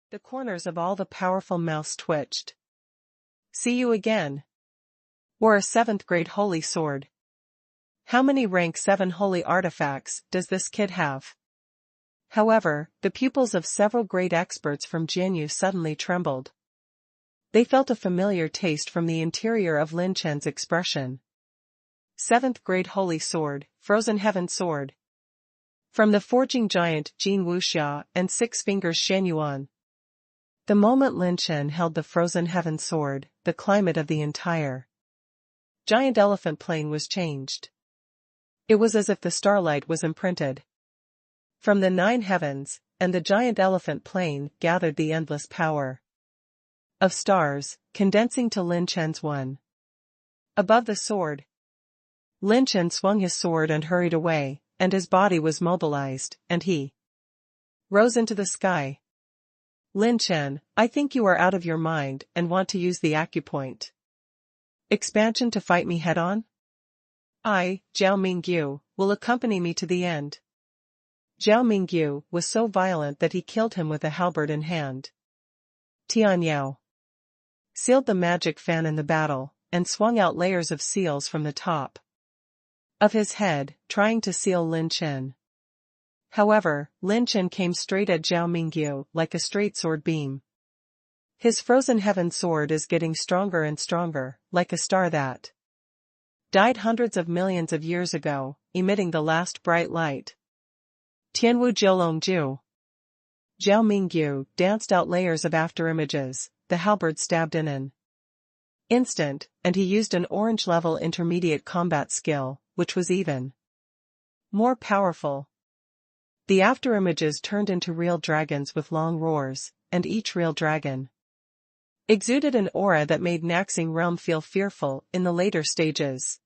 The corners of all the powerful mouths twitched. See you again. Or a 7th grade holy sword. How many rank 7 holy artifacts does this kid have? However, the pupils of several great experts from Jianyu suddenly trembled. They felt a familiar taste from the interior of Lin Chen's expression. 7th grade holy sword, frozen heaven sword. From the forging giant Jin Wuxia and 6 fingers Shan Yuan. The moment Lin Chen held the frozen heaven sword, the climate of the entire giant elephant plain was changed. It was as if the starlight was imprinted. From the 9 heavens, and the giant elephant plain gathered the endless power of stars, condensing to Lin Chen's one. Above the sword, Lin Chen swung his sword and hurried away, and his body was mobilized, and he rose into the sky. Lin Chen, I think you are out of your mind and want to use the acupoint expansion to fight me head-on? I, Zhao Mingyu, will accompany me to the end. Zhao Mingyu was so violent that he killed him with a halberd in hand. Tianyao sealed the magic fan in the battle, and swung out layers of seals from the top of his head, trying to seal Lin Chen. However, Lin Chen came straight at Zhao Mingyu like a straight sword beam. His frozen heaven sword is getting stronger and stronger, like a star that died hundreds of millions of years ago, emitting the last bright light. Tianwu Jiulongju. Zhao Mingyu danced out layers of afterimages, the halberd stabbed in an instant, and he used an orange-level intermediate combat skill, which was even more powerful. The afterimages turned into real dragons with long roars, and each real dragon exuded an aura that made Naxing realm feel fearful in the later stages.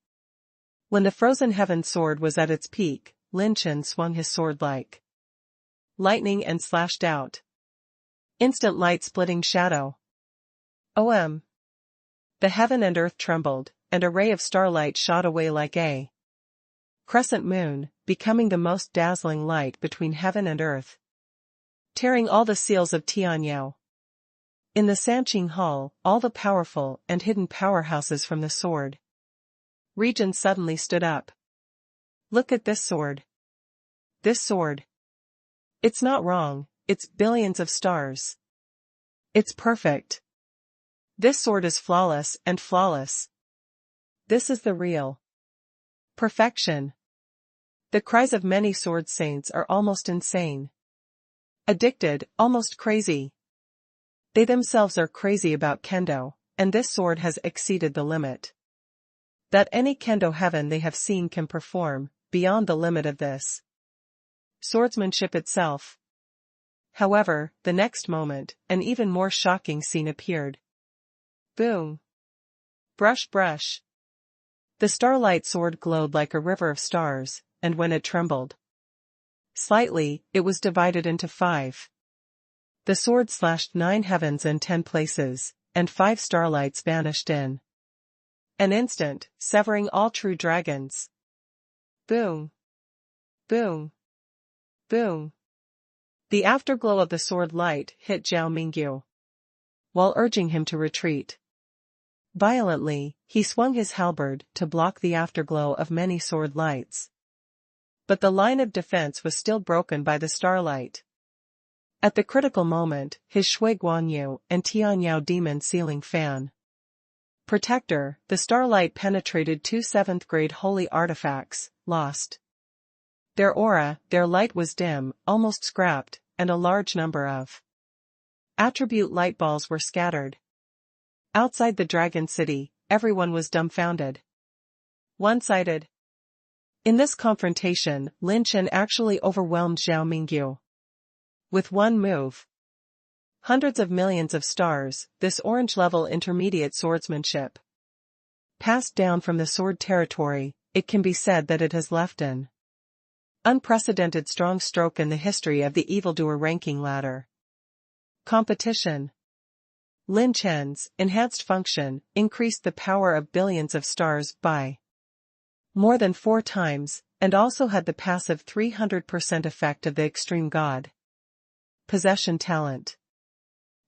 When the frozen heaven sword was at its peak, Lin Chen swung his sword like lightning and slashed out. Instant light-splitting shadow. OM. The heaven and earth trembled, and a ray of starlight shot away like a crescent moon, becoming the most dazzling light between heaven and earth, tearing all the seals of Tianyao. In the Sanqing Hall, all the powerful and hidden powerhouses from the sword region suddenly stood up. Look at this sword. This sword. It's not wrong, it's billions of stars. It's perfect. This sword is flawless and flawless. This is the real perfection. The cries of many sword saints are almost insane. Addicted, almost crazy. They themselves are crazy about kendo, and this sword has exceeded the limit that any kendo heaven they have seen can perform, beyond the limit of this swordsmanship itself. However, the next moment, an even more shocking scene appeared. Boom. Brush brush. The starlight sword glowed like a river of stars, and when it trembled slightly, it was divided into 5. The sword slashed 9 heavens in 10 places, and 5 starlights vanished in an instant, severing all true dragons. Boom. Boom. Boom. The afterglow of the sword light hit Zhao Mingyu, while urging him to retreat. Violently, he swung his halberd to block the afterglow of many sword lights. But the line of defense was still broken by the starlight. At the critical moment, his Shui Guanyu and Tianyao demon sealing fan protector, the starlight penetrated 2 7th grade holy artifacts, lost their aura, their light was dim, almost scrapped, and a large number of attribute light balls were scattered. Outside the Dragon City, everyone was dumbfounded. One-sided. In this confrontation, Lin Chen actually overwhelmed Zhao Mingyu. With one move. Hundreds of millions of stars, this orange-level intermediate swordsmanship passed down from the sword territory, it can be said that it has left an unprecedented strong stroke in the history of the evildoer ranking ladder. Competition. Lin Chen's enhanced function increased the power of billions of stars by more than 4 times, and also had the passive 300% effect of the extreme god possession talent.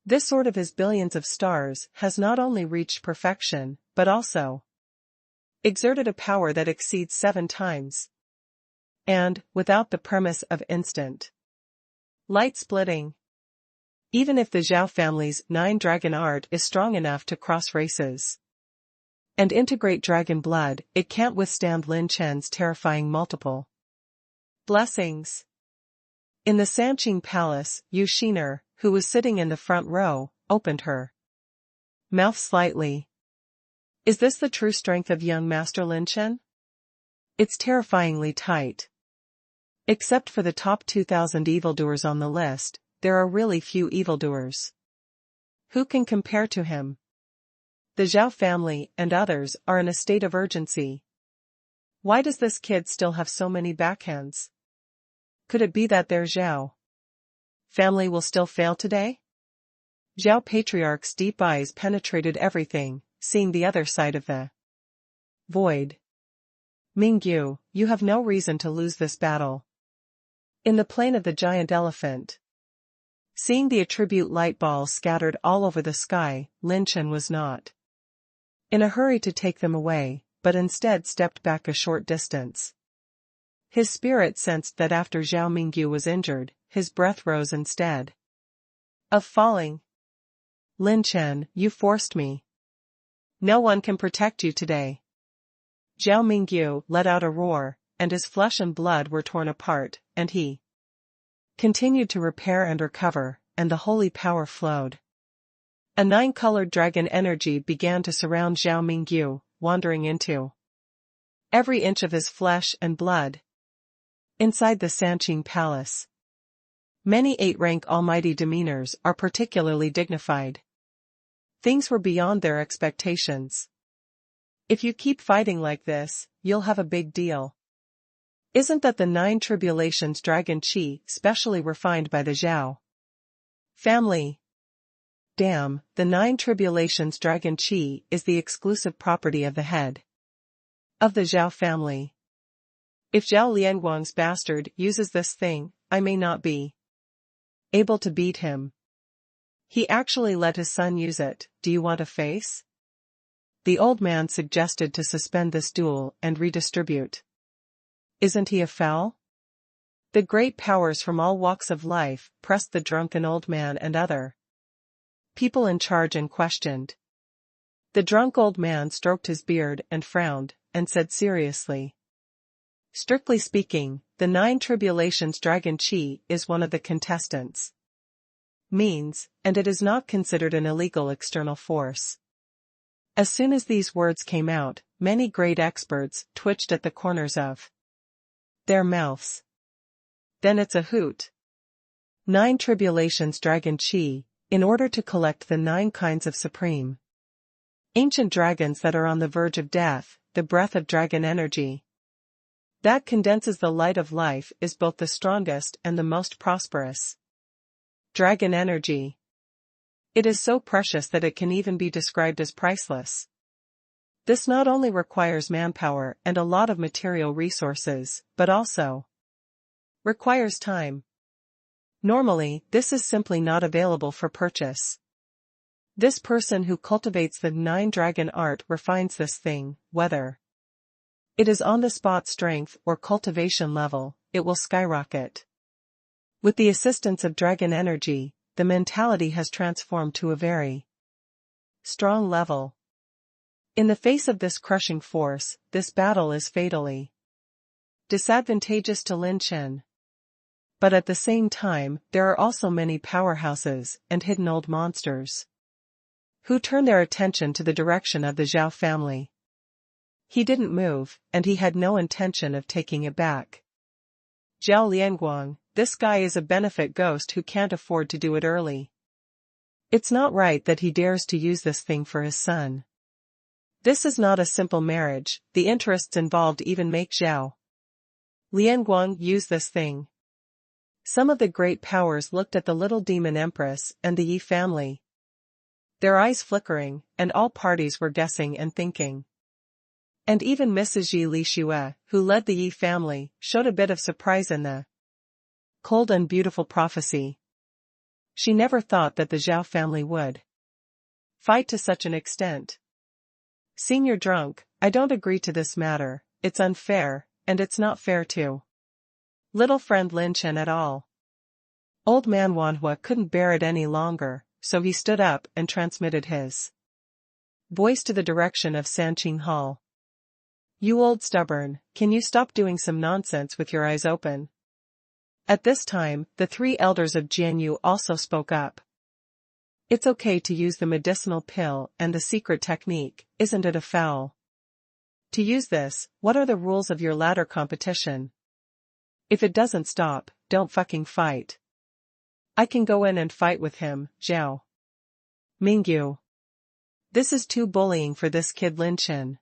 This sword of his billions of stars has not only reached perfection, but also exerted a power that exceeds 7 times. And, without the premise of instant light splitting. Even if the Zhao family's 9 dragon art is strong enough to cross races and integrate dragon blood, it can't withstand Lin Chen's terrifying multiple blessings. In the Sanqing Palace, Yu Shiner, who was sitting in the front row, opened her mouth slightly. Is this the true strength of young Master Lin Chen? It's terrifyingly tight. Except for the top 2,000 evildoers on the list, there are really few evildoers who can compare to him. The Zhao family and others are in a state of urgency. Why does this kid still have so many backhands? Could it be that their Zhao family will still fail today? Zhao Patriarch's deep eyes penetrated everything, seeing the other side of the void. Mingyu, you have no reason to lose this battle. In the plain of the giant elephant, seeing the attribute light balls scattered all over the sky, Lin Chen was not in a hurry to take them away, but instead stepped back a short distance. His spirit sensed that after Zhao Mingyu was injured, his breath rose instead of falling. Lin Chen, you forced me. No one can protect you today. Zhao Mingyu let out a roar, and his flesh and blood were torn apart, and he continued to repair and recover, and the holy power flowed. A 9-colored dragon energy began to surround Zhao Mingyu, wandering into every inch of his flesh and blood. Inside the Sanqing Palace, many 8-rank almighty demeanors are particularly dignified. Things were beyond their expectations. If you keep fighting like this, you'll have a big deal. Isn't that the 9 tribulations dragon chi specially refined by the Zhao family? Damn, the 9 tribulations dragon chi is the exclusive property of the head of the Zhao family. If Zhao Lianguang's bastard uses this thing, I may not be able to beat him. He actually let his son use it. Do you want a face? The old man suggested to suspend this duel and redistribute. Isn't he a foul? The great powers from all walks of life pressed the drunken old man and other people in charge and questioned. The drunk old man stroked his beard and frowned, and said seriously, strictly speaking, the 9 tribulations dragon chi is one of the contestants' means, and it is not considered an illegal external force. As soon as these words came out, many great experts twitched at the corners of their mouths. Then it's a hoot. 9 tribulations dragon chi, in order to collect the 9 kinds of supreme ancient dragons that are on the verge of death, the breath of dragon energy that condenses the light of life is both the strongest and the most prosperous. Dragon energy. It is so precious that it can even be described as priceless. This not only requires manpower and a lot of material resources, but also requires time. Normally, this is simply not available for purchase. This person who cultivates the 9 dragon art refines this thing, whether it is on-the-spot strength or cultivation level, it will skyrocket. With the assistance of dragon energy, the mentality has transformed to a very strong level. In the face of this crushing force, this battle is fatally disadvantageous to Lin Chen. But at the same time, there are also many powerhouses and hidden old monsters who turn their attention to the direction of the Zhao family. He didn't move, and he had no intention of taking it back. Zhao Lianguang, this guy is a benefit ghost who can't afford to do it early. It's not right that he dares to use this thing for his son. This is not a simple marriage, the interests involved even make Zhao Lianguang use this thing. Some of the great powers looked at the little demon empress and the Yi family, their eyes flickering, and all parties were guessing and thinking. And even Mrs. Yi Lixue, who led the Yi family, showed a bit of surprise in the cold and beautiful prophecy. She never thought that the Zhao family would fight to such an extent. Senior drunk, I don't agree to this matter, it's unfair, and it's not fair to little friend Lin Chen at all. Old man Wanhua couldn't bear it any longer, so he stood up and transmitted his voice to the direction of Sanqing Hall. You old stubborn, can you stop doing some nonsense with your eyes open? At this time, the three elders of Jianyu also spoke up. It's okay to use the medicinal pill and the secret technique, isn't it a foul? To use this, what are the rules of your ladder competition? If it doesn't stop, don't fucking fight. I can go in and fight with him, Zhao Mingyu. This is too bullying for this kid Lin Chen.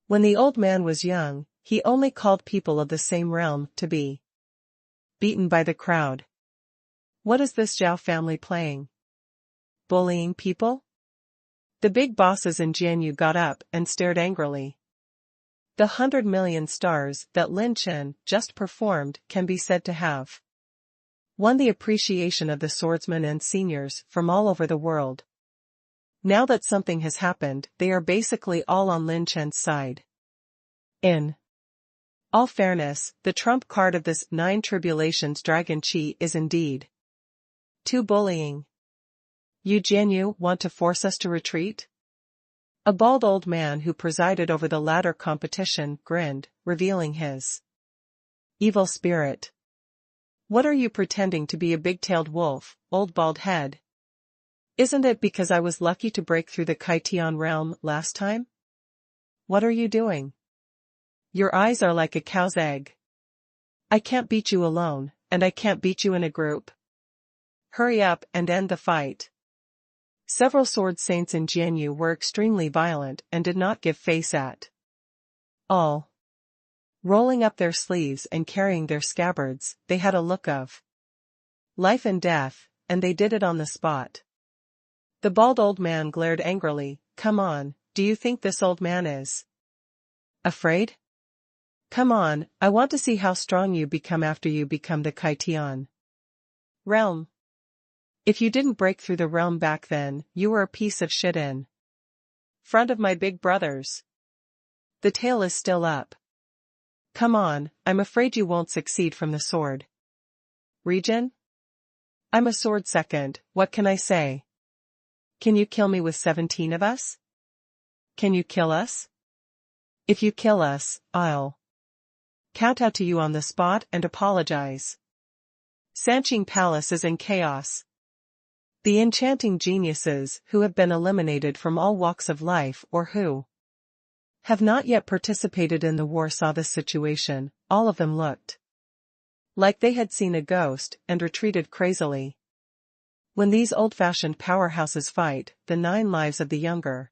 When the old man was young, he only called people of the same realm to be beaten by the crowd. What is this Zhao family playing? Bullying people? The big bosses in Jianyu got up and stared angrily. The 100 million stars that Lin Chen just performed can be said to have won the appreciation of the swordsmen and seniors from all over the world. Now that something has happened, they are basically all on Lin Chen's side. In all fairness, the trump card of this 9 tribulations Dragon Chi is indeed too bullying. You Jianyu want to force us to retreat? A bald old man who presided over the ladder competition grinned, revealing his evil spirit. What are you pretending to be, a big-tailed wolf, old bald head? Isn't it because I was lucky to break through the Kaitian realm last time? What are you doing? Your eyes are like a cow's egg. I can't beat you alone, and I can't beat you in a group. Hurry up and end the fight. Several sword saints in Jianyu were extremely violent and did not give face at all. Rolling up their sleeves and carrying their scabbards, they had a look of life and death, and they did it on the spot. The bald old man glared angrily. Come on, do you think this old man is afraid? Come on, I want to see how strong you become after you become the Kaitian realm. If you didn't break through the realm back then, you were a piece of shit in front of my big brothers. The tail is still up. Come on, I'm afraid you won't succeed from the sword region? I'm a sword second, what can I say? Can you kill me with 17 of us? Can you kill us? If you kill us, I'll kowtow to you on the spot and apologize. Sanqing Palace is in chaos. The enchanting geniuses who have been eliminated from all walks of life or who have not yet participated in the war saw this situation. All of them looked like they had seen a ghost and retreated crazily. When these old-fashioned powerhouses fight, the 9 lives of the younger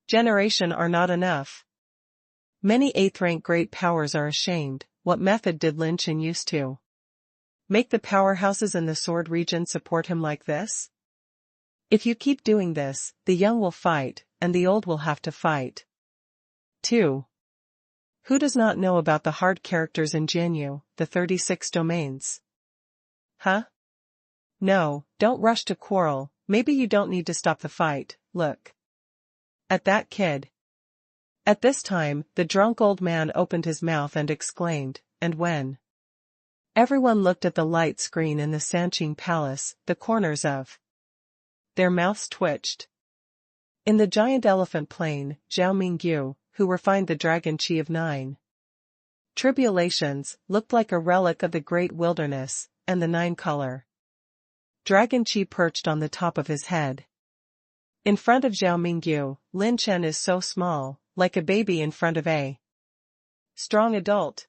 generation are not enough. Many 8th-rank great powers are ashamed. What method did Lin Chen use to make the powerhouses in the sword region support him like this? If you keep doing this, the young will fight, and the old will have to fight 2. Who does not know about the hard characters in Jianyu, the 36 domains? Huh? No, don't rush to quarrel, maybe you don't need to stop the fight. Look at that kid. At this time, the drunk old man opened his mouth and exclaimed, and when everyone looked at the light screen in the Sanqing Palace, the corners of their mouths twitched. In the giant elephant plane, Zhao Mingyu, who refined the Dragon Chi of 9 tribulations, looked like a relic of the great wilderness, and the 9-color Dragon Chi perched on the top of his head. In front of Zhao Mingyu, Lin Chen is so small, like a baby in front of a strong adult.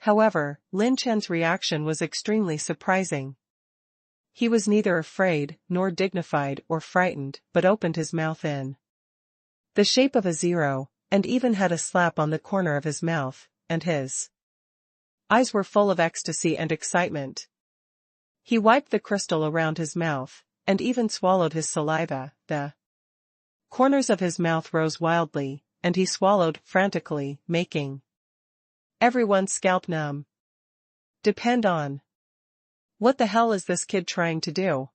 However, Lin Chen's reaction was extremely surprising. He was neither afraid, nor dignified or frightened, but opened his mouth in the shape of a 0, and even had a slap on the corner of his mouth, and his eyes were full of ecstasy and excitement. He wiped the crystal around his mouth, and even swallowed his saliva. The corners of his mouth rose wildly, and he swallowed frantically, making everyone's scalp numb. Depend on What the hell is this kid trying to do?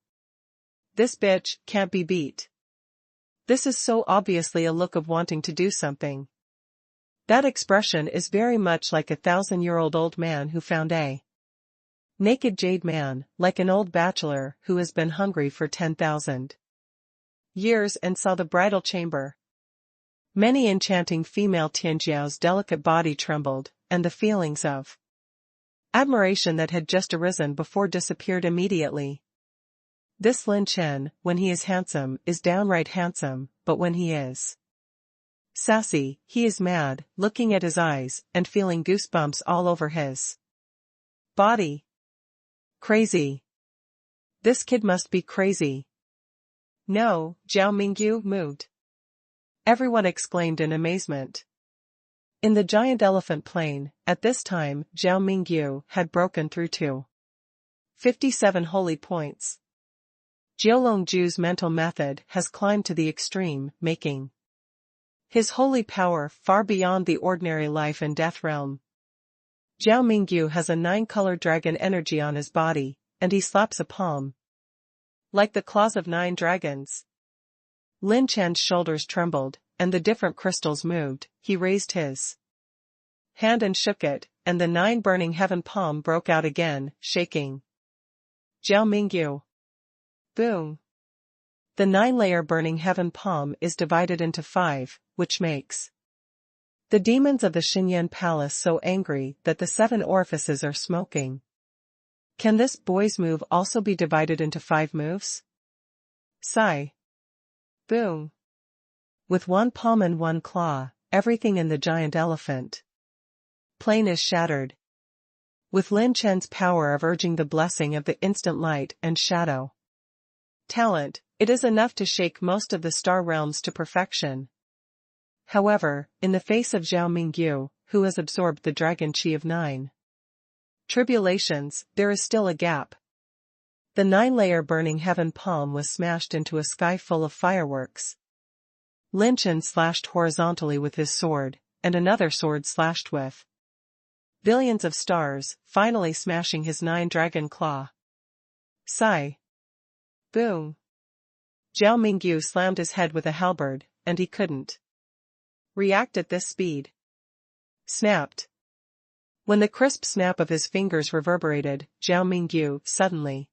This bitch can't be beat. This is so obviously a look of wanting to do something. That expression is very much like a 1,000-year-old old man who found a naked jade man, like an old bachelor who has been hungry for 10,000 years and saw the bridal chamber. Many enchanting female Tianjiao's delicate body trembled, and the feelings of admiration that had just arisen before disappeared immediately. This Lin Chen, when he is handsome, is downright handsome, but when he is sassy, he is mad, looking at his eyes, and feeling goosebumps all over his body. Crazy. This kid must be crazy. No, Zhao Mingyu moved. Everyone exclaimed in amazement. In the giant elephant plain, at this time, Zhao Mingyu had broken through to 57 holy points. Jiulongju's mental method has climbed to the extreme, making his holy power far beyond the ordinary life and death realm. Zhao Mingyu has a 9-colored dragon energy on his body, and he slaps a palm like the claws of 9 dragons. Lin Chen's shoulders trembled, and the different crystals moved. He raised his hand and shook it, and the 9 burning heaven palm broke out again, shaking. Zhao Mingyu. Boom. The 9-layer burning heaven palm is divided into 5, which makes the demons of the Xinyan Palace so angry that the 7 orifices are smoking. Can this boy's move also be divided into 5 moves? Sigh. Boom. With 1 palm and 1 claw, everything in the giant elephant plain is shattered. With Lin Chen's power of urging the blessing of the instant light and shadow talent, it is enough to shake most of the star realms to perfection. However, in the face of Zhao Mingyu, who has absorbed the dragon chi of 9 tribulations, there is still a gap. The 9-layer burning heaven palm was smashed into a sky full of fireworks. Lin Chen slashed horizontally with his sword, and another sword slashed with billions of stars, finally smashing his 9-dragon claw. Sigh. Boom. Zhao Mingyu slammed his head with a halberd, and he couldn't react at this speed. Snapped. When the crisp snap of his fingers reverberated, Zhao Mingyu suddenly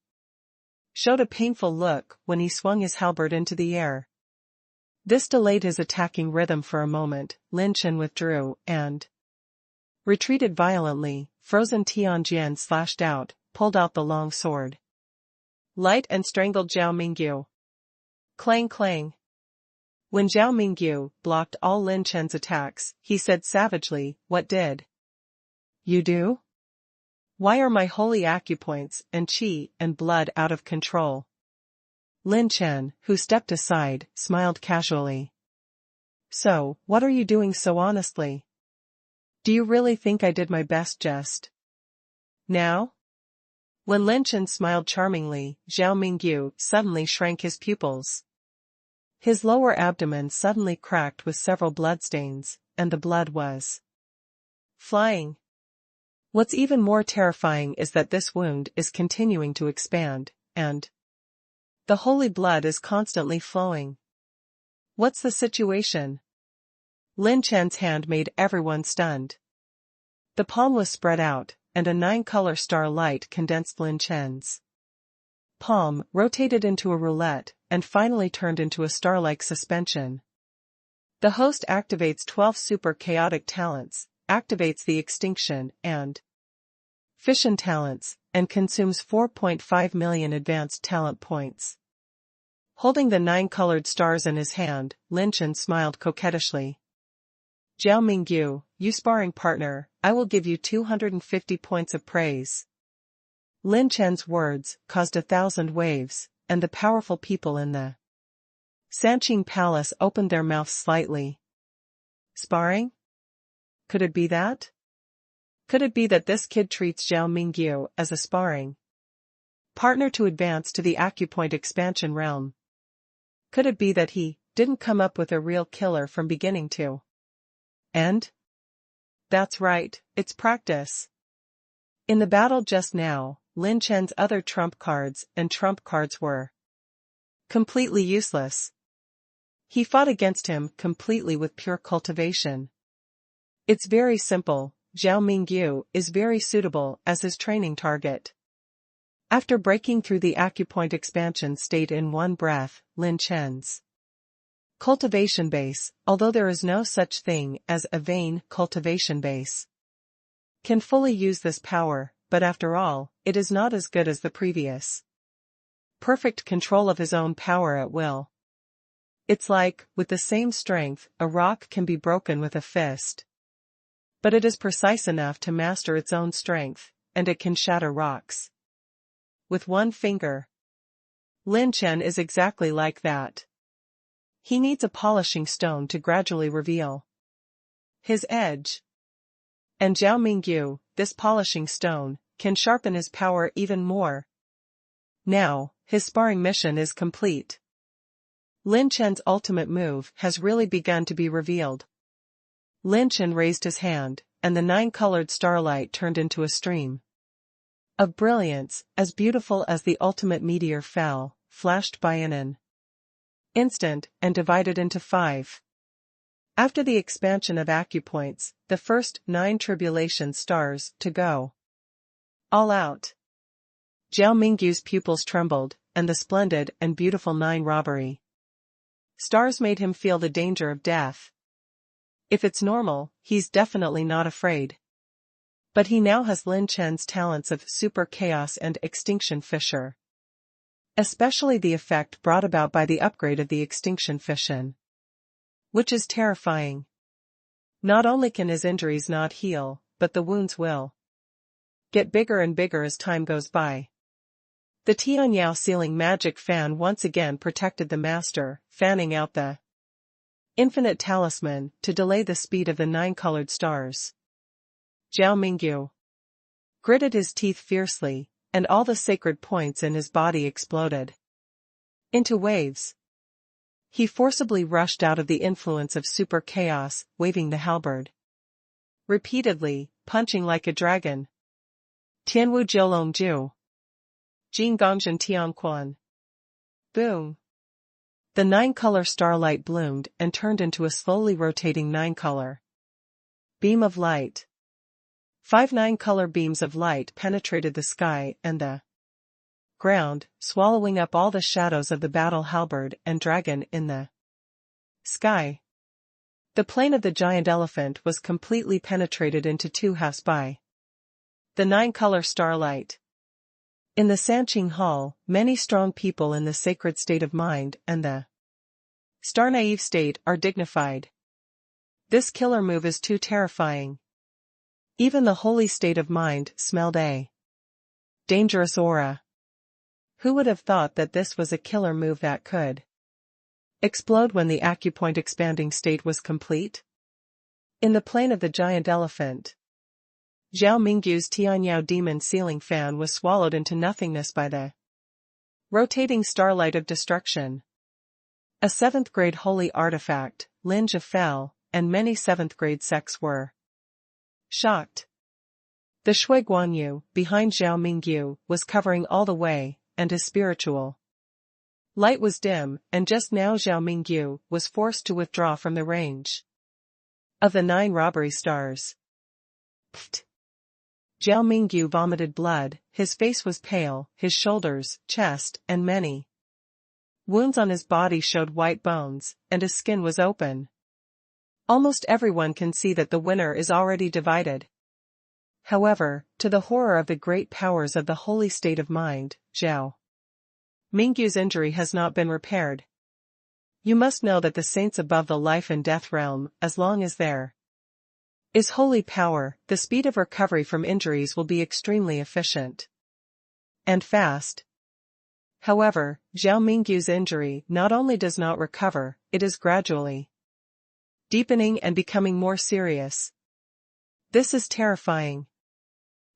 showed a painful look when he swung his halberd into the air. This delayed his attacking rhythm for a moment. Lin Chen withdrew and retreated violently. Frozen Tianjian slashed out, pulled out the long sword. Light and strangled Zhao Mingyu. Clang clang. When Zhao Mingyu blocked all Lin Chen's attacks, he said savagely, "What did you do? Why are my holy acupoints and qi and blood out of control?" Lin Chen, who stepped aside, smiled casually. "So, what are you doing so honestly? Do you really think I did my best just now?" When Lin Chen smiled charmingly, Zhao Mingyu suddenly shrank his pupils. His lower abdomen suddenly cracked with several bloodstains, and the blood was flying. What's even more terrifying is that this wound is continuing to expand, and the holy blood is constantly flowing. What's the situation? Lin Chen's hand made everyone stunned. The palm was spread out, and a 9-color star light condensed Lin Chen's palm, rotated into a roulette, and finally turned into a star-like suspension. The host activates 12 super chaotic talents, activates the extinction and fission talents, and consumes 4.5 million advanced talent points. Holding the 9-colored stars in his hand, Lin Chen smiled coquettishly. "Zhao Mingyu, you sparring partner, I will give you 250 points of praise." Lin Chen's words caused 1,000 waves, and the powerful people in the Sanqing Palace opened their mouths slightly. Sparring? Could it be that? Could it be that this kid treats Zhao Mingyu as a sparring partner to advance to the acupoint expansion realm? Could it be that he didn't come up with a real killer from beginning to end? That's right, it's practice. In the battle just now, Lin Chen's other trump cards and trump cards were completely useless. He fought against him completely with pure cultivation. It's very simple, Zhao Mingyu is very suitable as his training target. After breaking through the acupoint expansion state in one breath, Lin Chen's cultivation base, although there is no such thing as a vain cultivation base, can fully use this power, but after all, it is not as good as the previous. Perfect control of his own power at will. It's like, with the same strength, a rock can be broken with a fist. But it is precise enough to master its own strength, and it can shatter rocks with one finger. Lin Chen is exactly like that. He needs a polishing stone to gradually reveal his edge. And Zhao Mingyu, this polishing stone, can sharpen his power even more. Now, his sparring mission is complete. Lin Chen's ultimate move has really begun to be revealed. Lin Chen raised his hand, and the 9-colored starlight turned into a stream of brilliance, as beautiful as the ultimate meteor fell, flashed by in an instant, and divided into 5. After the expansion of acupoints, the first 9 tribulation stars to go all out. Zhao Mingyu's pupils trembled, and the splendid and beautiful 9 robbery stars made him feel the danger of death. If it's normal, he's definitely not afraid. But he now has Lin Chen's talents of super chaos and extinction fissure. Especially the effect brought about by the upgrade of the extinction fission, which is terrifying. Not only can his injuries not heal, but the wounds will get bigger and bigger as time goes by. The Tianyao sealing magic fan once again protected the master, fanning out the infinite talisman to delay the speed of the 9-colored stars. Zhao Mingyu gritted his teeth fiercely, and all the sacred points in his body exploded into waves. He forcibly rushed out of the influence of super chaos, waving the halberd repeatedly, punching like a dragon. Tianwu Jiulong Ju. Jing Gongzhen Tianquan. Boom. The 9-color starlight bloomed and turned into a slowly rotating 9-color beam of light. 5 9-color beams of light penetrated the sky and the ground, swallowing up all the shadows of the battle halberd and dragon in the sky. The plane of the giant elephant was completely penetrated into 2 halves by the 9-color starlight. In the Sanqing Hall, many strong people in the sacred state of mind and the star-naive state are dignified. This killer move is too terrifying. Even the holy state of mind smelled a dangerous aura. Who would have thought that this was a killer move that could explode when the acupoint expanding state was complete? In the plane of the giant elephant, Zhao Mingyu's Tianyao demon sealing fan was swallowed into nothingness by the rotating starlight of destruction. A 7th-grade holy artifact, Lin Zhe fell, and many 7th-grade sects were shocked. The Shui Guanyu, behind Zhao Mingyu, was covering all the way, and his spiritual light was dim, and just now Zhao Mingyu was forced to withdraw from the range of the 9 robbery stars. Pfft. Zhao Mingyu vomited blood, his face was pale, his shoulders, chest, and many wounds on his body showed white bones, and his skin was open. Almost everyone can see that the winner is already divided. However, to the horror of the great powers of the holy state of mind, Zhao Mingyu's injury has not been repaired. You must know that the saints above the life and death realm, as long as there is holy power, the speed of recovery from injuries will be extremely efficient and fast. However, Zhao Mingyu's injury not only does not recover, it is gradually deepening and becoming more serious. This is terrifying.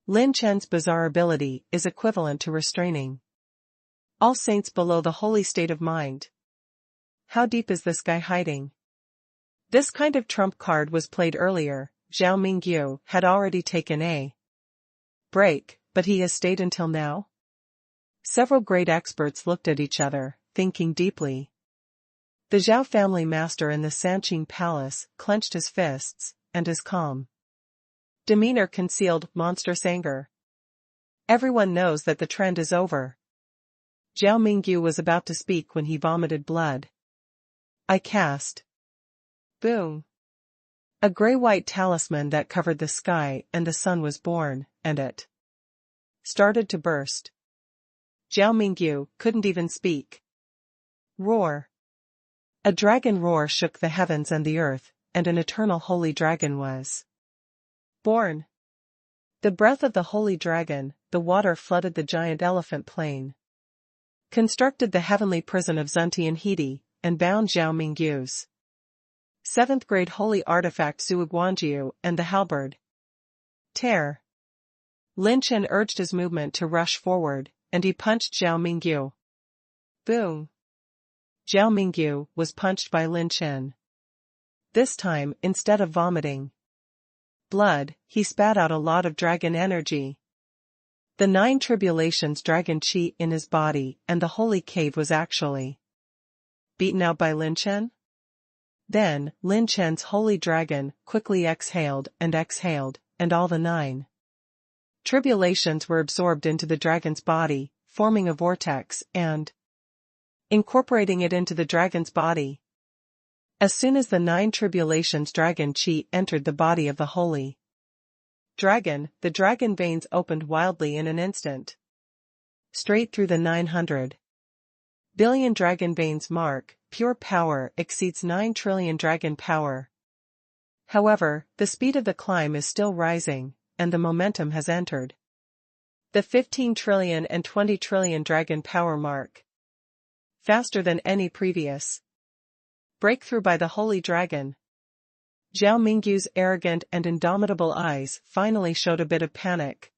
Lin Chen's bizarre ability is equivalent to restraining all saints below the holy state of mind. How deep is this guy hiding? This kind of trump card was played earlier. Zhao Mingyu had already taken a break, but he has stayed until now? Several great experts looked at each other, thinking deeply. The Zhao family master in the Sanqing palace clenched his fists, and his calm demeanor concealed monstrous anger. Everyone knows that the trend is over. Zhao Mingyu was about to speak when he vomited blood. I cast. Boom. A gray-white talisman that covered the sky and the sun was born, and it started to burst. Zhao Mingyu couldn't even speak. Roar. A dragon roar shook the heavens and the earth, and an eternal holy dragon was born. The breath of the holy dragon, the water flooded the giant elephant plain, constructed the heavenly prison of Zunti and Hidi, and bound Zhao Mingyu's seventh grade holy artifact Zuiguanjiu and the halberd. Tear. Lin Chen urged his movement to rush forward, and he punched Zhao Mingyu. Boom. Zhao Mingyu was punched by Lin Chen. This time, instead of vomiting blood, he spat out a lot of dragon energy. The 9 tribulations dragon chi in his body and the holy cave was actually beaten out by Lin Chen? Then, Lin Chen's holy dragon quickly exhaled, and all the 9 tribulations were absorbed into the dragon's body, forming a vortex and incorporating it into the dragon's body. As soon as the 9 tribulations dragon chi entered the body of the holy dragon, the dragon veins opened wildly in an instant. Straight through the 900 billion dragon veins mark, pure power exceeds 9 trillion dragon power. However, the speed of the climb is still rising, and the momentum has entered the 15 trillion and 20 trillion dragon power mark. Faster than any previous breakthrough by the holy dragon. Zhao Mingyu's arrogant and indomitable eyes finally showed a bit of panic.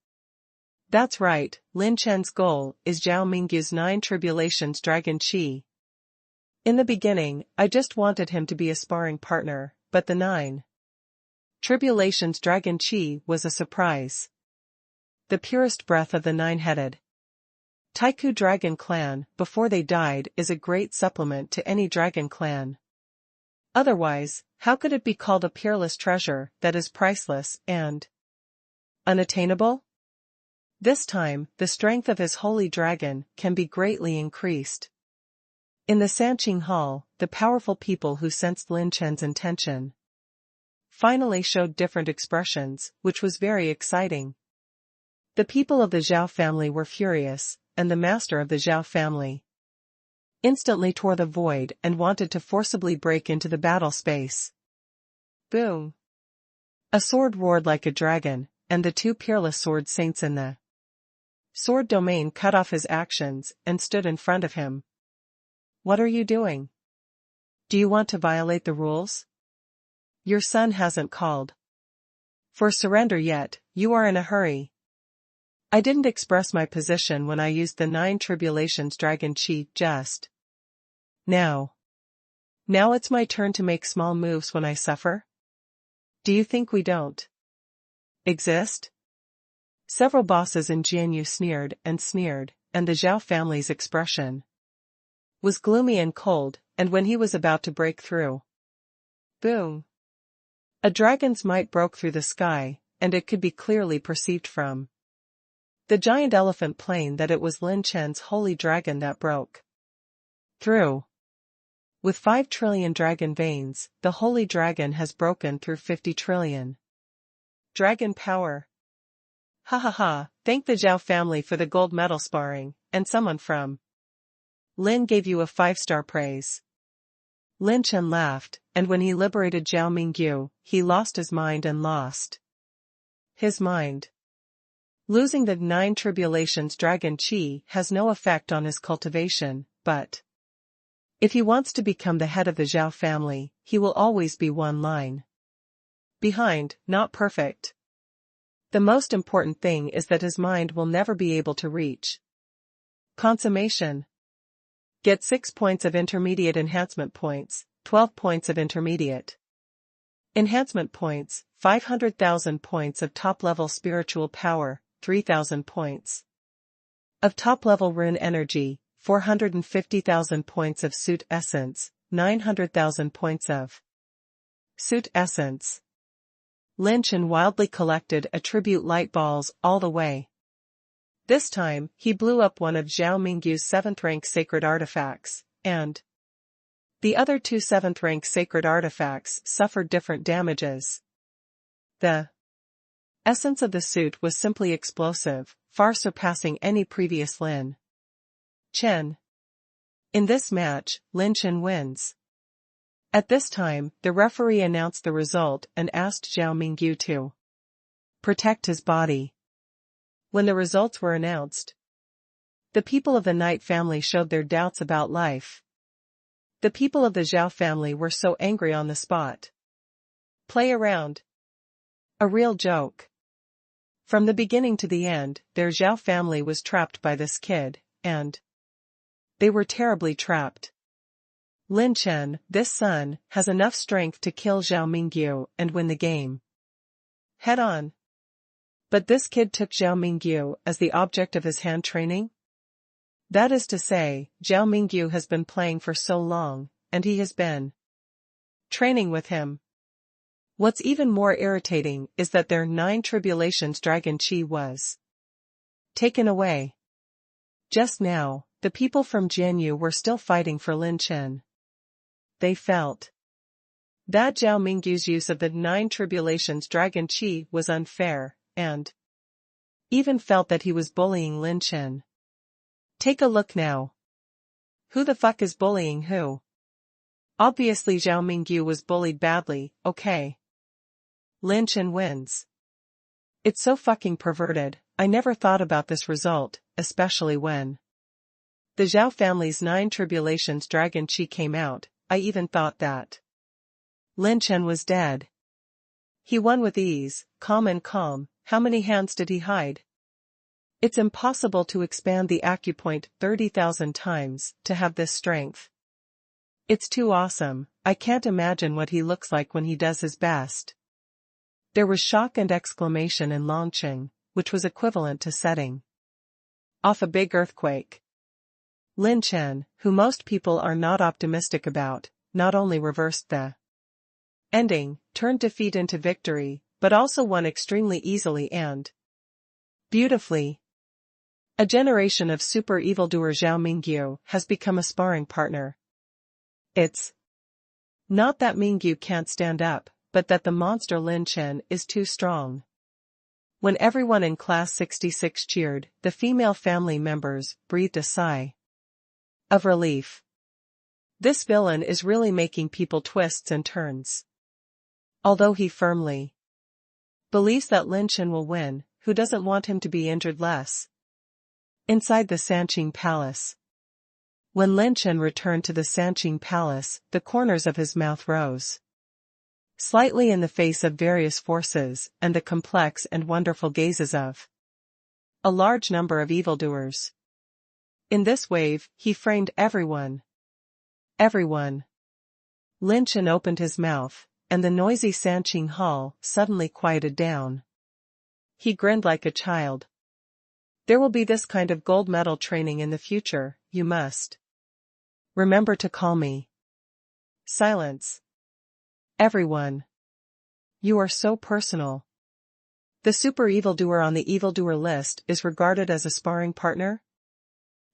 That's right, Lin Chen's goal is Zhao Mingyu's 9 tribulations dragon chi. In the beginning, I just wanted him to be a sparring partner, but the 9 tribulations dragon chi was a surprise. The purest breath of the 9-headed Taiku dragon clan, before they died, is a great supplement to any dragon clan. Otherwise, how could it be called a peerless treasure that is priceless and unattainable? This time, the strength of his holy dragon can be greatly increased. In the Sanqing Hall, the powerful people who sensed Lin Chen's intention finally showed different expressions, which was very exciting. The people of the Zhao family were furious, and the master of the Zhao family instantly tore the void and wanted to forcibly break into the battle space. Boom! A sword roared like a dragon, and the 2 peerless sword saints in the sword domain cut off his actions and stood in front of him. What are you doing? Do you want to violate the rules? Your son hasn't called for surrender yet, you are in a hurry. I didn't express my position when I used the 9 tribulations dragon chi just now. Now it's my turn to make small moves when I suffer? Do you think we don't exist? Several bosses in Jianyu sneered, and the Zhao family's expression was gloomy and cold, and when he was about to break through, boom! A dragon's might broke through the sky, and it could be clearly perceived from the giant elephant plain that it was Lin Chen's holy dragon that broke through. With 5 trillion dragon veins, the holy dragon has broken through 50 trillion dragon power. Ha ha ha, thank the Zhao family for the gold medal sparring, and someone from Lin gave you a 5-star praise. Lin Chen laughed, and when he liberated Zhao Mingyu, he lost his mind and lost his mind. Losing the 9 tribulations dragon chi has no effect on his cultivation, but if he wants to become the head of the Zhao family, he will always be one line behind, not perfect. The most important thing is that his mind will never be able to reach consummation. Get 6 points of intermediate enhancement points, 12 points of intermediate enhancement points, 500,000 points of top-level spiritual power, 3,000 points. Of top-level rune energy, 450,000 points of suit essence, 900,000 points of suit essence. Lin Chen wildly collected attribute light balls all the way. This time, he blew up one of Zhao Mingyu's 7th rank sacred artifacts, and the other 2 7th rank sacred artifacts suffered different damages. The essence of the suit was simply explosive, far surpassing any previous Lin Chen. In this match, Lin Chen wins. At this time, the referee announced the result and asked Zhao Mingyu to protect his body. When the results were announced, the people of the Knight family showed their doubts about life. The people of the Zhao family were so angry on the spot. Play around. A real joke. From the beginning to the end, their Zhao family was trapped by this kid, and they were terribly trapped. Lin Chen, this son, has enough strength to kill Zhao Mingyu and win the game head on. But this kid took Zhao Mingyu as the object of his hand training? That is to say, Zhao Mingyu has been playing for so long, and he has been training with him. What's even more irritating is that their 9 tribulations dragon chi was taken away. Just now, the people from Jianyu were still fighting for Lin Chen. They felt that Zhao Mingyu's use of the 9 tribulations dragon chi was unfair, and even felt that he was bullying Lin Chen. Take a look now. Who the fuck is bullying who? Obviously Zhao Mingyu was bullied badly, okay. Lin Chen wins. It's so fucking perverted. I never thought about this result, especially when the Zhao family's 9 tribulations dragon chi came out. I even thought that Lin Chen was dead. He won with ease, calm. How many hands did he hide? It's impossible to expand the acupoint 30,000 times to have this strength. It's too awesome. I can't imagine what he looks like when he does his best. There was shock and exclamation in Longqing, which was equivalent to setting off a big earthquake. Lin Chen, who most people are not optimistic about, not only reversed the ending, turned defeat into victory, but also won extremely easily and beautifully. A generation of super evildoer Zhao Mingyu has become a sparring partner. It's not that Mingyu can't stand up, but that the monster Lin Chen is too strong. When everyone in class 66 cheered, the female family members breathed a sigh of relief. This villain is really making people twists and turns. Although he firmly believes that Lin Chen will win, who doesn't want him to be injured less? Inside the Sanqing Palace. When Lin Chen returned to the Sanqing Palace, the corners of his mouth rose slightly in the face of various forces and the complex and wonderful gazes of a large number of evildoers. In this wave, he framed everyone. Everyone. Lin Chen opened his mouth, and the noisy Sanqing Hall suddenly quieted down. He grinned like a child. There will be this kind of gold medal training in the future, you must remember to call me. Silence. Everyone. You are so personal. The super evildoer on the evildoer list is regarded as a sparring partner?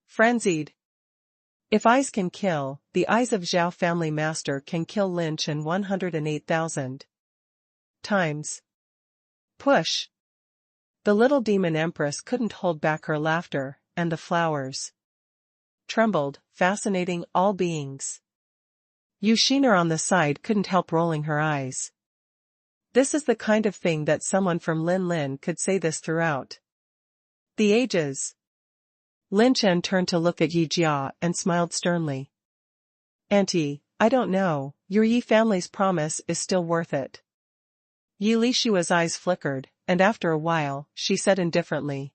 Frenzied. If eyes can kill, the eyes of Zhao family master can kill Lin Chen 108,000 times. Push. The little demon empress couldn't hold back her laughter, and the flowers trembled, fascinating all beings. Yushiner on the side couldn't help rolling her eyes. This is the kind of thing that someone from Lin could say this throughout the ages. Lin Chen turned to look at Yi Jia and smiled sternly. Auntie, I don't know, your Yi family's promise is still worth it. Yi Lishua's eyes flickered, and after a while, she said indifferently.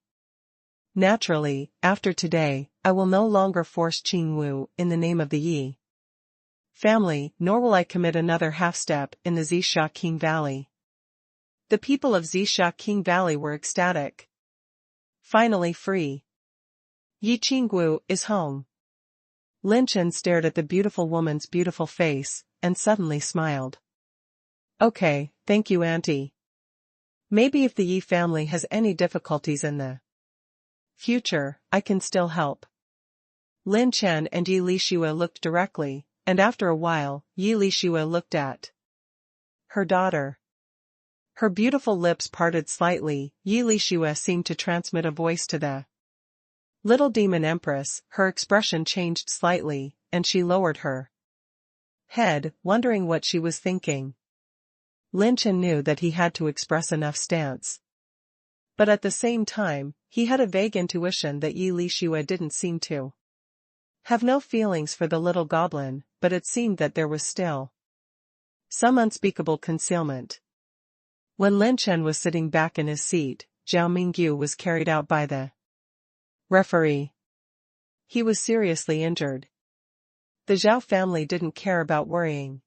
Naturally, after today, I will no longer force Qingwu in the name of the Yi family, nor will I commit another half-step in the Zisha King Valley. The people of Zisha King Valley were ecstatic. Finally free. Yi Qinggu is home. Lin Chen stared at the beautiful woman's beautiful face, and suddenly smiled. Okay, thank you auntie. Maybe if the Yi family has any difficulties in the future, I can still help. Lin Chen and Yi Lixue looked directly, and after a while, Yi Lixue looked at her daughter. Her beautiful lips parted slightly. Yi Lixue seemed to transmit a voice to the little demon empress. Her expression changed slightly, and she lowered her head, wondering what she was thinking. Lin Chen knew that he had to express enough stance. But at the same time, he had a vague intuition that Yi Lixue didn't seem to have no feelings for the little goblin, but it seemed that there was still some unspeakable concealment. When Lin Chen was sitting back in his seat, Zhao Mingyu was carried out by the referee. He was seriously injured. The Zhao family didn't care about worrying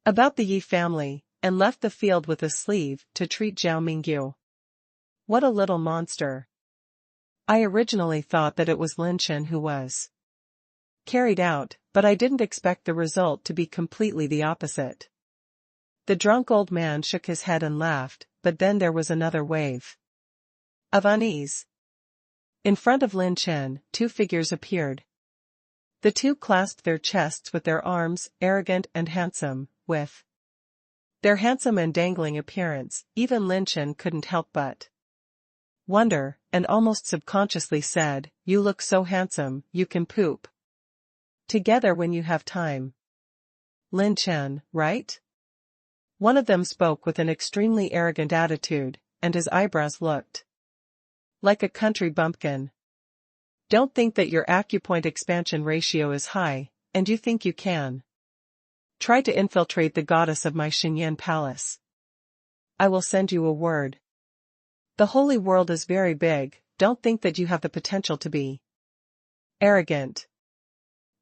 about the Yi family, and left the field with a sleeve to treat Zhao Mingyu. What a little monster. I originally thought that it was Lin Chen who was carried out, but I didn't expect the result to be completely the opposite. The drunk old man shook his head and laughed, but then there was another wave of unease. In front of Lin Chen, two figures appeared. The two clasped their chests with their arms, arrogant and handsome, with their handsome and dangling appearance. Even Lin Chen couldn't help but wonder, and almost subconsciously said, "You look so handsome, you can poop together when you have time." Lin Chen, right? One of them spoke with an extremely arrogant attitude, and his eyebrows looked like a country bumpkin. Don't think that your acupoint expansion ratio is high, and you think you can try to infiltrate the goddess of my Xinyan palace. I will send you a word. The holy world is very big, don't think that you have the potential to be arrogant.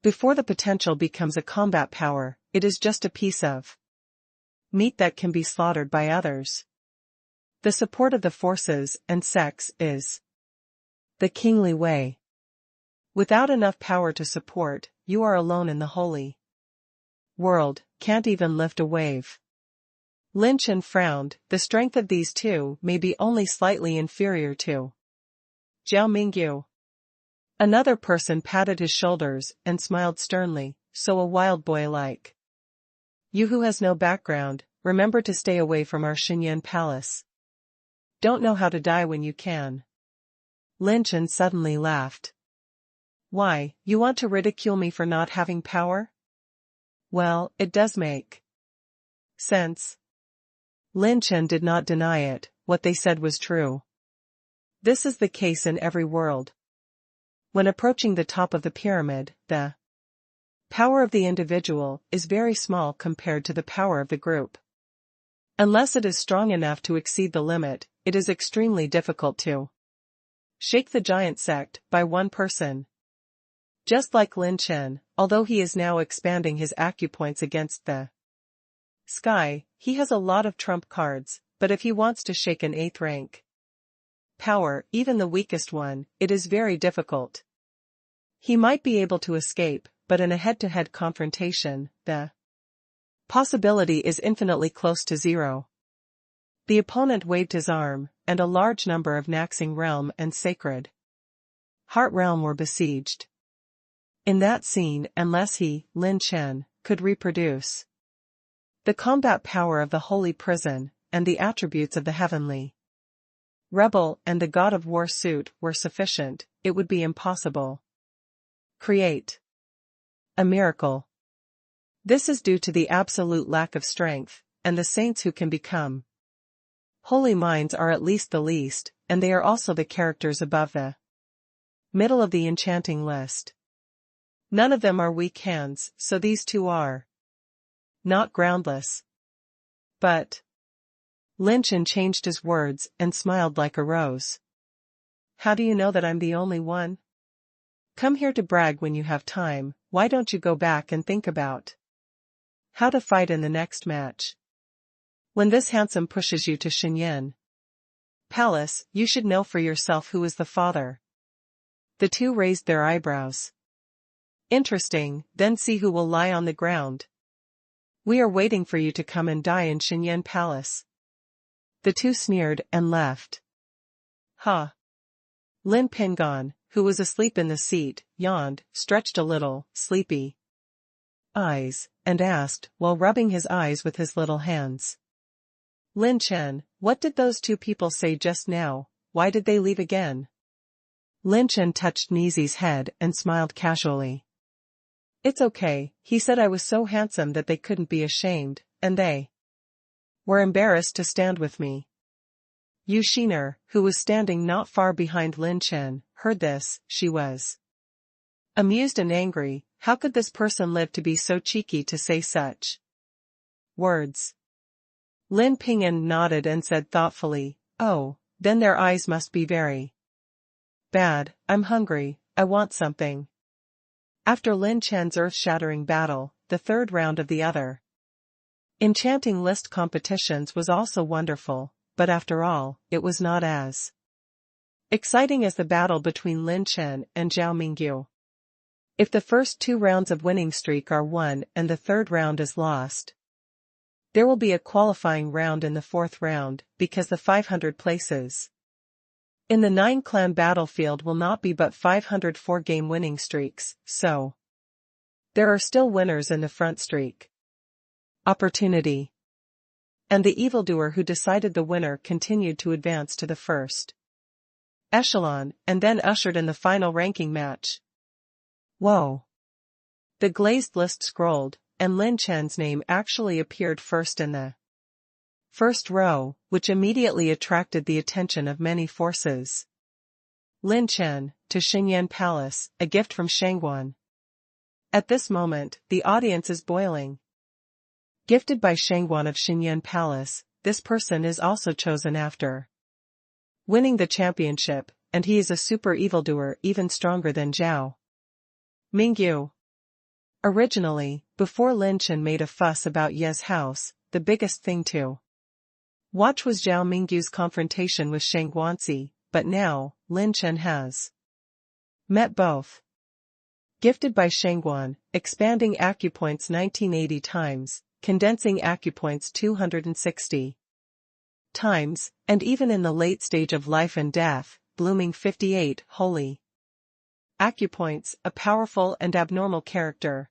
Before the potential becomes a combat power, it is just a piece of meat that can be slaughtered by others. The support of the forces and sects is the kingly way. Without enough power to support, you are alone in the holy world, can't even lift a wave. Lin Chen frowned. The strength of these two may be only slightly inferior to Zhao Mingyu. Another person patted his shoulders and smiled sternly, so a wild boy like you who has no background, remember to stay away from our Xinyan palace. Don't know how to die when you can. Lin Chen suddenly laughed. Why, you want to ridicule me for not having power? Well, it does make sense. Lin Chen did not deny it, what they said was true. This is the case in every world. When approaching the top of the pyramid, the power of the individual is very small compared to the power of the group. Unless it is strong enough to exceed the limit, it is extremely difficult to shake the giant sect by one person. Just like Lin Chen, although he is now expanding his acupoints against the sky, he has a lot of trump cards, but if he wants to shake an 8th rank power, even the weakest one, it is very difficult. He might be able to escape, but in a head-to-head confrontation, the possibility is infinitely close to zero. The opponent waved his arm, and a large number of Naxing Realm and Sacred Heart Realm were besieged. In that scene, unless he, Lin Chen, could reproduce the combat power of the holy prison, and the attributes of the heavenly rebel and the god of war suit were sufficient, it would be impossible. Create a miracle. This is due to the absolute lack of strength, and the saints who can become holy minds are at least the least, and they are also the characters above the middle of the enchanting list. None of them are weak hands, so these two are not groundless. But Lin Chen changed his words and smiled like a rose. How do you know that I'm the only one? Come here to brag when you have time, why don't you go back and think about how to fight in the next match? When this handsome pushes you to Xinyan Palace, you should know for yourself who is the father. The two raised their eyebrows. Interesting, then see who will lie on the ground. We are waiting for you to come and die in Xinyan Palace. The two sneered and left. Ha! Lin Chen, who was asleep in the seat, yawned, stretched a little, sleepy eyes, and asked, while rubbing his eyes with his little hands. Lin Chen, what did those two people say just now? Why did they leave again? Lin Chen touched Nizi's head and smiled casually. It's okay, he said I was so handsome that they couldn't be ashamed, and they were embarrassed to stand with me. Yu Xiner, who was standing not far behind Lin Chen, heard this. She was amused and angry. How could this person live to be so cheeky to say such words? Lin Ping'an nodded and said thoughtfully, oh, then their eyes must be very bad. I'm hungry, I want something. After Lin Chen's earth-shattering battle, the third round of the other enchanting list competitions was also wonderful, but after all, it was not as exciting as the battle between Lin Chen and Zhao Mingyu. If the first two rounds of winning streak are won and the third round is lost, there will be a qualifying round in the fourth round, because the 500 places in the 9-clan battlefield will not be but 504 game winning streaks, so there are still winners in the front streak opportunity. And the evildoer who decided the winner continued to advance to the first echelon, and then ushered in the final ranking match. Whoa! The glazed list scrolled, and Lin Chen's name actually appeared first in the first row, which immediately attracted the attention of many forces. Lin Chen, to Xinyan Palace, a gift from Shangguan. At this moment, the audience is boiling. Gifted by Shangguan of Xinyan Palace, this person is also chosen after winning the championship, and he is a super evildoer even stronger than Zhao Mingyu. Originally, before Lin Chen made a fuss about Ye's house, the biggest thing to watch was Zhao Mingyu's confrontation with Shangguanzi, but now, Lin Chen has met both. Gifted by Shangguan, expanding acupoints 1980 times, condensing acupoints 260 times, and even in the late stage of life and death, blooming 58 holy acupoints, a powerful and abnormal character.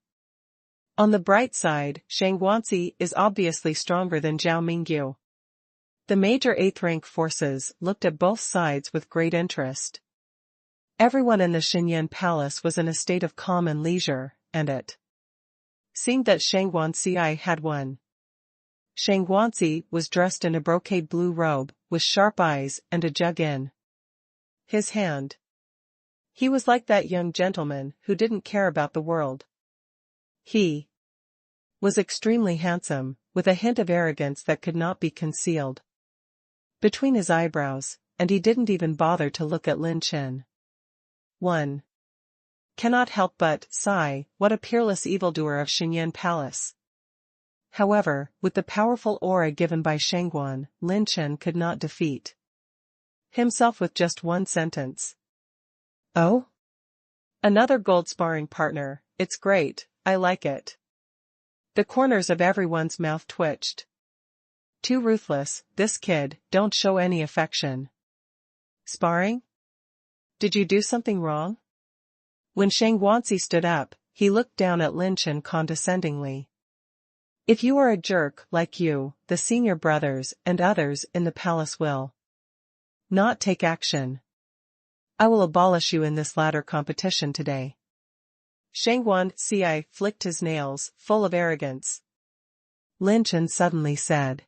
On the bright side, Shangguanzi is obviously stronger than Zhao Mingyu. The major 8th rank forces looked at both sides with great interest. Everyone in the Xinyan Palace was in a state of calm and leisure, and it seemed that Shangguanzi had won. Shangguanzi was dressed in a brocade blue robe, with sharp eyes and a jug in his hand. He was like that young gentleman who didn't care about the world. He was extremely handsome, with a hint of arrogance that could not be concealed between his eyebrows, and he didn't even bother to look at Lin Chen. One cannot help but sigh, what a peerless evildoer of Xinyan Palace. However, with the powerful aura given by Shangguan, Lin Chen could not defeat himself with just one sentence. Oh? Another gold sparring partner, it's great, I like it. The corners of everyone's mouth twitched. Too ruthless, this kid, don't show any affection. Sparring? Did you do something wrong? When Shangguanzi stood up, he looked down at Lin Chen condescendingly. If you are a jerk like you, the senior brothers and others in the palace will not take action. I will abolish you in this ladder competition today. Shangguanzi flicked his nails, full of arrogance. Lin Chen suddenly said.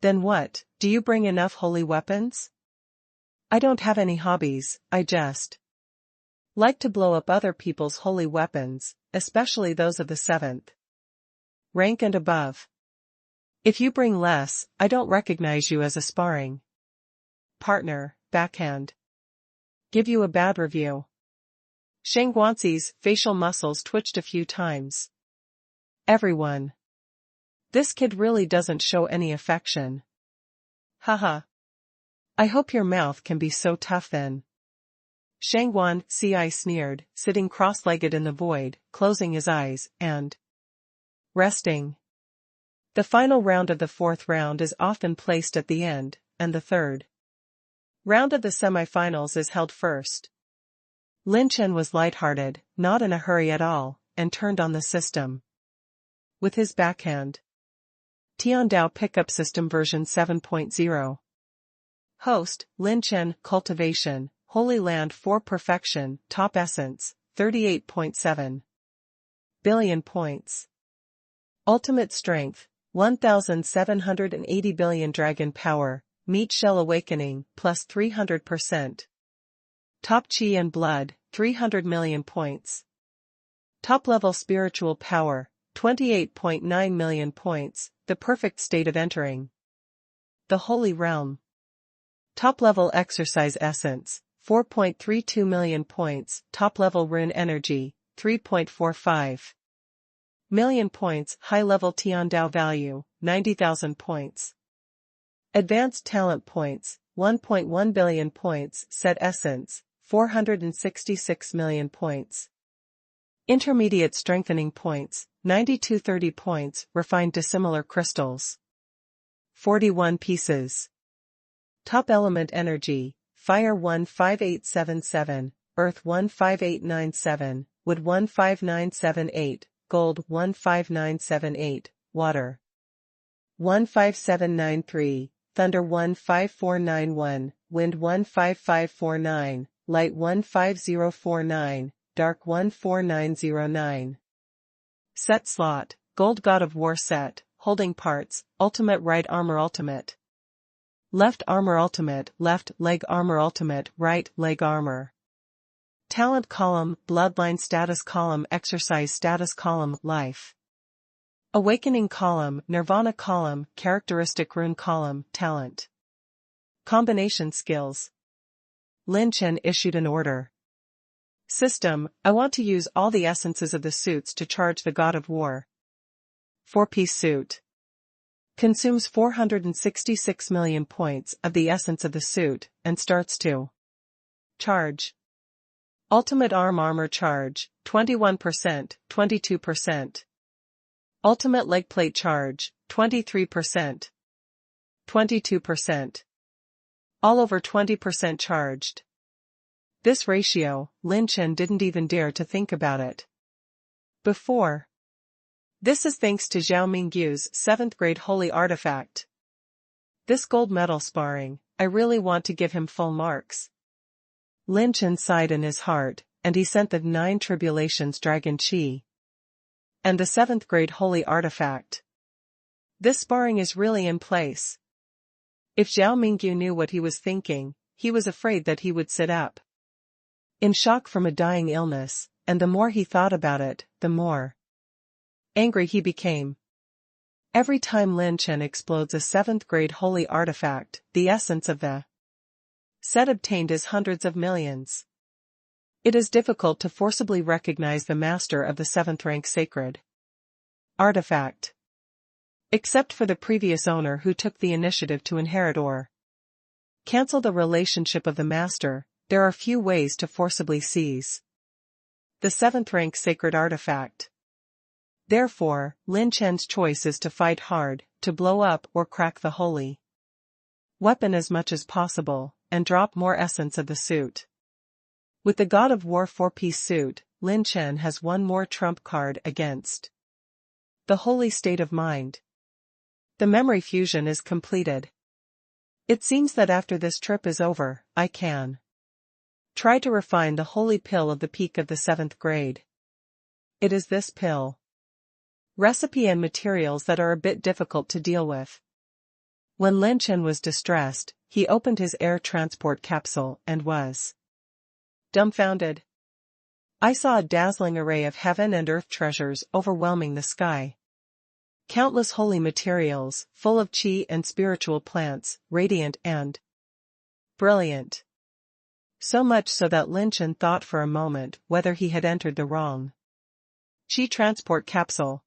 Then what, do you bring enough holy weapons? I don't have any hobbies, I just like to blow up other people's holy weapons, especially those of the 7th rank and above. If you bring less, I don't recognize you as a sparring partner, backhand. Give you a bad review. Shangguanzi's facial muscles twitched a few times. Everyone. This kid really doesn't show any affection. Haha. I hope your mouth can be so tough then. Shangguan Ci sneered, sitting cross-legged in the void, closing his eyes, and resting. The final round of the fourth round is often placed at the end, and the third round of the semifinals is held first. Lin Chen was light-hearted, not in a hurry at all, and turned on the system. With his backhand. Tiandao Pickup System version 7.0. Host, Lin Chen, Cultivation, Holy Land for Perfection, Top Essence, 38.7 billion points. Ultimate Strength, 1,780 billion Dragon Power, Meat Shell Awakening, plus 300%. Top Chi and Blood, 300 million points. Top-level Spiritual Power, 28.9 million points, the perfect state of entering the Holy Realm. Top-level Exercise Essence, 4.32 million points, top-level Rune Energy, 3.45 million points, high-level Tiandao Value, 90,000 points. Advanced Talent Points, 1.1 billion points, Set Essence, 466 million points. Intermediate Strengthening Points, 9230 points, Refined Dissimilar Crystals, 41 pieces. Top Element Energy, Fire 15877, Earth 15897, Wood 15978, Gold 15978, Water 15793, Thunder 15491, Wind 15549, Light 15049, Dark 14909. Set Slot, Gold God of War Set, Holding Parts, Ultimate Right Armor Ultimate. Left Armor Ultimate, Left Leg Armor Ultimate, Right Leg Armor. Talent Column, Bloodline Status Column, Exercise Status Column, Life. Awakening Column, Nirvana Column, Characteristic Rune Column, Talent. Combination Skills. Lin Chen issued an order. System, I want to use all the essences of the suits to charge the God of War. 4-piece suit. Consumes 466 million points of the essence of the suit, and starts to charge. Ultimate Armor Charge, 21%, 22%. Ultimate Leg Plate Charge, 23%, 22%. All over 20% charged. This ratio, Lin Chen didn't even dare to think about it before. This is thanks to Zhao Mingyu's 7th grade holy artifact. This gold medal sparring, I really want to give him full marks. Lin Chen sighed in his heart, and he sent the 9 tribulations Dragon Chi and the 7th grade holy artifact. This sparring is really in place. If Zhao Mingyu knew what he was thinking, he was afraid that he would sit up in shock from a dying illness, and the more he thought about it, the more angry he became. Every time Lin Chen explodes a 7th grade holy artifact, the essence of the set obtained is hundreds of millions. It is difficult to forcibly recognize the master of the 7th rank sacred artifact, except for the previous owner who took the initiative to inherit or cancel the relationship of the master. There are few ways to forcibly seize the 7th rank sacred artifact. Therefore, Lin Chen's choice is to fight hard, to blow up or crack the holy weapon as much as possible, and drop more essence of the suit. With the God of War 4-piece suit, Lin Chen has one more trump card against the holy state of mind. The memory fusion is completed. It seems that after this trip is over, I can try to refine the holy pill of the peak of the 7th grade. It is this pill recipe and materials that are a bit difficult to deal with. When Lin Chen was distressed, he opened his air transport capsule and was dumbfounded. I saw a dazzling array of heaven and earth treasures overwhelming the sky. Countless holy materials, full of chi and spiritual plants, radiant and brilliant. So much so that Lin Chen thought for a moment whether he had entered the wrong chi transport capsule.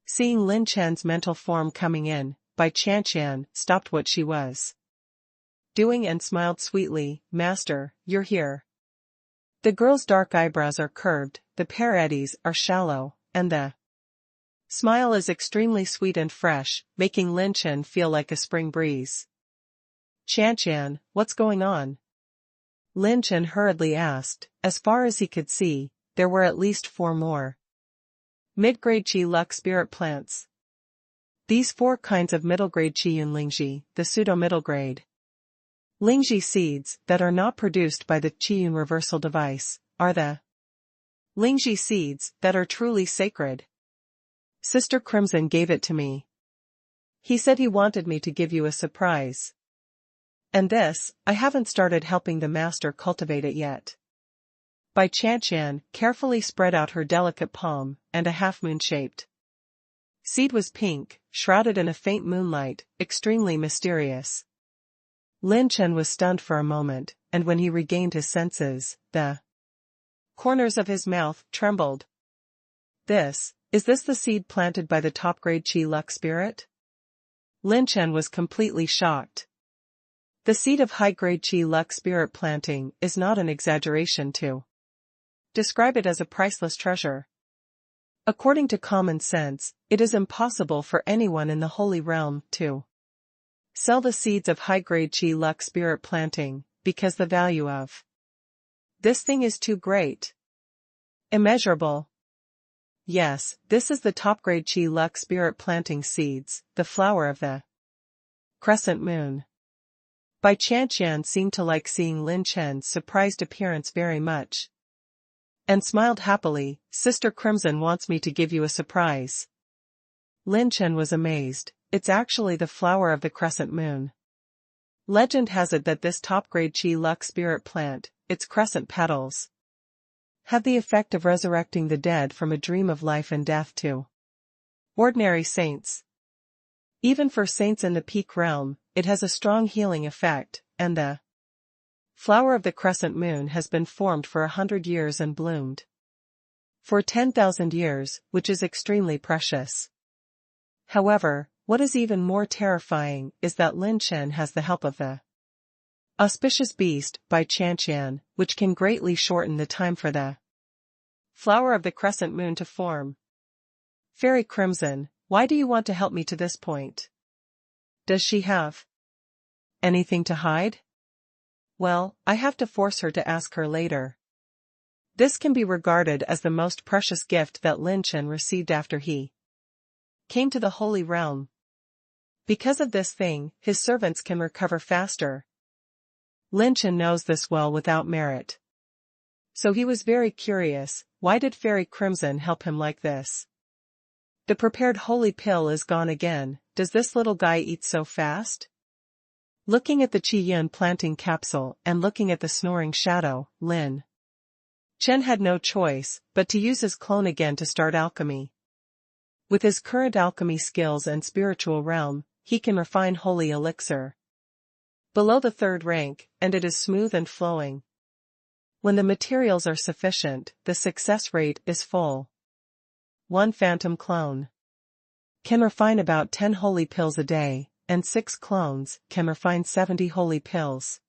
Seeing Lin Chen's mental form coming in, Bai Qianqian stopped what she was doing and smiled sweetly. Master, you're here. The girl's dark eyebrows are curved, the pear eddies are shallow, and the smile is extremely sweet and fresh, making Lin Chen feel like a spring breeze. Qian, what's going on? Lin Chen hurriedly asked. As far as he could see, there were at least 4 more mid-grade Qi luck spirit plants. These 4 kinds of middle-grade Qiyun Lingji, the pseudo-middle grade Lingji seeds that are not produced by the Qiyun reversal device, are the Lingji seeds that are truly sacred. Sister Crimson gave it to me. He said he wanted me to give you a surprise. And this, I haven't started helping the master cultivate it yet. Bai Qian carefully spread out her delicate palm, and a half-moon shaped seed was pink, shrouded in a faint moonlight, extremely mysterious. Lin Chen was stunned for a moment, and when he regained his senses, the corners of his mouth trembled. Is this the seed planted by the top-grade Qi luck spirit? Lin Chen was completely shocked. The seed of high-grade Qi luck spirit planting is not an exaggeration to describe it as a priceless treasure. According to common sense, it is impossible for anyone in the Holy Realm to sell the seeds of high-grade Qi luck spirit planting, because the value of this thing is too great. Immeasurable. Yes, this is the top-grade Qi luck spirit planting seeds, the flower of the crescent moon. Bai Qian seemed to like seeing Lin Chen's surprised appearance very much, and smiled happily. Sister Crimson wants me to give you a surprise. Lin Chen was amazed. It's actually the flower of the crescent moon. Legend has it that this top-grade Qi luck spirit plant, its crescent petals, have the effect of resurrecting the dead from a dream of life and death to ordinary saints. Even for saints in the peak realm, it has a strong healing effect, and the flower of the crescent moon has been formed for 100 years and bloomed for 10,000 years, which is extremely precious. However, what is even more terrifying is that Lin Chen has the help of the auspicious beast, Bai Qian, which can greatly shorten the time for the flower of the crescent moon to form. Fairy Crimson, why do you want to help me to this point? Does she have anything to hide? Well, I have to force her to ask her later. This can be regarded as the most precious gift that Lin Chen received after he came to the Holy Realm. Because of this thing, his servants can recover faster. Lin Chen knows this well without merit. So he was very curious, why did Fairy Crimson help him like this? The prepared holy pill is gone again. Does this little guy eat so fast? Looking at the Qiyun planting capsule and looking at the snoring shadow, Lin Chen had no choice but to use his clone again to start alchemy. With his current alchemy skills and spiritual realm, he can refine holy elixir below the 3rd rank, and it is smooth and flowing. When the materials are sufficient, the success rate is full. One phantom clone can refine about 10 holy pills a day, and 6 clones can refine 70 holy pills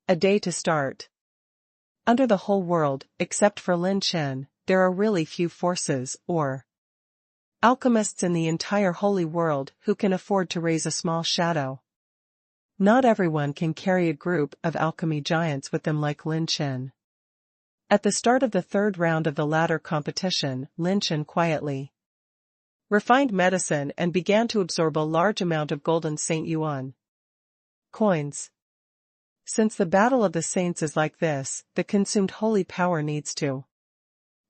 a day to start. Under the whole world, except for Lin Chen, there are really few forces or alchemists in the entire holy world who can afford to raise a small shadow. Not everyone can carry a group of alchemy giants with them like Lin Chen. At the start of the 3rd round of the ladder competition, Lin Chen quietly refined medicine and began to absorb a large amount of golden Saint Yuan coins. Since the battle of the saints is like this, the consumed holy power needs to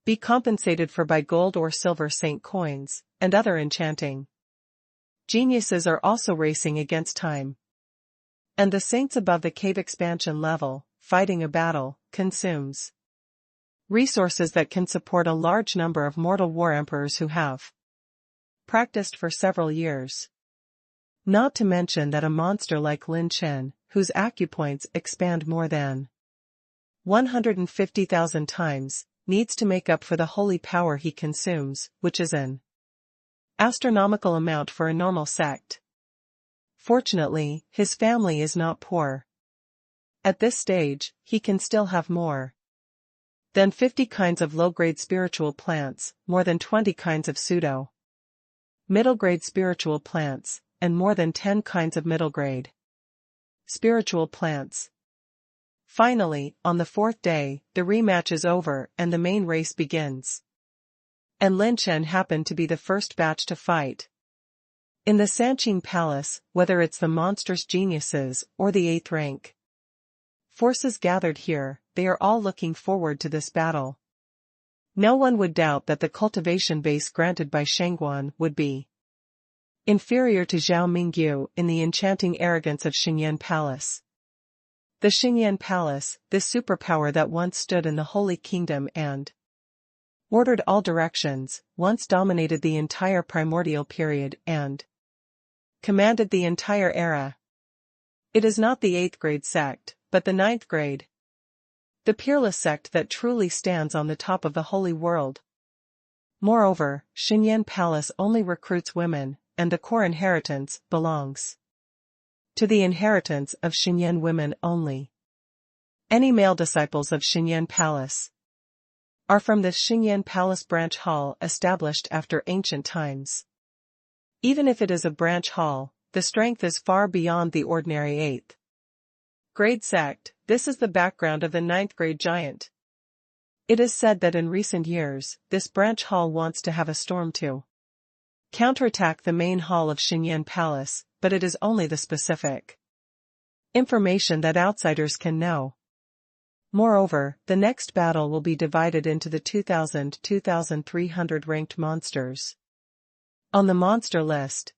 be compensated for by gold or silver saint coins, and other enchanting geniuses are also racing against time. And the saints above the cave expansion level, fighting a battle, consumes resources that can support a large number of mortal war emperors who have practiced for several years. Not to mention that a monster like Lin Chen, whose acupoints expand more than 150,000 times, needs to make up for the holy power he consumes, which is an astronomical amount for a normal sect. Fortunately, his family is not poor. At this stage, he can still have more than 50 kinds of low-grade spiritual plants, more than 20 kinds of pseudo middle-grade spiritual plants, and more than 10 kinds of middle-grade spiritual plants. Finally, on the 4th day, the rematch is over and the main race begins. And Lin Chen happened to be the first batch to fight. In the Sanqing Palace, whether it's the monstrous geniuses or the 8th rank forces gathered here, they are all looking forward to this battle. No one would doubt that the cultivation base granted by Shangguan would be inferior to Zhao Mingyu in the enchanting arrogance of Xingyan Palace. The Xingyan Palace, this superpower that once stood in the Holy Kingdom and ordered all directions, once dominated the entire primordial period and commanded the entire era. It is not the 8th grade sect, but the 9th grade. The Peerless sect that truly stands on the top of the holy world. Moreover, Xingyan Palace only recruits women, and the core inheritance belongs to the inheritance of Xingyan women only. Any male disciples of Xingyan Palace are from the Xingyan Palace branch hall established after ancient times. Even if it is a branch hall, the strength is far beyond the ordinary 8th grade sect. This is the background of the 9th grade giant. It is said that in recent years, this branch hall wants to have a storm to counterattack the main hall of Xingyan Palace, but it is only the specific information that outsiders can know. Moreover, the next battle will be divided into the 2,300 ranked monsters. On the monster list,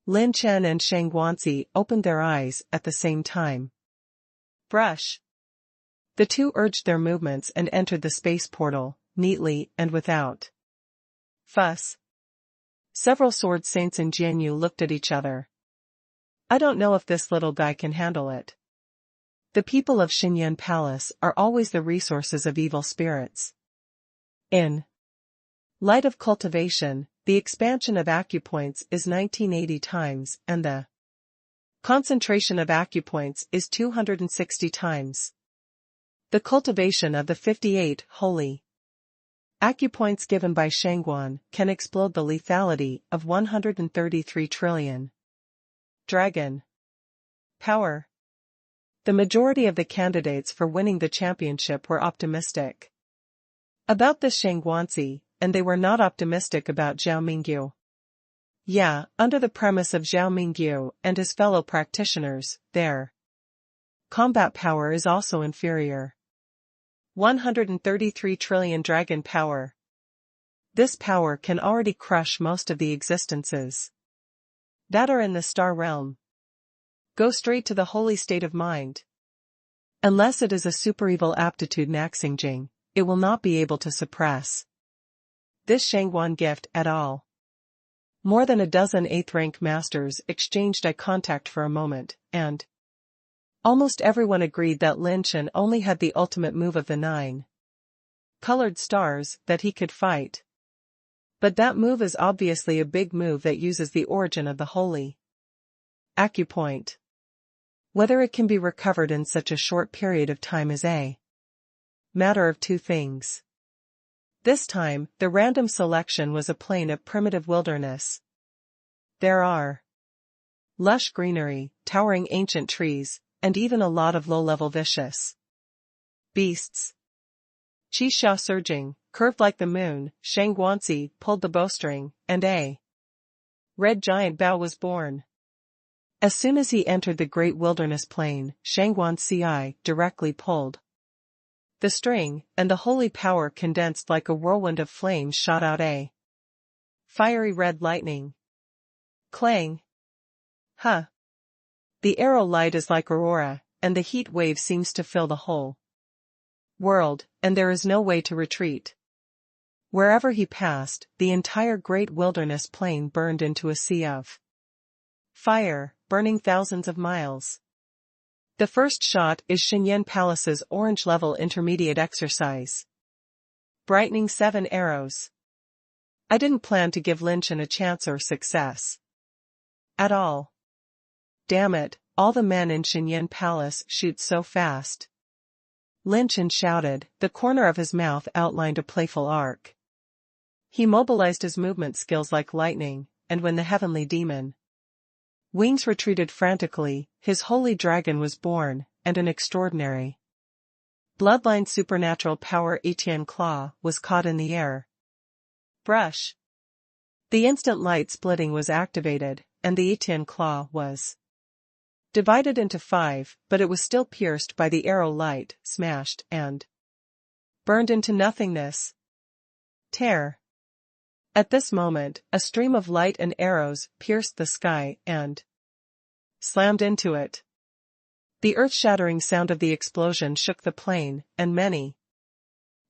Lin Chen and Shang Guanxi opened their eyes at the same time. Brush. The two urged their movements and entered the space portal, neatly and without fuss. Several sword saints in Jianyu looked at each other. I don't know if this little guy can handle it. The people of Xingyan Palace are always the resources of evil spirits. In light of cultivation, the expansion of acupoints is 1980 times and the concentration of acupoints is 260 times. The cultivation of the 58 holy acupoints given by Shangguan can explode the lethality of 133 trillion dragon power. The majority of the candidates for winning the championship were optimistic about this Shangguanxi, and they were not optimistic about Zhao Mingyu. Yeah, under the premise of Zhao Mingyu and his fellow practitioners, their combat power is also inferior. 133 trillion dragon power. This power can already crush most of the existences that are in the star realm. Go straight to the holy state of mind. Unless it is a superevil aptitude Naxingjing, it will not be able to suppress this Shangguan gift at all. More than a dozen 8th rank masters exchanged eye contact for a moment, and almost everyone agreed that Lin Chen only had the ultimate move of the 9 colored stars that he could fight. But that move is obviously a big move that uses the origin of the holy acupoint. Whether it can be recovered in such a short period of time is a matter of two things. This time, the random selection was a plain of primitive wilderness. There are lush greenery, towering ancient trees, and even a lot of low-level vicious beasts. Qi Xiao surging, curved like the moon, Shang Guanxi pulled the bowstring, and a red giant Bao was born. As soon as he entered the great wilderness plain, Shang Guanxi directly pulled the string, and the holy power condensed like a whirlwind of flames shot out a fiery red lightning. Clang. Huh. The arrow light is like aurora, and the heat wave seems to fill the whole world, and there is no way to retreat. Wherever he passed, the entire great wilderness plain burned into a sea of fire, burning thousands of miles. The first shot is Xingyan Palace's orange-level intermediate exercise. Brightening 7 arrows. I didn't plan to give Lin Chen a chance or success at all. Damn it, all the men in Xinyan Palace shoot so fast. Lin Chen shouted, the corner of his mouth outlined a playful arc. He mobilized his movement skills like lightning, and when the heavenly demon Wings retreated frantically, his holy dragon was born, and an extraordinary bloodline supernatural power Etienne Claw was caught in the air. Brush. The instant light splitting was activated, and the Etienne Claw was divided into 5, but it was still pierced by the arrow light, smashed, and burned into nothingness. Tear. At this moment, a stream of light and arrows pierced the sky and slammed into it. The earth-shattering sound of the explosion shook the plain, and many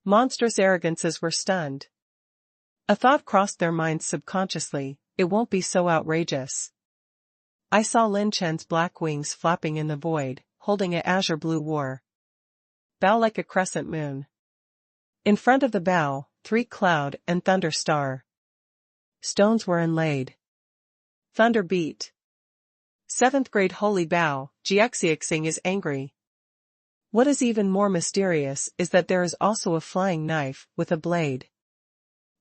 monstrous arrogances were stunned. A thought crossed their minds subconsciously, it won't be so outrageous. I saw Lin Chen's black wings flapping in the void, holding a azure blue war bow like a crescent moon. In front of the bow, 3 cloud and thunder star stones were inlaid. Thunder beat. 7th grade holy bow, Jiaxiaxing is angry. What is even more mysterious is that there is also a flying knife with a blade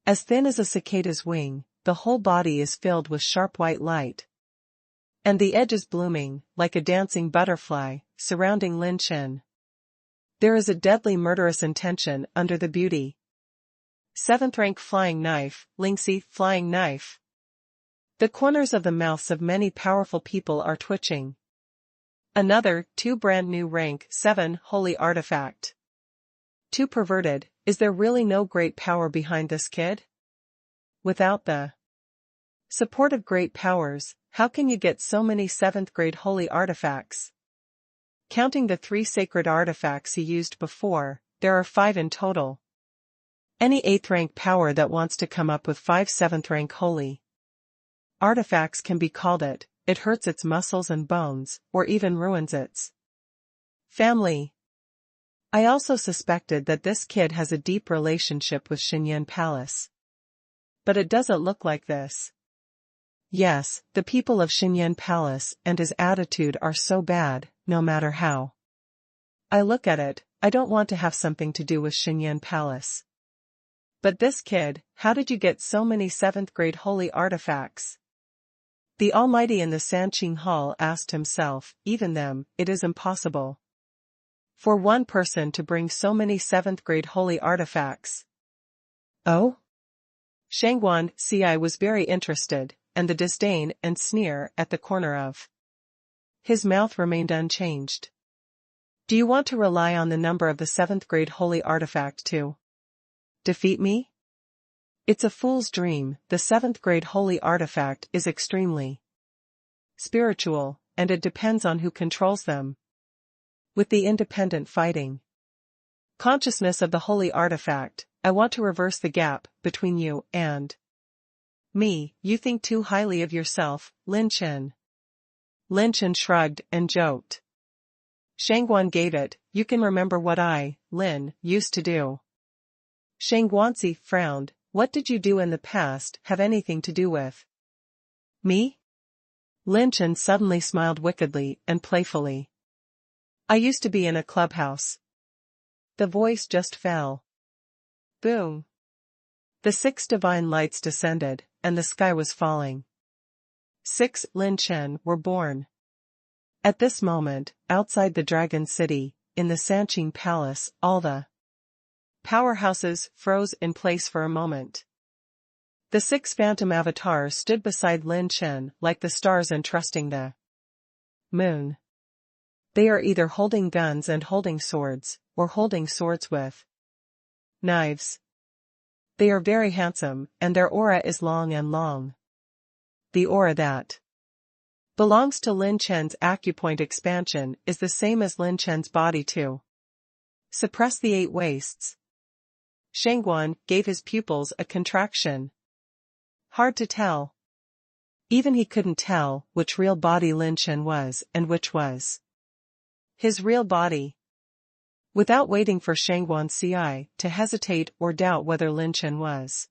as thin as a cicada's wing, the whole body is filled with sharp white light. And the edge is blooming, like a dancing butterfly, surrounding Lin Chen. There is a deadly murderous intention under the beauty. 7th rank flying knife, Lingxi flying knife. The corners of the mouths of many powerful people are twitching. Another, 2 brand new rank 7 holy artifact. 2 perverted, is there really no great power behind this kid? Without the support of great powers, how can you get so many 7th grade holy artifacts? Counting the 3 sacred artifacts he used before, there are 5 in total. Any 8th rank power that wants to come up with 5 7th rank holy artifacts can be called it hurts its muscles and bones, or even ruins its family. I also suspected that this kid has a deep relationship with Xinyan Palace. But it doesn't look like this. Yes, the people of Xinyan Palace and his attitude are so bad, no matter how I look at it, I don't want to have something to do with Xinyan Palace. But this kid, how did you get so many 7th grade holy artifacts? The Almighty in the Sanqing Hall asked himself, even them, it is impossible for one person to bring so many 7th grade holy artifacts. Oh? Shangguan Ci was very interested, and the disdain and sneer at the corner of his mouth remained unchanged. Do you want to rely on the number of the 7th grade holy artifact to defeat me? It's a fool's dream. The 7th grade holy artifact is extremely spiritual, and it depends on who controls them. With the independent fighting consciousness of the holy artifact, I want to reverse the gap between you and me. You think too highly of yourself, Lin Chen. Lin Chen shrugged and joked. Shangguan gave it, you can remember what I, Lin, used to do. Shangguanzi frowned, what did you do in the past have anything to do with me? Lin Chen suddenly smiled wickedly and playfully. I used to be in a clubhouse. The voice just fell. Boom. The 6 divine lights descended, and the sky was falling. 6 Lin Chen were born. At this moment, outside the Dragon City, in the Sanqing Palace, all the powerhouses froze in place for a moment. The 6 phantom avatars stood beside Lin Chen like the stars entrusting the moon. They are either holding guns and holding swords, or holding swords with knives. They are very handsome, and their aura is long and long. The aura that belongs to Lin Chen's acupoint expansion is the same as Lin Chen's body too. Suppress the 8 wastes. Shangguan gave his pupils a contraction. Hard to tell. Even he couldn't tell which real body Lin Chen was and which was his real body. Without waiting for Shangguan Ci to hesitate or doubt whether Lin Chen was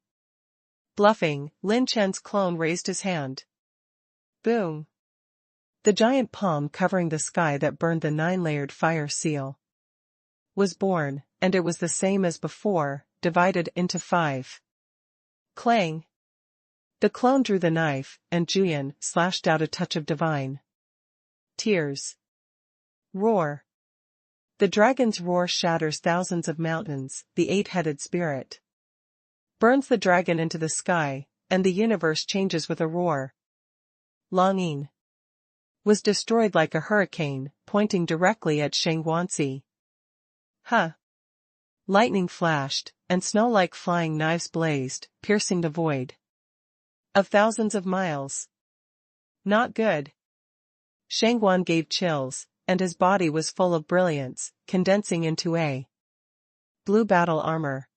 bluffing, Lin Chen's clone raised his hand. Boom. The giant palm covering the sky that burned the 9-layered fire seal was born, and it was the same as before, divided into 5. Clang! The clone drew the knife, and Juyin slashed out a touch of divine tears. Roar! The dragon's roar shatters thousands of mountains, the 8-headed spirit burns the dragon into the sky, and the universe changes with a roar. Longing was destroyed like a hurricane, pointing directly at Shangguanzi. Huh! Lightning flashed, and snow like flying knives blazed, piercing the void of thousands of miles. Not good. Shangguan gave chills, and his body was full of brilliance, condensing into a blue battle armor.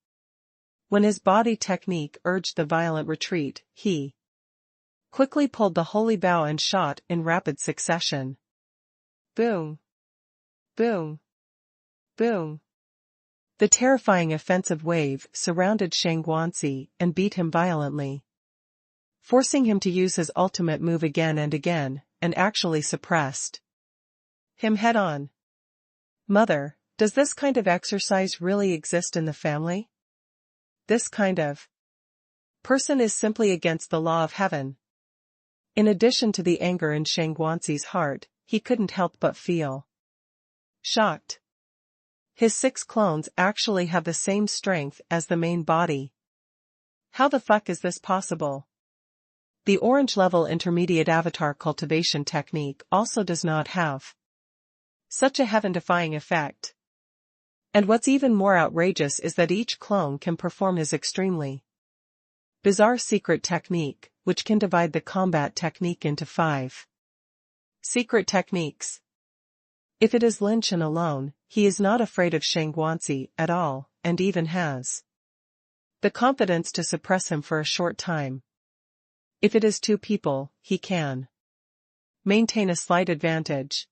When his body technique urged the violent retreat, he quickly pulled the holy bow and shot in rapid succession. Boom! Boom! Boom! The terrifying offensive wave surrounded Shangguanzi and beat him violently, forcing him to use his ultimate move again and again, and actually suppressed him head-on. Mother, does this kind of exercise really exist in the family? This kind of person is simply against the law of heaven. In addition to the anger in Shangguanzi's heart, he couldn't help but feel shocked. His 6 clones actually have the same strength as the main body. How the fuck is this possible? The orange-level intermediate avatar cultivation technique also does not have such a heaven-defying effect. And what's even more outrageous is that each clone can perform his extremely bizarre secret technique, which can divide the combat technique into 5 secret techniques. If it is Lin Chen alone, he is not afraid of Shangguanzi at all, and even has the confidence to suppress him for a short time. If it is 2 people, he can maintain a slight advantage.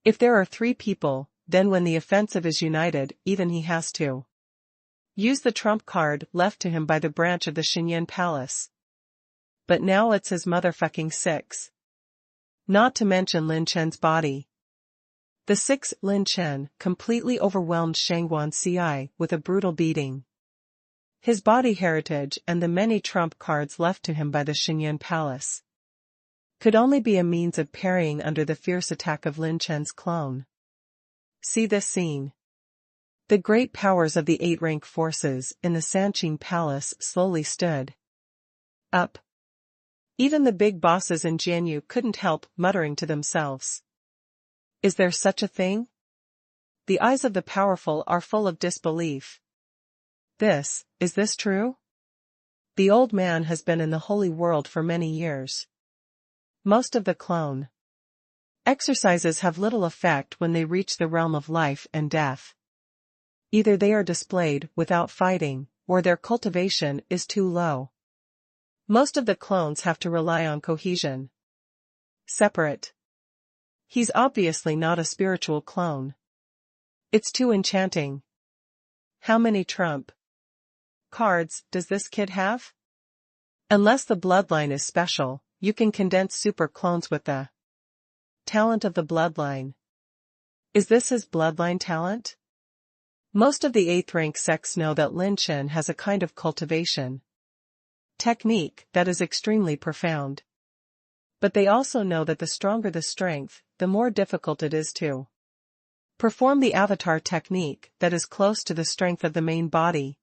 If there are 3 people, then when the offensive is united, even he has to use the trump card left to him by the branch of the Xinyan Palace. But now it's his motherfucking 6. Not to mention Lin Chen's body. The 6 Lin Chen completely overwhelmed Shangguanzi with a brutal beating. His body heritage and the many trump cards left to him by the Xinyan Palace could only be a means of parrying under the fierce attack of Lin Chen's clone. See this scene. The great powers of the 8-rank forces in the Sanqing Palace slowly stood up. Even the big bosses in Jianyu couldn't help muttering to themselves. Is there such a thing? The eyes of the powerful are full of disbelief. Is this true? The old man has been in the holy world for many years. Most of the clone exercises have little effect when they reach the realm of life and death. Either they are displayed without fighting, or their cultivation is too low. Most of the clones have to rely on cohesion. Separate. He's obviously not a spiritual clone. It's too enchanting. How many trump cards does this kid have? Unless the bloodline is special, you can condense super clones with the talent of the bloodline. Is this his bloodline talent? Most of the 8th rank sects know that Lin Chen has a kind of cultivation technique that is extremely profound. But they also know that the stronger the strength, the more difficult it is to perform the avatar technique that is close to the strength of the main body.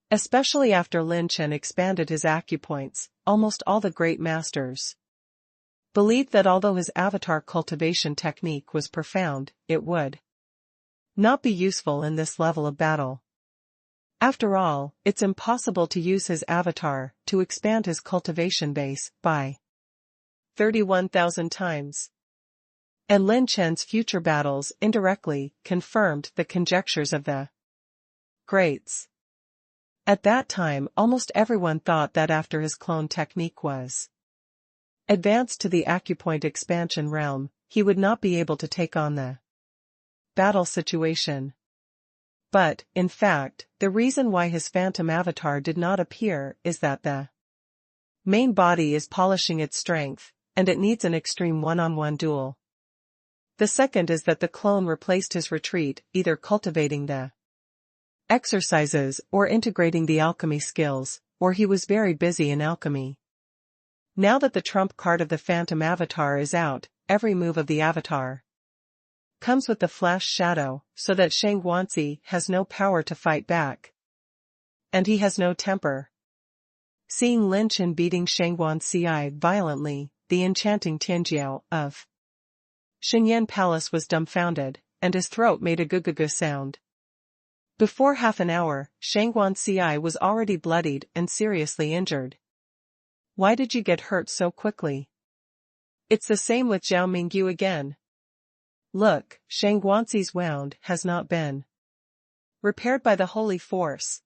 Especially after Lin Chen expanded his acupoints, almost all the great masters believed that although his avatar cultivation technique was profound, it would not be useful in this level of battle. After all, it's impossible to use his avatar to expand his cultivation base by 31,000 times. And Lin Chen's future battles indirectly confirmed the conjectures of the greats. At that time, almost everyone thought that after his clone technique was advanced to the acupoint expansion realm, he would not be able to take on the battle situation. But, in fact, the reason why his phantom avatar did not appear is that the main body is polishing its strength, and it needs an extreme one-on-one duel. The second is that the clone replaced his retreat, either cultivating the exercises or integrating the alchemy skills, or he was very busy in alchemy. Now that the trump card of the phantom avatar is out, every move of the avatar comes with the flash shadow, so that Shang Guanxi has no power to fight back. And he has no temper. Seeing Lin Chen beating Shang Guanxi violently, the enchanting Tianjiao of Xinyan Palace was dumbfounded, and his throat made a gugugu sound. Before half an hour, Shang Guanxi was already bloodied and seriously injured. Why did you get hurt so quickly? It's the same with Zhao Mingyu again. Look, Shang Guanxi's wound has not been repaired by the holy force.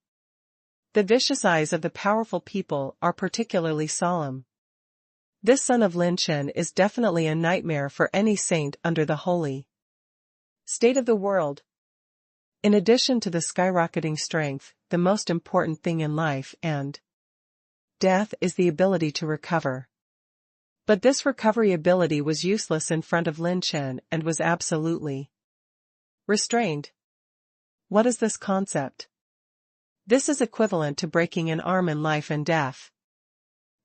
The vicious eyes of the powerful people are particularly solemn. This son of Lin Chen is definitely a nightmare for any saint under the holy state of the world. In addition to the skyrocketing strength, the most important thing in life and death is the ability to recover. But this recovery ability was useless in front of Lin Chen and was absolutely restrained. What is this concept? This is equivalent to breaking an arm in life and death.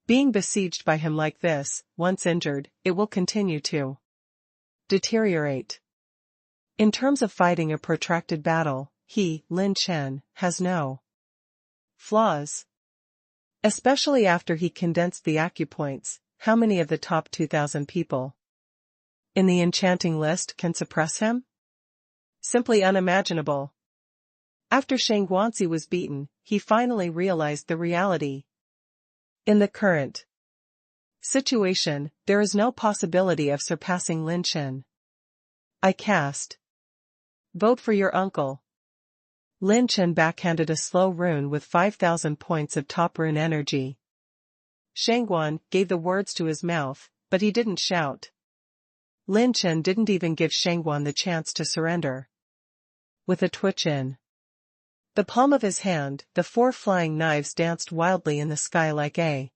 Being besieged by him like this, once injured, it will continue to deteriorate. In terms of fighting a protracted battle, he, Lin Chen, has no flaws. Especially after he condensed the acupoints, how many of the top 2,000 people in the enchanting list can suppress him? Simply unimaginable. After Shang Guanxi was beaten, he finally realized the reality. In the current situation, there is no possibility of surpassing Lin Chen. I cast vote for your uncle. Lin Chen backhanded a slow rune with 5,000 points of top rune energy. Shangguan gave the words to his mouth, but he didn't shout. Lin Chen didn't even give Shangguan the chance to surrender. With a twitch in the palm of his hand, the 4 flying knives danced wildly in the sky like a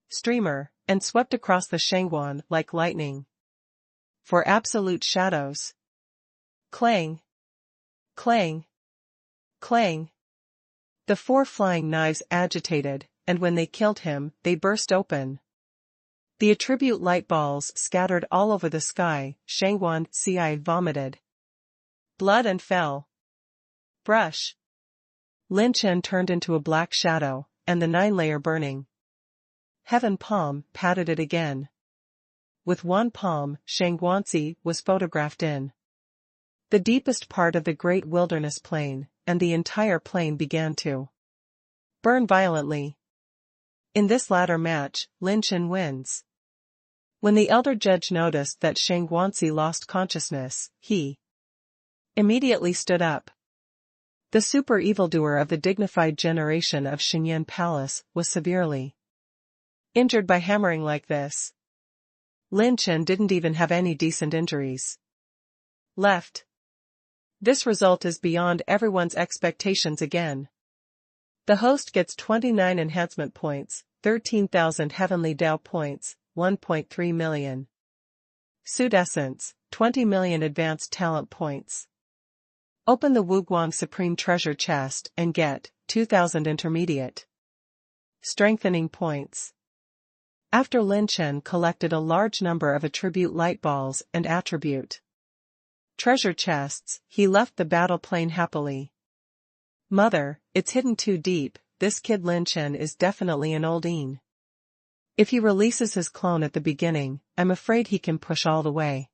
streamer, and swept across the Shangguan like lightning. For absolute shadows. Clang! Clang! Clang! The 4 flying knives agitated, and when they killed him, they burst open. The attribute light balls scattered all over the sky. Shangguan Ci vomited blood and fell. Brush. Lin Chen turned into a black shadow, and the 9-layer burning heaven palm patted it again. With one palm, Shang Guanxi was photographed in the deepest part of the great wilderness plain, and the entire plain began to burn violently. In this latter match, Lin Chen wins. When the elder judge noticed that Shang Guanxi lost consciousness, he immediately stood up. The super evildoer of the dignified generation of Xinyan Palace was severely injured by hammering like this. Lin Chen didn't even have any decent injuries left. This result is beyond everyone's expectations again. The host gets 29 enhancement points, 13,000 Heavenly Dao points, 1.3 million Suit Essence, 20 million Advanced Talent points. Open the Wuguang Supreme Treasure chest and get 2,000 Intermediate Strengthening points. After Lin Chen collected a large number of attribute light balls and attribute treasure chests, he left the battle plane happily. Mother, it's hidden too deep. This kid Lin Chen is definitely an old-een. If he releases his clone at the beginning, I'm afraid he can push all the way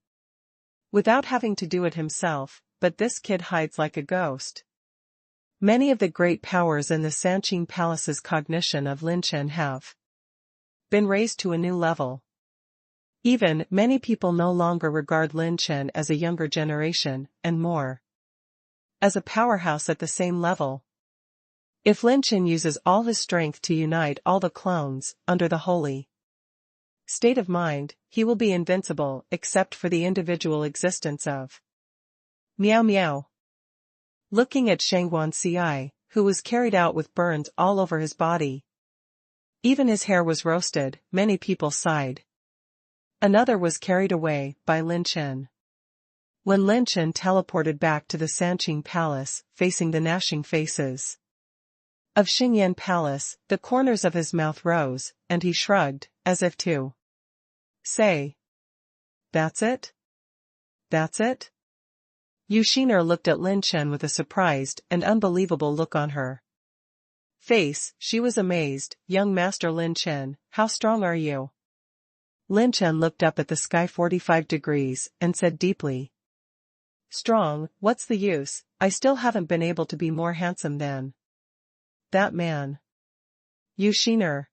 without having to do it himself, but this kid hides like a ghost. Many of the great powers in the Sanqing Palace's cognition of Lin Chen have been raised to a new level. Even, many people no longer regard Lin Chen as a younger generation, and more as a powerhouse at the same level. If Lin Chen uses all his strength to unite all the clones, under the holy state of mind, he will be invincible except for the individual existence of Meow Meow. Looking at Shangguan Ci, who was carried out with burns all over his body. Even his hair was roasted, many people sighed. Another was carried away by Lin Chen. When Lin Chen teleported back to the Sanqing Palace, facing the gnashing faces of Xingyan Palace, the corners of his mouth rose, and he shrugged, as if to say, "That's it? That's it?" Yushiner looked at Lin Chen with a surprised and unbelievable look on her face. She was amazed. "Young Master Lin Chen, how strong are you?" Lin Chen looked up at the sky 45 degrees and said deeply, "Strong, what's the use? I still haven't been able to be more handsome than that man." Yushiner.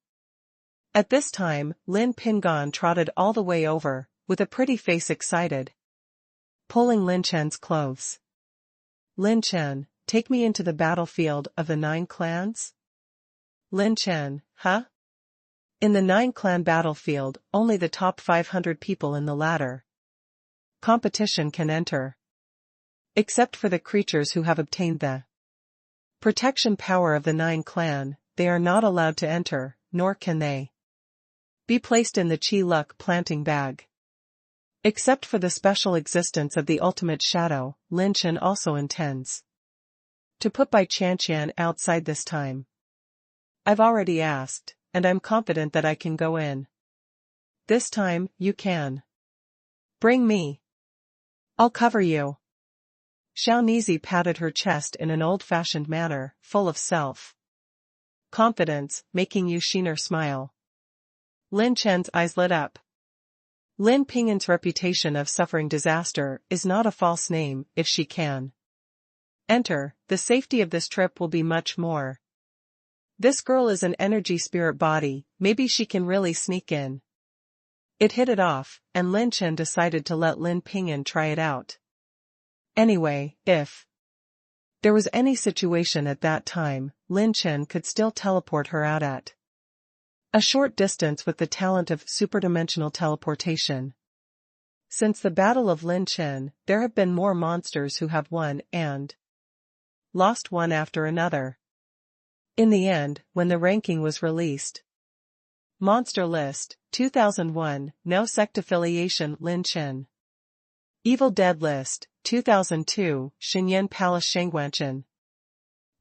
At this time, Lin Pingan trotted all the way over, with a pretty face excited, pulling Lin Chen's clothes. "Lin Chen, take me into the battlefield of the 9 clans?" Lin Chen, huh? In the 9-clan battlefield, only the top 500 people in the ladder competition can enter. Except for the creatures who have obtained the protection power of the 9-clan, they are not allowed to enter, nor can they be placed in the Chi Luck planting bag. Except for the special existence of the ultimate shadow, Lin Chen also intends to put Bai Chanqian outside this time. "I've already asked, and I'm confident that I can go in. This time, you can. Bring me. I'll cover you." Xiaonizi patted her chest in an old-fashioned manner, full of self-confidence, making Yushiner smile. Lin Chen's eyes lit up. Lin Pingan's reputation of suffering disaster is not a false name. If she can enter, the safety of this trip will be much more. This girl is an energy spirit body, maybe she can really sneak in. It hit it off, and Lin Chen decided to let Lin Pingan try it out. Anyway, if there was any situation at that time, Lin Chen could still teleport her out at a short distance with the talent of superdimensional teleportation. Since the Battle of Lin Chen, there have been more monsters who have won and lost one after another. In the end, when the ranking was released, Monster List, 2001, No Sect Affiliation Lin Chen. Evil Dead List, 2002, Xinyan Palace Shangguanshan.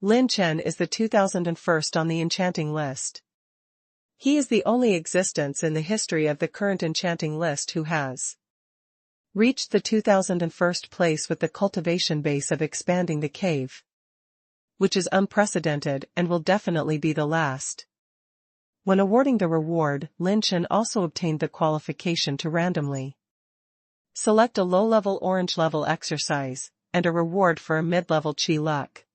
Lin Chen is the 2001st on the enchanting list. He is the only existence in the history of the current enchanting list who has reached the 2001st place with the cultivation base of expanding the cave, which is unprecedented and will definitely be the last. When awarding the reward, Lin Chen also obtained the qualification to randomly select a low-level orange-level exercise, and a reward for a mid-level Chi Luck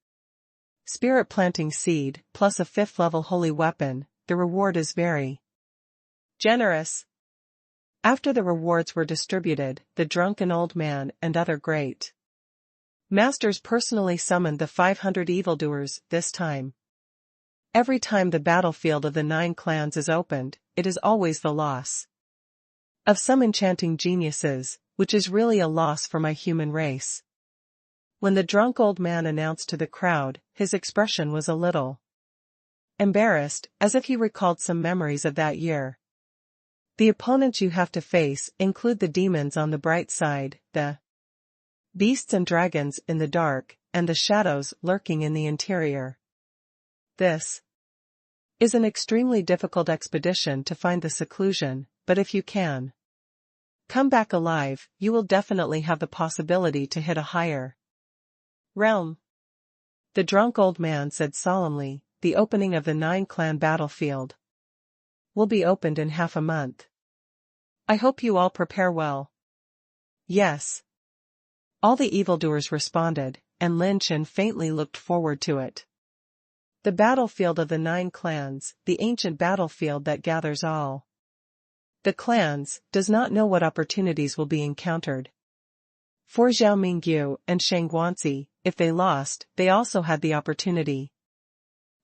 Spirit Planting Seed, plus a 5th-level holy weapon. The reward is very generous. After the rewards were distributed, the drunken old man and other great masters personally summoned the 500 evildoers. This time, every time the battlefield of the 9 clans is opened, it is always the loss of some enchanting geniuses, which is really a loss for my human race. When the drunk old man announced to the crowd, his expression was a little embarrassed, as if he recalled some memories of that year. The opponents you have to face include the demons on the bright side, the beasts and dragons in the dark, and the shadows lurking in the interior. This is an extremely difficult expedition to find the seclusion, but if you can come back alive, you will definitely have the possibility to hit a higher realm. The drunk old man said solemnly, "The opening of the 9-clan battlefield will be opened in half a month. I hope you all prepare well." "Yes." All the evildoers responded, and Lin Chen faintly looked forward to it. The battlefield of the 9 clans, the ancient battlefield that gathers all the clans, does not know what opportunities will be encountered. For Zhao Mingyu and Shang Guanxi, if they lost, they also had the opportunity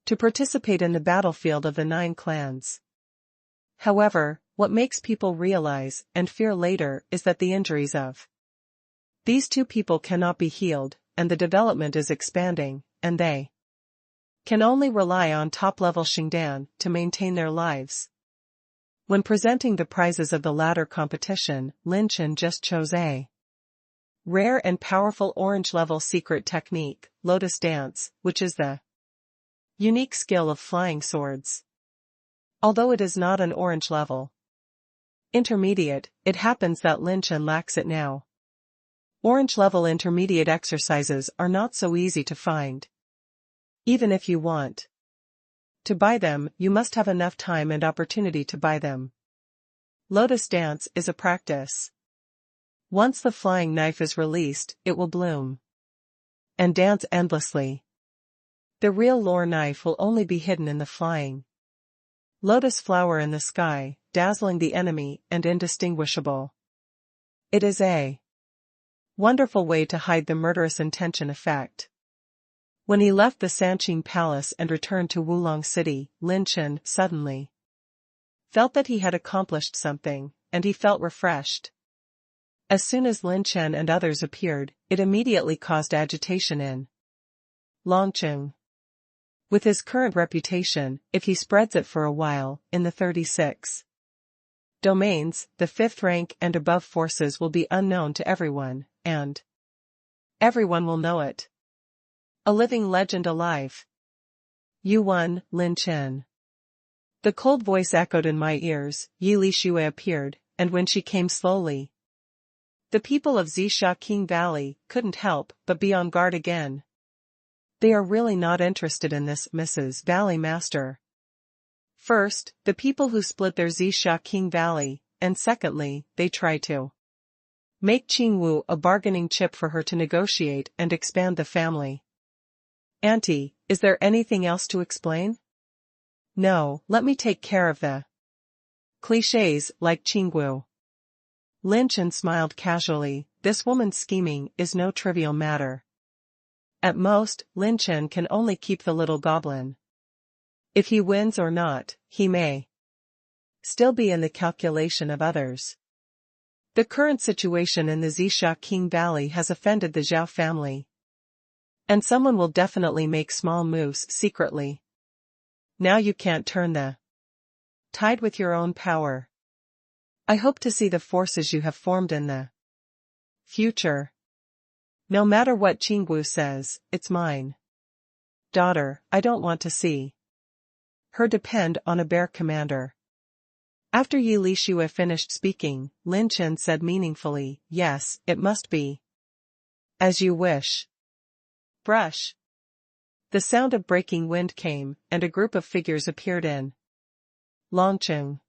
to participate in the battlefield of the 9 clans. However, what makes people realize and fear later is that the injuries of these 2 people cannot be healed, and the development is expanding, and they can only rely on top-level Xingdan to maintain their lives. When presenting the prizes of the latter competition, Lin Chen just chose a rare and powerful orange-level secret technique, Lotus Dance, which is the unique skill of flying swords. Although it is not an orange level intermediate, it happens that Lin Chen lacks it now. Orange level intermediate exercises are not so easy to find. Even if you want to buy them, you must have enough time and opportunity to buy them. Lotus Dance is a practice. Once the flying knife is released, it will bloom and dance endlessly. The real lure knife will only be hidden in the flying lotus flower in the sky, dazzling the enemy and indistinguishable. It is a wonderful way to hide the murderous intention effect. When he left the Sanqing Palace and returned to Wulong City, Lin Chen suddenly felt that he had accomplished something, and he felt refreshed. As soon as Lin Chen and others appeared, it immediately caused agitation in Longqing. With his current reputation, if he spreads it for a while, in the 36 domains, the 5th rank and above forces will be unknown to everyone, and everyone will know it. A living legend alive. You won, Lin Chen. The cold voice echoed in my ears. Yi Lishui appeared, and when she came slowly, the people of Zisha King Valley couldn't help but be on guard again. They are really not interested in this, Mrs. Valley Master. First, the people who split their Zisha King Valley, and secondly, they try to make Qingwu a bargaining chip for her to negotiate and expand the family. Auntie, is there anything else to explain? No, let me take care of the clichés like Qingwu. Lin Chen smiled casually. This woman's scheming is no trivial matter. At most, Lin Chen can only keep the little goblin. If he wins or not, he may still be in the calculation of others. The current situation in the Zisha King Valley has offended the Zhao family. And someone will definitely make small moves secretly. Now you can't turn the tide with your own power. I hope to see the forces you have formed in the future. No matter what Qingwu says, it's mine. Daughter, I don't want to see her depend on a bear commander. After Yi Lishui finished speaking, Lin Chen said meaningfully, yes, it must be as you wish. Brush. The sound of breaking wind came, and a group of figures appeared in Longqing.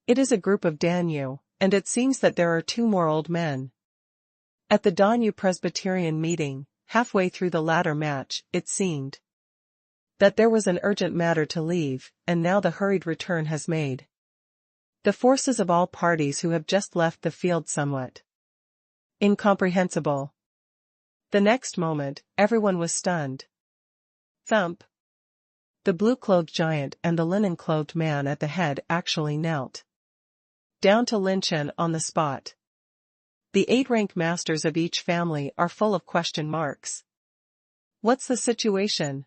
It is a group of Danyu, and it seems that there are 2 more old men. At the Danyu Presbyterian meeting, halfway through the latter match, it seemed that there was an urgent matter to leave, and now the hurried return has made the forces of all parties who have just left the field somewhat incomprehensible. The next moment, everyone was stunned. Thump. The blue-clothed giant and the linen-clothed man at the head actually knelt down to Lin Chen on the spot. The 8 rank masters of each family are full of question marks. What's the situation?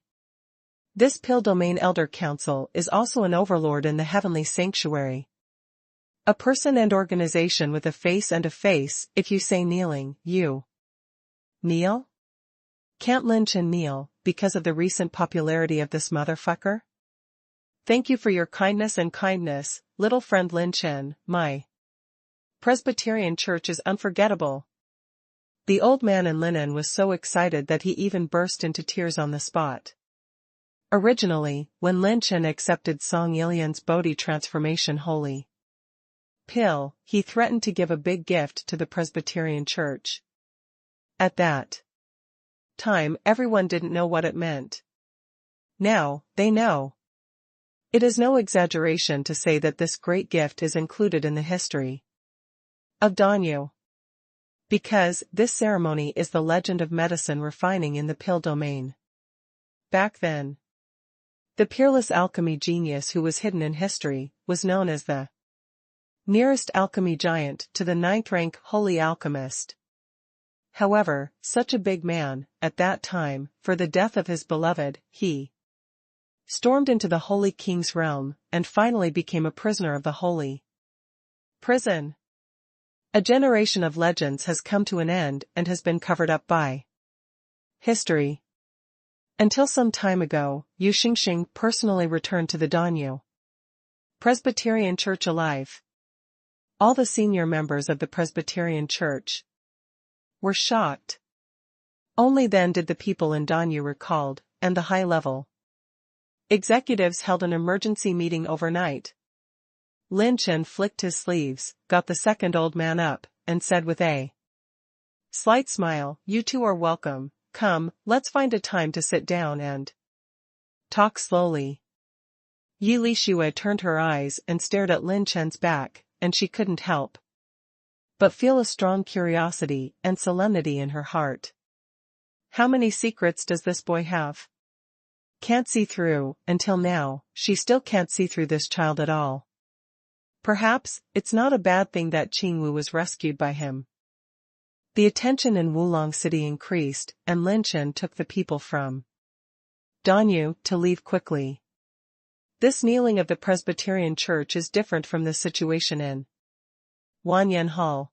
This Pill Domain Elder Council is also an overlord in the Heavenly Sanctuary. A person and organization with a face and a face. If you say kneeling, you kneel? Can't Lin Chen kneel, because of the recent popularity of this motherfucker? Thank you for your kindness and kindness, little friend Lin Chen. My Presbyterian church is unforgettable. The old man in linen was so excited that he even burst into tears on the spot. Originally, when Lin Chen accepted Song Yilian's Bodhi transformation holy pill, he threatened to give a big gift to the Presbyterian church. At that time, everyone didn't know what it meant. Now, they know. It is no exaggeration to say that this great gift is included in the history of Danyu. Because this ceremony is the legend of medicine refining in the pill domain. Back then, the Peerless alchemy genius who was hidden in history was known as the nearest alchemy giant to the 9th rank holy alchemist. However, such a big man, at that time, for the death of his beloved, he stormed into the Holy King's realm, and finally became a prisoner of the Holy Prison. A generation of legends has come to an end and has been covered up by history. Until some time ago, Yu Xingxing personally returned to the Danyu Presbyterian Church alive. All the senior members of the Presbyterian Church were shocked. Only then did the people in Danyu recalled, and the high-level executives held an emergency meeting overnight. Lin Chen flicked his sleeves, got the second old man up, and said with a slight smile, "You two are welcome. Come, let's find a time to sit down and talk slowly." Yi Lixue turned her eyes and stared at Lin Chen's back, and she couldn't help but feel a strong curiosity and solemnity in her heart. How many secrets does this boy have? Can't see through, until now, she still can't see through this child at all. Perhaps, it's not a bad thing that Qingwu was rescued by him. The attention in Wulong City increased, and Lin Chen took the people from Danyu to leave quickly. This kneeling of the Presbyterian Church is different from the situation in Wanyan Hall.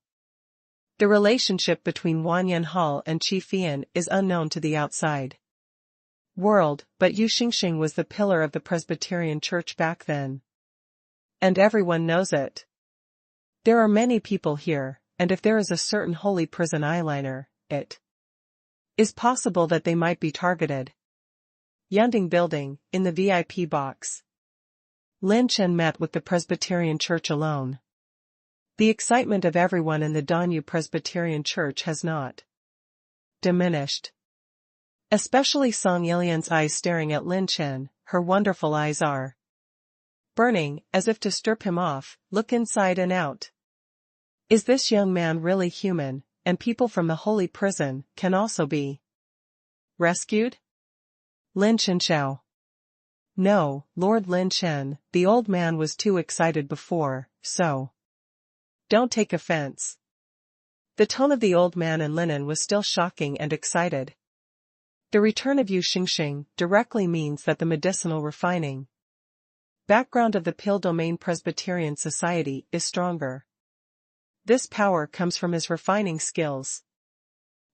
The relationship between Wanyan Hall and Qi Fian is unknown to the outside world, but Yu Xingxing was the pillar of the Presbyterian Church back then. And everyone knows it. There are many people here, and if there is a certain holy prison eyeliner, it is possible that they might be targeted. Yunding Building, in the VIP box. Lin Chen met with the Presbyterian Church alone. The excitement of everyone in the Danyu Presbyterian Church has not diminished. Especially Song Yilian's eyes staring at Lin Chen, her wonderful eyes are burning, as if to strip him off, look inside and out. Is this young man really human, and people from the holy prison can also be rescued? Lin Chen Xiao. No, Lord Lin Chen, the old man was too excited before, so don't take offense. The tone of the old man in linen was still shocking and excited. The return of Yu Xingxing directly means that the medicinal refining background of the Pil Domain Presbyterian Society is stronger. This power comes from his refining skills.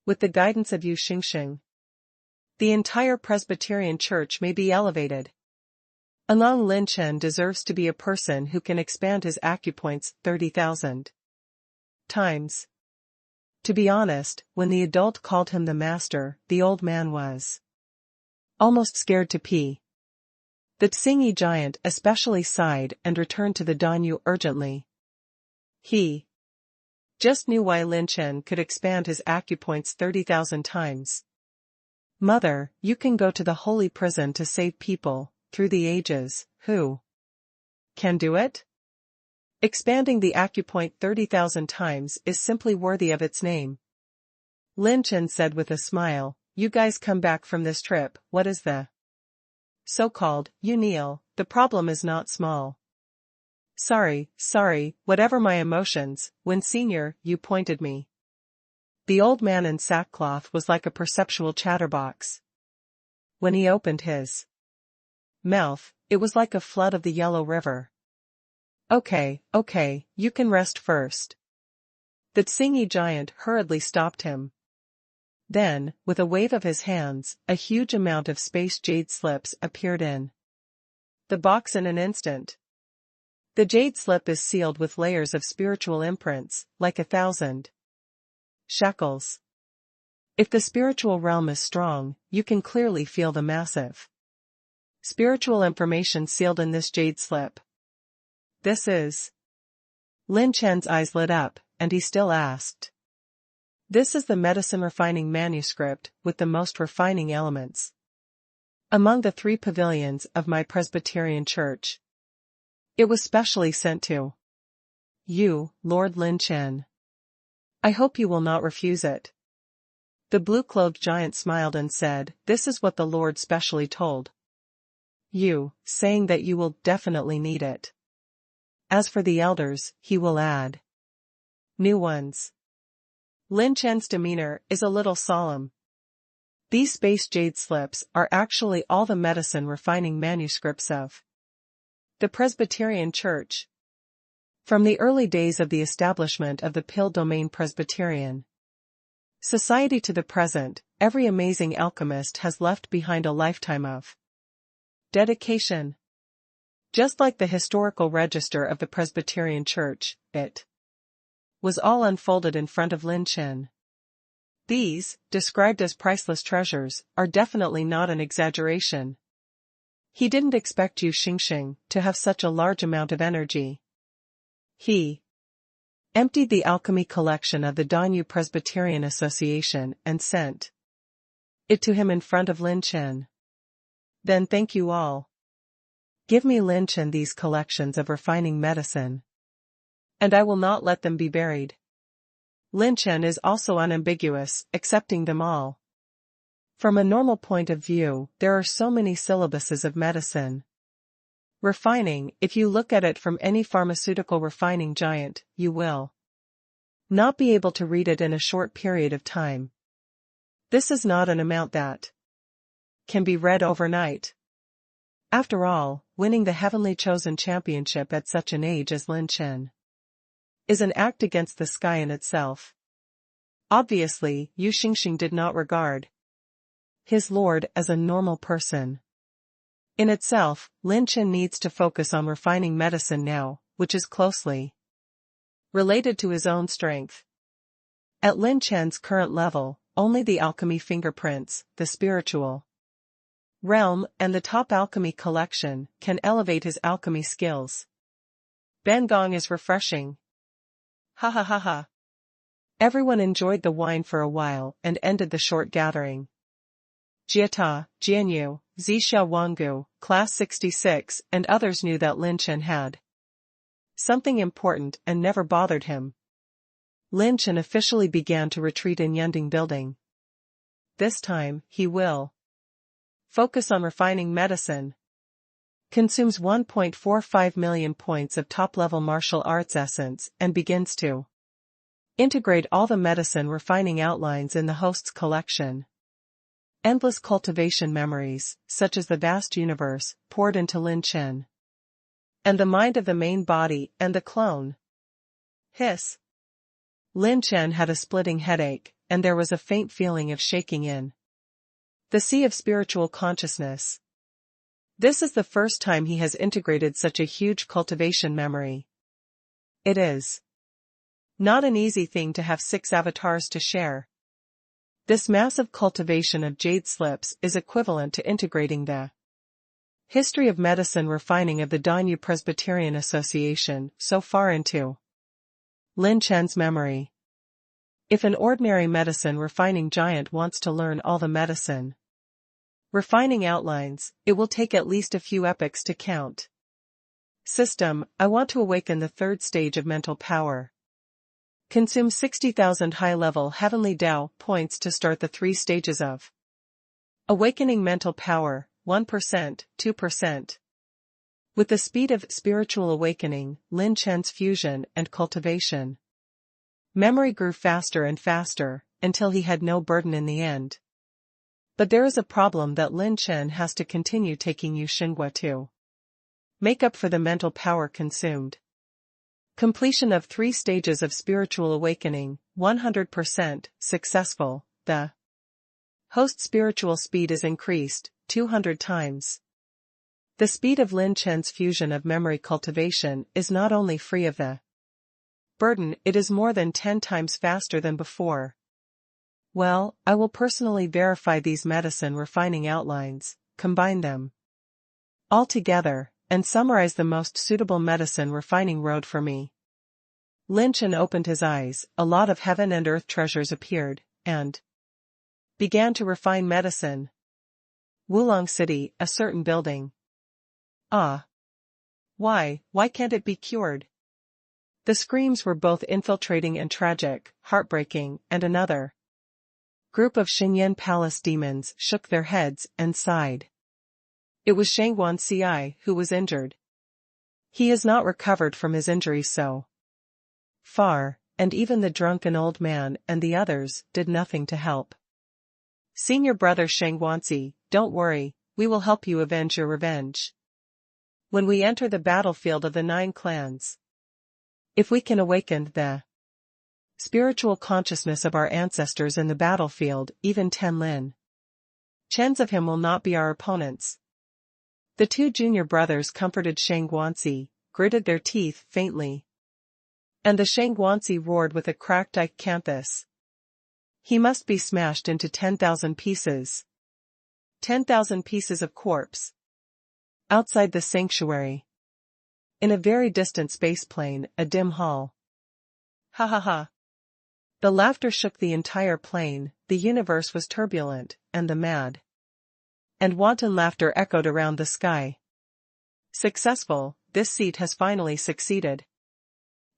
With the guidance of Yu Xingxing, the entire Presbyterian Church may be elevated. Anong Lin Chen deserves to be a person who can expand his acupoints 30,000 times. To be honest, when the adult called him the master, the old man was almost scared to pee. The Tsingy giant especially sighed and returned to the Danyu urgently. He just knew why Lin Chen could expand his acupoints 30,000 times. Mother, you can go to the holy prison to save people, through the ages, who can do it? Expanding the acupoint 30,000 times is simply worthy of its name. Lin Chen said with a smile, you guys come back from this trip, what is the so-called, you kneel, the problem is not small. Sorry, whatever my emotions, when senior, you pointed me. The old man in sackcloth was like a perceptual chatterbox. When he opened his mouth, it was like a flood of the Yellow River. Okay, you can rest first. The Tsingy giant hurriedly stopped him. Then, with a wave of his hands, a huge amount of space jade slips appeared in the box in an instant. The jade slip is sealed with layers of spiritual imprints, like 1,000 shackles. If the spiritual realm is strong, you can clearly feel the massive spiritual information sealed in this jade slip. This is... Lin Chen's eyes lit up, and he still asked. This is the medicine refining manuscript with the most refining elements among the 3 pavilions of my Presbyterian Church. It was specially sent to you, Lord Lin Chen. I hope you will not refuse it. The blue-clothed giant smiled and said, this is what the Lord specially told you, saying that you will definitely need it. As for the elders, he will add new ones. Lin Chen's demeanor is a little solemn. These space jade slips are actually all the medicine refining manuscripts of the Presbyterian Church. From the early days of the establishment of the Pill Domain Presbyterian Society to the present, every amazing alchemist has left behind a lifetime of dedication. Just like the historical register of the Presbyterian Church, it was all unfolded in front of Lin Chen. These, described as priceless treasures, are definitely not an exaggeration. He didn't expect Yu Xingxing to have such a large amount of energy. He emptied the alchemy collection of the Danyu Presbyterian Association and sent it to him in front of Lin Chen. Then thank you all. Give me Lin Chen these collections of refining medicine, and I will not let them be buried. Lin Chen is also unambiguous, accepting them all. From a normal point of view, there are so many syllabuses of medicine. Refining, if you look at it from any pharmaceutical refining giant, you will not be able to read it in a short period of time. This is not an amount that can be read overnight. After all, winning the Heavenly Chosen Championship at such an age as Lin Chen is an act against the sky in itself. Obviously, Yu Xingxing did not regard his lord as a normal person. In itself, Lin Chen needs to focus on refining medicine now, which is closely related to his own strength. At Lin Chen's current level, only the alchemy fingerprints, the spiritual realm, and the top alchemy collection can elevate his alchemy skills. Bangong is refreshing. Ha ha ha ha. Everyone enjoyed the wine for a while and ended the short gathering. Jiata, Jianyu, Zixia Wanggu, Class 66, and others knew that Lin Chen had something important and never bothered him. Lin Chen officially began to retreat in Yunding Building. This time, he will focus on refining medicine. Consumes 1.45 million points of top-level martial arts essence and begins to integrate all the medicine refining outlines in the host's collection. Endless cultivation memories, such as the vast universe, poured into Lin Chen. And the mind of the main body and the clone. Hiss. Lin Chen had a splitting headache, and there was a faint feeling of shaking in the sea of spiritual consciousness. This is the first time he has integrated such a huge cultivation memory. It is not an easy thing to have 6 avatars to share. This massive cultivation of jade slips is equivalent to integrating the history of medicine refining of the Danyu Presbyterian Association so far into Lin Chen's memory. If an ordinary medicine refining giant wants to learn all the medicine refining outlines, it will take at least a few epochs to count. System, I want to awaken the 3rd stage of mental power. Consume 60,000 high-level Heavenly Dao points to start the 3 stages of awakening mental power, 1%, 2%. With the speed of spiritual awakening, Lin Chen's fusion and cultivation memory grew faster and faster, until he had no burden in the end. But there is a problem that Lin Chen has to continue taking Yu Xinghua to make up for the mental power consumed. Completion of 3 stages of spiritual awakening, 100%, successful, the host spiritual speed is increased, 200 times. The speed of Lin Chen's fusion of memory cultivation is not only free of the burden, it is more than 10 times faster than before. Well, I will personally verify these medicine refining outlines, combine them all together, and summarize the most suitable medicine refining road for me. Lin Chen opened his eyes, a lot of heaven and earth treasures appeared, and began to refine medicine. Wulong City, a certain building. Ah. Why can't it be cured? The screams were both infiltrating and tragic, heartbreaking, and another group of Xinyan Palace demons shook their heads and sighed. It was Shangguan Ci who was injured. He has not recovered from his injuries so far, and even the drunken old man and the others did nothing to help. Senior brother Shangguanzi, don't worry, we will help you avenge your revenge. When we enter the battlefield of the 9 clans, if we can awaken the spiritual consciousness of our ancestors in the battlefield, even 10 Lin Chens of him will not be our opponents. The 2 junior brothers comforted Shangguanzi, gritted their teeth faintly. And the Shangguanzi roared with a cracked icanthus. He must be smashed into 10,000 pieces. 10,000 pieces of corpse. Outside the sanctuary. In a very distant spaceplane, a dim hall. Ha ha ha. The laughter shook the entire plane, the universe was turbulent, and the mad and wanton laughter echoed around the sky. Successful, this seat has finally succeeded.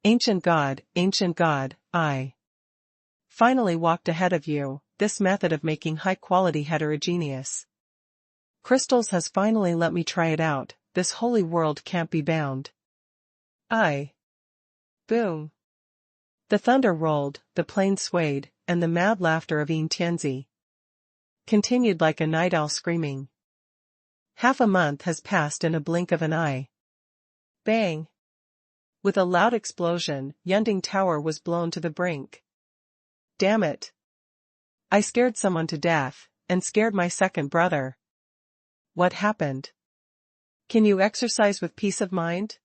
Ancient God, I finally walked ahead of you, this method of making high-quality heterogeneous crystals has finally let me try it out, this holy world can't be bound. Boom. The thunder rolled, the plane swayed, and the mad laughter of Yin Tianzi continued like a night owl screaming. Half a month has passed in a blink of an eye. Bang! With a loud explosion, Yunding Tower was blown to the brink. Damn it! I scared someone to death, and scared my second brother. What happened? Can you exercise with peace of mind?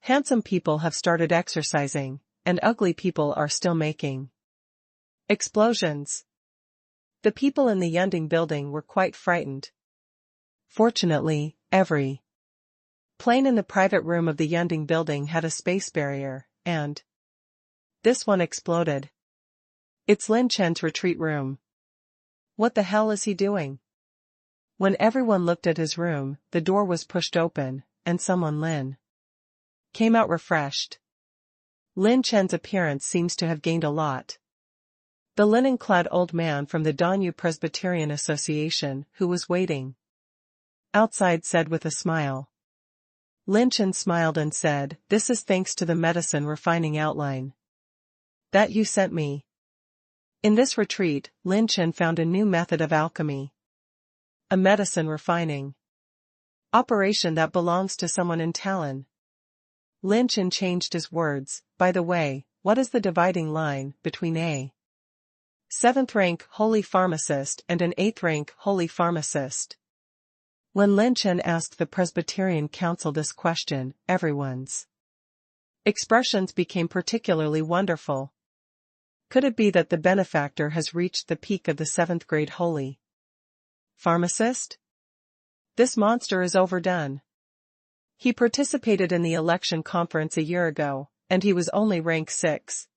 Handsome people have started exercising, and ugly people are still making explosions. The people in the Yunding building were quite frightened. Fortunately, every plane in the private room of the Yunding building had a space barrier, and this one exploded. It's Lin Chen's retreat room. What the hell is he doing? When everyone looked at his room, the door was pushed open, and someone Lin came out refreshed. Lin Chen's appearance seems to have gained a lot. The linen-clad old man from the Danyu Presbyterian Association, who was waiting outside, said with a smile. Lin Chen smiled and said, "This is thanks to the medicine refining outline that you sent me." In this retreat, Lin Chen found a new method of alchemy. A medicine refining operation that belongs to someone in Talon. Lin Chen changed his words. By the way, what is the dividing line between a 7th rank holy pharmacist and an 8th rank holy pharmacist? When Lin Chen asked the Presbyterian Council this question, everyone's expressions became particularly wonderful. Could it be that the benefactor has reached the peak of the 7th grade holy pharmacist? This monster is overdone. He participated in the election conference a year ago, and he was only rank 6.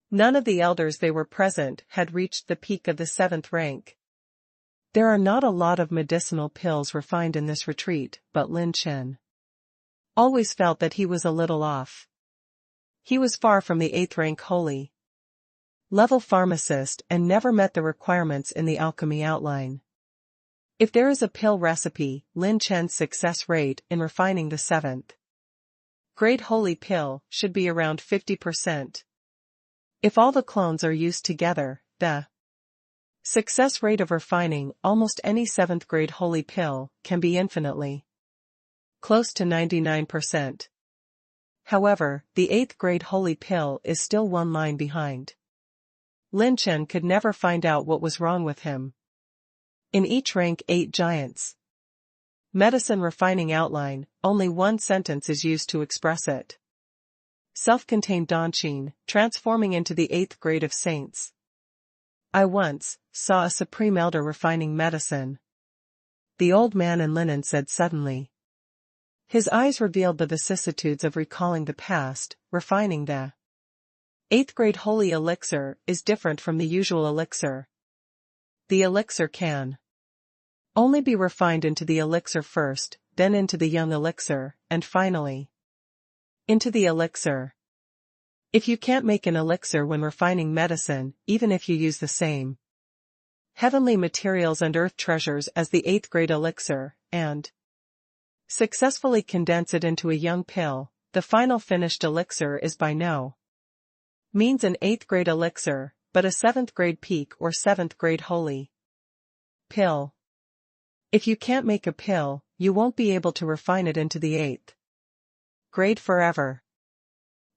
None of the elders they were present had reached the peak of the 7th rank. There are not a lot of medicinal pills refined in this retreat, but Lin Chen always felt that he was a little off. He was far from the 8th rank holy level pharmacist and never met the requirements in the alchemy outline. If there is a pill recipe, Lin Chen's success rate in refining the 7th grade holy pill should be around 50%. If all the clones are used together, the success rate of refining almost any 7th grade holy pill can be infinitely close to 99%. However, the 8th grade holy pill is still one line behind. Lin Chen could never find out what was wrong with him. In each rank 8 giants medicine refining outline, only one sentence is used to express it. Self-contained Danshin, transforming into the 8th grade of saints. I once saw a supreme elder refining medicine. The old man in linen said suddenly. His eyes revealed the vicissitudes of recalling the past. Refining the 8th grade holy elixir is different from the usual elixir. The elixir can only be refined into the elixir first, then into the young elixir, and finally into the elixir. If you can't make an elixir when refining medicine, even if you use the same heavenly materials and earth treasures as the 8th grade elixir, and successfully condense it into a young pill, the final finished elixir is by no means an 8th grade elixir, but a 7th grade peak or 7th grade holy Pill. If you can't make a pill, you won't be able to refine it into the 8th grade forever.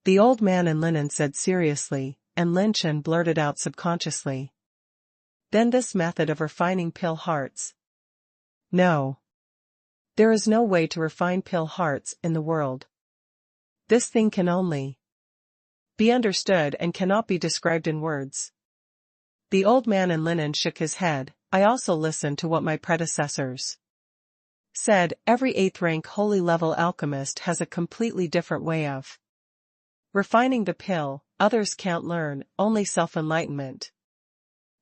The old man in linen said seriously, and Lin Chen blurted out subconsciously. Then this method of refining pill hearts. No. There is no way to refine pill hearts in the world. This thing can only be understood and cannot be described in words. The old man in linen shook his head. I also listened to what my predecessors said. Every 8th rank holy level alchemist has a completely different way of refining the pill. Others can't learn, only self-enlightenment.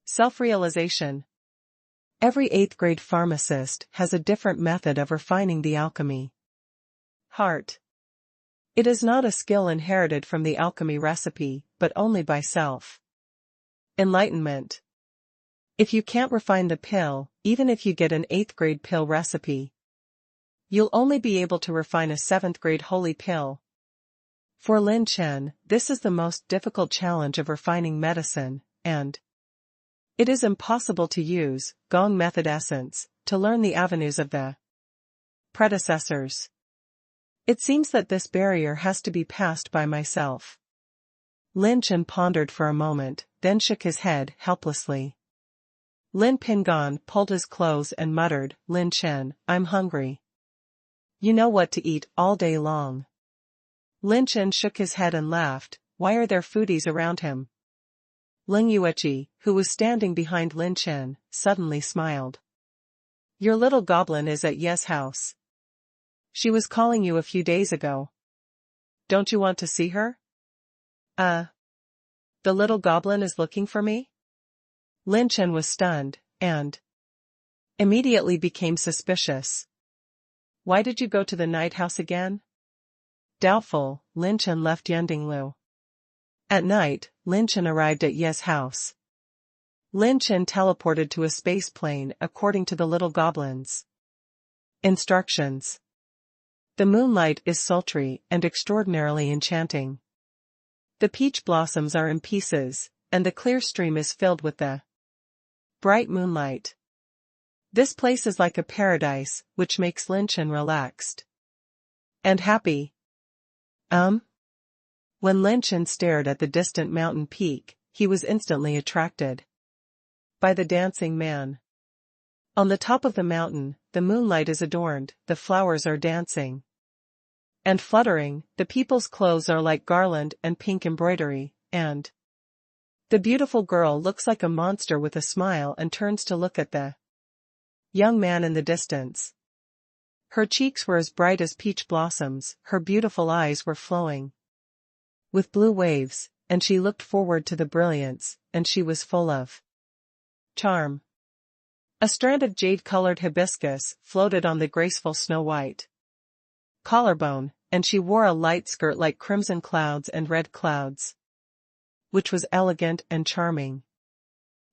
Self-realization. Every 8th grade pharmacist has a different method of refining the alchemy heart. It is not a skill inherited from the alchemy recipe, but only by self-enlightenment. If you can't refine the pill, even if you get an 8th grade pill recipe, you'll only be able to refine a 7th grade holy pill. For Lin Chen, this is the most difficult challenge of refining medicine, and it is impossible to use Gong method essence to learn the avenues of the predecessors. It seems that this barrier has to be passed by myself. Lin Chen pondered for a moment, then shook his head helplessly. Lin Pingon pulled his clothes and muttered, Lin Chen, I'm hungry. You know what to eat all day long. Lin Chen shook his head and laughed. Why are there foodies around him? Ling Yueqi, who was standing behind Lin Chen, suddenly smiled. Your little goblin is at Ye's house. She was calling you a few days ago. Don't you want to see her? The little goblin is looking for me? Lin Chen was stunned, and immediately became suspicious. Why did you go to the night house again? Doubtful, Lin Chen left Yendinglu. At night, Lin Chen arrived at Ye's house. Lin Chen teleported to a space plane according to the little goblin's instructions. The moonlight is sultry and extraordinarily enchanting. The peach blossoms are in pieces, and the clear stream is filled with the bright moonlight. This place is like a paradise, which makes Lin Chen relaxed and happy. When Lin Chen stared at the distant mountain peak, he was instantly attracted by the dancing man. On the top of the mountain, the moonlight is adorned, the flowers are dancing and fluttering, the people's clothes are like garland and pink embroidery, and the beautiful girl looks like a monster with a smile and turns to look at the young man in the distance. Her cheeks were as bright as peach blossoms, her beautiful eyes were flowing with blue waves, and she looked forward to the brilliance, and she was full of charm. A strand of jade-colored hibiscus floated on the graceful snow-white collarbone, and she wore a light skirt like crimson clouds and red clouds, which was elegant and charming.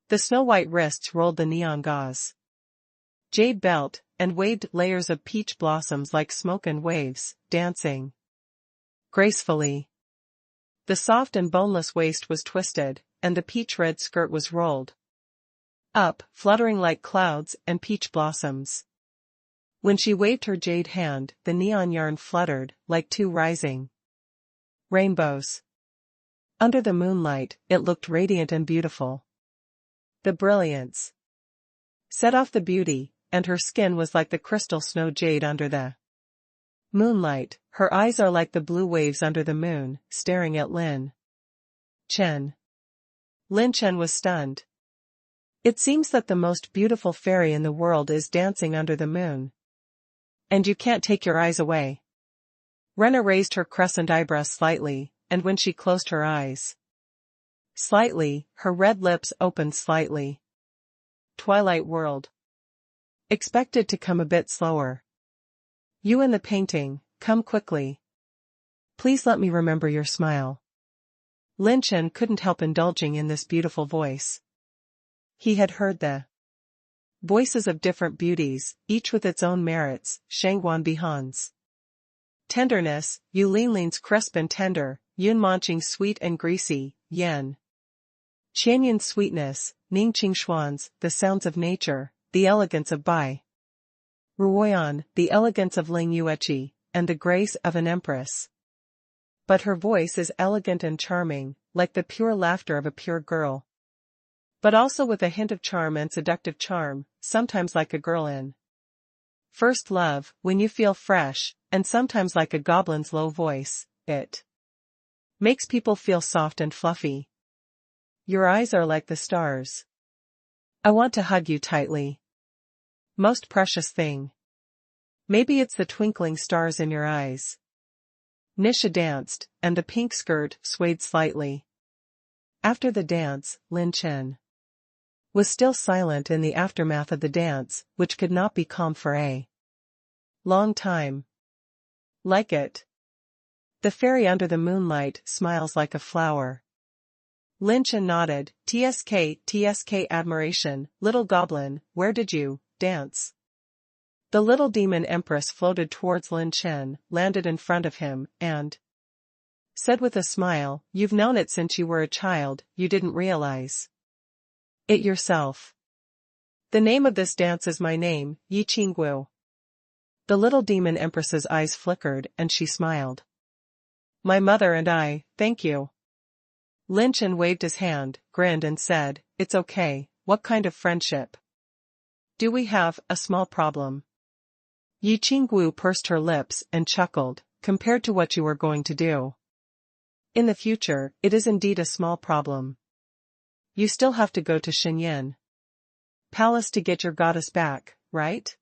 The snow-white wrists rolled the neon gauze jade belt, and waved layers of peach blossoms like smoke and waves, dancing gracefully. The soft and boneless waist was twisted, and the peach-red skirt was rolled up, fluttering like clouds and peach blossoms. When she waved her jade hand, the neon yarn fluttered, like two rising rainbows. Under the moonlight, it looked radiant and beautiful. The brilliance set off the beauty, and her skin was like the crystal snow jade under the moonlight. Her eyes are like the blue waves under the moon, staring at Lin Chen. Lin Chen was stunned. It seems that the most beautiful fairy in the world is dancing under the moon. And you can't take your eyes away. Rena raised her crescent eyebrows slightly, and when she closed her eyes slightly, her red lips opened slightly. Twilight world. Expected to come a bit slower. You in the painting, come quickly. Please let me remember your smile. Lin Chen couldn't help indulging in this beautiful voice. He had heard the voices of different beauties, each with its own merits, Shangguan Bihan's tenderness, Yu Linlin's crisp and tender, Yun Manqing's sweet and greasy, Yan Qianyun's sweetness, Ning Qingshuan's, the sounds of nature, the elegance of Bai Ruoyan, the elegance of Ling Yueqi, and the grace of an empress. But her voice is elegant and charming, like the pure laughter of a pure girl. But also with a hint of charm and seductive charm, sometimes like a girl in first love, when you feel fresh, and sometimes like a goblin's low voice, it makes people feel soft and fluffy. Your eyes are like the stars. I want to hug you tightly. Most precious thing. Maybe it's the twinkling stars in your eyes. Nisha danced, and the pink skirt swayed slightly. After the dance, Lin Chen was still silent in the aftermath of the dance, which could not be calm for a long time. Like it. The fairy under the moonlight smiles like a flower. Lin Chen nodded, TSK admiration, little goblin, where did you dance? The little demon empress floated towards Lin Chen, landed in front of him, and said with a smile, you've known it since you were a child, you didn't realize it yourself. The name of this dance is my name, Yi Qinggu. The little demon empress's eyes flickered and she smiled. My mother and I, thank you. Lin Chen waved his hand, grinned and said, it's okay, what kind of friendship? Do we have a small problem? Yi Qinggu pursed her lips and chuckled, compared to what you are going to do in the future, it is indeed a small problem. You still have to go to Xinyan Palace to get your goddess back, right?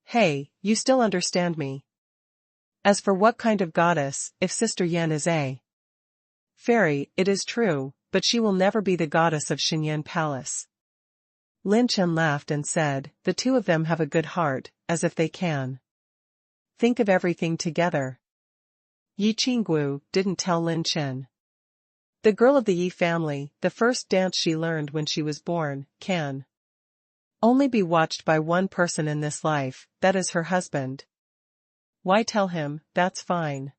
Hey, you still understand me. As for what kind of goddess, if Sister Yan is a fairy, it is true, but she will never be the goddess of Xinyan Palace. Lin Chen laughed and said, the two of them have a good heart, as if they can think of everything together. Yi Qinggu didn't tell Lin Chen. The girl of the Yi family, the first dance she learned when she was born, can only be watched by one person in this life, that is her husband. Why tell him, that's fine.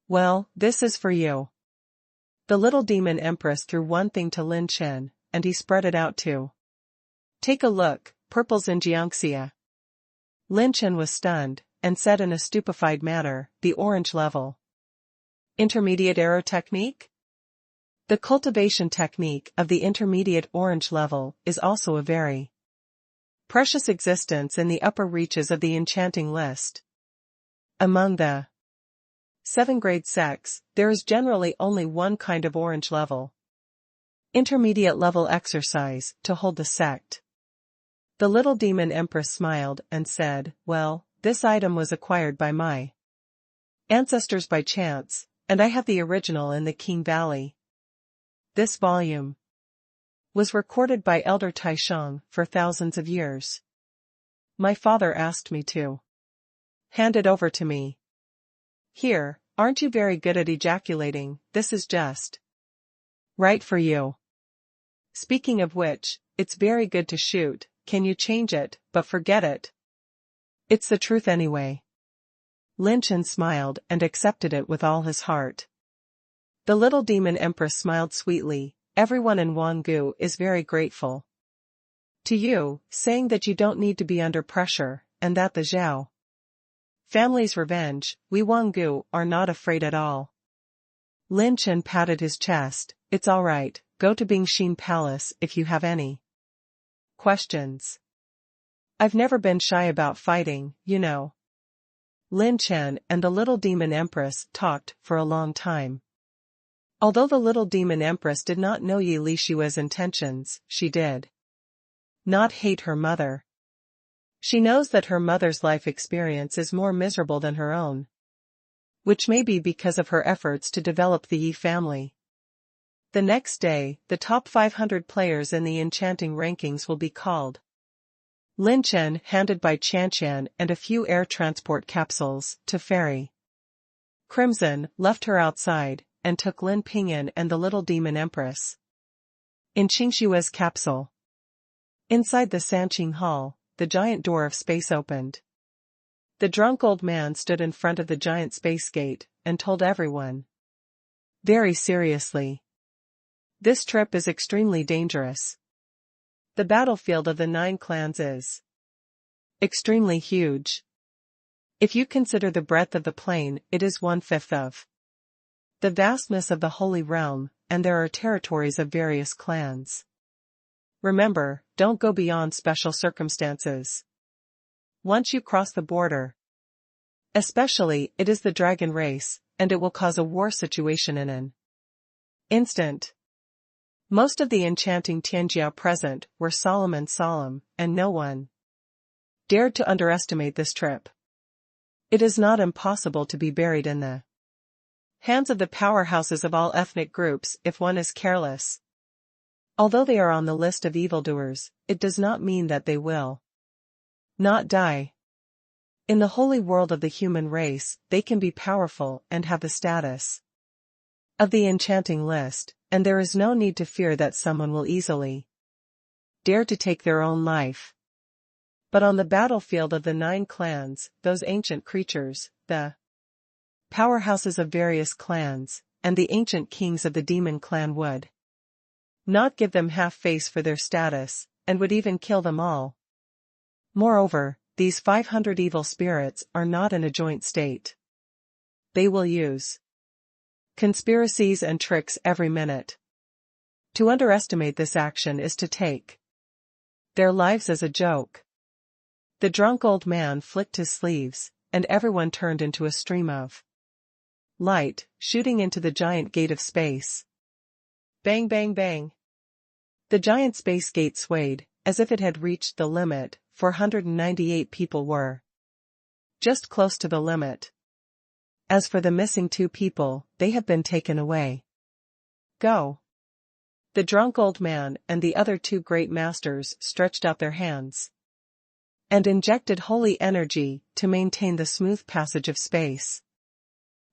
Well, this is for you. The little demon empress threw one thing to Lin Chen, and he spread it out too. Take a look, purples in Jiangxia. Lin Chen was stunned, and said in a stupefied manner, the orange level. Intermediate arrow technique? The cultivation technique of the intermediate orange level is also a very precious existence in the upper reaches of the enchanting list. Among the 7 grade sects, there is generally only one kind of orange level. Intermediate level exercise to hold the sect. The little demon empress smiled and said, well, this item was acquired by my ancestors by chance, and I have the original in the Qing Valley. This volume was recorded by Elder Taisheng for thousands of years. My father asked me to hand it over to me. Here, aren't you very good at ejaculating, this is just right for you. Speaking of which, it's very good to shoot, can you change it, but forget it. It's the truth anyway. Lin Chen smiled and accepted it with all his heart. The little demon empress smiled sweetly, everyone in Wanggu is very grateful to you, saying that you don't need to be under pressure, and that the Zhao family's revenge, we Wanggu are not afraid at all. Lin Chen patted his chest, it's all right, go to Bingxin Palace if you have any questions. I've never been shy about fighting, you know. Lin Chen and the little demon empress talked for a long time. Although the little demon empress did not know Yi Lishua's intentions, she did not hate her mother. She knows that her mother's life experience is more miserable than her own, which may be because of her efforts to develop the Yi family. The next day, the top 500 players in the enchanting rankings will be called. Lin Chen handed Bai Qianqian and a few air transport capsules to Fairy Crimson, left her outside, and took Lin Pingyan and the little demon empress in Qingshua's capsule. Inside the Sanqing Hall, the giant door of space opened. The drunk old man stood in front of the giant space gate, and told everyone very seriously, this trip is extremely dangerous. The battlefield of the 9 clans is extremely huge. If you consider the breadth of the plain, it is 1/5 of the vastness of the Holy Realm, and there are territories of various clans. Remember, don't go beyond special circumstances. Once you cross the border, especially, it is the dragon race, and it will cause a war situation in an instant. Most of the enchanting Tianjiao present were solemn, and no one dared to underestimate this trip. It is not impossible to be buried in the hands of the powerhouses of all ethnic groups if one is careless. Although they are on the list of evildoers, it does not mean that they will not die. In the holy world of the human race, they can be powerful and have the status of the enchanting list, and there is no need to fear that someone will easily dare to take their own life. But on the battlefield of the 9 clans, those ancient creatures, the powerhouses of various clans, and the ancient kings of the demon clan would not give them half face for their status, and would even kill them all. Moreover, these 500 evil spirits are not in a joint state. They will use conspiracies and tricks every minute. To underestimate this action is to take their lives as a joke. The drunk old man flicked his sleeves, and everyone turned into a stream of light, shooting into the giant gate of space. Bang, bang, bang. The giant space gate swayed, as if it had reached the limit. 498 people were just close to the limit. As for the missing 2 people, they have been taken away. Go. The drunk old man and the other 2 great masters stretched out their hands and injected holy energy to maintain the smooth passage of space.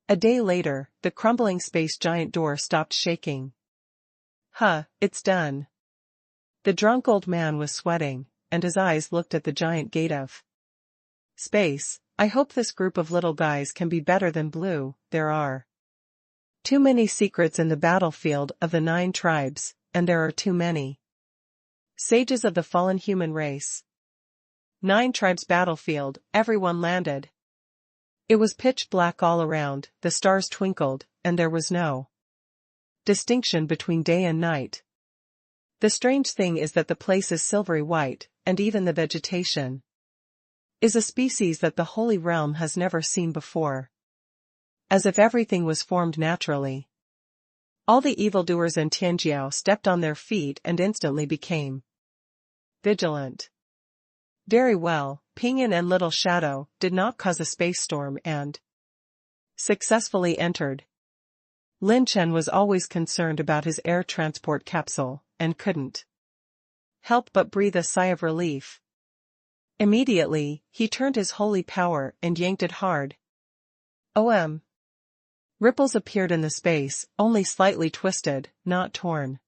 A day later, the crumbling space giant door stopped shaking. It's done. The drunk old man was sweating, and his eyes looked at the giant gate of space. I hope this group of little guys can be better than blue. There are too many secrets in the battlefield of the 9 tribes, and there are too many sages of the fallen human race. 9 tribes battlefield, everyone landed. It was pitch black all around, the stars twinkled, and there was no distinction between day and night. The strange thing is that the place is silvery white, and even the vegetation is a species that the Holy Realm has never seen before. As if everything was formed naturally. All the evildoers in Tianjiao stepped on their feet and instantly became vigilant. Very well, Pingyan and Little Shadow did not cause a space storm and successfully entered. Lin Chen was always concerned about his air transport capsule, and couldn't help but breathe a sigh of relief. Immediately, he turned his holy power and yanked it hard. Ripples appeared in the space, only slightly twisted, not torn.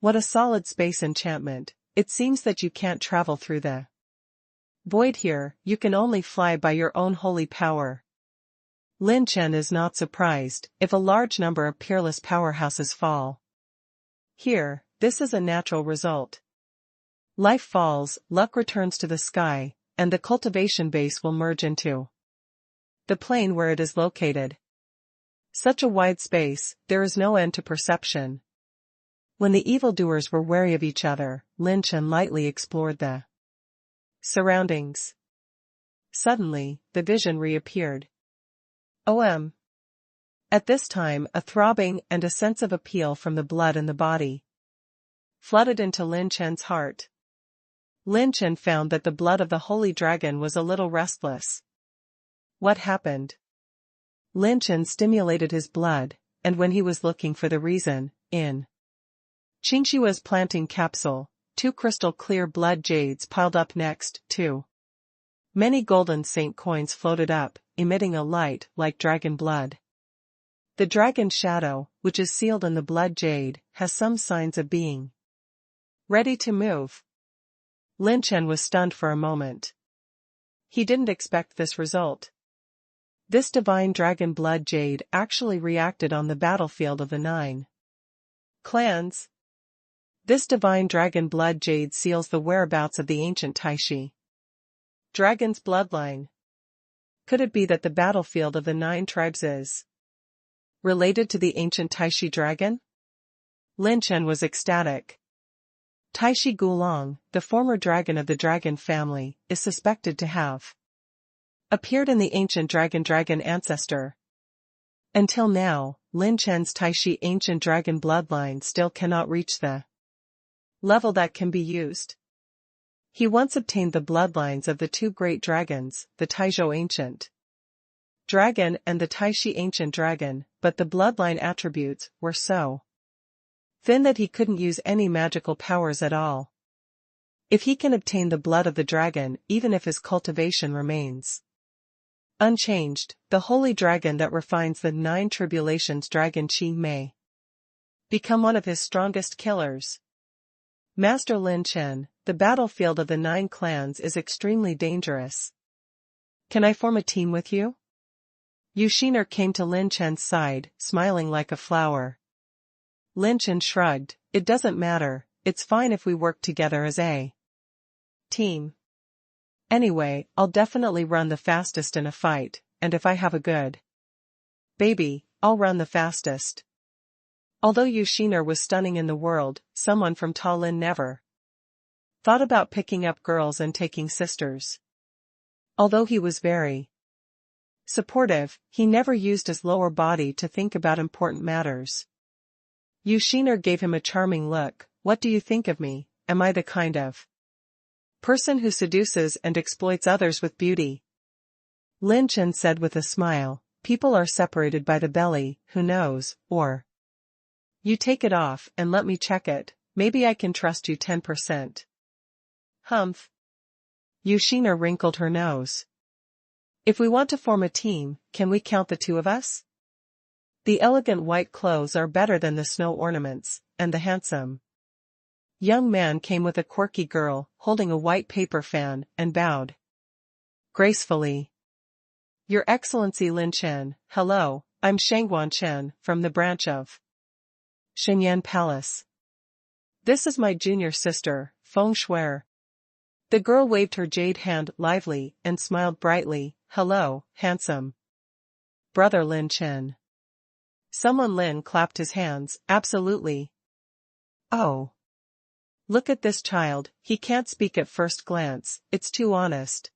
What a solid space enchantment. It seems that you can't travel through the void here, you can only fly by your own holy power. Lin Chen is not surprised if a large number of peerless powerhouses fall here. This is a natural result. Life falls, luck returns to the sky, and the cultivation base will merge into the plane where it is located. Such a wide space, there is no end to perception. When the evildoers were wary of each other, Lin Chen lightly explored the surroundings. Suddenly, the vision reappeared. At this time, a throbbing and a sense of appeal from the blood in the body flooded into Lin Chen's heart. Lin Chen found that the blood of the holy dragon was a little restless. What happened? Lin Chen stimulated his blood, and when he was looking for the reason, in Qingshua's planting capsule, 2 crystal clear blood jades piled up next to many golden saint coins floated up, emitting a light like dragon blood. The dragon shadow, which is sealed in the blood jade, has some signs of being ready to move. Lin Chen was stunned for a moment. He didn't expect this result. This divine dragon blood jade actually reacted on the battlefield of the 9 clans. This divine dragon blood jade seals the whereabouts of the ancient Taishi. Dragon's bloodline. Could it be that the battlefield of the 9 tribes is related to the ancient Taishi dragon? Lin Chen was ecstatic. Taishi Gulong, the former dragon of the dragon family, is suspected to have appeared in the ancient dragon ancestor. Until now, Lin Chen's Taishi ancient dragon bloodline still cannot reach the level that can be used. He once obtained the bloodlines of the 2 great dragons, the Taizhou ancient dragon and the Taishi ancient dragon, but the bloodline attributes were so thin that he couldn't use any magical powers at all. If he can obtain the blood of the dragon, even if his cultivation remains unchanged, the holy dragon that refines the 9 tribulations dragon Qi may become one of his strongest killers. Master Lin Chen, the battlefield of the 9 clans is extremely dangerous. Can I form a team with you? Yu Xiner came to Lin Chen's side, smiling like a flower. Lin Chen shrugged. It doesn't matter, it's fine if we work together as a team. Anyway, I'll definitely run the fastest in a fight, and if I have a good baby, I'll run the fastest. Although Yu Xiner was stunning in the world, someone from Talin never thought about picking up girls and taking sisters. Although he was very supportive, he never used his lower body to think about important matters. Yu Xiner gave him a charming look. What do you think of me? Am I the kind of person who seduces and exploits others with beauty? Lin Chen said with a smile. People are separated by the belly, who knows, or you take it off and let me check it, maybe I can trust you 10%. Humph. Yu Xiner wrinkled her nose. If we want to form a team, can we count the 2 of us? The elegant white clothes are better than the snow ornaments, and the handsome young man came with a quirky girl, holding a white paper fan, and bowed gracefully. Your Excellency Lin Chen, hello, I'm Shangguan Chen, from the branch of Xinyan Palace. This is my junior sister, Feng Shuer. The girl waved her jade hand lively and smiled brightly. Hello, handsome brother Lin Chen. Someone Lin clapped his hands. Absolutely. Oh. Look at this child, he can't speak at first glance, it's too honest.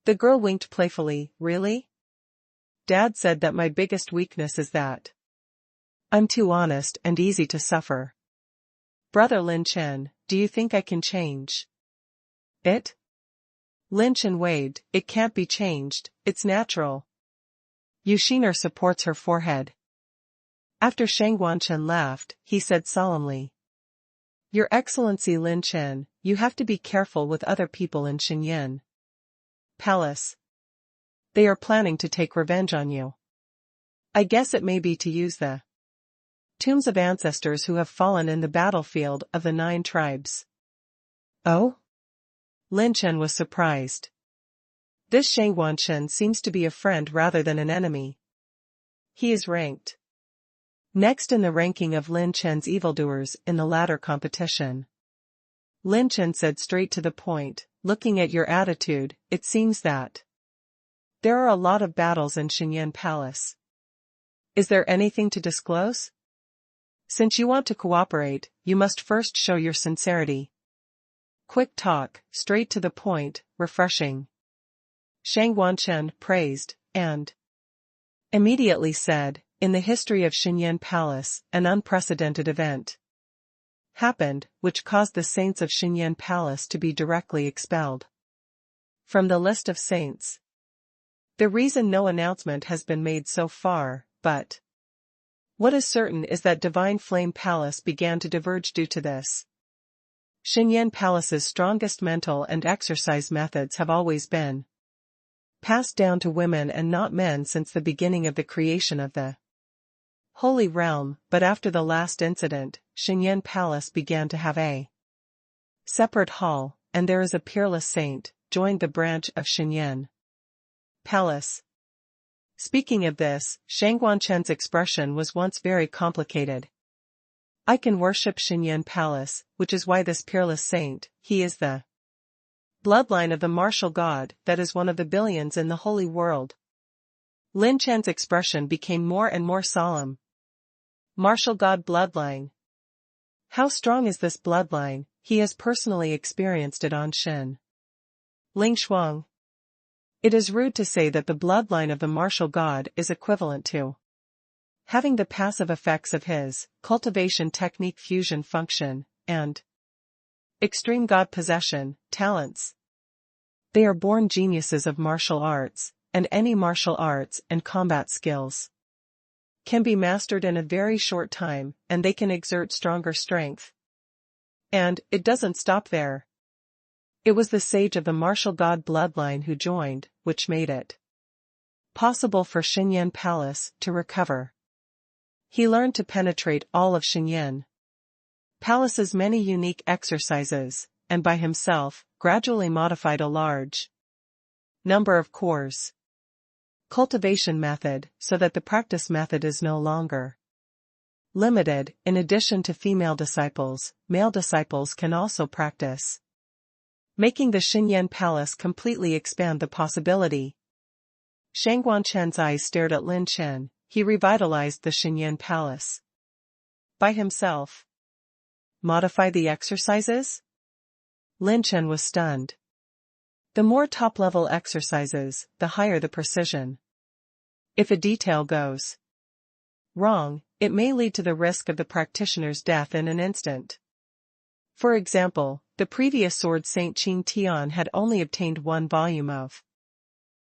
The girl winked playfully. Really? Dad said that my biggest weakness is that I'm too honest and easy to suffer. Brother Lin Chen, do you think I can change it? Lin Chen waved. It can't be changed, it's natural. Yu Xiner supports her forehead. After Shangguan Chen laughed, he said solemnly. Your Excellency Lin Chen, you have to be careful with other people in Xinyan Palace. They are planning to take revenge on you. I guess it may be to use the tombs of ancestors who have fallen in the battlefield of the 9 tribes. Oh? Lin Chen was surprised. This Shangguan Chen seems to be a friend rather than an enemy. He is ranked next in the ranking of Lin Chen's evildoers in the latter competition. Lin Chen said straight to the point, looking at your attitude, it seems that there are a lot of battles in Xinyan Palace. Is there anything to disclose? Since you want to cooperate, you must first show your sincerity. Quick talk, straight to the point, refreshing. Shangguan Chen praised, and immediately said, in the history of Xinyan Palace, an unprecedented event happened, which caused the saints of Xinyan Palace to be directly expelled from the list of saints. The reason no announcement has been made so far, but what is certain is that Divine Flame Palace began to diverge due to this. Xinyan Palace's strongest mental and exercise methods have always been passed down to women and not men since the beginning of the creation of the Holy Realm, but after the last incident, Xinyan Palace began to have a separate hall, and there is a Peerless saint, joined the branch of Xinyan Palace. Speaking of this, Shangguan Chen's expression was once very complicated. I can worship Xinyan Palace, which is why this peerless saint, he is the bloodline of the martial god that is one of the billions in the holy world. Lin Chen's expression became more and more solemn. Martial god bloodline. How strong is this bloodline? He has personally experienced it on Shen. Ling Shuang. It is rude to say that the bloodline of the martial god is equivalent to having the passive effects of his cultivation technique fusion function, and extreme god possession, talents. They are born geniuses of martial arts, and any martial arts and combat skills can be mastered in a very short time, and they can exert stronger strength. And it doesn't stop there. It was the sage of the martial god bloodline who joined, which made it possible for Xinyan Palace to recover. He learned to penetrate all of Xinyan Palace's many unique exercises, and by himself, gradually modified a large number of cores. Cultivation method, so that the practice method is no longer limited. In addition to female disciples, male disciples can also practice, making the Xinyan Palace completely expand the possibility. Shangguan Chen's eyes stared at Lin Chen. He revitalized the Xinyan Palace by himself. Modify the exercises? Lin Chen was stunned. The more top-level exercises, the higher the precision. If a detail goes wrong, it may lead to the risk of the practitioner's death in an instant. For example, the previous sword Saint Qing Tian had only obtained 1 volume of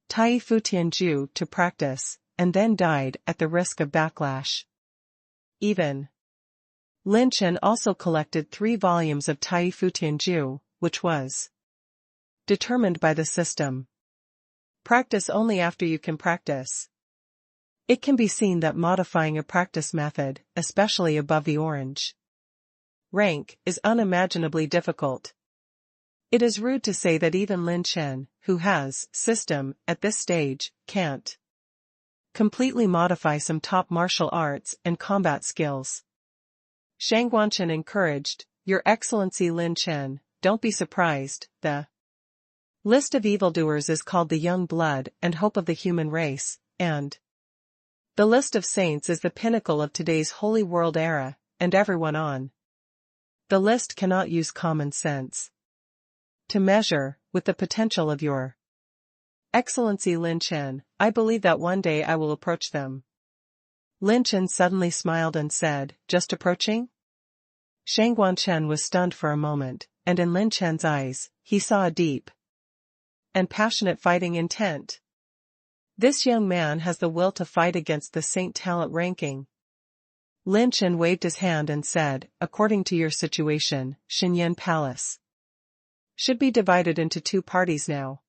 Tai Fu Tianju to practice, and then died at the risk of backlash. Even Lin Chen also collected 3 volumes of Tai Fu Tianju, which was determined by the system. Practice only after you can practice. It can be seen that modifying a practice method, especially above the orange rank, is unimaginably difficult. It is rude to say that even Lin Chen, who has system at this stage, can't completely modify some top martial arts and combat skills. Shangguan Chen encouraged, Your Excellency Lin Chen, don't be surprised, the list of evildoers is called the young blood and hope of the human race, and the list of saints is the pinnacle of today's holy world era, and everyone on the list cannot use common sense to measure with the potential of your Excellency Lin Chen. I believe that one day I will approach them. Lin Chen suddenly smiled and said, Just approaching? Shangguan Chen was stunned for a moment, and in Lin Chen's eyes, he saw a deep and passionate fighting intent. This young man has the will to fight against the saint talent ranking. Lin Chen waved his hand and said, According to your situation, Xinyan Palace should be divided into 2 parties now.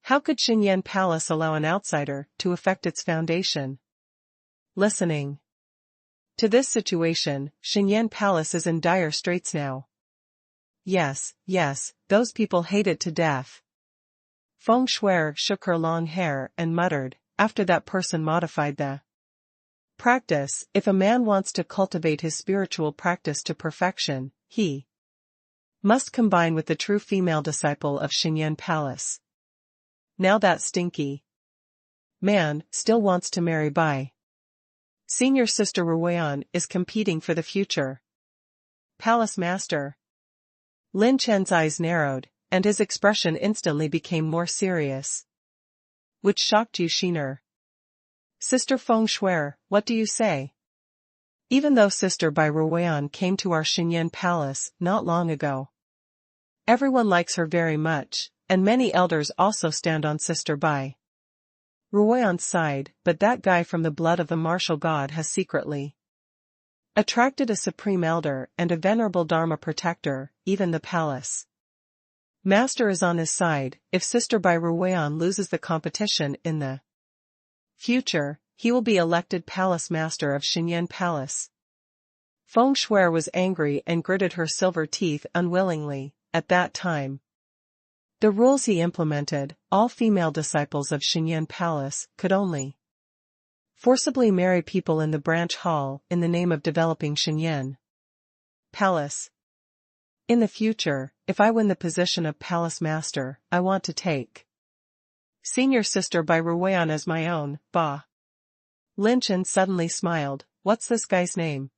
How could Xinyan Palace allow an outsider to affect its foundation? Listening to this situation, Xinyan Palace is in dire straits now. Yes, those people hate it to death. Feng Shuer shook her long hair and muttered, After that person modified the practice, if a man wants to cultivate his spiritual practice to perfection, he must combine with the true female disciple of Xinyan Palace. Now that stinky man still wants to marry Bai. Senior Sister Ruoyan is competing for the future Palace Master. Lin Chen's eyes narrowed, and his expression instantly became more serious. Which shocked you, Shiner? Sister Feng Shuer, what do you say? Even though Sister Bai Ruoyan came to our Xinyan Palace not long ago, everyone likes her very much, and many elders also stand on Sister Bai Ruoyan's side, but that guy from the blood of the martial god has secretly attracted a supreme elder and a venerable Dharma protector. Even the palace master is on his side. If Sister Bai Ruoyan loses the competition in the future, he will be elected palace master of Xinyan Palace. Feng Shuer was angry and gritted her silver teeth unwillingly. At that time, the rules he implemented, all female disciples of Xinyan Palace could only forcibly marry people in the branch hall in the name of developing Xinyan. Palace. In the future, if I win the position of Palace Master, I want to take Senior Sister by Ruan as my own, bah. Lin Chen suddenly smiled. What's this guy's name?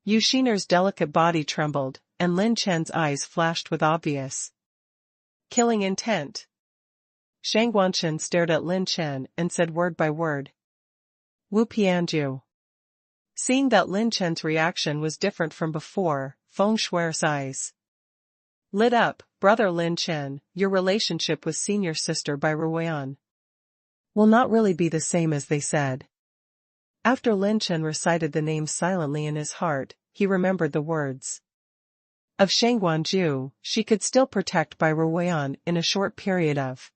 Yu Xiner's delicate body trembled, and Lin Chen's eyes flashed with obvious killing intent. Shang Guanchen stared at Lin Chen and said word by word. Wu Pianju. Seeing that Lin Chen's reaction was different from before, Feng Shuer's eyes lit up. Brother Lin Chen, your relationship with Senior Sister by Ruan will not really be the same as they said. After Lin Chen recited the name silently in his heart, he remembered the words of Shang Guanju. She could still protect Bai Ruan in a short period of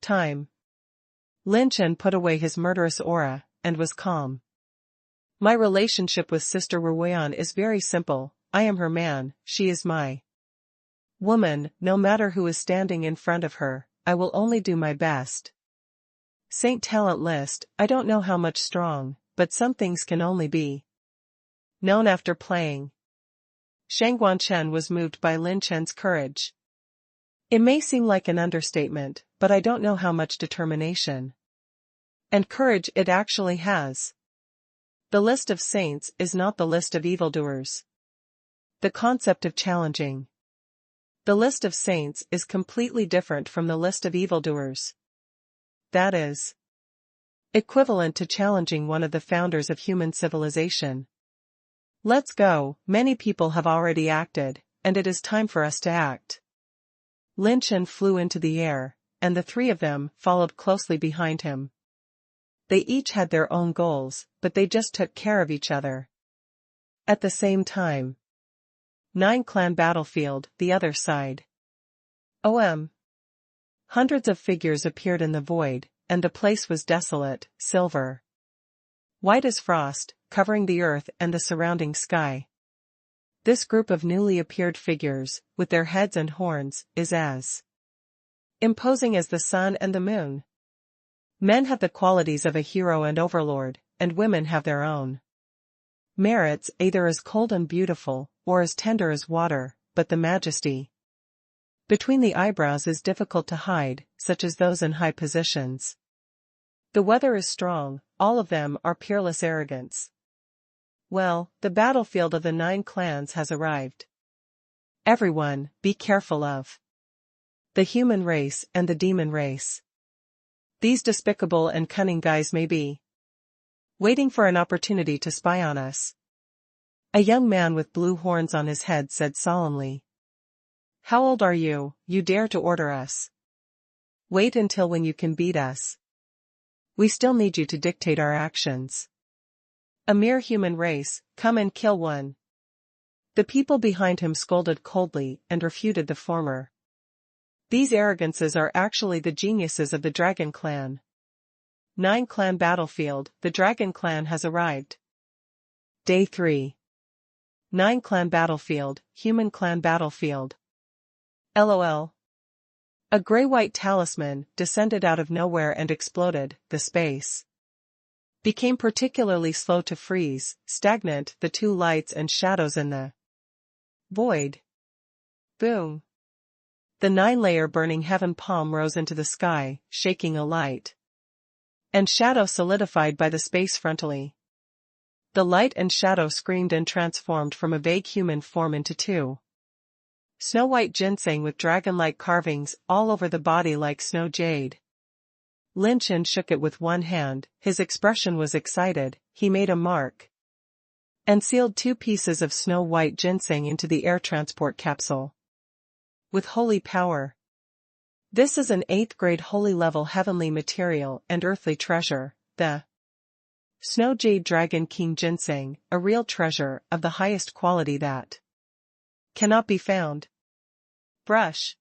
time. Lin Chen put away his murderous aura, and was calm. My relationship with Sister Ruan is very simple. I am her man, she is my woman. No matter who is standing in front of her, I will only do my best. Saint Talent List. I don't know how much strong, but some things can only be known after playing. Shang Guanchen was moved by Lin Chen's courage. It may seem like an understatement, but I don't know how much determination and courage it actually has. The list of saints is not the list of evildoers. The concept of challenging the list of saints is completely different from the list of evildoers. That is equivalent to challenging one of the founders of human civilization. Let's go. Many people have already acted, and it is time for us to act. Lin Chen flew into the air, and the three of them followed closely behind him. They each had their own goals, but they just took care of each other. At the same time, 9-clan battlefield, the other side. Hundreds of figures appeared in the void, and the place was desolate, silver white as frost, covering the earth and the surrounding sky. This group of newly appeared figures, with their heads and horns, is as imposing as the sun and the moon. Men have the qualities of a hero and overlord, and women have their own merits, either as cold and beautiful, or as tender as water, but the majesty between the eyebrows is difficult to hide, such as those in high positions. The weather is strong, all of them are peerless arrogance. Well, the battlefield of the 9 clans has arrived. Everyone, be careful of the human race and the demon race. These despicable and cunning guys may be waiting for an opportunity to spy on us. A young man with blue horns on his head said solemnly. How old are you? You dare to order us? Wait until when you can beat us. We still need you to dictate our actions. A mere human race, come and kill one. The people behind him scolded coldly and refuted the former. These arrogances are actually the geniuses of the Dragon Clan. 9-clan battlefield, the Dragon Clan has arrived. Day 3. 9-clan battlefield, Human Clan battlefield. LOL. A gray-white talisman descended out of nowhere and exploded. The space became particularly slow to freeze, stagnant, the 2 lights and shadows in the void. Boom. The 9-layer burning heaven palm rose into the sky, shaking a light and shadow solidified by the space frontally. The light and shadow screamed and transformed from a vague human form into 2 snow-white ginseng with dragon-like carvings all over the body like snow jade. Lin Chen shook it with one hand, his expression was excited. He made a mark and sealed 2 pieces of snow-white ginseng into the air transport capsule with holy power. This is an 8th grade holy level heavenly material and earthly treasure, the Snow Jade Dragon King Ginseng, a real treasure of the highest quality that cannot be found. Brush.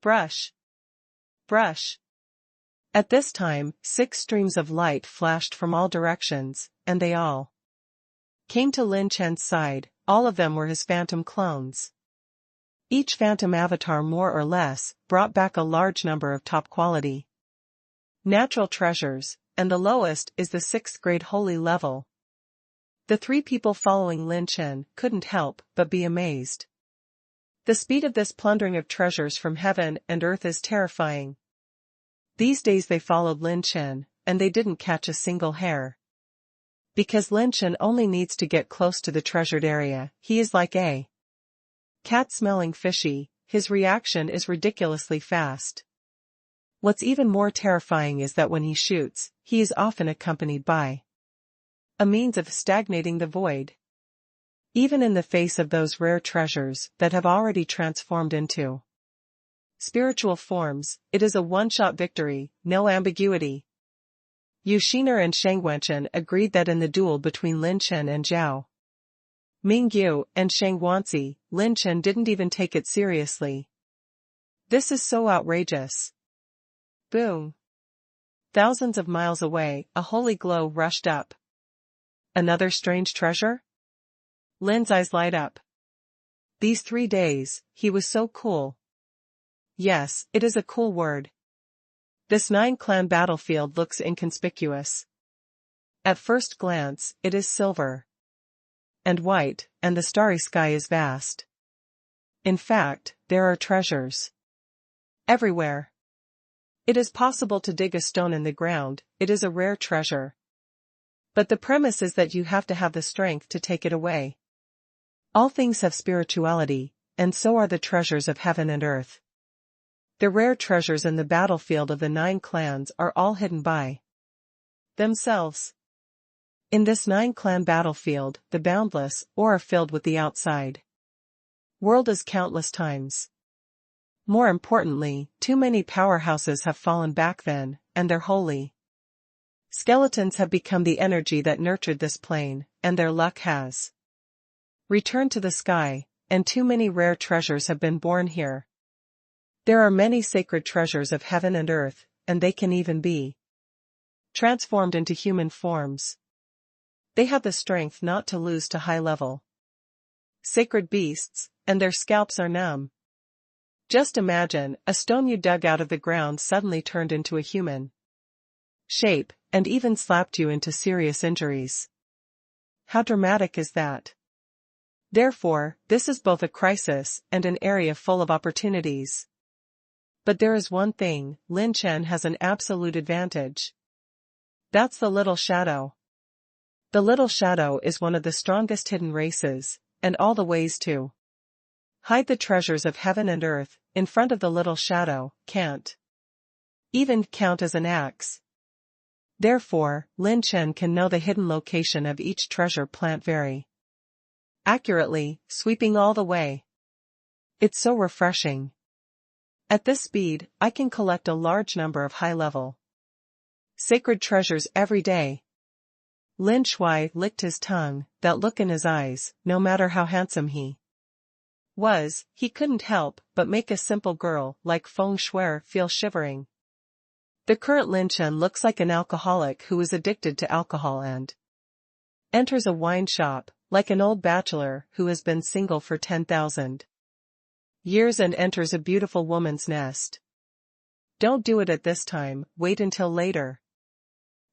Brush. Brush. At this time, 6 streams of light flashed from all directions, and they all came to Lin Chen's side. All of them were his phantom clones. Each phantom avatar more or less brought back a large number of top quality natural treasures, and the lowest is the 6th grade holy level. The three people following Lin Chen couldn't help but be amazed. The speed of this plundering of treasures from heaven and earth is terrifying. These days they followed Lin Chen, and they didn't catch a single hair. Because Lin Chen only needs to get close to the treasured area, he is like a cat smelling fishy. His reaction is ridiculously fast. What's even more terrifying is that when he shoots, he is often accompanied by a means of stagnating the void. Even in the face of those rare treasures that have already transformed into spiritual forms, it is a one-shot victory, no ambiguity. Yu Xiner and Shang Wenchen agreed that in the duel between Lin Chen and Zhao Mingyu and Shang Wanzi, Lin Chen didn't even take it seriously. This is so outrageous. Boom. Thousands of miles away, a holy glow rushed up. Another strange treasure? Lin's eyes light up. These 3 days, he was so cool. Yes, it is a cool word. This 9-clan battlefield looks inconspicuous. At first glance, it is silver and white, and the starry sky is vast. In fact, there are treasures everywhere. It is possible to dig a stone in the ground, it is a rare treasure. But the premise is that you have to have the strength to take it away. All things have spirituality, and so are the treasures of heaven and earth. The rare treasures in the battlefield of the 9 clans are all hidden by themselves. In this 9-clan battlefield, the boundless or are filled with the outside world is countless times. More importantly, too many powerhouses have fallen back then, and their holy skeletons have become the energy that nurtured this plane, and their luck has returned to the sky, and too many rare treasures have been born here. There are many sacred treasures of heaven and earth, and they can even be transformed into human forms. They have the strength not to lose to high-level sacred beasts, and their scalps are numb. Just imagine, a stone you dug out of the ground suddenly turned into a human shape, and even slapped you into serious injuries. How dramatic is that? Therefore, this is both a crisis and an area full of opportunities. But there is one thing, Lin Chen has an absolute advantage. That's the Little Shadow. The Little Shadow is one of the strongest hidden races, and all the ways to hide the treasures of heaven and earth, in front of the Little Shadow, can't even count as an axe. Therefore, Lin Chen can know the hidden location of each treasure plant very accurately, sweeping all the way. It's so refreshing. At this speed, I can collect a large number of high-level sacred treasures every day. Lin Shui licked his tongue, that look in his eyes, no matter how handsome he was, he couldn't help but make a simple girl like Feng Shui feel shivering. The current Lin Chen looks like an alcoholic who is addicted to alcohol and enters a wine shop, like an old bachelor who has been single for 10,000 years and enters a beautiful woman's nest. Don't do it at this time, wait until later.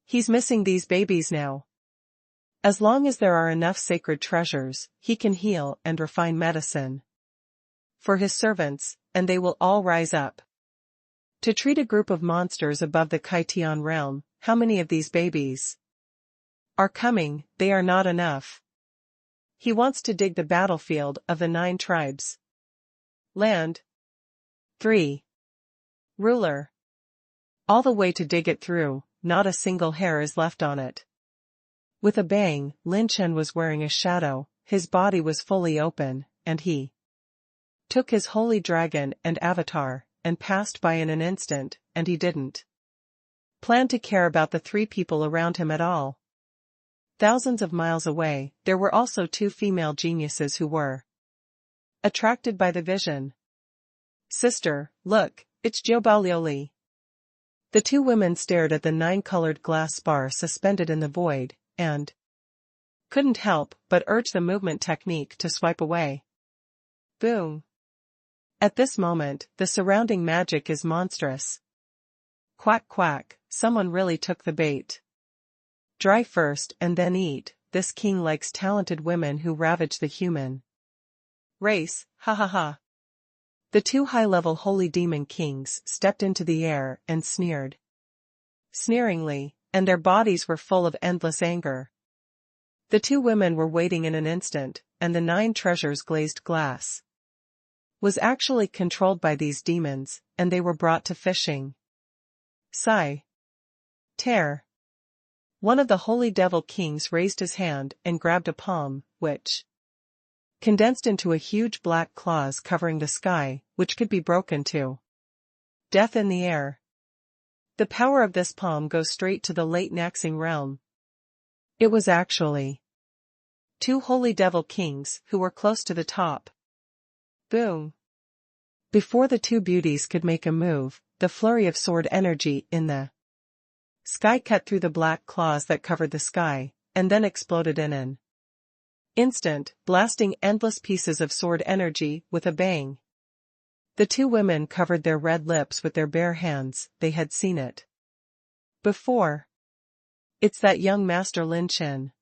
He's missing these babies now. As long as there are enough sacred treasures, he can heal and refine medicine for his servants, and they will all rise up to treat a group of monsters above the Kaitian realm. How many of these babies are coming? They are not enough. He wants to dig the battlefield of the 9 tribes. Land. 3. Ruler. All the way to dig it through, not a single hair is left on it. With a bang, Lin Chen was wearing a shadow, his body was fully open, and he took his holy dragon and avatar, and passed by in an instant, and he didn't plan to care about the 3 people around him at all. Thousands of miles away, there were also 2 female geniuses who were attracted by the vision. Sister, look, it's Zhou Baoliuli. The 2 women stared at the 9-colored glass spar suspended in the void, and couldn't help but urge the movement technique to swipe away. Boom. At this moment, the surrounding magic is monstrous. Quack quack, someone really took the bait. Dry first and then eat, this king likes talented women who ravage the human race, ha ha ha. The two high-level holy demon kings stepped into the air and sneered sneeringly, and their bodies were full of endless anger. The two women were waiting in an instant, and the 9 treasures glazed glass was actually controlled by these demons, and they were brought to fishing. Sigh. Tear. One of the holy devil kings raised his hand and grabbed a palm, which condensed into a huge black claws covering the sky, which could be broken too. Death in the air. The power of this palm goes straight to the late Naxing realm. It was actually 2 holy devil kings who were close to the top. Boom. Before the 2 beauties could make a move, the flurry of sword energy in the sky cut through the black claws that covered the sky, and then exploded in an instant, blasting endless pieces of sword energy with a bang. The 2 women covered their red lips with their bare hands. They had seen it before. It's that young master Lin Chen.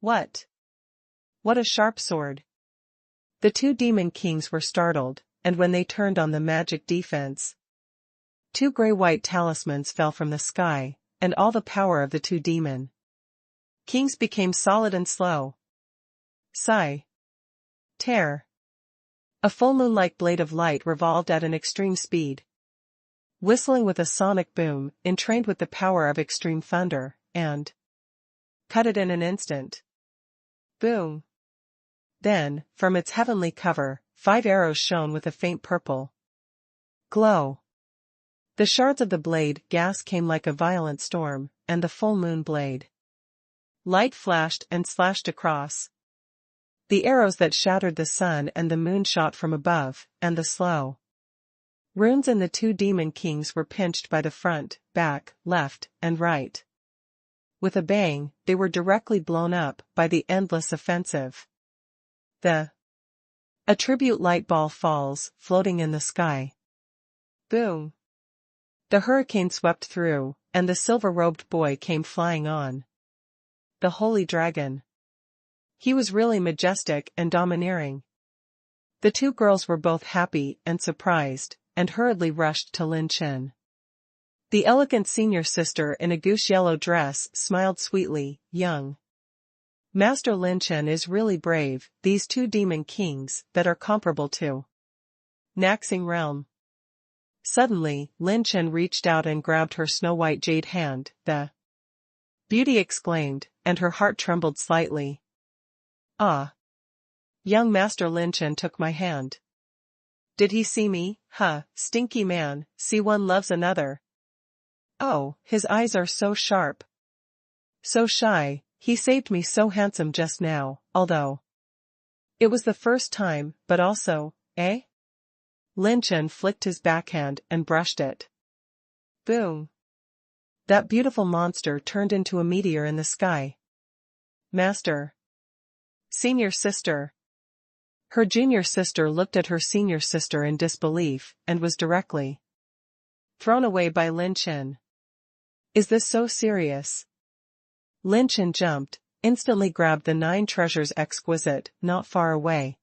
What? What a sharp sword. The 2 demon kings were startled, and when they turned on the magic defense, 2 gray-white talismans fell from the sky, and all the power of the 2 demon kings became solid and slow. Sigh. Tear. A full moon-like blade of light revolved at an extreme speed, whistling with a sonic boom, entrained with the power of extreme thunder, and cut it in an instant. Boom. Then, from its heavenly cover, 5 arrows shone with a faint purple glow. The shards of the blade gas came like a violent storm, and the full moon blade light flashed and slashed across. The arrows that shattered the sun and the moon shot from above, and the slow runes in the 2 demon kings were pinched by the front, back, left, and right. With a bang, they were directly blown up by the endless offensive. The attribute light ball falls, floating in the sky. Boom. The hurricane swept through, and the silver-robed boy came flying on. The holy dragon. He was really majestic and domineering. The 2 girls were both happy and surprised, and hurriedly rushed to Lin Chen. The elegant senior sister in a goose-yellow dress smiled sweetly. Young Master Lin Chen is really brave. These 2 demon kings that are comparable to Naxing realm. Suddenly, Lin Chen reached out and grabbed her snow-white jade hand. The beauty exclaimed, and her heart trembled slightly. Ah! Young Master Lin Chen took my hand. Did he see me? Huh, stinky man, see one loves another. Oh, his eyes are so sharp. So shy, he saved me so handsome just now, although it was the first time, but also, eh? Lin Chen flicked his backhand and brushed it. Boom. That beautiful monster turned into a meteor in the sky. Master. Senior sister. Her junior sister looked at her senior sister in disbelief, and was directly thrown away by Lin Chen. Is this so serious? Lin Chen jumped, instantly grabbed the 9 treasures exquisite, not far away.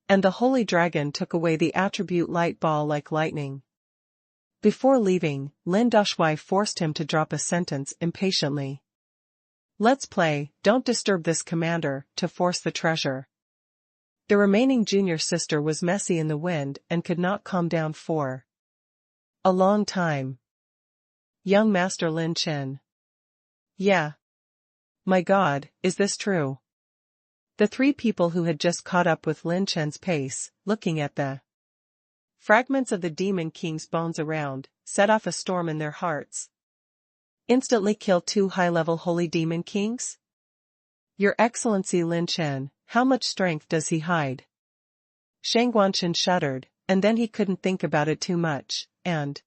And the holy dragon took away the attribute light ball like lightning. Before leaving, Lin Dashui forced him to drop a sentence impatiently. Let's play, don't disturb this commander, to force the treasure. The remaining junior sister was messy in the wind and could not calm down for a long time. Young Master Lin Chen. Yeah. My God, is this true? The 3 people who had just caught up with Lin Chen's pace, looking at the fragments of the demon king's bones around, set off a storm in their hearts. Instantly kill 2 high-level holy demon kings? Your Excellency Lin Chen, how much strength does he hide? Shang Guanchen shuddered, and then he couldn't think about it too much, and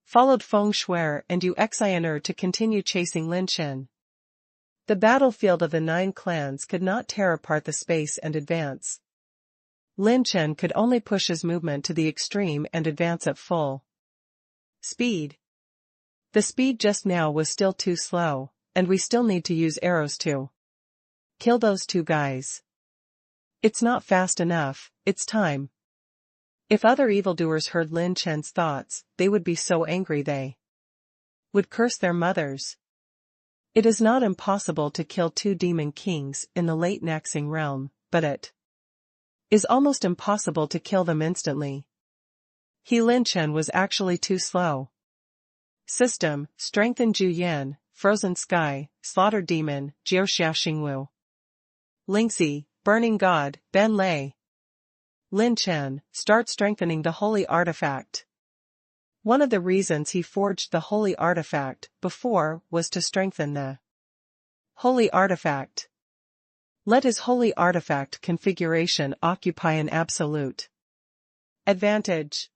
followed Feng Shuer and Yu Xian'er to continue chasing Lin Chen. The battlefield of the 9 clans could not tear apart the space and advance. Lin Chen could only push his movement to the extreme and advance at full speed. The speed just now was still too slow, and we still need to use arrows to kill those two guys. It's not fast enough, it's time. If other evildoers heard Lin Chen's thoughts, they would be so angry they would curse their mothers. It is not impossible to kill two demon kings in the late Naxing realm, but it is almost impossible to kill them instantly. Lin Chen was actually too slow. System, strengthen Zhu Yan, Frozen Sky, Slaughter Demon, Jiao Xingwu. Lingxi, Burning God, Ben Lei. Lin Chen, start strengthening the holy artifact. One of the reasons he forged the holy artifact before was to strengthen the holy artifact. Let his holy artifact configuration occupy an absolute advantage.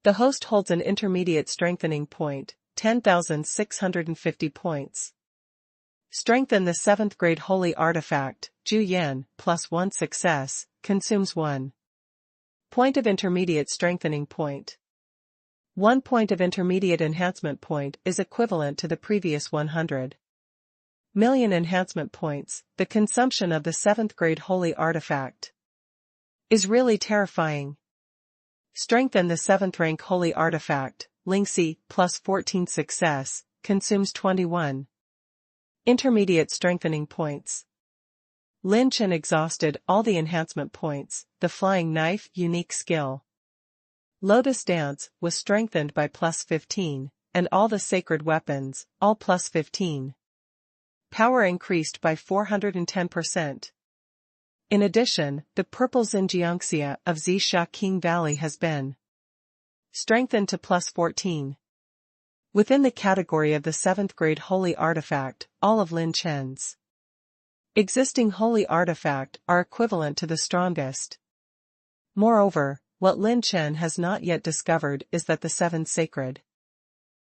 The host holds an intermediate strengthening point, 10,650 points. Strengthen the 7th grade holy artifact, Zhu Yan, +1 success, consumes 1 point of intermediate strengthening point. 1 point of intermediate enhancement point is equivalent to the previous 100 million enhancement points. The consumption of the 7th grade holy artifact is really terrifying. Strengthen the 7th rank holy artifact, Lingxi, +14 success, consumes 21 intermediate strengthening points. Lin Chen exhausted all the enhancement points. The flying knife unique skill Lotus Dance was strengthened by +15, and all the sacred weapons, all +15. Power increased by 410%. In addition, the purple Xinjiangxia of Zisha King Valley has been strengthened to +14. Within the category of the 7th grade holy artifact, all of Lin Chen's existing holy artifact are equivalent to the strongest. Moreover, what Lin Chen has not yet discovered is that the 7 sacred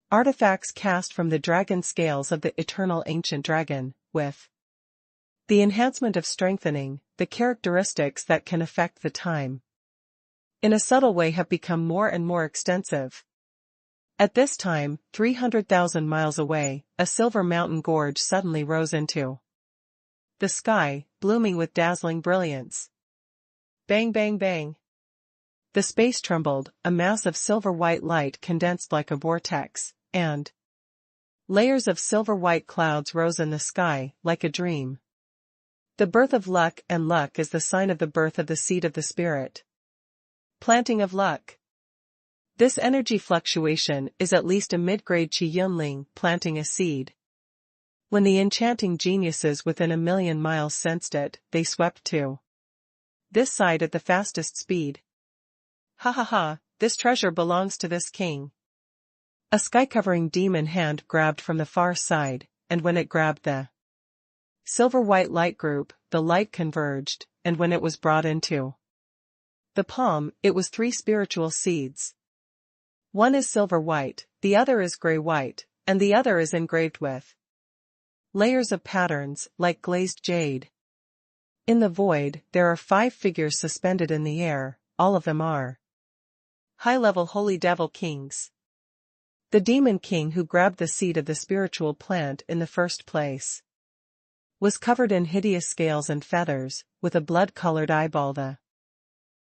artifacts cast from the dragon scales of the eternal ancient dragon, with the enhancement of strengthening, the characteristics that can affect the time in a subtle way have become more and more extensive. At this time, 300,000 miles away, a silver mountain gorge suddenly rose into the sky, blooming with dazzling brilliance. Bang bang bang. The space trembled, a mass of silver-white light condensed like a vortex, and layers of silver-white clouds rose in the sky, like a dream. The birth of luck, and luck is the sign of the birth of the seed of the spirit. Planting of luck. This energy fluctuation is at least a mid-grade Qi Yunling planting a seed. When the enchanting geniuses within 1,000,000 miles sensed it, they swept to this side at the fastest speed. Ha ha ha, this treasure belongs to this king. A sky-covering demon hand grabbed from the far side, and when it grabbed the silver-white light group, the light converged, and when it was brought into the palm, it was 3 spiritual seeds. One is silver-white, the other is gray-white, and the other is engraved with layers of patterns, like glazed jade. In the void, there are 5 figures suspended in the air, all of them are high-level holy devil kings. The demon king who grabbed the seed of the spiritual plant in the first place was covered in hideous scales and feathers, with a blood-colored eyeball the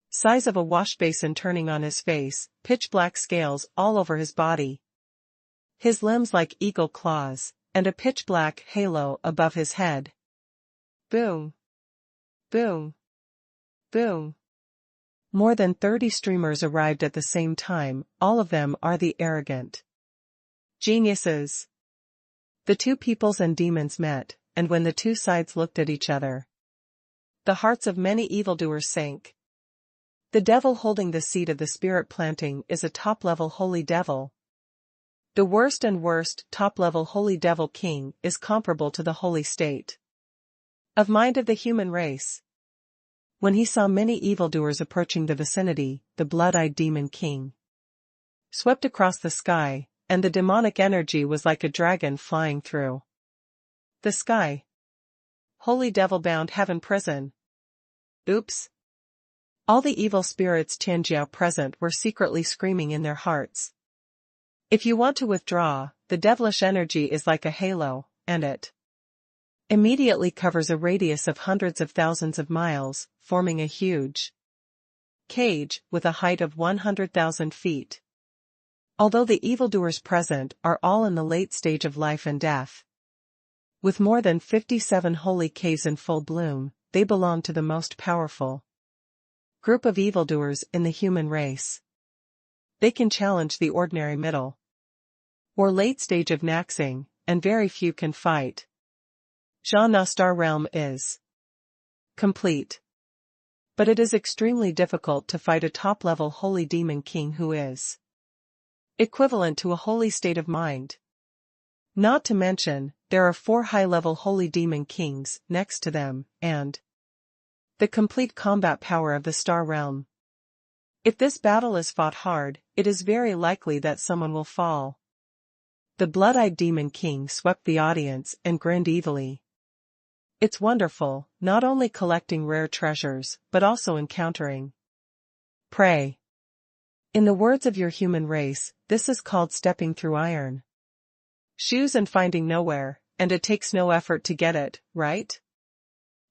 size of a washbasin turning on his face, pitch-black scales all over his body, his limbs like eagle claws, and a pitch-black halo above his head. Boom! Boom! Boom! More than 30 streamers arrived at the same time, all of them are the arrogant geniuses. The 2 peoples and demons met, and when the 2 sides looked at each other, the hearts of many evildoers sank. The devil holding the seed of the spirit planting is a top-level holy devil. The worst and worst top-level holy devil king is comparable to the holy state of mind of the human race. When he saw many evildoers approaching the vicinity, the blood-eyed demon king swept across the sky, and the demonic energy was like a dragon flying through the sky. Holy devil-bound heaven prison. Oops. All the evil spirits Tianjiao present were secretly screaming in their hearts. If you want to withdraw, the devilish energy is like a halo, and it immediately covers a radius of hundreds of thousands of miles, forming a huge cage with a height of 100,000 feet. Although the evildoers present are all in the late stage of life and death, with more than 57 holy caves in full bloom, they belong to the most powerful group of evildoers in the human race. They can challenge the ordinary middle or late stage of naxing, and very few can fight. Zha Star realm is complete. But it is extremely difficult to fight a top-level holy demon king who is equivalent to a holy state of mind. Not to mention, there are 4 high-level holy demon kings next to them, and the complete combat power of the star realm. If this battle is fought hard, it is very likely that someone will fall. The blood-eyed demon king swept the audience and grinned evilly. It's wonderful, not only collecting rare treasures, but also encountering prey. In the words of your human race, this is called stepping through iron shoes and finding nowhere, and it takes no effort to get it, right?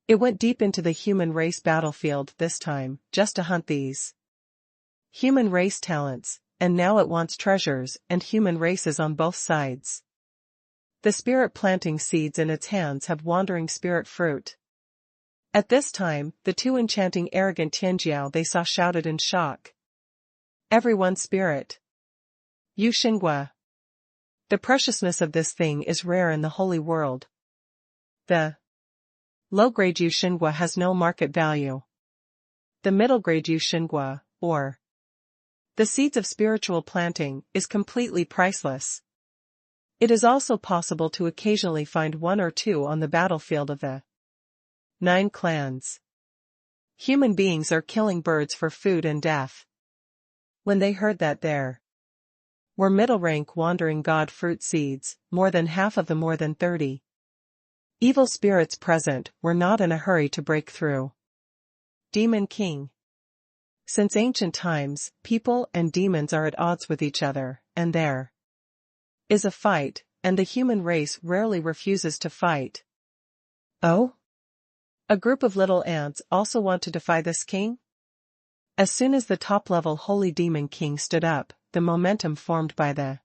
It went deep into the human race battlefield this time, just to hunt these human race talents, and now it wants treasures and human races on both sides. The spirit planting seeds in its hands have wandering spirit fruit. At this time, the 2 enchanting arrogant Tianjiao they saw shouted in shock. Everyone's spirit. Yu Xinghua. The preciousness of this thing is rare in the holy world. The low-grade Yu Xinghua has no market value. The middle-grade Yu Xinghua, or the seeds of spiritual planting, is completely priceless. It is also possible to occasionally find 1 or 2 on the battlefield of the 9 clans. Human beings are killing birds for food and death. When they heard that there were middle-rank wandering god fruit seeds, more than half of the more than 30 evil spirits present were not in a hurry to break through. Demon King. Since ancient times, people and demons are at odds with each other, and there is a fight, and the human race rarely refuses to fight. Oh? A group of little ants also want to defy this king? As soon as the top-level holy demon king stood up, the momentum formed by the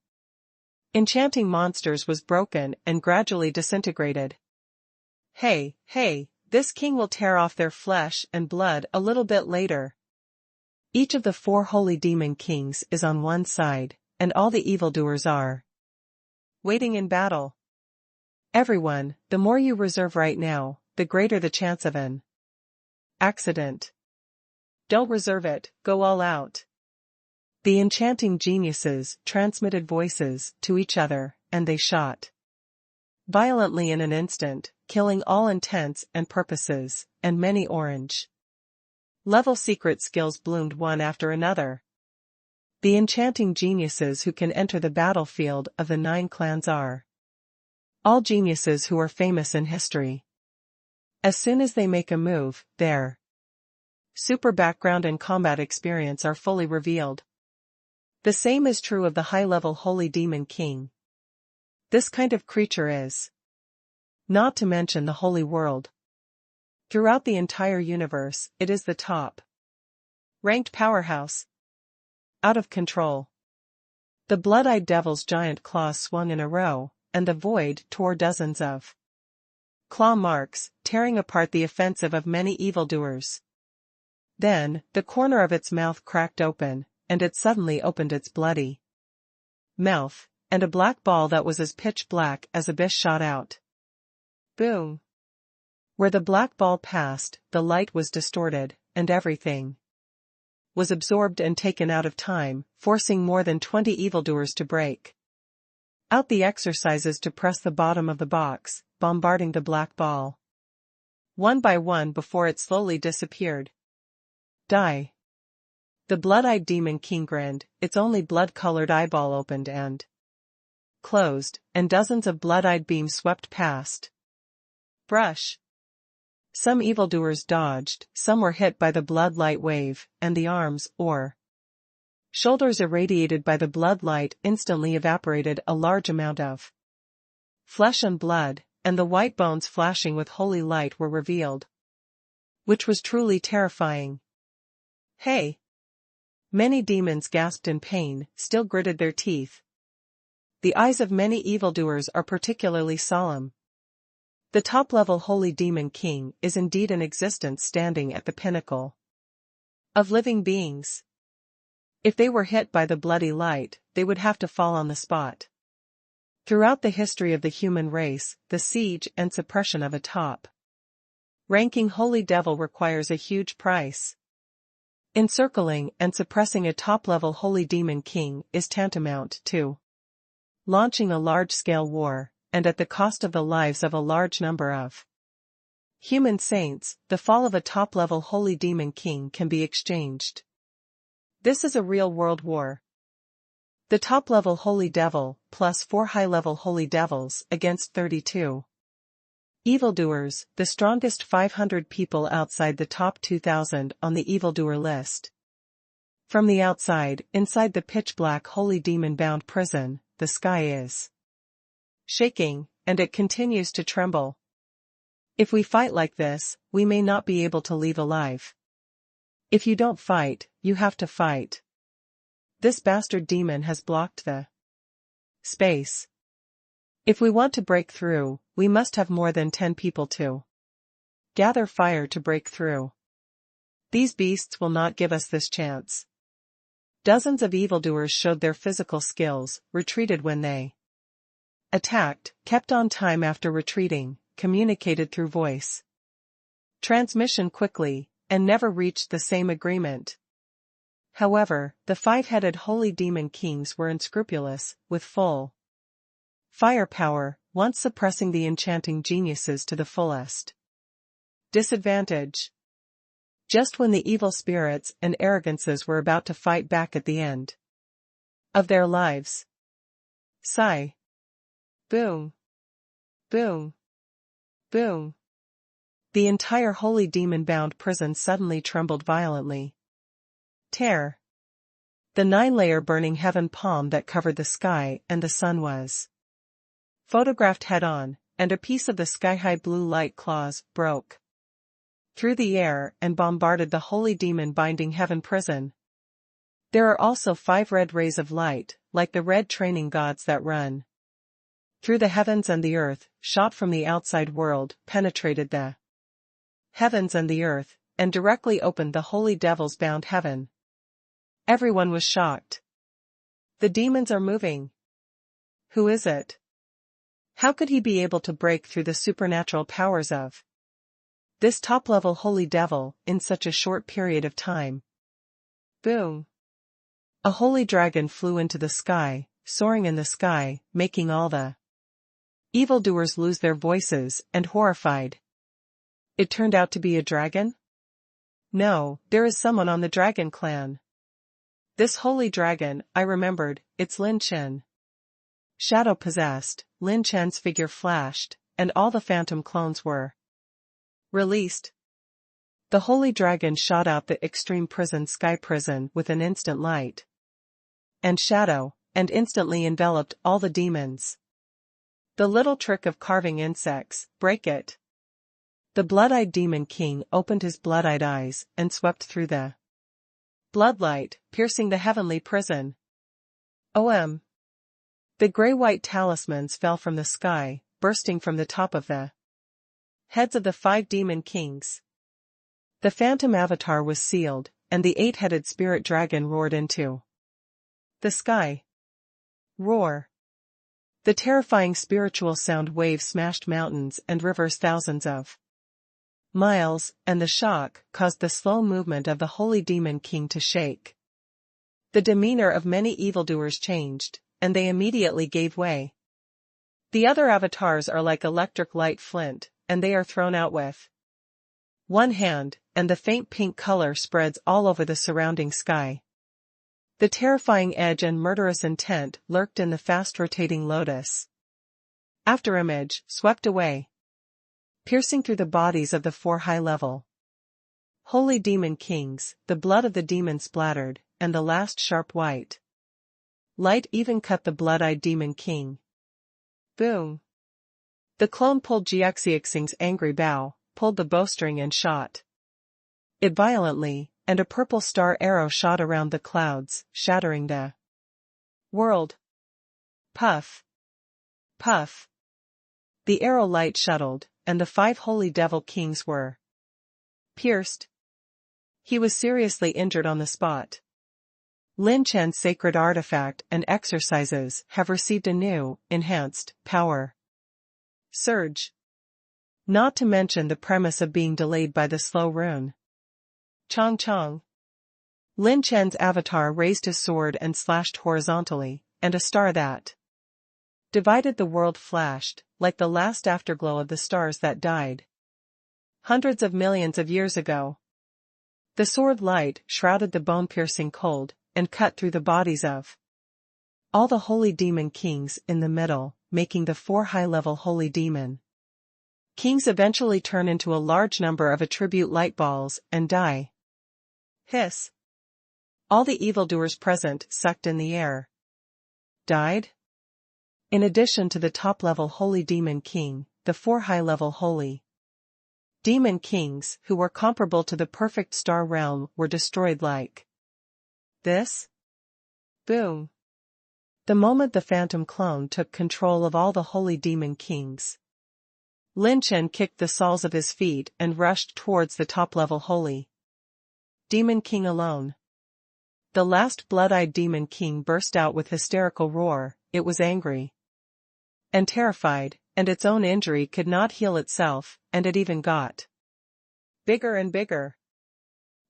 enchanting monsters was broken and gradually disintegrated. Hey, this king will tear off their flesh and blood a little bit later. Each of the 4 holy demon kings is on one side, and all the evildoers are waiting in battle. Everyone, the more you reserve right now, the greater the chance of an accident. Don't reserve it, go all out. The enchanting geniuses transmitted voices to each other, and they shot violently in an instant, killing all intents and purposes, and many orange level secret skills bloomed one after another. The enchanting geniuses who can enter the battlefield of the 9 clans are all geniuses who are famous in history. As soon as they make a move, their super background and combat experience are fully revealed. The same is true of the high-level Holy Demon King. This kind of creature is not to mention the holy world. Throughout the entire universe, it is the top ranked powerhouse. Out of control. The blood-eyed devil's giant claws swung in a row, and the void tore dozens of claw marks, tearing apart the offensive of many evildoers. Then, the corner of its mouth cracked open, and it suddenly opened its bloody mouth, and a black ball that was as pitch black as abyss shot out. Boom! Where the black ball passed, the light was distorted, and everything was absorbed and taken out of time, forcing more than 20 evildoers to break out the exercises to press the bottom of the box, bombarding the black ball one by one before it slowly disappeared. Die. The blood-eyed demon king grinned, its only blood-colored eyeball opened and closed, and dozens of blood-eyed beams swept past. Brush. Some evildoers dodged, some were hit by the blood light wave, and the arms, or shoulders irradiated by the blood light instantly evaporated a large amount of flesh and blood, and the white bones flashing with holy light were revealed. Which was truly terrifying. Hey! Many demons gasped in pain, still gritted their teeth. The eyes of many evildoers are particularly solemn. The top-level holy demon king is indeed an existence standing at the pinnacle of living beings. If they were hit by the bloody light, they would have to fall on the spot. Throughout the history of the human race, the siege and suppression of a top-ranking holy devil requires a huge price. Encircling and suppressing a top-level holy demon king is tantamount to launching a large-scale war, and at the cost of the lives of a large number of human saints. The fall of a top-level holy demon king can be exchanged. This is a real world war. The top-level holy devil, plus 4 high-level holy devils, against 32 evildoers, the strongest 500 people outside the top 2,000 on the evildoer list. From the outside, inside the pitch-black holy demon-bound prison, the sky is shaking, and it continues to tremble. If we fight like this, we may not be able to leave alive. If you don't fight, you have to fight. This bastard demon has blocked the space. If we want to break through, we must have more than 10 people to gather fire to break through. These beasts will not give us this chance. Dozens of evildoers showed their physical skills, retreated when they attacked, kept on time after retreating, communicated through voice transmission quickly, and never reached the same agreement. However, the 5-headed holy demon kings were unscrupulous, with full firepower, once suppressing the enchanting geniuses to the fullest disadvantage. Just when the evil spirits and arrogances were about to fight back at the end of their lives. Sigh. Boom. Boom. Boom. The entire holy demon-bound prison suddenly trembled violently. Tear. The 9-layer burning heaven palm that covered the sky and the sun was photographed head-on, and a piece of the sky-high blue light claws broke through the air and bombarded the holy demon-binding heaven prison. There are also 5 red rays of light, like the red training gods that run through the heavens and the earth, shot from the outside world, penetrated the heavens and the earth, and directly opened the holy devil's bound heaven. Everyone was shocked. The demons are moving. Who is it? How could he be able to break through the supernatural powers of this top-level holy devil in such a short period of time? Boom. A holy dragon flew into the sky, soaring in the sky, making all the evildoers lose their voices and horrified. It turned out to be a dragon? No, there is someone on the dragon clan. This holy dragon, I remembered, it's Lin Chen. Shadow-possessed, Lin Chen's figure flashed, and all the phantom clones were released. The holy dragon shot out the extreme prison sky prison with an instant light and shadow, and instantly enveloped all the demons. The little trick of carving insects, break it. The blood-eyed demon king opened his blood-eyed eyes and swept through the bloodlight, piercing the heavenly prison. OM. The gray-white talismans fell from the sky, bursting from the top of the heads of the 5 demon kings. The phantom avatar was sealed, and the 8-headed spirit dragon roared into the sky. Roar. The terrifying spiritual sound wave smashed mountains and rivers thousands of miles, and the shock caused the slow movement of the holy demon king to shake. The demeanor of many evildoers changed, and they immediately gave way. The other avatars are like electric light flint, and they are thrown out with one hand, and the faint pink color spreads all over the surrounding sky. The terrifying edge and murderous intent lurked in the fast-rotating lotus. Afterimage swept away, piercing through the bodies of the 4 high-level holy demon kings. The blood of the demon splattered, and the last sharp white light even cut the blood-eyed demon king. Boom. The clone pulled Jiaxiaxing's angry bow, pulled the bowstring and shot it violently, and a purple star arrow shot around the clouds, shattering the world. Puff! Puff! The arrow light shuttled, and the 5 holy devil kings were pierced. He was seriously injured on the spot. Lin Chen's sacred artifact and exercises have received a new, enhanced, power surge. Not to mention the premise of being delayed by the slow rune. Chong chong. Lin Chen's avatar raised his sword and slashed horizontally, and a star that divided the world flashed, like the last afterglow of the stars that died hundreds of millions of years ago. The sword light shrouded the bone-piercing cold, and cut through the bodies of all the holy demon kings in the middle, making the 4 high-level holy demon kings eventually turn into a large number of attribute light balls and die. Hiss. All the evildoers present sucked in the air. Died? In addition to the top-level holy demon king, the 4 high-level holy demon kings who were comparable to the perfect star realm were destroyed like this. Boom. The moment the phantom clone took control of all the holy demon kings, Lin Chen kicked the soles of his feet and rushed towards the top-level holy demon king alone. The last blood-eyed demon king burst out with hysterical roar. It was angry and terrified, and its own injury could not heal itself, and it even got bigger and bigger.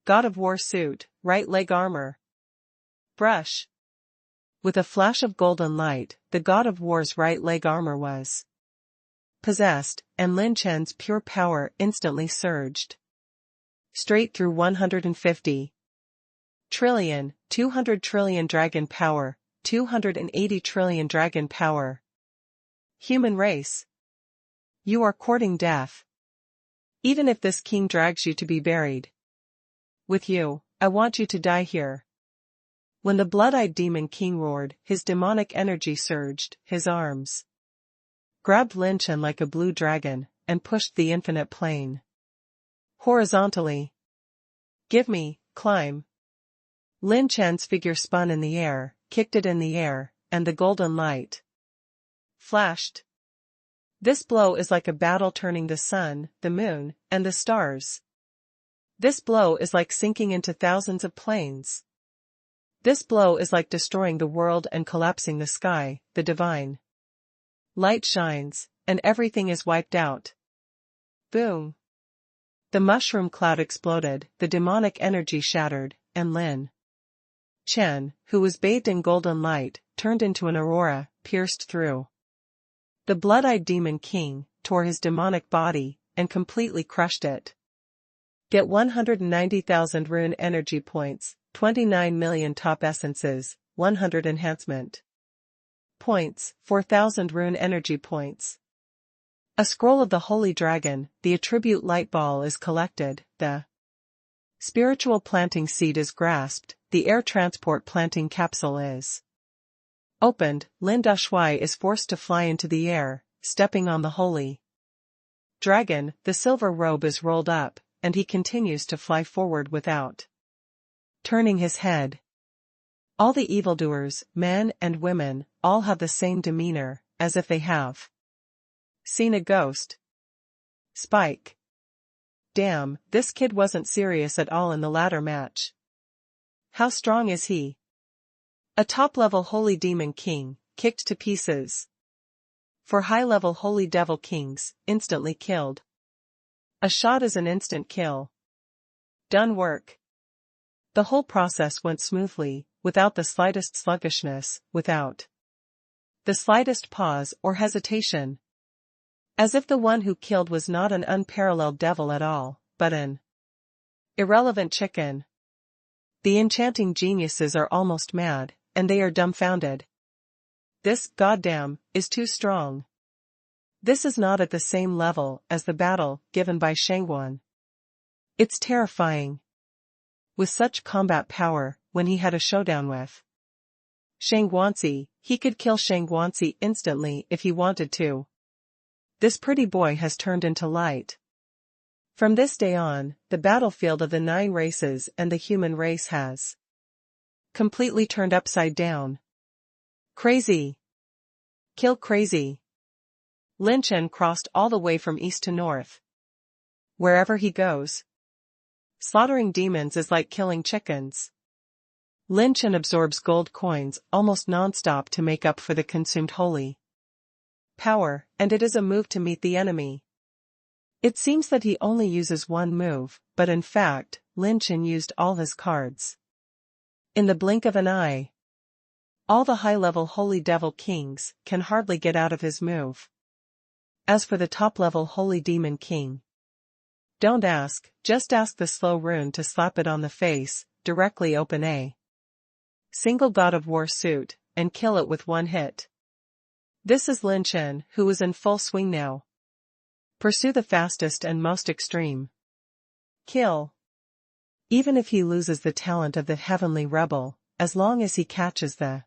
God of War suit, right leg armor. Brush. With a flash of golden light, the God of War's right leg armor was possessed, and Lin Chen's pure power instantly surged straight through 150 trillion, 200 trillion dragon power, 280 trillion dragon power. Human race. You are courting death. Even if this king drags you to be buried with you, I want you to die here. When the blood-eyed demon king roared, his demonic energy surged, his arms grabbed Lin Chen like a blue dragon, and pushed the infinite plane horizontally. Give me, climb. Lin Chen's figure spun in the air, kicked it in the air, and the golden light flashed. This blow is like a battle turning the sun, the moon, and the stars. This blow is like sinking into thousands of planes. This blow is like destroying the world and collapsing the sky. The divine light shines, and everything is wiped out. Boom. The mushroom cloud exploded, the demonic energy shattered, and Lin Chen, who was bathed in golden light, turned into an aurora, pierced through the blood-eyed demon king, tore his demonic body, and completely crushed it. Get 190,000 rune energy points, 29 million top essences, 100 enhancement points, 4,000 rune energy points. A scroll of the Holy Dragon, the attribute light ball is collected, the spiritual planting seed is grasped, the air transport planting capsule is opened, Lin Dashui is forced to fly into the air, stepping on the Holy Dragon, the silver robe is rolled up, and he continues to fly forward without turning his head. All the evildoers, men and women, all have the same demeanor, as if they have seen a ghost. Spike. Damn, this kid wasn't serious at all in the ladder match. How strong is he? A top-level holy demon king, kicked to pieces. 4 high-level holy devil kings, instantly killed. A shot is an instant kill. Done work. The whole process went smoothly, without the slightest sluggishness, without the slightest pause or hesitation. As if the one who killed was not an unparalleled devil at all, but an irrelevant chicken. The enchanting geniuses are almost mad, and they are dumbfounded. This, goddamn, is too strong. This is not at the same level as the battle given by Shangguan. It's terrifying. With such combat power, when he had a showdown with Shangguanzi, he could kill Shangguanzi instantly if he wanted to. This pretty boy has turned into light. From this day on, the battlefield of the 9 races and the human race has completely turned upside down. Crazy. Kill crazy. Lin Chen crossed all the way from east to north. Wherever he goes, slaughtering demons is like killing chickens. Lin Chen absorbs gold coins almost non-stop to make up for the consumed holy power, and it is a move to meet the enemy. It seems that he only uses one move, but in fact, Lin Chen used all his cards. In the blink of an eye, all the high-level Holy Devil Kings can hardly get out of his move. As for the top-level Holy Demon King, don't ask, just ask the slow rune to slap it on the face, directly open a single God of War suit, and kill it with one hit. This is Lin Chen, who is in full swing now. Pursue the fastest and most extreme kill. Even if he loses the talent of the Heavenly Rebel, as long as he catches the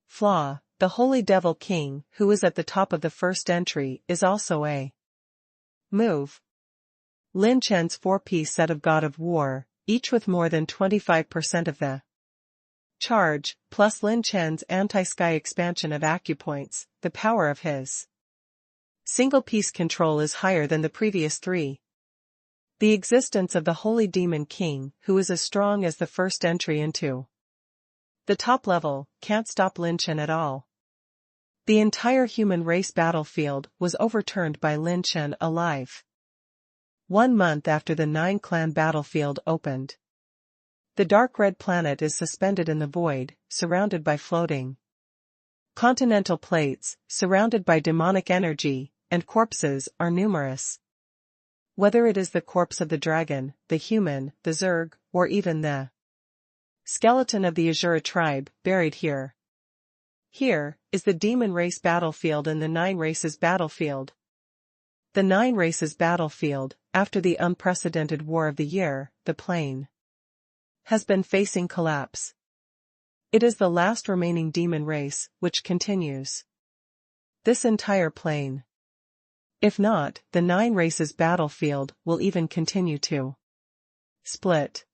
flaw, the Holy Devil King, who is at the top of the first entry, is also a move. Lin Chen's 4-piece set of God of War, each with more than 25% of the charge, plus Lin Chen's anti-sky expansion of acupoints, the power of his single-piece control is higher than the previous 3. The existence of the Holy Demon King, who is as strong as the first entry into the top level, can't stop Lin Chen at all. The entire human race battlefield was overturned by Lin Chen alive. 1 month after the 9-clan battlefield opened, the dark red planet is suspended in the void, surrounded by floating continental plates, surrounded by demonic energy, and corpses are numerous. Whether it is the corpse of the dragon, the human, the Zerg, or even the skeleton of the Azura tribe, buried here. Here is the demon race battlefield and the 9 races battlefield. The 9 races battlefield, after the unprecedented war of the year, the plane has been facing collapse. It is the last remaining demon race, which continues this entire plane. If not, the 9 races battlefield will even continue to split.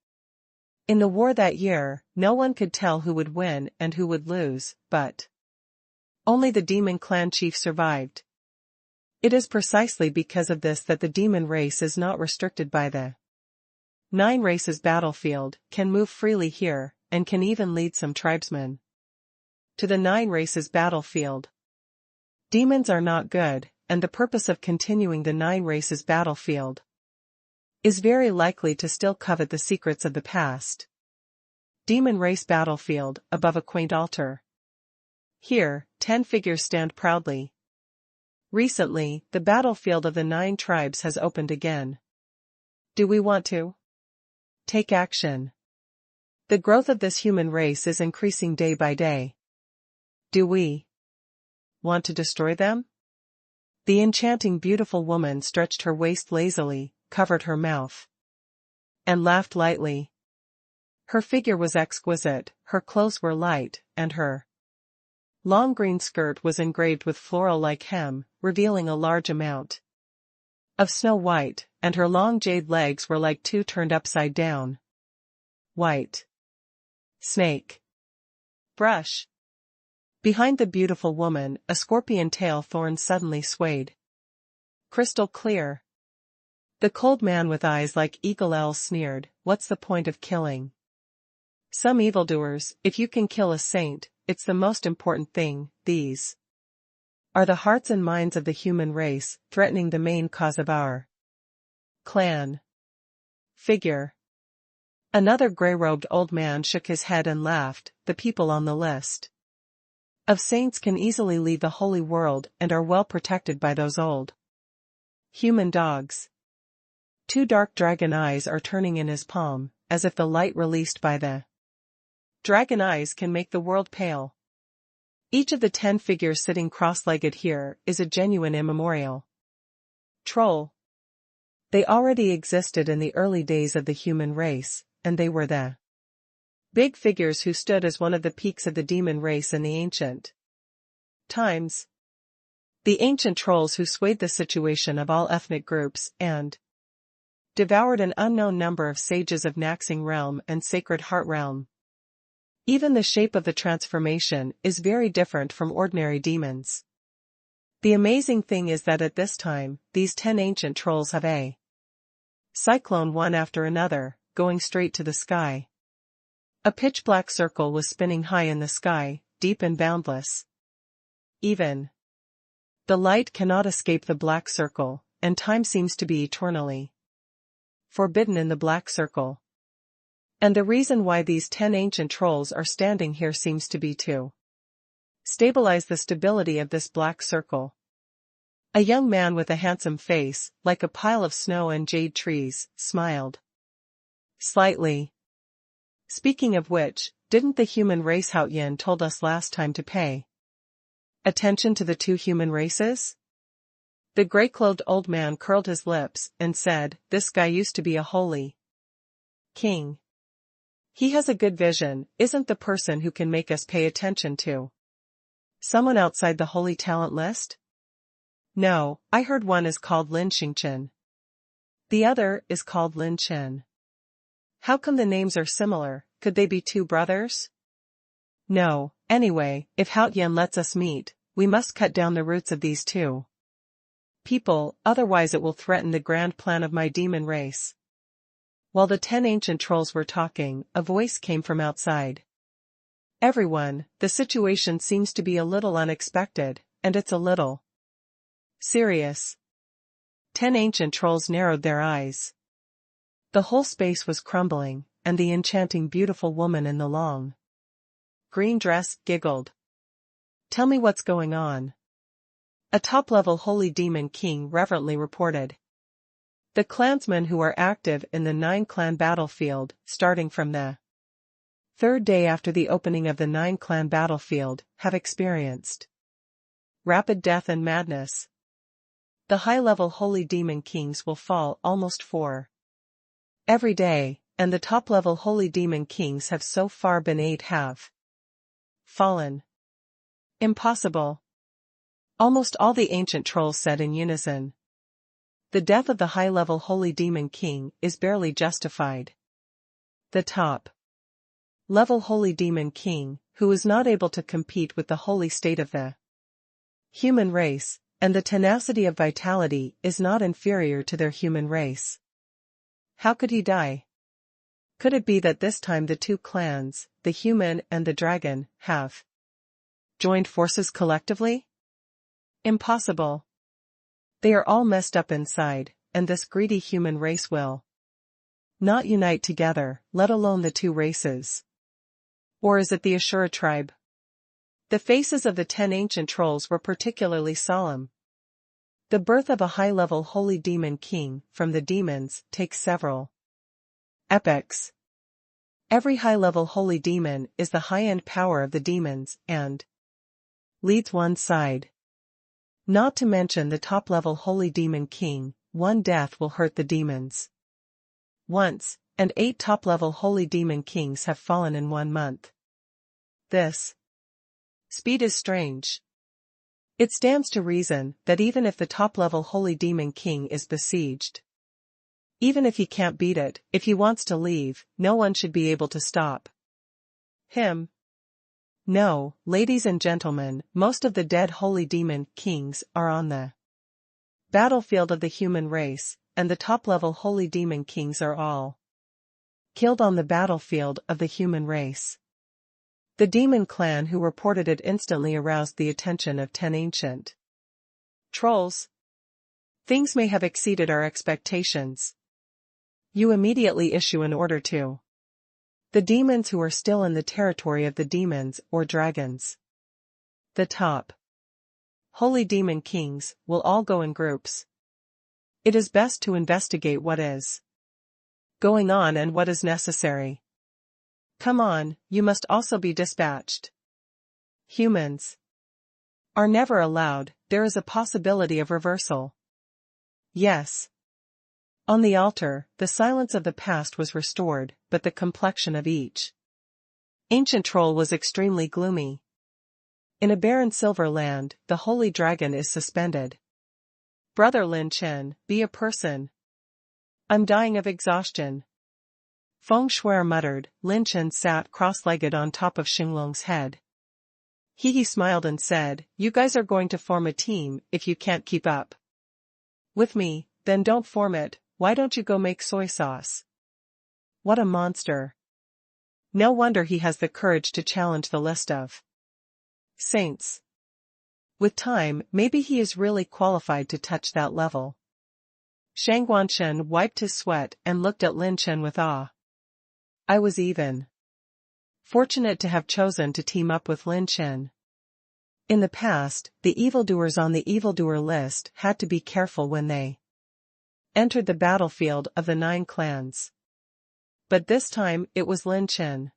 In the war that year, no one could tell who would win and who would lose, but only the demon clan chief survived. It is precisely because of this that the demon race is not restricted by the 9 races battlefield, can move freely here, and can even lead some tribesmen to the 9 races battlefield. Demons are not good, and the purpose of continuing the 9 races battlefield is very likely to still covet the secrets of the past. Demon race battlefield, above a quaint altar. Here, 10 figures stand proudly. Recently, the battlefield of the 9 tribes has opened again. Do we want to take action? The growth of this human race is increasing day by day. Do we want to destroy them? The enchanting beautiful woman stretched her waist lazily, covered her mouth, and laughed lightly. Her figure was exquisite, her clothes were light, and her long green skirt was engraved with floral-like hem, revealing a large amount of snow white, and her long jade legs were like 2 turned upside down white snake brush. Behind the beautiful woman, a scorpion tail thorn suddenly swayed. Crystal clear. The cold man with eyes like eagle owls sneered, "What's the point of killing some evildoers? If you can kill a saint, it's the most important thing. These are the hearts and minds of the human race, threatening the main cause of our clan." Figure. Another gray-robed old man shook his head and laughed. The people on the list of saints can easily leave the holy world and are well protected by those old human dogs. 2 dark dragon eyes are turning in his palm, as if the light released by the dragon eyes can make the world pale. Each of the 10 figures sitting cross-legged here is a genuine immemorial troll. They already existed in the early days of the human race, and they were the big figures who stood as one of the peaks of the demon race in the ancient times. The ancient trolls who swayed the situation of all ethnic groups and devoured an unknown number of sages of Naxing realm and Sacred Heart realm. Even the shape of the transformation is very different from ordinary demons. The amazing thing is that at this time, these 10 ancient trolls have a cyclone one after another, going straight to the sky. A pitch-black circle was spinning high in the sky, deep and boundless. Even the light cannot escape the black circle, and time seems to be eternally forbidden in the black circle. And the reason why these 10 ancient trolls are standing here seems to be to stabilize the stability of this black circle. A young man with a handsome face, like a pile of snow and jade trees, smiled slightly. Speaking of which, didn't the human race Haoyan told us last time to pay attention to the 2 human races? The gray-clothed old man curled his lips and said, "This guy used to be a holy king. He has a good vision, isn't the person who can make us pay attention to someone outside the holy talent list?" "No, I heard one is called Lin Chen. The other is called Lin Chen." "How come the names are similar? Could they be 2 brothers?" "No, anyway, if Haoyan lets us meet, we must cut down the roots of these 2 people, otherwise it will threaten the grand plan of my demon race." While the 10 ancient trolls were talking, a voice came from outside. "Everyone, the situation seems to be a little unexpected, and it's a little serious." 10 ancient trolls narrowed their eyes. The whole space was crumbling, and the enchanting beautiful woman in the long green dress giggled. "Tell me what's going on," a top-level holy demon king reverently reported. "The clansmen who are active in the 9-clan battlefield, starting from the 3rd day after the opening of the 9-clan battlefield, have experienced rapid death and madness. The high-level holy demon kings will fall almost 4 every day, and the top-level holy demon kings have so far been 8 have fallen." "Impossible," almost all the ancient trolls said in unison. "The death of the high-level holy demon king is barely justified. The top-level holy demon king, who is not able to compete with the holy state of the human race, and the tenacity of vitality is not inferior to their human race. How could he die? Could it be that this time the 2 clans, the human and the dragon, have joined forces collectively? Impossible. They are all messed up inside, and this greedy human race will not unite together, let alone the 2 races. Or is it the Ashura tribe?" The faces of the 10 ancient trolls were particularly solemn. The birth of a high-level holy demon king from the demons takes several epochs. Every high-level holy demon is the high-end power of the demons and leads one side. Not to mention the top-level holy demon king, one death will hurt the demons once, and 8 top-level holy demon kings have fallen in 1 month. This speed is strange. It stands to reason that even if the top-level holy demon king is besieged, even if he can't beat it, if he wants to leave, no one should be able to stop him. No, ladies and gentlemen, most of the dead holy demon kings are on the battlefield of the human race, and the top-level holy demon kings are all killed on the battlefield of the human race. The demon clan who reported it instantly aroused the attention of 10 ancient trolls. "Things may have exceeded our expectations. You immediately issue an order to the demons who are still in the territory of the demons or dragons. The top holy demon kings will all go in groups. It is best to investigate what is going on and what is necessary. Come on, you must also be dispatched. Humans are never allowed, there is a possibility of reversal." Yes. On the altar, the silence of the past was restored, but the complexion of each ancient troll was extremely gloomy. In a barren silver land, the holy dragon is suspended. Brother Lin Chen, be a person. I'm dying of exhaustion. Feng Shuai muttered. Lin Chen sat cross-legged on top of Xinglong's head. He smiled and said, "You guys are going to form a team if you can't keep up with me, then don't form it. Why don't you go make soy sauce?" What a monster. No wonder he has the courage to challenge the list of saints. With time, maybe he is really qualified to touch that level. Shang Guanshen wiped his sweat and looked at Lin Chen with awe. I was even fortunate to have chosen to team up with Lin Chen. In the past, the evildoers on the evildoer list had to be careful when they entered the battlefield of the 9 clans. But this time it was Lin Chen.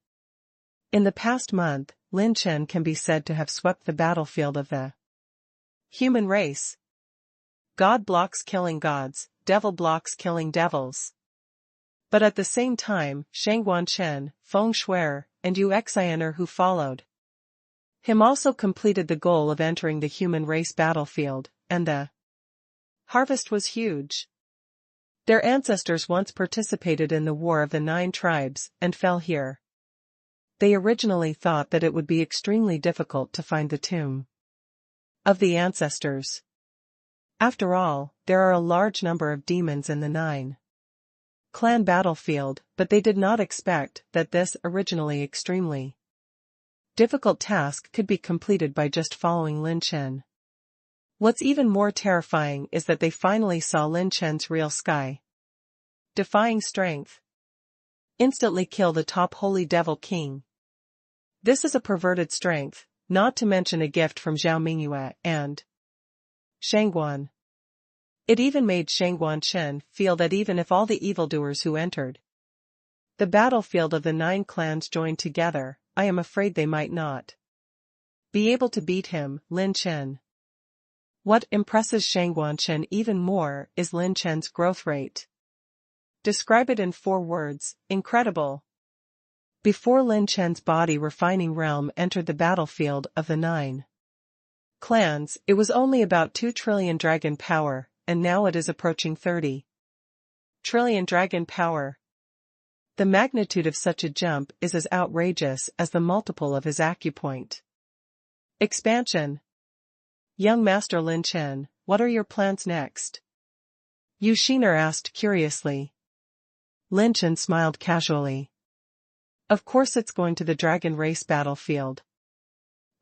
In the past month, Lin Chen can be said to have swept the battlefield of the human race. God blocks killing gods, devil blocks killing devils. But at the same time, Shang Guanshen, Feng Shuai, and Yu Xianer who followed him also completed the goal of entering the human race battlefield, and the harvest was huge. Their ancestors once participated in the War of the 9 Tribes and fell here. They originally thought that it would be extremely difficult to find the tomb of the ancestors. After all, there are a large number of demons in the 9 clan battlefield, but they did not expect that this originally extremely difficult task could be completed by just following Lin Chen. What's even more terrifying is that they finally saw Lin Chen's real sky defying strength instantly kill the top holy devil king. This is a perverted strength, not to mention a gift from Zhao Mingyue and Shangguan. It even made Shang Guanshen feel that even if all the evildoers who entered the battlefield of the 9 clans joined together, I am afraid they might not be able to beat him, Lin Chen. What impresses Shang Guanshen even more is Lin Chen's growth rate. Describe it in 4 words, incredible. Before Lin Chen's body refining realm entered the battlefield of the 9 clans, it was only about 2 trillion dragon power, and now it is approaching 30 trillion dragon power. The magnitude of such a jump is as outrageous as the multiple of his acupoint expansion. Young Master Lin Chen, what are your plans next? Yu Xiner asked curiously. Lin Chen smiled casually. Of course it's going to the dragon race battlefield.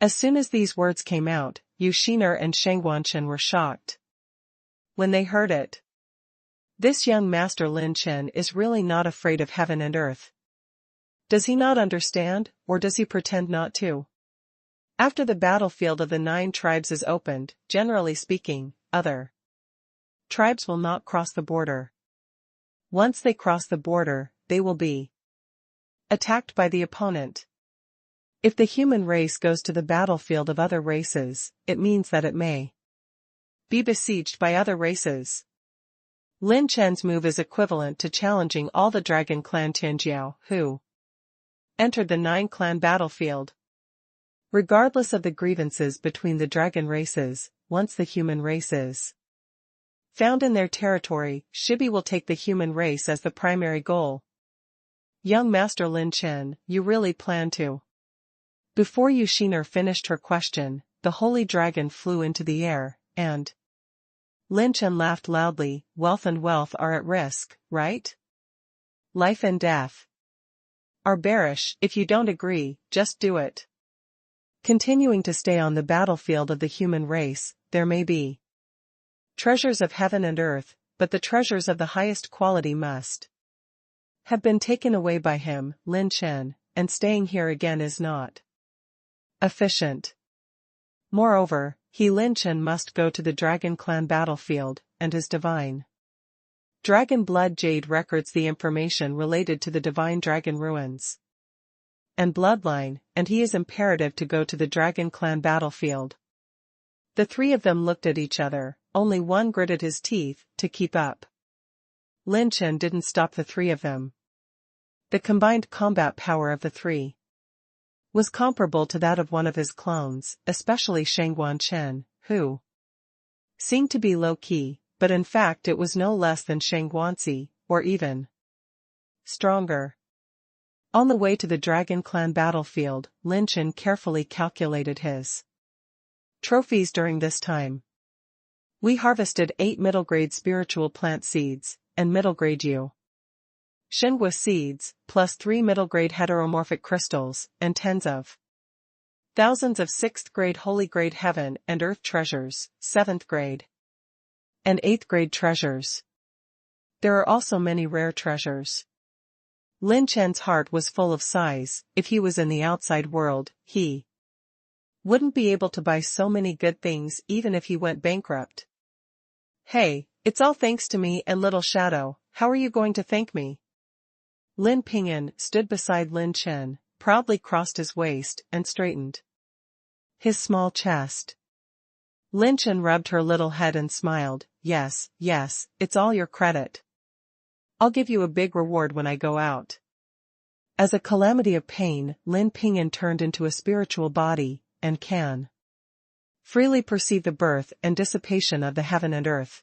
As soon as these words came out, Yu Xiner and Shang Guanshen were shocked when they heard it. This young Master Lin Chen is really not afraid of heaven and earth. Does he not understand, or does he pretend not to? After the battlefield of the 9 tribes is opened, generally speaking, other tribes will not cross the border. Once they cross the border, they will be attacked by the opponent. If the human race goes to the battlefield of other races, it means that it may be besieged by other races. Lin Chen's move is equivalent to challenging all the dragon clan Tianjiao who entered the 9 clan battlefield. Regardless of the grievances between the dragon races, once the human race is found in their territory, Shibi will take the human race as the primary goal. Young Master Lin Chen, you really plan to? Before Yu Xiner finished her question, the holy dragon flew into the air, and Lin Chen laughed loudly. Wealth and wealth are at risk, right? Life and death are bearish. If you don't agree, just do it. Continuing to stay on the battlefield of the human race, there may be treasures of heaven and earth, but the treasures of the highest quality must have been taken away by him, Lin Chen, and staying here again is not efficient. Moreover, Lin Chen must go to the Dragon Clan battlefield, and his divine Dragon Blood Jade records the information related to the divine dragon ruins and bloodline, and he is imperative to go to the Dragon Clan battlefield. The 3 of them looked at each other, only one gritted his teeth to keep up. Lin Chen didn't stop the 3 of them. The combined combat power of the 3 was comparable to that of one of his clones, especially Lin Chen, who seemed to be low-key, but in fact it was no less than Shangguanzi, or even stronger. On the way to the Dragon Clan battlefield, Lin Chen carefully calculated his trophies during this time. We harvested 8 middle-grade spiritual plant seeds, and middle-grade Xinhua seeds, plus 3 middle-grade heteromorphic crystals, and tens of thousands of 6th grade holy grade heaven and earth treasures, 7th grade and 8th grade treasures. There are also many rare treasures. Lin Chen's heart was full of sighs. If he was in the outside world, he wouldn't be able to buy so many good things even if he went bankrupt. Hey, it's all thanks to me and Little Shadow, how are you going to thank me? Lin Pingyan stood beside Lin Chen, proudly crossed his waist and straightened his small chest. Lin Chen rubbed her little head and smiled. Yes, it's all your credit. I'll give you a big reward when I go out. As a calamity of pain, Lin Pingyan turned into a spiritual body, and can freely perceive the birth and dissipation of the heaven and earth.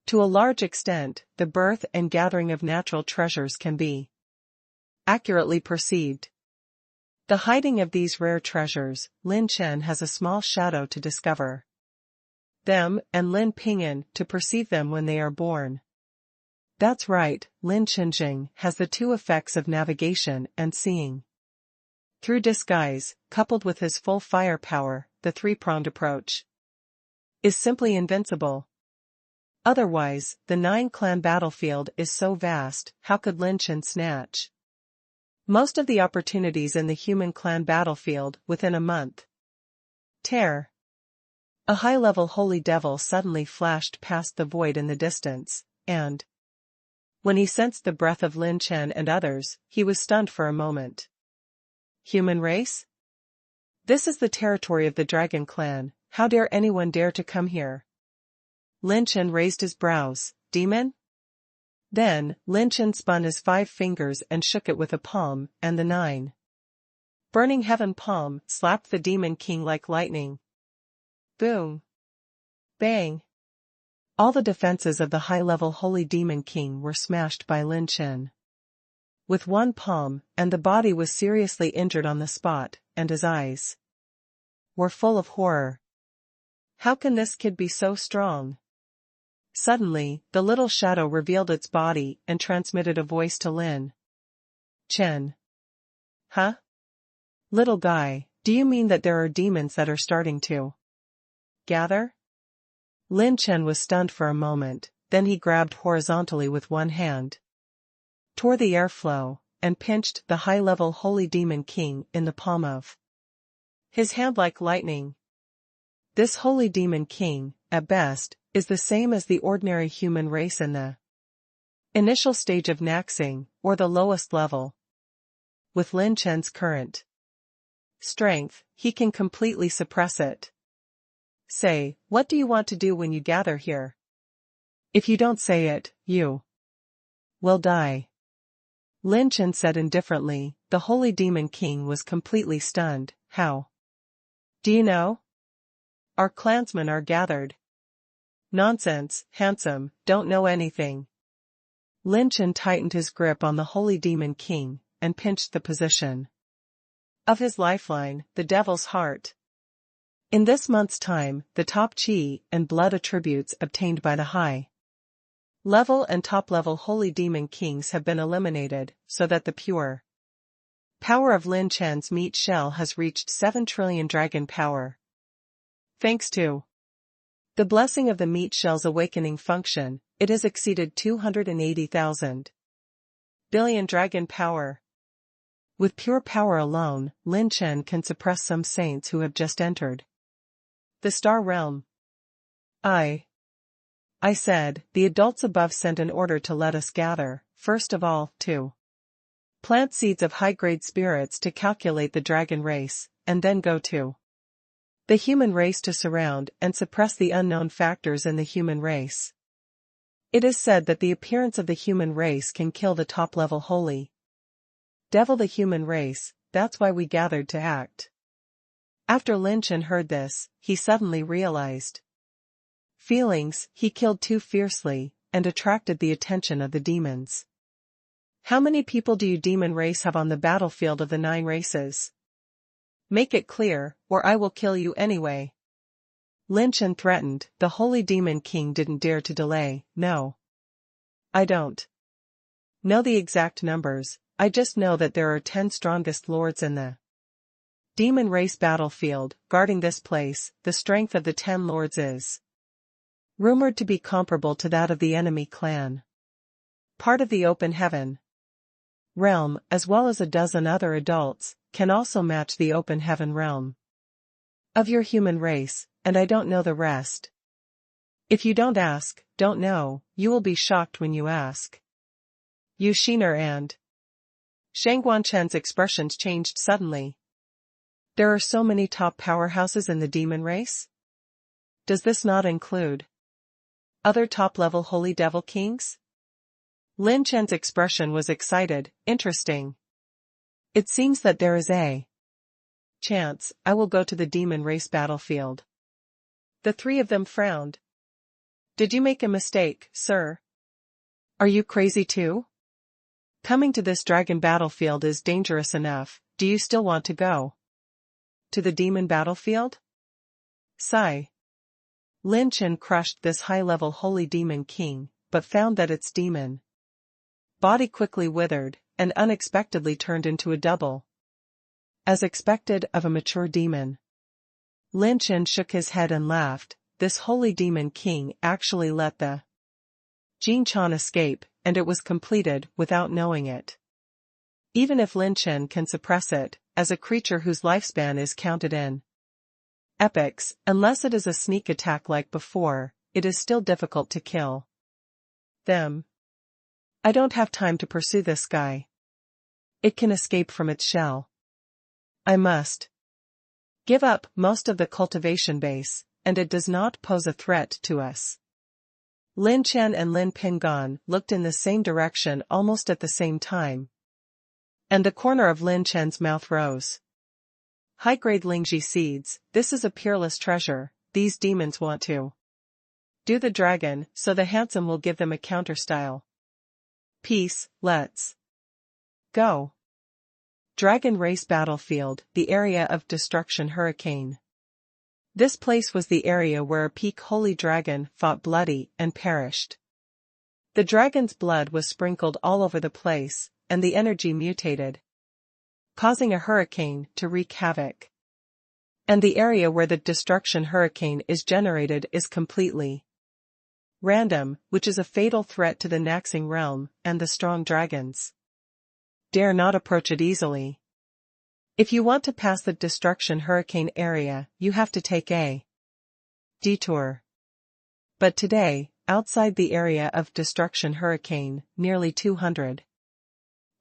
To a large extent, the birth and gathering of natural treasures can be accurately perceived. The hiding of these rare treasures, Lin Chen has a small shadow to discover them and Lin Pingyan to perceive them when they are born. That's right, Lin Chenjing has the two effects of navigation and seeing through disguise, coupled with his full firepower. The three-pronged approach is simply invincible. Otherwise, the 9-clan battlefield is so vast, how could Lin Chen snatch most of the opportunities in the human clan battlefield within a month? Tear. A high-level holy devil suddenly flashed past the void in the distance, and when he sensed the breath of Lin Chen and others, he was stunned for a moment. Human race? This is the territory of the Dragon Clan, how dare anyone dare to come here? Lin Chen raised his brows. Demon? Then, Lin Chen spun his 5 fingers and shook it with a palm, and the 9 burning heaven palm slapped the Demon King like lightning. Boom! Bang! All the defenses of the high-level Holy Demon King were smashed by Lin Chen with one palm, and the body was seriously injured on the spot, and his eyes were full of horror. How can this kid be so strong? Suddenly, the little shadow revealed its body and transmitted a voice to Lin Chen. Huh? Little guy, do you mean that there are demons that are starting to gather? Lin Chen was stunned for a moment, then he grabbed horizontally with one hand, tore the airflow, and pinched the high-level Holy Demon King in the palm of his hand like lightning. This Holy Demon King, at best, is the same as the ordinary human race in the initial stage of naxing, or the lowest level. With Lin Chen's current strength, he can completely suppress it. Say, what do you want to do when you gather here? If you don't say it, you will die. Lin Chen said indifferently. The Holy Demon King was completely stunned. How? Do you know? Our clansmen are gathered. Nonsense, handsome, don't know anything. Lin Chen tightened his grip on the Holy Demon King, and pinched the position of his lifeline, the Devil's Heart. In this month's time, the top chi and blood attributes obtained by the high level and top-level Holy Demon Kings have been eliminated, so that the pure power of Lin Chen's meat shell has reached 7 trillion dragon power. Thanks to the blessing of the meat shell's awakening function, it has exceeded 280,000 billion dragon power. With pure power alone, Lin Chen can suppress some saints who have just entered the star realm. I said, the adults above sent an order to let us gather, first of all, to plant seeds of high-grade spirits to calculate the dragon race, and then go to the human race to surround and suppress the unknown factors in the human race. It is said that the appearance of the human race can kill the top-level holy devil. The human race, that's why we gathered to act. After Lin Chen heard this, he suddenly realized feelings he killed too fiercely, and attracted the attention of the demons. How many people do you demon race have on the battlefield of the 9 races? Make it clear, or I will kill you anyway. Lin Chen threatened. The Holy Demon King didn't dare to delay. No. I don't know the exact numbers, I just know that there are 10 strongest lords in the demon race battlefield, guarding this place. The strength of the 10 lords is rumored to be comparable to that of the enemy clan. Part of the open heaven realm, as well as a dozen other adults, can also match the open heaven realm of your human race, and I don't know the rest. If you don't ask, don't know, you will be shocked when you ask. Yu Shiner and Shang Guanchen's expressions changed suddenly. There are so many top powerhouses in the demon race? Does this not include other top-level holy devil kings? Lin Chen's expression was excited. Interesting. It seems that there is a chance I will go to the demon race battlefield. The 3 of them frowned. Did you make a mistake, sir? Are you crazy too? Coming to this dragon battlefield is dangerous enough. Do you still want to go to the demon battlefield? Sigh. Lin Chen crushed this high-level holy demon king, but found that its demon body quickly withered, and unexpectedly turned into a double, as expected, of a mature demon. Lin Chen shook his head and laughed. This holy demon king actually let the Jin Chan escape, and it was completed without knowing it. Even if Lin Chen can suppress it, as a creature whose lifespan is counted in epochs, unless it is a sneak attack like before, it is still difficult to kill them. I don't have time to pursue this guy. It can escape from its shell. I must give up most of the cultivation base, and it does not pose a threat to us. Lin Chen and Lin Pingan looked in the same direction almost at the same time, and the corner of Lin Chen's mouth rose. High-grade Lingji seeds, this is a peerless treasure. These demons want to do the dragon, so the handsome will give them a counter-style. Peace, let's go. Dragon Race Battlefield, the area of destruction hurricane. This place was the area where a peak holy dragon fought bloody and perished. The dragon's blood was sprinkled all over the place, and the energy mutated, causing a hurricane to wreak havoc. And the area where the destruction hurricane is generated is completely random, which is a fatal threat to the Naxing realm, and the strong dragons dare not approach it easily. If you want to pass the destruction hurricane area, you have to take a detour. But today, outside the area of destruction hurricane, nearly 200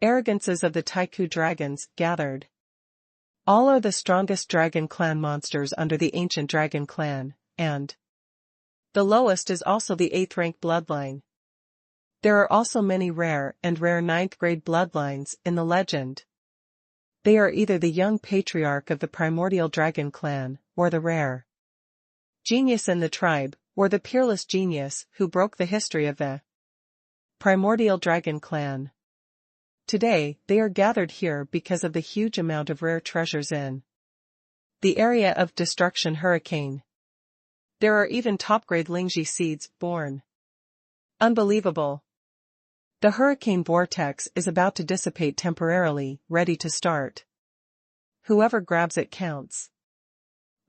arrogances of the Taiku dragons gathered. All are the strongest dragon clan monsters under the ancient dragon clan, and the lowest is also the 8th rank bloodline. There are also many rare 9th grade bloodlines in the legend. They are either the young patriarch of the primordial dragon clan, or the rare genius in the tribe, or the peerless genius who broke the history of the primordial dragon clan. Today, they are gathered here because of the huge amount of rare treasures in the area of destruction hurricane. There are even top-grade Lingji seeds born. Unbelievable. The hurricane vortex is about to dissipate temporarily, ready to start. Whoever grabs it counts.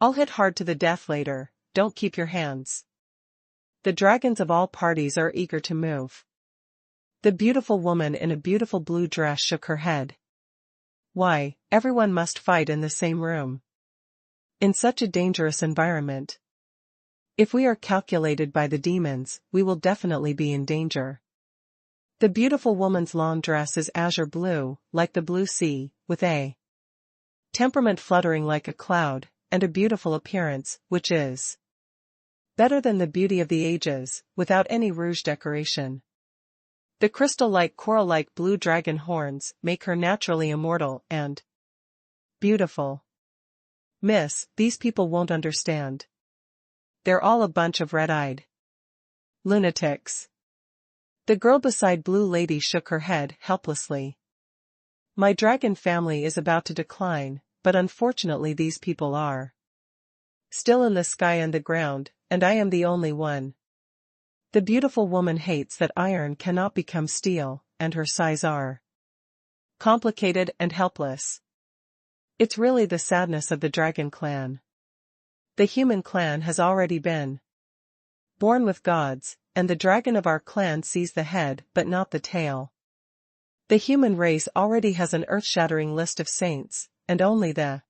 I'll hit hard to the death later, don't keep your hands. The dragons of all parties are eager to move. The beautiful woman in a beautiful blue dress shook her head. Why, everyone must fight in the same room. In such a dangerous environment. If we are calculated by the demons, we will definitely be in danger. The beautiful woman's long dress is azure blue, like the blue sea, with a temperament fluttering like a cloud, and a beautiful appearance, which is better than the beauty of the ages, without any rouge decoration. The crystal-like coral-like blue dragon horns make her naturally immortal, and Beautiful. Miss, these people won't understand. They're all a bunch of red-eyed lunatics. The girl beside Blue Lady shook her head helplessly. My dragon family is about to decline, but unfortunately these people are still in the sky and the ground, and I am the only one. The beautiful woman hates that iron cannot become steel, and her sighs are complicated and helpless. It's really the sadness of the dragon clan. The human clan has already been born with gods, and the dragon of our clan sees the head but not the tail. The human race already has an earth-shattering list of saints, and only the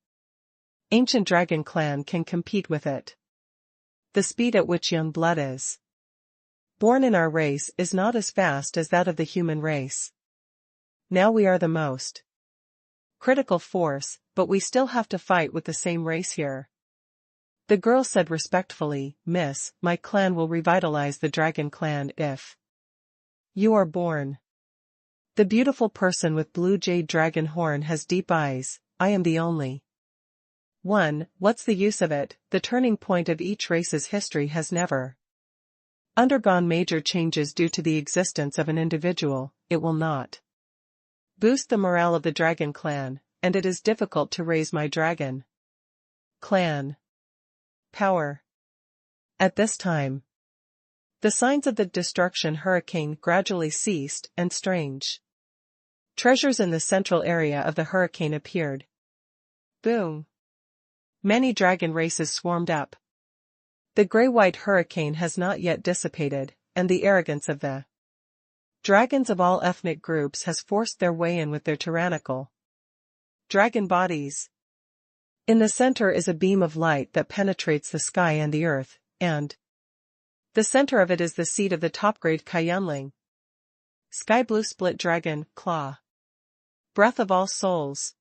ancient dragon clan can compete with it. The speed at which young blood is born in our race is not as fast as that of the human race. Now we are the most critical force, but we still have to fight with the same race here. The girl said respectfully, Miss, my clan will revitalize the dragon clan if you are born. The beautiful person with blue jade dragon horn has deep eyes. I am the only one. What's the use of it? The turning point of each race's history has never undergone major changes due to the existence of an individual. It will not boost the morale of the dragon clan, and it is difficult to raise my dragon clan power. At this time, the signs of the destruction hurricane gradually ceased, and strange treasures in the central area of the hurricane appeared. Boom! Many dragon races swarmed up. The gray-white hurricane has not yet dissipated, and the arrogance of the dragons of all ethnic groups has forced their way in with their tyrannical dragon bodies. In the center is a beam of light that penetrates the sky and the earth, and the center of it is the seat of the top-grade Kayunling. Sky blue split dragon, claw. Breath of all souls.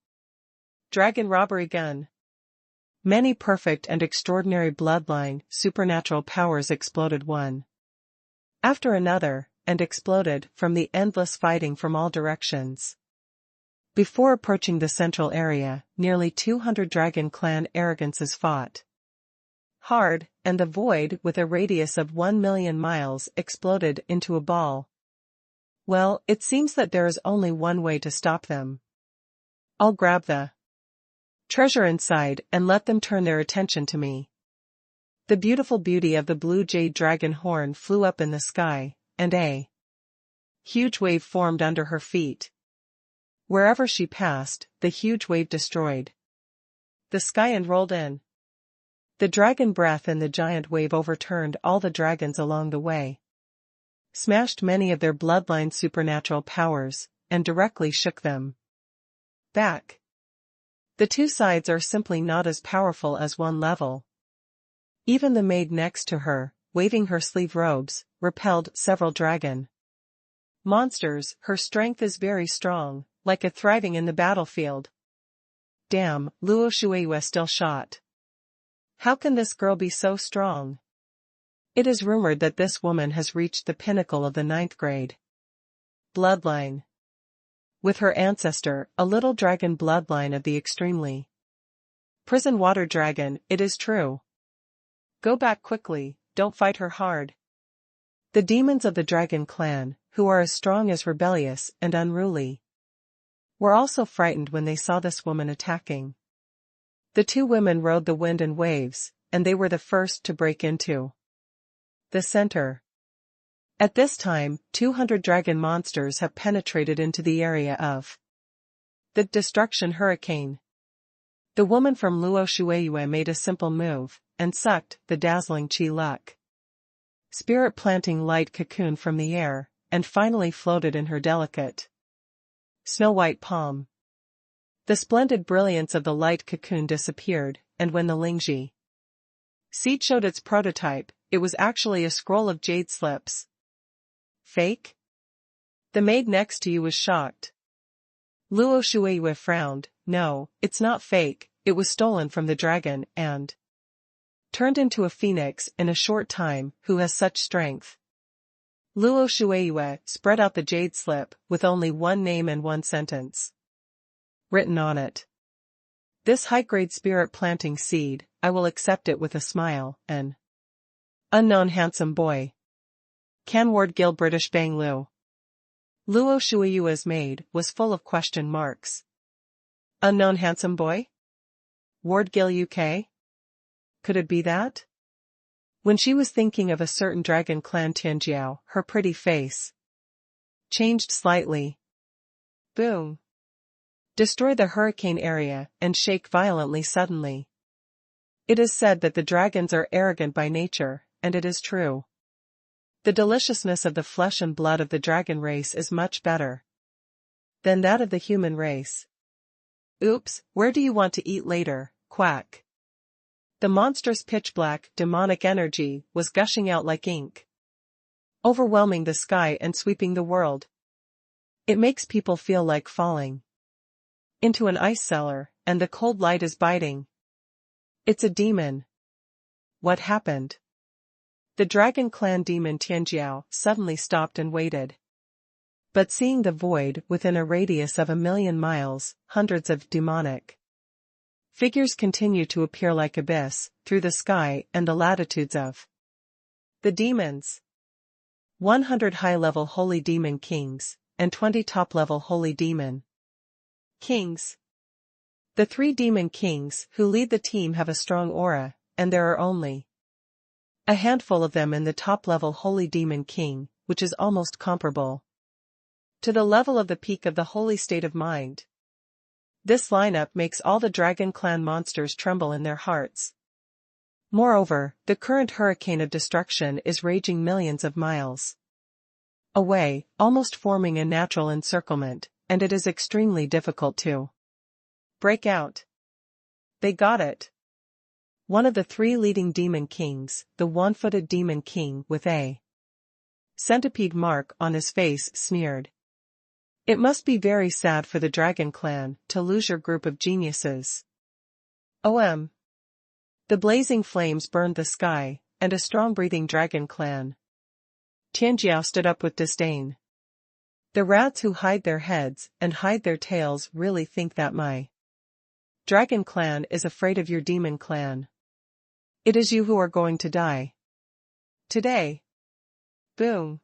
Dragon robbery gun. Many perfect and extraordinary bloodline, supernatural powers exploded one after another, and exploded from the endless fighting from all directions. Before approaching the central area, nearly 200 dragon clan arrogances fought hard, and the void with a radius of 1 million miles exploded into a ball. Well, it seems that there is only one way to stop them. I'll grab the treasure inside and let them turn their attention to me. The beautiful beauty of the blue jade dragon horn flew up in the sky, and a huge wave formed under her feet. Wherever she passed, the huge wave destroyed the sky and rolled in. The dragon breath in the giant wave overturned all the dragons along the way, smashed many of their bloodline supernatural powers, and directly shook them back. The two sides are simply not as powerful as one level. Even the maid next to her, waving her sleeve robes, repelled several dragon monsters. Her strength is very strong, like a thriving in the battlefield. Damn, Luo Shuiwe still shot. How can this girl be so strong? It is rumored that this woman has reached the pinnacle of the 9th grade bloodline. With her ancestor, a little dragon bloodline of the extremely prison water dragon, it is true. Go back quickly, don't fight her hard. The demons of the dragon clan, who are as strong as rebellious and unruly, were also frightened when they saw this woman attacking. The two women rode the wind and waves, and they were the first to break into the center. At this time, 200 dragon monsters have penetrated into the area of the destruction hurricane. The woman from Luo Shueiyue made a simple move, and sucked the dazzling chi luck spirit planting light cocoon from the air, and finally floated in her delicate snow-white palm. The splendid brilliance of the light cocoon disappeared, and when the Lingji seed showed its prototype, it was actually a scroll of jade slips. Fake? The maid next to you was shocked. Luo Shueiyue frowned. No, it's not fake, it was stolen from the dragon, and turned into a phoenix in a short time. Who has such strength? Luo Shueiyue spread out the jade slip, with only one name and one sentence written on it. This high-grade spirit planting seed, I will accept it with a smile, an unknown handsome boy. Can Ward Gil British Bang Lu. Luo Shuiyua's maid was full of question marks. Unknown handsome boy? Ward Gil UK? Could it be that? When she was thinking of a certain dragon clan Tianjiao, her pretty face changed slightly. Boom. Destroy the hurricane area and shake violently suddenly. It is said that the dragons are arrogant by nature, and it is true. The deliciousness of the flesh and blood of the dragon race is much better than that of the human race. Oops, where do you want to eat later, quack? The monstrous pitch-black, demonic energy was gushing out like ink, overwhelming the sky and sweeping the world. It makes people feel like falling into an ice cellar, and the cold light is biting. It's a demon. What happened? The dragon clan demon Tianjiao suddenly stopped and waited. But seeing the void within a radius of 1,000,000 miles, hundreds of demonic figures continue to appear like abyss, through the sky and the latitudes of the demons. 100 high-level holy demon kings, and 20 top-level holy demon kings. The 3 demon kings who lead the team have a strong aura, and there are only a handful of them in the top-level holy demon king, which is almost comparable to the level of the peak of the holy state of mind. This lineup makes all the dragon clan monsters tremble in their hearts. Moreover, the current hurricane of destruction is raging millions of miles away, almost forming a natural encirclement, and it is extremely difficult to break out. They got it. One of the 3 leading demon kings, the one-footed demon king with a centipede mark on his face, sneered. It must be very sad for the dragon clan to lose your group of geniuses. The blazing flames burned the sky, and a strong-breathing dragon clan Tianjiao stood up with disdain. The rats who hide their heads and hide their tails really think that my dragon clan is afraid of your demon clan. It is you who are going to die today. Boom.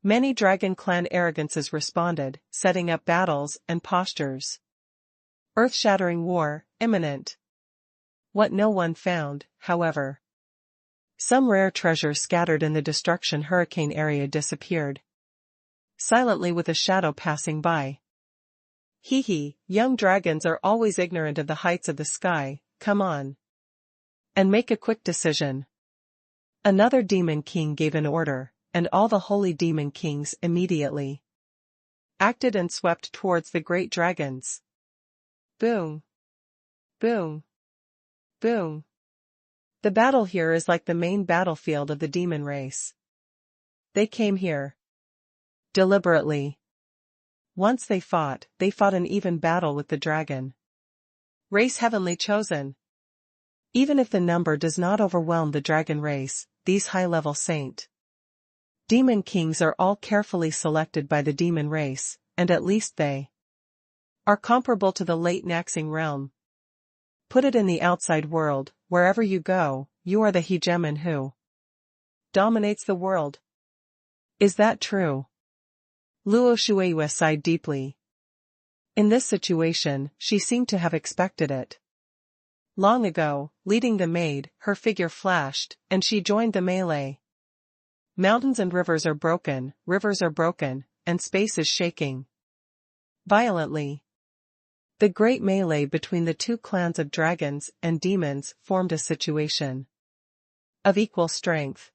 Many dragon clan arrogances responded, setting up battles and postures. Earth-shattering war, imminent. What no one found, however. Some rare treasure scattered in the destruction hurricane area disappeared silently with a shadow passing by. Hee, young dragons are always ignorant of the heights of the sky, come on. And make a quick decision. Another demon king gave an order, and all the holy demon kings immediately acted and swept towards the great dragons. Boom. Boom. Boom. The battle here is like the main battlefield of the demon race. They came here deliberately. Once they fought an even battle with the dragon race heavenly chosen. Even if the number does not overwhelm the dragon race, these high-level saint demon kings are all carefully selected by the demon race, and at least they are comparable to the late Naxing realm. Put it in the outside world, wherever you go, you are the hegemon who dominates the world. Is that true? Luo Shuiyue sighed deeply. In this situation, she seemed to have expected it. Long ago, leading the maid, her figure flashed, and she joined the melee. Mountains and rivers are broken, and space is shaking violently. The great melee between the 2 clans of dragons and demons formed a situation of equal strength.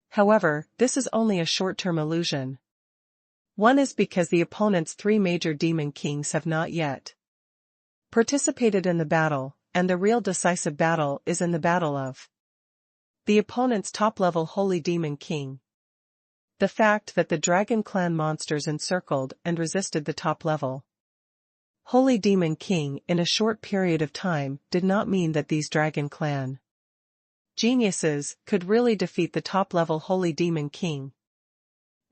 However, this is only a short-term illusion. One is because the opponent's 3 major demon kings have not yet participated in the battle, and the real decisive battle is in the battle of the opponent's top-level holy demon king. The fact that the dragon clan monsters encircled and resisted the top-level holy demon king in a short period of time did not mean that these dragon clan geniuses could really defeat the top-level holy demon king.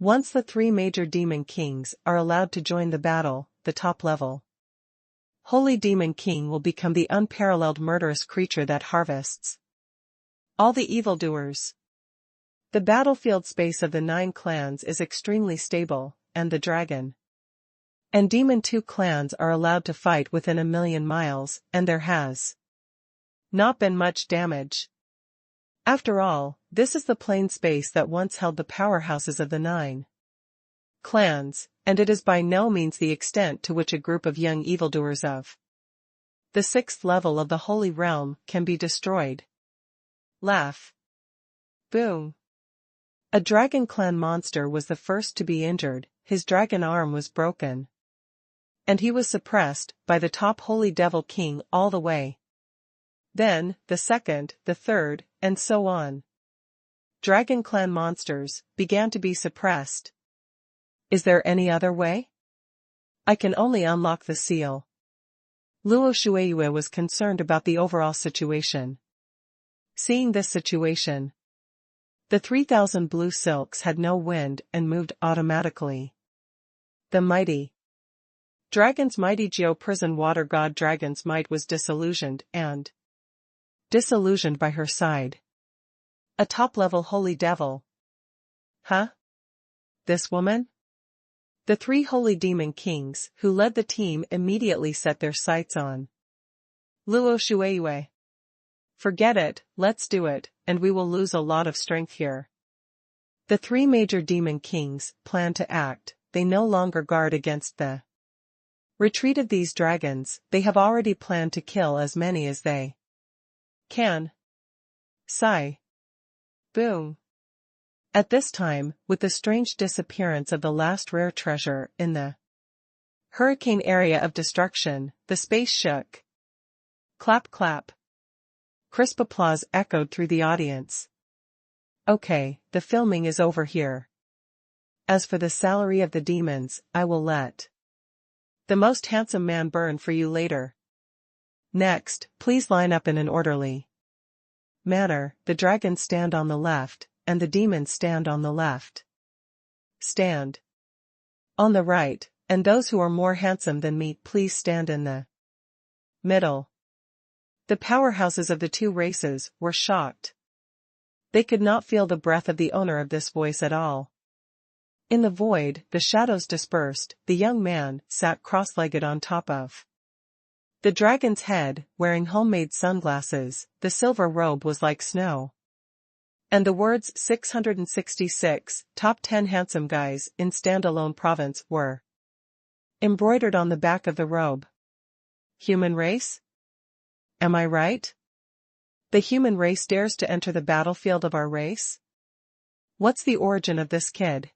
Once the 3 major demon kings are allowed to join the battle, the top-level Holy Demon King will become the unparalleled murderous creature that harvests all the evildoers. The battlefield space of the 9 clans is extremely stable, and the dragon and demon 2 clans are allowed to fight within 1,000,000 miles, and there has not been much damage. After all, this is the plain space that once held the powerhouses of the 9 clans, and it is by no means the extent to which a group of young evildoers of the 6th level of the Holy Realm can be destroyed. Laugh. Boom. A Dragon Clan monster was the first to be injured, his dragon arm was broken. And he was suppressed by the top Holy Devil King all the way. Then, the second, the third, and so on. Dragon Clan monsters began to be suppressed. Is there any other way? I can only unlock the seal. Luo Shueiyue was concerned about the overall situation. Seeing this situation, the 3,000 blue silks had no wind and moved automatically. The mighty Dragon's mighty Geo prison water god Dragon's might was disillusioned by her side. A top-level holy devil. Huh? This woman? The 3 holy demon kings who led the team immediately set their sights on Luo Shueiyue. Forget it, let's do it, and we will lose a lot of strength here. The 3 major demon kings plan to act. They no longer guard against the retreat of these dragons, they have already planned to kill as many as they can. Sigh. Boom. At this time, with the strange disappearance of the last rare treasure in the hurricane area of destruction, the space shook. Clap clap. Crisp applause echoed through the audience. Okay, the filming is over here. As for the salary of the demons, I will let the most handsome man burn for you later. Next, please line up in an orderly manner. The dragons stand on the left, and the demons stand on the left. Stand on the right, and those who are more handsome than me please stand in the middle. The powerhouses of the 2 races were shocked. They could not feel the breath of the owner of this voice at all. In the void, the shadows dispersed. The young man sat cross-legged on top of the dragon's head, wearing homemade sunglasses. The silver robe was like snow. And the words 666, top 10 handsome guys in standalone province were embroidered on the back of the robe. Human race? Am I right? The human race dares to enter the battlefield of our race? What's the origin of this kid?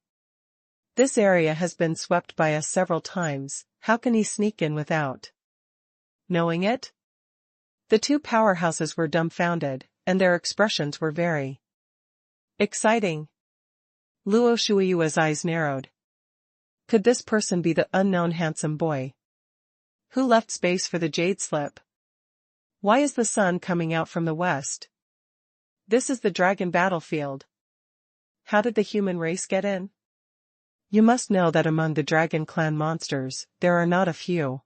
This area has been swept by us several times. How can he sneak in without knowing it? The 2 powerhouses were dumbfounded, and their expressions were very exciting. Luo Shueiyue's eyes narrowed. Could this person be the unknown handsome boy who left space for the jade slip? Why is the sun coming out from the west? This is the dragon battlefield. How did the human race get in? You must know that among the Dragon Clan monsters, there are not a few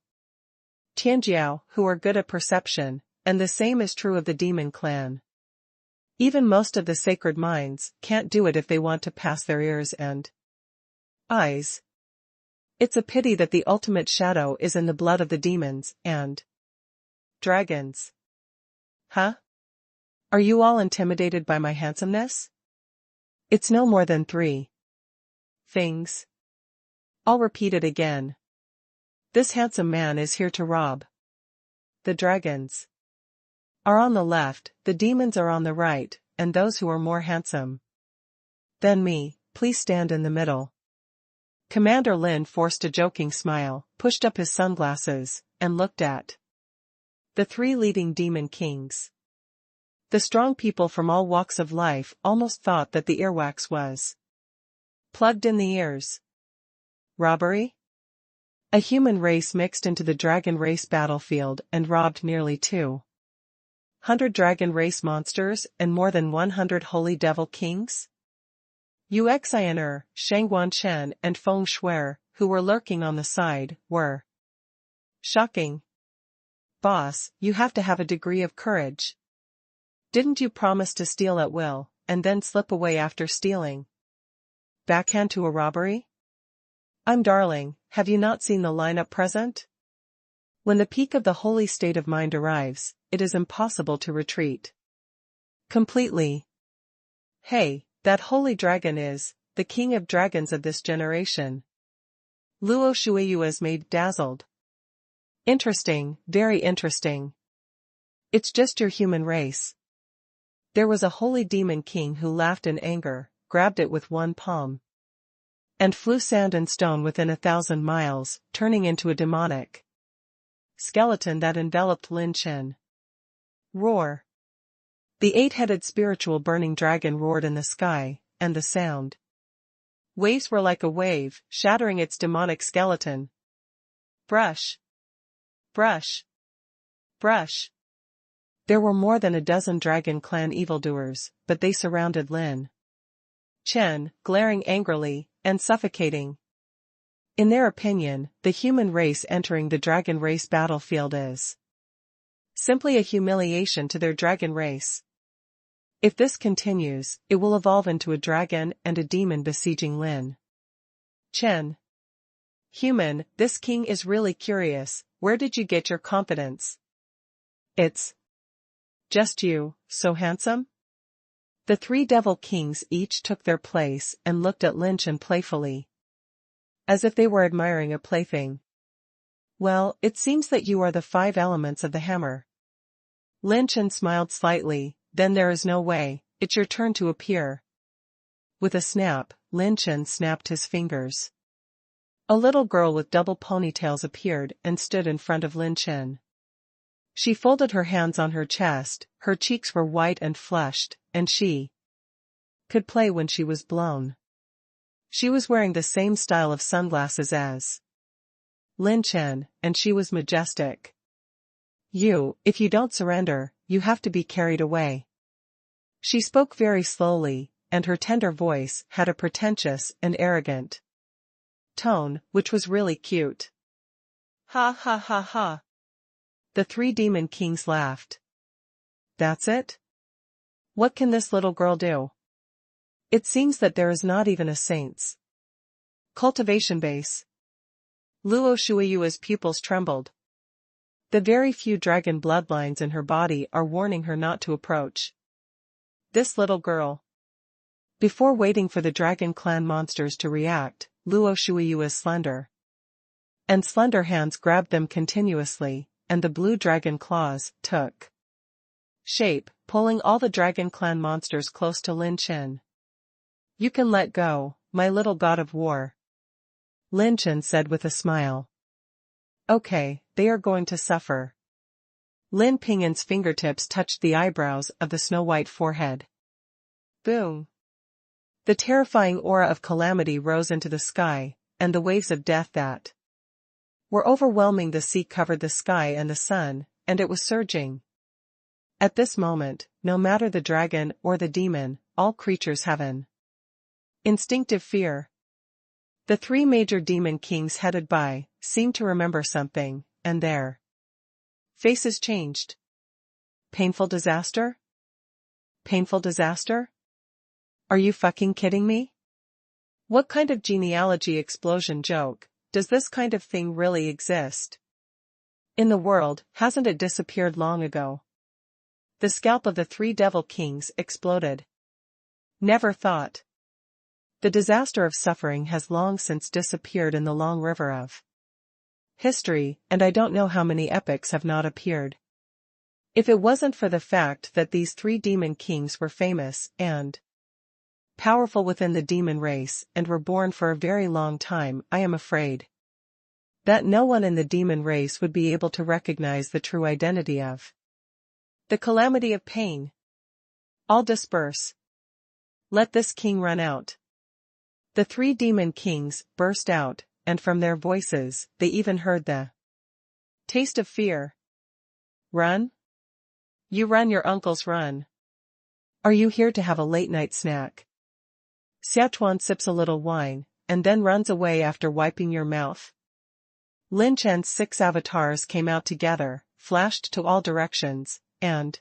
Tianjiao who are good at perception, and the same is true of the Demon Clan. Even most of the sacred minds can't do it if they want to pass their ears and eyes. It's a pity that the ultimate shadow is in the blood of the demons and dragons. Huh? Are you all intimidated by my handsomeness? It's no more than 3 things. I'll repeat it again. This handsome man is here to rob. The dragons are on the left, the demons are on the right, and those who are more handsome than me, please stand in the middle. Commander Lin forced a joking smile, pushed up his sunglasses, and looked at the 3 leading demon kings. The strong people from all walks of life almost thought that the earwax was plugged in the ears. Robbery? A human race mixed into the dragon race battlefield and robbed nearly 200 dragon race monsters and more than 100 holy devil kings? Uxiner, Shangguan Chen and Feng Shuer, who were lurking on the side, were shocking. Boss, you have to have a degree of courage. Didn't you promise to steal at will, and then slip away after stealing? Backhand to a robbery? I'm darling, have you not seen the line up present? When the peak of the holy state of mind arrives, it is impossible to retreat. Completely. Hey, that holy dragon is the king of dragons of this generation. Luo Shuiyu is made dazzled. Interesting, very interesting. It's just your human race. There was a holy demon king who laughed in anger, grabbed it with one palm, and flew sand and stone within 1,000 miles, turning into a demonic skeleton that enveloped Lin Chen. Roar. The 8-headed spiritual burning dragon roared in the sky, and the sound waves were like a wave, shattering its demonic skeleton. Brush. Brush. Brush. There were more than a dozen Dragon Clan evildoers, but they surrounded Lin Chen, glaring angrily, and suffocating. In their opinion, the human race entering the dragon race battlefield is simply a humiliation to their dragon race. If this continues, it will evolve into a dragon and a demon besieging Lin Chen. Human, this king is really curious. Where did you get your confidence? It's just you, so handsome? The 3 devil kings each took their place and looked at Lin Chen playfully, as if they were admiring a plaything. Well, it seems that you are the 5 elements of the hammer. Lin Chen smiled slightly. Then there is no way, it's your turn to appear. With a snap, Lin Chen snapped his fingers. A little girl with double ponytails appeared and stood in front of Lin Chen. She folded her hands on her chest, her cheeks were white and flushed, and she could play when she was blown. She was wearing the same style of sunglasses as Lin Chen, and she was majestic. If you don't surrender, you have to be carried away. She spoke very slowly, and her tender voice had a pretentious and arrogant tone, which was really cute. Ha ha ha ha. The 3 demon kings laughed. That's it? What can this little girl do? It seems that there is not even a saint's cultivation base. Luo Shuiyu's pupils trembled. The very few dragon bloodlines in her body are warning her not to approach this little girl. Before waiting for the Dragon Clan monsters to react, Luo Shuiyu's slender hands grabbed them continuously, and the blue dragon claws took shape, pulling all the Dragon Clan monsters close to Lin Chen. You can let go, my little god of war, Lin Chen said with a smile. Okay, they are going to suffer. Lin Pingyan's fingertips touched the eyebrows of the snow-white forehead. Boom. The terrifying aura of calamity rose into the sky, and the waves of death that were overwhelming the sea covered the sky and the sun, and it was surging. At this moment, no matter the dragon or the demon, all creatures have an instinctive fear. The 3 major demon kings headed by seemed to remember something, and their faces changed. Painful disaster? Painful disaster? Are you fucking kidding me? What kind of genealogy explosion joke? Does this kind of thing really exist? In the world, hasn't it disappeared long ago? The scalp of the 3 devil kings exploded. Never thought. The disaster of suffering has long since disappeared in the long river of history, and I don't know how many epics have not appeared. If it wasn't for the fact that these 3 demon kings were famous and powerful within the demon race and were born for a very long time, I am afraid that no one in the demon race would be able to recognize the true identity of the calamity of pain. All disperse. Let this king run out. The 3 demon kings burst out, and from their voices, they even heard the taste of fear. Run? You run, your uncles run. Are you here to have a late-night snack? Xiachuan sips a little wine, and then runs away after wiping your mouth. Lin Chen's 6 avatars came out together, flashed to all directions, and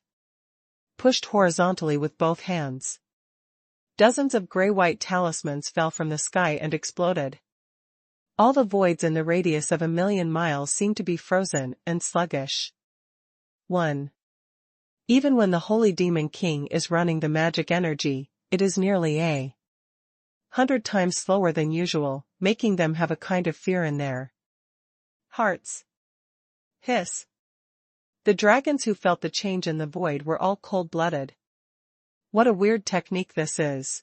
pushed horizontally with both hands. Dozens of gray-white talismans fell from the sky and exploded. All the voids in the radius of 1,000,000 miles seemed to be frozen and sluggish. 1. Even when the Holy Demon King is running the magic energy, it is nearly 100 times slower than usual, making them have a kind of fear in their hearts. Hiss. The dragons who felt the change in the void were all cold-blooded. What a weird technique this is.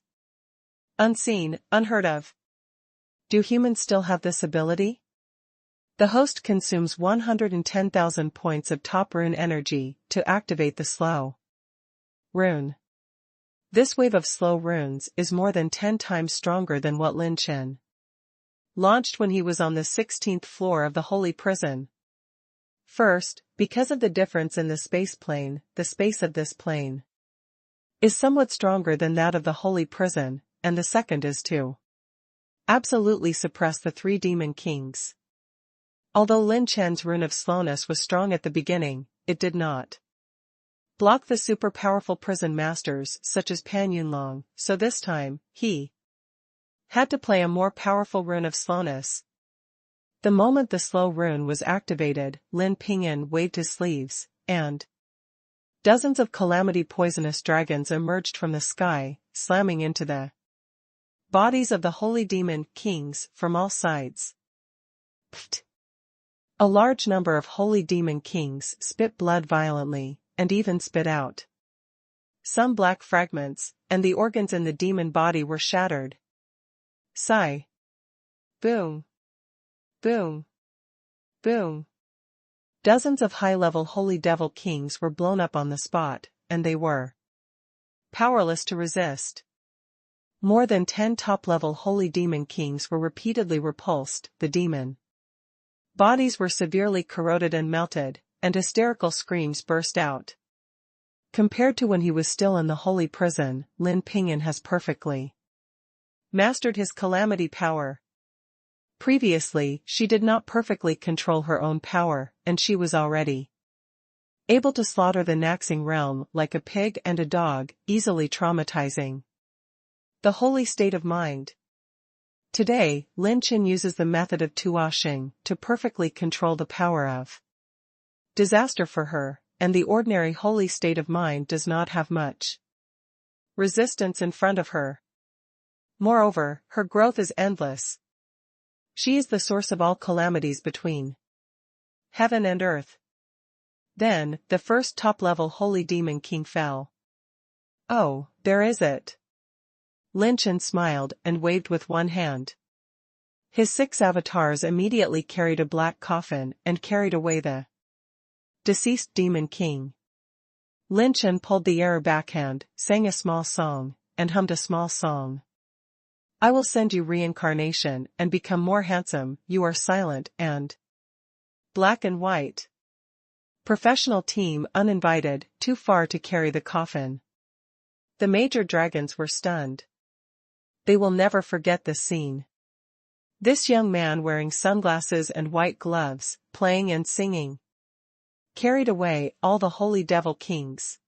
Unseen, unheard of. Do humans still have this ability? The host consumes 110,000 points of top rune energy to activate the slow rune. This wave of slow runes is more than 10 times stronger than what Lin Chen launched when he was on the 16th floor of the holy prison. First, because of the difference in the space plane, the space of this plane is somewhat stronger than that of the holy prison, and the second is to absolutely suppress the 3 demon kings. Although Lin Chen's rune of slowness was strong at the beginning, it did not block the super powerful prison masters such as Pan Yunlong, so this time, he had to play a more powerful rune of slowness. The moment the slow rune was activated, Lin Pingyan waved his sleeves, and dozens of calamity poisonous dragons emerged from the sky, slamming into the bodies of the holy demon kings from all sides. Pfft. A large number of holy demon kings spit blood violently, and even spit out some black fragments, and the organs in the demon body were shattered. Sigh. Boom. Boom. Boom. Dozens of high-level holy devil kings were blown up on the spot, and they were powerless to resist. More than 10 top-level holy demon kings were repeatedly repulsed, the demon bodies were severely corroded and melted, and hysterical screams burst out. Compared to when he was still in the holy prison, Lin Pingyan has perfectly mastered his calamity power. Previously, she did not perfectly control her own power, and she was already able to slaughter the Naxing realm like a pig and a dog, easily traumatizing the holy state of mind. Today, Lin Chen uses the method of tuashing to perfectly control the power of disaster for her, and the ordinary holy state of mind does not have much resistance in front of her. Moreover, her growth is endless. She is the source of all calamities between heaven and earth. Then, the first top-level holy demon king fell. Oh, there is it. Lin Chen smiled and waved with one hand. His 6 avatars immediately carried a black coffin and carried away the deceased demon king. Lin Chen pulled the air backhand, sang a small song, and hummed a small song. I will send you reincarnation and become more handsome. You are silent and black and white. Professional team uninvited, too far to carry the coffin. The major dragons were stunned. They will never forget this scene. This young man wearing sunglasses and white gloves, playing and singing, carried away all the holy devil kings.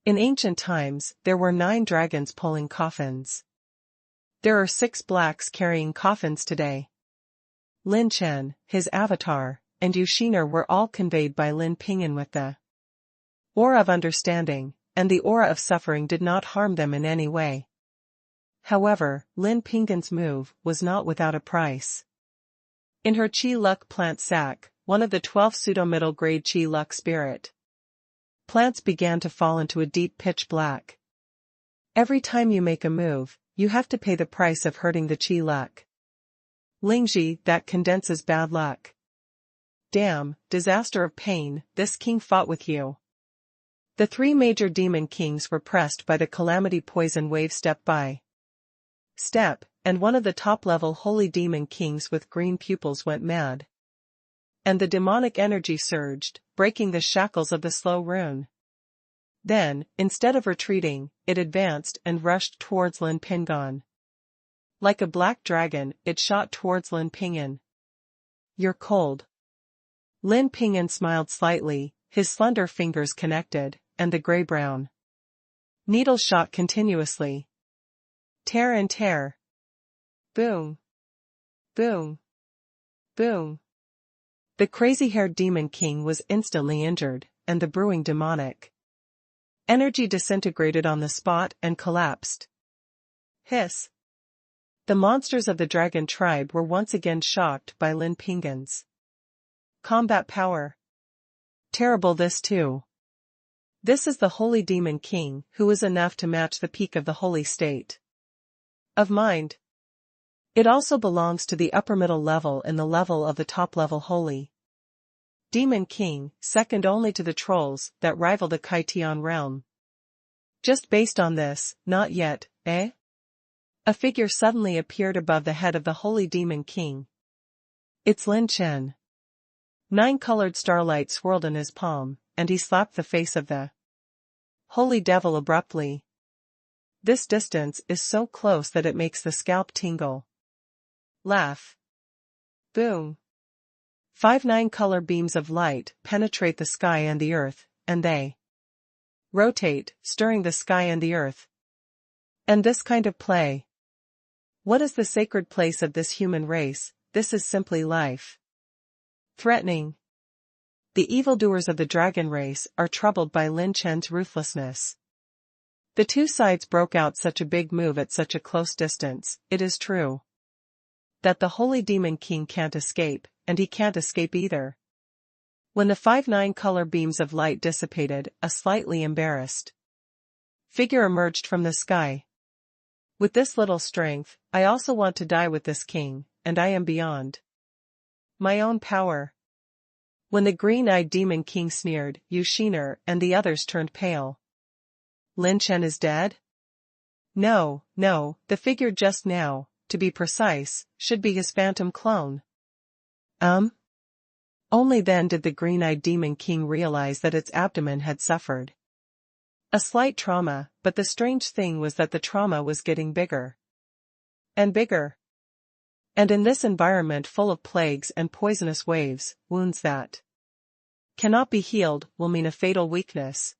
In ancient times, there were 9 dragons pulling coffins. There are 6 blacks carrying coffins today. Lin Chen, his avatar, and Yushiner were all conveyed by Lin Pingyan with the aura of understanding, and the aura of suffering did not harm them in any way. However, Lin Pingyan's move was not without a price. In her Chi Luck plant sac, one of the 12 pseudo-middle grade Chi Luck spirit plants began to fall into a deep pitch black. Every time you make a move, you have to pay the price of hurting the Chi Luck Lingji that condenses bad luck. Damn, disaster of pain, this king fought with you. The 3 major demon kings were pressed by the calamity poison wave step by step, and one of the top-level holy demon kings with green pupils went mad. And the demonic energy surged, breaking the shackles of the slow rune. Then, instead of retreating, it advanced and rushed towards Lin Pingyan. Like a black dragon, it shot towards Lin Pingyan. You're cold. Lin Ping'an smiled slightly, his slender fingers connected, and the gray-brown needles shot continuously. Tear and tear. Boom. Boom. Boom. The crazy-haired demon king was instantly injured, and the brewing demonic energy disintegrated on the spot and collapsed. Hiss. The monsters of the dragon tribe were once again shocked by Lin Ping'an's combat power. Terrible this too. This is the holy demon king who is enough to match the peak of the holy state of mind. It also belongs to the upper middle level in the level of the top level holy demon king, second only to the trolls that rival the Kaitian realm. Just based on this, not yet, eh? A figure suddenly appeared above the head of the holy demon king. It's Lin Chen. 9 colored starlight swirled in his palm, and he slapped the face of the holy devil abruptly. This distance is so close that it makes the scalp tingle. Laugh. Boom. 5 9-color beams of light penetrate the sky and the earth, and they rotate, stirring the sky and the earth. And this kind of play. What is the sacred place of this human race? This is simply life. Threatening. The evildoers of the dragon race are troubled by Lin Chen's ruthlessness. The two sides broke out such a big move at such a close distance, it is true that the holy demon king can't escape, and he can't escape either. When the 5 9-color beams of light dissipated, a slightly embarrassed figure emerged from the sky. With this little strength, I also want to die with this king, and I am beyond my own power. When the green-eyed demon king sneered, Yushiner and the others turned pale. Lin Chen is dead? No, the figure just now, to be precise, should be his phantom clone. Only then did the green-eyed demon king realize that its abdomen had suffered a slight trauma, but the strange thing was that the trauma was getting bigger and bigger. And in this environment full of plagues and poisonous waves, wounds that cannot be healed will mean a fatal weakness.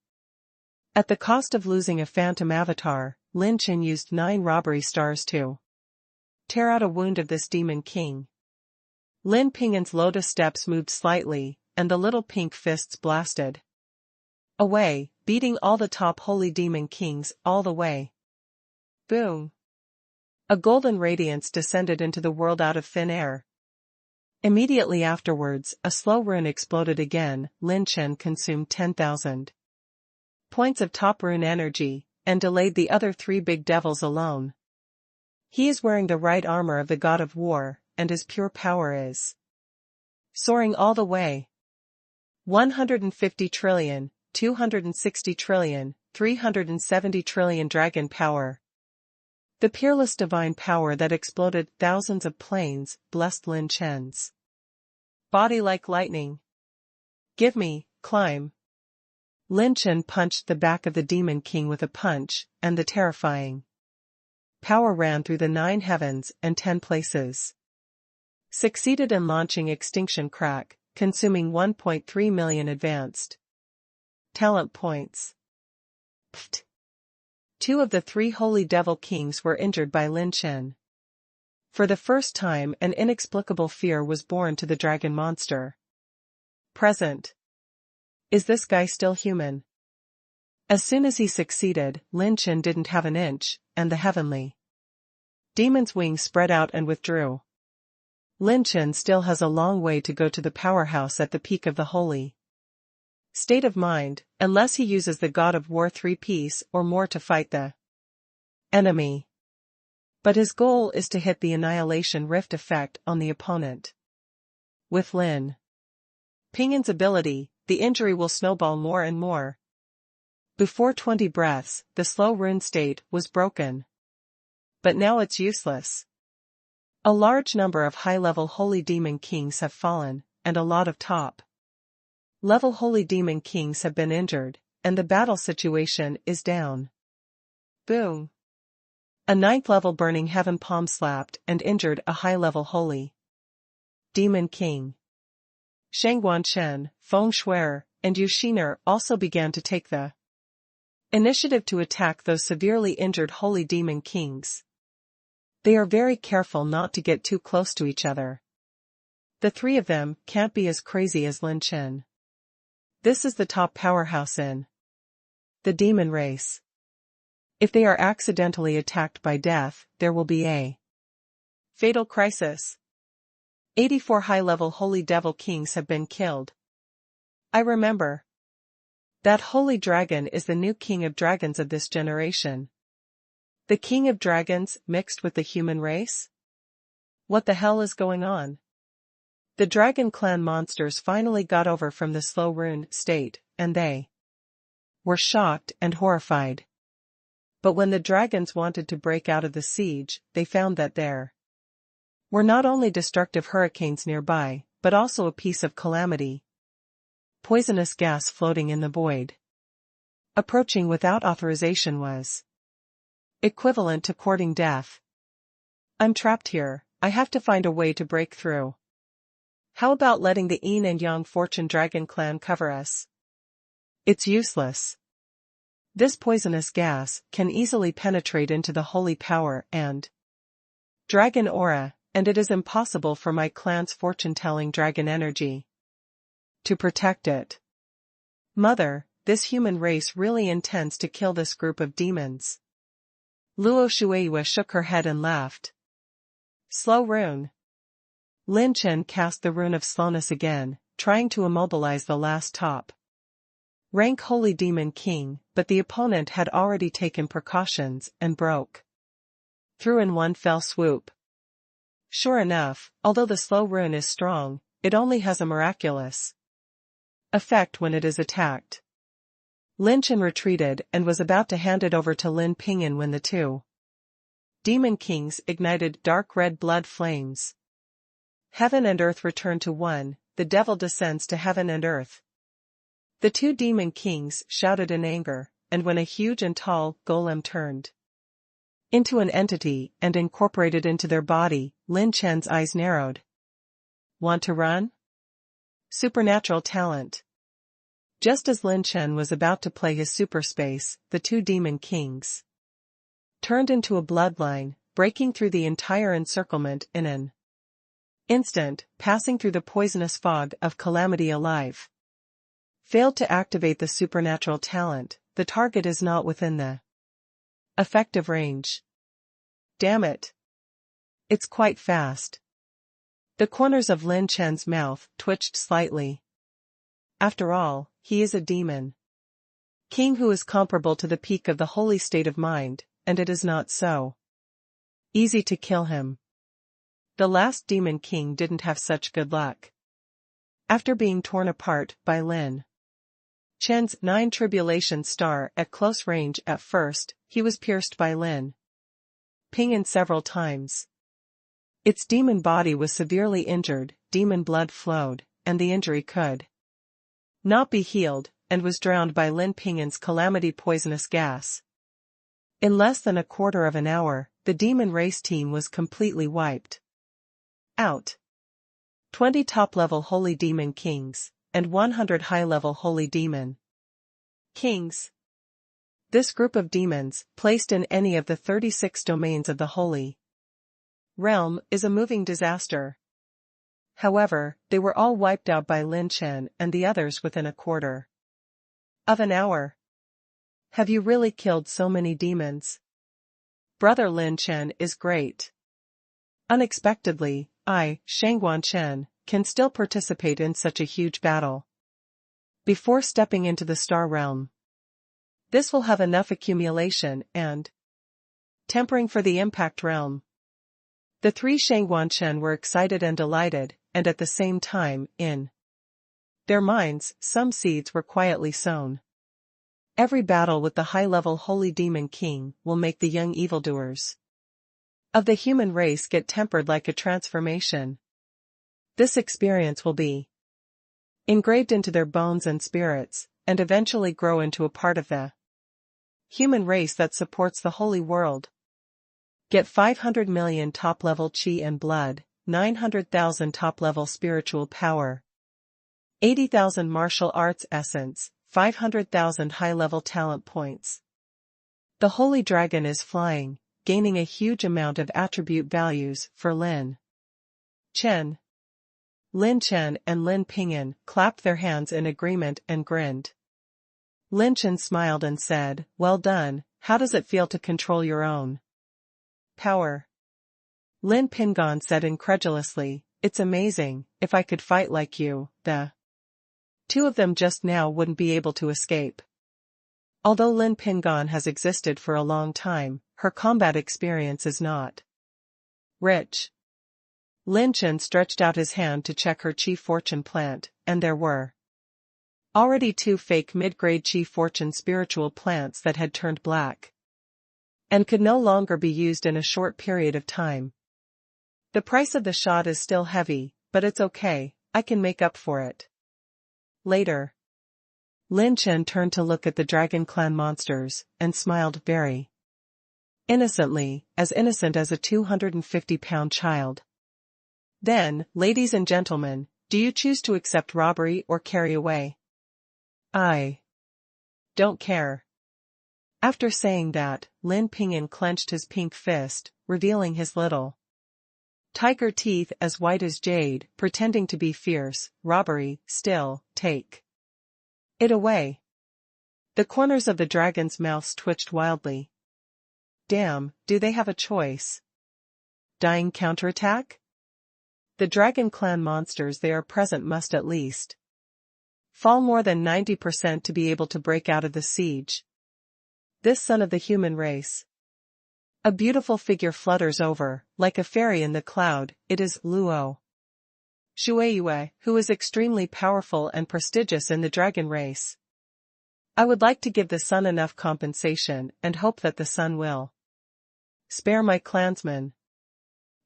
At the cost of losing a phantom avatar, Lin Chen used 9 robbery stars to tear out a wound of this demon king. Lin Ping'an's lotus steps moved slightly, and the little pink fists blasted away, beating all the top holy demon kings all the way. Boom. A golden radiance descended into the world out of thin air. Immediately afterwards, a slow rune exploded again. Lin Chen consumed 10,000 points of top rune energy, and delayed the other 3 big devils alone. He is wearing the right armor of the god of war, and his pure power is soaring all the way. 150 trillion, 260 trillion, 370 trillion dragon power. The peerless divine power that exploded thousands of planes blessed Lin Chen's body like lightning. Give me, climb. Lin Chen punched the back of the demon king with a punch, and the terrifying power ran through the 9 heavens and 10 places. Succeeded in launching Extinction Crack, consuming 1.3 million advanced talent points. Pfft. 2 of the 3 holy devil kings were injured by Lin Chen. For the first time an inexplicable fear was born to the dragon monster present. Is this guy still human? As soon as he succeeded, Lin Chen didn't have an inch, and the heavenly demon's wings spread out and withdrew. Lin Chen still has a long way to go to the powerhouse at the peak of the holy state of mind, unless he uses the god of war 3-piece or more to fight the enemy. But his goal is to hit the annihilation rift effect on the opponent. With Lin Ping'an's ability, the injury will snowball more and more. Before 20 breaths, the slow rune state was broken. But now it's useless. A large number of high-level holy demon kings have fallen, and a lot of top-level holy demon kings have been injured, and the battle situation is down. Boom. A 9th-level burning heaven palm slapped and injured a high-level holy Demon King. Shangguanshen, Feng Shuer, and Yu Shiner also began to take the initiative to attack those severely injured holy demon kings. They are very careful not to get too close to each other. The three of them can't be as crazy as Lin Chen. This is the top powerhouse in the demon race. If they are accidentally attacked by death, there will be a fatal crisis. 84 high-level holy devil kings have been killed. I remember. That holy dragon is the new king of dragons of this generation. The king of dragons mixed with the human race? What the hell is going on? The dragon clan monsters finally got over from the slow rune state, and they were shocked and horrified. But when the dragons wanted to break out of the siege, they found that there were not only destructive hurricanes nearby, but also a piece of calamity. Poisonous gas floating in the void. Approaching without authorization was equivalent to courting death. I'm trapped here, I have to find a way to break through. How about letting the Yin and Yang Fortune Dragon clan cover us? It's useless. This poisonous gas can easily penetrate into the holy power and dragon aura, and it is impossible for my clan's fortune-telling dragon energy to protect it. Mother, this human race really intends to kill this group of demons. Luo Shueiyue shook her head and laughed. Slow rune. Lin Chen cast the rune of slowness again, trying to immobilize the last top rank holy demon king, but the opponent had already taken precautions and broke through in one fell swoop. Sure enough, although the slow rune is strong, it only has a miraculous effect when it is attacked. Lin Chen retreated and was about to hand it over to Lin Pingyan when the two demon kings ignited dark red blood flames. Heaven and earth return to one, the devil descends to heaven and earth. The two demon kings shouted in anger, and when a huge and tall golem turned into an entity and incorporated into their body, Lin Chen's eyes narrowed. Want to run? Supernatural talent. Just as Lin Chen was about to play his super space, the two demon kings turned into a bloodline, breaking through the entire encirclement in an instant, passing through the poisonous fog of calamity alive. Failed to activate the supernatural talent, the target is not within the effective range. Damn it. It's quite fast. The corners of Lin Chen's mouth twitched slightly. After all, he is a demon king who is comparable to the peak of the holy state of mind, and it is not so easy to kill him. The last demon king didn't have such good luck. After being torn apart by Lin Chen's 9 tribulation star at close range at first, he was pierced by Lin Pingyan several times. Its demon body was severely injured, demon blood flowed, and the injury could not be healed, and was drowned by Lin Pingyan's calamity poisonous gas. In less than a quarter of an hour, the demon race team was completely wiped out. 20 top-level holy demon kings, and 100 high-level holy demon kings. This group of demons, placed in any of the 36 domains of the holy realm, is a moving disaster. However, they were all wiped out by Lin Chen and the others within a quarter of an hour. Have you really killed so many demons? Brother Lin Chen is great. Unexpectedly, Shangguanshen, can still participate in such a huge battle before stepping into the star realm. This will have enough accumulation and tempering for the impact realm. The three Shangguanshen were excited and delighted, and at the same time, in their minds, some seeds were quietly sown. Every battle with the high-level holy demon king will make the young evildoers of the human race get tempered like a transformation. This experience will be engraved into their bones and spirits, and eventually grow into a part of the human race that supports the holy world. Get 500 million top-level chi and blood, 900,000 top-level spiritual power. 80,000 martial arts essence, 500,000 high-level talent points. The holy dragon is flying, gaining a huge amount of attribute values for Lin Chen. Lin Chen and Lin Pingyan clapped their hands in agreement and grinned. Lin Chen smiled and said, "Well done, how does it feel to control your own power?" Lin Pingyan said incredulously, "It's amazing, if I could fight like you, the two of them just now wouldn't be able to escape." Although Lin Pingyan has existed for a long time, her combat experience is not rich. Lin Chen stretched out his hand to check her Chi Fortune plant, and there were already 2 fake mid-grade Chi Fortune spiritual plants that had turned black and could no longer be used in a short period of time. The price of the shot is still heavy, but it's okay, I can make up for it later. Lin Chen turned to look at the Dragon Clan monsters, and smiled very innocently, as innocent as a 250-pound child. "Then, ladies and gentlemen, do you choose to accept robbery or carry away?" "I don't care." After saying that, Lin Pingyan clenched his pink fist, revealing his little tiger teeth as white as jade, pretending to be fierce. "Robbery, still, take it away." The corners of the dragon's mouths twitched wildly. Damn, do they have a choice? Dying counterattack? The Dragon Clan monsters they are present must at least fall more than 90% to be able to break out of the siege. This son of the human race. A beautiful figure flutters over, like a fairy in the cloud. It is Luo Shueiyue, who is extremely powerful and prestigious in the dragon race. I would like to give the sun enough compensation and hope that the sun will spare my clansmen.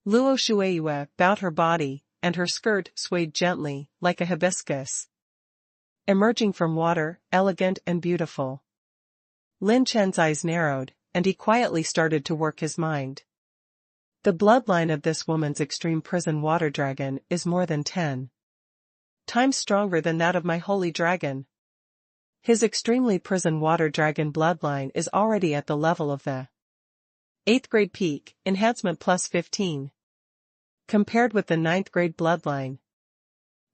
Luo Shueiyue bowed her body, and her skirt swayed gently, like a hibiscus emerging from water, elegant and beautiful. Lin Chen's eyes narrowed, and he quietly started to work his mind. The bloodline of this woman's extreme prison water dragon is more than 10 times stronger than that of my holy dragon. His extremely prison water dragon bloodline is already at the level of the 8th grade peak, enhancement plus 15. Compared with the 9th grade bloodline,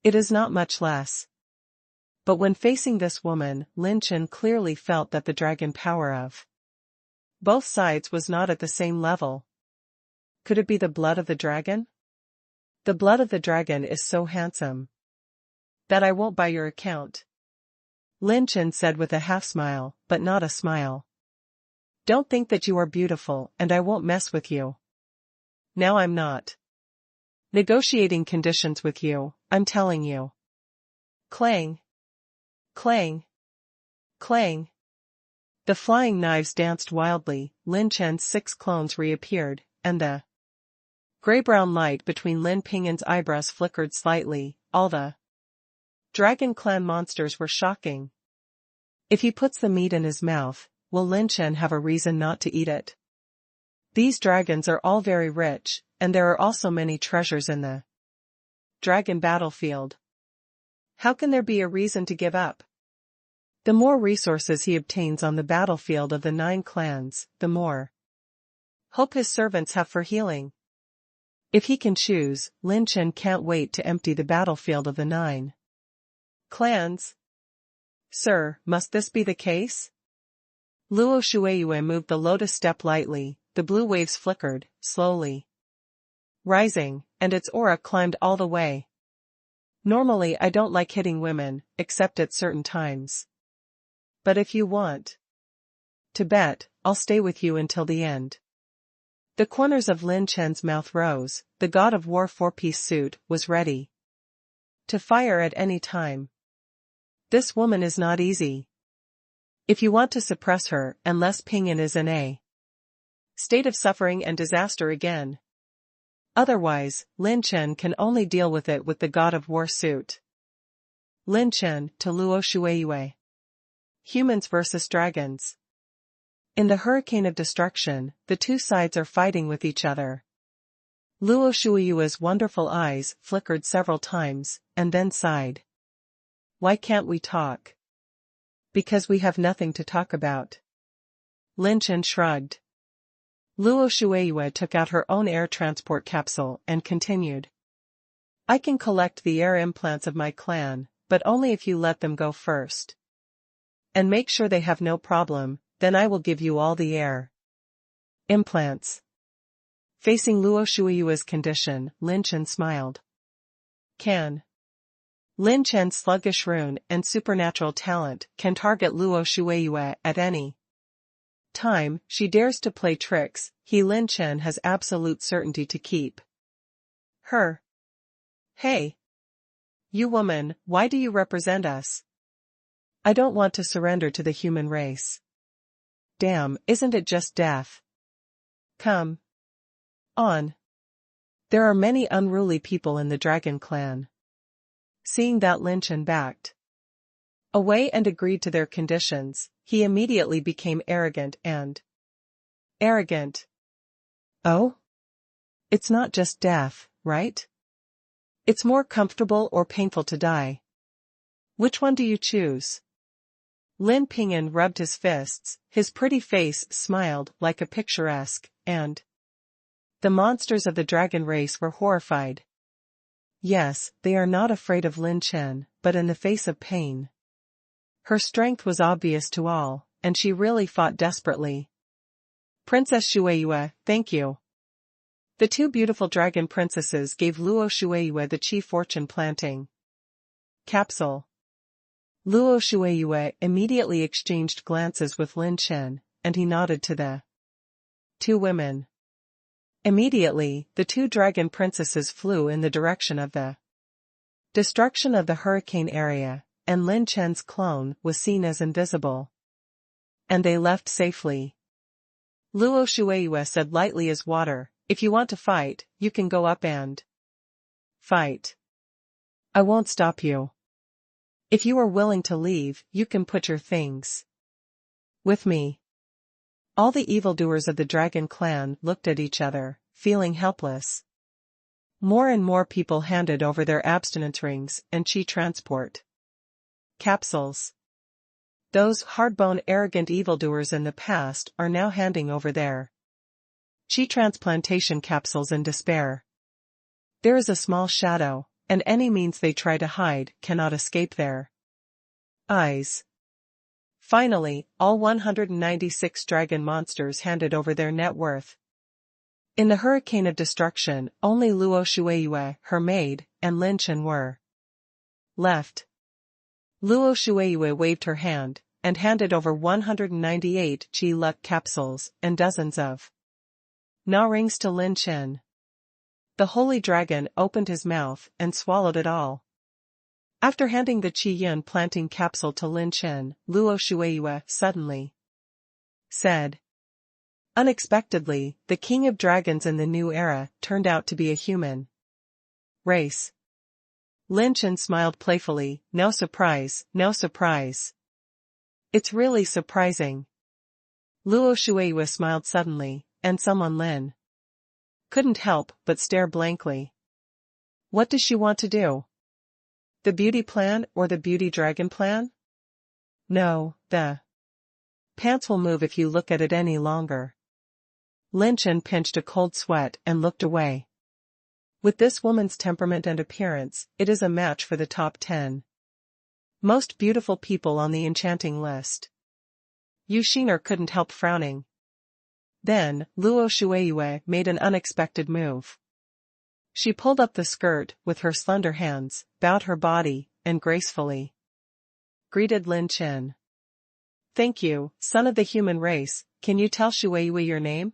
it is not much less. But when facing this woman, Lin Chen clearly felt that the dragon power of both sides was not at the same level. Could it be the blood of the dragon? The blood of the dragon is so handsome that I won't buy your account, Lin Chen said with a half smile, but not a smile. Don't think that you are beautiful, and I won't mess with you. Now I'm not negotiating conditions with you, I'm telling you. Clang. Clang. Clang. The flying knives danced wildly. Lin Chen's 6 clones reappeared, and the gray-brown light between Lin Pingyan's eyebrows flickered slightly. All the Dragon Clan monsters were shocking. If he puts the meat in his mouth, will Lin Chen have a reason not to eat it? These dragons are all very rich, and there are also many treasures in the dragon battlefield. How can there be a reason to give up? The more resources he obtains on the battlefield of the 9 clans, the more hope his servants have for healing. If he can choose, Lin Chen can't wait to empty the battlefield of the 9 clans. Sir, must this be the case? Luo Shueiyue moved the lotus step lightly, the blue waves flickered, slowly rising, and its aura climbed all the way. Normally I don't like hitting women, except at certain times. But if you want to bet, I'll stay with you until the end. The corners of Lin Chen's mouth rose. The god of war 4-piece suit was ready to fire at any time. This woman is not easy. If you want to suppress her, unless Pingyan is in a state of suffering and disaster again. Otherwise, Lin Chen can only deal with it with the god of war suit. Lin Chen to Luo Shueiyue. Humans versus dragons. In the hurricane of destruction, the two sides are fighting with each other. Luo Shuiyue's wonderful eyes flickered several times, and then sighed. Why can't we talk? Because we have nothing to talk about. Lin Chen shrugged. Luo Shuiyue took out her own air transport capsule and continued. I can collect the air implants of my clan, but only if you let them go first. And make sure they have no problem, then I will give you all the air implants. Facing Luo Shuiyue's condition, Lin Chen smiled. Can Lin Chen's sluggish rune and supernatural talent can target Luo Shuiyue at any time she dares to play tricks. Lin Chen has absolute certainty to keep her. Hey! You woman, why do you represent us? I don't want to surrender to the human race. Damn, isn't it just death? Come on. There are many unruly people in the Dragon Clan. Seeing that Lin Chen backed away and agreed to their conditions, he immediately became arrogant. Oh? It's not just death, right? It's more comfortable or painful to die. Which one do you choose? Lin Ping'an rubbed his fists, his pretty face smiled like a picturesque, and the monsters of the dragon race were horrified. Yes, they are not afraid of Lin Chen, but in the face of pain. Her strength was obvious to all, and she really fought desperately. Princess Shuiyue, thank you. The two beautiful dragon princesses gave Luo Shuiyue the chi fortune planting capsule. Luo Shuiyue immediately exchanged glances with Lin Chen, and he nodded to the two women. Immediately, the two dragon princesses flew in the direction of the destruction of the hurricane area, and Lin Chen's clone was seen as invisible. And they left safely. Luo Shuiyue said lightly as water, if you want to fight, you can go up and fight. I won't stop you. If you are willing to leave, you can put your things with me. All the evildoers of the Dragon Clan looked at each other, feeling helpless. More and more people handed over their abstinence rings and chi transport capsules. Those hard-bone arrogant evildoers in the past are now handing over their chi transplantation capsules in despair. There is a small shadow, and any means they try to hide cannot escape their eyes. Finally, all 196 dragon monsters handed over their net worth. In the hurricane of destruction, only Luo Shuiyue, her maid, and Lin Chen were left. Luo Shuiyue waved her hand, and handed over 198 chi luck capsules and dozens of na rings to Lin Chen. The holy dragon opened his mouth and swallowed it all. After handing the Qi Yun planting capsule to Lin Chen, Luo Shuiyue suddenly said. Unexpectedly, the king of dragons in the new era turned out to be a human race. Lin Chen smiled playfully, no surprise, no surprise. It's really surprising. Luo Shuiyue smiled suddenly, and someone Lin couldn't help but stare blankly. What does she want to do? The beauty plan or the beauty dragon plan? No, the pants will move if you look at it any longer. Lin Chen pinched a cold sweat and looked away. With this woman's temperament and appearance, it is a match for the top 10 most beautiful people on the enchanting list. Yu Xiner couldn't help frowning. Then, Luo Shuiyue made an unexpected move. She pulled up the skirt with her slender hands, bowed her body, and gracefully greeted Lin Chen. Thank you, son of the human race, can you tell Shuiyue your name?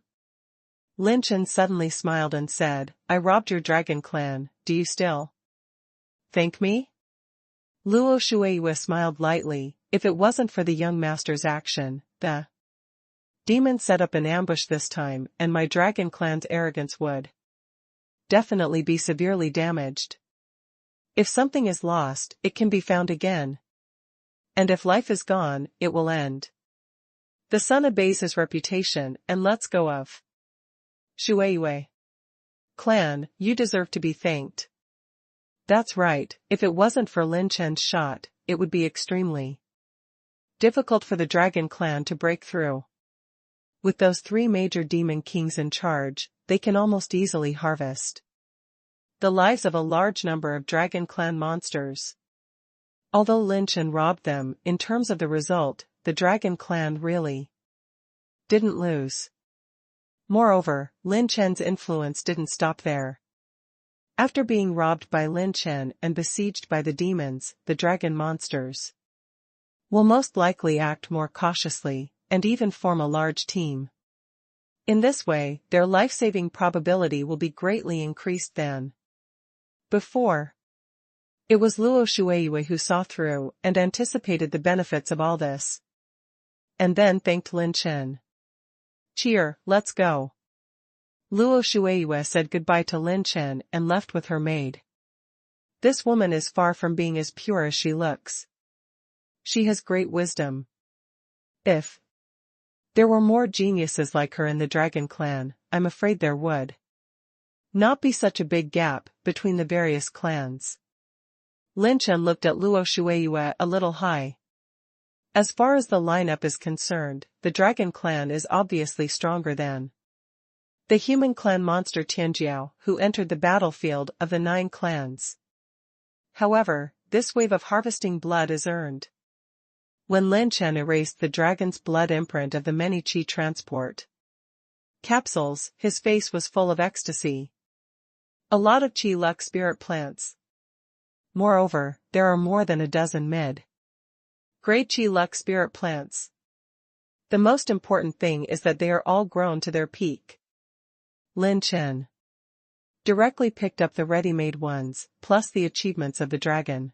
Lin Chen suddenly smiled and said, I robbed your dragon clan, do you still thank me? Luo Shuiyue smiled lightly, if it wasn't for the young master's action, the demon set up an ambush this time and my dragon clan's arrogance would definitely be severely damaged. If something is lost, it can be found again. And if life is gone, it will end. The son obeys his reputation and lets go of Shuiyue. Clan, you deserve to be thanked. That's right, if it wasn't for Lin Chen's shot, it would be extremely difficult for the Dragon Clan to break through. With those 3 major demon kings in charge, they can almost easily harvest the lives of a large number of Dragon Clan monsters. Although Lin Chen robbed them, in terms of the result, the Dragon Clan really didn't lose. Moreover, Lin Chen's influence didn't stop there. After being robbed by Lin Chen and besieged by the demons, the dragon monsters will most likely act more cautiously, and even form a large team. In this way, their life-saving probability will be greatly increased than before. It was Luo Shueiyue who saw through and anticipated the benefits of all this, and then thanked Lin Chen. Cheer, let's go. Luo Shueiyue said goodbye to Lin Chen and left with her maid. This woman is far from being as pure as she looks. She has great wisdom. If there were more geniuses like her in the Dragon Clan, I'm afraid there would not be such a big gap between the various clans. Lin Chen looked at Luo Shueiyue a little high. As far as the lineup is concerned, the Dragon Clan is obviously stronger than the human clan monster Tianjiao, who entered the battlefield of the 9 clans. However, this wave of harvesting blood is earned when Lin Chen erased the dragon's blood imprint of the many qi transport capsules. His face was full of ecstasy. A lot of qi luck spirit plants. Moreover, there are more than a dozen mid-grade qi luck spirit plants. The most important thing is that they are all grown to their peak. Lin Chen directly picked up the ready-made ones, plus the achievements of the Dragon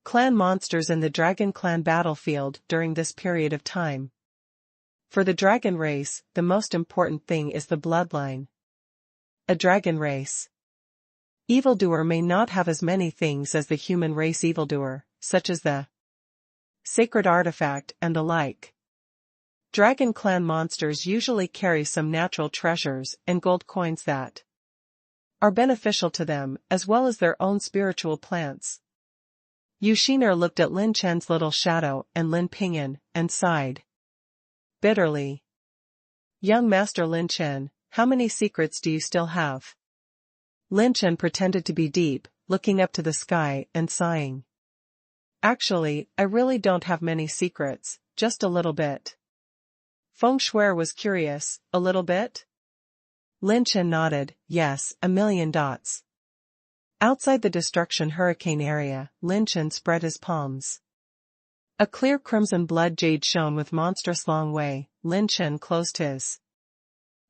Clan monsters in the Dragon Clan battlefield during this period of time. For the dragon race, the most important thing is the bloodline. A dragon race evildoer may not have as many things as the human race evildoer, such as the sacred artifact and the like. Dragon Clan monsters usually carry some natural treasures and gold coins that are beneficial to them, as well as their own spiritual plants. Yu Xiner looked at Lin Chen's little shadow and Lin Pingyan, and sighed bitterly. Young Master Lin Chen, how many secrets do you still have? Lin Chen pretended to be deep, looking up to the sky and sighing. Actually, I really don't have many secrets, just a little bit. Feng Shuer was curious, a little bit? Lin Chen nodded, yes, 1,000,000 dots. Outside the destruction hurricane area, Lin Chen spread his palms. A clear crimson blood jade shone with monstrous Long Wei. Lin Chen closed his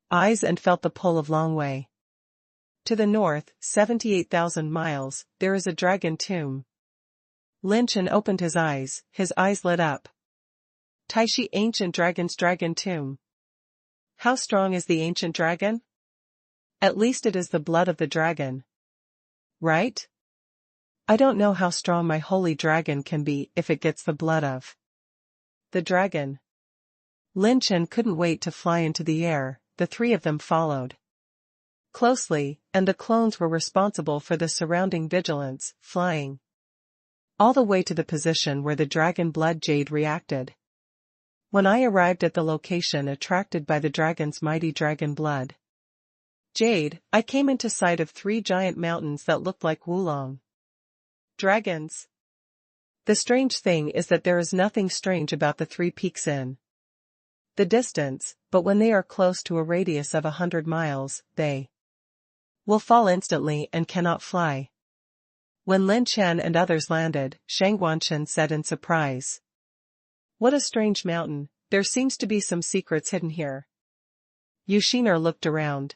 eyes and felt the pull of Long Wei. To the north, 78,000 miles, there is a dragon tomb. Lin Chen opened his eyes lit up. Taishi Ancient Dragon's dragon tomb. How strong is the ancient dragon? At least it is the blood of the dragon. Right? I don't know how strong my holy dragon can be if it gets the blood of the dragon. Lin Chen couldn't wait to fly into the air. The 3 of them followed closely, and the clones were responsible for the surrounding vigilance, flying all the way to the position where the dragon blood jade reacted. When I arrived at the location attracted by the dragon's mighty dragon blood jade, I came into sight of 3 giant mountains that looked like Wulong dragons. The strange thing is that there is nothing strange about the 3 peaks in the distance, but when they are close to a radius of 100 miles, they will fall instantly and cannot fly. When Lin Chen and others landed, Shang Guanchen said in surprise, "What a strange mountain, there seems to be some secrets hidden here." Yu Xiner looked around.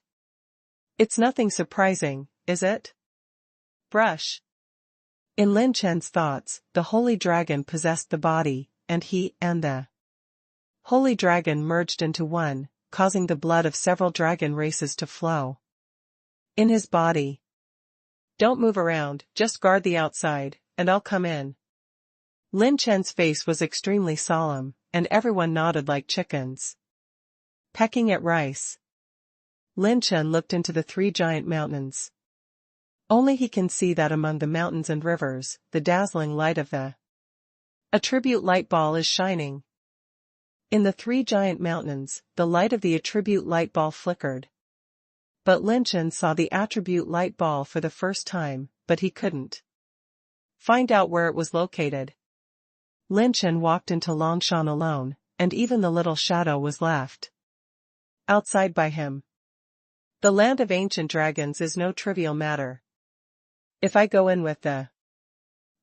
"It's nothing surprising, is it?" Brush. In Lin Chen's thoughts, the holy dragon possessed the body, and he and the holy dragon merged into one, causing the blood of several dragon races to flow in his body. "Don't move around, just guard the outside, and I'll come in." Lin Chen's face was extremely solemn, and everyone nodded like chickens pecking at rice. Lin Chen looked into the three giant mountains. Only he can see that among the mountains and rivers, the dazzling light of the attribute light ball is shining. In the three giant mountains, the light of the attribute light ball flickered. But Lin Chen saw the attribute light ball for the first time, but he couldn't find out where it was located. Lin Chen walked into Longshan alone, and even the little shadow was left outside by him. The land of ancient dragons is no trivial matter. If I go in with the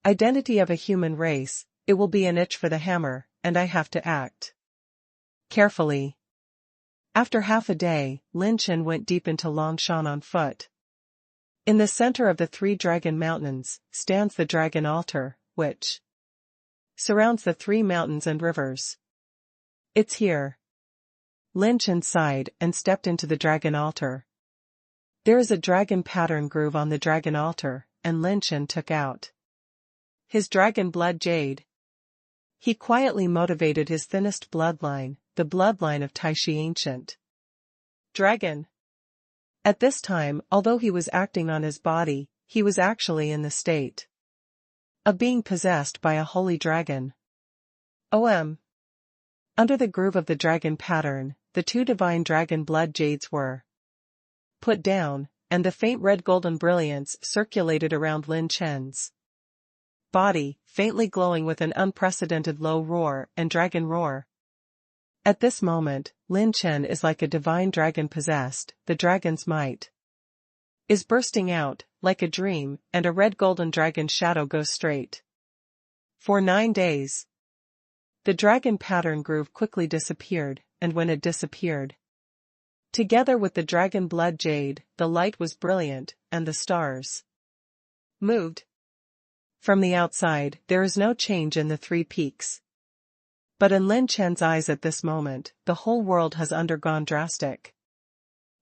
identity of a human race, it will be an itch for the hammer, and I have to act carefully. After half a day, Lin Chen went deep into Longshan on foot. In the center of the three dragon mountains, stands the dragon altar, which surrounds the three mountains and rivers. It's here. Lin Chen sighed and stepped into the dragon altar. There is a dragon pattern groove on the dragon altar, and Lin Chen took out his dragon blood jade. He quietly motivated his thinnest bloodline, the bloodline of Taishi Ancient Dragon. At this time, although he was acting on his body, he was actually in the state of being possessed by a holy dragon. Under the groove of the dragon pattern, the two divine dragon blood jades were put down, and the faint red golden brilliance circulated around Lin Chen's body, faintly glowing with an unprecedented low roar and dragon roar. At this moment, Lin Chen is like a divine dragon possessed, the dragon's might is bursting out, like a dream, and a red golden dragon shadow goes straight. For 9 days. The dragon pattern groove quickly disappeared, and when it disappeared, together with the dragon blood jade, the light was brilliant, and the stars moved. From the outside, there is no change in the three peaks. But in Lin Chen's eyes at this moment, the whole world has undergone drastic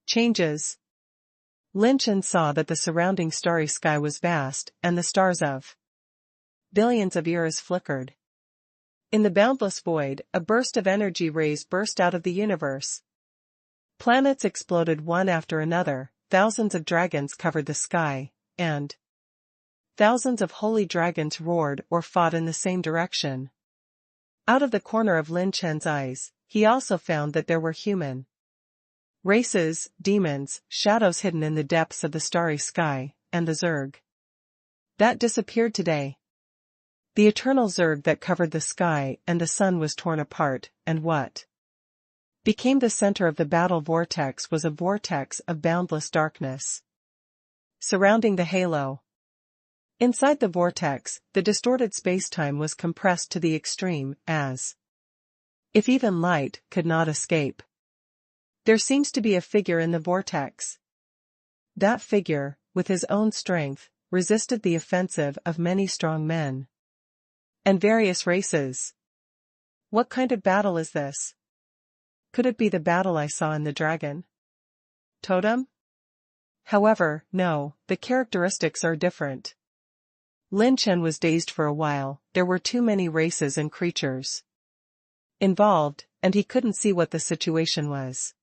changes. Lin Chen saw that the surrounding starry sky was vast, and the stars of billions of eras flickered. In the boundless void, a burst of energy rays burst out of the universe. Planets exploded one after another, thousands of dragons covered the sky, and thousands of holy dragons roared or fought in the same direction. Out of the corner of Lin Chen's eyes, he also found that there were human races, demons, shadows hidden in the depths of the starry sky, and the Zerg that disappeared today. The eternal Zerg that covered the sky and the sun was torn apart, and what became the center of the battle vortex was a vortex of boundless darkness surrounding the halo. Inside the vortex, the distorted spacetime was compressed to the extreme, as if even light could not escape. There seems to be a figure in the vortex. That figure, with his own strength, resisted the offensive of many strong men and various races. What kind of battle is this? Could it be the battle I saw in the dragon totem? However, no, the characteristics are different. Lin Chen was dazed for a while. There were too many races and creatures involved, and he couldn't see what the situation was.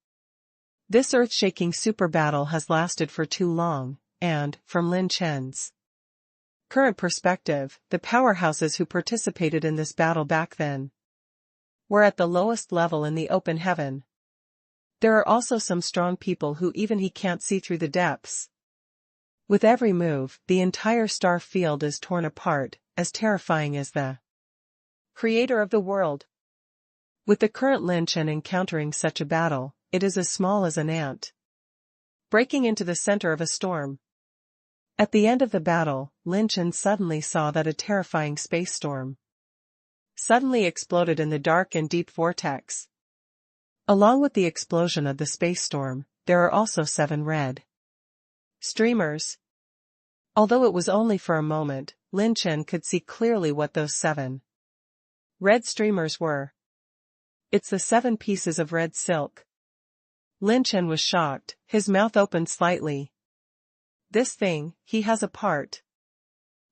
This earth-shaking super battle has lasted for too long, and, from Lin Chen's current perspective, the powerhouses who participated in this battle back then were at the lowest level in the open heaven. There are also some strong people who even he can't see through the depths. With every move, the entire star field is torn apart, as terrifying as the creator of the world. With the current Lin Chen encountering such a battle, it is as small as an ant breaking into the center of a storm. At the end of the battle, Lin Chen suddenly saw that a terrifying space storm suddenly exploded in the dark and deep vortex. Along with the explosion of the space storm, there are also 7 red streamers. Although it was only for a moment, Lin Chen could see clearly what those 7 red streamers were. It's the 7 pieces of red silk. Lin Chen was shocked, his mouth opened slightly. This thing, he has a part.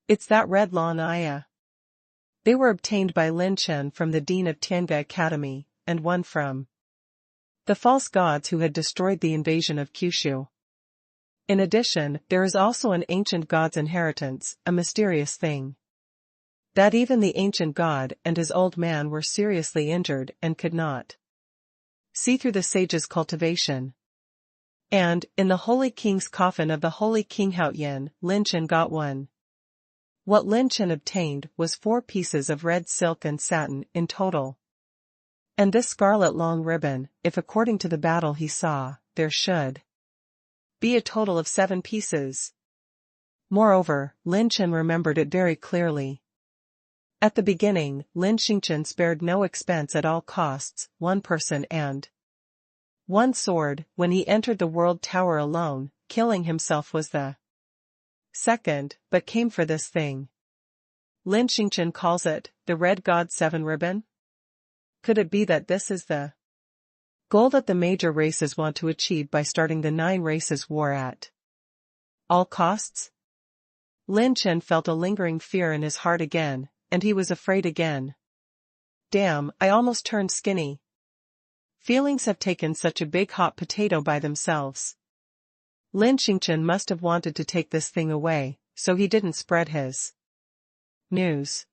It's that red Lanaya. They were obtained by Lin Chen from the Dean of Tiange Academy, and one from The false gods who had destroyed the invasion of Kyushu. In addition, there is also an ancient god's inheritance, a mysterious thing. That even the ancient god and his old man were seriously injured and could not see through the sage's cultivation. And, in the Holy King's coffin of the Holy King Haoyan, Lin Chen got one. What Lin Chen obtained was 4 pieces of red silk and satin in total. And this scarlet long ribbon, if according to the battle he saw, there should be a total of 7 pieces. Moreover, Lin Chen remembered it very clearly. At the beginning, Lin Chen spared no expense at all costs, 1 person and 1 sword. When he entered the World Tower alone, killing himself was the second, but came for this thing. Lin Chen calls it, the Red God's 7 ribbon? Could it be that this is the goal that the major races want to achieve by starting the 9 races war at all costs? Lin Chen felt a lingering fear in his heart again, and he was afraid again. Damn, I almost turned skinny. Feelings have taken such a big hot potato by themselves. Lin Chen must have wanted to take this thing away, so he didn't spread his news.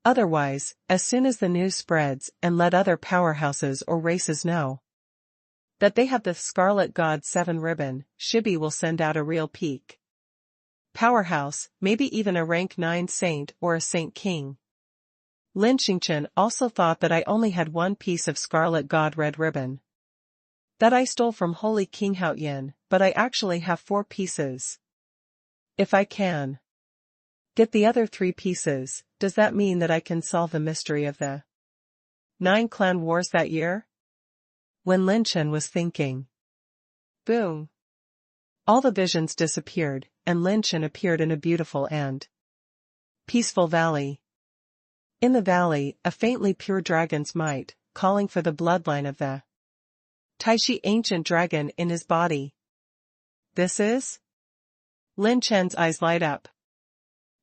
Otherwise, as soon as the news spreads and let other powerhouses or races know that they have the Scarlet God's 7 ribbon, Shibi will send out a real peak powerhouse, maybe even a rank 9 saint or a saint king. Lin Chen also thought that I only had 1 piece of Scarlet God red ribbon that I stole from Holy King Haoyan, but I actually have 4 pieces. If I can get the other 3 pieces, does that mean that I can solve the mystery of the 9 clan wars that year? When Lin Chen was thinking. Boom! All the visions disappeared, and Lin Chen appeared in a beautiful and peaceful valley. In the valley, a faintly pure dragon's might, calling for the bloodline of the Taishi ancient dragon in his body. This is? Lin Chen's eyes light up.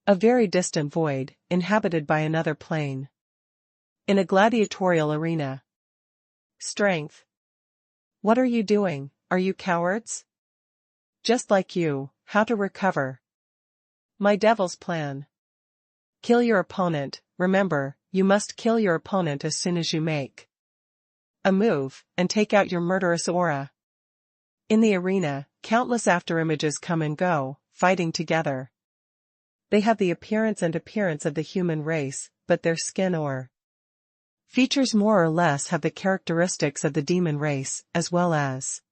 A very distant void, inhabited by another plane. In a gladiatorial arena. Strength. What are you doing? Are you cowards? Just like you, how to recover? My devil's plan. Kill your opponent. Remember, you must kill your opponent as soon as you make a move, and take out your murderous aura. In the arena, countless afterimages come and go, fighting together. They have the appearance of the human race, but their skin or features more or less have the characteristics of the demon race, as well as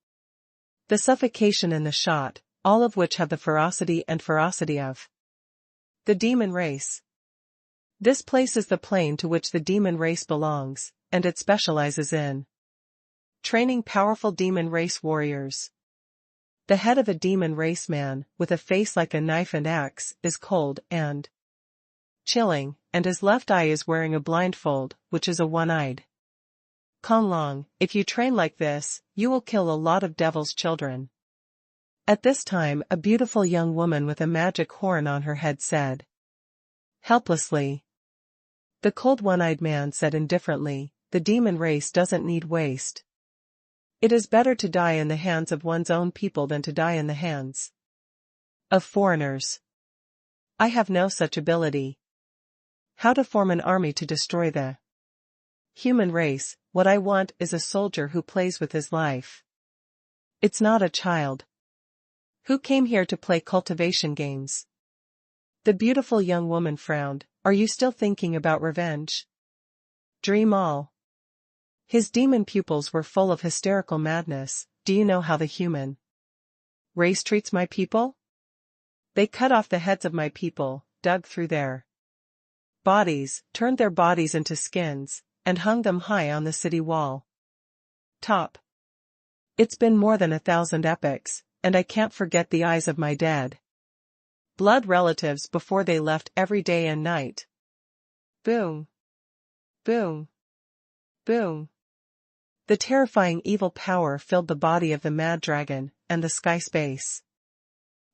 the suffocation and the shot, all of which have the ferocity of the demon race. This place is the plane to which the demon race belongs, and it specializes in training powerful demon race warriors. The head of a demon race man, with a face like a knife and axe, is cold and chilling, and his left eye is wearing a blindfold, which is a one-eyed Conlong. If you train like this, you will kill a lot of devil's children. At this time, a beautiful young woman with a magic horn on her head said helplessly. The cold one-eyed man said indifferently, the demon race doesn't need waste. It is better to die in the hands of one's own people than to die in the hands of foreigners. I have no such ability. How to form an army to destroy the human race? What I want is a soldier who plays with his life. It's not a child who came here to play cultivation games. The beautiful young woman frowned. Are you still thinking about revenge? Dream all. His demon pupils were full of hysterical madness. Do you know how the human race treats my people? They cut off the heads of my people, dug through their bodies, turned their bodies into skins, and hung them high on the city wall. Top. It's been more than 1,000 epochs, and I can't forget the eyes of my dead blood relatives before they left every day and night. Boom. Boom. Boom. The terrifying evil power filled the body of the mad dragon, and the sky space,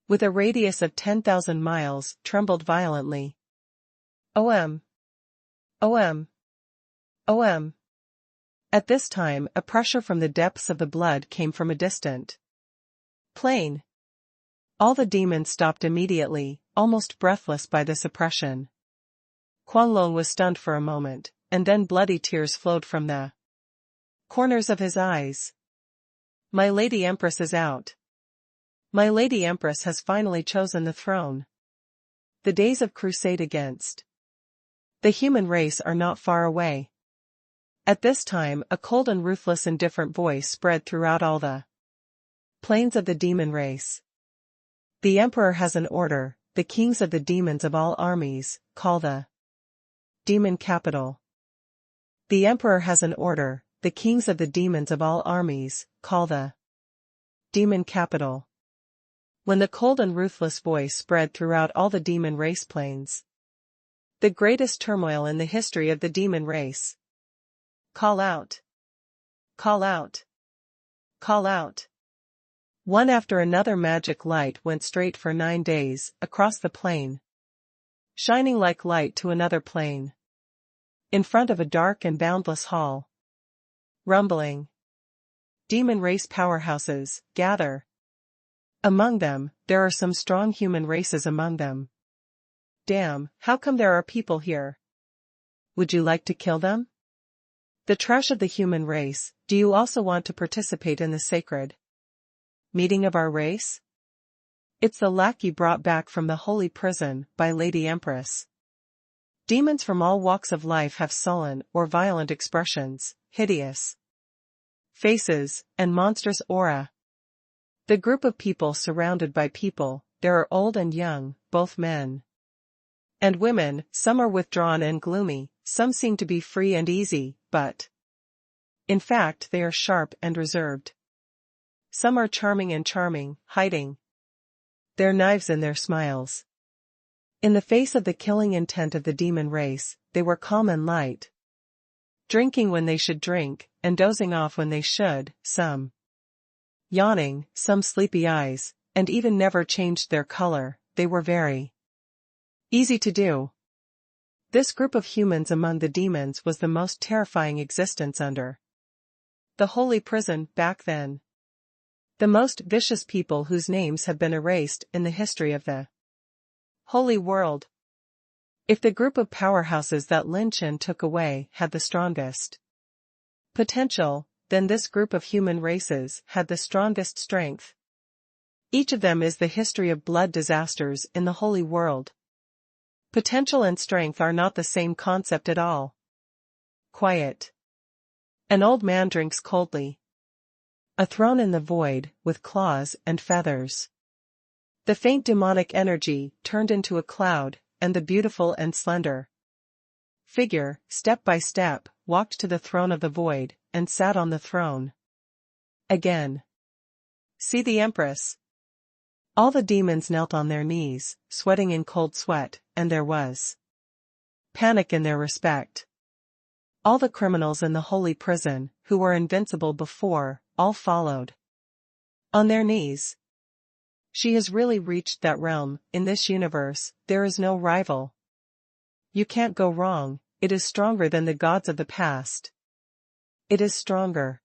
with a radius of 10,000 miles, trembled violently. OM. OM. OM. At this time, a pressure from the depths of the blood came from a distant plain. All the demons stopped immediately, almost breathless by this oppression. Guanglong was stunned for a moment, and then bloody tears flowed from the corners of his eyes. My Lady Empress is out. My Lady Empress has finally chosen the throne. The days of crusade against the human race are not far away. At this time, a cold and ruthless indifferent voice spread throughout all the plains of the demon race. The Emperor has an order, the kings of the demons of all armies, call the demon capital. The Emperor has an order, the kings of the demons of all armies, call the demon capital. When the cold and ruthless voice spread throughout all the demon race plains, the greatest turmoil in the history of the demon race. Call out. Call out. Call out. One after another magic light went straight for 9 days, across the plain, shining like light to another plain. In front of a dark and boundless hall. Rumbling. Demon race powerhouses, gather. Among them, there are some strong human races among them. Damn, how come there are people here? Would you like to kill them? The trash of the human race, do you also want to participate in the sacred meeting of our race? It's the lackey brought back from the holy prison by Lady Empress. Demons from all walks of life have sullen or violent expressions, hideous faces, and monstrous aura. The group of people surrounded by people, there are old and young, both men and women, some are withdrawn and gloomy, some seem to be free and easy, but in fact they are sharp and reserved. Some are charming and charming, hiding their knives in their smiles. In the face of the killing intent of the demon race, they were calm and light, drinking when they should drink, and dozing off when they should, some yawning, some sleepy eyes, and even never changed their color. They were very easy to do. This group of humans among the demons was the most terrifying existence under the holy prison back then. The most vicious people whose names have been erased in the history of the holy world. If the group of powerhouses that Lin Chen took away had the strongest potential, then this group of human races had the strongest strength. Each of them is the history of blood disasters in the holy world. Potential and strength are not the same concept at all. Quiet. An old man drinks coldly. A throne in the void, with claws and feathers. The faint demonic energy turned into a cloud, and the beautiful and slender figure, step by step, walked to the throne of the void, and sat on the throne. Again. See the Empress. All the demons knelt on their knees, sweating in cold sweat, and there was panic in their respect. All the criminals in the holy prison, who were invincible before, all followed on their knees. She has really reached that realm. In this universe, there is no rival. You can't go wrong. It is stronger than the gods of the past. It is stronger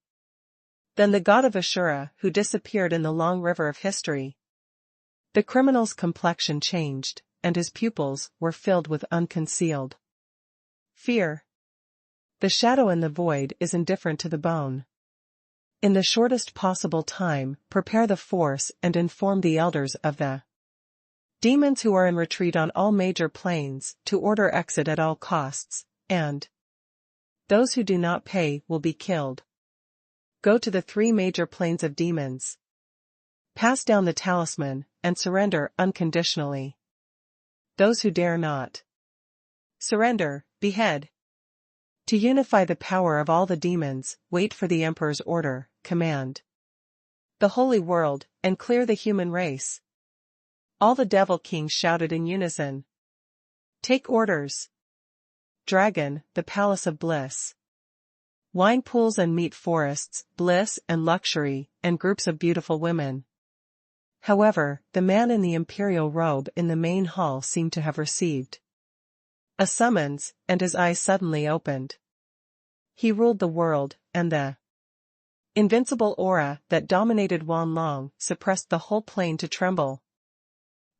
than the god of Ashura who disappeared in the long river of history. The criminal's complexion changed, and his pupils were filled with unconcealed fear. The shadow in the void is indifferent to the bone. In the shortest possible time, prepare the force and inform the elders of the demons who are in retreat on all major planes, to order exit at all costs, and those who do not pay will be killed. Go to the 3 major planes of demons. Pass down the talisman, and surrender unconditionally. Those who dare not surrender, behead. To unify the power of all the demons, wait for the Emperor's order, command the holy world, and clear the human race. All the devil kings shouted in unison. Take orders. Dragon, the palace of bliss. Wine pools and meat forests, bliss and luxury, and groups of beautiful women. However, the man in the imperial robe in the main hall seemed to have received a summons, and his eyes suddenly opened. He ruled the world, and the invincible aura that dominated Wang suppressed the whole plane to tremble.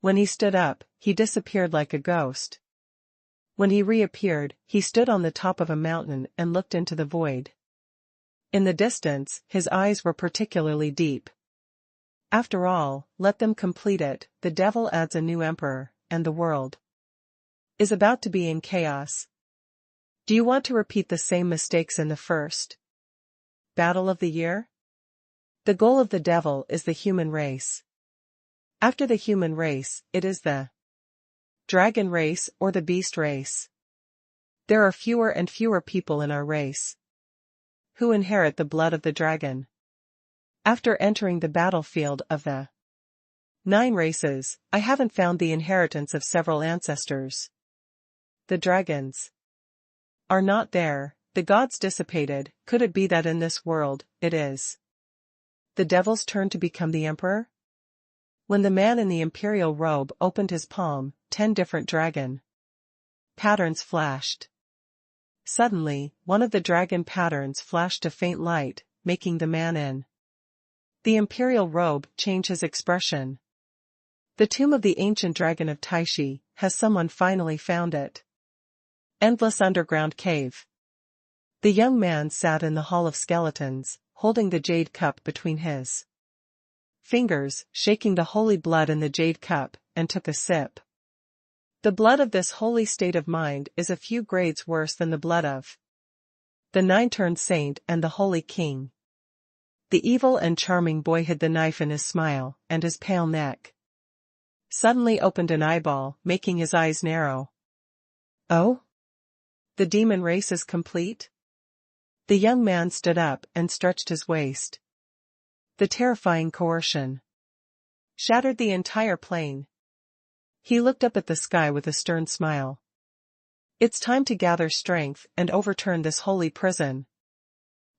When he stood up, he disappeared like a ghost. When he reappeared, he stood on the top of a mountain and looked into the void. In the distance, his eyes were particularly deep. After all, let them complete it, the devil adds a new emperor, and the world is about to be in chaos. Do you want to repeat the same mistakes in the first battle of the year? The goal of the devil is the human race. After the human race, it is the dragon race or the beast race. There are fewer and fewer people in our race who inherit the blood of the dragon. After entering the battlefield of the 9 races, I haven't found the inheritance of several ancestors. The dragons are not there, the gods dissipated. Could it be that in this world, it is the devil's turn to become the emperor? When the man in the imperial robe opened his palm, 10 different dragon patterns flashed. Suddenly, one of the dragon patterns flashed a faint light, making the man in the imperial robe change his expression. The tomb of the ancient dragon of Taishi, has someone finally found it? Endless underground cave. The young man sat in the hall of skeletons, holding the jade cup between his fingers, shaking the holy blood in the jade cup, and took a sip. The blood of this holy state of mind is a few grades worse than the blood of the 9-turned saint and the holy king. The evil and charming boy hid the knife in his smile, and his pale neck suddenly opened an eyeball, making his eyes narrow. Oh? The demon race is complete? The young man stood up and stretched his waist. The terrifying coercion shattered the entire plane. He looked up at the sky with a stern smile. It's time to gather strength and overturn this holy prison.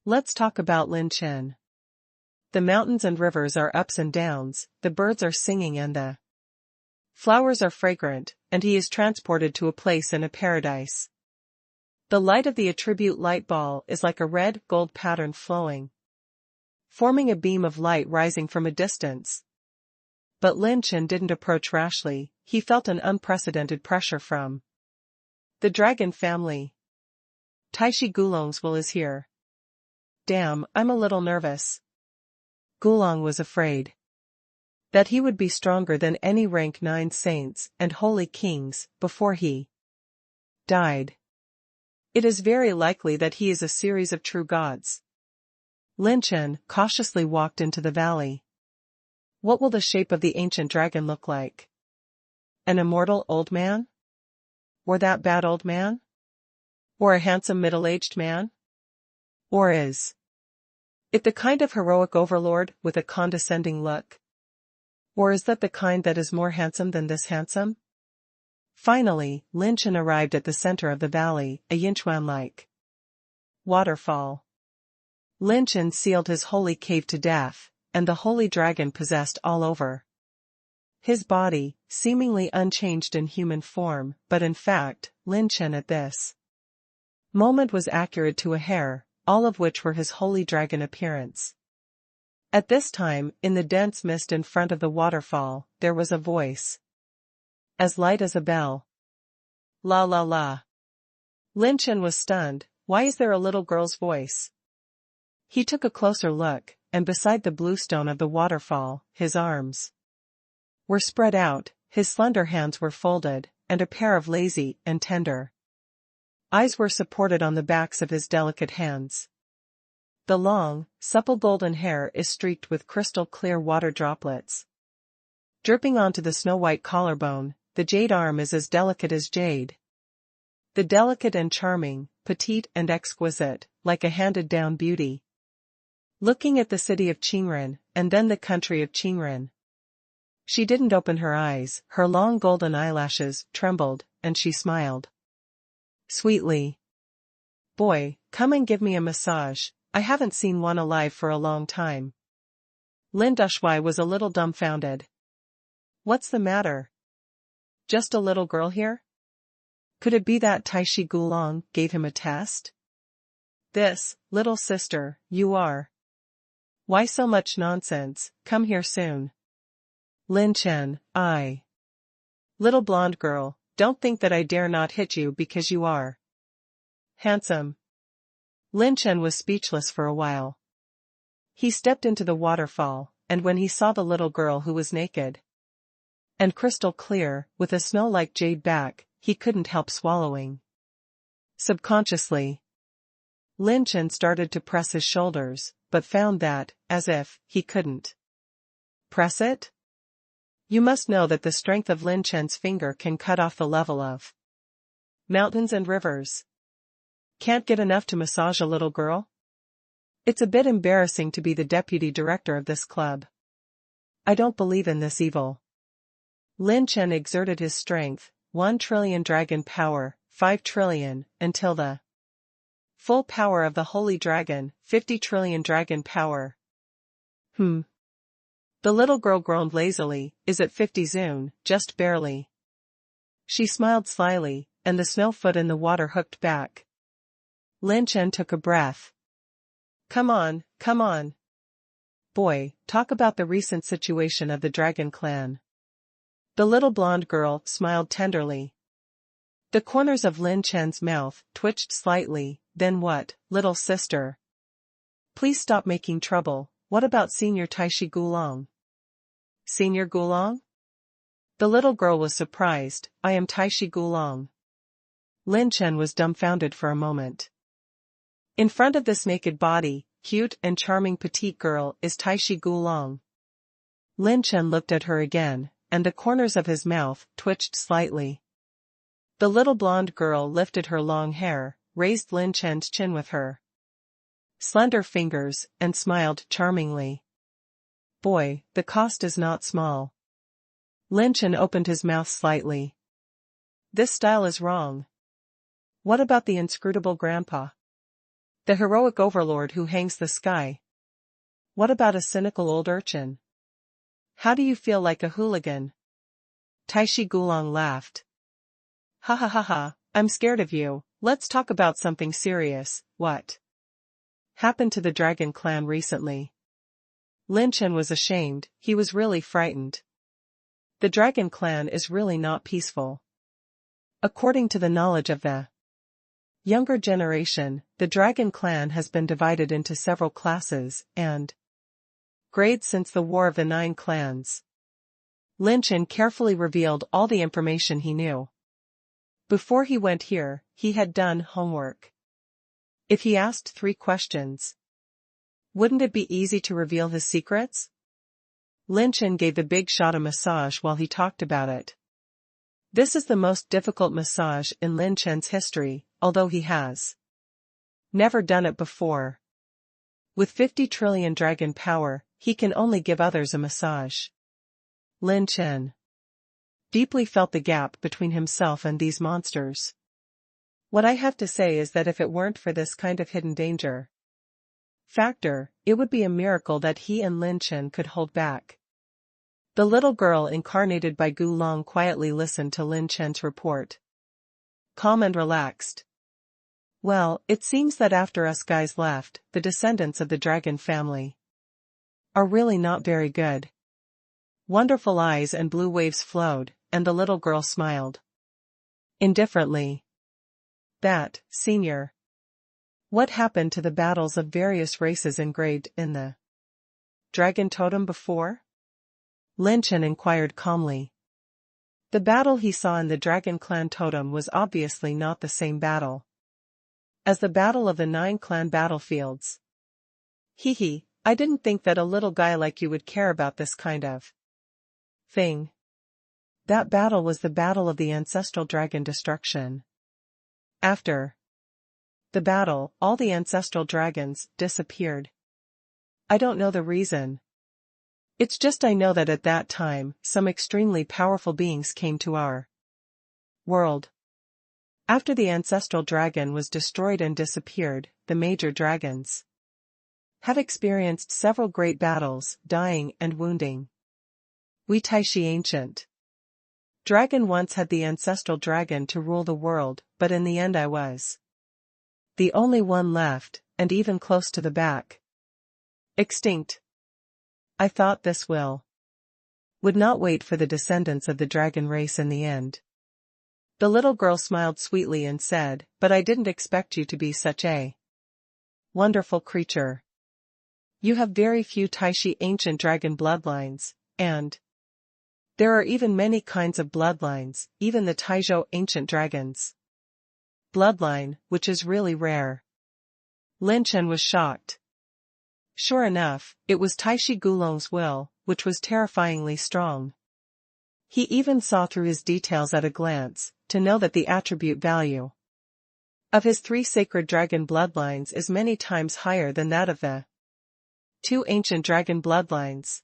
Let's talk about Lin Chen. The mountains and rivers are ups and downs, the birds are singing and the flowers are fragrant, and he is transported to a place in a paradise. The light of the attribute light ball is like a red gold pattern flowing, forming a beam of light rising from a distance. But Lin Chen didn't approach rashly, he felt an unprecedented pressure from the dragon family. Taishi Gulong's will is here. Damn, I'm a little nervous. Gulong was afraid that he would be stronger than any rank 9 saints and holy kings before he died. It is very likely that he is a series of true gods. Lin Chen cautiously walked into the valley. What will the shape of the ancient dragon look like? An immortal old man? Or that bad old man? Or a handsome middle-aged man? Or is it the kind of heroic overlord with a condescending look? Or is that the kind that is more handsome than this handsome? Finally, Lin Chen arrived at the center of the valley, a Yinchuan-like waterfall. Lin Chen sealed his holy cave to death, and the holy dragon possessed all over his body, seemingly unchanged in human form, but in fact, Lin Chen at this moment was accurate to a hair, all of which were his holy dragon appearance. At this time, in the dense mist in front of the waterfall, there was a voice as light as a bell. La la la. Lin Chen was stunned. Why is there a little girl's voice? He took a closer look, and beside the blue stone of the waterfall, his arms were spread out, his slender hands were folded, and a pair of lazy and tender eyes were supported on the backs of his delicate hands. The long, supple golden hair is streaked with crystal-clear water droplets dripping onto the snow-white collarbone. The jade arm is as delicate as jade. The delicate and charming, petite and exquisite, like a handed-down beauty. Looking at the city of Qingren, and then the country of Qingren. She didn't open her eyes, her long golden eyelashes trembled, and she smiled sweetly. Boy, come and give me a massage, I haven't seen one alive for a long time. Lin Dushui was a little dumbfounded. What's the matter? Just a little girl here? Could it be that Taishi Gulong gave him a test? This, little sister, you are. Why so much nonsense, come here soon. Lin Chen, I. Little blonde girl, don't think that I dare not hit you because you are handsome. Lin Chen was speechless for a while. He stepped into the waterfall, and when he saw the little girl who was naked and crystal clear, with a snow-like jade back, he couldn't help swallowing. Subconsciously, Lin Chen started to press his shoulders, but found that, as if, he couldn't press it. You must know that the strength of Lin Chen's finger can cut off the level of mountains and rivers. Can't get enough to massage a little girl? It's a bit embarrassing to be the deputy director of this club. I don't believe in this evil. Lin Chen exerted his strength, 1 trillion dragon power, 5 trillion, until the full power of the holy dragon, 50 trillion dragon power. The little girl groaned lazily, is it 50 zune, just barely. She smiled slyly, and the snow foot in the water hooked back. Lin Chen took a breath. Come on, come on. Boy, talk about the recent situation of the dragon clan. The little blonde girl smiled tenderly. The corners of Lin Chen's mouth twitched slightly. Then what, little sister? Please stop making trouble. What about Senior Taishi Gulong? Senior Gulong? The little girl was surprised. I am Taishi Gulong. Lin Chen was dumbfounded for a moment. In front of this naked body, cute and charming petite girl is Taishi Gulong. Lin Chen looked at her again, and the corners of his mouth twitched slightly. The little blonde girl lifted her long hair, raised Lin Chen's chin with her slender fingers, and smiled charmingly. Boy, the cost is not small. Lin Chen opened his mouth slightly. This style is wrong. What about the inscrutable grandpa? The heroic overlord who hangs the sky? What about a cynical old urchin? How do you feel like a hooligan? Taishi Gulong laughed. Ha ha ha ha, I'm scared of you. Let's talk about something serious. What happened to the dragon clan recently? Lin Chen was ashamed, he was really frightened. The dragon clan is really not peaceful. According to the knowledge of the younger generation, the dragon clan has been divided into several classes and grades since the War of the 9 Clans. Lin Chen carefully revealed all the information he knew. Before he went here, he had done homework. If he asked 3 questions, wouldn't it be easy to reveal his secrets? Lin Chen gave the big shot a massage while he talked about it. This is the most difficult massage in Lin Chen's history, although he has never done it before. With 50 trillion dragon power, he can only give others a massage. Lin Chen deeply felt the gap between himself and these monsters. What I have to say is that if it weren't for this kind of hidden danger factor, it would be a miracle that he and Lin Chen could hold back. The little girl incarnated by Gulong quietly listened to Lin Chen's report. Calm and relaxed. Well, it seems that after us guys left, the descendants of the dragon family are really not very good. Wonderful eyes and blue waves flowed, and the little girl smiled indifferently. That, senior. What happened to the battles of various races engraved in the dragon totem before? Lin Chen inquired calmly. The battle he saw in the dragon clan totem was obviously not the same battle as the battle of the 9 clan battlefields. Hee, I didn't think that a little guy like you would care about this kind of thing. That battle was the battle of the ancestral dragon destruction. After the battle, all the ancestral dragons disappeared. I don't know the reason. It's just I know that at that time, some extremely powerful beings came to our world. After the ancestral dragon was destroyed and disappeared, the major dragons have experienced several great battles, dying and wounding. We Taishi Ancient Dragon once had the ancestral dragon to rule the world, but in the end I was The only one left, and even close to the back. Extinct. I thought this would not wait for the descendants of the dragon race in the end. The little girl smiled sweetly and said, but I didn't expect you to be such a wonderful creature. You have very few Taishi ancient dragon bloodlines, and there are even many kinds of bloodlines, even the Taizhou ancient dragons bloodline, which is really rare. Lin Chen was shocked. Sure enough, it was Taishi Gulong's will, which was terrifyingly strong. He even saw through his details at a glance, to know that the attribute value of his 3 sacred dragon bloodlines is many times higher than that of the 2 ancient dragon bloodlines.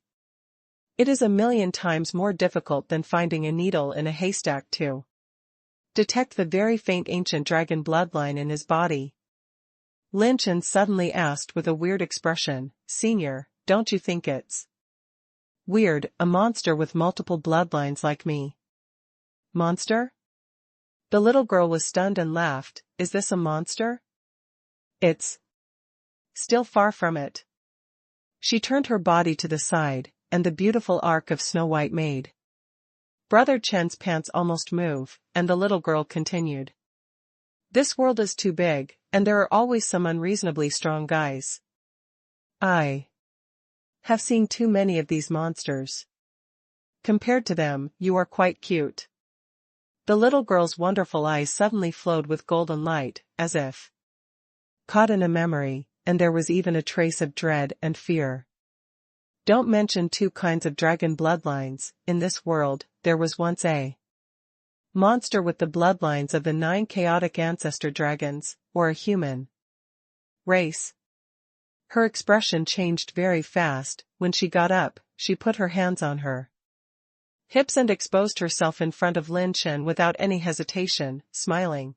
It is 1,000,000 times more difficult than finding a needle in a haystack to detect the very faint ancient dragon bloodline in his body. Lin Chen suddenly asked with a weird expression, Senior, don't you think it's weird, a monster with multiple bloodlines like me? Monster? The little girl was stunned and laughed, is this a monster? It's still far from it. She turned her body to the side, and the beautiful arc of Snow White made Brother Chen's pants almost move, and the little girl continued. This world is too big, and there are always some unreasonably strong guys. I have seen too many of these monsters. Compared to them, you are quite cute. The little girl's wonderful eyes suddenly flowed with golden light, as if caught in a memory, and there was even a trace of dread and fear. Don't mention 2 kinds of dragon bloodlines. In this world, there was once a monster with the bloodlines of the 9 chaotic ancestor dragons, or a human race. Her expression changed very fast. When she got up, she put her hands on her hips and exposed herself in front of Lin Chen without any hesitation, smiling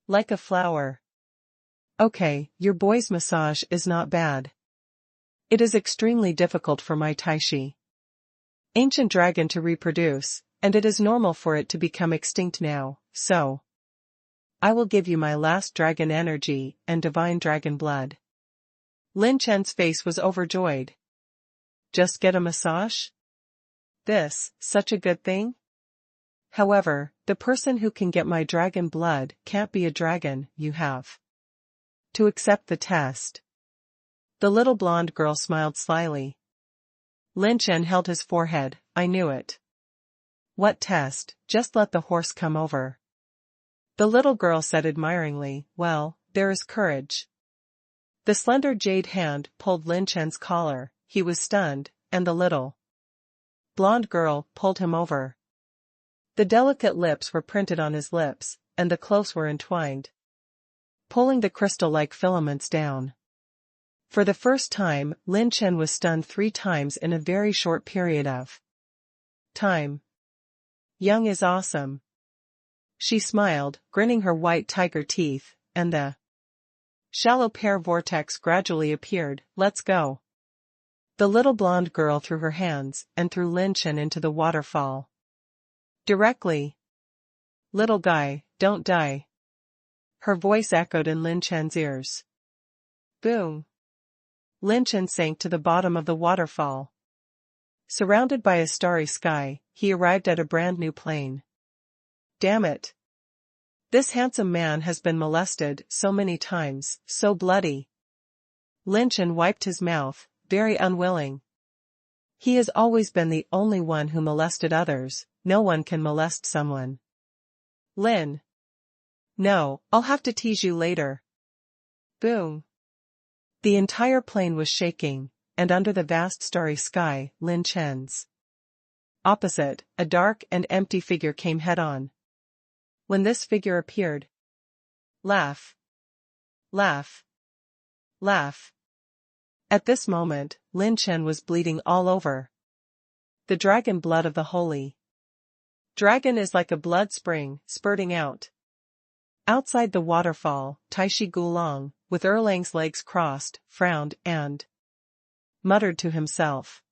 like a flower. Okay, your boy's massage is not bad. It is extremely difficult for my Taishi ancient dragon to reproduce, and it is normal for it to become extinct now, so I will give you my last dragon energy and divine dragon blood. Lin Chen's face was overjoyed. Just get a massage? This, such a good thing? However, the person who can get my dragon blood can't be a dragon. You have to accept the test. The little blonde girl smiled slyly. Lin Chen held his forehead, I knew it. What test? Just let the horse come over. The little girl said admiringly, well, there is courage. The slender jade hand pulled Lin Chen's collar, he was stunned, and the little blonde girl pulled him over. The delicate lips were printed on his lips, and the close were entwined, pulling the crystal-like filaments down. For the first time, Lin Chen was stunned 3 times in a very short period of time. Young is awesome. She smiled, grinning her white tiger teeth, and the shallow pear vortex gradually appeared. Let's go. The little blonde girl threw her hands and threw Lin Chen into the waterfall. Directly. Little guy, don't die. Her voice echoed in Lin Chen's ears. Boom. Lin Chen sank to the bottom of the waterfall. Surrounded by a starry sky, he arrived at a brand new plane. Damn it. This handsome man has been molested so many times, so bloody. Lin Chen wiped his mouth, very unwilling. He has always been the only one who molested others, no one can molest someone. Lin. No, I'll have to tease you later. Boom. The entire plane was shaking, and under the vast starry sky, Lin Chen's opposite, a dark and empty figure came head-on. When this figure appeared, laugh, laugh, laugh. At this moment, Lin Chen was bleeding all over. The dragon blood of the holy dragon is like a blood spring, spurting out. Outside the waterfall, Taishi Gulong, with Erlang's legs crossed, frowned and muttered to himself.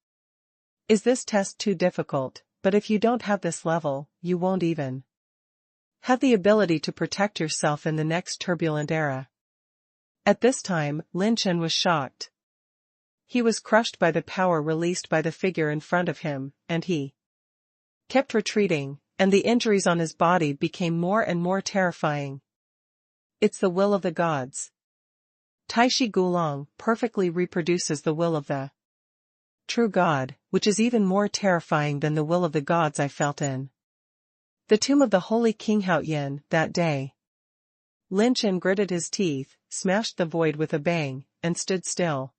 Is this test too difficult? But if you don't have this level, you won't even have the ability to protect yourself in the next turbulent era. At this time, Lin Chen was shocked. He was crushed by the power released by the figure in front of him, and he kept retreating, and the injuries on his body became more and more terrifying. It's the will of the gods. Taishi Gulong perfectly reproduces the will of the true God, which is even more terrifying than the will of the gods I felt in the tomb of the holy King Haoyan that day. Lin Chen gritted his teeth, smashed the void with a bang, and stood still.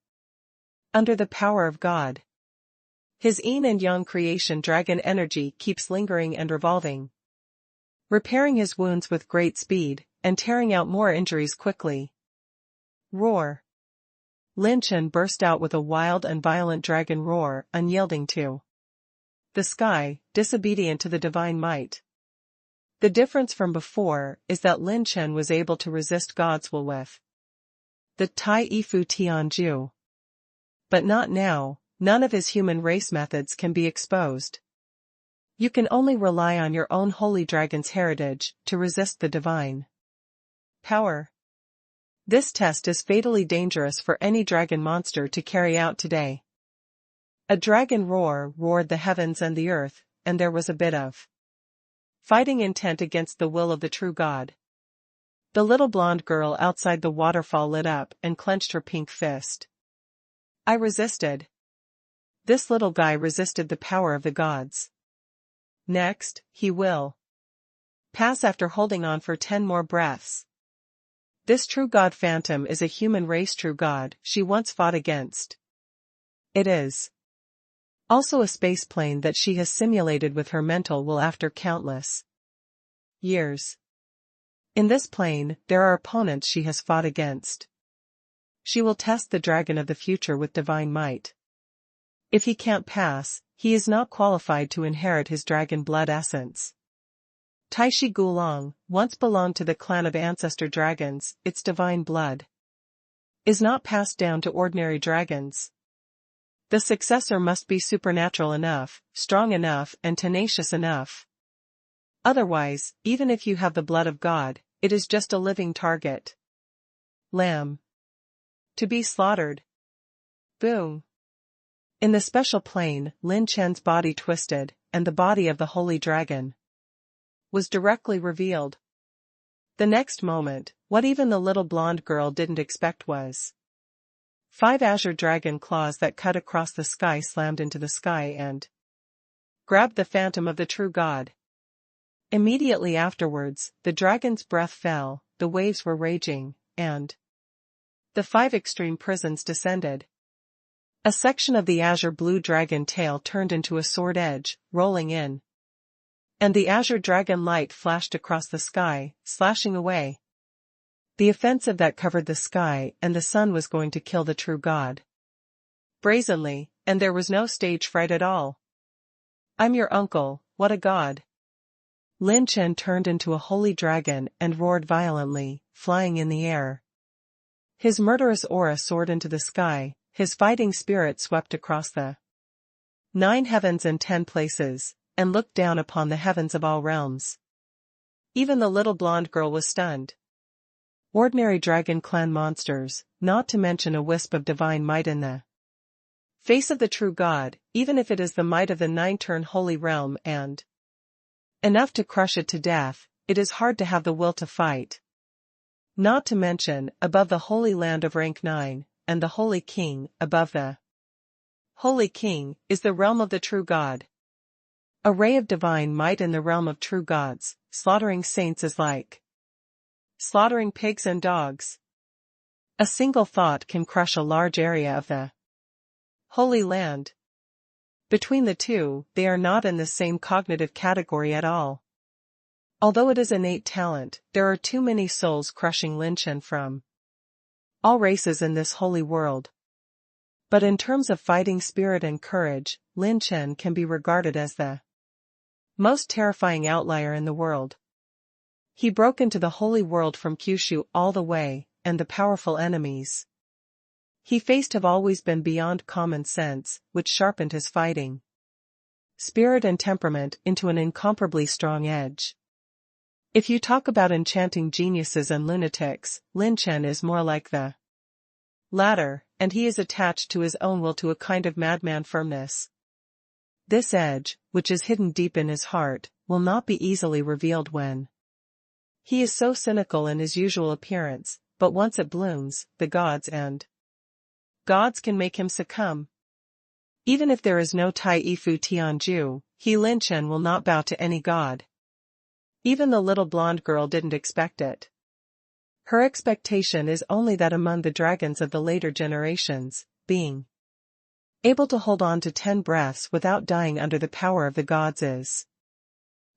Under the power of God. His yin and yang creation dragon energy keeps lingering and revolving, repairing his wounds with great speed, and tearing out more injuries quickly. Roar! Lin Chen burst out with a wild and violent dragon roar, unyielding to the sky, disobedient to the divine might. The difference from before is that Lin Chen was able to resist God's will with the Tai Ifu Tianju. But not now, none of his human race methods can be exposed. You can only rely on your own holy dragon's heritage to resist the divine power. This test is fatally dangerous for any dragon monster to carry out today. A dragon roar roared the heavens and the earth, and there was a bit of fighting intent against the will of the true God. The little blonde girl outside the waterfall lit up and clenched her pink fist. I resisted. This little guy resisted the power of the gods. Next, he will pass after holding on for 10 more breaths. This true God phantom is a human race true God she once fought against. It is also a space plane that she has simulated with her mental will after countless years. In this plane, there are opponents she has fought against. She will test the dragon of the future with divine might. If he can't pass, he is not qualified to inherit his dragon blood essence. Taishi Gulong once belonged to the clan of ancestor dragons. Its divine blood is not passed down to ordinary dragons. The successor must be supernatural enough, strong enough, and tenacious enough. Otherwise, even if you have the blood of God, it is just a living target. Lamb. To be slaughtered. Boom. In the special plane, Lin Chen's body twisted, and the body of the holy dragon was directly revealed. The next moment, what even the little blonde girl didn't expect was 5 azure dragon claws that cut across the sky slammed into the sky and grabbed the phantom of the true God. Immediately afterwards, the dragon's breath fell, the waves were raging, and the 5 extreme prisons descended. A section of the azure blue dragon tail turned into a sword edge, rolling in. And the azure dragon light flashed across the sky, slashing away the offensive that covered the sky, and the sun was going to kill the true God. Brazenly, and there was no stage fright at all. I'm your uncle, what a god. Lin Chen turned into a holy dragon and roared violently, flying in the air. His murderous aura soared into the sky, his fighting spirit swept across the 9 heavens and 10 places, and looked down upon the heavens of all realms. Even the little blonde girl was stunned. Ordinary dragon clan monsters, not to mention a wisp of divine might in the face of the true God, even if it is the might of the 9-turn holy realm and enough to crush it to death, it is hard to have the will to fight. Not to mention, above the holy land of rank 9, and the holy king, above the holy king, is the realm of the true God. A ray of divine might in the realm of true gods, slaughtering saints is like slaughtering pigs and dogs. A single thought can crush a large area of the holy land. Between the two, they are not in the same cognitive category at all. Although it is innate talent, there are too many souls crushing Lin Chen from all races in this holy world. But in terms of fighting spirit and courage, Lin Chen can be regarded as the most terrifying outlier in the world. He broke into the holy world from Kyushu all the way, and the powerful enemies he faced have always been beyond common sense, which sharpened his fighting spirit and temperament into an incomparably strong edge. If you talk about enchanting geniuses and lunatics, Lin Chen is more like the latter, and he is attached to his own will to a kind of madman firmness. This edge, which is hidden deep in his heart, will not be easily revealed when he is so cynical in his usual appearance, but once it blooms, the gods can make him succumb. Even if there is no Tai Ifu Tianju, Lin Chen will not bow to any god. Even the little blonde girl didn't expect it. Her expectation is only that among the dragons of the later generations, being able to hold on to 10 breaths without dying under the power of the gods is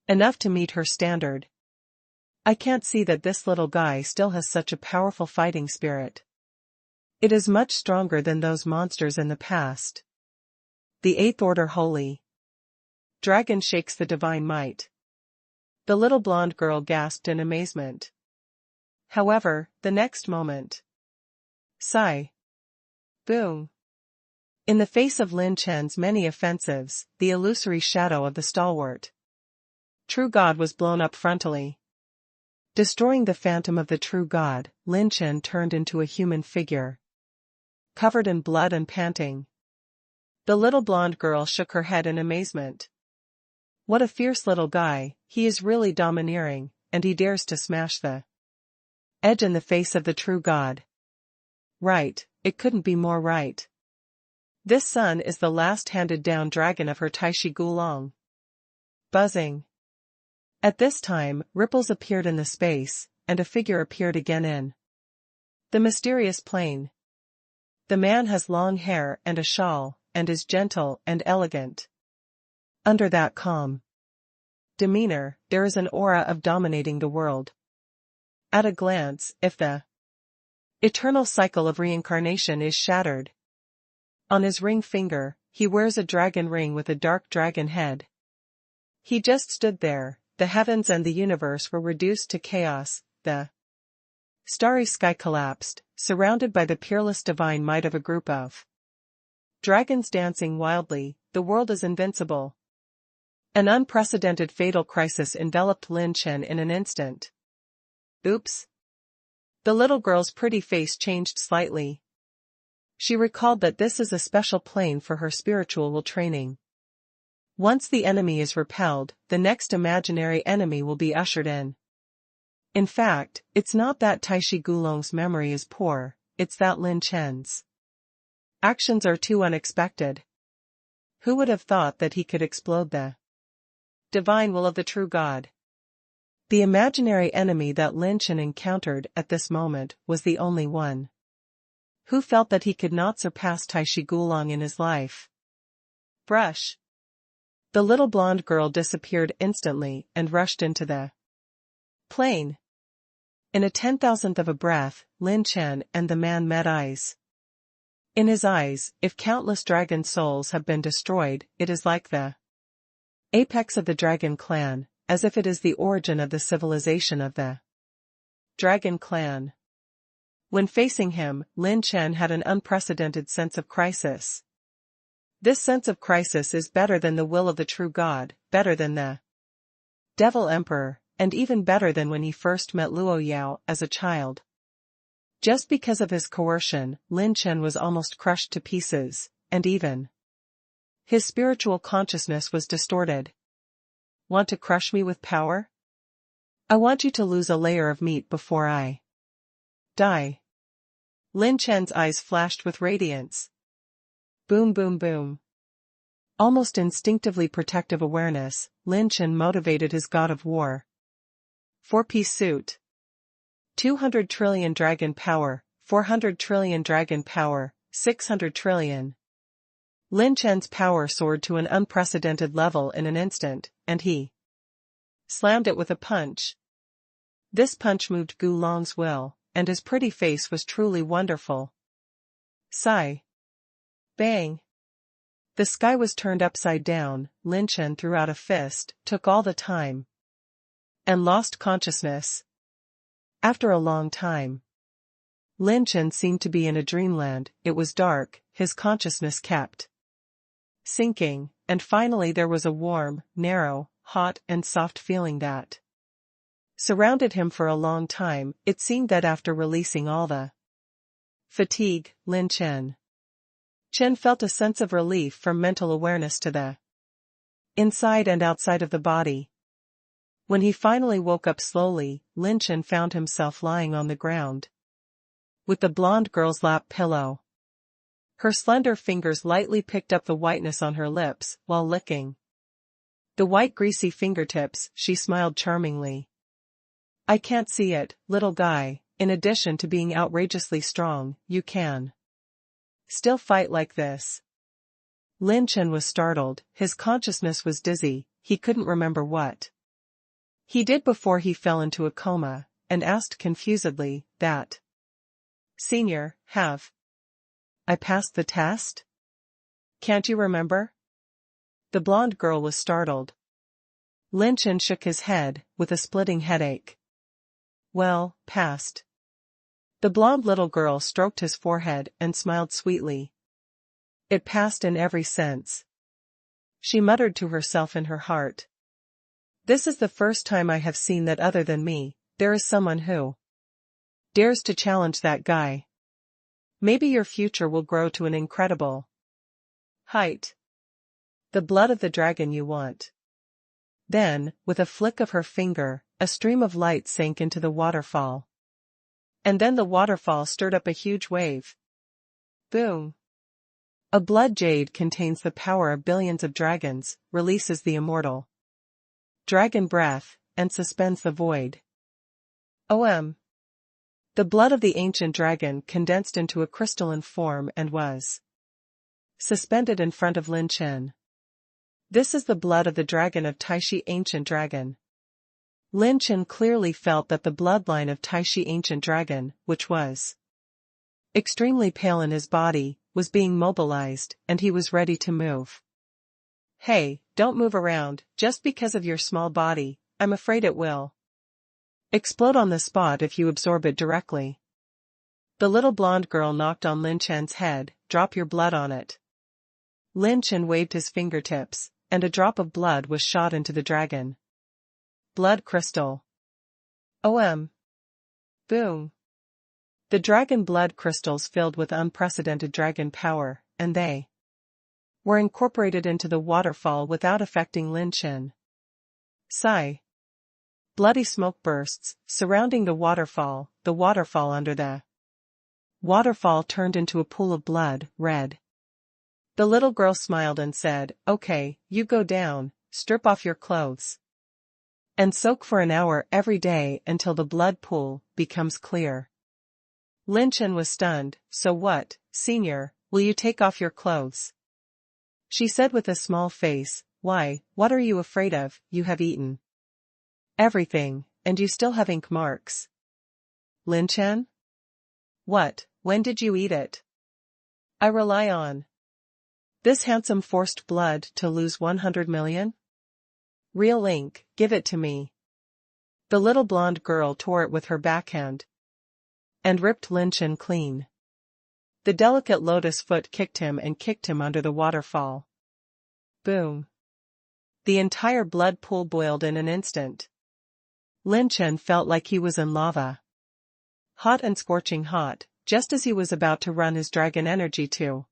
enough to meet her standard. I can't see that this little guy still has such a powerful fighting spirit. It is much stronger than those monsters in the past. The 8th Order Holy Dragon shakes the divine might. The little blonde girl gasped in amazement. However, the next moment. Sigh. Boom. In the face of Lin Chen's many offensives, the illusory shadow of the stalwart true god was blown up frontally. Destroying the phantom of the true god, Lin Chen turned into a human figure, covered in blood and panting. The little blonde girl shook her head in amazement. What a fierce little guy, he is really domineering, and he dares to smash the edge in the face of the true god. Right, it couldn't be more right. This son is the last handed down dragon of her Taishi Gulong. Buzzing. At this time, ripples appeared in the space, and a figure appeared again in the mysterious plane. The man has long hair and a shawl, and is gentle and elegant. Under that calm demeanor, there is an aura of dominating the world. At a glance, if the eternal cycle of reincarnation is shattered. On his ring finger, he wears a dragon ring with a dark dragon head. He just stood there, the heavens and the universe were reduced to chaos, the starry sky collapsed, surrounded by the peerless divine might of a group of dragons dancing wildly. The world is invincible. An unprecedented fatal crisis enveloped Lin Chen in an instant. Oops. The little girl's pretty face changed slightly. She recalled that this is a special plane for her spiritual will training. Once the enemy is repelled, the next imaginary enemy will be ushered in. In fact, it's not that Taishi Gulong's memory is poor, it's that Lin Chen's actions are too unexpected. Who would have thought that he could explode the divine will of the true God? The imaginary enemy that Lin Chen encountered at this moment was the only one who felt that he could not surpass Taishi Gulong in his life. Brush. The little blonde girl disappeared instantly and rushed into the plane. In a 10,000th of a breath, Lin Chen and the man met eyes. In his eyes, if countless dragon souls have been destroyed, it is like the apex of the dragon clan, as if it is the origin of the civilization of the dragon clan. When facing him, Lin Chen had an unprecedented sense of crisis. This sense of crisis is better than the will of the true God, better than the Devil Emperor, and even better than when he first met Luo Yao as a child. Just because of his coercion, Lin Chen was almost crushed to pieces, and even his spiritual consciousness was distorted. Want to crush me with power? I want you to lose a layer of meat before I die. Lin Chen's eyes flashed with radiance. Boom boom boom. Almost instinctively protective awareness, Lin Chen motivated his god of war. 4-piece suit. 200 trillion dragon power, 400 trillion dragon power, 600 trillion. Lin Chen's power soared to an unprecedented level in an instant, and he slammed it with a punch. This punch moved Gulong's will, and his pretty face was truly wonderful. Sigh. Bang. The sky was turned upside down. Lin Chen threw out a fist, took all the time, and lost consciousness. After a long time, Lin Chen seemed to be in a dreamland. It was dark, his consciousness kept sinking, and finally there was a warm, narrow, hot and soft feeling that surrounded him for a long time. It seemed that after releasing all the Fatigue, Lin Chen. Chen felt a sense of relief from mental awareness to the inside and outside of the body. When he finally woke up slowly, Lin Chen found himself lying on the ground, with the blonde girl's lap pillow. Her slender fingers lightly picked up the whiteness on her lips, while licking the white greasy fingertips. She smiled charmingly. I can't see it, little guy. In addition to being outrageously strong, you can still fight like this. Lin Chen was startled, his consciousness was dizzy, he couldn't remember what he did before he fell into a coma, and asked confusedly, that Senior, have I passed the test? Can't you remember? The blonde girl was startled. Lin Chen shook his head, with a splitting headache. Well, passed. The blonde little girl stroked his forehead and smiled sweetly. It passed in every sense. She muttered to herself in her heart. This is the first time I have seen that other than me, there is someone who dares to challenge that guy. Maybe your future will grow to an incredible height. The blood of the dragon you want. Then, with a flick of her finger, a stream of light sank into the waterfall. And then the waterfall stirred up a huge wave. Boom. A blood jade contains the power of billions of dragons, releases the immortal dragon breath, and suspends the void. The blood of the ancient dragon condensed into a crystalline form and was suspended in front of Lin Chen. This is the blood of the dragon of Taishi ancient dragon. Lin Chen clearly felt that the bloodline of Taishi ancient dragon, which was extremely pale in his body, was being mobilized, and he was ready to move. Hey, don't move around, just because of your small body, I'm afraid it will explode on the spot if you absorb it directly. The little blonde girl knocked on Lin Chen's head. Drop your blood on it. Lin Chen waved his fingertips, and a drop of blood was shot into the dragon blood crystal. Boom. The dragon blood crystals filled with unprecedented dragon power, and they were incorporated into the waterfall without affecting Lin Chen. Sigh. Bloody smoke bursts, surrounding the waterfall under the waterfall turned into a pool of blood, red. The little girl smiled and said, Okay, you go down, strip off your clothes, and soak for an hour every day until the blood pool becomes clear. Lin Chen was stunned. So what, Senior, will you take off your clothes? She said with a small face. Why, what are you afraid of? You have eaten everything, and you still have ink marks. Lin Chen? What, when did you eat it? I rely on this handsome forced blood to lose 100 million? Real ink, give it to me. The little blonde girl tore it with her backhand and ripped Lin Chen clean. The delicate lotus foot kicked him under the waterfall. Boom. The entire blood pool boiled in an instant. Lin Chen felt like he was in lava. Hot and scorching hot, just as he was about to run his dragon energy to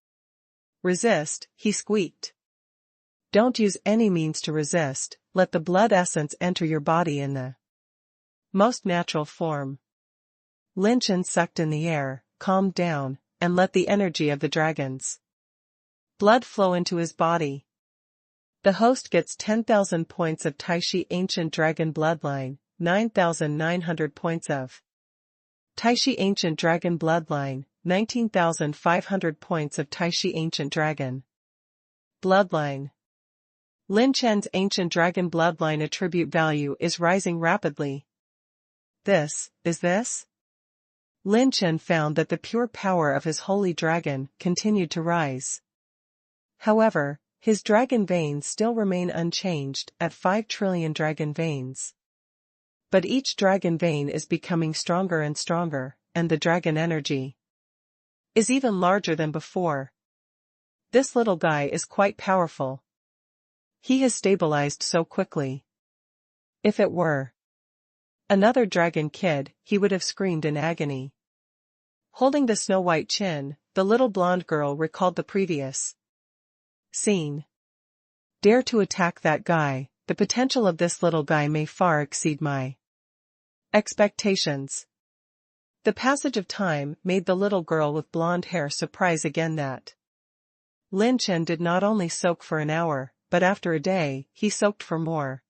resist, he squeaked. Don't use any means to resist, let the blood essence enter your body in the most natural form. Lin Chen sucked in the air, calmed down, and let the energy of the dragon's blood flow into his body. The host gets 10,000 points of Taishi ancient dragon bloodline, 9,900 points of Taishi ancient dragon bloodline, 19,500 points of Taishi ancient dragon bloodline. Lin Chen's ancient dragon bloodline attribute value is rising rapidly. This. Lin Chen found that the pure power of his holy dragon continued to rise. However, his dragon veins still remain unchanged at 5 trillion dragon veins. But each dragon vein is becoming stronger and stronger, and the dragon energy is even larger than before. This little guy is quite powerful. He has stabilized so quickly. If it were another dragon kid, he would have screamed in agony. Holding the snow-white chin, the little blonde girl recalled the previous scene. Dare to attack that guy, the potential of this little guy may far exceed my expectations. The passage of time made the little girl with blonde hair surprise again that Lin Chen did not only soak for an hour, but after a day, he soaked for more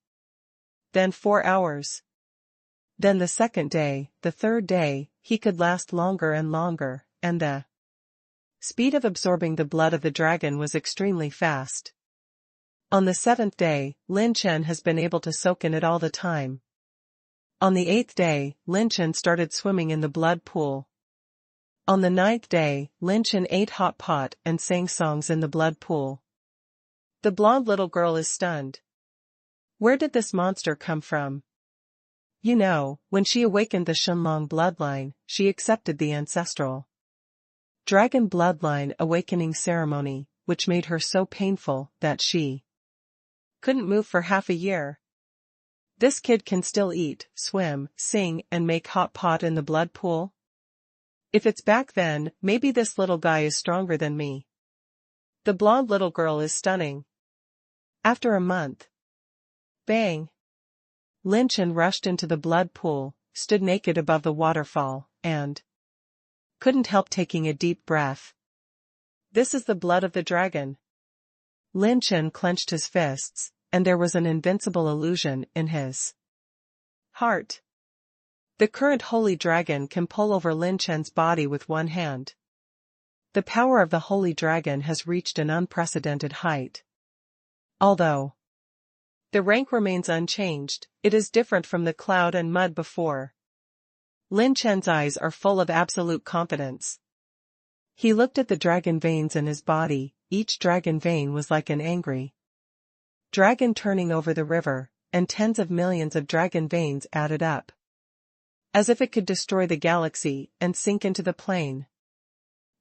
than 4 hours. Then the second day, the third day, he could last longer and longer, and the speed of absorbing the blood of the dragon was extremely fast. On the 7th day, Lin Chen has been able to soak in it all the time. On the 8th day, Lin Chen started swimming in the blood pool. On the 9th day, Lin Chen ate hot pot and sang songs in the blood pool. The blonde little girl is stunned. Where did this monster come from? You know, when she awakened the Shenlong bloodline, she accepted the ancestral dragon bloodline awakening ceremony, which made her so painful that she couldn't move for half a year. This kid can still eat, swim, sing, and make hot pot in the blood pool? If it's back then, maybe this little guy is stronger than me. The blonde little girl is stunning. After a month. Bang! Lin Chen rushed into the blood pool, stood naked above the waterfall, and couldn't help taking a deep breath. This is the blood of the dragon. Lin Chen clenched his fists, and there was an invincible illusion in his heart. The current holy dragon can pull over Lin Chen's body with one hand. The power of the holy dragon has reached an unprecedented height. Although the rank remains unchanged, it is different from the cloud and mud before. Lin Chen's eyes are full of absolute confidence. He looked at the dragon veins in his body. Each dragon vein was like an angry dragon turning over the river, and tens of millions of dragon veins added up. As if it could destroy the galaxy and sink into the plain.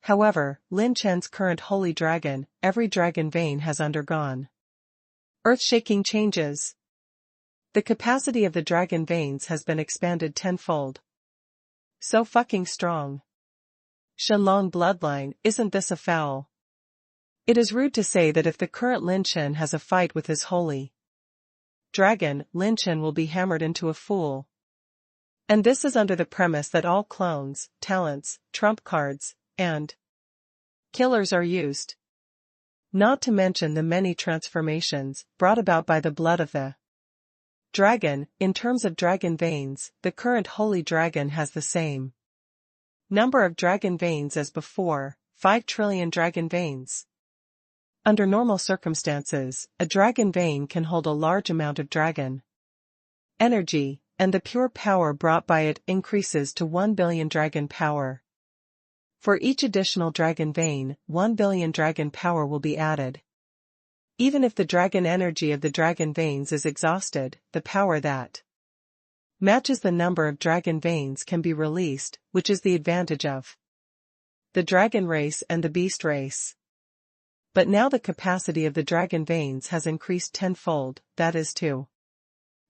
However, Lin Chen's current holy dragon, every dragon vein has undergone earth-shaking changes. The capacity of the dragon veins has been expanded tenfold. So fucking strong. Shenlong bloodline, isn't this a foul? It is rude to say that if the current Lin Chen has a fight with his holy dragon, Lin Chen will be hammered into a fool. And this is under the premise that all clones, talents, trump cards, and killers are used. Not to mention the many transformations brought about by the blood of the dragon. In terms of dragon veins, the current holy dragon has the same number of dragon veins as before, 5 trillion dragon veins. Under normal circumstances, a dragon vein can hold a large amount of dragon energy, and the pure power brought by it increases to 1 billion dragon power. For each additional dragon vein, 1 billion dragon power will be added. Even if the dragon energy of the dragon veins is exhausted, the power that matches the number of dragon veins can be released, which is the advantage of the dragon race and the beast race. But now the capacity of the dragon veins has increased tenfold, that is to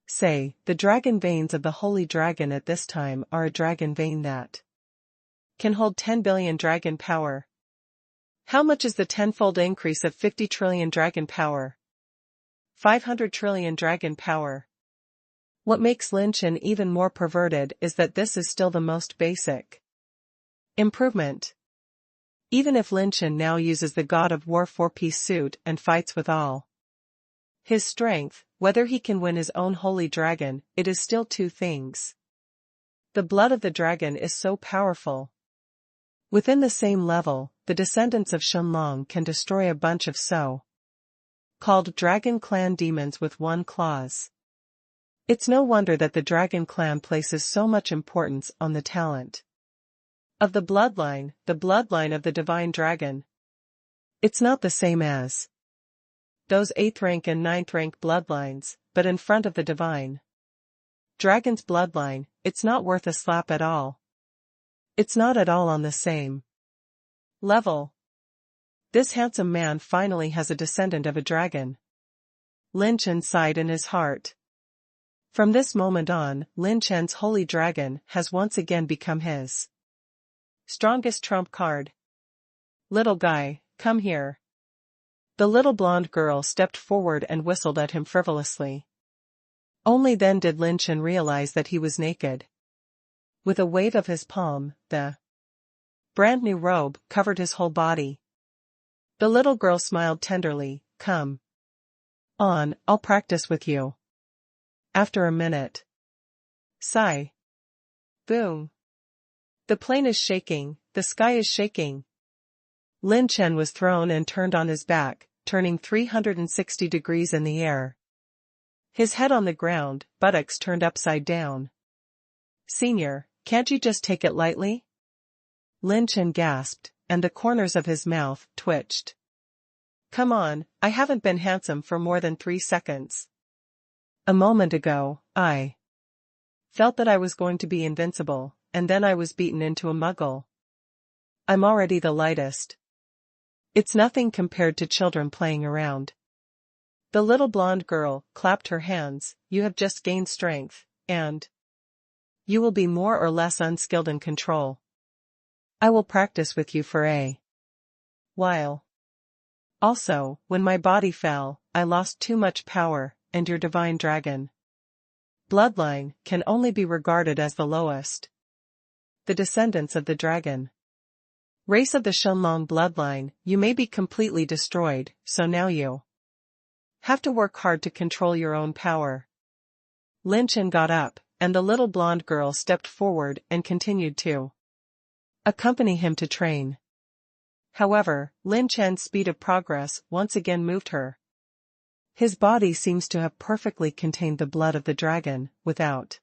say, the dragon veins of the holy dragon at this time are a dragon vein that can hold 10 billion dragon power. How much is the tenfold increase of 50 trillion dragon power? 500 trillion dragon power. What makes Lin Chen even more perverted is that this is still the most basic improvement. Even if Lin Chen now uses the God of War 4-piece suit and fights with all his strength, whether he can win his own holy dragon, it is still two things. The blood of the dragon is so powerful. Within the same level, the descendants of Shenlong can destroy a bunch of so-called Dragon Clan demons with one claws. It's no wonder that the Dragon Clan places so much importance on the talent of the bloodline of the divine dragon. It's not the same as those 8th rank and 9th rank bloodlines, but in front of the divine dragon's bloodline, it's not worth a slap at all. It's not at all on the same level. This handsome man finally has a descendant of a dragon. Lin Chen sighed in his heart. From this moment on, Lin Chen's holy dragon has once again become his Strongest trump card. Little guy, come here. The little blonde girl stepped forward and whistled at him frivolously. Only then did Lin Chen realize that he was naked. With a wave of his palm, the brand new robe covered his whole body. The little girl smiled tenderly, come on, I'll practice with you. After a minute. Sigh. Boom. The plane is shaking, the sky is shaking. Lin Chen was thrown and turned on his back, turning 360 degrees in the air. His head on the ground, buttocks turned upside down. Senior, can't you just take it lightly? Lin Chen gasped, and the corners of his mouth twitched. Come on, I haven't been handsome for more than 3 seconds. A moment ago, I felt that I was going to be invincible, and then I was beaten into a muggle. I'm already the lightest. It's nothing compared to children playing around. The little blonde girl clapped her hands, you have just gained strength, and you will be more or less unskilled in control. I will practice with you for a while. Also, when my body fell, I lost too much power, and your divine dragon bloodline can only be regarded as the lowest. The descendants of the dragon race of the Shenlong bloodline, you may be completely destroyed, so now you have to work hard to control your own power. Lin Chen got up, and the little blonde girl stepped forward and continued to accompany him to train. However, Lin Chen's speed of progress once again moved her. His body seems to have perfectly contained the blood of the dragon, without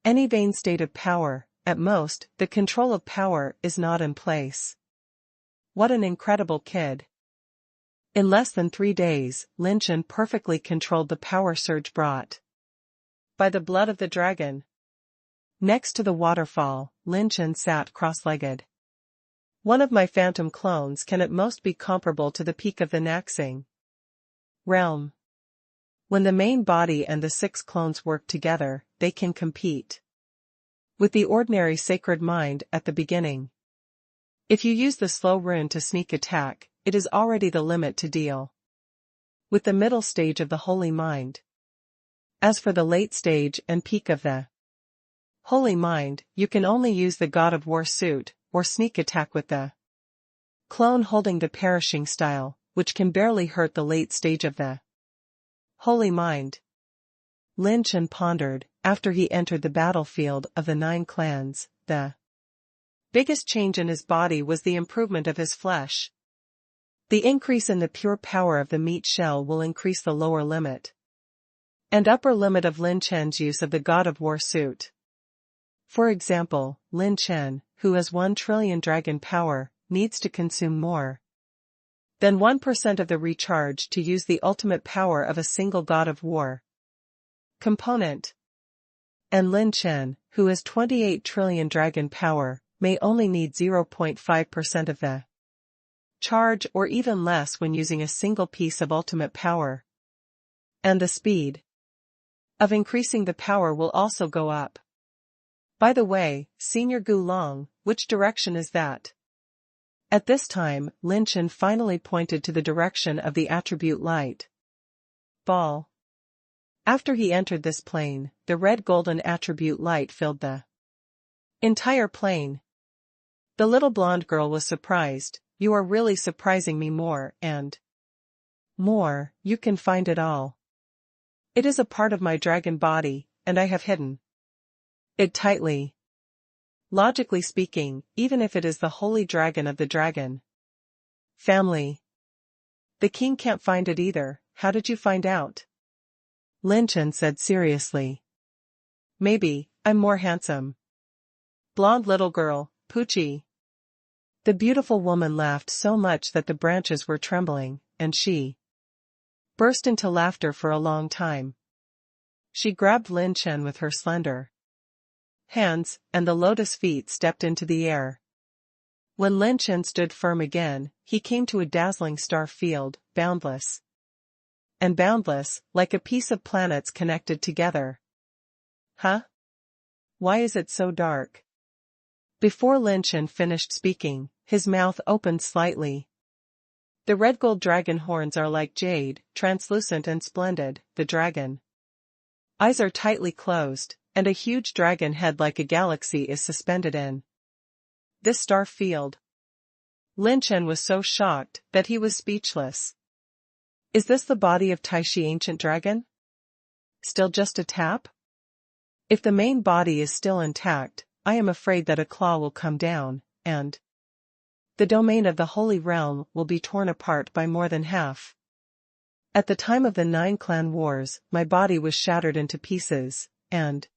any vain state of power. At most, the control of power is not in place. What an incredible kid. In less than 3 days, Lin Chen perfectly controlled the power surge brought by the blood of the dragon. Next to the waterfall, Lin Chen sat cross-legged. One of my phantom clones can at most be comparable to the peak of the Naxing realm. When the main body and the 6 clones work together, they can compete with the ordinary sacred mind at the beginning. If you use the slow rune to sneak attack, it is already the limit to deal with the middle stage of the holy mind. As for the late stage and peak of the holy mind, you can only use the God of War suit, or sneak attack with the clone holding the perishing style, which can barely hurt the late stage of the holy mind. Lin Chen pondered, after he entered the battlefield of the 9 clans, the biggest change in his body was the improvement of his flesh. The increase in the pure power of the meat shell will increase the lower limit and upper limit of Lin Chen's use of the God of War suit. For example, Lin Chen, who has 1 trillion dragon power, needs to consume more than 1% of the recharge to use the ultimate power of a single God of War component. And Lin Chen, who has 28 trillion dragon power, may only need 0.5% of the charge or even less when using a single piece of ultimate power. And the speed of increasing the power will also go up. By the way, Senior Gulong, which direction is that? At this time, Lin Chen finally pointed to the direction of the attribute light ball. After he entered this plane, the red-golden attribute light filled the entire plane. The little blonde girl was surprised. You are really surprising me more and more, you can find it all. It is a part of my dragon body, and I have hidden it tightly. Logically speaking, even if it is the holy dragon of the dragon family, the king can't find it either. How did you find out? Lin Chen said seriously. Maybe, I'm more handsome. Blonde little girl, Poochie. The beautiful woman laughed so much that the branches were trembling, and she burst into laughter for a long time. She grabbed Lin Chen with her slender hands, and the lotus feet stepped into the air. When Lin Chen stood firm again, he came to a dazzling star field, boundless and boundless, like a piece of planets connected together. Huh? Why is it so dark? Before Lin Chen finished speaking, his mouth opened slightly. The red gold dragon horns are like jade, translucent and splendid. The dragon eyes are tightly closed, and a huge dragon head like a galaxy is suspended in this star field. Lin Chen was so shocked that he was speechless. Is this the body of Taishi ancient dragon? Still just a tap? If the main body is still intact, I am afraid that a claw will come down, and the domain of the Holy Realm will be torn apart by more than half. At the time of the 9 clan wars, my body was shattered into pieces, and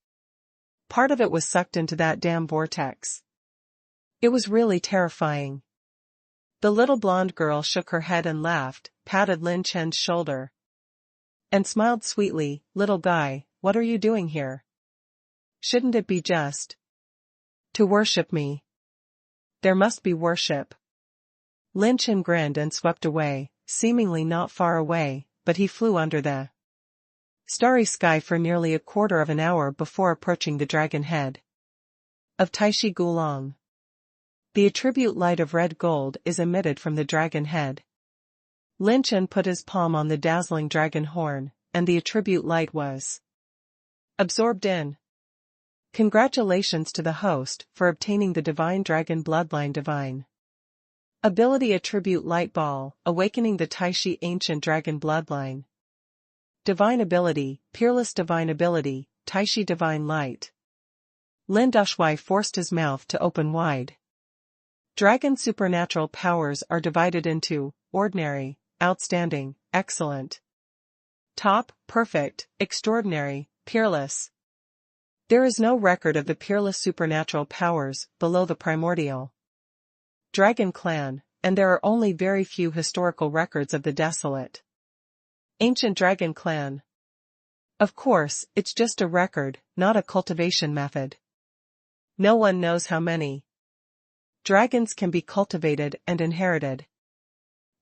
part of it was sucked into that damn vortex. It was really terrifying. The little blonde girl shook her head and laughed, patted Lin Chen's shoulder, and smiled sweetly. Little guy, what are you doing here? Shouldn't it be just to worship me? There must be worship. Lin Chen grinned and swept away, seemingly not far away, but he flew under the starry sky for nearly a quarter of an hour before approaching the dragon head of Taishi Gulong. The attribute light of red gold is emitted from the dragon head. Lin Chen put his palm on the dazzling dragon horn, and the attribute light was absorbed in. Congratulations to the host for obtaining the Divine Dragon Bloodline Divine Ability Attribute Light Ball, awakening the Taishi Ancient Dragon Bloodline. Divine Ability, Peerless Divine Ability, Taishi Divine Light. Lin Dashui forced his mouth to open wide. Dragon supernatural powers are divided into ordinary, outstanding, excellent, top, perfect, extraordinary, peerless. There is no record of the peerless supernatural powers below the primordial dragon clan, and there are only very few historical records of the desolate ancient dragon clan. Of course, it's just a record, not a cultivation method. No one knows how many dragons can be cultivated and inherited.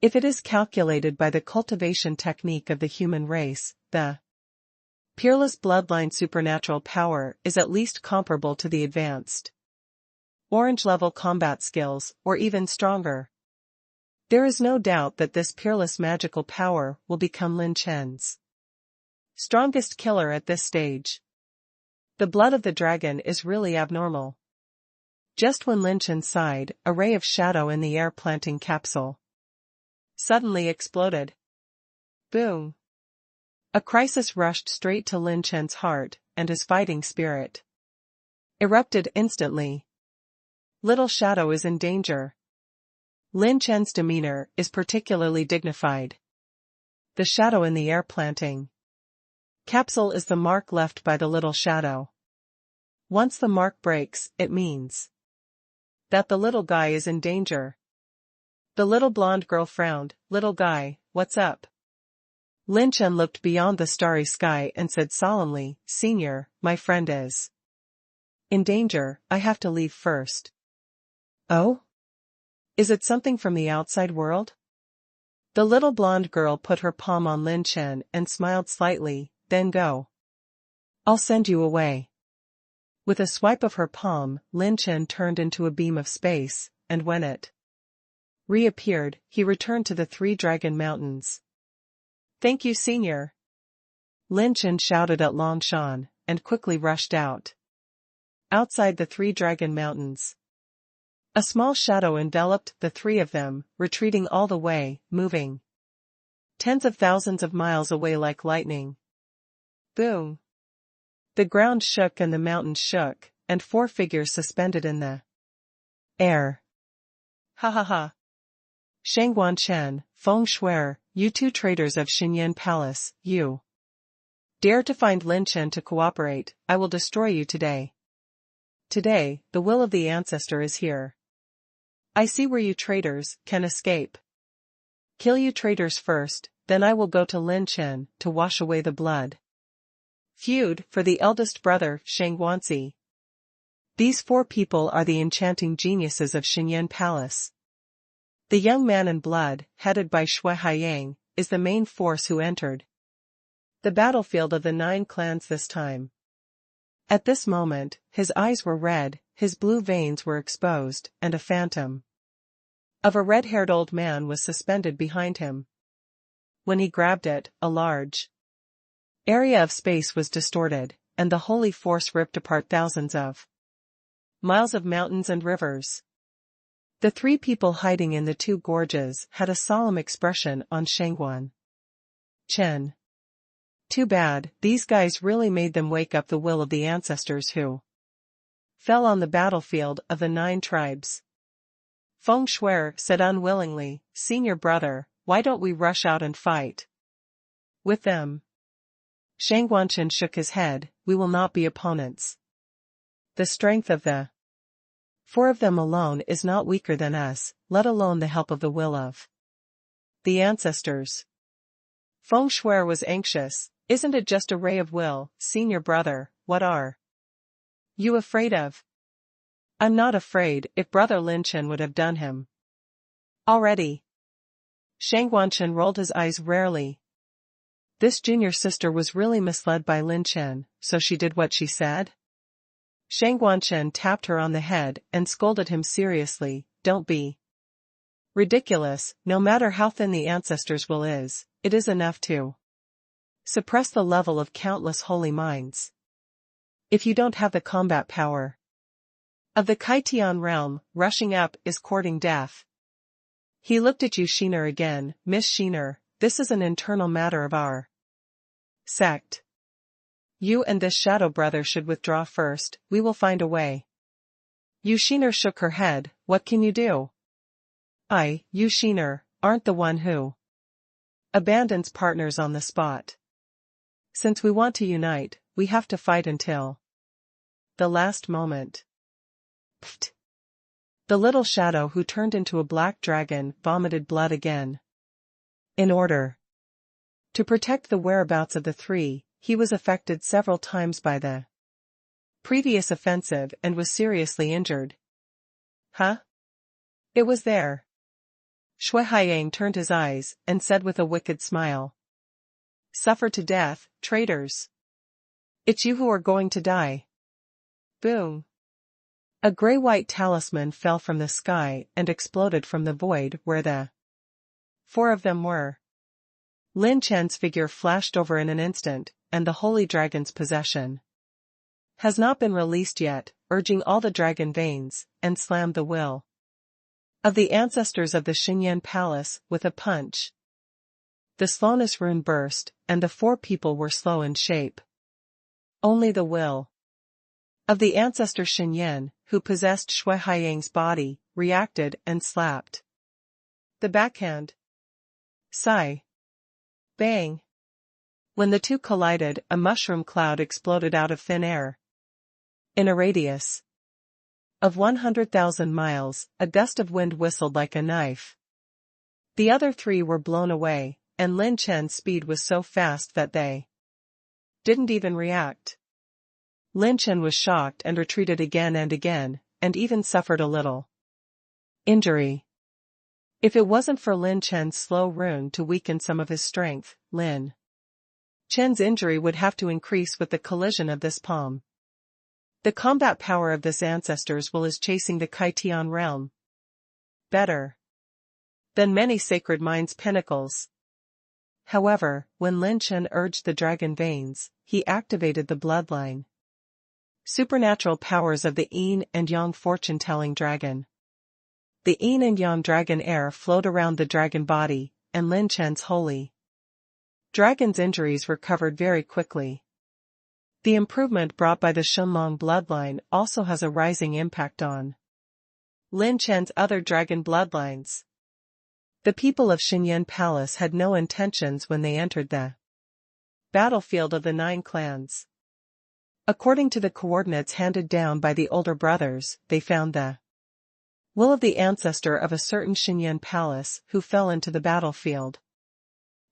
If it is calculated by the cultivation technique of the human race, the Peerless bloodline supernatural power is at least comparable to the advanced orange-level combat skills, or even stronger. There is no doubt that this peerless magical power will become Lin Chen's strongest killer at this stage. The blood of the dragon is really abnormal. Just when Lin Chen sighed, a ray of shadow in the air planting capsule suddenly exploded. Boom! A crisis rushed straight to Lin Chen's heart, and his fighting spirit erupted instantly. Little Shadow is in danger. Lin Chen's demeanor is particularly dignified. The shadow in the air planting capsule is the mark left by the little shadow. Once the mark breaks, it means that the little guy is in danger. The little blonde girl frowned. Little guy, what's up? Lin Chen looked beyond the starry sky and said solemnly, Senior, my friend is in danger. I have to leave first. Oh? Is it something from the outside world? The little blonde girl put her palm on Lin Chen and smiled slightly. Then go. I'll send you away. With a swipe of her palm, Lin Chen turned into a beam of space, and when it reappeared, he returned to the 3 Dragon Mountains. Thank you, Senior. Lin Chen shouted at Long Shan, and quickly rushed out. Outside the 3 Dragon Mountains, a small shadow enveloped the 3 of them, retreating all the way, moving tens of thousands of miles away like lightning. Boom! The ground shook and the mountains shook, and 4 figures suspended in the air. Ha ha ha! Shang Wanchen, Feng Shuer, you 2 traitors of Xinyan Palace, you dare to find Lin Chen to cooperate, I will destroy you today. Today, the will of the ancestor is here. I see where you traitors can escape. Kill you traitors first, then I will go to Lin Chen to wash away the blood feud for the eldest brother, Shang Wanzi. These 4 people are the enchanting geniuses of Xinyan Palace. The young man in blood, headed by Shui Haiyang, is the main force who entered the battlefield of the 9 clans this time. At this moment, his eyes were red, his blue veins were exposed, and a phantom of a red-haired old man was suspended behind him. When he grabbed it, a large area of space was distorted, and the holy force ripped apart thousands of miles of mountains and rivers. The three people hiding in the two gorges had a solemn expression on Lin Chen. Too bad, these guys really made them wake up the will of the ancestors who fell on the battlefield of the 9 tribes. Feng Shui said unwillingly, "Senior brother, why don't we rush out and fight with them?" Shangguanshan shook his head, "We will not be opponents. The strength of the 4 of them alone is not weaker than us, let alone the help of the will of the ancestors." Feng Shui was anxious. "Isn't it just a ray of will, senior brother, what are you afraid of?" "I'm not afraid, if brother Lin Chen would have done him already." Shangguanshan rolled his eyes rarely. This junior sister was really misled by Lin Chen, so she did what she said? Shangguanshan tapped her on the head and scolded him seriously, "Don't be ridiculous, no matter how thin the ancestors' will is, it is enough to suppress the level of countless holy minds. If you don't have the combat power of the Kaitian realm, rushing up is courting death." He looked at you Shiner again, "Miss Shiner, this is an internal matter of our sect. You and this shadow brother should withdraw first, we will find a way." Yu Shiner shook her head, "What can you do?" You Shiner, aren't the one who abandons partners on the spot. Since we want to unite, we have to fight until the last moment. Pfft. The little shadow who turned into a black dragon vomited blood again. In order to protect the whereabouts of the 3, he was affected several times by the previous offensive and was seriously injured. Huh? It was there. Shui Haiyang turned his eyes and said with a wicked smile, "Suffer to death, traitors. It's you who are going to die." Boom. A gray-white talisman fell from the sky and exploded from the void where the 4 of them were. Lin Chen's figure flashed over in an instant, and the holy dragon's possession has not been released yet, urging all the dragon veins, and slammed the will of the ancestors of the Xinyan Palace with a punch. The slowness rune burst, and the 4 people were slow in shape. Only the will of the ancestor Xinyan, who possessed Shui Haiyang's body, reacted and slapped the backhand. Sigh. Bang. When the two collided, a mushroom cloud exploded out of thin air. In a radius of 100,000 miles, a gust of wind whistled like a knife. The other 3 were blown away, and Lin Chen's speed was so fast that they didn't even react. Lin Chen was shocked and retreated again, and even suffered a little injury. If it wasn't for Lin Chen's slow rune to weaken some of his strength, Lin Chen's injury would have to increase with the collision of this palm. The combat power of this ancestor's will is chasing the Kaitian realm better than many sacred minds' pinnacles. However, when Lin Chen urged the dragon veins, he activated the bloodline supernatural powers of the yin and yang fortune-telling dragon. The yin and yang dragon air flowed around the dragon body, and Lin Chen's holy dragon's injuries recovered very quickly. The improvement brought by the Shunlong bloodline also has a rising impact on Lin Chen's other dragon bloodlines. The people of Xinyan Palace had no intentions when they entered the battlefield of the 9 clans. According to the coordinates handed down by the older brothers, they found the will of the ancestor of a certain Xinyan Palace who fell into the battlefield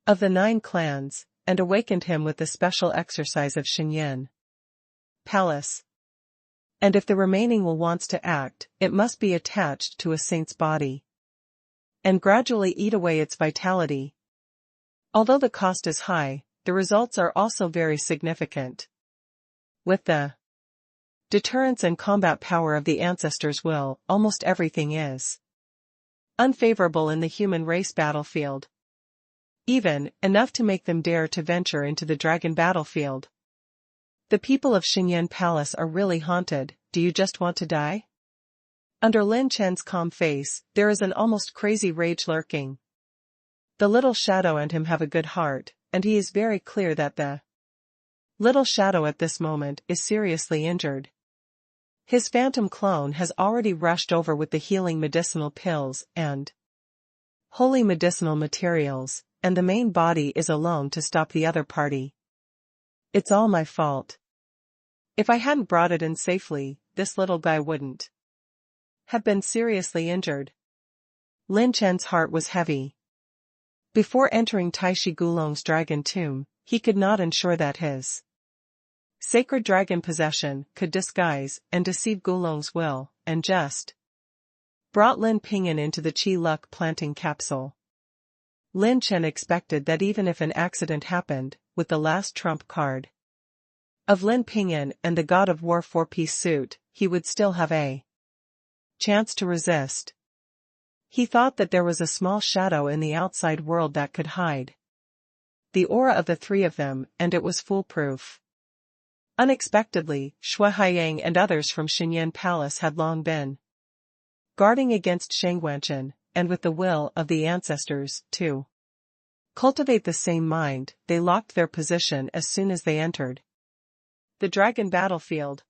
of the 9 clans, and awakened him with the special exercise of Xinyan Palace. And if the remaining will wants to act, it must be attached to a saint's body and gradually eat away its vitality. Although the cost is high, the results are also very significant. With the deterrence and combat power of the ancestors will, almost everything is unfavorable in the human race battlefield. Even, enough to make them dare to venture into the dragon battlefield. The people of Xinyan Palace are really haunted. Do you just want to die? Under Lin Chen's calm face, there is an almost crazy rage lurking. The little shadow and him have a good heart, and he is very clear that the little shadow at this moment is seriously injured. His phantom clone has already rushed over with the healing medicinal pills and holy medicinal materials, and the main body is alone to stop the other party. It's all my fault. If I hadn't brought it in safely, this little guy wouldn't have been seriously injured. Lin Chen's heart was heavy. Before entering Taishi Gulong's dragon tomb, he could not ensure that his sacred dragon possession could disguise and deceive Gulong's will, and just brought Lin Pingyan into the Qi Luck planting capsule. Lin Chen expected that even if an accident happened, with the last trump card of Lin Pingyan and the God of War 4-piece suit, he would still have a chance to resist. He thought that there was a small shadow in the outside world that could hide the aura of the three of them, and it was foolproof. Unexpectedly, Shui Haiyang and others from Xinyan Palace had long been guarding against Shangguanshan, and with the will of the ancestors, to cultivate the same mind, they locked their position as soon as they entered the dragon battlefield.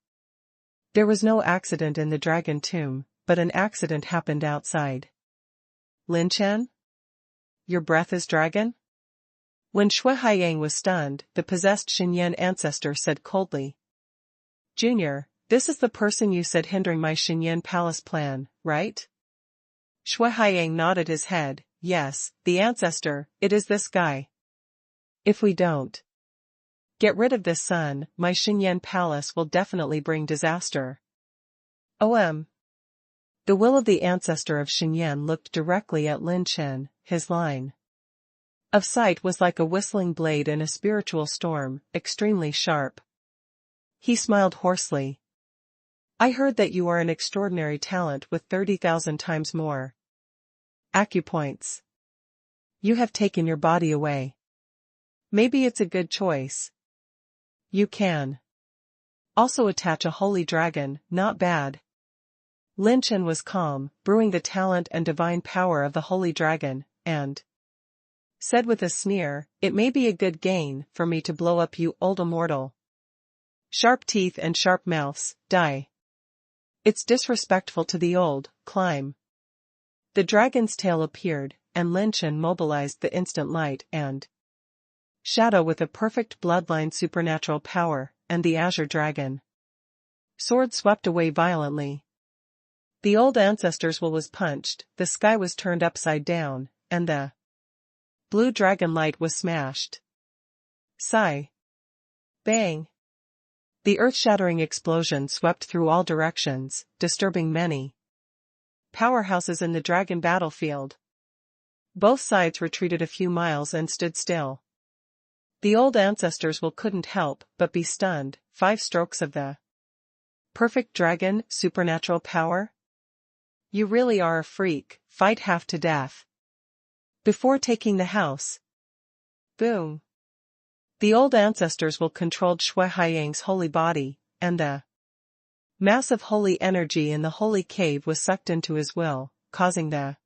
There was no accident in the dragon tomb, but an accident happened outside. Lin Chen? Your breath is dragon? When Shui Haiyang was stunned, the possessed Xinyan ancestor said coldly, Junior, this is the person you said hindering my Xinyan Palace plan, right? Shui Haiyang nodded his head. Yes, the ancestor, it is this guy. If we don't get rid of this son, my Xinyan Palace will definitely bring disaster. The will of the ancestor of Xinyan looked directly at Lin Chen. His line of sight was like a whistling blade in a spiritual storm, extremely sharp. He smiled hoarsely. I heard that you are an extraordinary talent with 30,000 times more acupoints. You have taken your body away. Maybe it's a good choice. You can also attach a holy dragon, not bad. Lin Chen was calm, brewing the talent and divine power of the holy dragon, and said with a sneer, it may be a good gain for me to blow up you old immortal. Sharp teeth and sharp mouths, die. It's disrespectful to the old, climb. The dragon's tail appeared, and Lin Chen mobilized the instant light and shadow with a perfect bloodline supernatural power, and the azure dragon sword swept away violently. The old ancestor's will was punched, the sky was turned upside down, and the blue dragon light was smashed. Sigh. Bang. The earth-shattering explosion swept through all directions, disturbing many powerhouses in the dragon battlefield. Both sides retreated a few miles and stood still. The old ancestors will couldn't help but be stunned. 5 strokes of the perfect dragon, supernatural power? You really are a freak, fight half to death. Before taking the house. Boom. The old ancestors will controlled Shui Haiyang's holy body, and the massive holy energy in the holy cave was sucked into his will, causing the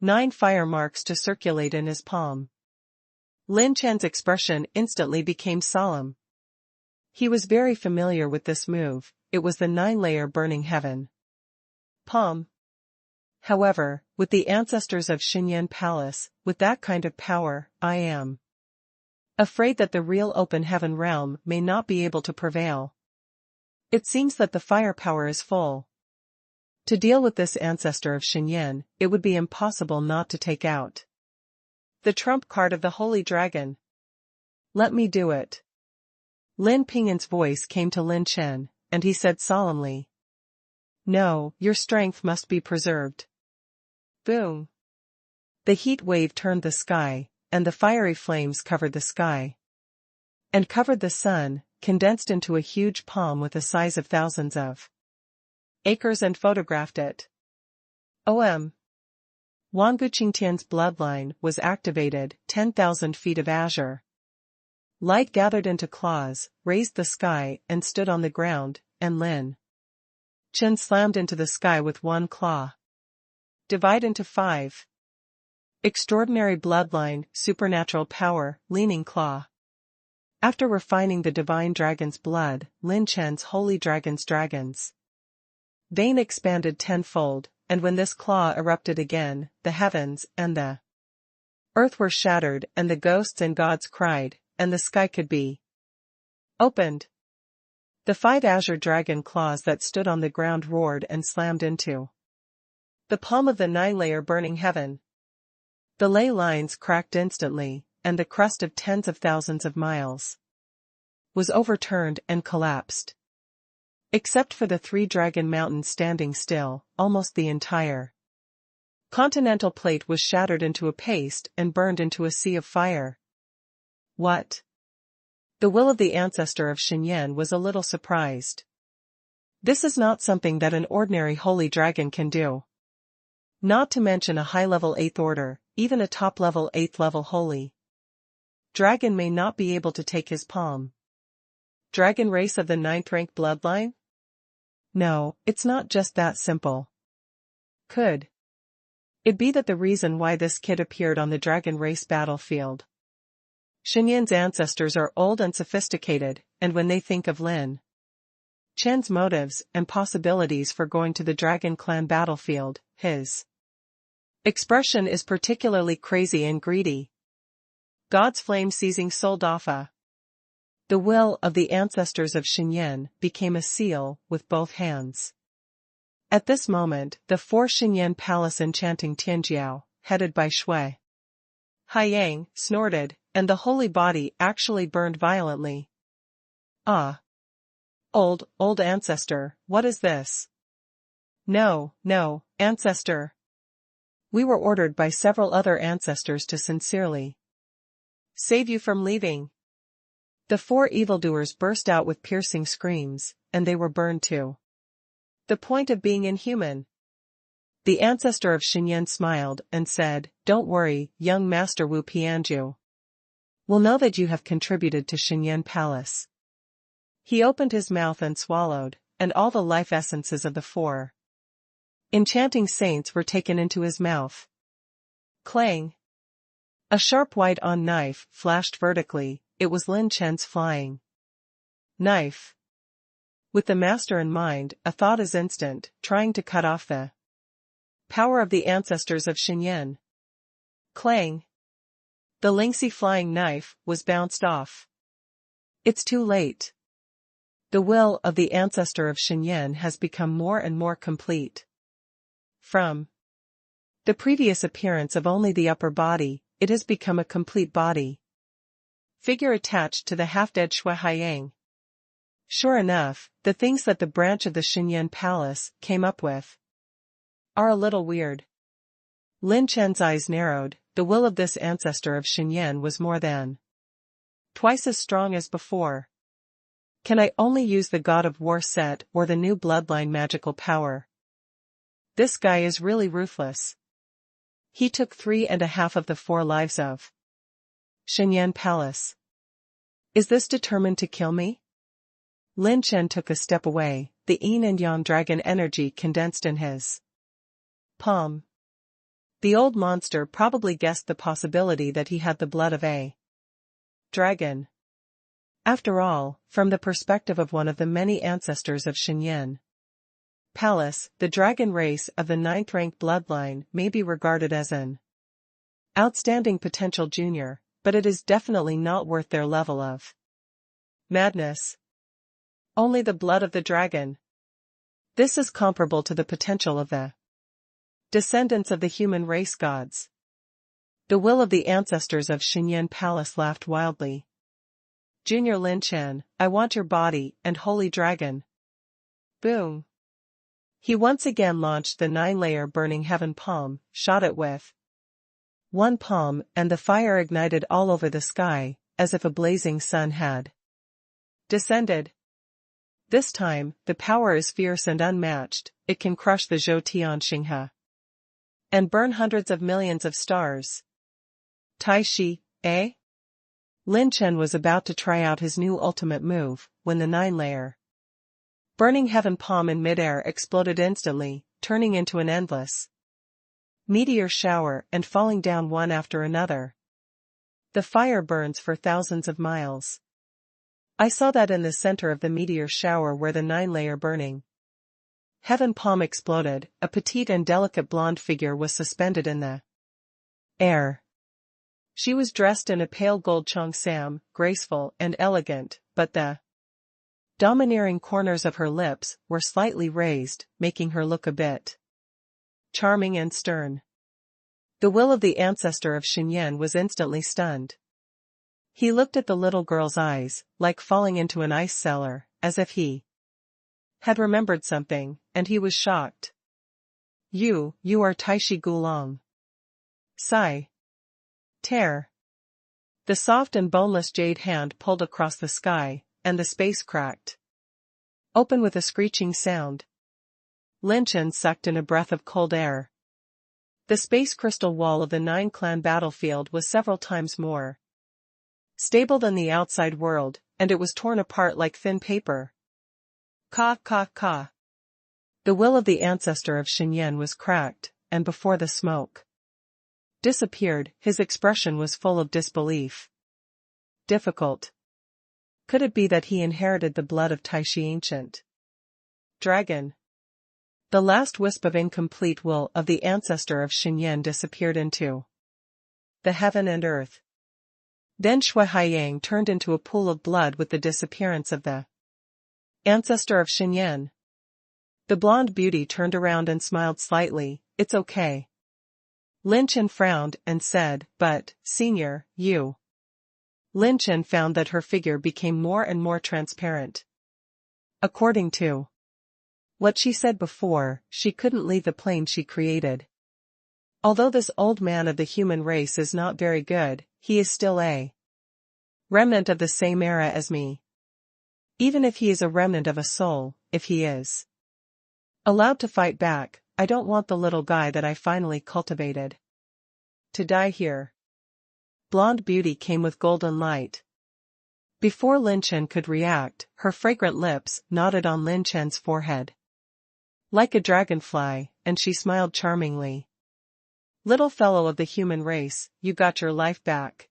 9 fire marks to circulate in his palm. Lin Chen's expression instantly became solemn. He was very familiar with this move, it was the 9-layer burning heaven palm. However, with the ancestors of Xinyan Palace, with that kind of power, I am afraid that the real open heaven realm may not be able to prevail. It seems that the firepower is full. To deal with this ancestor of Xinyan, it would be impossible not to take out the trump card of the holy dragon. Let me do it. Lin Pingyan's voice came to Lin Chen, and he said solemnly, no, your strength must be preserved. Boom. The heat wave turned the sky, and the fiery flames covered the sky and covered the sun, condensed into a huge palm with a size of thousands of acres and photographed it. Wang Guqingtian's bloodline was activated, 10,000 feet of azure light gathered into claws, raised the sky and stood on the ground, and Lin Chen slammed into the sky with one claw. Divide into 5. Extraordinary bloodline, supernatural power, leaning claw. After refining the divine dragon's blood, Lin Chen's holy dragons vein expanded tenfold, and when this claw erupted again, the heavens and the earth were shattered and the ghosts and gods cried, and the sky could be opened. The 5 azure dragon claws that stood on the ground roared and slammed into the palm of the 9-layer burning heaven. The ley lines cracked instantly, and the crust of tens of thousands of miles was overturned and collapsed. Except for the 3 dragon mountains standing still, almost the entire continental plate was shattered into a paste and burned into a sea of fire. What? The will of the ancestor of Xinyan was a little surprised. This is not something that an ordinary holy dragon can do. Not to mention a high-level 8th order, even a top-level 8th level holy dragon may not be able to take his palm. Dragon race of the 9th rank bloodline? No, it's not just that simple. Could it be that the reason why this kid appeared on the dragon race battlefield? Xinyan's ancestors are old and sophisticated, and when they think of Lin Chen's motives and possibilities for going to the Dragon Clan battlefield, his expression is particularly crazy and greedy. God's flame seizing Soldafa. The will of the ancestors of Xinyan became a seal with both hands. At this moment, the 4 Xinyan palace enchanting Tianjiao, headed by Shui Haiyang, snorted, and the holy body actually burned violently. Ah! Old ancestor, what is this? No, ancestor. We were ordered by several other ancestors to sincerely save you from leaving. The 4 evildoers burst out with piercing screams, and they were burned to the point of being inhuman. The ancestor of Xinyan smiled and said, "Don't worry, young Master Wu Pianju. We'll know that you have contributed to Xinyan Palace." He opened his mouth and swallowed, and all the life essences of the 4 enchanting saints were taken into his mouth. Clang! A sharp white-on knife flashed vertically. It was Lin Chen's flying knife. With the master in mind, a thought is instant, trying to cut off the power of the ancestors of Xinyan. Clang! The lengthy flying knife was bounced off. It's too late. The will of the ancestor of Xinyan has become more and more complete. From the previous appearance of only the upper body, it has become a complete body. Figure attached to the half-dead Shui Haiyang. Sure enough, the things that the branch of the Xinyan Palace came up with are a little weird. Lin Chen's eyes narrowed. The will of this ancestor of Xinyan was more than twice as strong as before. Can I only use the God of War set or the new bloodline magical power? This guy is really ruthless. He took 3.5 of the 4 lives of Xinyan Palace. Is this determined to kill me? Lin Chen took a step away, the yin and yang dragon energy condensed in his palm. The old monster probably guessed the possibility that he had the blood of a dragon. After all, from the perspective of one of the many ancestors of Xinyan Palace, the dragon race of the 9th rank bloodline may be regarded as an outstanding potential junior, but it is definitely not worth their level of madness. Only the blood of the dragon. This is comparable to the potential of the descendants of the human race gods. The will of the ancestors of Xinyan Palace laughed wildly. Junior Lin Chen, I want your body and holy dragon. Boom. He once again launched the 9-layer burning heaven palm, shot it with one palm, and the fire ignited all over the sky, as if a blazing sun had descended. This time, the power is fierce and unmatched, it can crush the Zhou Tianxinghe and burn hundreds of millions of stars. Tai Shi, eh? Lin Chen was about to try out his new ultimate move, when the 9-layer burning heaven palm in midair exploded instantly, turning into an endless meteor shower and falling down one after another. The fire burns for thousands of miles. I saw that in the center of the meteor shower where the 9-layer burning heaven palm exploded, a petite and delicate blonde figure was suspended in the air. She was dressed in a pale gold cheongsam, graceful and elegant, but the domineering corners of her lips were slightly raised, making her look a bit charming and stern. The will of the ancestor of Xinyan was instantly stunned. He looked at the little girl's eyes, like falling into an ice cellar, as if he had remembered something, and he was shocked. You are Taishi Gulong. Sigh. Tear. The soft and boneless jade hand pulled across the sky, and the space cracked open with a screeching sound. Lin Chen sucked in a breath of cold air. The space crystal wall of the 9-clan battlefield was several times more stable than the outside world, and it was torn apart like thin paper. Ka ka ka. The will of the ancestor of Xinyan was cracked, and before the smoke disappeared, his expression was full of disbelief. Difficult. Could it be that he inherited the blood of Taishi ancient dragon? The last wisp of incomplete will of the ancestor of Xinyan disappeared into the heaven and earth. Then Shui Haiyang turned into a pool of blood with the disappearance of the ancestor of Xinyan. The blonde beauty turned around and smiled slightly. It's okay. Lin Chen frowned and said, but, Senior, you. Lin Chen found that her figure became more and more transparent. According to what she said before, she couldn't leave the plane she created. Although this old man of the human race is not very good, he is still a remnant of the same era as me. Even if he is a remnant of a soul, if he is allowed to fight back, I don't want the little guy that I finally cultivated to die here. Blonde beauty came with golden light. Before Lin Chen could react, her fragrant lips nodded on Lin Chen's forehead like a dragonfly, and she smiled charmingly. Little fellow of the human race, you got your life back.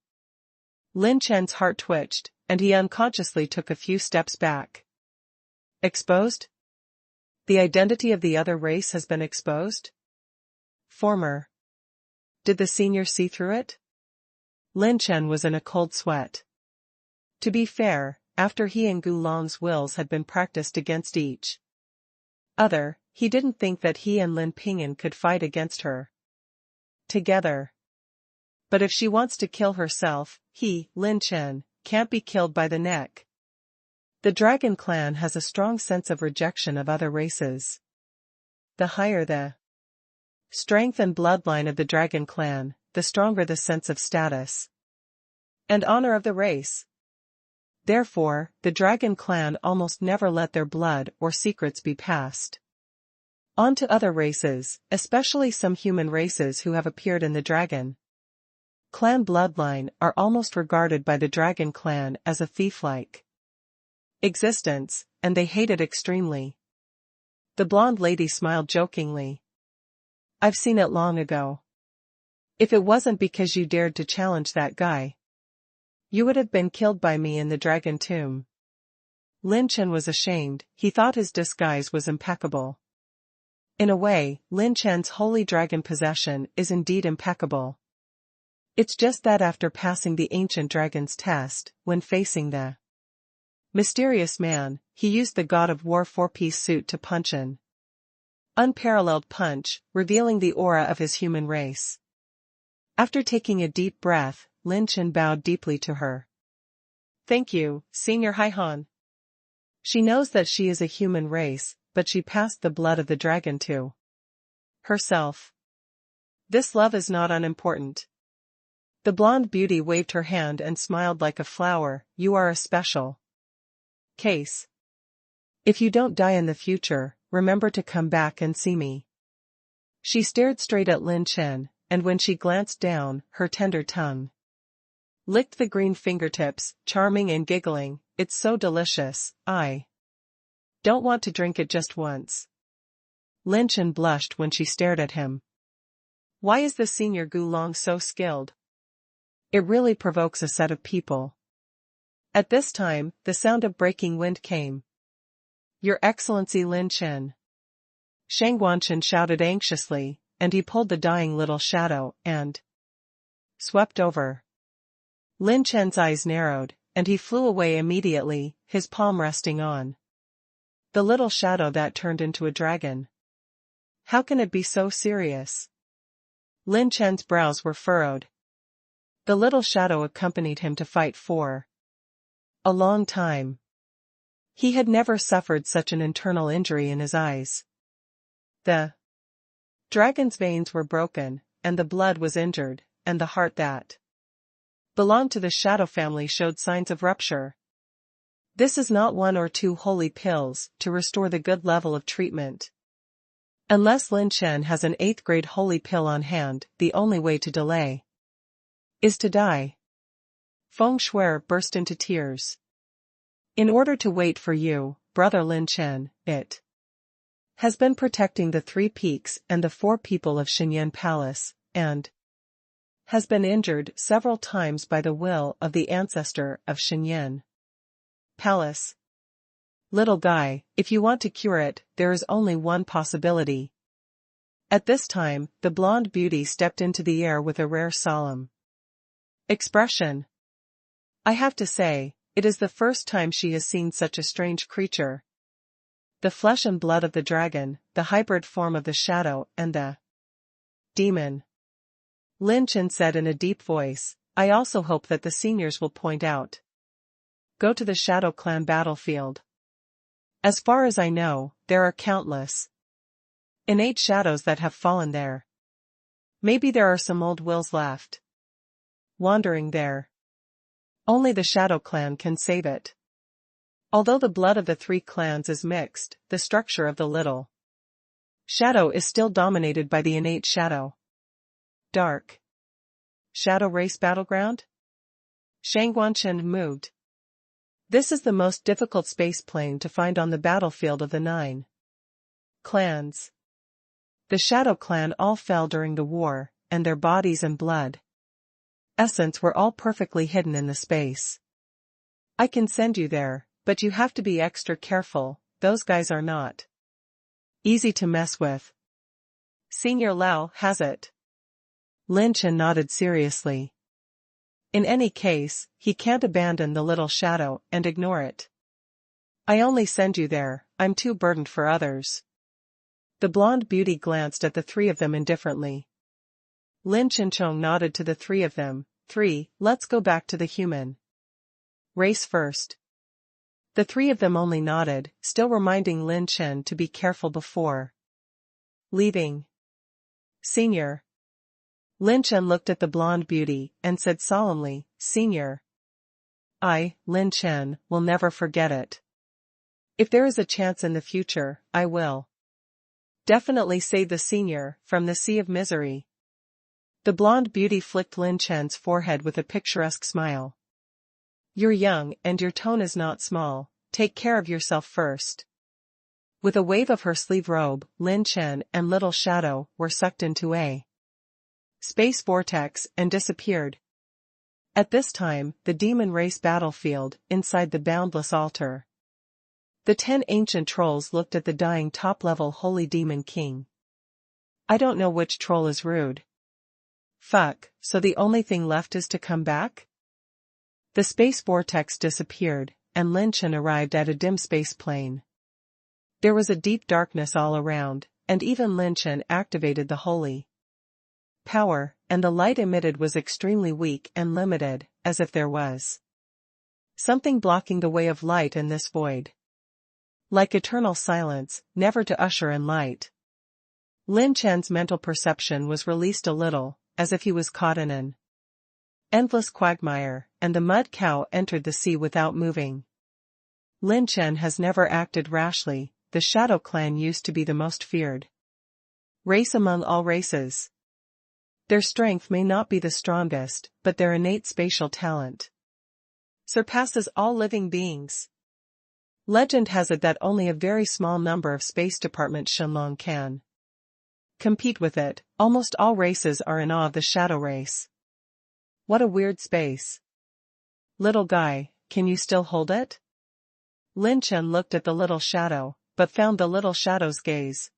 Lin Chen's heart twitched, and he unconsciously took a few steps back. Exposed? The identity of the other race has been exposed? Former. Did the senior see through it? Lin Chen was in a cold sweat. To be fair, after he and Gulong's wills had been practiced against each other, he didn't think that he and Lin Ping'an could fight against her together. But if she wants to kill herself, he, Lin Chen, can't be killed by the neck. The Dragon Clan has a strong sense of rejection of other races. The higher the strength and bloodline of the Dragon Clan, the stronger the sense of status and honor of the race. Therefore, the Dragon Clan almost never let their blood or secrets be passed on to other races, especially some human races who have appeared in the Dragon Clan bloodline are almost regarded by the Dragon Clan as a thief-like existence, and they hate it extremely. The blonde lady smiled jokingly. I've seen it long ago. If it wasn't because you dared to challenge that guy, you would have been killed by me in the Dragon Tomb. Lin Chen was ashamed. He thought his disguise was impeccable. In a way, Lin Chen's holy dragon possession is indeed impeccable. It's just that after passing the ancient dragon's test, when facing the mysterious man, he used the God of War 4-piece suit to punch an unparalleled punch, revealing the aura of his human race. After taking a deep breath, Lin Chen bowed deeply to her. Thank you, Senior Haihan. She knows that she is a human race, but she passed the blood of the dragon to herself. This love is not unimportant. The blonde beauty waved her hand and smiled like a flower. You are a special Case. If you don't die in the future, remember to come back and see me. She stared straight at Lin Chen, and when she glanced down, her tender tongue licked the green fingertips, charming and giggling. It's so delicious, I don't want to drink it just once. Lin Chen blushed when she stared at him. Why is the senior Gulong so skilled? It really provokes a set of people. At this time, the sound of breaking wind came. Your Excellency Lin Chen. Shang Wanchen shouted anxiously, and he pulled the dying little shadow and swept over. Lin Chen's eyes narrowed, and he flew away immediately, his palm resting on the little shadow that turned into a dragon. How can it be so serious? Lin Chen's brows were furrowed. The little shadow accompanied him to fight for a long time. He had never suffered such an internal injury in his eyes. The dragon's veins were broken, and the blood was injured, and the heart that belonged to the shadow family showed signs of rupture. This is not 1 or 2 holy pills to restore the good level of treatment. Unless Lin Chen has an 8th grade holy pill on hand, the only way to delay is to die. Feng Shuer burst into tears. In order to wait for you, brother Lin Chen, it has been protecting the 3 peaks and the 4 people of Xinyan Palace, and has been injured several times by the will of the ancestor of Xinyan Palace. Little guy, if you want to cure it, there is only one possibility. At this time, the blonde beauty stepped into the air with a rare solemn expression. I have to say, it is the first time she has seen such a strange creature. The flesh and blood of the dragon, the hybrid form of the shadow, and the demon. Lin Chen said in a deep voice, I also hope that the seniors will point out. Go to the Shadow Clan battlefield. As far as I know, there are countless innate shadows that have fallen there. Maybe there are some old wills left wandering there. Only the Shadow Clan can save it. Although the blood of the 3 clans is mixed, the structure of the little shadow is still dominated by the innate shadow. Dark Shadow Race Battleground? Shang Wanchen moved. This is the most difficult space plane to find on the battlefield of the 9 clans. The Shadow Clan all fell during the war, and their bodies and blood essence were all perfectly hidden in the space. I can send you there, but you have to be extra careful, those guys are not easy to mess with. Senior Lao has it. Lin Chen nodded seriously. In any case, he can't abandon the little shadow and ignore it. I only send you there, I'm too burdened for others. The blonde beauty glanced at the 3 of them indifferently. Lin Chenchong nodded to the 3 of them. 3, let's go back to the human race first. The 3 of them only nodded, still reminding Lin Chen to be careful before leaving. Senior. Lin Chen looked at the blonde beauty and said solemnly, Senior. I, Lin Chen, will never forget it. If there is a chance in the future, I will definitely save the senior from the sea of misery. The blonde beauty flicked Lin Chen's forehead with a picturesque smile. You're young and your tone is not small, take care of yourself first. With a wave of her sleeve robe, Lin Chen and Little Shadow were sucked into a space vortex and disappeared. At this time, the demon race battlefield, inside the boundless altar. The 10 ancient trolls looked at the dying top-level holy demon king. I don't know which troll is rude. Fuck, so the only thing left is to come back? The space vortex disappeared, and Lin Chen arrived at a dim space plane. There was a deep darkness all around, and even Lin Chen activated the holy power, and the light emitted was extremely weak and limited, as if there was something blocking the way of light in this void. Like eternal silence, never to usher in light. Lin Chen's mental perception was released a little, as if he was caught in an endless quagmire, and the mud cow entered the sea without moving. Lin Chen has never acted rashly. The Shadow Clan used to be the most feared race among all races. Their strength may not be the strongest, but their innate spatial talent surpasses all living beings. Legend has it that only a very small number of Space Department Shenlong can compete with it. Almost all races are in awe of the Shadow race. What a weird space. Little guy, can you still hold it? Lin Chen looked at the little shadow, but found the little shadow's gaze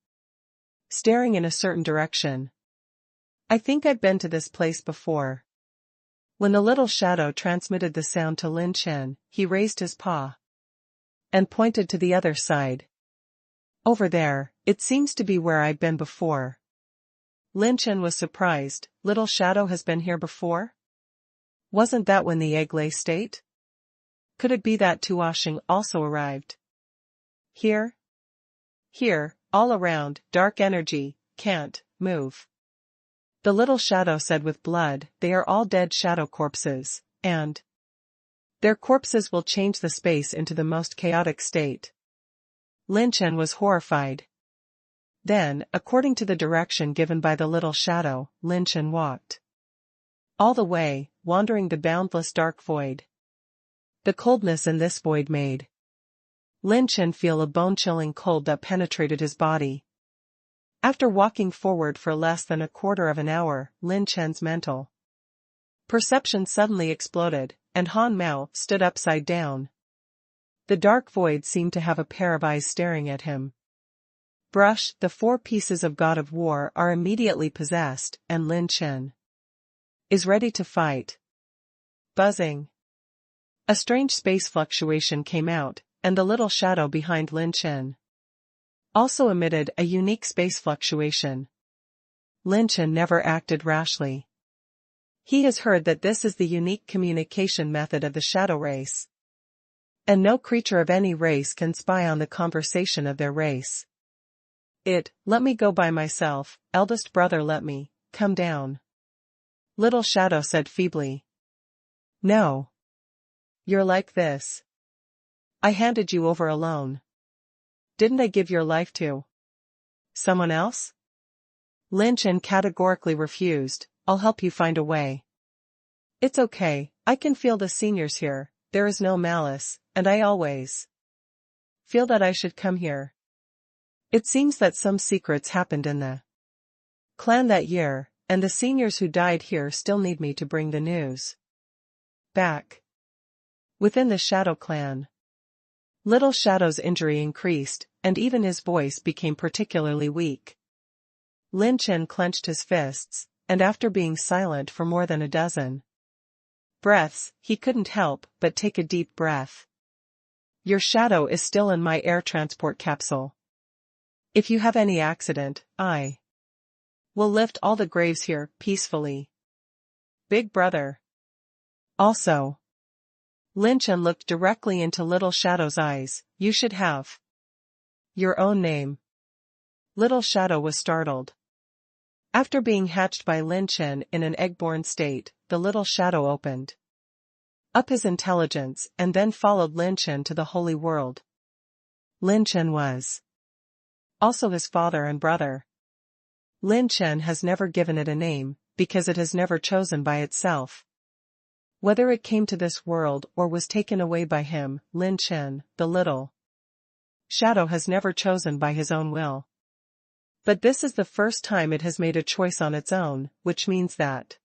staring in a certain direction. I think I've been to this place before. When the little shadow transmitted the sound to Lin Chen, he raised his paw and pointed to the other side. Over there, it seems to be where I've been before. Lin Chen was surprised. Little shadow has been here before? Wasn't that when the egg lay state? Could it be that Tuashing also arrived? Here? Here, all around, dark energy, can't move. The little shadow said with blood, they are all dead shadow corpses, and their corpses will change the space into the most chaotic state. Lin Chen was horrified. Then, according to the direction given by the little shadow, Lin Chen walked all the way, wandering the boundless dark void. The coldness in this void made Lin Chen feel a bone-chilling cold that penetrated his body. After walking forward for less than a quarter of an hour, Lin Chen's mental perception suddenly exploded, and Han Mao stood upside down. The dark void seemed to have a pair of eyes staring at him. Brush, the 4 pieces of God of War are immediately possessed, and Lin Chen is ready to fight. Buzzing. A strange space fluctuation came out, and the little shadow behind Lin Chen also emitted a unique space fluctuation. Lin Chen never acted rashly. He has heard that this is the unique communication method of the shadow race, and no creature of any race can spy on the conversation of their race. Let me go by myself, eldest brother, let me come down. Little shadow said feebly. No. You're like this. I handed you over alone. Didn't I give your life to someone else? Lin Chen categorically refused. I'll help you find a way. It's okay, I can feel the seniors here, there is no malice, and I always feel that I should come here. It seems that some secrets happened in the clan that year, and the seniors who died here still need me to bring the news back. Within the Shadow Clan, Little Shadow's injury increased, and even his voice became particularly weak. Lin Chen clenched his fists, and after being silent for more than a dozen breaths, he couldn't help but take a deep breath. Your shadow is still in my air transport capsule. If you have any accident, I will lift all the graves here, peacefully. Big brother. Also. Lin Chen looked directly into Little Shadow's eyes. You should have your own name. Little Shadow was startled. After being hatched by Lin Chen in an egg-born state, the Little Shadow opened up his intelligence and then followed Lin Chen to the holy world. Lin Chen was also his father and brother. Lin Chen has never given it a name, because it has never chosen by itself. Whether it came to this world or was taken away by him, Lin Chen, the little shadow, has never chosen by his own will. But this is the first time it has made a choice on its own, which means that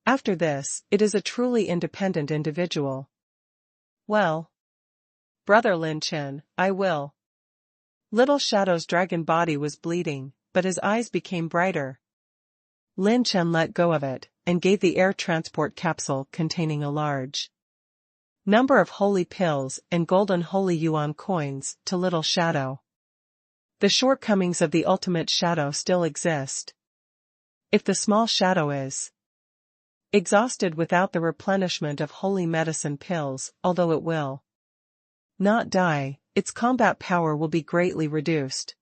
after this, it is a truly independent individual. Well, brother Lin Chen, I will. Little Shadow's dragon body was bleeding, but his eyes became brighter. Lin Chen let go of it, and gave the air transport capsule containing a large number of holy pills and golden holy yuan coins to Little Shadow. The shortcomings of the ultimate shadow still exist. If the small shadow is exhausted without the replenishment of holy medicine pills, although it will not die, its combat power will be greatly reduced.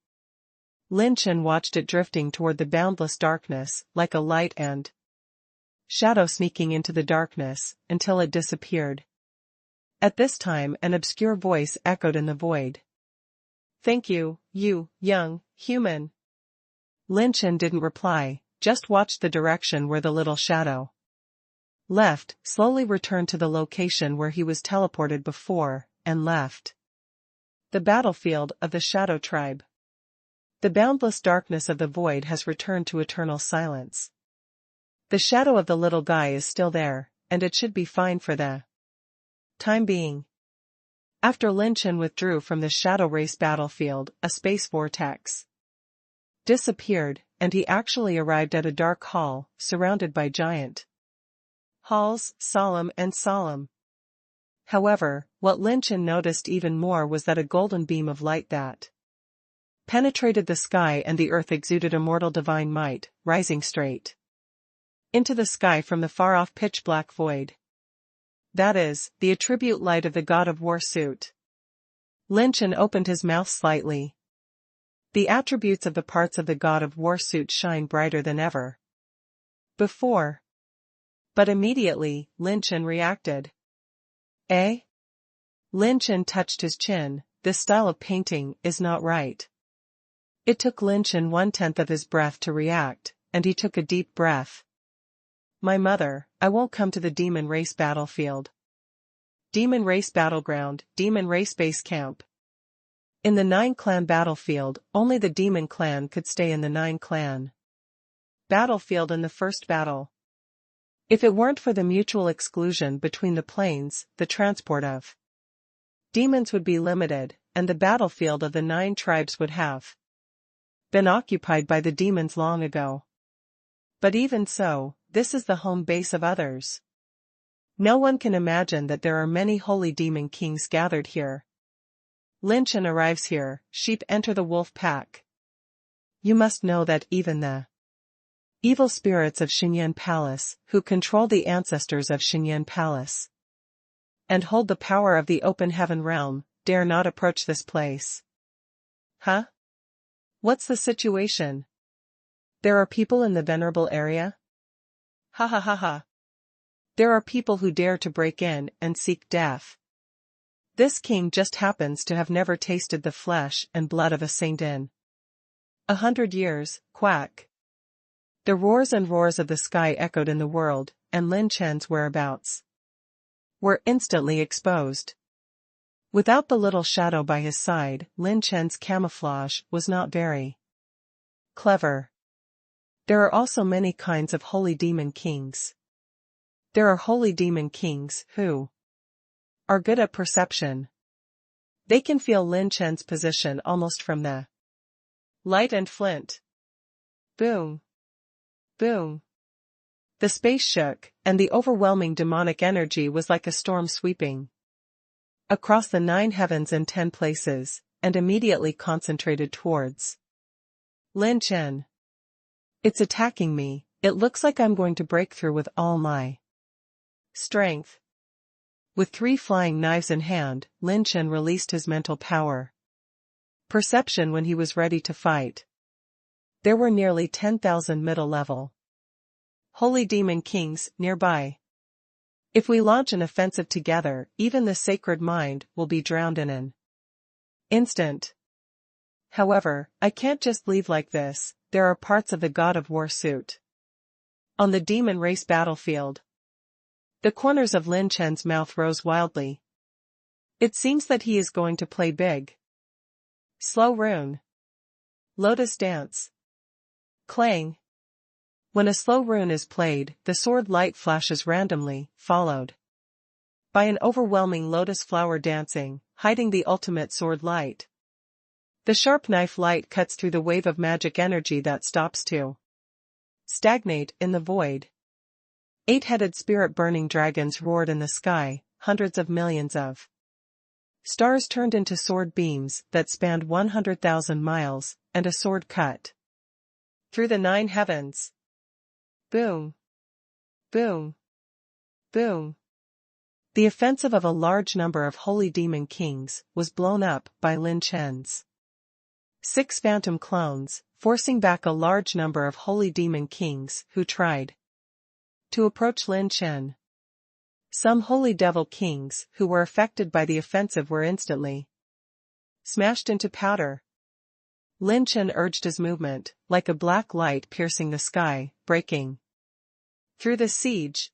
Lin Chen watched it drifting toward the boundless darkness, like a light and shadow sneaking into the darkness, until it disappeared. At this time an obscure voice echoed in the void. "Thank you, you, young, human." Lin Chen didn't reply, just watched the direction where the little shadow left, slowly returned to the location where he was teleported before, and left the battlefield of the Shadow Tribe. The boundless darkness of the void has returned to eternal silence. The shadow of the little guy is still there, and it should be fine for the time being. After Lin Chen withdrew from the shadow race battlefield, a space vortex disappeared, and he actually arrived at a dark hall, surrounded by giant halls, solemn and solemn. However, what Lin Chen noticed even more was that a golden beam of light that penetrated the sky and the earth exuded immortal divine might, rising straight into the sky from the far-off pitch-black void. That is, the attribute light of the god of war suit. Lin Chen opened his mouth slightly. The attributes of the parts of the god of war suit shine brighter than ever before. But immediately, Lin Chen reacted. Eh? Lin Chen touched his chin. "This style of painting is not right." It took Lin Chen 1/10 of his breath to react, and he took a deep breath. "My mother, I won't come to the demon race battlefield. Demon race battleground, demon race base camp." In the 9-clan battlefield, only the demon clan could stay in the 9-clan battlefield in the first battle. If it weren't for the mutual exclusion between the planes, the transport of demons would be limited, and the battlefield of the 9 tribes would have been occupied by the demons long ago. But even so, this is the home base of others. No one can imagine that there are many holy demon kings gathered here. Lin Chen arrives here, sheep enter the wolf pack. You must know that even the evil spirits of Xinyan Palace, who control the ancestors of Xinyan Palace and hold the power of the open heaven realm, dare not approach this place. Huh? What's the situation? There are people in the venerable area? Ha ha ha ha. There are people who dare to break in and seek death. This king just happens to have never tasted the flesh and blood of a saint in 100 years, quack. The roars and roars of the sky echoed in the world, and Lin Chen's whereabouts were instantly exposed. Without the little shadow by his side, Lin Chen's camouflage was not very clever. There are also many kinds of holy demon kings. There are holy demon kings who are good at perception. They can feel Lin Chen's position almost from the light and flint. Boom. Boom. The space shook, and the overwhelming demonic energy was like a storm sweeping across the 9 heavens in 10 places, and immediately concentrated towards Lin Chen. It's attacking me. It looks like I'm going to break through with all my strength. With 3 flying knives in hand, Lin Chen released his mental power. Perception when he was ready to fight. There were nearly 10,000 middle-level holy demon kings nearby. If we launch an offensive together, even the sacred mind will be drowned in an instant. However, I can't just leave like this. There are parts of the god of war suit on the demon race battlefield. The corners of Lin Chen's mouth rose wildly. It seems that he is going to play big. Slow rune. Lotus dance. Clang. When a slow rune is played, the sword light flashes randomly, followed by an overwhelming lotus flower dancing, hiding the ultimate sword light. The sharp knife light cuts through the wave of magic energy that stops to stagnate in the void. 8-headed spirit-burning dragons roared in the sky, hundreds of millions of stars turned into sword beams that spanned 100,000 miles, and a sword cut through the 9 heavens. Boom. Boom. Boom. The offensive of a large number of holy demon kings was blown up by Lin Chen's 6 phantom clones, forcing back a large number of holy demon kings who tried to approach Lin Chen. Some holy devil kings who were affected by the offensive were instantly smashed into powder. Lin Chen urged his movement, like a black light piercing the sky, breaking through the siege.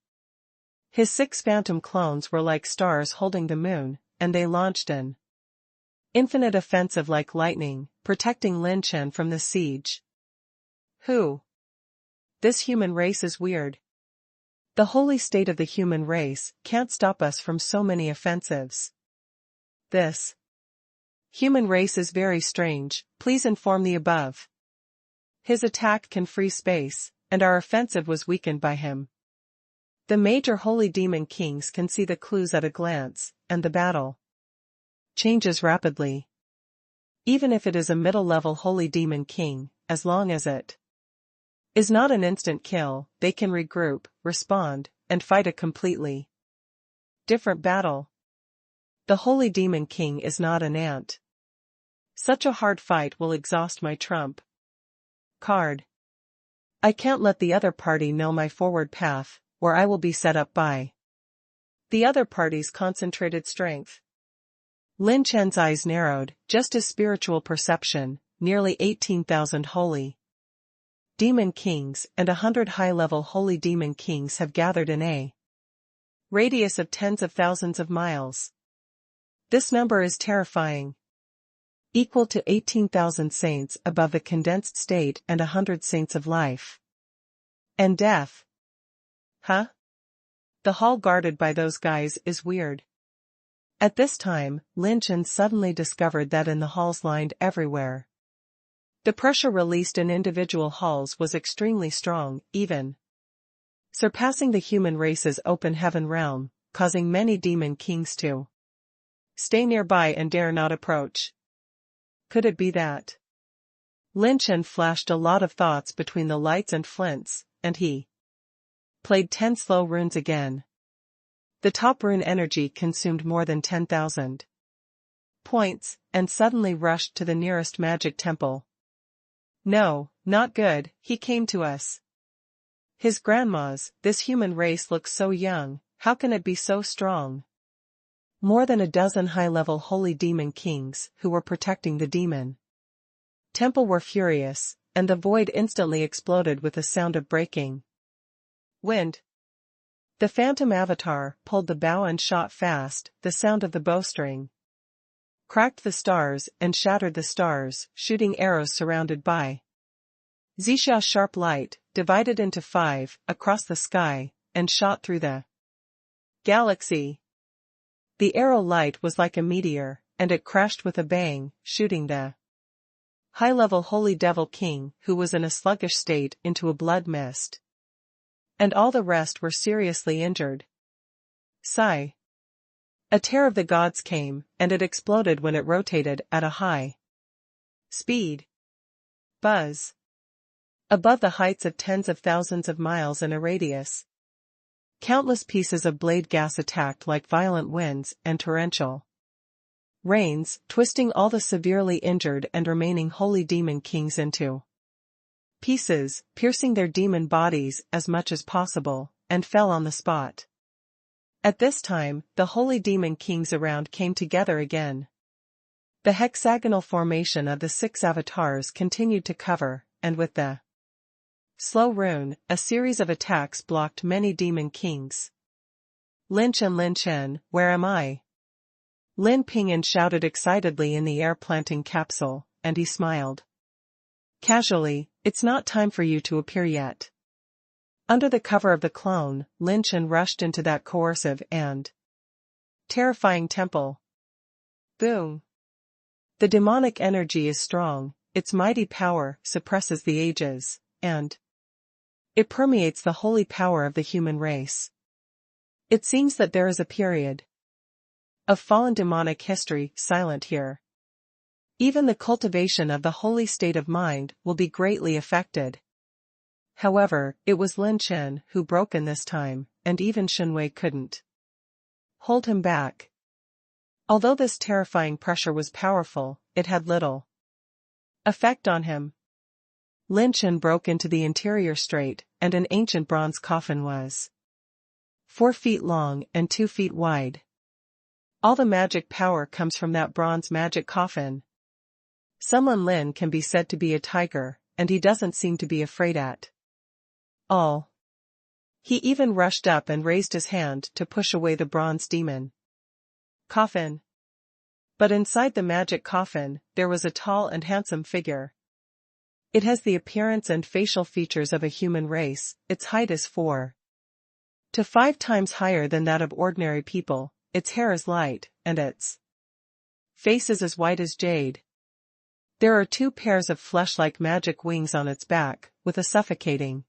His 6 phantom clones were like stars holding the moon, and they launched an infinite offensive like lightning, protecting Lin Chen from the siege. Who? This human race is weird. The holy state of the human race can't stop us from so many offensives. This human race is very strange, please inform the above. His attack can free space, and our offensive was weakened by him. The major holy demon kings can see the clues at a glance, and the battle changes rapidly. Even if it is a middle-level holy demon king, as long as it is not an instant kill, they can regroup, respond, and fight a completely different battle. The holy demon king is not an ant. Such a hard fight will exhaust my trump card. I can't let the other party know my forward path, or I will be set up by the other party's concentrated strength. Lin Chen's eyes narrowed, just as spiritual perception, nearly 18,000 holy demon kings and 100 high-level holy demon kings have gathered in a radius of tens of thousands of miles. This number is terrifying. Equal to 18,000 saints above the condensed state and 100 saints of life and death. Huh? The hall guarded by those guys is weird. At this time, Lin Chen suddenly discovered that in the halls lined everywhere, the pressure released in individual halls was extremely strong, even surpassing the human race's open heaven realm, causing many demon kings to stay nearby and dare not approach. Could it be that? Lin Chen flashed a lot of thoughts between the lights and flints, and he played 10 slow runes again. The top rune energy consumed more than 10,000 points, and suddenly rushed to the nearest magic temple. No, not good, he came to us. His grandmas, this human race looks so young, how can it be so strong? More than a dozen high-level holy demon kings who were protecting the demon temple were furious, and the void instantly exploded with a sound of breaking wind. The phantom avatar pulled the bow and shot fast, the sound of the bowstring cracked the stars and shattered the stars, shooting arrows surrounded by Zisha's sharp light, divided into 5, across the sky, and shot through the galaxy. The arrow light was like a meteor, and it crashed with a bang, shooting the high-level holy devil king, who was in a sluggish state, into a blood mist. And all the rest were seriously injured. Sigh. A tear of the gods came, and it exploded when it rotated at a high speed. Buzz. Above the heights of tens of thousands of miles in a radius, countless pieces of blade gas attacked like violent winds and torrential rains, twisting all the severely injured and remaining holy demon kings into pieces, piercing their demon bodies as much as possible, and fell on the spot. At this time, the holy demon kings around came together again. The hexagonal formation of the 6 avatars continued to cover, and with the slow rune, a series of attacks blocked many demon kings. Lin Chen, where am I? Lin Ping'an shouted excitedly in the air-planting capsule, and he smiled casually, it's not time for you to appear yet. Under the cover of the clone, Lin Chen rushed into that coercive and terrifying temple. Boom! The demonic energy is strong, its mighty power suppresses the ages, and it permeates the holy power of the human race. It seems that there is a period of fallen demonic history silent here. Even the cultivation of the holy state of mind will be greatly affected. However, it was Lin Chen who broke in this time, and even Shenwei couldn't hold him back. Although this terrifying pressure was powerful, it had little effect on him. Lin Chen broke into the interior straight, and an ancient bronze coffin was 4 feet long and 2 feet wide. All the magic power comes from that bronze magic coffin. Someone Lin can be said to be a tiger, and he doesn't seem to be afraid at all. He even rushed up and raised his hand to push away the bronze demon coffin. But inside the magic coffin, there was a tall and handsome figure. It has the appearance and facial features of a human race. Its height is 4 to 5 times higher than that of ordinary people, its hair is light, and its face is as white as jade. There are 2 pairs of flesh-like magic wings on its back, with a suffocating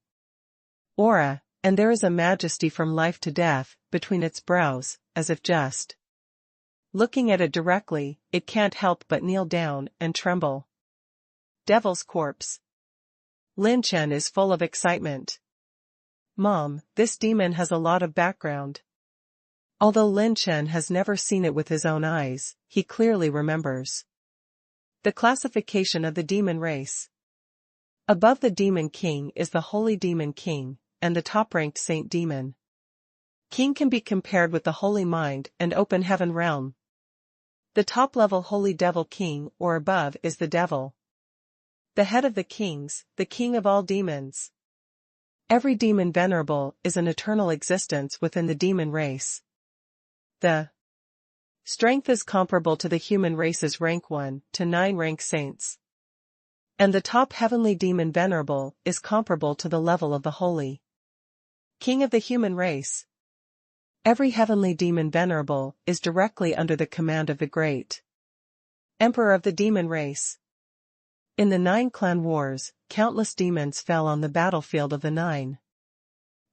aura, and there is a majesty from life to death between its brows, as if just looking at it directly, it can't help but kneel down and tremble. Devil's corpse. Lin Chen is full of excitement. Mom, this demon has a lot of background. Although Lin Chen has never seen it with his own eyes, he clearly remembers the classification of the demon race. Above the Demon King is the Holy Demon King, and the top-ranked Saint Demon King can be compared with the Holy Mind and Open Heaven realm. The top-level Holy Devil King or above is the Devil, the head of the kings, the king of all demons. Every demon venerable is an eternal existence within the demon race. The strength is comparable to the human race's rank 1 to 9 rank saints. And the top heavenly demon venerable is comparable to the level of the holy king of the human race. Every heavenly demon venerable is directly under the command of the great emperor of the demon race. In the 9 clan wars, countless demons fell on the battlefield of the 9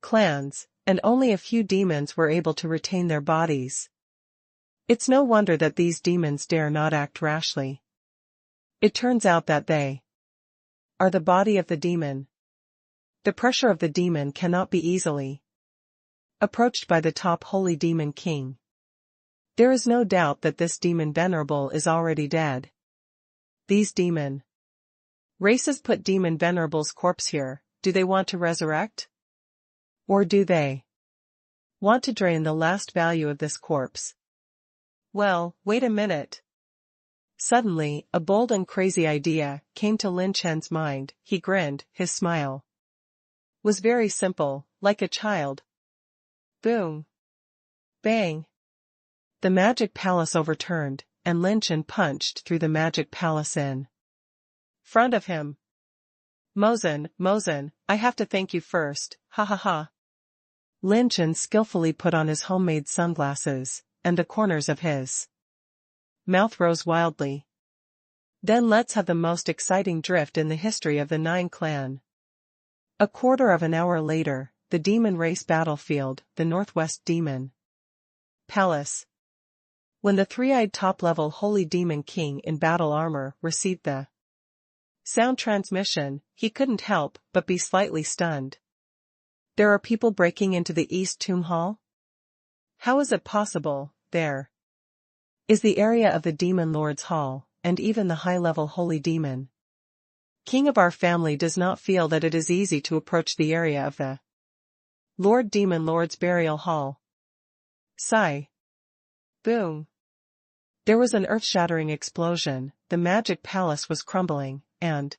clans, and only a few demons were able to retain their bodies. It's no wonder that these demons dare not act rashly. It turns out that they are the body of the demon. The pressure of the demon cannot be easily approached by the top holy demon king. There is no doubt that this demon venerable is already dead. These demon races put demon venerable's corpse here. Do they want to resurrect? Or do they want to drain the last value of this corpse? Well, wait a minute. Suddenly, a bold and crazy idea came to Lin Chen's mind. He grinned, his smile was very simple, like a child. Boom! Bang! The magic palace overturned, and Lin Chen punched through the magic palace in front of him. Mozen, I have to thank you first, ha ha ha. Lin Chen skillfully put on his homemade sunglasses, and the corners of his mouth rose wildly. Then let's have the most exciting drift in the history of the 9 clan. A quarter of an hour later, the demon race battlefield, the Northwest Demon Palace. When the 3-eyed top-level Holy Demon King in battle armor received the sound transmission, he couldn't help but be slightly stunned. There are people breaking into the East Tomb Hall? How is it possible? There is the area of the Demon Lord's Hall, and even the high-level Holy Demon King of our family does not feel that it is easy to approach the area of the Lord Demon Lord's burial hall. Sigh. Boom. There was an earth-shattering explosion, the magic palace was crumbling, and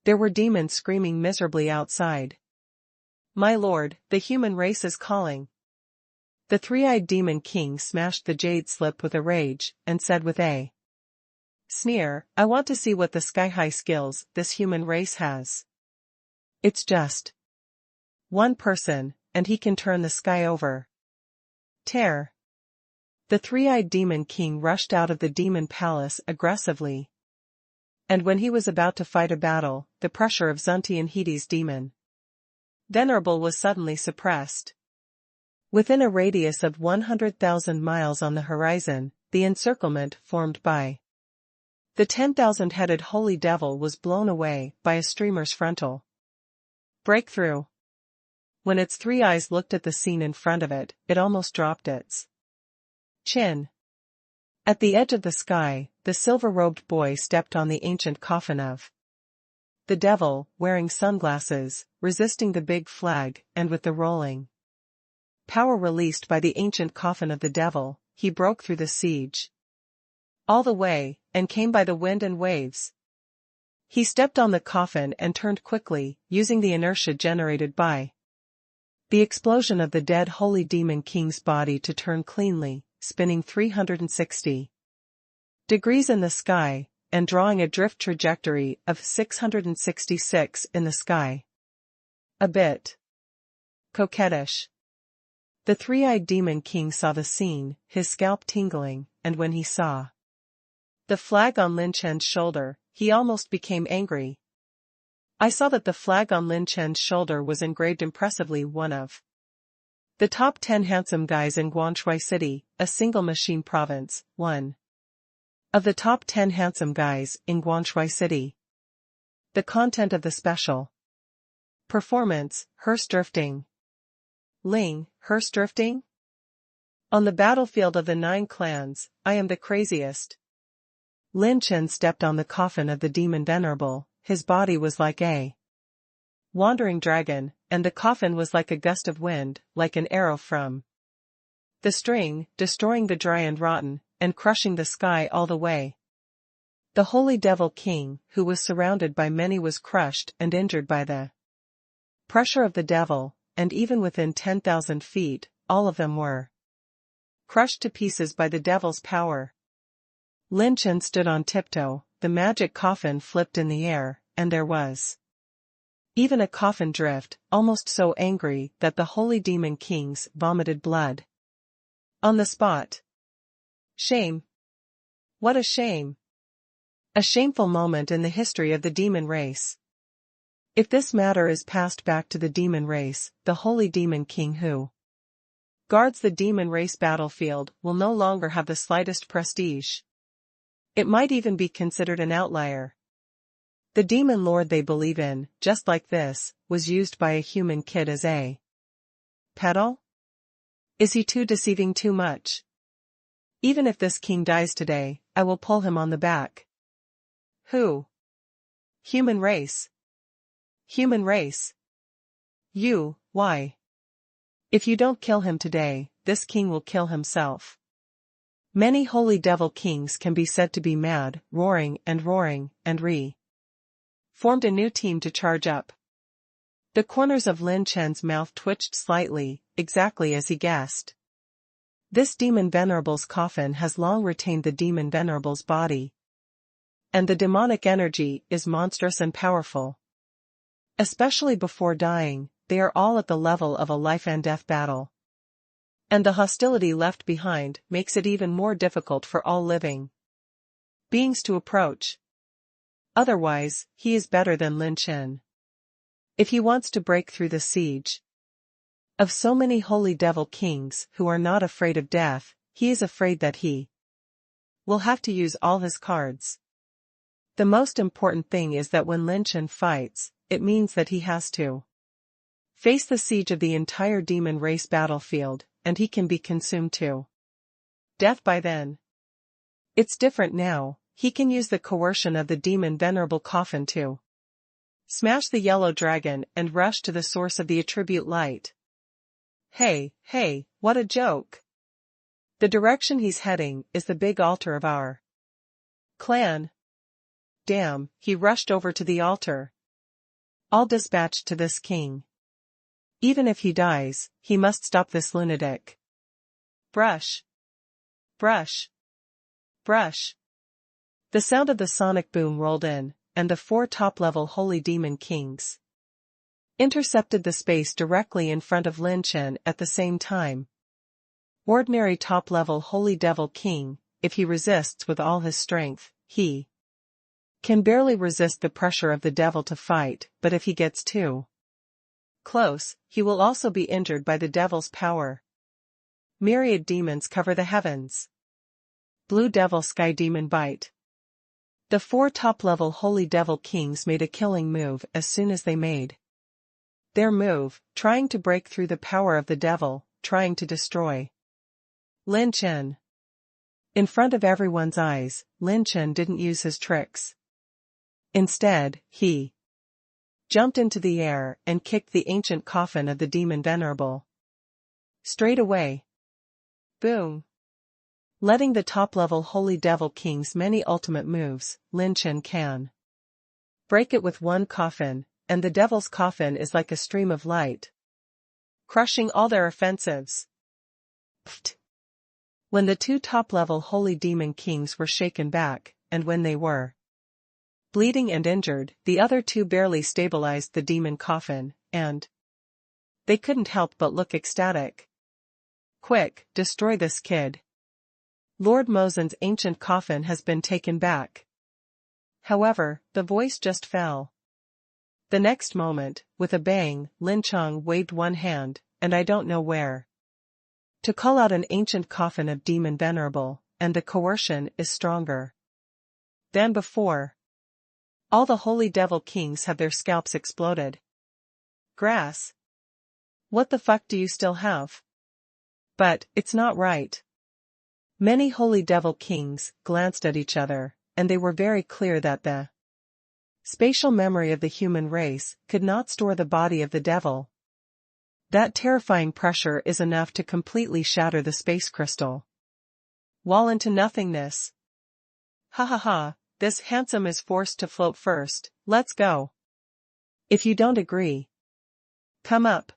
there were demons screaming miserably outside. My lord, the human race is calling. The 3-eyed demon king smashed the jade slip with a rage, and said with a sneer, I want to see what the sky-high skills this human race has. It's just one person, and he can turn the sky over. Tear. The 3-eyed demon king rushed out of the demon palace aggressively. And when he was about to fight a battle, the pressure of Zunti and Hiti's demon venerable was suddenly suppressed. Within a radius of 100,000 miles on the horizon, the encirclement formed by the 10,000-headed holy devil was blown away by a streamer's frontal breakthrough. When its 3 eyes looked at the scene in front of it, it almost dropped its chin. At the edge of the sky, the silver-robed boy stepped on the ancient coffin of the devil, wearing sunglasses, resisting the big flag, and with the rolling power released by the ancient coffin of the devil, he broke through the siege. All the way, and came by the wind and waves. He stepped on the coffin and turned quickly, using the inertia generated by the explosion of the dead holy demon king's body to turn cleanly, spinning 360 degrees in the sky, and drawing a drift trajectory of 666 in the sky. A bit coquettish. The three-eyed demon king saw the scene, his scalp tingling, and when he saw the flag on Lin Chen's shoulder, he almost became angry. I saw that the flag on Lin Chen's shoulder was engraved impressively one of the top 10 handsome guys in Guanshui City, a single machine province, one of the top 10 handsome guys in Guanshui City. The content of the special performance, hearse drifting. Ling, hearse drifting? On the battlefield of the 9 clans, I am the craziest. Lin Chen stepped on the coffin of the demon venerable, his body was like a wandering dragon, and the coffin was like a gust of wind, like an arrow from the string, destroying the dry and rotten, and crushing the sky all the way. The holy devil king, who was surrounded by many, was crushed and injured by the pressure of the devil, and even within 10,000 feet, all of them were crushed to pieces by the devil's power. Lin Chen stood on tiptoe, the magic coffin flipped in the air, and there was even a coffin drift, almost so angry that the holy demon kings vomited blood on the spot. Shame. What a shame. A shameful moment in the history of the demon race. If this matter is passed back to the demon race, the holy demon king who guards the demon race battlefield will no longer have the slightest prestige. It might even be considered an outlier. The demon lord they believe in, just like this, was used by a human kid as a peddle? Is he too deceiving too much? Even if this king dies today, I will pull him on the back. Who? Human race. Human race. You, why? If you don't kill him today, this king will kill himself. Many holy devil kings can be said to be mad, roaring, and formed a new team to charge up. The corners of Lin Chen's mouth twitched slightly, exactly as he guessed. This demon venerable's coffin has long retained the demon venerable's body. And the demonic energy is monstrous and powerful. Especially before dying, they are all at the level of a life and death battle. And the hostility left behind makes it even more difficult for all living beings to approach. Otherwise, he is better than Lin Chen. If he wants to break through the siege of so many holy devil kings who are not afraid of death, he is afraid that he will have to use all his cards. The most important thing is that when Lin Chen fights, it means that he has to face the siege of the entire demon race battlefield, and he can be consumed to death by then. It's different now, he can use the coercion of the demon venerable coffin to smash the yellow dragon and rush to the source of the attribute light. Hey, what a joke. The direction he's heading is the big altar of our clan. Damn, he rushed over to the altar. All dispatched to this king. Even if he dies, he must stop this lunatic. Brush. Brush. Brush. The sound of the sonic boom rolled in, and the 4 top-level holy demon kings intercepted the space directly in front of Lin Chen at the same time. Ordinary top-level holy devil king, if he resists with all his strength, he can barely resist the pressure of the devil to fight, but if he gets too close, he will also be injured by the devil's power. Myriad demons cover the heavens. Blue devil sky demon bite. The 4 top-level holy devil kings made a killing move as soon as they made their move, trying to break through the power of the devil, trying to destroy Lin Chen. In front of everyone's eyes, Lin Chen didn't use his tricks. Instead, he jumped into the air and kicked the ancient coffin of the demon venerable. Straight away. Boom. Letting the top-level Holy Devil King's many ultimate moves, Lin Chen can break it with one coffin, and the Devil's coffin is like a stream of light, crushing all their offensives. Pfft. When the two top-level Holy Demon Kings were shaken back, and when they were bleeding and injured, the other two barely stabilized the demon coffin, and they couldn't help but look ecstatic. Quick, destroy this kid. Lord Mozen's ancient coffin has been taken back. However, the voice just fell. The next moment, with a bang, Lin Chen waved one hand, and I don't know where, to call out an ancient coffin of demon venerable, and the coercion is stronger than before. All the Holy Devil Kings have their scalps exploded. Grass. What the fuck do you still have? But, it's not right. Many Holy Devil Kings glanced at each other, and they were very clear that the spatial memory of the human race could not store the body of the devil. That terrifying pressure is enough to completely shatter the space crystal wall into nothingness. Ha ha ha, this handsome is forced to float first, let's go. If you don't agree, come up.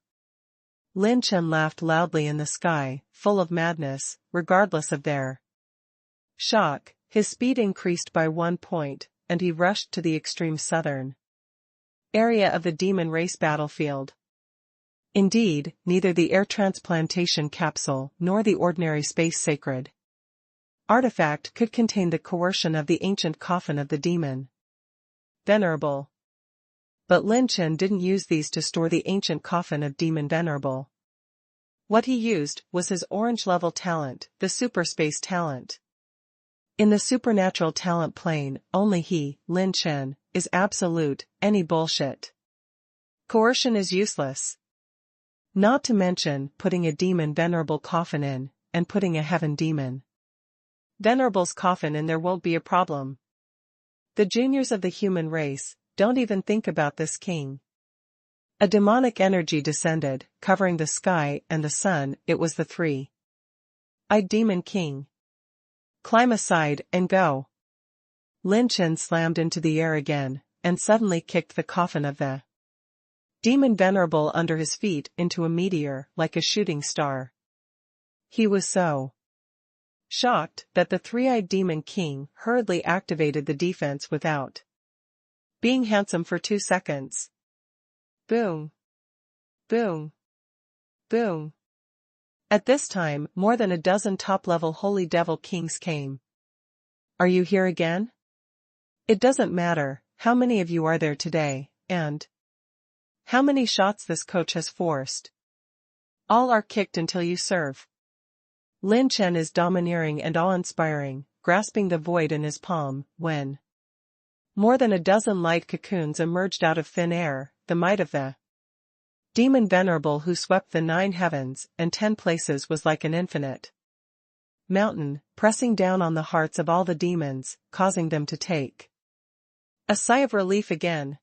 Lin Chen laughed loudly in the sky, full of madness, regardless of their shock. His speed increased by 1 point, and he rushed to the extreme southern area of the demon race battlefield. Indeed, neither the air transplantation capsule nor the ordinary space sacred artifact could contain the coercion of the ancient coffin of the demon venerable. But Lin Chen didn't use these to store the ancient coffin of demon venerable. What he used was his orange-level talent, the superspace talent. In the supernatural talent plane, only he, Lin Chen, is absolute, any bullshit coercion is useless. Not to mention putting a demon venerable coffin in, and putting a heaven demon venerable's coffin in there won't be a problem. The juniors of the human race don't even think about this king. A demonic energy descended, covering the sky and the sun. It was the three-eyed demon king. Climb aside and go. Lin Chen slammed into the air again, and suddenly kicked the coffin of the demon venerable under his feet into a meteor like a shooting star. He was so shocked that the three-eyed demon king hurriedly activated the defense without being handsome for 2 seconds. Boom. Boom. Boom. At this time, more than a dozen top-level Holy Devil Kings came. Are you here again? It doesn't matter how many of you are there today, and how many shots this coach has forced. All are kicked until you serve. Lin Chen is domineering and awe-inspiring, grasping the void in his palm, when more than a dozen light cocoons emerged out of thin air, the might of the demon venerable who swept the 9 heavens and 10 places was like an infinite mountain, pressing down on the hearts of all the demons, causing them to take a sigh of relief again.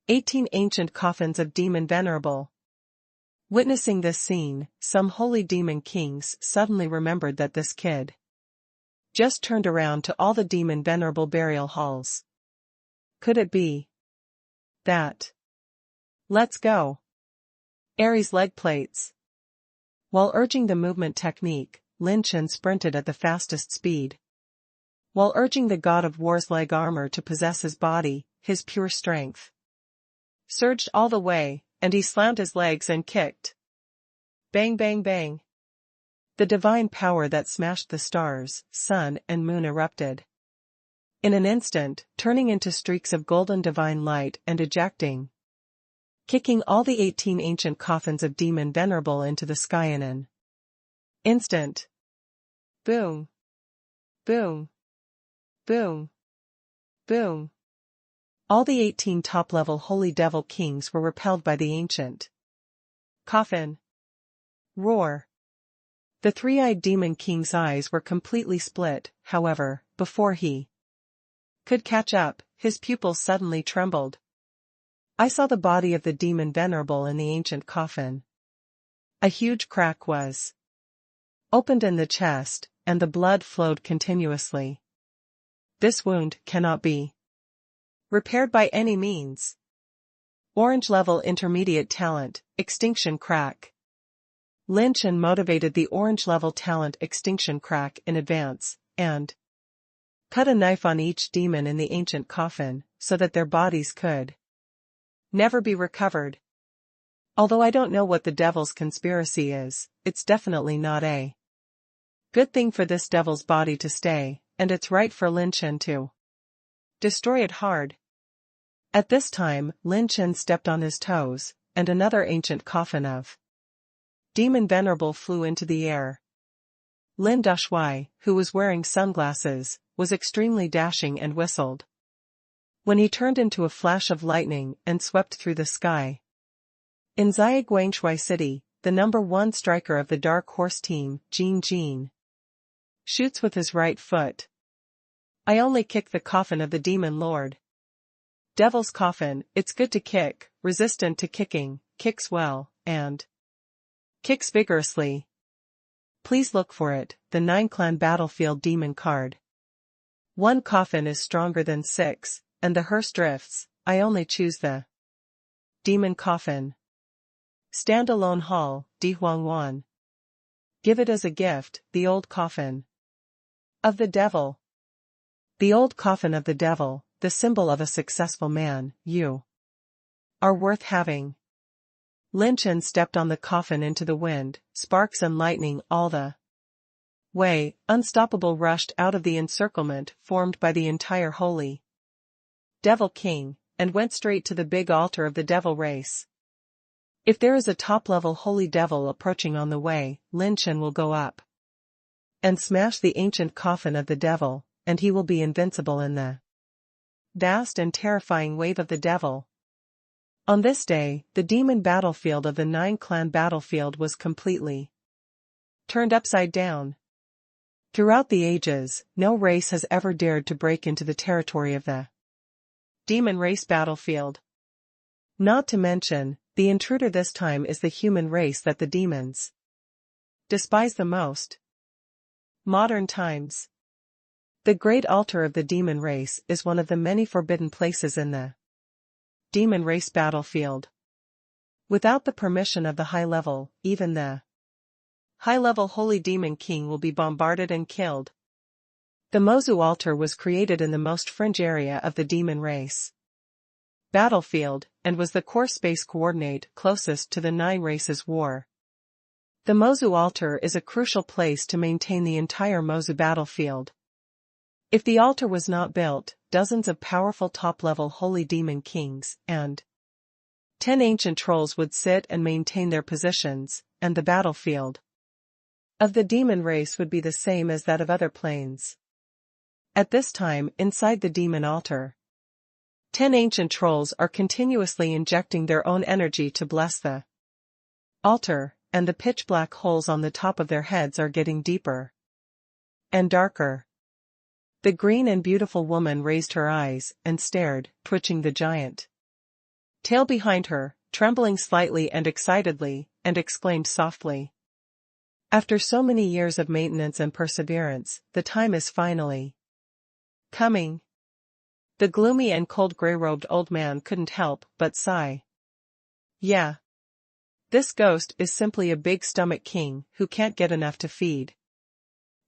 18 ancient coffins of demon venerable. Witnessing this scene, some holy demon kings suddenly remembered that this kid just turned around to all the demon venerable burial halls. Could it be that? Let's go. Ares leg plates. While urging the movement technique, Lin Chen sprinted at the fastest speed. While urging the god of war's leg armor to possess his body, his pure strength surged all the way, and he slammed his legs and kicked. Bang bang bang. The divine power that smashed the stars, sun and moon erupted. In an instant, turning into streaks of golden divine light and ejecting, kicking all the 18 ancient coffins of demon venerable into the sky in an instant. Boom. Boom. Boom. Boom. All the 18 top-level Holy Devil Kings were repelled by the ancient coffin. Roar. The three-eyed demon king's eyes were completely split, however, before he could catch up, his pupils suddenly trembled. I saw the body of the demon venerable in the ancient coffin. A huge crack was opened in the chest, and the blood flowed continuously. This wound cannot be repaired by any means. Orange level intermediate talent, extinction crack. Lin Chen motivated the orange level talent extinction crack in advance, and cut a knife on each demon in the ancient coffin, so that their bodies could never be recovered. Although I don't know what the devil's conspiracy is, it's definitely not a good thing for this devil's body to stay, and it's right for Lin Chen to destroy it hard. At this time, Lin Chen stepped on his toes, and another ancient coffin of Demon Venerable flew into the air. Lin Dashui, who was wearing sunglasses, was extremely dashing and whistled when he turned into a flash of lightning and swept through the sky. In Guangshui City, the #1 striker of the Dark Horse team, Jin, shoots with his right foot. I only kick the coffin of the Demon Lord. Devil's coffin, it's good to kick, resistant to kicking, kicks well, and kicks vigorously. Please look for it, the 9-clan battlefield demon card. 1 coffin is stronger than 6, and the hearse drifts. I only choose the demon coffin. Standalone hall, Di Huangwan. Give it as a gift, the old coffin of the devil. The old coffin of the devil, the symbol of a successful man, you are worth having. Lin Chen stepped on the coffin into the wind, sparks and lightning all the way, unstoppable rushed out of the encirclement formed by the entire holy Devil King, and went straight to the big altar of the devil race. If there is a top-level holy devil approaching on the way, Lin Chen will go up and smash the ancient coffin of the devil, and he will be invincible in the vast and terrifying wave of the devil. On this day, the demon battlefield of the 9-clan battlefield was completely turned upside down. Throughout the ages, no race has ever dared to break into the territory of the demon race battlefield. Not to mention, the intruder this time is the human race that the demons despise the most. Modern times. The great altar of the demon race is one of the many forbidden places in the demon race battlefield. Without the permission of the high level, even the high-level holy demon king will be bombarded and killed. The Mozu altar was created in the most fringe area of the demon race battlefield, and was the core space coordinate closest to the 9 races war. The Mozu altar is a crucial place to maintain the entire Mozu battlefield. If the altar was not built, dozens of powerful top-level holy demon kings and 10 ancient trolls would sit and maintain their positions, and the battlefield of the demon race would be the same as that of other planes. At this time, inside the demon altar, 10 ancient trolls are continuously injecting their own energy to bless the altar, and the pitch-black holes on the top of their heads are getting deeper and darker. The green and beautiful woman raised her eyes and stared, twitching the giant tail behind her, trembling slightly and excitedly, and exclaimed softly, "After so many years of maintenance and perseverance, the time is finally coming." The gloomy and cold gray-robed old man couldn't help but sigh. Yeah. This ghost is simply a big stomach king who can't get enough to feed.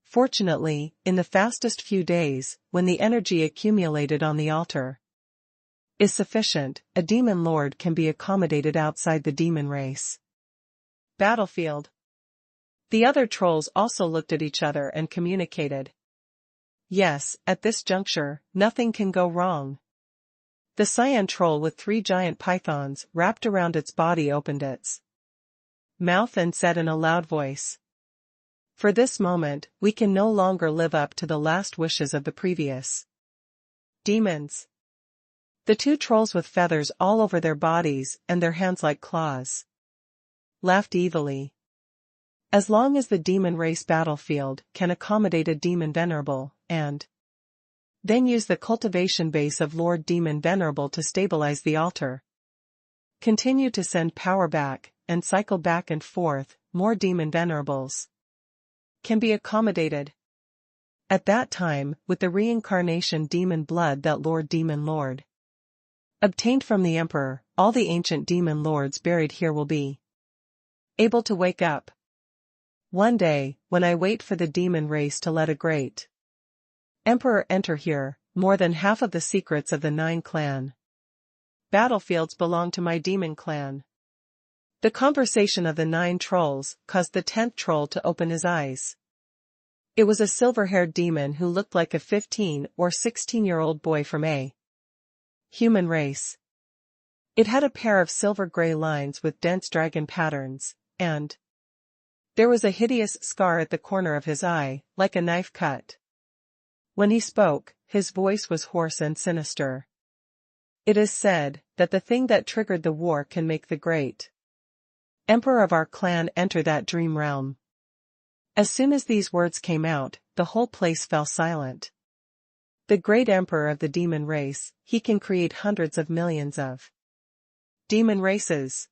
Fortunately, in the fastest few days, when the energy accumulated on the altar is sufficient, a demon lord can be accommodated outside the demon race battlefield. The other trolls also looked at each other and communicated. Yes, at this juncture, nothing can go wrong. The cyan troll with 3 giant pythons wrapped around its body opened its mouth and said in a loud voice, "For this moment, we can no longer live up to the last wishes of the previous demons." The 2 trolls with feathers all over their bodies and their hands like claws laughed evilly. As long as the demon race battlefield can accommodate a demon venerable, and then use the cultivation base of Lord Demon Venerable to stabilize the altar, continue to send power back, and cycle back and forth, more demon venerables can be accommodated. At that time, with the reincarnation demon blood that Demon Lord obtained from the Emperor, all the ancient demon lords buried here will be able to wake up. One day, when I wait for the demon race to let a great Emperor enter here, more than half of the secrets of the 9 clan battlefields belong to my demon clan. The conversation of the 9 trolls caused the 10th troll to open his eyes. It was a silver-haired demon who looked like a 15 or 16-year-old boy from a human race. It had a pair of silver-gray lines with dense dragon patterns, and there was a hideous scar at the corner of his eye, like a knife cut. When he spoke, his voice was hoarse and sinister. It is said that the thing that triggered the war can make the great Emperor of our clan enter that dream realm. As soon as these words came out, the whole place fell silent. The great Emperor of the demon race, he can create hundreds of millions of demon races.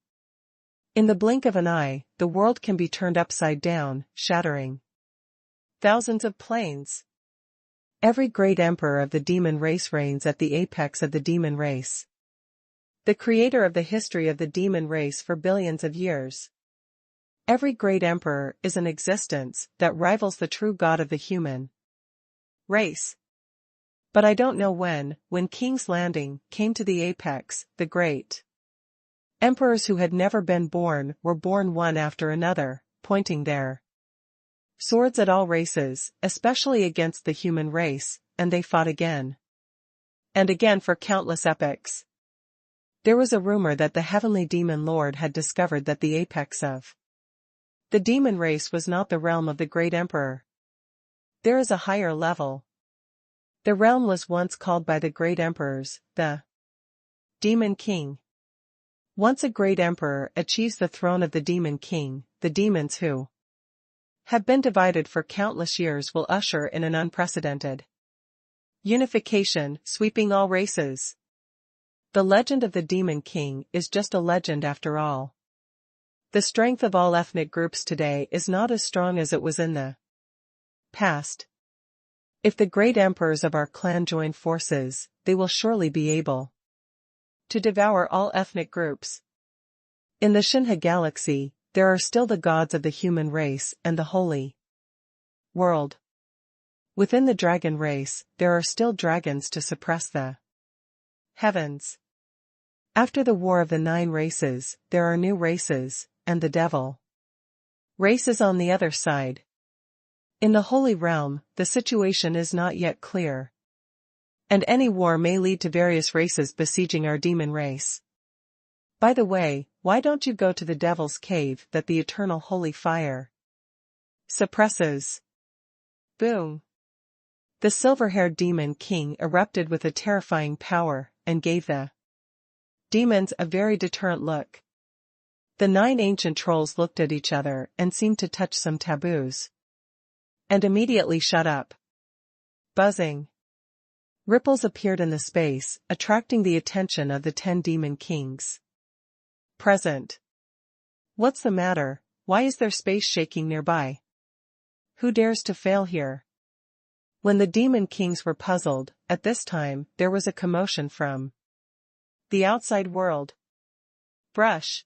In the blink of an eye, the world can be turned upside down, shattering thousands of planes. Every great emperor of the demon race reigns at the apex of the demon race. The creator of the history of the demon race for billions of years. Every great emperor is an existence that rivals the true god of the human race. But I don't know when King's Landing came to the apex, the great emperors who had never been born were born one after another, pointing their swords at all races, especially against the human race, and they fought again and again for countless epochs. There was a rumor that the Heavenly Demon Lord had discovered that the apex of the demon race was not the realm of the great emperor. There is a higher level. The realm was once called by the great emperors, the Demon King. Once a great emperor achieves the throne of the Demon King, the demons who have been divided for countless years will usher in an unprecedented unification, sweeping all races. The legend of the Demon King is just a legend after all. The strength of all ethnic groups today is not as strong as it was in the past. If the great emperors of our clan join forces, they will surely be able to devour all ethnic groups. In the Shinha galaxy, there are still the gods of the human race and the holy world. Within the dragon race, there are still dragons to suppress the heavens. After the war of the 9 races, there are new races, and the devil race is on the other side. In the Holy Realm, the situation is not yet clear. And any war may lead to various races besieging our demon race. By the way, why don't you go to the devil's cave that the eternal holy fire suppresses? Boom! The silver-haired demon king erupted with a terrifying power, and gave the demons a very deterrent look. The 9 ancient trolls looked at each other and seemed to touch some taboos. And immediately shut up. Buzzing ripples appeared in the space, attracting the attention of the 10 demon kings present. What's the matter? Why is there space shaking nearby? Who dares to fail here? When the demon kings were puzzled, at this time, there was a commotion from the outside world. Brush.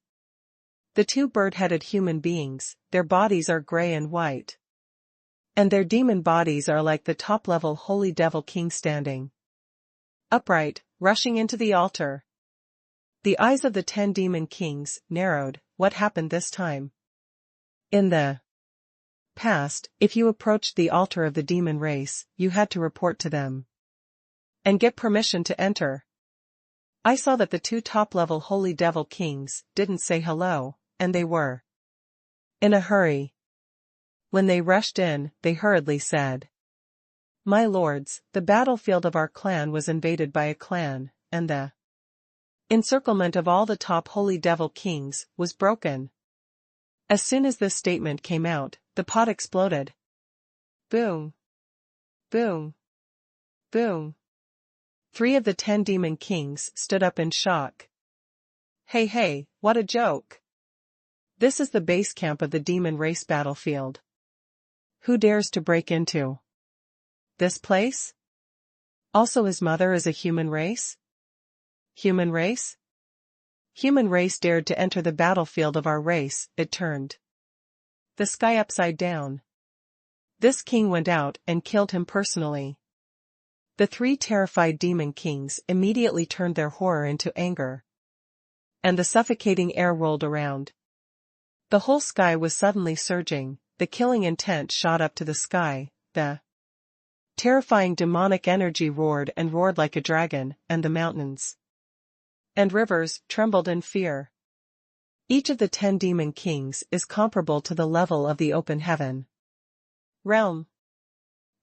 The 2 bird-headed human beings, their bodies are gray and white. And their demon bodies are like the top-level holy devil king standing upright, rushing into the altar. The eyes of the 10 demon kings narrowed. What happened this time? In the past, if you approached the altar of the demon race, you had to report to them and get permission to enter. I saw that the 2 top-level holy devil kings didn't say hello, and they were in a hurry. When they rushed in, they hurriedly said, "My lords, the battlefield of our clan was invaded by a clan, and the encirclement of all the top holy devil kings was broken." As soon as this statement came out, the pot exploded. Boom! Boom! Boom! 3 of the 10 demon kings stood up in shock. Hey, what a joke! This is the base camp of the demon race battlefield. Who dares to break into this place? Also, his mother is a human race? Human race? Human race dared to enter the battlefield of our race, it turned the sky upside down. This king went out and killed him personally. The three terrified demon kings immediately turned their horror into anger. And the suffocating air rolled around. The whole sky was suddenly surging, the killing intent shot up to the sky, the terrifying demonic energy roared and roared like a dragon, and the mountains and rivers trembled in fear. Each of the 10 demon kings is comparable to the level of the open heaven realm.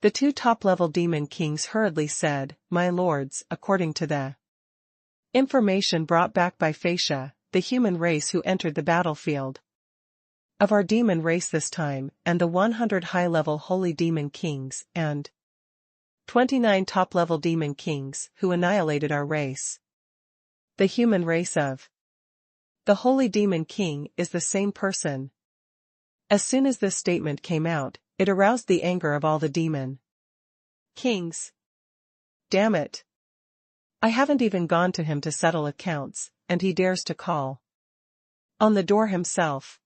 The 2 top-level demon kings hurriedly said, "My lords," according to the information brought back by Fascia, the human race who entered the battlefield of our demon race this time, and the 100 high-level holy demon kings, and 29 top-level demon kings who annihilated our race. The human race of the holy demon king is the same person. As soon as this statement came out, it aroused the anger of all the demon kings. Damn it. I haven't even gone to him to settle accounts, and he dares to call on the door himself.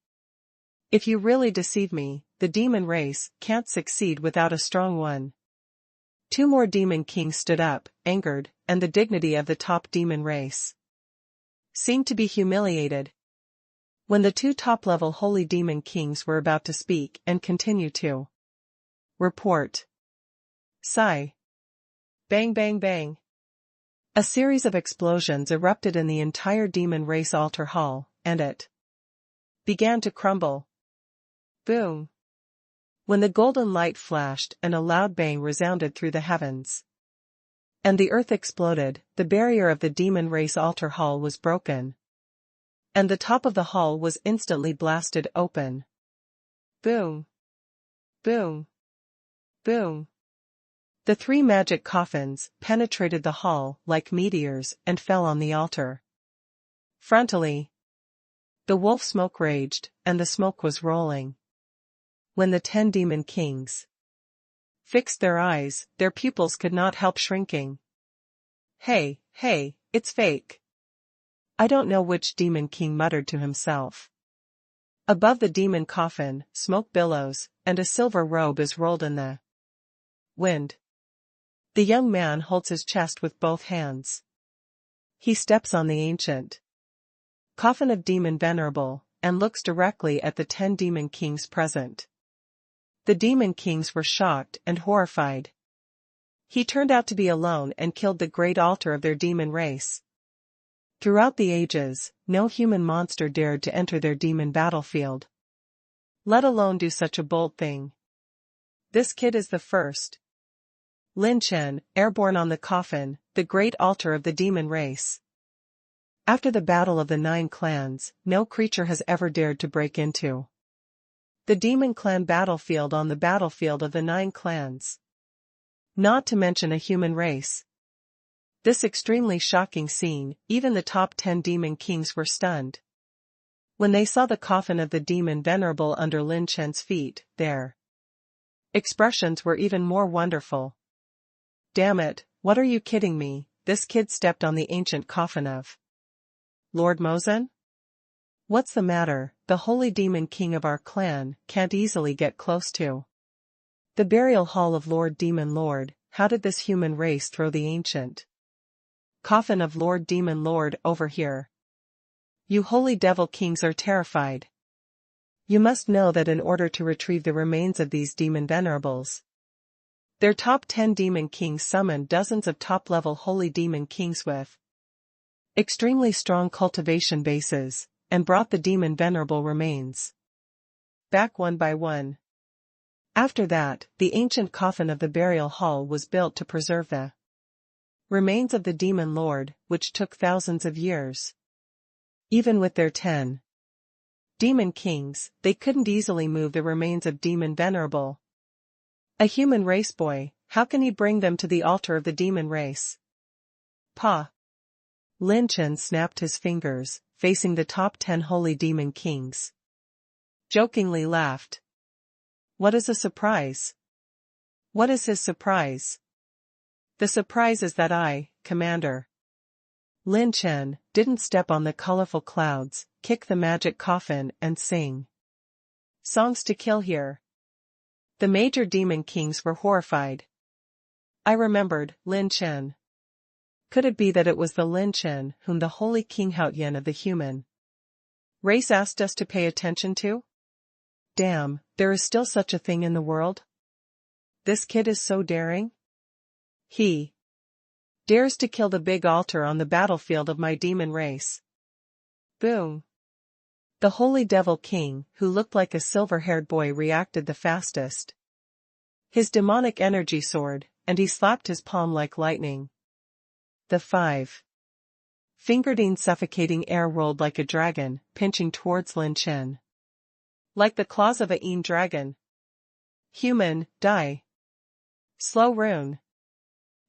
If you really deceive me, the demon race can't succeed without a strong one. 2 more demon kings stood up, angered, and the dignity of the top demon race seemed to be humiliated. When the 2 top-level holy demon kings were about to speak and continue to report, sigh. Bang bang bang. A series of explosions erupted in the entire demon race altar hall, and it began to crumble. Boom. When the golden light flashed and a loud bang resounded through the heavens, and the earth exploded, the barrier of the demon race altar hall was broken, and the top of the hall was instantly blasted open. Boom. Boom. Boom. The 3 magic coffins penetrated the hall like meteors and fell on the altar. Frontally, the wolf smoke raged, and the smoke was rolling. When the 10 demon kings fixed their eyes, their pupils could not help shrinking. Hey, it's fake. I don't know which demon king muttered to himself. Above the demon coffin, smoke billows, and a silver robe is rolled in the wind. The young man holds his chest with both hands. He steps on the ancient coffin of Demon Venerable, and looks directly at the 10 demon kings present. The demon kings were shocked and horrified. He turned out to be alone and killed the great altar of their demon race. Throughout the ages, no human monster dared to enter their demon battlefield, let alone do such a bold thing. This kid is the first. Lin Chen, airborne on the coffin, the great altar of the demon race. After the battle of the 9 clans, no creature has ever dared to break into the demon clan battlefield on the battlefield of the 9 clans. Not to mention a human race. This extremely shocking scene, even the top 10 demon kings were stunned. When they saw the coffin of the demon venerable under Lin Chen's feet, their expressions were even more wonderful. Damn it, what are you kidding me? This kid stepped on the ancient coffin of Lord Mosen? What's the matter? The holy demon king of our clan can't easily get close to the burial hall of Lord Demon Lord. How did this human race throw the ancient coffin of Lord Demon Lord over here? You holy devil kings are terrified. You must know that in order to retrieve the remains of these demon venerables, their top 10 demon kings summoned dozens of top-level holy demon kings with extremely strong cultivation bases, and brought the demon venerable remains back one by one. After that, the ancient coffin of the burial hall was built to preserve the remains of the demon lord, which took thousands of years. Even with their 10 demon kings, they couldn't easily move the remains of demon venerable. A human race boy, how can he bring them to the altar of the demon race? Pa! Lin Chen snapped his fingers, facing the top 10 holy demon kings. jokingly laughed. What is a surprise? What is his surprise? The surprise is that I, Commander Lin Chen, didn't step on the colorful clouds, kick the magic coffin and sing songs to kill here. The major demon kings were horrified. I remembered Lin Chen. Could it be that it was the Lin Chen whom the holy King Haotian of the human race asked us to pay attention to? Damn, there is still such a thing in the world? This kid is so daring. He dares to kill the big altar on the battlefield of my demon race. Boom. The holy devil king, who looked like a silver-haired boy, reacted the fastest. His demonic energy soared, and he slapped his palm like lightning. The 5-fingered suffocating air rolled like a dragon, pinching towards Lin Chen. Like the claws of a dragon. Human, die. Slow rune.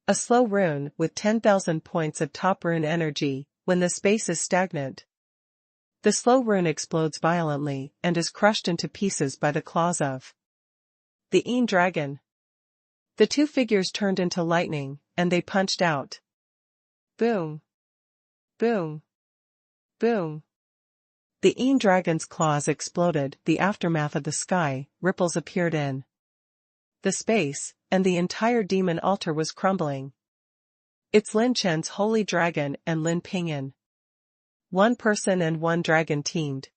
A slow rune with 10,000 points of top rune energy. When the space is stagnant, the slow rune explodes violently and is crushed into pieces by the claws of the dragon. The two figures turned into lightning, and they punched out. Boom. Boom. Boom. The dragon's claws exploded. The aftermath of the sky, ripples appeared in the space, and the entire demon altar was crumbling. It's Lin Chen's holy dragon and Lin Pingyan. One person and one dragon teamed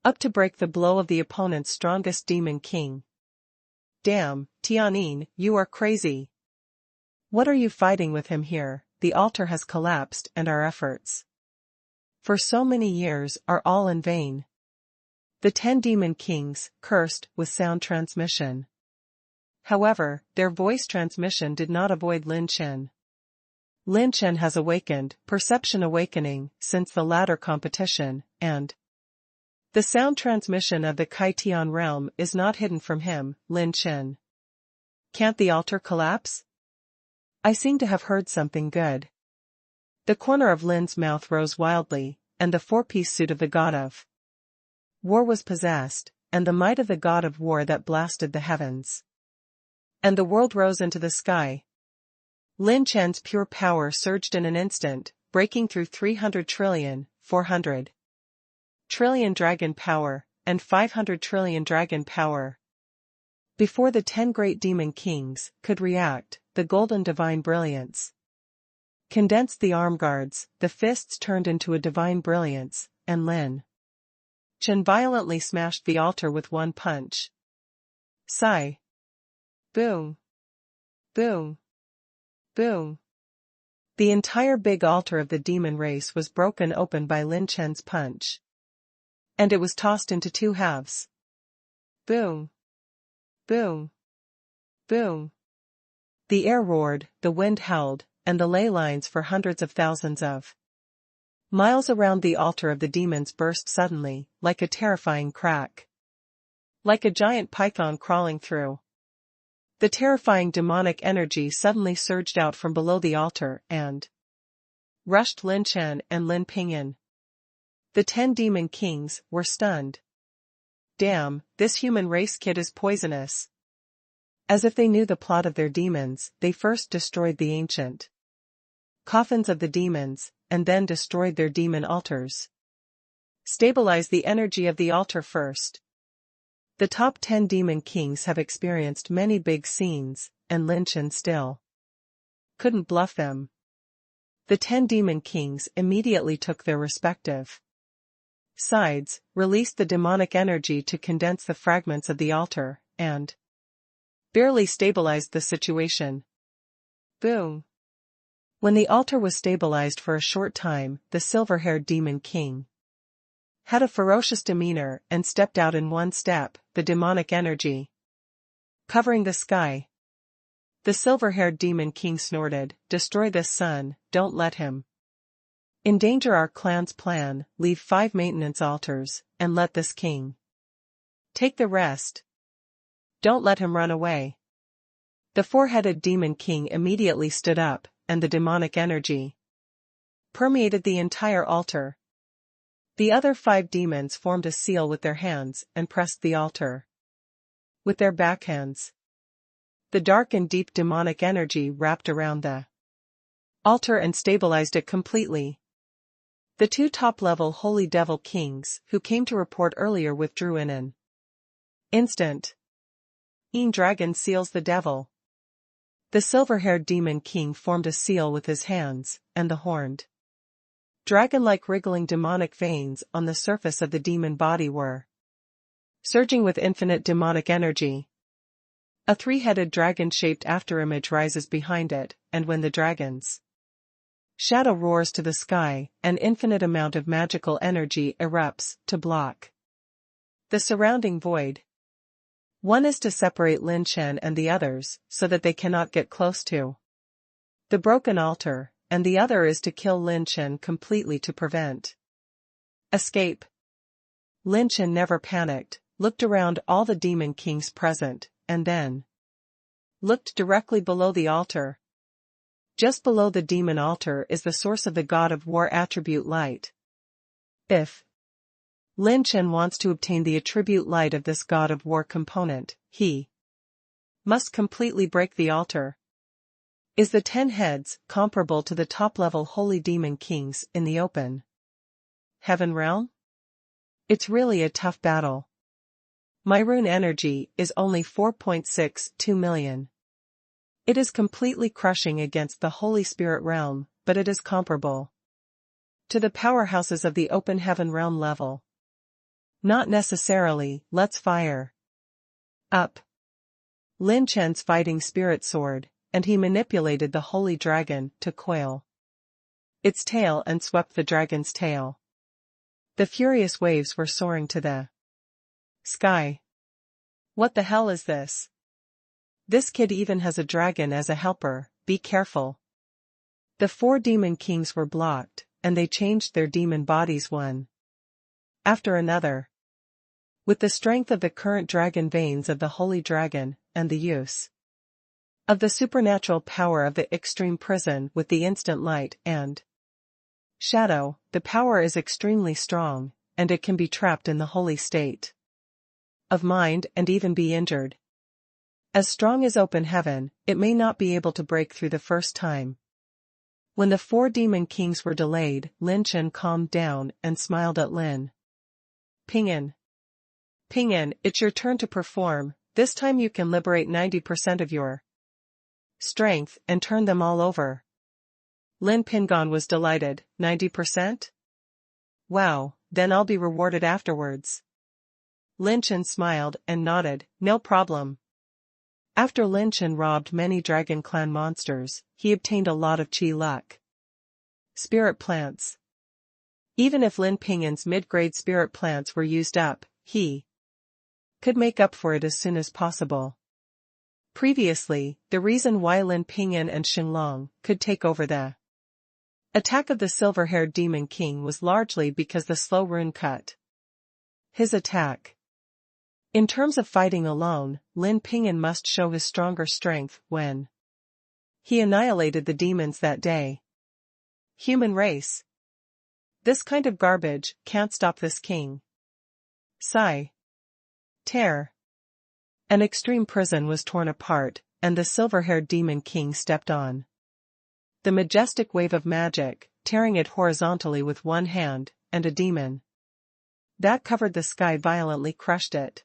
up to break the blow of the opponent's strongest demon king. Damn, Tianyin, you are crazy. What are you fighting with him here? The altar has collapsed and our efforts for so many years are all in vain. The 10 demon kings, cursed with sound transmission. However, their voice transmission did not avoid Lin Chen. Lin Chen has awakened, perception awakening, since the latter competition, and the sound transmission of the Kaitian realm is not hidden from him, Lin Chen. Can't the altar collapse? I seem to have heard something good. The corner of Lin's mouth rose wildly, and the 4-piece suit of the god of war was possessed, and the might of the god of war that blasted the heavens. And the world rose into the sky. Lin Chen's pure power surged in an instant, breaking through 300 trillion, 400 trillion dragon power, and 500 trillion dragon power. Before the 10 great demon kings could react, the golden divine brilliance condensed the arm guards, the fists turned into a divine brilliance, and Lin Chen violently smashed the altar with one punch. Sigh. Boom. Boom. Boom. The entire big altar of the demon race was broken open by Lin Chen's punch. And it was tossed into 2 halves. Boom. Boom. Boom. The air roared, the wind howled, and the ley lines for hundreds of thousands of miles around the altar of the demons burst suddenly, like a terrifying crack. Like a giant python crawling through. The terrifying demonic energy suddenly surged out from below the altar and rushed Lin Chen and Lin Pingyan. The 10 demon kings were stunned. Damn, this human race kid is poisonous. As if they knew the plot of their demons, they first destroyed the ancient coffins of the demons, and then destroyed their demon altars. Stabilize the energy of the altar first. The top 10 demon kings have experienced many big scenes, and Lin Chen still couldn't bluff them. The 10 demon kings immediately took their respective sides, released the demonic energy to condense the fragments of the altar, and barely stabilized the situation. Boom. When the altar was stabilized for a short time, the silver-haired demon king had a ferocious demeanor and stepped out in one step, the demonic energy covering the sky. The silver-haired demon king snorted, "Destroy this son, don't let him endanger our clan's plan, leave 5 maintenance altars, and let this king take the rest. Don't let him run away." The 4-headed demon king immediately stood up, and the demonic energy permeated the entire altar. The other 5 demons formed a seal with their hands and pressed the altar with their backhands. The dark and deep demonic energy wrapped around the altar and stabilized it completely. The 2 top-level holy devil kings who came to report earlier withdrew in an instant. Dragon seals the devil. The silver-haired demon king formed a seal with his hands, and the horned dragon-like wriggling demonic veins on the surface of the demon body were surging with infinite demonic energy. A 3-headed dragon-shaped afterimage rises behind it, and when the dragon's shadow roars to the sky, an infinite amount of magical energy erupts to block the surrounding void. One is to separate Lin Chen and the others, so that they cannot get close to the broken altar, and the other is to kill Lin Chen completely to prevent escape. Lin Chen never panicked, looked around all the demon kings present, and then looked directly below the altar. Just below the demon altar is the source of the god of war attribute light. If Lin Chen wants to obtain the attribute light of this god of war component, he must completely break the altar. Is the 10 heads comparable to the top-level holy demon kings in the open heaven realm? It's really a tough battle. My rune energy is only 4.62 million. It is completely crushing against the Holy Spirit realm, but it is comparable to the powerhouses of the open heaven realm level. Not necessarily. Let's fire up Lin Chen's fighting spirit sword, and he manipulated the holy dragon to coil its tail and swept the dragon's tail. The furious waves were soaring to the sky. What the hell is this? This kid even has a dragon as a helper, be careful. The 4 demon kings were blocked, and they changed their demon bodies one after another. With the strength of the current dragon veins of the holy dragon, and the use of the supernatural power of the extreme prison with the instant light and shadow, the power is extremely strong, and it can be trapped in the holy state of mind and even be injured. As strong as open heaven, it may not be able to break through the first time. When the 4 demon kings were delayed, Lin Chen calmed down and smiled at Lin Ping'an. Ping'an, it's your turn to perform. This time you can liberate 90% of your strength and turn them all over. Lin Ping'an was delighted. 90%? Wow, then I'll be rewarded afterwards. Lin Chen smiled and nodded. No problem. After Lin Chen robbed many Dragon Clan monsters, he obtained a lot of chi luck. Spirit plants. Even if Lin Ping'an's mid-grade spirit plants were used up, he could make up for it as soon as possible. Previously, the reason why Lin Ping'an and Xinglong could take over the attack of the silver-haired demon king was largely because the slow rune cut his attack. In terms of fighting alone, Lin Ping'an must show his stronger strength when he annihilated the demons that day. Human race. This kind of garbage can't stop this king. Sigh. Tear. An extreme prison was torn apart, and the silver-haired demon king stepped on the majestic wave of magic, tearing it horizontally with one hand, and a demon that covered the sky violently crushed it.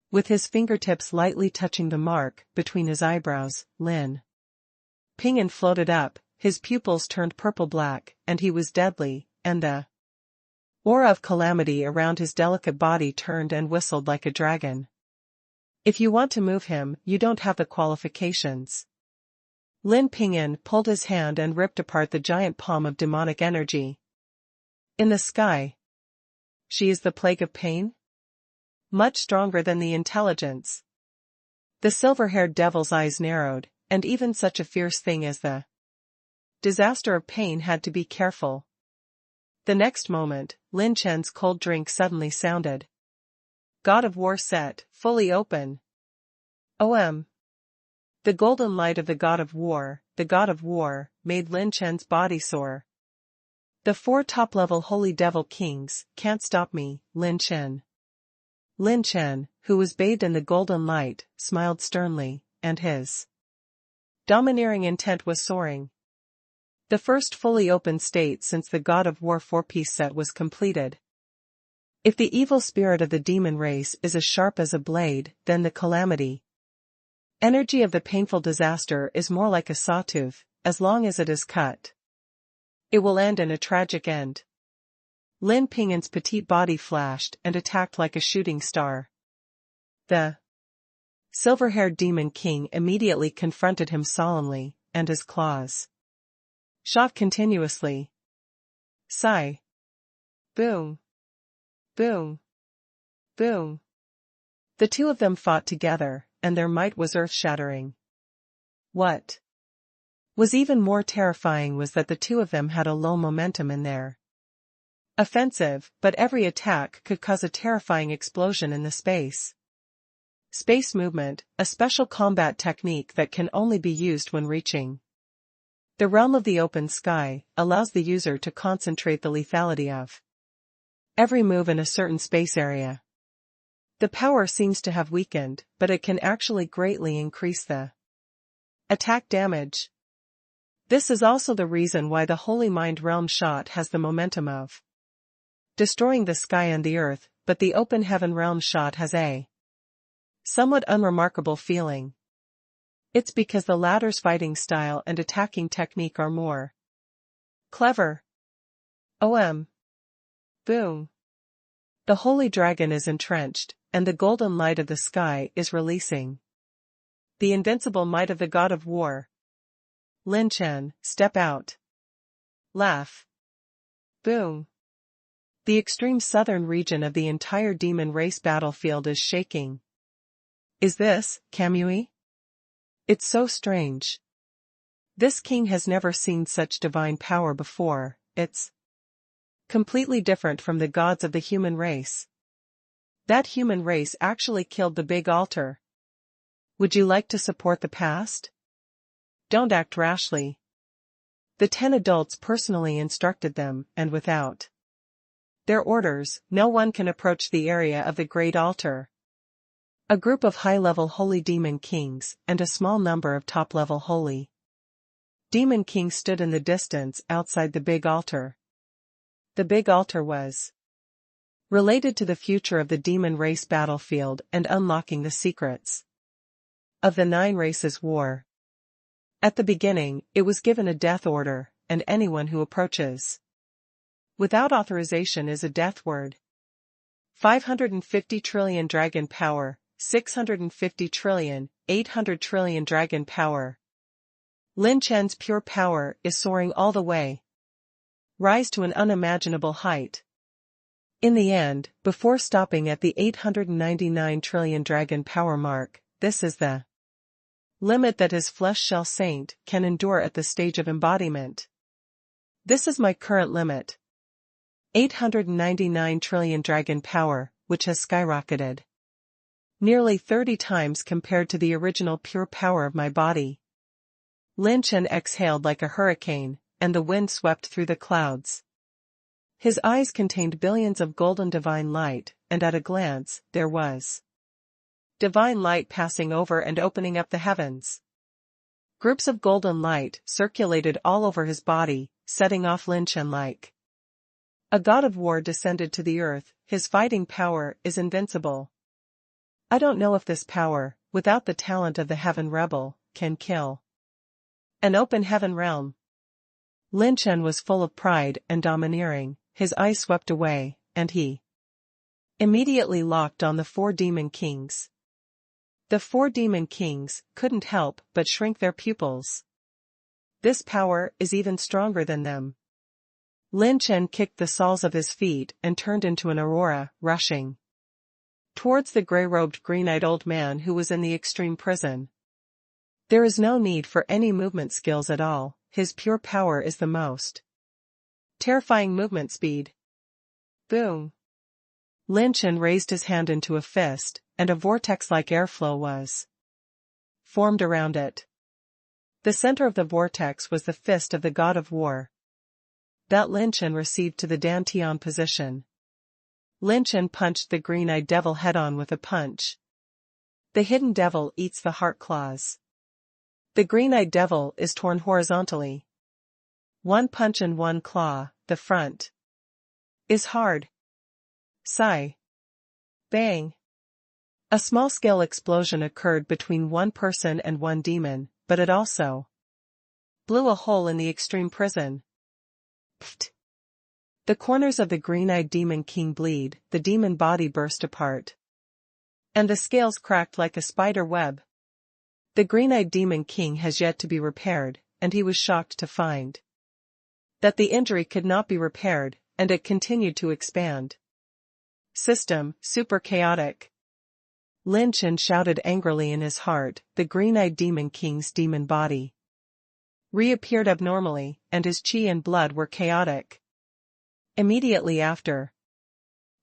With his fingertips lightly touching the mark between his eyebrows, Lin Ping'an floated up, his pupils turned purple-black, and he was deadly, and the aura of calamity around his delicate body turned and whistled like a dragon. If you want to move him, you don't have the qualifications. Lin Ping'an pulled his hand and ripped apart the giant palm of demonic energy. In the sky. She is the plague of pain? Much stronger than the intelligence. The silver-haired devil's eyes narrowed, and even such a fierce thing as the disaster of pain had to be careful. The next moment, Lin Chen's cold drink suddenly sounded. God of War set, fully open. OM. The golden light of the God of War, made Lin Chen's body soar. The 4 top-level holy devil kings can't stop me, Lin Chen. Lin Chen, who was bathed in the golden light, smiled sternly, and his domineering intent was soaring. The first fully open state since the God of War 4-piece set was completed. If the evil spirit of the demon race is as sharp as a blade, then the calamity energy of the painful disaster is more like a sawtooth. As long as it is cut, it will end in a tragic end. Lin Pingan's petite body flashed and attacked like a shooting star. The silver-haired demon king immediately confronted him solemnly, and his claws shot continuously. Sigh. Boom. Boom. Boom. The two of them fought together, and their might was earth-shattering. What was even more terrifying was that the two of them had a low momentum in their offensive, but every attack could cause a terrifying explosion in the space. Space movement, a special combat technique that can only be used when reaching the realm of the open sky, allows the user to concentrate the lethality of every move in a certain space area. The power seems to have weakened, but it can actually greatly increase the attack damage. This is also the reason why the Holy Mind Realm shot has the momentum of destroying the sky and the earth, but the Open Heaven Realm shot has a somewhat unremarkable feeling. It's because the latter's fighting style and attacking technique are more clever. Boom. The Holy Dragon is entrenched, and the golden light of the sky is releasing the invincible might of the God of War. Lin Chen, step out. Laugh. Boom. The extreme southern region of the entire demon race battlefield is shaking. Is this, Kamui? It's so strange. This king has never seen such divine power before. It's completely different from the gods of the human race. That human race actually killed the big altar. Would you like to support the past? Don't act rashly. The 10 adults personally instructed them, and without their orders, no one can approach the area of the Great Altar. A group of high-level holy demon kings, and a small number of top-level holy demon kings stood in the distance outside the big altar. The big altar was related to the future of the demon race battlefield and unlocking the secrets of the 9 races war. At the beginning, it was given a death order, and anyone who approaches without authorization is a death word. 550 trillion dragon power, 650 trillion, 800 trillion dragon power. Lin Chen's pure power is soaring all the way. Rise to an unimaginable height. In the end, before stopping at the 899 trillion dragon power mark, this is the limit that his flesh shell saint can endure at the stage of embodiment. This is my current limit. 899 trillion dragon power, which has skyrocketed nearly 30 times compared to the original pure power of my body. Lin Chen exhaled like a hurricane, and the wind swept through the clouds. His eyes contained billions of golden divine light, and at a glance, there was divine light passing over and opening up the heavens. Groups of golden light circulated all over his body, setting off Lin Chen like a god of war descended to the earth. His fighting power is invincible. I don't know if this power, without the talent of the heaven rebel, can kill an open heaven realm. Lin Chen was full of pride and domineering, his eyes swept away, and he immediately locked on the 4 demon kings. The 4 demon kings couldn't help but shrink their pupils. This power is even stronger than them. Lin Chen kicked the soles of his feet and turned into an aurora, rushing towards the gray-robed green-eyed old man who was in the extreme prison. There is no need for any movement skills at all, his pure power is the most terrifying movement speed. Boom. Lin Chen raised his hand into a fist, and a vortex-like airflow was formed around it. The center of the vortex was the fist of the god of war. that Lin Chen received to the Dantian position. Lin Chen punched the green-eyed devil head-on with a punch. The hidden devil eats the heart claws. The green-eyed devil is torn horizontally. One punch and one claw, the front, is hard. Sigh. Bang. A small-scale explosion occurred between one person and one demon, but it also blew a hole in the extreme prison. Pfft. The corners of the green-eyed demon king bleed, the demon body burst apart, and the scales cracked like a spider web. The green-eyed demon king has yet to be repaired, and he was shocked to find that the injury could not be repaired, and it continued to expand. System, super chaotic. Lin Chen shouted angrily in his heart. The green-eyed demon king's demon body reappeared abnormally, and his chi and blood were chaotic. Immediately after,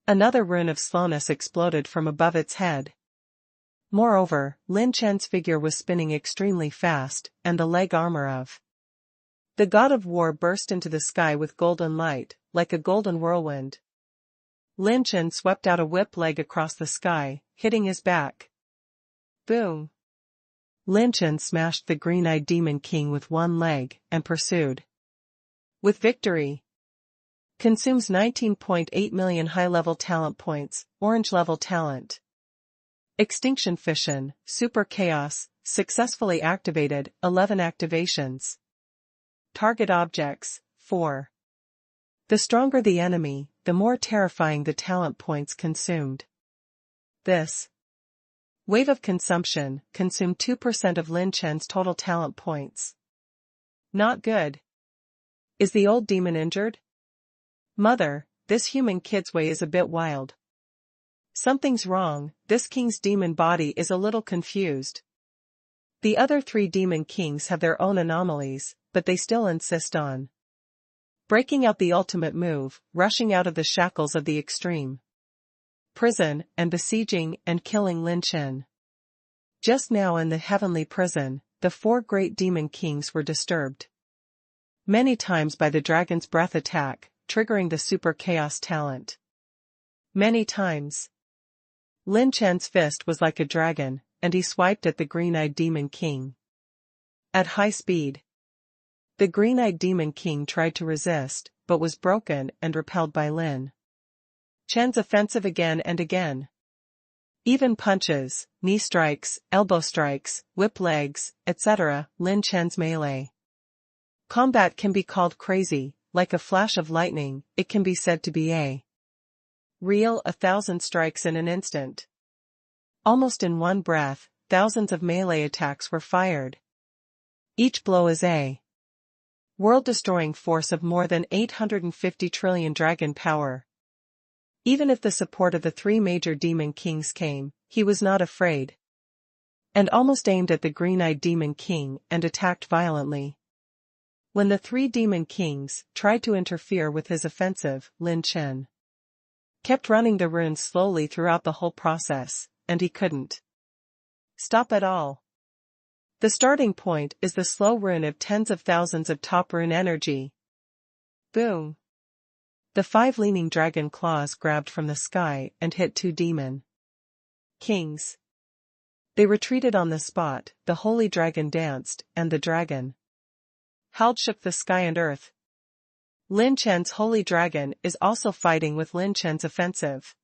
another rune of slowness exploded from above its head. Moreover, Lin Chen's figure was spinning extremely fast, and the leg armor of the god of war burst into the sky with golden light, like a golden whirlwind. Lin Chen swept out a whip leg across the sky, hitting his back. Boom! Lin Chen smashed the green-eyed demon king with one leg, and pursued with victory. Consumes 19.8 million high-level talent points, orange-level talent. Extinction Fission, Super Chaos, successfully activated, 11 activations. Target objects, 4. The stronger the enemy, the more terrifying the talent points consumed. This wave of consumption consumed 2% of Lin Chen's total talent points. Not good. Is the old demon injured? Mother, this human kid's way is a bit wild. Something's wrong, this king's demon body is a little confused. The other 3 demon kings have their own anomalies, but they still insist on breaking out the ultimate move, rushing out of the shackles of the extreme prison, and besieging and killing Lin Chen. Just now in the heavenly prison, the 4 great demon kings were disturbed many times by the dragon's breath attack, triggering the super chaos talent. Many times. Lin Chen's fist was like a dragon, and he swiped at the green-eyed demon king at high speed. The green-eyed demon king tried to resist, but was broken and repelled by Lin Chen's offensive again and again. Even punches, knee strikes, elbow strikes, whip legs, etc. Lin Chen's melee combat can be called crazy. Like a flash of lightning, it can be said to be a real 1,000 strikes in an instant. Almost in one breath, thousands of melee attacks were fired. Each blow is a world-destroying force of more than 850 trillion dragon power. Even if the support of the 3 major demon kings came, he was not afraid, and almost aimed at the green-eyed demon king and attacked violently. When the 3 demon kings tried to interfere with his offensive, Lin Chen kept running the runes slowly throughout the whole process, and he couldn't stop at all. The starting point is the slow rune of tens of thousands of top rune energy. Boom! The 5 leaning dragon claws grabbed from the sky and hit 2 demon kings. They retreated on the spot, the holy dragon danced, and the dragon howled, shook the sky and earth. Lin Chen's holy dragon is also fighting with Lin Chen's offensive.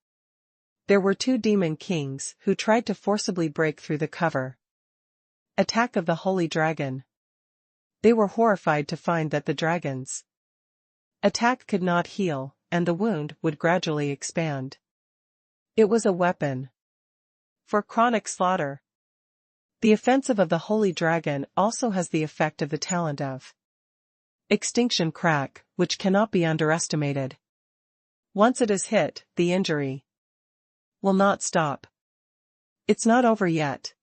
There were 2 demon kings who tried to forcibly break through the cover attack of the holy dragon. They were horrified to find that the dragon's attack could not heal, and the wound would gradually expand. It was a weapon for chronic slaughter. The offensive of the holy dragon also has the effect of the talent of extinction crack, which cannot be underestimated. Once it is hit, the injury will not stop. It's not over yet.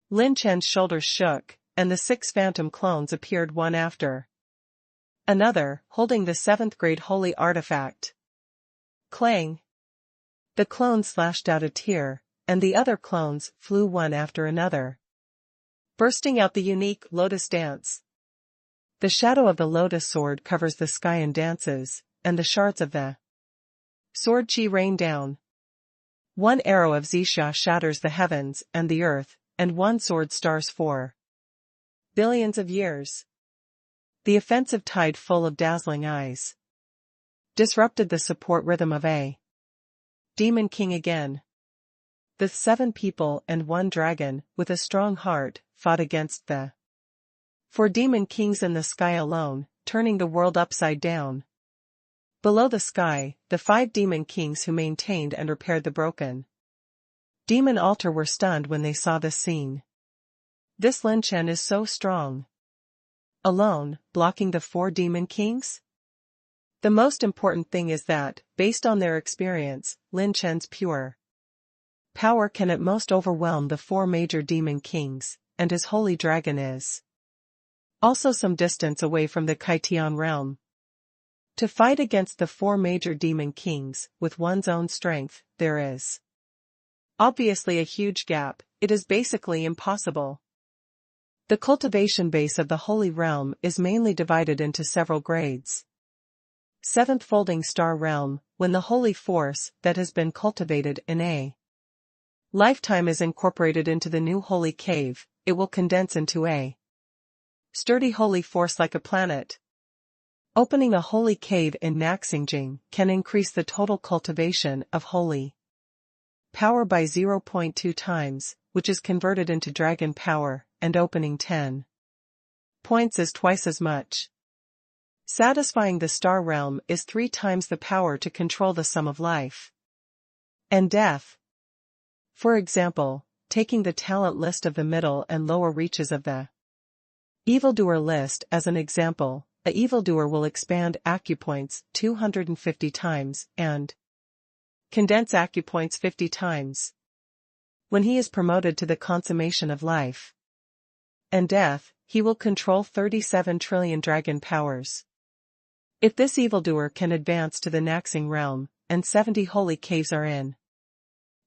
Lin Chen's shoulders shook, and the 6 phantom clones appeared one after another, holding the 7th grade holy artifact. Clang! The clones slashed out a tear, and the other clones flew one after another, bursting out the unique lotus dance. The shadow of the lotus sword covers the sky and dances, and the shards of the sword chi rain down. One arrow of Zixia shatters the heavens and the earth, and one sword stars for billions of years. The offensive tide full of dazzling eyes disrupted the support rhythm of a demon king again. The 7 people and 1 dragon, with a strong heart, fought against the 4 demon kings in the sky alone, turning the world upside down. Below the sky, the 5 demon kings who maintained and repaired the broken demon altar were stunned when they saw this scene. This Lin Chen is so strong. Alone, blocking the 4 demon kings? The most important thing is that, based on their experience, Lin Chen's pure power can at most overwhelm the 4 major demon kings, and his holy dragon is also some distance away from the Kaitian realm. To fight against the 4 major demon kings, with one's own strength, there is obviously a huge gap. It is basically impossible. The cultivation base of the holy realm is mainly divided into several grades. 7th folding star realm, when the holy force that has been cultivated in a lifetime is incorporated into the new holy cave, it will condense into a sturdy holy force like a planet. Opening a holy cave in Naxingjing can increase the total cultivation of holy power by 0.2 times, which is converted into dragon power, and opening 10 points is twice as much. Satisfying the star realm is 3 times the power to control the sum of life and death. For example, taking the talent list of the middle and lower reaches of the evildoer list as an example, a evildoer will expand acupoints 250 times and condense acupoints 50 times. When he is promoted to the consummation of life and death, he will control 37 trillion dragon powers. If this evildoer can advance to the Naxing realm, and 70 holy caves are in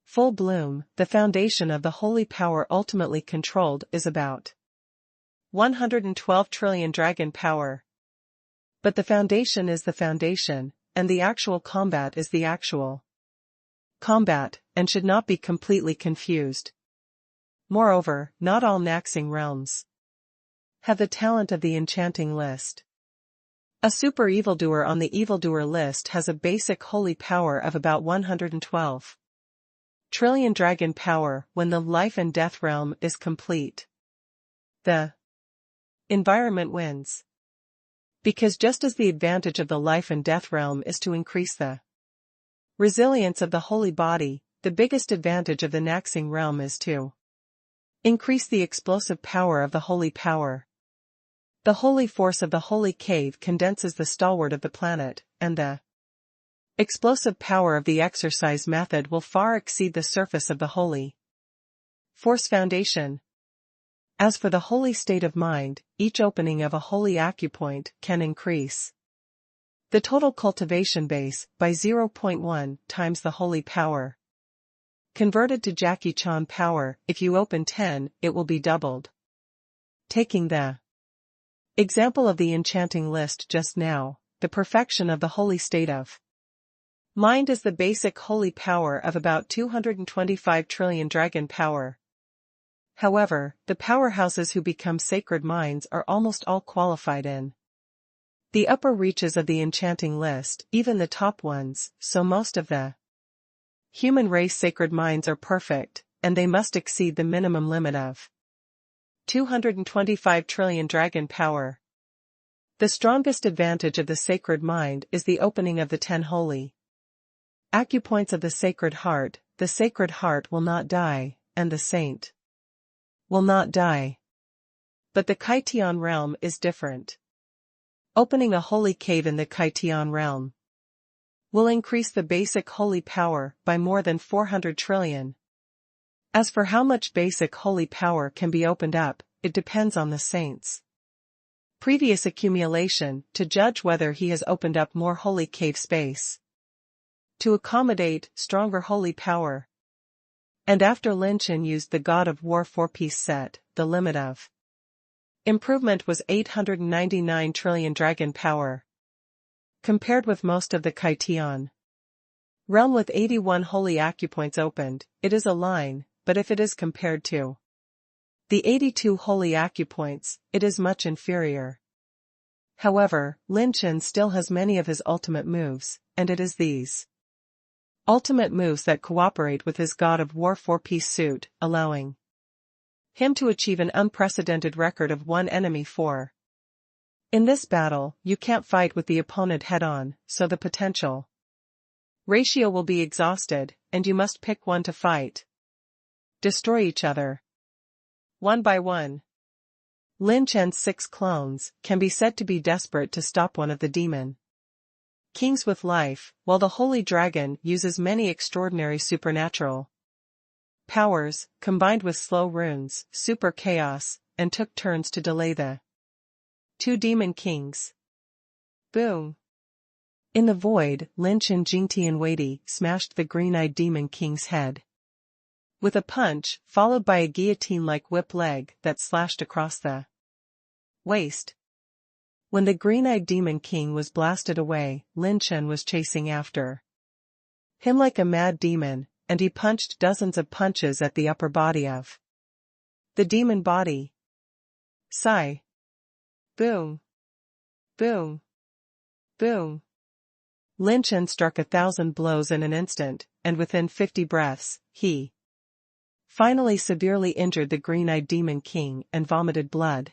full bloom, the foundation of the holy power ultimately controlled is about 112 trillion dragon power. But the foundation is the foundation, and the actual combat is the actual combat, and should not be completely confused. Moreover, not all Naxing realms have the talent of the enchanting list. A super evildoer on the evildoer list has a basic holy power of about 112 trillion dragon power when the life and death realm is complete. The environment wins. Because just as the advantage of the life and death realm is to increase the resilience of the holy body, the biggest advantage of the Naxing realm is to increase the explosive power of the holy power. The holy force of the holy cave condenses the stalwart of the planet, and the explosive power of the exercise method will far exceed the surface of the holy force foundation. As for the holy state of mind, each opening of a holy acupoint can increase the total cultivation base by 0.1 times the holy power. Converted to Jackie Chan power, if you open 10, it will be doubled. Taking the example of the enchanting list just now, the perfection of the holy state of mind is the basic holy power of about 225 trillion dragon power. However, the powerhouses who become sacred minds are almost all qualified in the upper reaches of the enchanting list, even the top ones, so most of the human race sacred minds are perfect, and they must exceed the minimum limit of 225 trillion dragon power. The strongest advantage of the sacred mind is the opening of the 10 holy acupoints of the sacred heart. The sacred heart will not die, and the saint will not die. But the Kaitian realm is different. Opening a holy cave in the Kaitian realm will increase the basic holy power by more than 400 trillion. As for how much basic holy power can be opened up, it depends on the saint's previous accumulation to judge whether he has opened up more holy cave space to accommodate stronger holy power. And after Lin Chen used the God of War 4-piece set, the limit of Improvement was 899 trillion dragon power. Compared with most of the Kaitian realm with 81 holy acupoints opened, it is a line, but if it is compared to the 82 holy acupoints, it is much inferior. However, Lin Chen still has many of his ultimate moves, and it is these ultimate moves that cooperate with his God of War 4-piece suit, allowing him to achieve an unprecedented record of one enemy 4. In this battle, you can't fight with the opponent head-on, so the potential ratio will be exhausted, and you must pick one to fight. Destroy each other. One by one. Lin Chen's 6 clones can be said to be desperate to stop one of the demon kings with life, while the Holy Dragon uses many extraordinary supernatural powers, combined with slow runes, super chaos, and took turns to delay the 2 demon kings. Boom! In the void, Lin Chen Jingtian Weighty smashed the green-eyed demon king's head with a punch, followed by a guillotine-like whip leg that slashed across the waist. When the green-eyed demon king was blasted away, Lin Chen was chasing after him like a mad demon, and he punched dozens of punches at the upper body of the demon body. Sigh. Boom. Boom. Boom. Lin Chen struck 1,000 blows in an instant, and within 50 breaths, he finally severely injured the green-eyed demon king and vomited blood.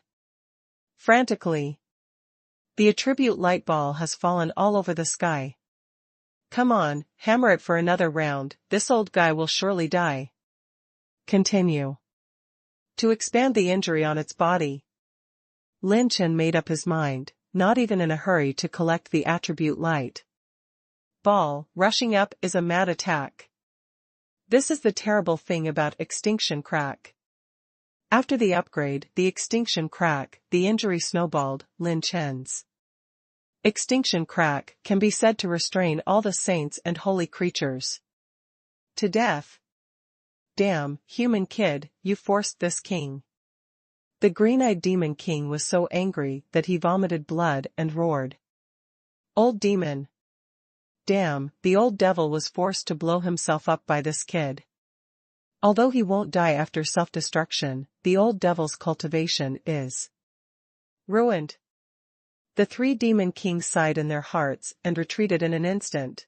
Frantically, the attribute light ball has fallen all over the sky. Come on, hammer it for another round, this old guy will surely die. Continue to expand the injury on its body. Lin Chen made up his mind, not even in a hurry to collect the attribute light ball. Rushing up is a mad attack. This is the terrible thing about Extinction Crack. After the upgrade, the Extinction Crack, the injury snowballed. Lin Chen's Extinction Crack can be said to restrain all the saints and holy creatures to death. Damn, human kid, you forced this king. The green-eyed demon king was so angry that he vomited blood and roared. Old demon. Damn, the old devil was forced to blow himself up by this kid. Although he won't die after self-destruction, the old devil's cultivation is ruined. The 3 demon kings sighed in their hearts and retreated in an instant.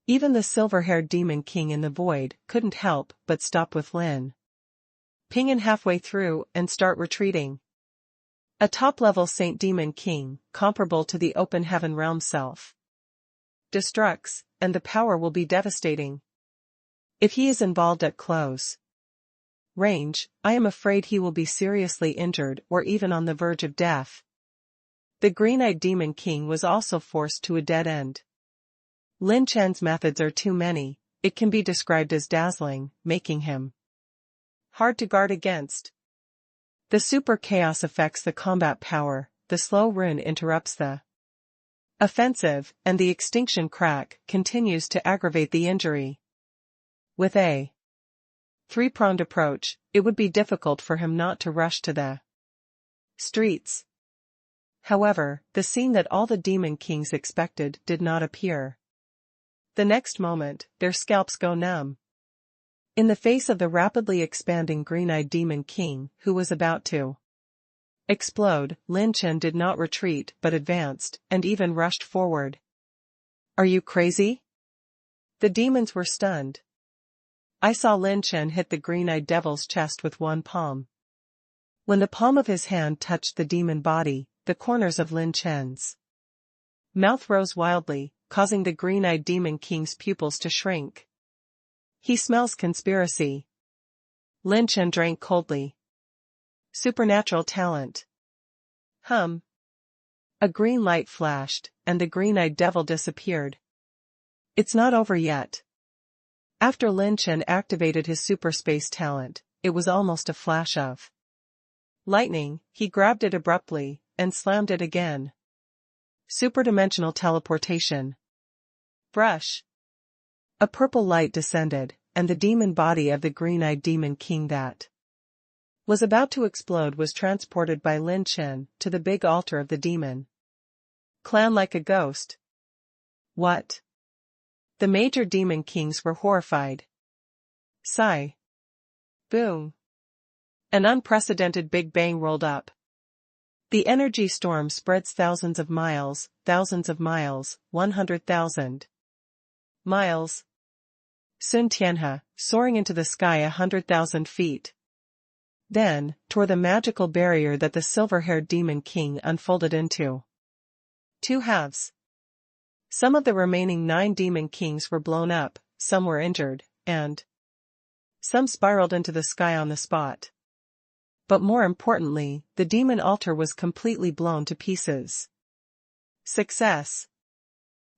Even the silver-haired demon king in the void couldn't help but stop with Lin Pingin halfway through and start retreating. A top-level Saint Demon King, comparable to the open heaven realm self, destructs, and the power will be devastating. If he is involved at close range, I am afraid he will be seriously injured or even on the verge of death. The green-eyed demon king was also forced to a dead end. Lin Chen's methods are too many, it can be described as dazzling, making him hard to guard against. The super chaos affects the combat power, the slow rune interrupts the offensive, and the extinction crack continues to aggravate the injury. With a 3-pronged approach, it would be difficult for him not to rush to the streets. However, the scene that all the demon kings expected did not appear. The next moment, their scalps go numb. In the face of the rapidly expanding green-eyed demon king, who was about to explode, Lin Chen did not retreat but advanced, and even rushed forward. Are you crazy? The demons were stunned. I saw Lin Chen hit the green-eyed devil's chest with one palm. When the palm of his hand touched the demon body, the corners of Lin Chen's mouth rose wildly, causing the green-eyed demon king's pupils to shrink. He smells conspiracy. Lin Chen drank coldly. Supernatural talent. Hum. A green light flashed, and the green-eyed devil disappeared. It's not over yet. After Lin Chen activated his super space talent, it was almost a flash of lightning. He grabbed it abruptly, and slammed it again. Superdimensional teleportation. Brush. A purple light descended, and the demon body of the green-eyed demon king that was about to explode was transported by Lin Chen to the big altar of the demon clan like a ghost. What? The major demon kings were horrified. Sigh. Boom. An unprecedented Big Bang rolled up. The energy storm spreads thousands of miles, 100,000 miles. Sun Tianhe, soaring into the sky 100,000 feet. Then, tore the magical barrier that the silver-haired demon king unfolded into two halves. Some of the remaining 9 demon kings were blown up, some were injured, and some spiraled into the sky on the spot. But more importantly, the demon altar was completely blown to pieces. Success!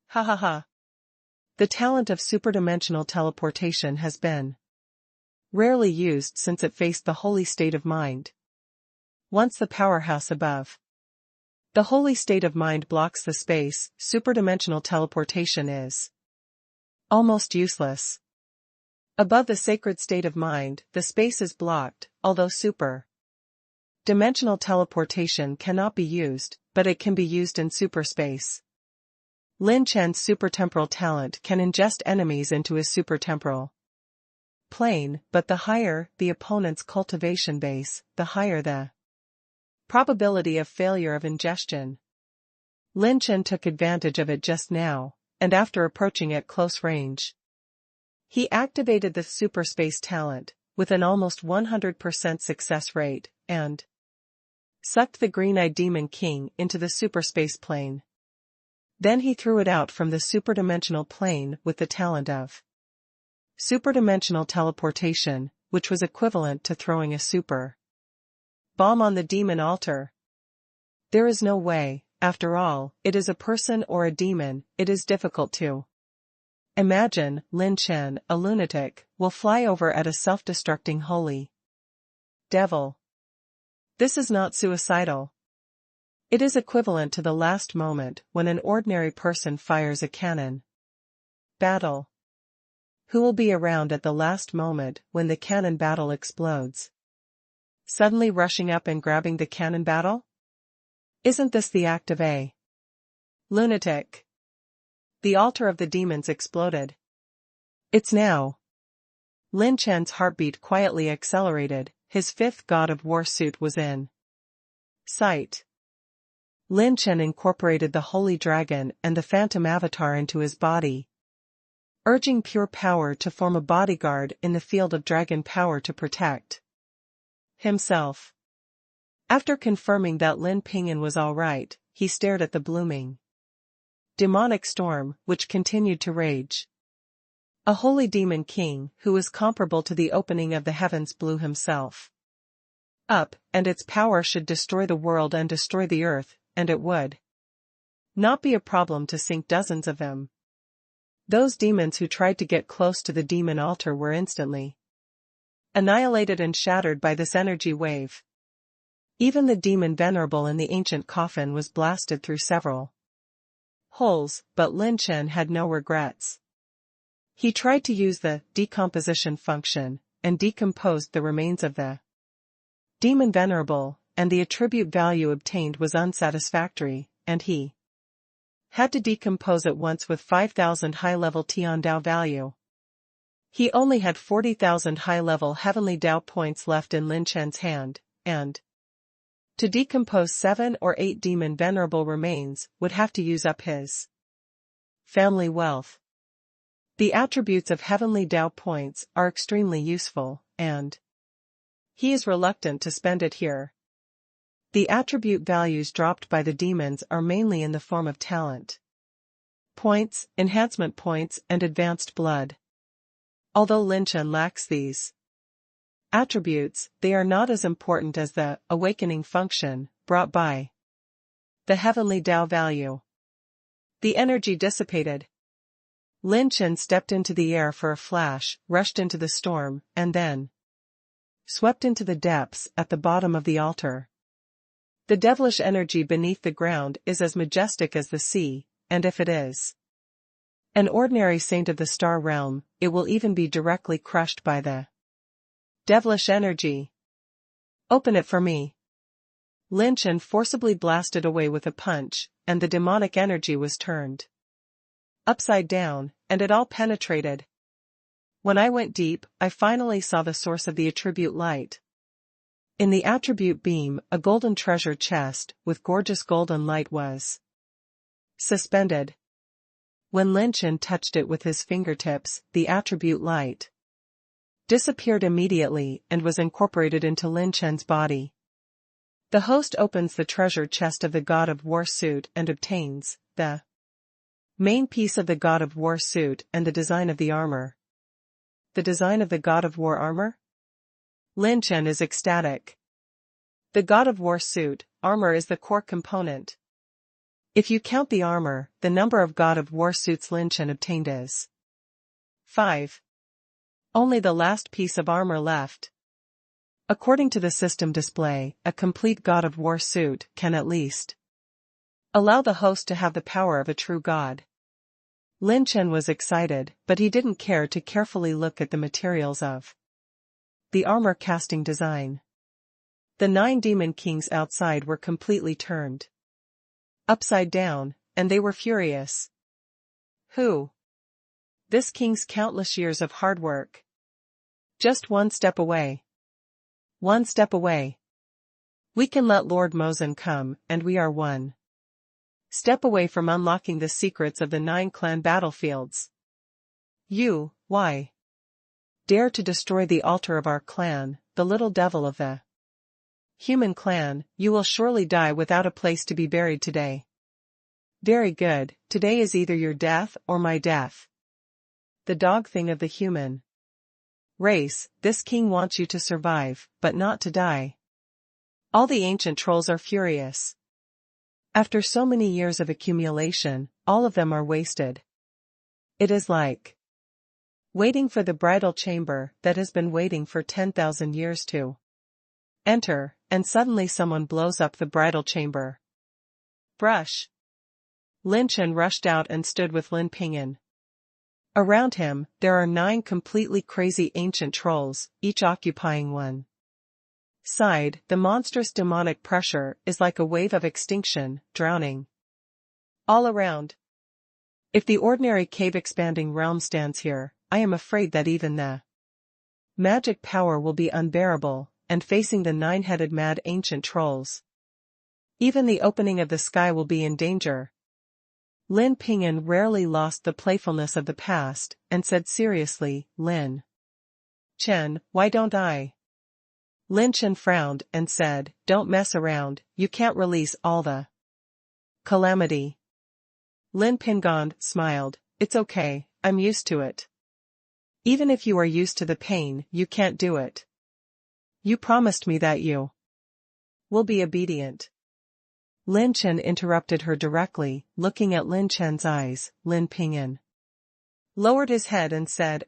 Ha ha ha! The talent of superdimensional teleportation has been rarely used since it faced the holy state of mind. Once the powerhouse above the holy state of mind blocks the space, superdimensional teleportation is almost useless. Above the sacred state of mind, the space is blocked, although dimensional teleportation cannot be used, but it can be used in superspace. Lin Chen's supertemporal talent can ingest enemies into his supertemporal plane, but the higher the opponent's cultivation base, the higher the probability of failure of ingestion. Lin Chen took advantage of it just now, and after approaching at close range, he activated the superspace talent, with an almost 100% success rate, and sucked the green-eyed demon king into the superspace plane. Then he threw it out from the superdimensional plane with the talent of superdimensional teleportation, which was equivalent to throwing a super bomb on the demon altar. There is no way, after all, it is a person or a demon, it is difficult to imagine. Lin Chen, a lunatic, will fly over at a self-destructing holy devil. This is not suicidal. It is equivalent to the last moment when an ordinary person fires a cannon battle. Who will be around at the last moment when the cannon battle explodes? Suddenly rushing up and grabbing the cannon battle? Isn't this the act of a lunatic? The altar of the demons exploded. It's now. Lin Chen's heartbeat quietly accelerated, his 5th god of war suit was in sight. Lin Chen incorporated the holy dragon and the phantom avatar into his body, urging pure power to form a bodyguard in the field of dragon power to protect himself. After confirming that Lin Pingyan was all right, he stared at the blooming demonic storm, which continued to rage. A holy demon king, who was comparable to the opening of the heavens, blew himself up, and its power should destroy the world and destroy the earth, and it would not be a problem to sink dozens of them. Those demons who tried to get close to the demon altar were instantly annihilated and shattered by this energy wave. Even the demon venerable in the ancient coffin was blasted through several holes, but Lin Chen had no regrets. He tried to use the decomposition function, and decomposed the remains of the demon venerable, and the attribute value obtained was unsatisfactory, and he had to decompose it once with 5,000 high-level Tiandao value. He only had 40,000 high-level Heavenly Dao points left in Lin Chen's hand, and to decompose 7 or 8 demon venerable remains would have to use up his family wealth. The attributes of Heavenly Dao points are extremely useful, and he is reluctant to spend it here. The attribute values dropped by the demons are mainly in the form of talent points, enhancement points, and advanced blood. Although Lin Chen lacks these attributes, they are not as important as the awakening function brought by the Heavenly Dao value. The energy dissipated. Lin Chen stepped into the air for a flash, rushed into the storm, and then swept into the depths at the bottom of the altar. The devilish energy beneath the ground is as majestic as the sea, and if it is an ordinary saint of the star realm, it will even be directly crushed by the devilish energy. Open it for me. Lin Chen forcibly blasted away with a punch, and the demonic energy was turned upside down, and it all penetrated. When I went deep, I finally saw the source of the attribute light. In the attribute beam, a golden treasure chest with gorgeous golden light was suspended. When Lin Chen touched it with his fingertips, the attribute light disappeared immediately and was incorporated into Lin Chen's body. The host opens the treasure chest of the God of War suit and obtains the main piece of the God of War suit and the design of the armor. The design of the God of War armor? Lin Chen is ecstatic. The God of War suit, armor is the core component. If you count the armor, the number of God of War suits Lin Chen obtained is 5. Only the last piece of armor left. According to the system display, a complete God of War suit can at least allow the host to have the power of a true god. Lin Chen was excited, but he didn't care to carefully look at the materials of the armor casting design. The 9 demon kings outside were completely turned upside down, and they were furious. Who? This king's countless years of hard work. Just one step away. One step away. We can let Lord Mosen come, and we are one step away from unlocking the secrets of the 9 clan battlefields. You, why? Dare to destroy the altar of our clan, the little devil of the human clan, you will surely die without a place to be buried today. Very good, today is either your death or my death. The dog thing of the human race, this king wants you to survive, but not to die. All the ancient trolls are furious. After so many years of accumulation, all of them are wasted. It is like waiting for the bridal chamber that has been waiting for 10,000 years to enter, and suddenly someone blows up the bridal chamber. Brush. Lin Chen rushed out and stood with Lin Pingyan. Around him, there are 9 completely crazy ancient trolls, each occupying one side. The monstrous demonic pressure is like a wave of extinction, drowning all around. If the ordinary cave-expanding realm stands here, I am afraid that even the magic power will be unbearable, and facing the 9-headed mad ancient trolls, even the opening of the sky will be in danger. Lin Pingyan rarely lost the playfulness of the past, and said seriously, Lin Chen, why don't I? Lin Chen frowned and said, don't mess around, you can't release all the calamity. Lin Pingyan smiled, it's okay, I'm used to it. Even if you are used to the pain, you can't do it. You promised me that you will be obedient. Lin Chen interrupted her directly, looking at Lin Chen's eyes. Lin Pingyan lowered his head and said,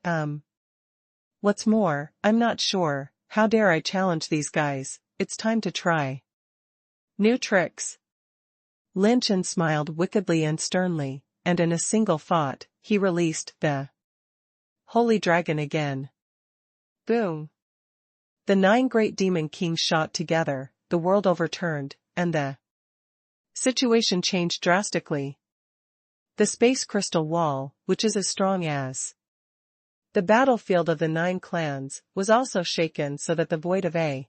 what's more, I'm not sure, how dare I challenge these guys, it's time to try new tricks. Lin Chen smiled wickedly and sternly, and in a single thought, he released the Holy Dragon again. Boom! The 9 great demon kings shot together, the world overturned, and the situation changed drastically. The space crystal wall, which is as strong as the battlefield of the 9 clans, was also shaken so that the void of a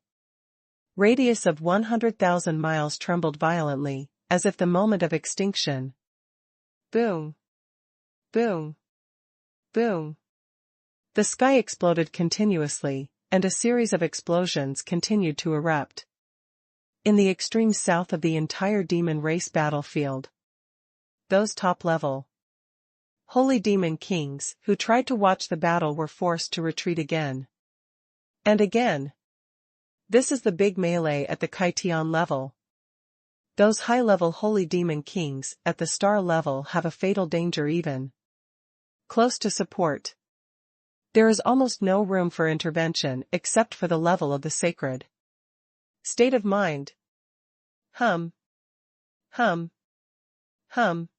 radius of 100,000 miles trembled violently, as if the moment of extinction. Boom! Boom! Boom! The sky exploded continuously, and a series of explosions continued to erupt. In the extreme south of the entire demon race battlefield, those top-level holy demon kings who tried to watch the battle were forced to retreat again and again. This is the big melee at the Kaitian level. Those high-level holy demon kings at the star level have a fatal danger even close to support. There is almost no room for intervention except for the level of the sacred state of mind. Hum. Hum. Hum.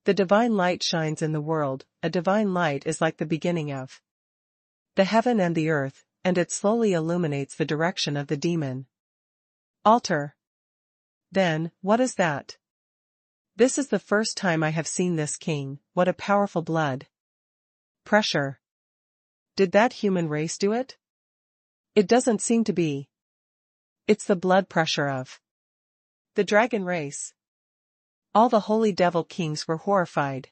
The divine light shines in the world. A divine light is like the beginning of the heaven and the earth, and it slowly illuminates the direction of the demon. Altar. Then, what is that? This is the first time I have seen this king. What a powerful blood pressure. Did that human race do it? It doesn't seem to be. It's the blood pressure of the dragon race. All the holy devil kings were horrified.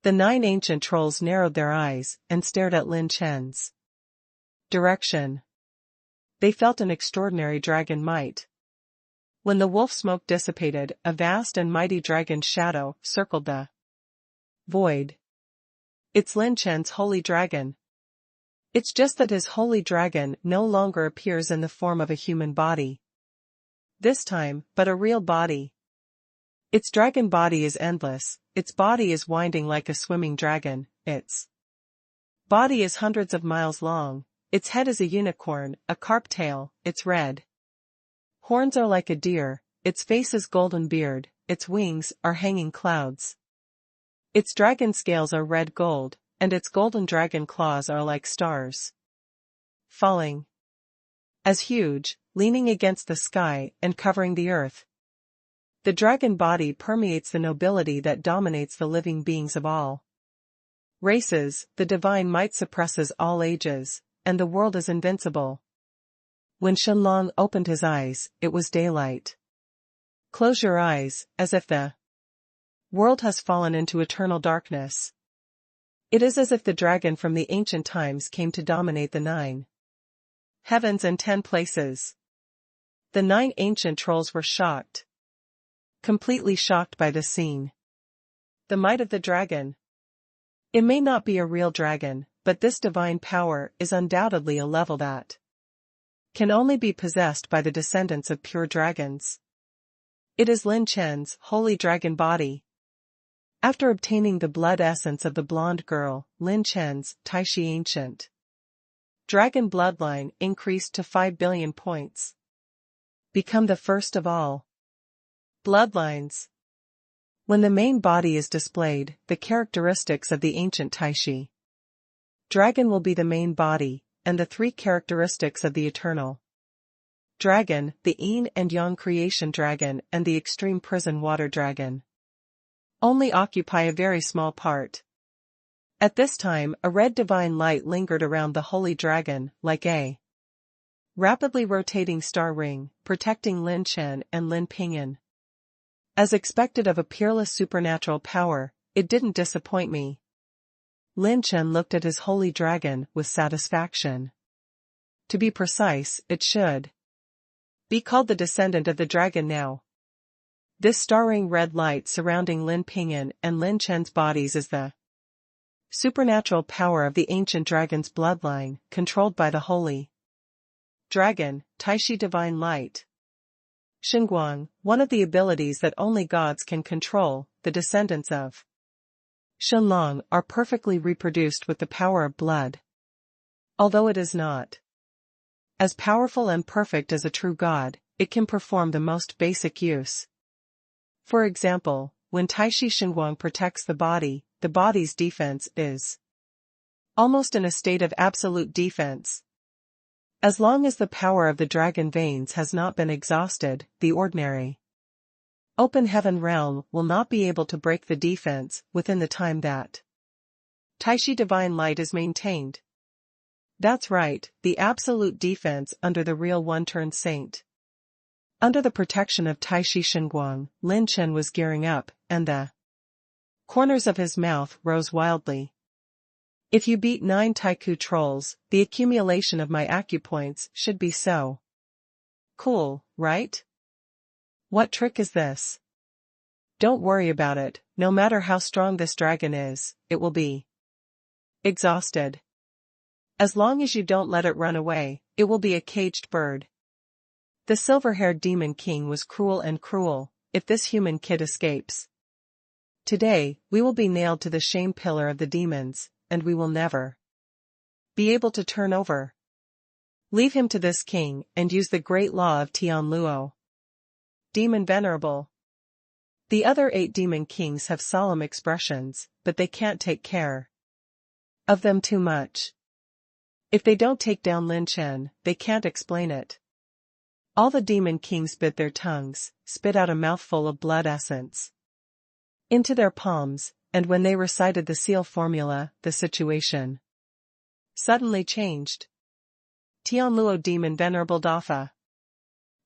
The 9 ancient trolls narrowed their eyes and stared at Lin Chen's direction. They felt an extraordinary dragon might. When the wolf smoke dissipated, a vast and mighty dragon's shadow circled the void. It's Lin Chen's holy dragon. It's just that his holy dragon no longer appears in the form of a human body. This time, but a real body. Its dragon body is endless, its body is winding like a swimming dragon, its body is hundreds of miles long, its head is a unicorn, a carp tail, its red horns are like a deer, its face is golden beard, its wings are hanging clouds. Its dragon scales are red gold, and its golden dragon claws are like stars falling. As huge, leaning against the sky and covering the earth. The dragon body permeates the nobility that dominates the living beings of all races, the divine might suppresses all ages, and the world is invincible. When Shenlong opened his eyes, it was daylight. Close your eyes, as if the world has fallen into eternal darkness. It is as if the dragon from the ancient times came to dominate the 9 heavens and 10 places. The 9 ancient trolls were shocked. Completely shocked by the scene. The might of the dragon. It may not be a real dragon, but this divine power is undoubtedly a level that can only be possessed by the descendants of pure dragons. It is Lin Chen's holy dragon body. After obtaining the blood essence of the blonde girl, Lin Chen's Taishi ancient dragon bloodline increased to 5 billion points. Become the first of all bloodlines. When the main body is displayed, the characteristics of the ancient Taishi dragon will be the main body, and the 3 characteristics of the eternal dragon, the yin and yang creation dragon and the extreme prison water dragon, only occupy a very small part. At this time, a red divine light lingered around the holy dragon, like a rapidly rotating star ring, protecting Lin Chen and Lin Pingyan. As expected of a peerless supernatural power, it didn't disappoint me. Lin Chen looked at his holy dragon with satisfaction. To be precise, it should be called the descendant of the dragon now. This starring red light surrounding Lin Pingyan and Lin Chen's bodies is the supernatural power of the ancient dragon's bloodline, controlled by the holy dragon, Taishi divine light. Xinguang, one of the abilities that only gods can control, the descendants of Shenlong are perfectly reproduced with the power of blood. Although it is not as powerful and perfect as a true god, it can perform the most basic use. For example, when Taishi Xinguang protects the body's defense is almost in a state of absolute defense. As long as the power of the dragon veins has not been exhausted, the ordinary open heaven realm will not be able to break the defense within the time that Taishi divine light is maintained. That's right, the absolute defense under the real one-turn saint. Under the protection of Taishi Xinguang, Lin Chen was gearing up, and the corners of his mouth rose wildly. If you beat 9 Taiku trolls, the accumulation of my acupoints should be so cool, right? What trick is this? Don't worry about it, no matter how strong this dragon is, it will be exhausted. As long as you don't let it run away, it will be a caged bird. The silver-haired demon king was cruel. If this human kid escapes today, we will be nailed to the shame pillar of the demons, and we will never be able to turn over. Leave him to this king, and use the great law of Tianluo. Demon Venerable. The other 8 demon kings have solemn expressions, but they can't take care of them too much. If they don't take down Lin Chen, they can't explain it. All the demon kings bit their tongues, spit out a mouthful of blood essence into their palms, and when they recited the seal formula, the situation suddenly changed. Tianluo demon venerable Dafa.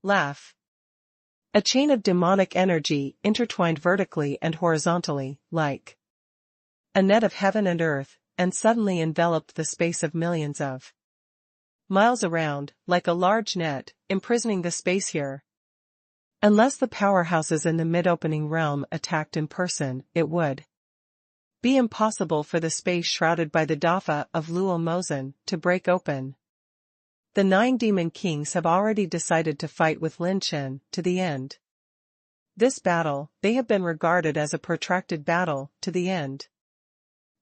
Laugh. A chain of demonic energy intertwined vertically and horizontally, like a net of heaven and earth, and suddenly enveloped the space of millions of miles around, like a large net, imprisoning the space here. Unless the powerhouses in the mid-opening realm attacked in person, it would be impossible for the space shrouded by the Dafa of Luo Mozen to break open. The 9 demon kings have already decided to fight with Lin Chen to the end. This battle, they have been regarded as a protracted battle to the end.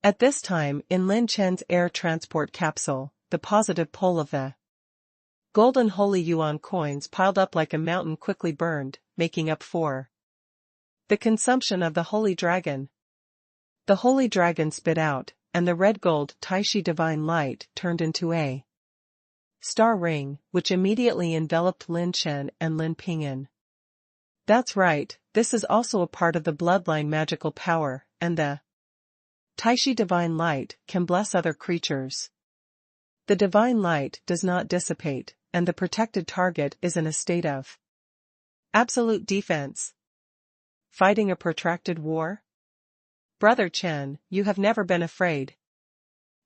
At this time, in Lin Chen's air transport capsule, the positive pole of the golden holy yuan coins piled up like a mountain quickly burned, making up for the consumption of the holy dragon. The holy dragon spit out, and the red gold Taishi divine light turned into a star ring, which immediately enveloped Lin Chen and Lin Ping'an. That's right, this is also a part of the bloodline magical power, and the Taishi divine light can bless other creatures. The divine light does not dissipate, and the protected target is in a state of absolute defense. Fighting a protracted war? Brother Chen, you have never been afraid.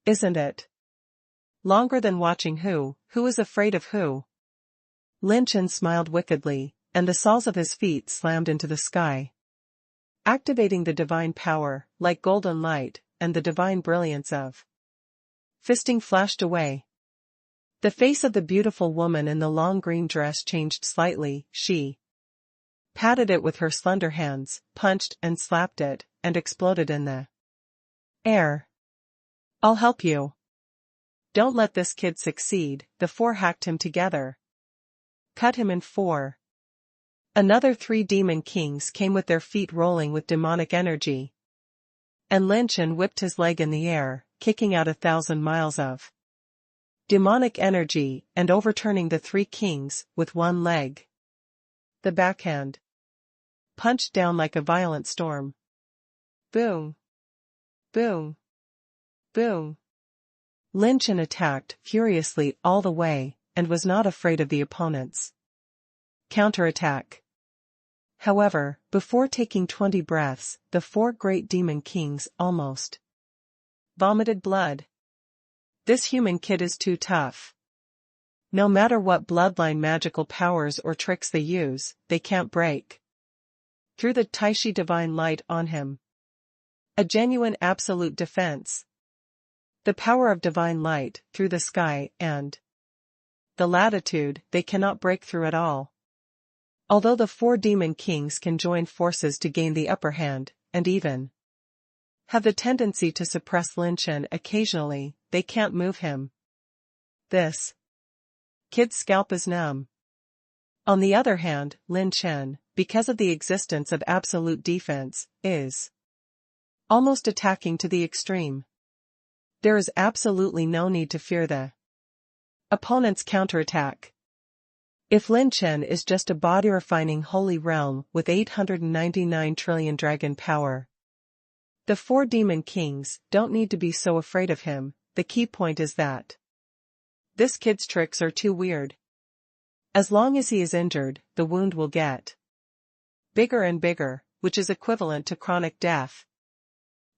Isn't it? Longer than watching who is afraid of who? Lin Chen smiled wickedly, and the soles of his feet slammed into the sky, activating the divine power, like golden light, and the divine brilliance of fisting flashed away. The face of the beautiful woman in the long green dress changed slightly. She patted it with her slender hands, punched and slapped it, and exploded in the air. I'll help you. Don't let this kid succeed. The 4 hacked him together. Cut him in 4. Another 3 demon kings came with their feet rolling with demonic energy. And Lin Chen whipped his leg in the air, kicking out 1,000 miles of demonic energy and overturning the 3 kings with one leg. The backhand punched down like a violent storm. Boom. Boom. Boom. Lin Chen attacked furiously all the way, and was not afraid of the opponent's counterattack. However, before taking 20 breaths, the 4 great demon kings almost vomited blood. This human kid is too tough. No matter what bloodline magical powers or tricks they use, they can't break through the Taishi divine light on him. A genuine absolute defense. The power of divine light, through the sky and the latitude, they cannot break through at all. Although the 4 demon kings can join forces to gain the upper hand, and even have the tendency to suppress Lin Chen occasionally, they can't move him. This kid's scalp is numb. On the other hand, Lin Chen, because of the existence of absolute defense, is almost attacking to the extreme. There is absolutely no need to fear the opponent's counterattack. If Lin Chen is just a body-refining holy realm with 899 trillion dragon power, the 4 demon kings don't need to be so afraid of him. The key point is that this kid's tricks are too weird. As long as he is injured, the wound will get bigger and bigger, which is equivalent to chronic death.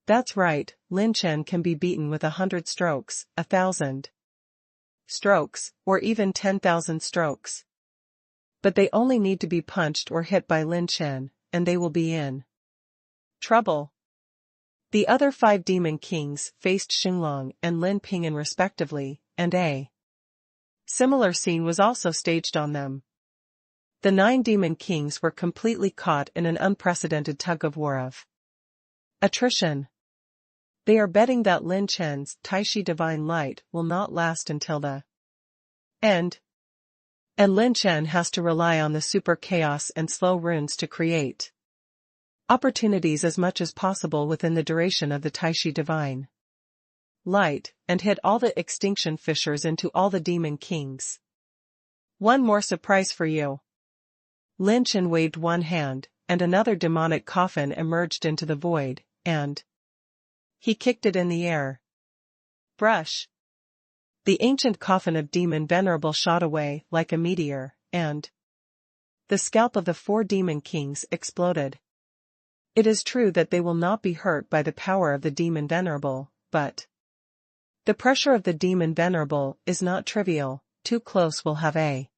That's right, Lin Chen can be beaten with 100 strokes, 1,000 strokes, or even 10,000 strokes. But they only need to be punched or hit by Lin Chen, and they will be in trouble. The other 5 demon kings faced Xinglong and Lin Ping'an respectively, and a similar scene was also staged on them. The 9 demon kings were completely caught in an unprecedented tug-of-war of attrition. They are betting that Lin Chen's Taishi divine light will not last until the end. And Lin Chen has to rely on the super chaos and slow runes to create opportunities as much as possible within the duration of the Taishi divine light, and hit all the extinction fissures into all the demon kings. One more surprise for you. Lin Chen waved one hand, and another demonic coffin emerged into the void, and he kicked it in the air. Brush. The ancient coffin of Demon Venerable shot away like a meteor, and the scalp of the 4 demon kings exploded. It is true that they will not be hurt by the power of the Demon Venerable, but the pressure of the Demon Venerable is not trivial. Too close will have a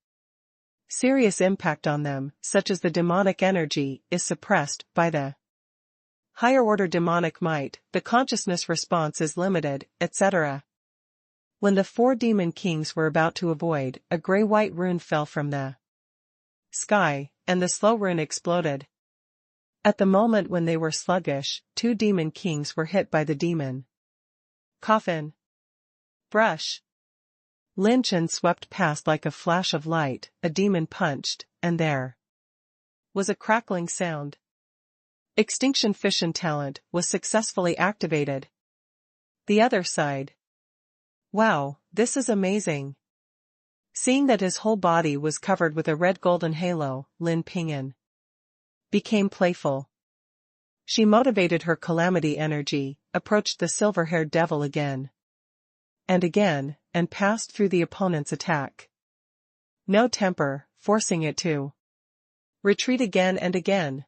serious impact on them, such as the demonic energy is suppressed by the higher order demonic might, the consciousness response is limited, etc. When the 4 demon kings were about to avoid, a gray-white rune fell from the sky, and the slow rune exploded. At the moment when they were sluggish, 2 demon kings were hit by the demon coffin. Brush. Lin Chen swept past like a flash of light, a demon punched, and there was a crackling sound. Extinction fission talent was successfully activated. The other side. Wow, this is amazing. Seeing that his whole body was covered with a red golden halo, Lin Ping'an became playful. She motivated her calamity energy, approached the silver-haired devil again, and passed through the opponent's attack. No temper, forcing it to retreat again and again.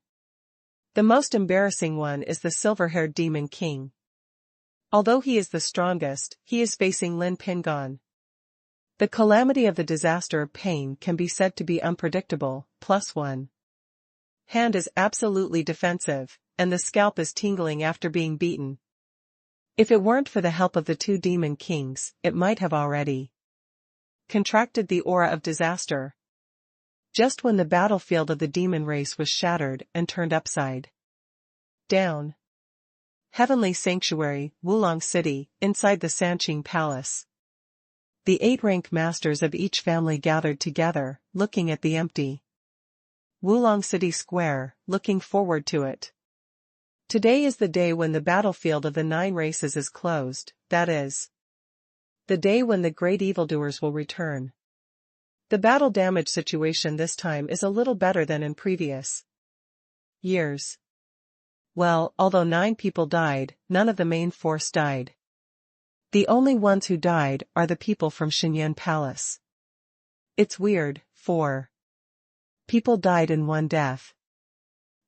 The most embarrassing one is the silver-haired demon king. Although he is the strongest, he is facing Lin Ping'an. The calamity of the disaster of pain can be said to be unpredictable, +1. Hand is absolutely defensive, and the scalp is tingling after being beaten. If it weren't for the help of the 2 demon kings, it might have already contracted the aura of disaster. Just when the battlefield of the demon race was shattered and turned upside down. Heavenly Sanctuary, Wulong City, inside the Sanqing Palace. The 8 rank masters of each family gathered together, looking at the empty Wulong City Square, looking forward to it. Today is the day when the battlefield of the 9 races is closed, that is, the day when the great evildoers will return. The battle damage situation this time is a little better than in previous years. Well, although 9 people died, none of the main force died. The only ones who died are the people from Xinyan Palace. It's weird, 4 people died in one death.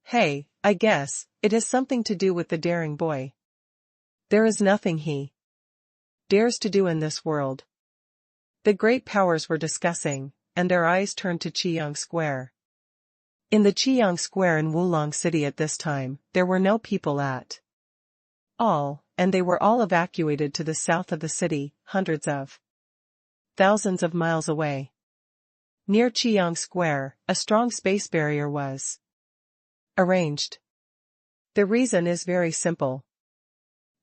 Hey, I guess it has something to do with the daring boy. There is nothing he dares to do in this world. The great powers were discussing, and their eyes turned to Qiyang Square. In the Qiyang Square in Wulong City at this time, there were no people at all, and they were all evacuated to the south of the city, hundreds of thousands of miles away. Near Qiyang Square, a strong space barrier was arranged. The reason is very simple.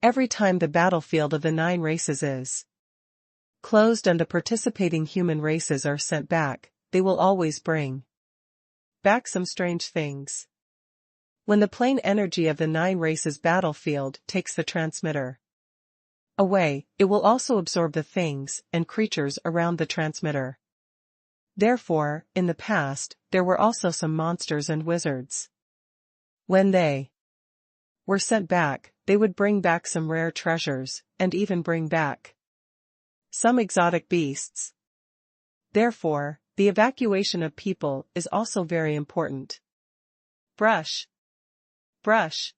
Every time the battlefield of the 9 races is closed and the participating human races are sent back, they will always bring back some strange things. When the plane energy of the 9 races battlefield takes the transmitter away, it will also absorb the things and creatures around the transmitter. Therefore, in the past, there were also some monsters and wizards. When they were sent back, they would bring back some rare treasures, and even bring back some exotic beasts. Therefore, the evacuation of people is also very important. Brush. Brush.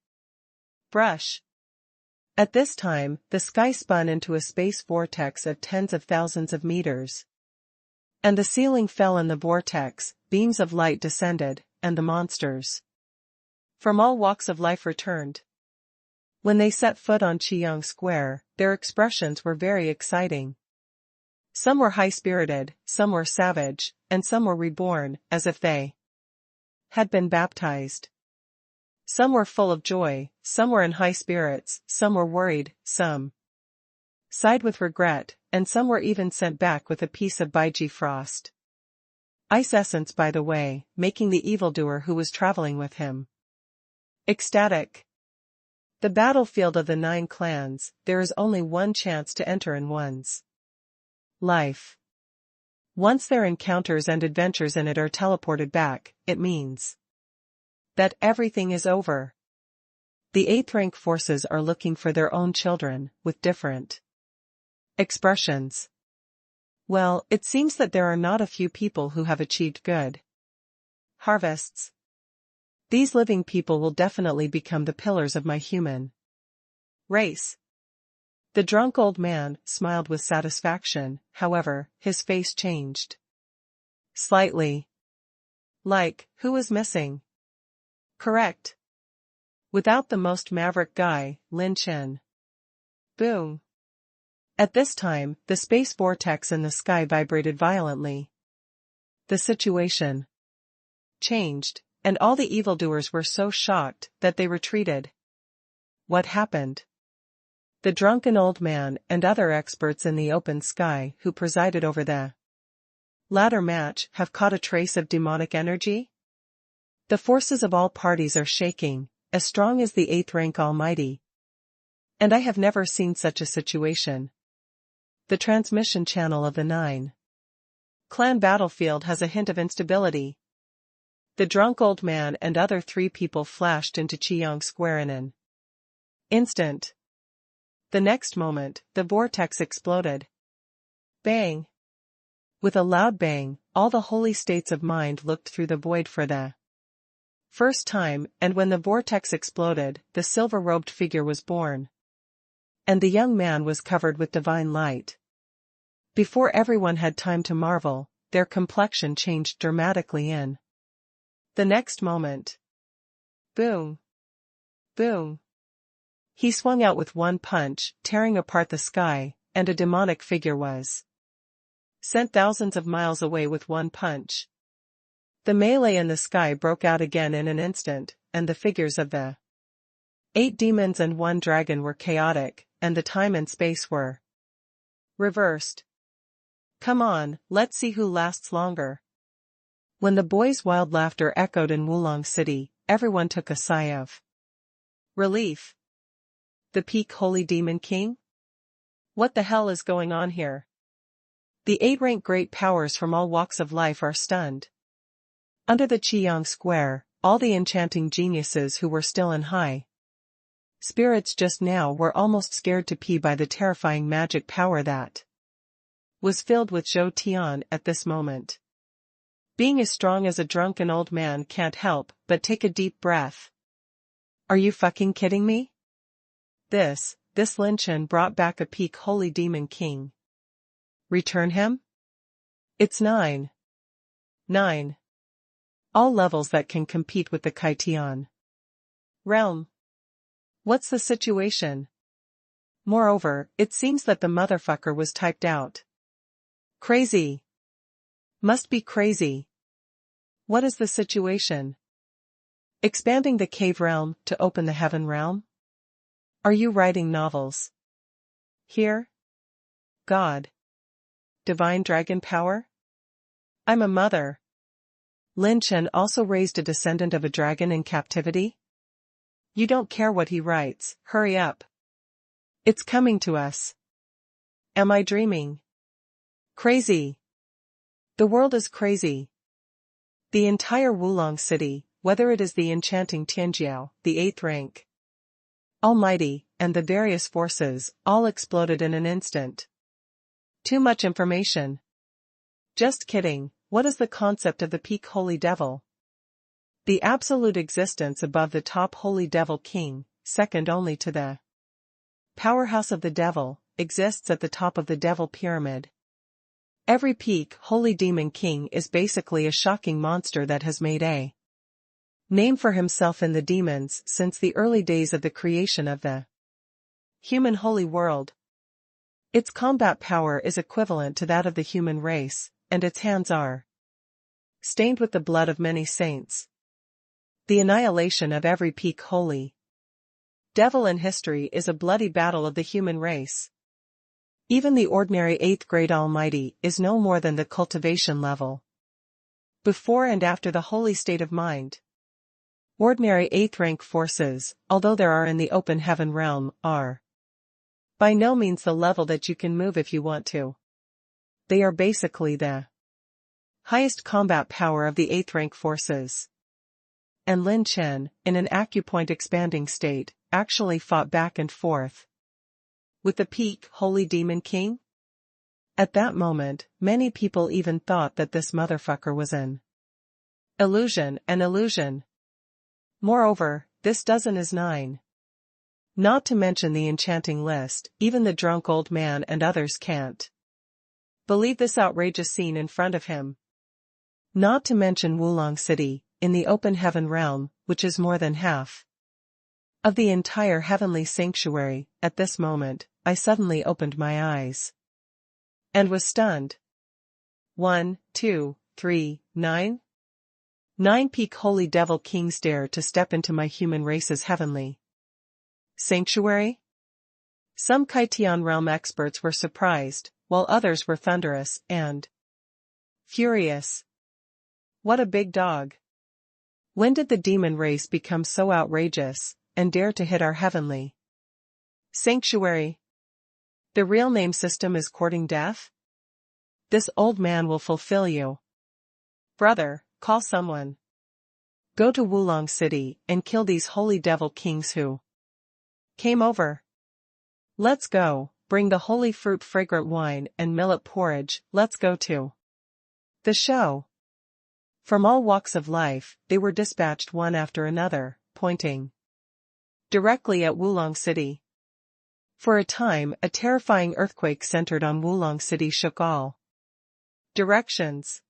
Brush. At this time, the sky spun into a space vortex of tens of thousands of meters. And the ceiling fell in the vortex, beams of light descended, and the monsters from all walks of life returned. When they set foot on Qiyang Square, their expressions were very exciting. Some were high-spirited, some were savage, and some were reborn, as if they had been baptized. Some were full of joy, some were in high spirits, some were worried, some sighed with regret, and some were even sent back with a piece of Baiji frost. Ice essence, by the way, making the evildoer who was traveling with him ecstatic. The battlefield of the 9 clans, there is only one chance to enter in one's life. Once their encounters and adventures in it are teleported back, it means that everything is over. The 8th rank forces are looking for their own children, with different expressions. Well, it seems that there are not a few people who have achieved good harvests. These living people will definitely become the pillars of my human race. The drunk old man smiled with satisfaction, however, his face changed slightly. Like, who was missing? Correct. Without the most maverick guy, Lin Chen. Boom. At this time, the space vortex in the sky vibrated violently. The situation changed, and all the evildoers were so shocked that they retreated. What happened? The drunken old man and other experts in the open sky who presided over the ladder match have caught a trace of demonic energy? The forces of all parties are shaking, as strong as the 8th rank Almighty. And I have never seen such a situation. The transmission channel of the 9 clan battlefield has a hint of instability. The drunk old man and other 3 people flashed into Qiyang Square in an instant. The next moment, the vortex exploded. Bang! With a loud bang, all the holy states of mind looked through the void for the first time, and when the vortex exploded, the silver-robed figure was born. And the young man was covered with divine light. Before everyone had time to marvel, their complexion changed dramatically in the next moment. Boom! Boom! He swung out with one punch, tearing apart the sky, and a demonic figure was sent thousands of miles away with one punch. The melee in the sky broke out again in an instant, and the figures of the 8 demons and 1 dragon were chaotic, and the time and space were reversed. Come on, let's see who lasts longer. When the boys' wild laughter echoed in Wulong City, everyone took a sigh of relief. The peak holy demon king? What the hell is going on here? The 8-rank great powers from all walks of life are stunned. Under the Qiyang Square, all the enchanting geniuses who were still in high spirits just now were almost scared to pee by the terrifying magic power that was filled with Zhou Tian at this moment. Being as strong as a drunken old man can't help but take a deep breath. Are you fucking kidding me? This Lin Chen brought back a peak holy demon king. Return him? It's 9. All levels that can compete with the Kaitian realm. What's the situation? Moreover, it seems that the motherfucker was typed out. Crazy. Must be crazy. What is the situation? Expanding the cave realm to open the heaven realm? Are you writing novels here? God. Divine dragon power? I'm a mother. Lin Chen also raised a descendant of a dragon in captivity? You don't care what he writes, hurry up. It's coming to us. Am I dreaming? Crazy. The world is crazy. The entire Wulong City, whether it is the enchanting Tianjiao, the 8th rank Almighty, and the various forces, all exploded in an instant. Too much information. Just kidding, what is the concept of the peak holy devil? The absolute existence above the top holy devil king, second only to the powerhouse of the devil, exists at the top of the devil pyramid. Every peak holy demon king is basically a shocking monster that has made a name for himself in the demons since the early days of the creation of the human holy world. Its combat power is equivalent to that of the human race, and its hands are stained with the blood of many saints. The annihilation of every peak holy devil in history is a bloody battle of the human race. Even the ordinary 8th grade Almighty is no more than the cultivation level before and after the holy state of mind. Ordinary 8th rank forces, although there are in the open heaven realm, are by no means the level that you can move if you want to. They are basically the highest combat power of the 8th rank forces. And Lin Chen, in an acupoint expanding state, actually fought back and forth with the peak Holy Demon King? At that moment, many people even thought that this motherfucker was an illusion. Moreover, this dozen is 9. Not to mention the enchanting list, even the drunk old man and others can't believe this outrageous scene in front of him. Not to mention Wulong City, in the open heaven realm, which is more than half of the entire heavenly sanctuary. At this moment, I suddenly opened my eyes and was stunned. 1, 2, 3, 9? 9 peak holy devil kings dare to step into my human race's heavenly sanctuary? Some Kaitian realm experts were surprised, while others were thunderous and furious. What a big dog. When did the demon race become so outrageous, and dare to hit our heavenly sanctuary? The real name system is courting death? This old man will fulfill you. Brother, call someone. Go to Wulong City and kill these holy devil kings who came over. Let's go, bring the holy fruit fragrant wine and millet porridge, let's go to the show. From all walks of life, they were dispatched one after another, pointing directly at Wulong City. For a time, a terrifying earthquake centered on Wulong City shook all directions.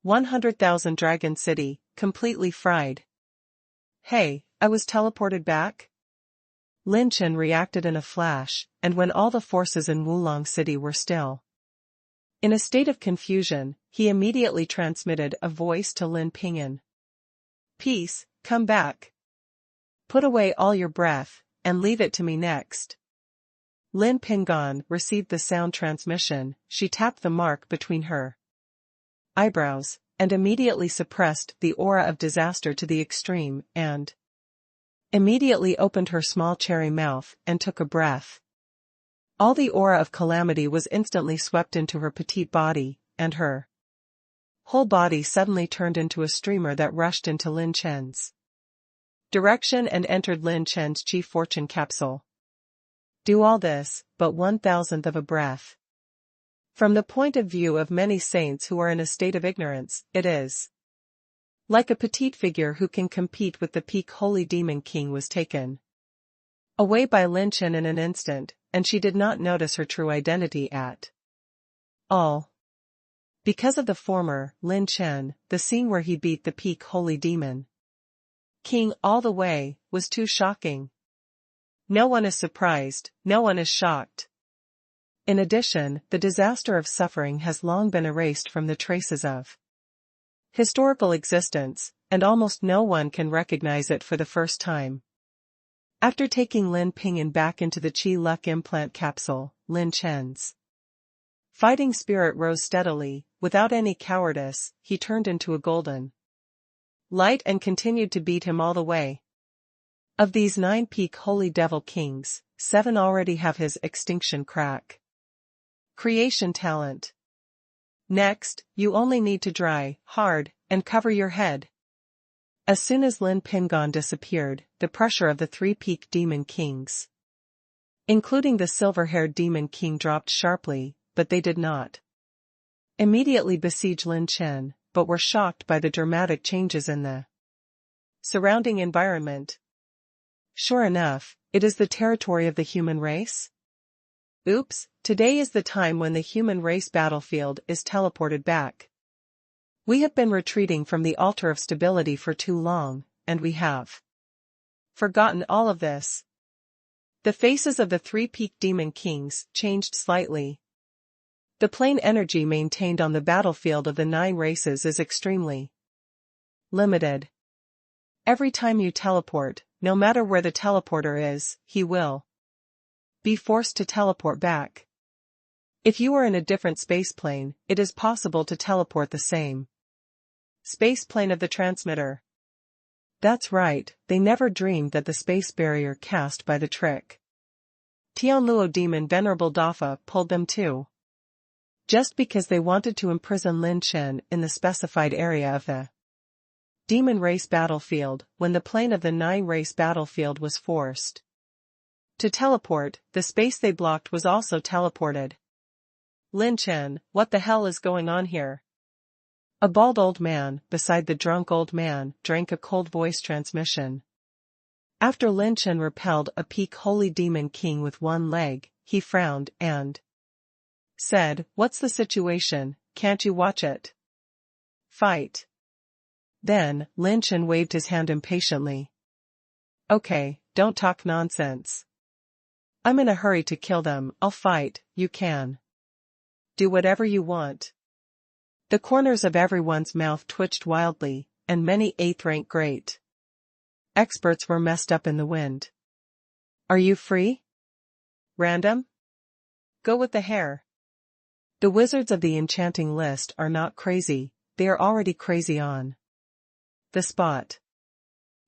100,000 Dragon City, completely fried. Hey, I was teleported back? Lin Chen reacted in a flash, and when all the forces in Wulong City were still in a state of confusion, he immediately transmitted a voice to Lin Ping'an. Peace, come back. Put away all your breath, and leave it to me next. Lin Ping'an received the sound transmission. She tapped the mark between her eyebrows, and immediately suppressed the aura of disaster to the extreme, and immediately opened her small cherry mouth and took a breath. All the aura of calamity was instantly swept into her petite body, and her whole body suddenly turned into a streamer that rushed into Lin Chen's direction and entered Lin Chen's chi fortune capsule. Do all this, but 1,000th of a breath. From the point of view of many saints who are in a state of ignorance, it is like a petite figure who can compete with the peak holy demon king was taken away by Lin Chen in an instant, and she did not notice her true identity at all. Because of the former, Lin Chen, the scene where he beat the peak holy demon king all the way, was too shocking. No one is surprised, no one is shocked. In addition, the disaster of suffering has long been erased from the traces of historical existence, and almost no one can recognize it for the first time. After taking Lin Ping'an back into the Chi Luck implant capsule, Lin Chen's fighting spirit rose steadily. Without any cowardice, he turned into a golden light and continued to beat him all the way. Of these 9 peak holy devil kings, 7 already have his extinction crack creation talent. Next, you only need to dry hard and cover your head. As soon as Lin Ping'an disappeared, the pressure of the 3 peak demon kings, including the silver-haired demon king, dropped sharply, but they did not immediately besiege Lin Chen, but were shocked by the dramatic changes in the surrounding environment. Sure enough, it is the territory of the human race? Oops, today is the time when the human race battlefield is teleported back. We have been retreating from the altar of stability for too long, and we have forgotten all of this. The faces of the 3 peak demon kings changed slightly. The plane energy maintained on the battlefield of the 9 races is extremely limited. Every time you teleport, no matter where the teleporter is, he will be forced to teleport back. If you are in a different space plane, it is possible to teleport the same space plane of the transmitter. That's right, they never dreamed that the space barrier cast by the trick Tianluo demon Venerable Dafa pulled them too. Just because they wanted to imprison Lin Chen in the specified area of the demon race battlefield when the plane of the nine race battlefield was forced to teleport, the space they blocked was also teleported. Lin Chen, what the hell is going on here? A bald old man, beside the drunk old man, drank a cold voice transmission. After Lin Chen repelled a peak holy demon king with one leg, he frowned and said, "What's the situation, can't you watch it? Fight." Then, Lin Chen waved his hand impatiently. "Okay, don't talk nonsense. I'm in a hurry to kill them, I'll fight, you can do whatever you want." The corners of everyone's mouth twitched wildly, and many 8th rank great experts were messed up in the wind. "Are you free? Random? Go with the hair." The wizards of the enchanting list are not crazy, they are already crazy on the spot.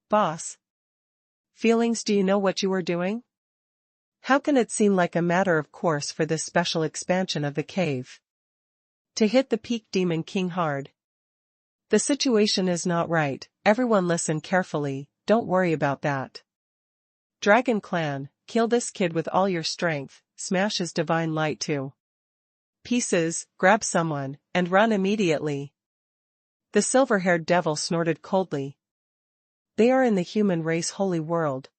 "Boss. Feelings, do you know what you are doing? How can it seem like a matter of course for this special expansion of the cave to hit the peak demon king hard? The situation is not right, everyone listen carefully, don't worry about that. Dragon Clan, kill this kid with all your strength, smash his divine light to pieces, grab someone, and run immediately." The silver-haired devil snorted coldly. They are in the human race holy world,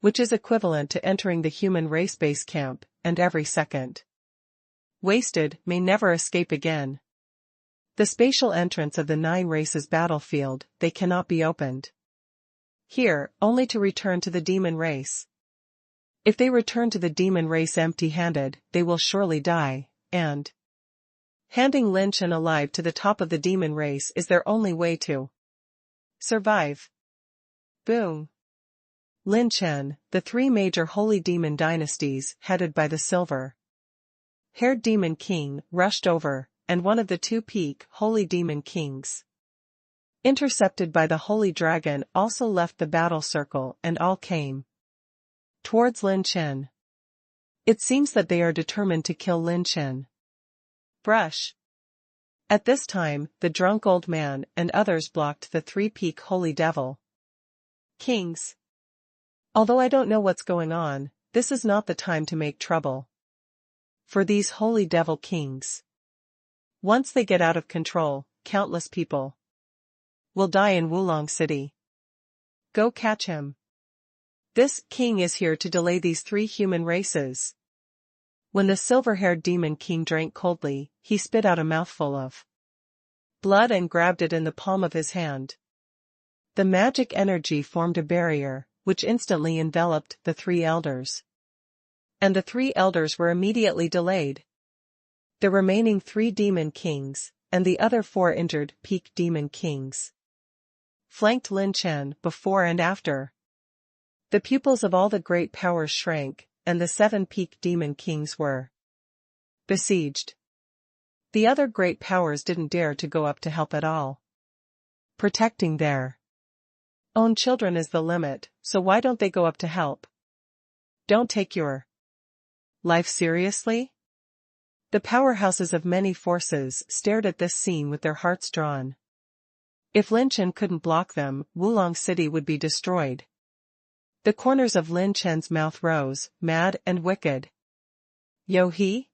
which is equivalent to entering the human race base camp, and every second wasted may never escape again. The spatial entrance of the nine races battlefield, they cannot be opened here, only to return to the demon race. If they return to the demon race empty-handed, they will surely die, and handing Lin Chen alive to the top of the demon race is their only way to survive. Boom. Lin Chen, the three major holy demon dynasties headed by the silver-haired demon king, rushed over, and one of the two peak holy demon kings, intercepted by the holy dragon, also left the battle circle and all came towards Lin Chen. It seems that they are determined to kill Lin Chen. Brush. At this time, the drunk old man and others blocked the three peak holy devil kings. "Although I don't know what's going on, this is not the time to make trouble for these holy devil kings. Once they get out of control, countless people will die in Wulong City. Go catch him. This king is here to delay these three human races." When the silver-haired demon king drank coldly, he spit out a mouthful of blood and grabbed it in the palm of his hand. The magic energy formed a barrier, which instantly enveloped the three elders. And the three elders were immediately delayed. The remaining three demon kings, and the other four injured peak demon kings, flanked Lin Chen before and after. The pupils of all the great powers shrank, and the 7 peak demon kings were besieged. The other great powers didn't dare to go up to help at all. Protecting their own children is the limit, so why don't they go up to help? Don't take your life seriously? The powerhouses of many forces stared at this scene with their hearts drawn. If Lin Chen couldn't block them, Wulong City would be destroyed. The corners of Lin Chen's mouth rose, mad and wicked. "Yo he?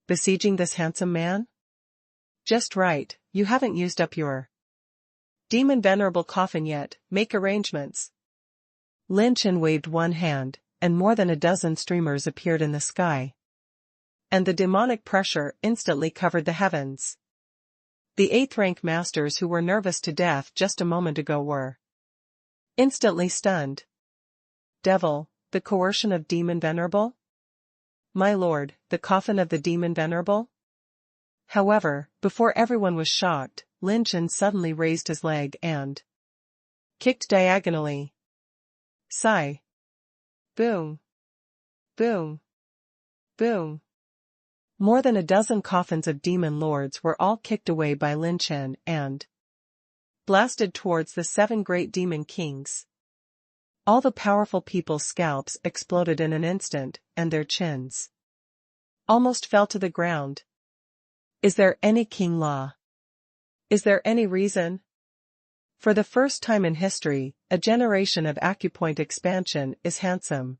Besieging this handsome man? Just right, you haven't used up your demon venerable coffin yet, make arrangements." Lin Chen waved one hand, and more than a dozen streamers appeared in the sky. And the demonic pressure instantly covered the heavens. The 8th rank masters who were nervous to death just a moment ago were instantly stunned. "Devil, the coercion of demon venerable? My lord, the coffin of the demon venerable?" However, before everyone was shocked, Lin Chen suddenly raised his leg and kicked diagonally. Sigh. Boom. Boom. Boom. More than a dozen coffins of demon lords were all kicked away by Lin Chen and blasted towards the 7 great demon kings. All the powerful people's scalps exploded in an instant, and their chins almost fell to the ground. Is there any king law? Is there any reason? For the first time in history, a generation of acupoint expansion is handsome.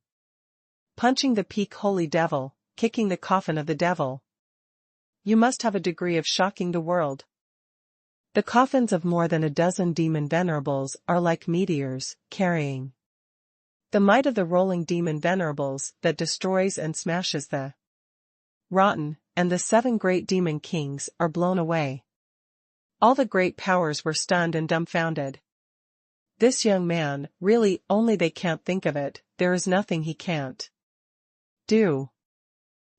Punching the peak holy devil, kicking the coffin of the devil. You must have a degree of shocking the world. The coffins of more than a dozen demon venerables are like meteors, carrying the might of the rolling demon venerables that destroys and smashes the rotten, and the 7 great demon kings are blown away. All the great powers were stunned and dumbfounded. This young man, really, only they can't think of it, there is nothing he can't do.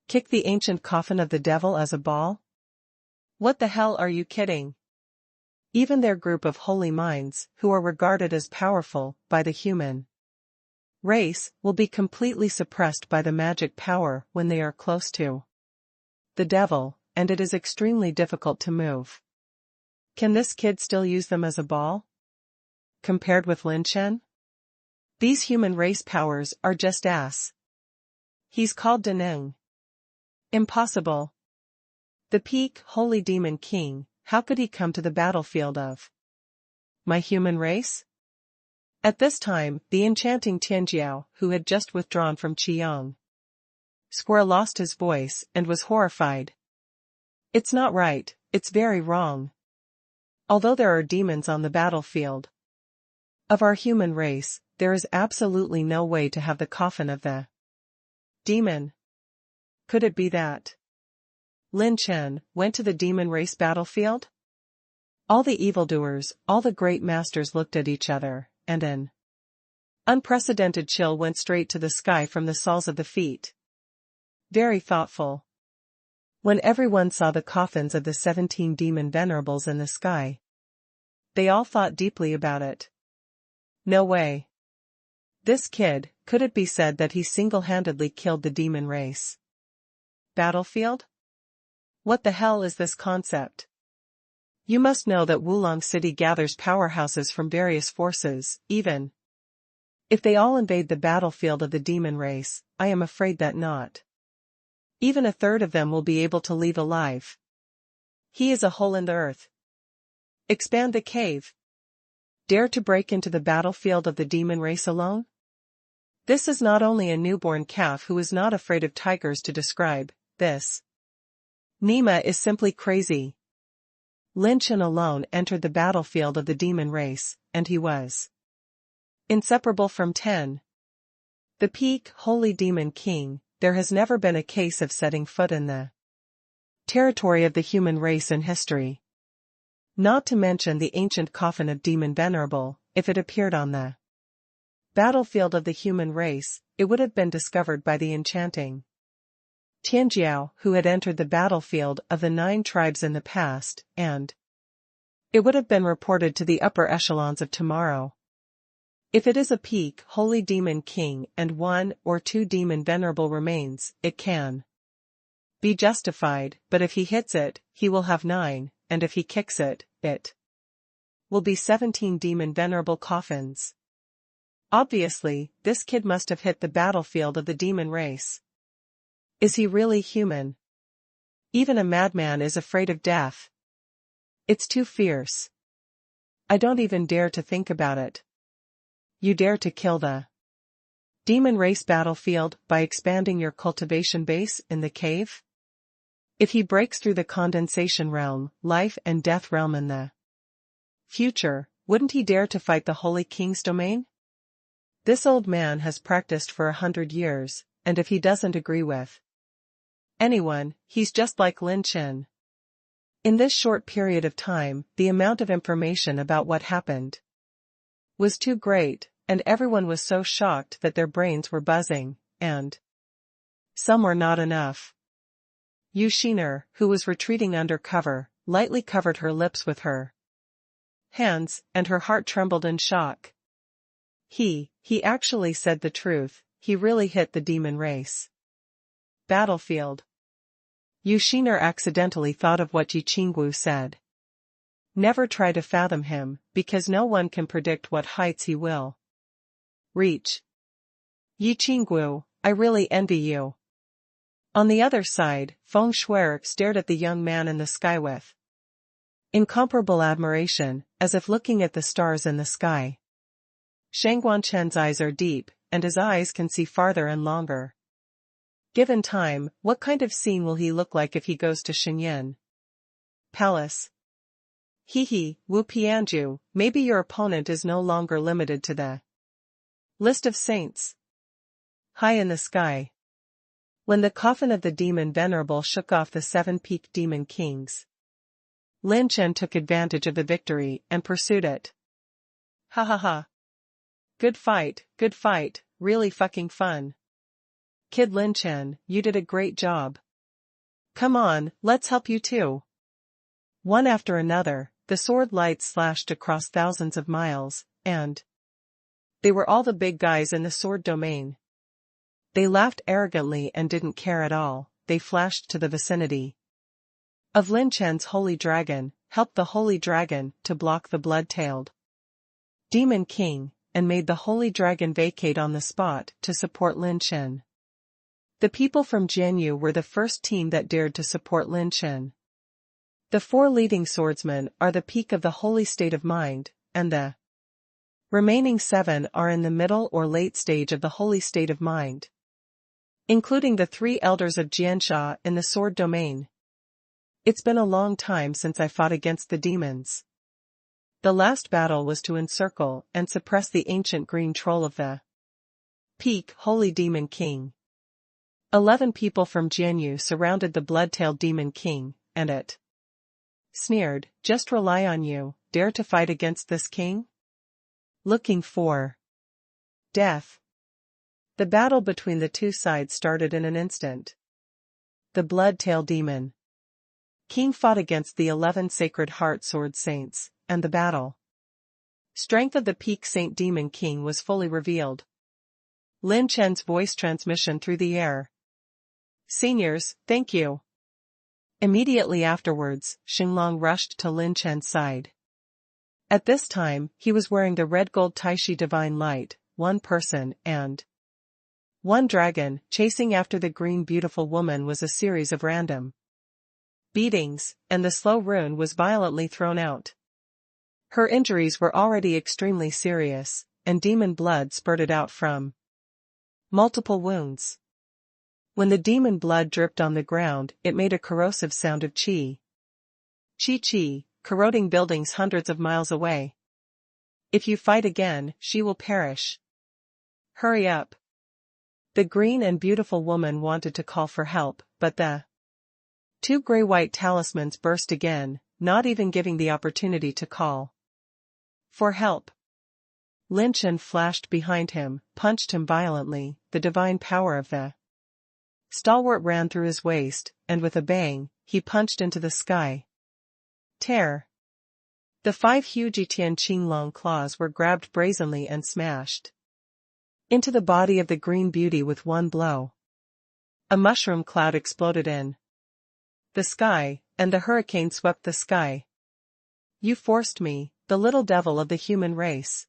Kick the ancient coffin of the devil as a ball? What the hell are you kidding? Even their group of holy minds, who are regarded as powerful by the human race, will be completely suppressed by the magic power when they are close to the devil, and it is extremely difficult to move. Can this kid still use them as a ball? Compared with Lin Chen? These human race powers are just ass. He's called Deneng. Impossible. The peak, holy demon king, how could he come to the battlefield of my human race? At this time, the enchanting Tianjiao, who had just withdrawn from Qiyang Square, lost his voice and was horrified. It's not right, it's very wrong. Although there are demons on the battlefield of our human race, there is absolutely no way to have the coffin of the demon. Could it be that Lin Chen went to the demon race battlefield? All the evildoers, all the great masters looked at each other, and an unprecedented chill went straight to the sky from the soles of the feet. Very thoughtful. When everyone saw the coffins of the 17 demon venerables in the sky, they all thought deeply about it. No way. This kid, could it be said that he single-handedly killed the demon race battlefield? What the hell is this concept? You must know that Wulong City gathers powerhouses from various forces, even if they all invade the battlefield of the demon race, I am afraid that not even a third of them will be able to leave alive. He is a hole in the earth. Expand the cave. Dare to break into the battlefield of the demon race alone? This is not only a newborn calf who is not afraid of tigers to describe this. Nima is simply crazy. Lin Chen alone entered the battlefield of the demon race, and he was inseparable from 10. The peak, holy demon king, there has never been a case of setting foot in the territory of the human race in history. Not to mention the ancient coffin of demon venerable, if it appeared on the battlefield of the human race, it would have been discovered by the enchanting Tianjiao, who had entered the battlefield of the 9 tribes in the past, and it would have been reported to the upper echelons of tomorrow. If it is a peak, holy demon king and 1 or 2 demon venerable remains, it can be justified, but if he hits it, he will have 9, and if he kicks it, it will be 17 demon venerable coffins. Obviously, this kid must have hit the battlefield of the demon race. Is he really human? Even a madman is afraid of death. It's too fierce. I don't even dare to think about it. You dare to kill the demon race battlefield by expanding your cultivation base in the cave? If he breaks through the condensation realm, life and death realm in the future, wouldn't he dare to fight the Holy King's domain? This old man has practiced for 100 years, and if he doesn't agree with anyone, he's just like Lin Chen. In this short period of time, the amount of information about what happened was too great, and everyone was so shocked that their brains were buzzing, and some were not enough. Yu Shiner, who was retreating under cover, lightly covered her lips with her hands, and her heart trembled in shock. He actually said the truth, he really hit the demon race battlefield. Yu Shiner accidentally thought of what Yi Qinggu said. Never try to fathom him, because no one can predict what heights he will reach. Yi Qingguo, I really envy you. On the other side, Feng Shuer stared at the young man in the sky with incomparable admiration, as if looking at the stars in the sky. Shang Guanchen's eyes are deep, and his eyes can see farther and longer. Given time, what kind of scene will he look like if he goes to Xinyan Palace? Hee, Wu Pianju, maybe your opponent is no longer limited to the list of saints. High in the sky. When the coffin of the demon venerable shook off the 7-peaked demon kings, Lin Chen took advantage of the victory and pursued it. Ha ha ha. Good fight, really fucking fun. Kid Lin Chen, you did a great job. Come on, let's help you too. One after another, the sword lights slashed across thousands of miles, and they were all the big guys in the sword domain. They laughed arrogantly and didn't care at all. They flashed to the vicinity of Lin Chen's holy dragon, helped the holy dragon to block the blood-tailed demon king, and made the holy dragon vacate on the spot to support Lin Chen. The people from Jianyu were the first team that dared to support Lin Chen. The 4 leading swordsmen are the peak of the holy state of mind, and the remaining 7 are in the middle or late stage of the holy state of mind, including the 3 elders of Jiansha in the sword domain. It's been a long time since I fought against the demons. The last battle was to encircle and suppress the ancient green troll of the peak holy demon king. 11 people from Jianyu surrounded the blood-tailed demon king, and it sneered, just rely on you, dare to fight against this king? Looking for death. The battle between the 2 sides started in an instant. The blood-tailed demon king fought against the 11 sacred heart sword saints, and the battle strength of the peak saint demon king was fully revealed. Lin Chen's voice transmission through the air. Seniors, thank you. Immediately afterwards, Xinglong rushed to Lin Chen's side. At this time, he was wearing the red gold Taishi divine light, 1 person and 1 dragon. Chasing after the green beautiful woman was a series of random beatings, and the slow rune was violently thrown out. Her injuries were already extremely serious, and demon blood spurted out from multiple wounds. When the demon blood dripped on the ground, it made a corrosive sound of chi. Chi, corroding buildings hundreds of miles away. If you fight again, she will perish. Hurry up. The green and beautiful woman wanted to call for help, but the 2 gray-white talismans burst again, not even giving the opportunity to call for help. Lin Chen flashed behind him, punched him violently. The divine power of the stalwart ran through his waist, and with a bang, he punched into the sky. Tear. The 5 huge Tianqing claws were grabbed brazenly and smashed into the body of the green beauty with one blow. A mushroom cloud exploded in the sky, and the hurricane swept the sky. You forced me, the little devil of the human race.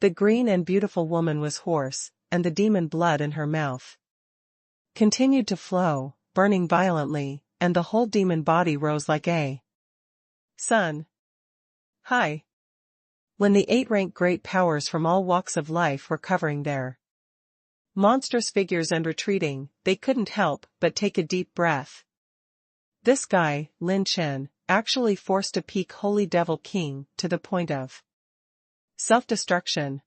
The green and beautiful woman was hoarse, and the demon blood in her mouth continued to flow, burning violently, and the whole demon body rose like a sun. Hi. When the 8 rank great powers from all walks of life were covering their monstrous figures and retreating, they couldn't help but take a deep breath. This guy, Lin Chen, actually forced a peak holy devil king to the point of self-destruction.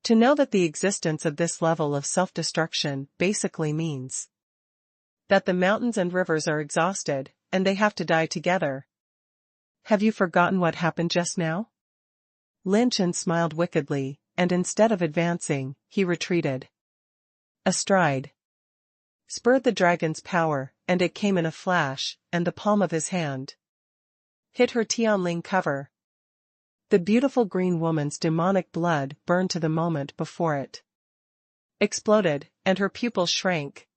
To know that the existence of this level of self-destruction basically means that the mountains and rivers are exhausted, and they have to die together. Have you forgotten what happened just now? Lin Chen smiled wickedly, and instead of advancing, he retreated. Astride. Spurred the dragon's power, and it came in a flash, and the palm of his hand hit her Tianling cover. The beautiful green woman's demonic blood burned to the moment before it exploded, and her pupils shrank.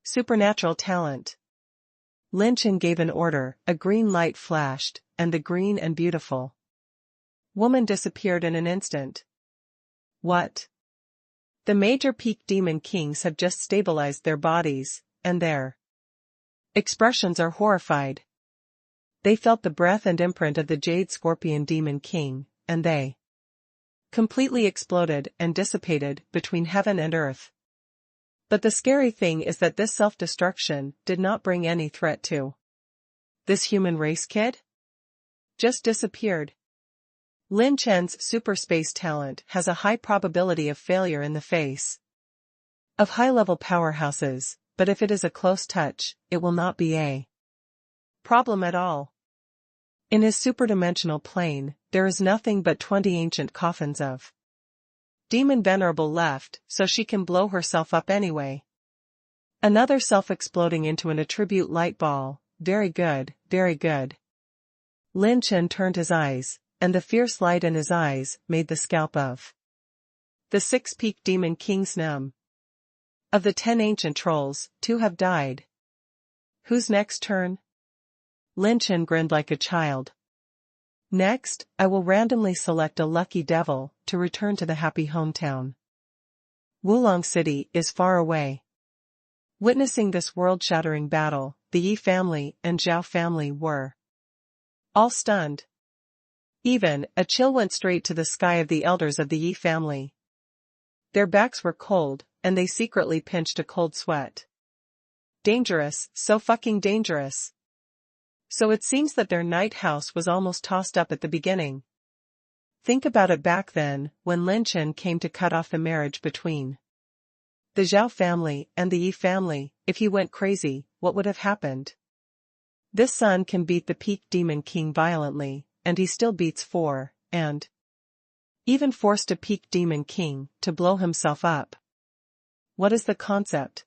Supernatural talent. Lin Chen gave an order, a green light flashed, and the green and beautiful woman disappeared in an instant. What? The major peak demon kings have just stabilized their bodies, and their expressions are horrified. They felt the breath and imprint of the Jade Scorpion Demon King, and they completely exploded and dissipated between heaven and earth. But the scary thing is that this self-destruction did not bring any threat to this human race kid. Just disappeared. Lin Chen's super space talent has a high probability of failure in the face of high-level powerhouses, but if it is a close touch, it will not be a problem at all. In his superdimensional plane, there is nothing but 20 ancient coffins of Demon Venerable left, so she can blow herself up anyway. Another self-exploding into an attribute light ball. Very good, very good. Lin Chen turned his eyes, and the fierce light in his eyes made the scalp of the 6 peak demon kings numb. Of the 10 ancient trolls, 2 have died. Whose next turn? Lin Chen grinned like a child. Next, I will randomly select a lucky devil to return to the happy hometown. Wulong City is far away. Witnessing this world-shattering battle, the Yi family and Zhao family were all stunned. Even a chill went straight to the sky of the elders of the Yi family. Their backs were cold, and they secretly pinched a cold sweat. Dangerous, so fucking dangerous. So it seems that their night house was almost tossed up at the beginning. Think about it back then, when Lin Chen came to cut off the marriage between the Zhao family and the Yi family. If he went crazy, what would have happened? This son can beat the peak demon king violently, and he still beats 4, and even forced a peak demon king to blow himself up. What is the concept?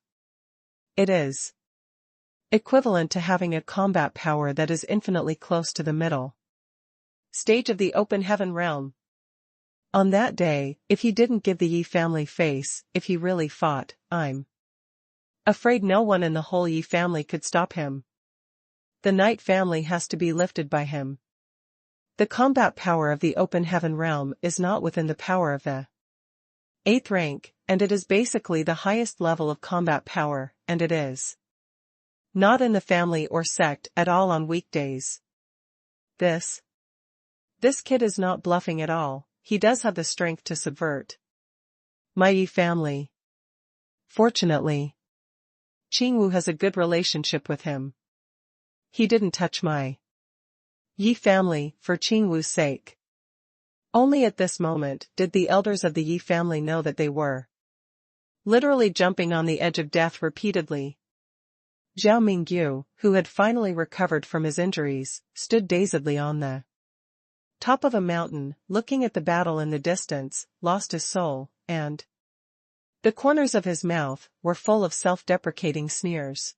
It is equivalent to having a combat power that is infinitely close to the middle stage of the open heaven realm. On that day, if he didn't give the Yi family face, if he really fought, I'm afraid no one in the whole Yi family could stop him. The Night family has to be lifted by him. The combat power of the open heaven realm is not within the power of the 8th rank, and it is basically the highest level of combat power, and it is not in the family or sect at all on weekdays. This kid is not bluffing at all. He does have the strength to subvert my Yi family. Fortunately, Qingwu has a good relationship with him. He didn't touch my Yi family for Qingwu's sake. Only at this moment did the elders of the Yi family know that they were literally jumping on the edge of death repeatedly. Zhao Mingyu, who had finally recovered from his injuries, stood dazedly on the top of a mountain, looking at the battle in the distance, lost his soul, and the corners of his mouth were full of self-deprecating sneers.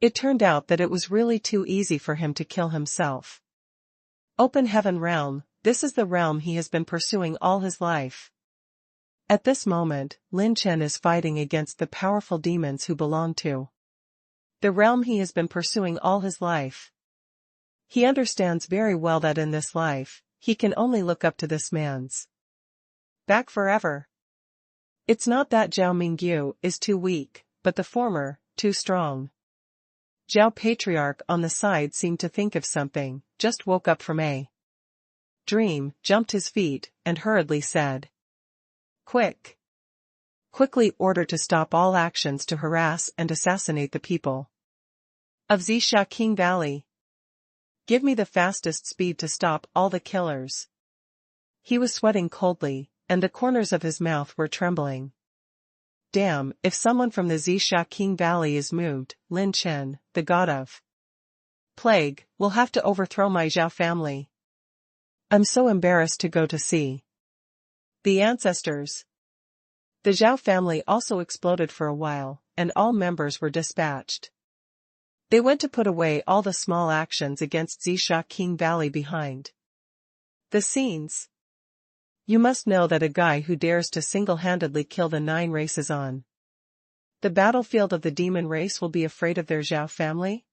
It turned out that it was really too easy for him to kill himself. Open Heaven Realm, this is the realm he has been pursuing all his life. At this moment, Lin Chen is fighting against the powerful demons who belong to the realm he has been pursuing all his life. He understands very well that in this life, he can only look up to this man's back forever. It's not that Zhao Mingyu is too weak, but the former, too strong. Zhao Patriarch on the side seemed to think of something, just woke up from a dream, jumped his feet, and hurriedly said, Quickly order to stop all actions to harass and assassinate the people of Zisha King Valley. Give me the fastest speed to stop all the killers. He was sweating coldly, and the corners of his mouth were trembling. Damn, if someone from the Zisha King Valley is moved, Lin Chen, the god of plague, will have to overthrow my Zhao family. I'm so embarrassed to go to see the ancestors. The Zhao family also exploded for a while, and all members were dispatched. They went to put away all the small actions against Zisha King Valley behind the scenes. You must know that a guy who dares to single-handedly kill the 9 races on the battlefield of the demon race will be afraid of their Zhao family?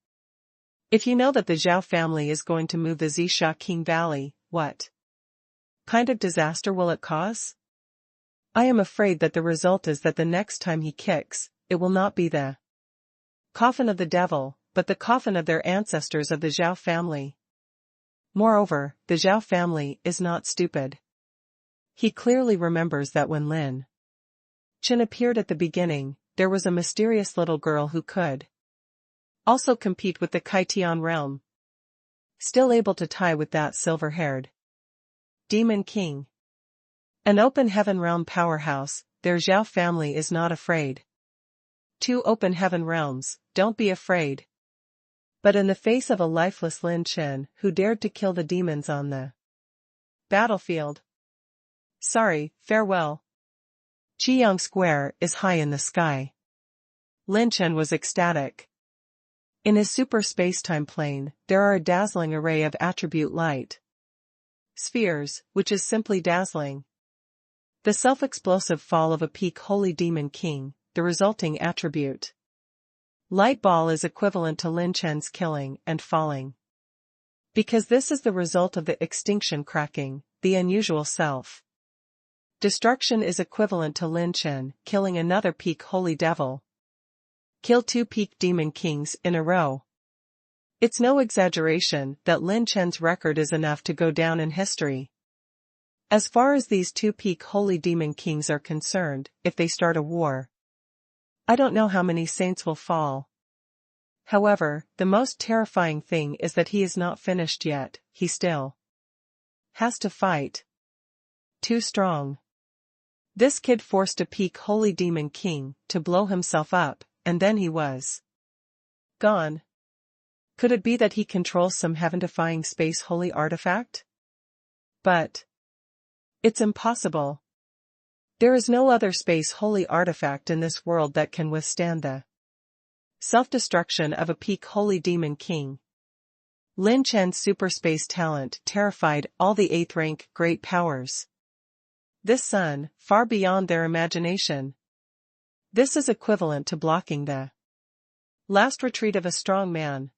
If you know that the Zhao family is going to move the Zisha King Valley, what kind of disaster will it cause? I am afraid that the result is that the next time he kicks, it will not be the coffin of the devil, but the coffin of their ancestors of the Zhao family. Moreover, the Zhao family is not stupid. He clearly remembers that when Lin Chen appeared at the beginning, there was a mysterious little girl who could also compete with the Kaitian realm. Still able to tie with that silver-haired Demon King. An open heaven realm powerhouse, their Zhao family is not afraid. 2 open heaven realms, don't be afraid. But in the face of a lifeless Lin Chen who dared to kill the demons on the battlefield. Sorry, farewell. Qiyang Square is high in the sky. Lin Chen was ecstatic. In his super space-time plane, there are a dazzling array of attribute light spheres, which is simply dazzling. The self-explosive fall of a peak holy demon king, the resulting attribute light ball is equivalent to Lin Chen's killing and falling. Because this is the result of the extinction cracking, the unusual self destruction is equivalent to Lin Chen killing another peak holy devil. Kill 2 peak demon kings in a row. It's no exaggeration that Lin Chen's record is enough to go down in history. As far as these 2 peak holy demon kings are concerned, if they start a war, I don't know how many saints will fall. However, the most terrifying thing is that he is not finished yet, he still has to fight. Too strong. This kid forced a peak holy demon king to blow himself up, and then he was gone. Could it be that he controls some heaven-defying space holy artifact? But it's impossible. There is no other space holy artifact in this world that can withstand the self-destruction of a peak holy demon king. Lin Chen's super space talent terrified all the 8th rank great powers. This sun, far beyond their imagination. This is equivalent to blocking the last retreat of a strong man.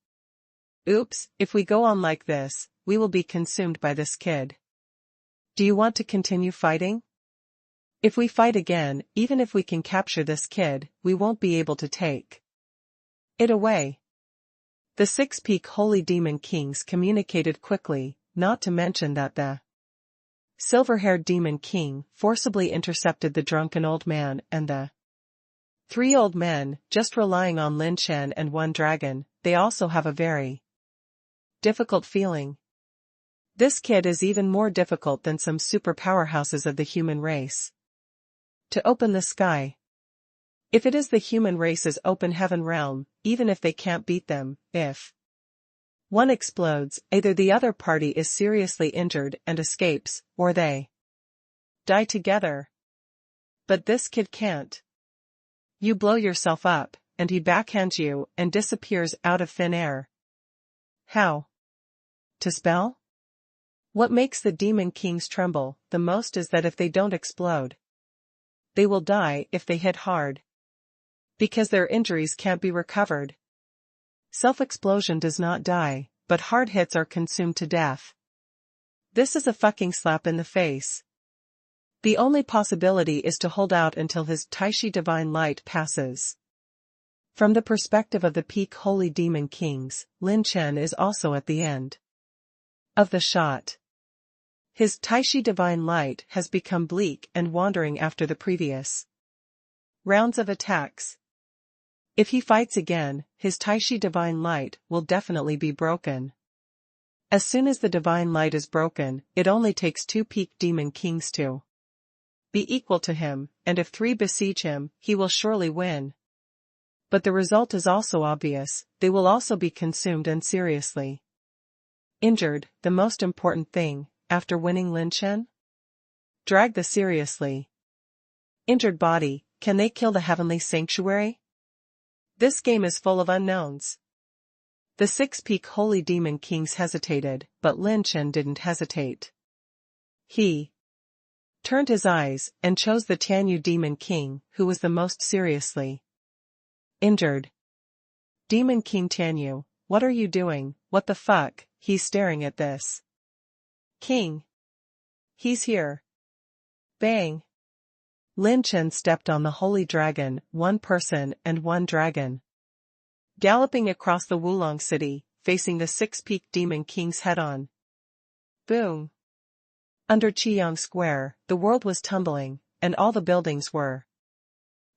Oops, if we go on like this, we will be consumed by this kid. Do you want to continue fighting? If we fight again, even if we can capture this kid, we won't be able to take it away. The 6 peak holy demon kings communicated quickly, not to mention that the silver-haired demon king forcibly intercepted the drunken old man and the 3 old men, just relying on Lin Chen and 1 dragon. They also have a very difficult feeling. This kid is even more difficult than some super powerhouses of the human race. To open the sky. If it is the human race's open heaven realm, even if they can't beat them, if one explodes, either the other party is seriously injured and escapes, or they die together. But this kid can't. You blow yourself up, and he backhands you and disappears out of thin air. How? To spell? What makes the demon kings tremble the most is that if they don't explode, they will die if they hit hard. Because their injuries can't be recovered. Self-explosion does not die, but hard hits are consumed to death. This is a fucking slap in the face. The only possibility is to hold out until his Taishi divine light passes. From the perspective of the peak holy demon kings, Lin Chen is also at the end of the shot. His Taishi divine light has become bleak and wandering after the previous rounds of attacks. If he fights again, his Taishi divine light will definitely be broken. As soon as the divine light is broken, it only takes 2 peak demon kings to be equal to him, and if 3 besiege him, he will surely win. But the result is also obvious, they will also be consumed and seriously injured. The most important thing, after winning Lin Chen? Drag the seriously injured body. Can they kill the heavenly sanctuary? This game is full of unknowns. The 6 peak holy demon kings hesitated, but Lin Chen didn't hesitate. He turned his eyes and chose the Tianyu demon king, who was the most seriously injured. Demon King Tianyu, what are you doing? What the fuck? He's staring at this. King. He's here. Bang. Lin Chen stepped on the holy dragon, one person and one dragon. Galloping across the Wulong city, facing the six-peaked demon king's head-on. Boom. Under Qiyang Square, the world was tumbling, and all the buildings were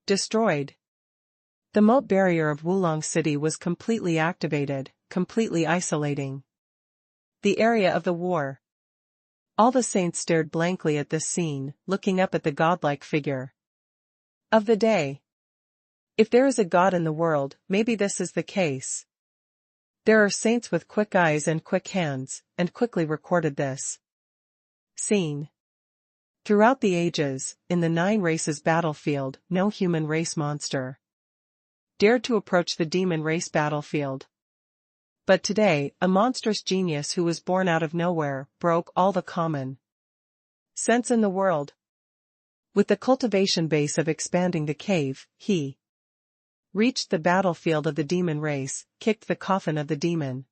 destroyed. The moat barrier of Wulong City was completely activated, completely isolating the area of the war. All the saints stared blankly at this scene, looking up at the godlike figure of the day. If there is a god in the world, maybe this is the case. There are saints with quick eyes and quick hands, and quickly recorded this scene. Throughout the ages, in the 9 races battlefield, no human race monster dared to approach the demon race battlefield. But today, a monstrous genius who was born out of nowhere, broke all the common sense in the world. With the cultivation base of expanding the cave, he reached the battlefield of the demon race, kicked the coffin of the demon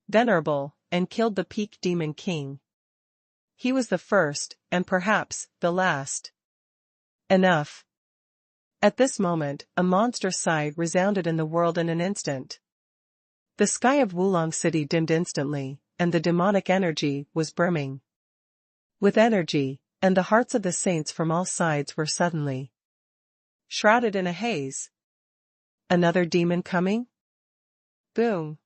venerable, and killed the peak demon king. He was the first, and perhaps, the last. Enough. At this moment, a monstrous sigh resounded in the world in an instant. The sky of Wulong City dimmed instantly, and the demonic energy was brimming with energy, and the hearts of the saints from all sides were suddenly shrouded in a haze. Another demon coming? Boom.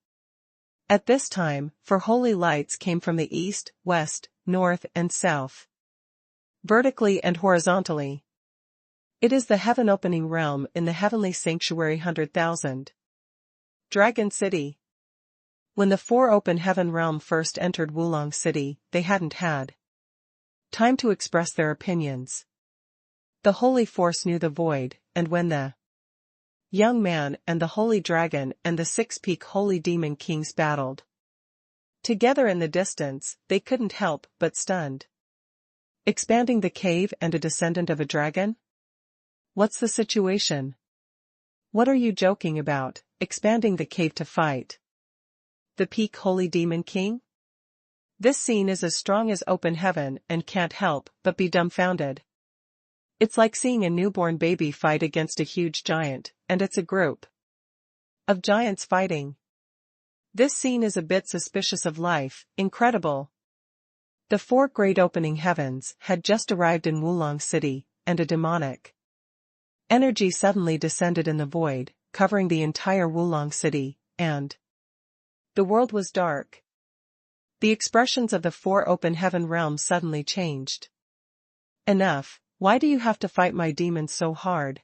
At this time, 4 holy lights came from the east, west, north and south, vertically and horizontally. It is the heaven-opening realm in the heavenly sanctuary 100,000. Dragon City. When the 4 open heaven realm first entered Wulong City, they hadn't had time to express their opinions. The holy force knew the void, and when the young man and the holy dragon and the 6-peak holy demon kings battled together in the distance, they couldn't help but stunned. Expanding the cave and a descendant of a dragon? What's the situation? What are you joking about, expanding the cave to fight the peak holy demon king? This scene is as strong as open heaven and can't help but be dumbfounded. It's like seeing a newborn baby fight against a huge giant, and it's a group of giants fighting. This scene is a bit suspicious of life, incredible. The 4 great opening heavens had just arrived in Wulong City, and a demonic energy suddenly descended in the void, covering the entire Wulong City, and the world was dark. The expressions of the 4 open heaven realms suddenly changed. Enough, why do you have to fight my demons so hard?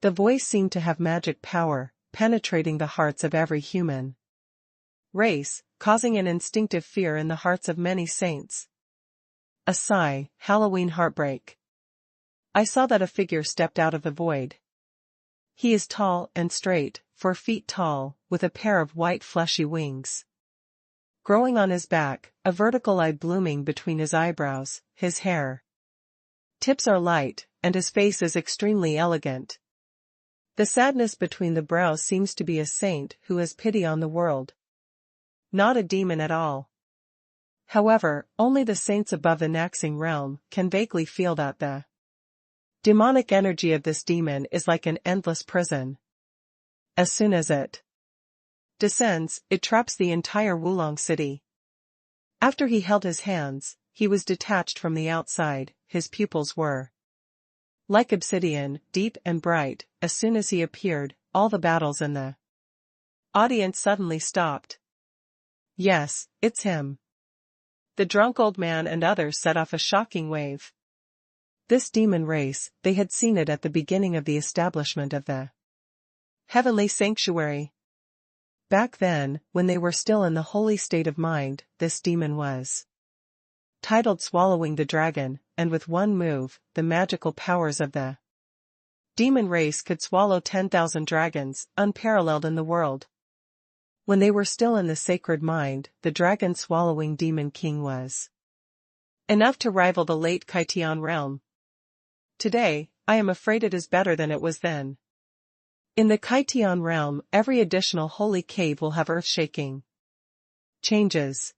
The voice seemed to have magic power, penetrating the hearts of every human race, causing an instinctive fear in the hearts of many saints. A sigh, Halloween heartbreak. I saw that a figure stepped out of the void. He is tall and straight, 4 feet tall, with a pair of white fleshy wings growing on his back, a vertical eye blooming between his eyebrows. His hair tips are light, and his face is extremely elegant. The sadness between the brows seems to be a saint who has pity on the world. Not a demon at all. However, only the saints above the Naxing realm can vaguely feel that the demonic energy of this demon is like an endless prison. As soon as it descends, it traps the entire Wulong City. After he held his hands, he was detached from the outside. His pupils were like obsidian, deep and bright. As soon as he appeared, all the battles in the audience suddenly stopped. Yes, it's him. The drunk old man and others set off a shocking wave. This demon race, they had seen it at the beginning of the establishment of the heavenly sanctuary. Back then, when they were still in the holy state of mind, this demon was titled Swallowing the Dragon, and with one move, the magical powers of the demon race could swallow 10,000 dragons, unparalleled in the world. When they were still in the sacred mind, the dragon-swallowing demon king was enough to rival the late Kaitian realm. Today, I am afraid it is better than it was then. In the Kaitian realm, every additional holy cave will have earth-shaking changes.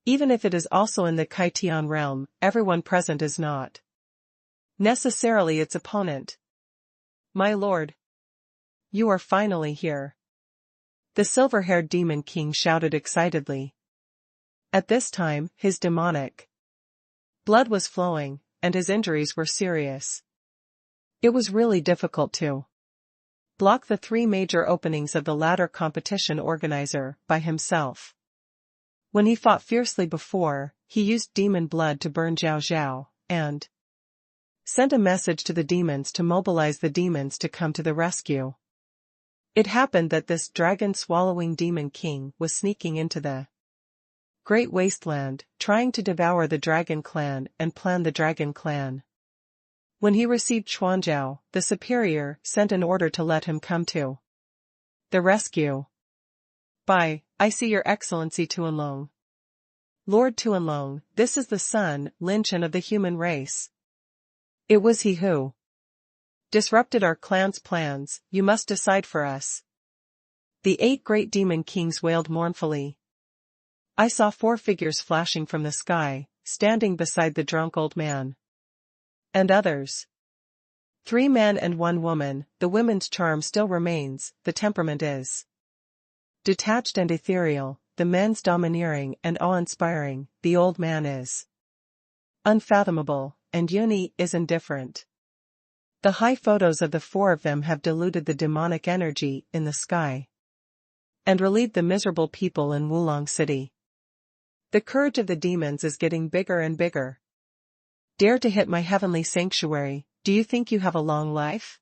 Even if it is also in the Kaitian realm, everyone present is not necessarily its opponent. My lord, you are finally here. The silver-haired demon king shouted excitedly. At this time, his demonic blood was flowing, and his injuries were serious. It was really difficult to block the 3 major openings of the ladder competition organizer by himself. When he fought fiercely before, he used demon blood to burn Zhao Zhao, and sent a message to the demons to mobilize the demons to come to the rescue. It happened that this dragon-swallowing demon king was sneaking into the Great Wasteland, trying to devour the Dragon Clan and plan the Dragon Clan. When he received Xuanzhao, the superior sent an order to let him come to the rescue. I see your excellency Tuanlong. Lord Tuanlong, this is the son, Lin Chen of the human race. It was he who disrupted our clan's plans. You must decide for us. The 8 great demon kings wailed mournfully. I saw 4 figures flashing from the sky, standing beside the drunk old man. And others. 3 men and 1 woman, the women's charm still remains, the temperament is detached and ethereal, the men's domineering and awe-inspiring, the old man is unfathomable, and Yuni is indifferent. The high photos of the 4 of them have diluted the demonic energy in the sky and relieved the miserable people in Wulong City. The courage of the demons is getting bigger and bigger. Dare to hit my heavenly sanctuary, do you think you have a long life?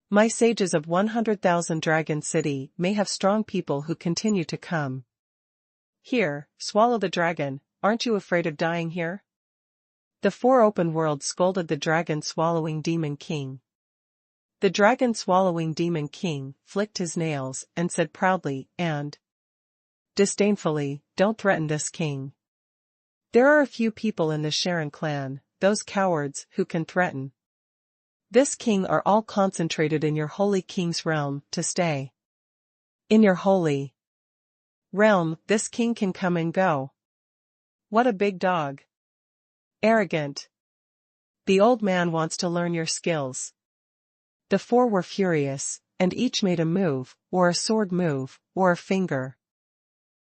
My sages of 100,000 Dragon City may have strong people who continue to come. Here, swallow the dragon, aren't you afraid of dying here? The 4 open worlds scolded the dragon-swallowing demon king. The dragon-swallowing demon king flicked his nails and said proudly and disdainfully, don't threaten this king. There are a few people in the Sharon clan, those cowards, who can threaten this king are all concentrated in your holy king's realm to stay. In your holy realm, this king can come and go. What a big dog. Arrogant. The old man wants to learn your skills. The 4 were furious, and each made a move, or a sword move, or a finger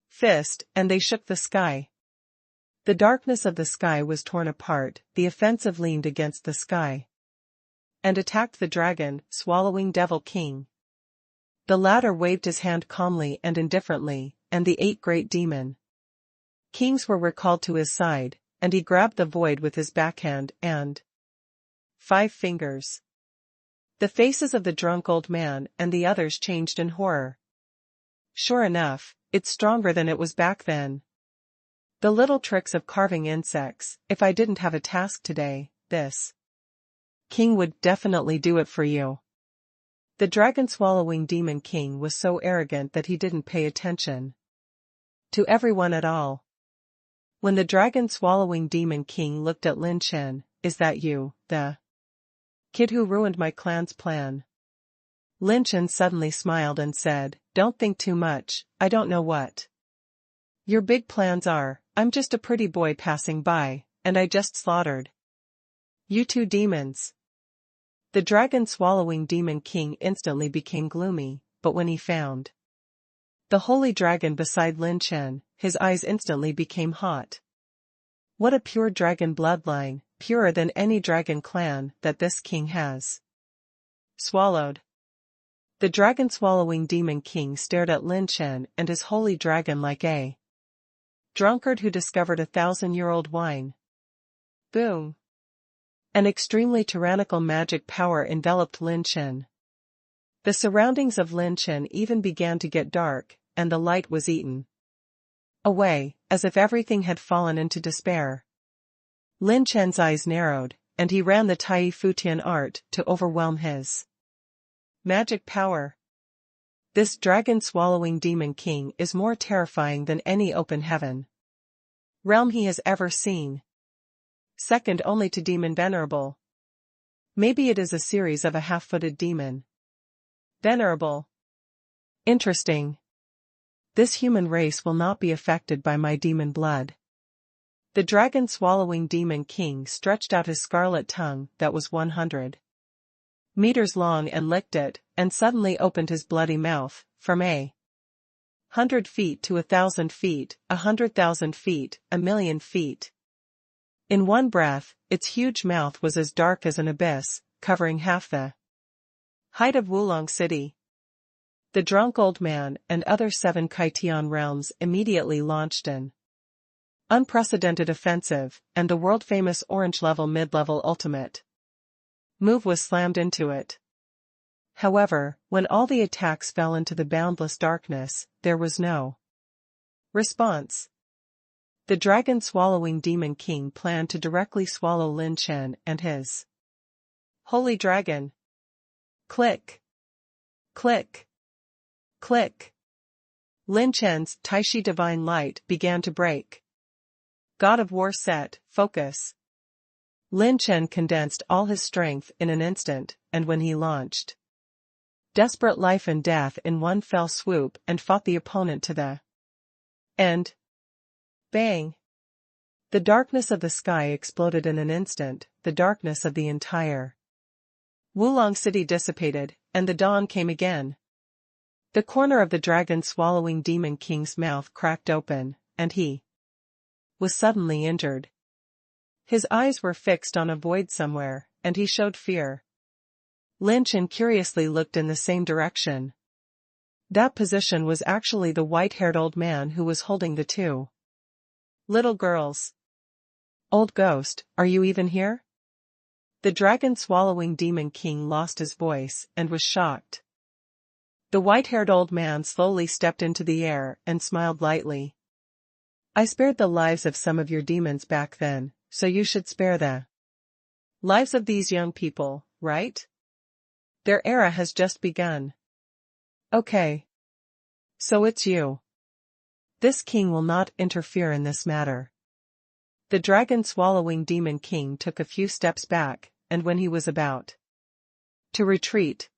fist, and they shook the sky. The darkness of the sky was torn apart, the offensive leaned against the sky and attacked the dragon-swallowing devil king. The latter waved his hand calmly and indifferently, and the 8 great demon kings were recalled to his side, and he grabbed the void with his backhand and 5 fingers. The faces of the drunk old man and the others changed in horror. Sure enough, it's stronger than it was back then. The little tricks of carving insects, if I didn't have a task today, this king would definitely do it for you. The dragon-swallowing demon king was so arrogant that he didn't pay attention to everyone at all. When the dragon-swallowing demon king looked at Lin Chen, is that you, the kid who ruined my clan's plan? Lin Chen suddenly smiled and said, don't think too much, I don't know what your big plans are, I'm just a pretty boy passing by, and I just slaughtered you 2 demons. The dragon-swallowing demon king instantly became gloomy, but when he found the holy dragon beside Lin Chen, his eyes instantly became hot. What a pure dragon bloodline, purer than any dragon clan that this king has swallowed. The dragon-swallowing demon king stared at Lin Chen and his holy dragon like a drunkard who discovered 1,000-year-old wine. Boom! An extremely tyrannical magic power enveloped Lin Chen. The surroundings of Lin Chen even began to get dark, and the light was eaten away, as if everything had fallen into despair. Lin Chen's eyes narrowed, and he ran the Tai Futian art to overwhelm his magic power. This dragon-swallowing demon king is more terrifying than any open heaven realm he has ever seen. Second only to Demon Venerable. Maybe it is a series of a half-footed demon Venerable. Interesting. This human race will not be affected by my demon blood. The dragon-swallowing demon king stretched out his scarlet tongue that was 100 meters long and licked it, and suddenly opened his bloody mouth, from 100 feet to 1,000 feet, 100,000 feet, 1,000,000 feet. In one breath, its huge mouth was as dark as an abyss, covering half the height of Wulong City. The drunk old man and other 7 Kaitian realms immediately launched an unprecedented offensive, and the world-famous orange-level mid-level ultimate move was slammed into it. However, when all the attacks fell into the boundless darkness, there was no response. The dragon-swallowing demon king planned to directly swallow Lin Chen and his holy dragon. Click. Click. Click. Lin Chen's Taishi divine light began to break. God of War set, focus. Lin Chen condensed all his strength in an instant, and when he launched desperate life and death in one fell swoop and fought the opponent to the end. Bang! The darkness of the sky exploded in an instant, the darkness of the entire Wulong City dissipated, and the dawn came again. The corner of the dragon-swallowing demon king's mouth cracked open, and he was suddenly injured. His eyes were fixed on a void somewhere, and he showed fear. Lin Chen curiously looked in the same direction. That position was actually the white-haired old man who was holding the 2 little girls. Old ghost, are you even here? The dragon-swallowing demon king lost his voice and was shocked. The white-haired old man slowly stepped into the air and smiled lightly. I spared the lives of some of your demons back then, so you should spare the lives of these young people, right? Their era has just begun. Okay. So it's you. This king will not interfere in this matter. The dragon-swallowing demon king took a few steps back, and when he was about to retreat,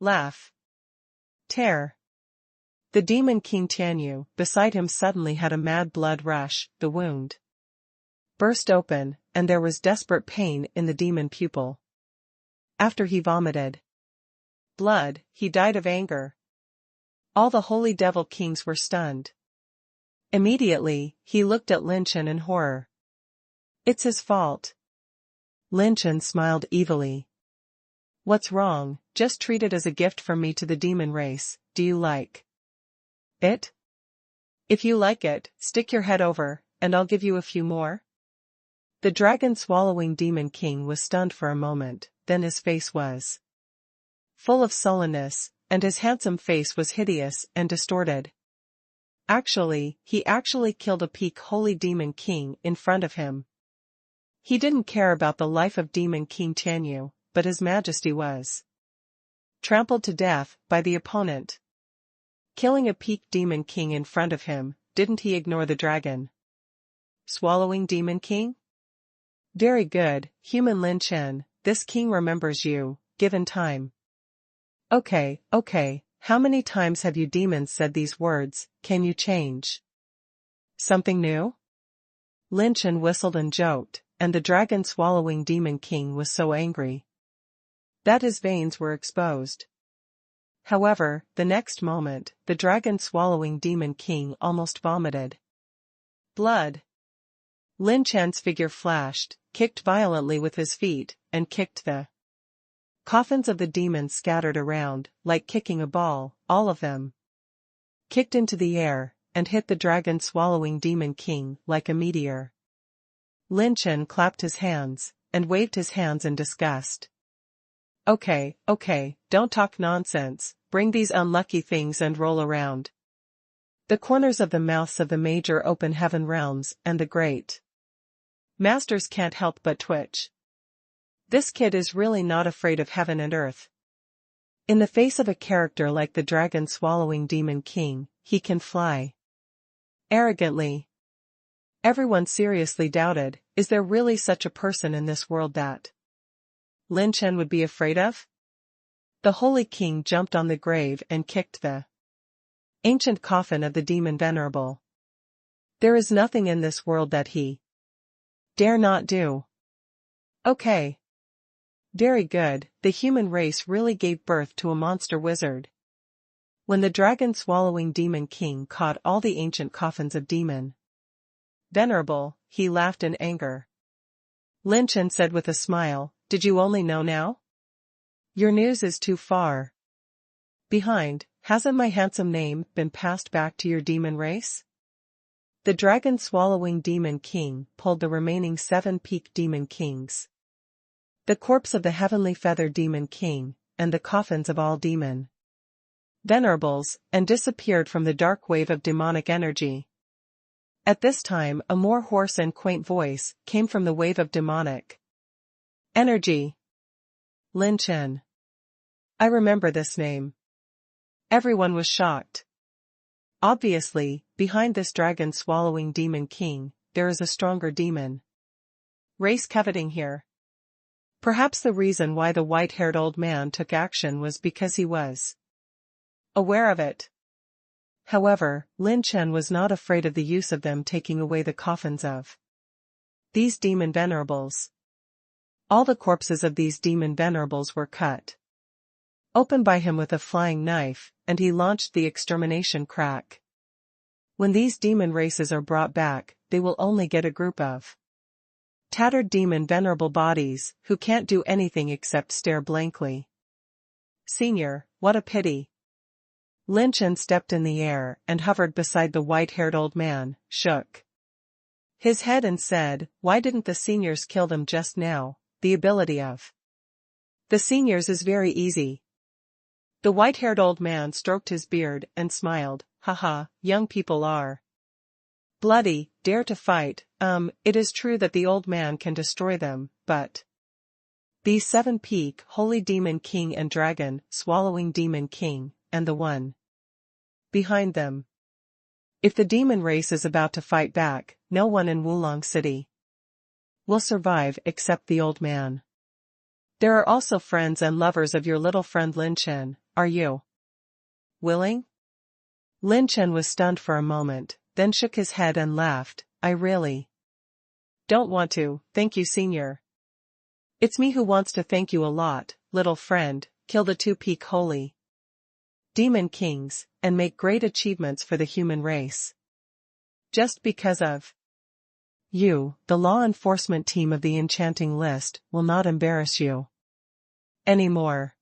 laugh, tear. The demon king Tianyu, beside him, suddenly had a mad blood rush. The wound burst open, and there was desperate pain in the demon pupil. After he vomited blood, he died of anger. All the holy devil kings were stunned. Immediately, he looked at Lin Chen in horror. It's his fault. Lin Chen smiled evilly. What's wrong? Just treat it as a gift from me to the demon race. Do you like it? If you like it, stick your head over, and I'll give you a few more. The dragon-swallowing demon king was stunned for a moment, then his face was full of sullenness, and his handsome face was hideous and distorted. He actually killed a peak holy demon king in front of him. He didn't care about the life of demon king Tianyu, but his majesty was trampled to death by the opponent. Killing a peak demon king in front of him, didn't he ignore the dragon swallowing demon king? Very good, human Lin Chen, this king remembers you, given time. Okay, how many times have you demons said these words? Can you change something new? Lin Chen whistled and joked, and the dragon-swallowing demon king was so angry that his veins were exposed. However, the next moment, the dragon-swallowing demon king almost vomited blood. Lin Chan's figure flashed, kicked violently with his feet, and kicked the coffins of the demons scattered around, like kicking a ball, all of them kicked into the air, and hit the dragon-swallowing demon king like a meteor. Lin Chen clapped his hands, and waved his hands in disgust. Okay, don't talk nonsense, bring these unlucky things and roll around. The corners of the mouths of the major open heaven realms and the great masters can't help but twitch. This kid is really not afraid of heaven and earth. In the face of a character like the dragon-swallowing demon king, he can fly arrogantly. Everyone seriously doubted, is there really such a person in this world that Lin Chen would be afraid of? The Holy King jumped on the grave and kicked the ancient coffin of the demon venerable. There is nothing in this world that he dare not do. Okay. Very good, the human race really gave birth to a monster wizard. When the dragon-swallowing demon king caught all the ancient coffins of demon venerable, he laughed in anger. Lin Chen said with a smile, "Did you only know now? Your news is too far behind. Hasn't my handsome name been passed back to your demon race?" The dragon-swallowing demon king pulled the remaining 7 peak demon kings, the corpse of the heavenly feather demon king, and the coffins of all demon venerables, and disappeared from the dark wave of demonic energy. At this time a more hoarse and quaint voice came from the wave of demonic energy. Lin Chen. I remember this name. Everyone was shocked. Obviously, behind this dragon-swallowing demon king, there is a stronger demon race coveting here. Perhaps the reason why the white-haired old man took action was because he was aware of it. However, Lin Chen was not afraid of the use of them taking away the coffins of these demon venerables. All the corpses of these demon venerables were cut open by him with a flying knife, and he launched the extermination crack. When these demon races are brought back, they will only get a group of tattered demon venerable bodies, who can't do anything except stare blankly. Senior, what a pity. Lin Chen stepped in the air and hovered beside the white-haired old man, shook his head and said, "Why didn't the seniors kill them just now? The ability of the seniors is very easy." The white-haired old man stroked his beard and smiled, "Haha, young people are bloody, dare to fight. It is true that the old man can destroy them, but these 7 peak holy demon king and dragon swallowing demon king, and the one behind them. If the demon race is about to fight back, no one in Wulong City will survive except the old man. There are also friends and lovers of your little friend Lin Chen. Are you willing?" Lin Chen was stunned for a moment, then shook his head and laughed. "I really don't want to, thank you, senior. It's me who wants to thank you a lot, little friend. Kill the 2 peak holy demon kings, and make great achievements for the human race. Just because of you, the law enforcement team of the enchanting list will not embarrass you anymore."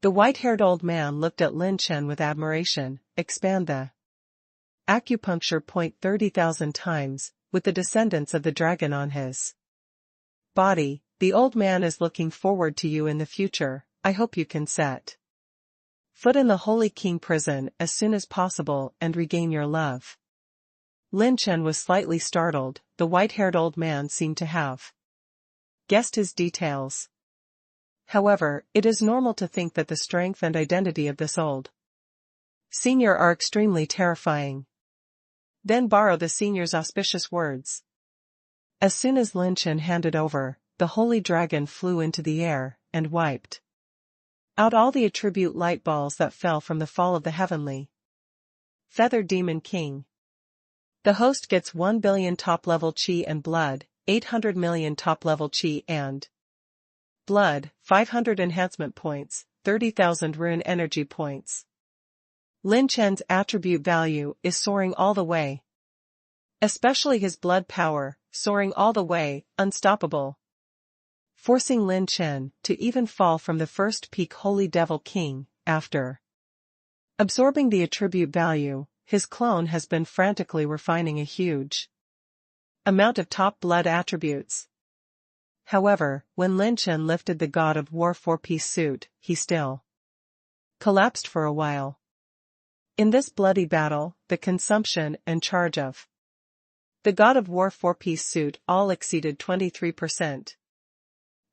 The white-haired old man looked at Lin Chen with admiration. "Expand the acupuncture point 30,000 times, with the descendants of the dragon on his body. The old man is looking forward to you in the future. I hope you can set foot in the Holy King prison as soon as possible and regain your love." Lin Chen was slightly startled. The white-haired old man seemed to have guessed his details. However, it is normal to think that the strength and identity of this old senior are extremely terrifying. Then borrow the senior's auspicious words. As soon as Lin Chen handed over, the holy dragon flew into the air, and wiped out all the attribute light balls that fell from the fall of the heavenly feather demon king. The host gets 1 billion top-level chi and blood, 800 million top-level chi and blood, 500 enhancement points, 30,000 rune energy points. Lin Chen's attribute value is soaring all the way. Especially his blood power, soaring all the way, unstoppable. Forcing Lin Chen to even fall from the 1st peak Holy Devil King. After absorbing the attribute value, his clone has been frantically refining a huge amount of top blood attributes. However, when Lin Chen lifted the God of War 4-piece suit, he still collapsed for a while. In this bloody battle, the consumption and charge of the God of War 4-piece suit all exceeded 23%.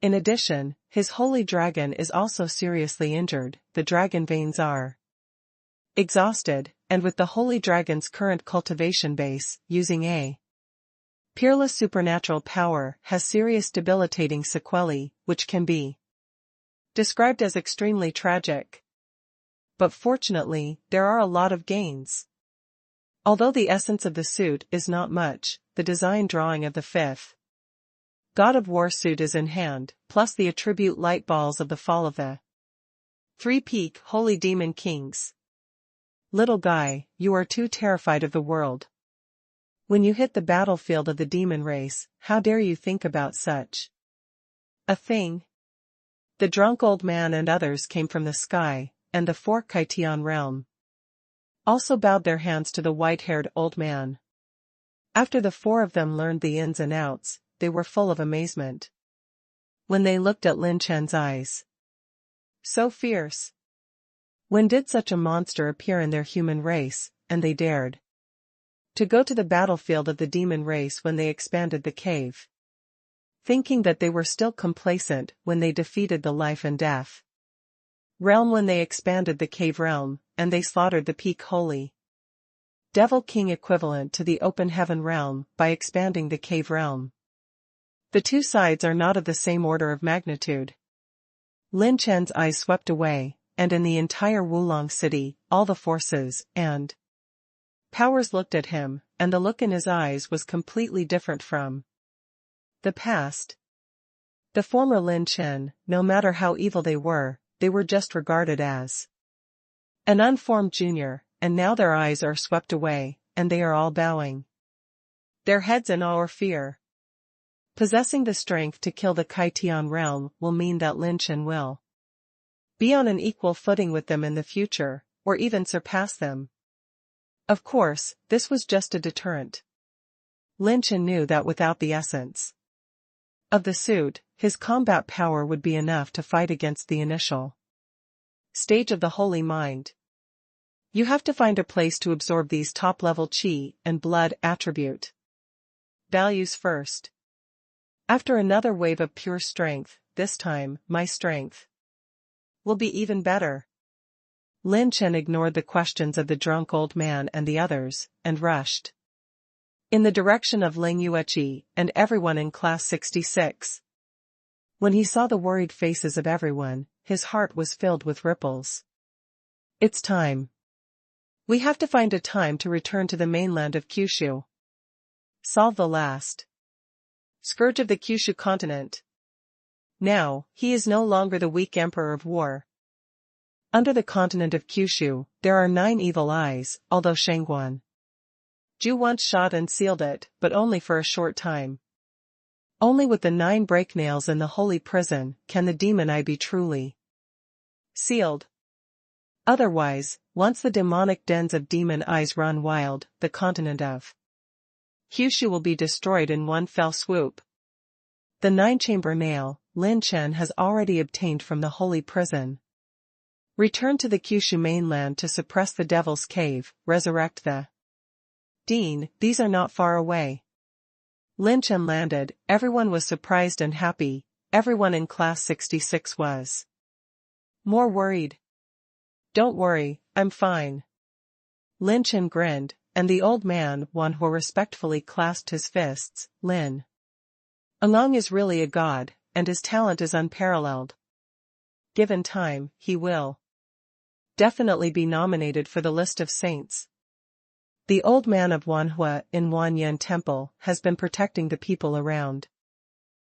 In addition, his holy dragon is also seriously injured. The dragon veins are exhausted, and with the holy dragon's current cultivation base, using a Peerless supernatural power has serious debilitating sequelae, which can be described as extremely tragic. But fortunately, there are a lot of gains. Although the essence of the suit is not much, the design drawing of the 5th God of War suit is in hand, plus the attribute light balls of the fall of the 3 peak Holy Demon Kings. Little guy, you are too terrified of the world. When you hit the battlefield of the demon race, how dare you think about such a thing? The drunk old man and others came from the sky, and the 4 Kaitian realm also bowed their hands to the white-haired old man. After the 4 of them learned the ins and outs, they were full of amazement. When they looked at Lin Chen's eyes, so fierce. When did such a monster appear in their human race, and they dared to go to the battlefield of the demon race when they expanded the cave, thinking that they were still complacent when they defeated the life and death realm when they expanded the cave realm, and they slaughtered the peak holy devil king equivalent to the open heaven realm by expanding the cave realm. The two sides are not of the same order of magnitude. Lin Chen's eyes swept away, and in the entire Wulong city, all the forces and powers looked at him, and the look in his eyes was completely different from the past. The former Lin Chen, no matter how evil they were just regarded as an unformed junior, and now their eyes are swept away, and they are all bowing their heads in awe or fear. Possessing the strength to kill the Kaitian realm will mean that Lin Chen will be on an equal footing with them in the future, or even surpass them. Of course, this was just a deterrent. Lin Chen knew that without the essence of the suit, his combat power would be enough to fight against the initial stage of the holy mind. You have to find a place to absorb these top-level chi and blood attribute values first. After another wave of pure strength, this time, my strength will be even better. Lin Chen ignored the questions of the drunk old man and the others, and rushed in the direction of Ling Yueqi and everyone in class 66. When he saw the worried faces of everyone, his heart was filled with ripples. It's time. We have to find a time to return to the mainland of Kyushu. Solve the last scourge of the Kyushu continent. Now, he is no longer the weak emperor of war. Under the continent of Kyushu, there are 9 evil eyes, although Shangguan Ju once shot and sealed it, but only for a short time. Only with the 9 breaknails in the holy prison can the demon eye be truly sealed. Otherwise, once the demonic dens of demon eyes run wild, the continent of Kyushu will be destroyed in one fell swoop. The 9-chamber nail, Lin Chen has already obtained from the holy prison. Return to the Kyushu mainland to suppress the devil's cave, resurrect the Dean, these are not far away. Lin Chen landed, everyone was surprised and happy, everyone in class 66 was more worried. Don't worry, I'm fine. Lin Chen grinned, and the old man Wang respectfully clasped his fists. Lin Angang is really a god, and his talent is unparalleled. Given time, he will definitely be nominated for the list of saints. The old man of Wanhua in Wanyan Temple has been protecting the people around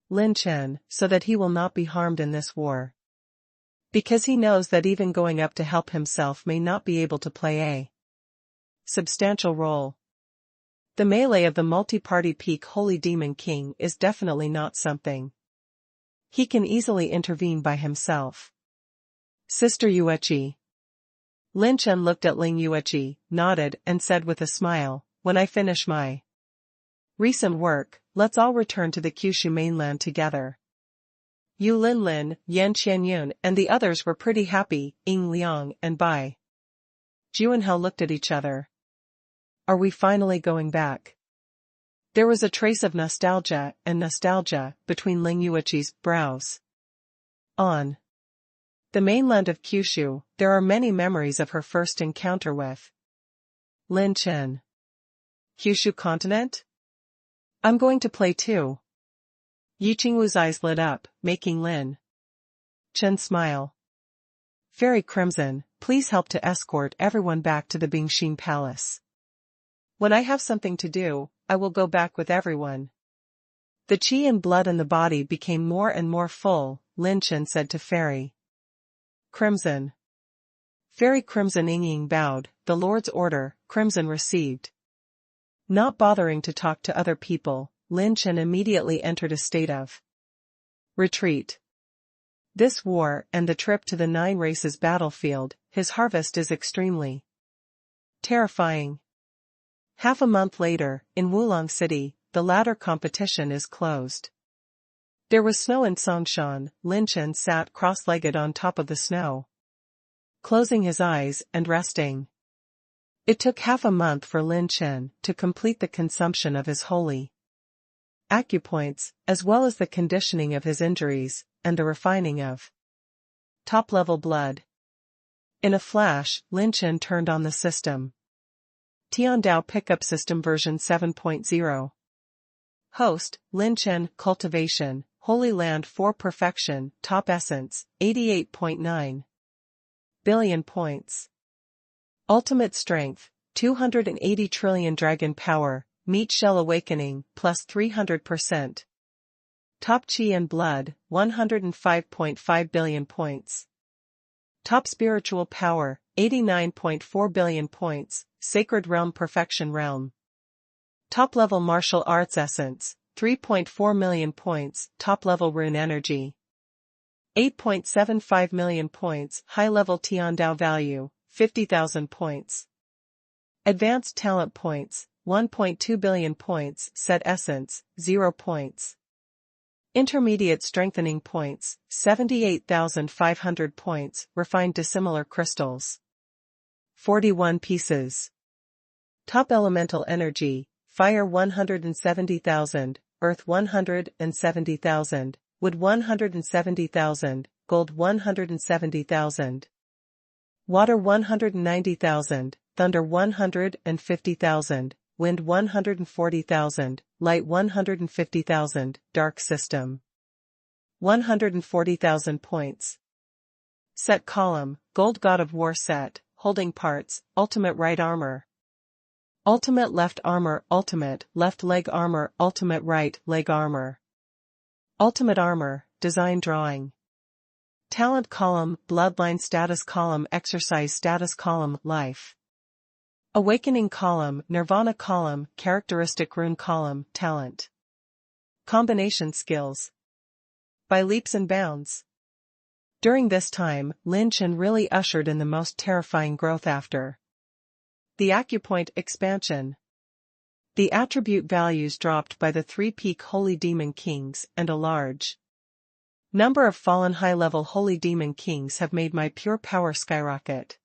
Lin Chen so that he will not be harmed in this war. Because he knows that even going up to help himself may not be able to play a substantial role. The melee of the multi-party peak Holy Demon King is definitely not something he can easily intervene by himself. Sister Yueqi. Lin Chen looked at Ling Yueqi, nodded, and said with a smile, when I finish my recent work, let's all return to the Kyushu mainland together. Yu Lin, Yan Qianyun, and the others were pretty happy. Ying Liang and Bai Juanhao looked at each other. Are we finally going back? There was a trace of nostalgia between Ling Yueqi's brows. On the mainland of Kyushu, there are many memories of her first encounter with Lin Chen. Kyushu continent? I'm going to play too. Yi Qingwu's eyes lit up, making Lin Chen smile. Fairy Crimson, please help to escort everyone back to the Bingxin Palace. When I have something to do, I will go back with everyone. The qi and blood in the body became more and more full, Lin Chen said to Fairy Crimson. Fairy Crimson Ying bowed, the Lord's order, Crimson received. Not bothering to talk to other people, Lin Chen immediately entered a state of retreat. This war and the trip to the 9 races battlefield, his harvest is extremely terrifying. Half a month later, in Wulong City, the ladder competition is closed. There was snow in Songshan. Lin Chen sat cross-legged on top of the snow, closing his eyes and resting. It took half a month for Lin Chen to complete the consumption of his holy acupoints, as well as the conditioning of his injuries, and the refining of top-level blood. In a flash, Lin Chen turned on the system. Tiandao Pickup System version 7.0. Host, Lin Chen, Cultivation, Holy Land for Perfection, Top Essence, 88.9 billion points. Ultimate Strength, 280 trillion Dragon Power, Meat Shell Awakening, plus 300%. Top Chi and Blood, 105.5 billion points. Top Spiritual Power, 89.4 billion points, Sacred Realm Perfection Realm. Top-level Martial Arts Essence, 3.4 million points, top-level Rune Energy. 8.75 million points, high-level Tiandao Value, 50,000 points. Advanced Talent Points, 1.2 billion points, Set Essence, 0 points. Intermediate Strengthening Points, 78,500 points, Refined Dissimilar Crystals. 41 pieces. Top Elemental Energy, Fire 170,000, Earth 170,000, Wood 170,000, Gold 170,000. Water 190,000, Thunder 150,000, Wind 140,000, Light 150,000, Dark System. 140,000 points. Set Column, Gold God of War Set, Holding Parts, Ultimate Right Armor. Ultimate Left Armor, Ultimate Left Leg Armor, Ultimate Right Leg Armor. Ultimate Armor, Design Drawing. Talent Column, Bloodline Status Column, Exercise Status Column, Life. Awakening Column, Nirvana Column, Characteristic Rune Column, Talent. Combination Skills. By leaps and bounds. During this time, Lin Chen really ushered in the most terrifying growth after the acupoint expansion. The attribute values dropped by the 3 peak Holy Demon Kings, and a large number of fallen high-level Holy Demon Kings have made my pure power skyrocket.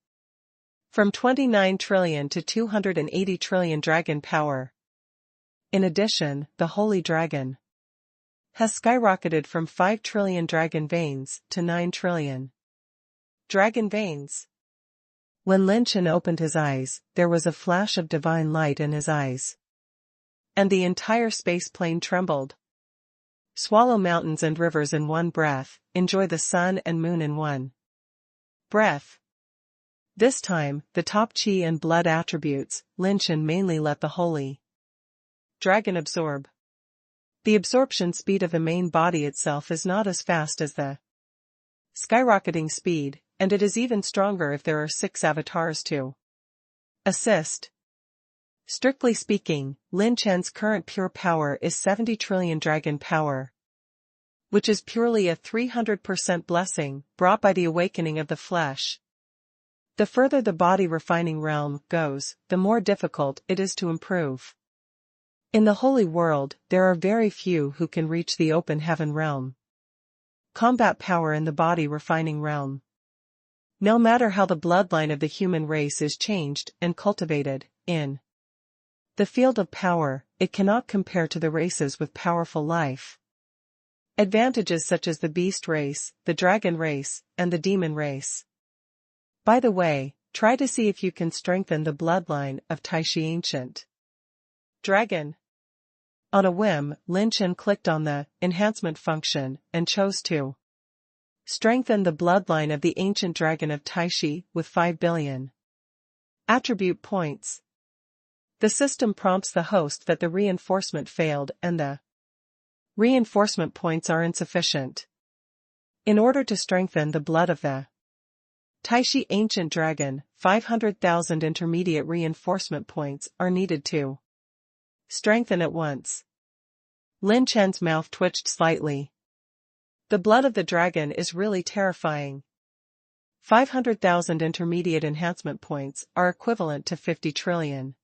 From 29 trillion to 280 trillion dragon power. In addition, the Holy Dragon has skyrocketed from 5 trillion dragon veins to 9 trillion dragon veins. When Lin Chen opened his eyes, there was a flash of divine light in his eyes. And the entire space plane trembled. Swallow mountains and rivers in one breath, enjoy the sun and moon in one breath. This time, the top chi and blood attributes, Lin Chen mainly let the Holy Dragon absorb. The absorption speed of the main body itself is not as fast as the skyrocketing speed, and it is even stronger if there are 6 avatars to assist. Strictly speaking, Lin Chen's current pure power is 70 trillion dragon power, which is purely a 300% blessing brought by the awakening of the flesh. The further the body refining realm goes, the more difficult it is to improve. In the holy world, there are very few who can reach the open heaven realm. Combat power in the body refining realm. No matter how the bloodline of the human race is changed and cultivated, in the field of power, it cannot compare to the races with powerful life. Advantages such as the beast race, the dragon race, and the demon race. By the way, try to see if you can strengthen the bloodline of Taishi Ancient Dragon. On a whim, Lin Chen clicked on the enhancement function and chose to Strengthen the bloodline of the ancient dragon of Taishi with 5 billion attribute points. The system prompts the host that the reinforcement failed and the reinforcement points are insufficient. In order to strengthen the blood of the Taishi ancient dragon, 500,000 intermediate reinforcement points are needed to strengthen at once. Lin Chen's mouth twitched slightly. The blood of the dragon is really terrifying. 500,000 intermediate enhancement points are equivalent to 50 trillion.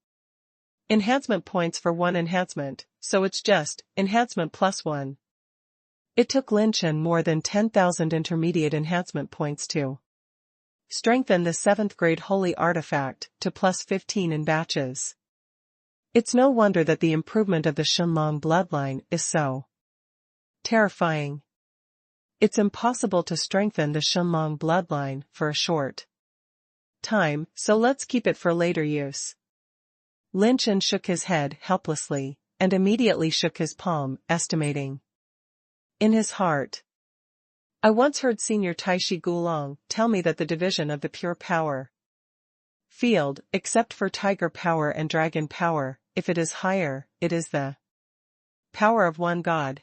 Enhancement points for one enhancement, so it's just enhancement plus one. It took Lin Chen more than 10,000 intermediate enhancement points to strengthen the 7th grade holy artifact to plus 15 in batches. It's no wonder that the improvement of the Shenlong bloodline is so terrifying. It's impossible to strengthen the Shenlong bloodline for a short time, so let's keep it for later use. Lin Chen shook his head helplessly, and immediately shook his palm, estimating in his heart. I once heard Senior Taishi Gulong tell me that the division of the pure power field, except for tiger power and dragon power, if it is higher, it is the power of one god.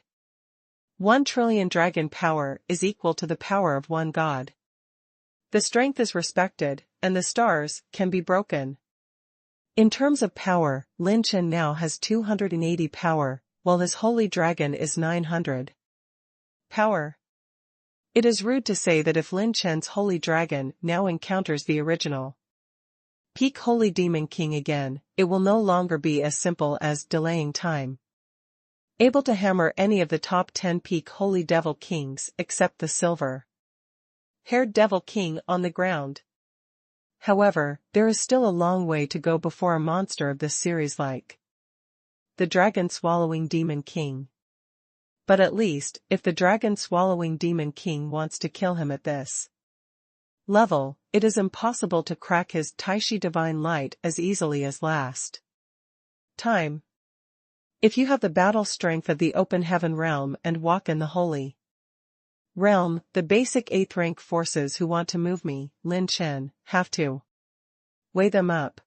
1 trillion dragon power is equal to the power of one god. The strength is respected, and the stars can be broken. In terms of power, Lin Chen now has 280 power, while his holy dragon is 900 power. It is rude to say that if Lin Chen's holy dragon now encounters the original peak holy demon king again, it will no longer be as simple as delaying time. Able to hammer any of the top 10 peak holy devil kings except the silver-haired devil king on the ground. However, there is still a long way to go before a monster of this series like the dragon-swallowing demon king. But at least, if the dragon-swallowing demon king wants to kill him at this level, it is impossible to crack his Taishi divine light as easily as last time. If you have the battle strength of the open heaven realm and walk in the holy realm, the basic 8th rank forces who want to move me, Lin Chen, have to weigh them up.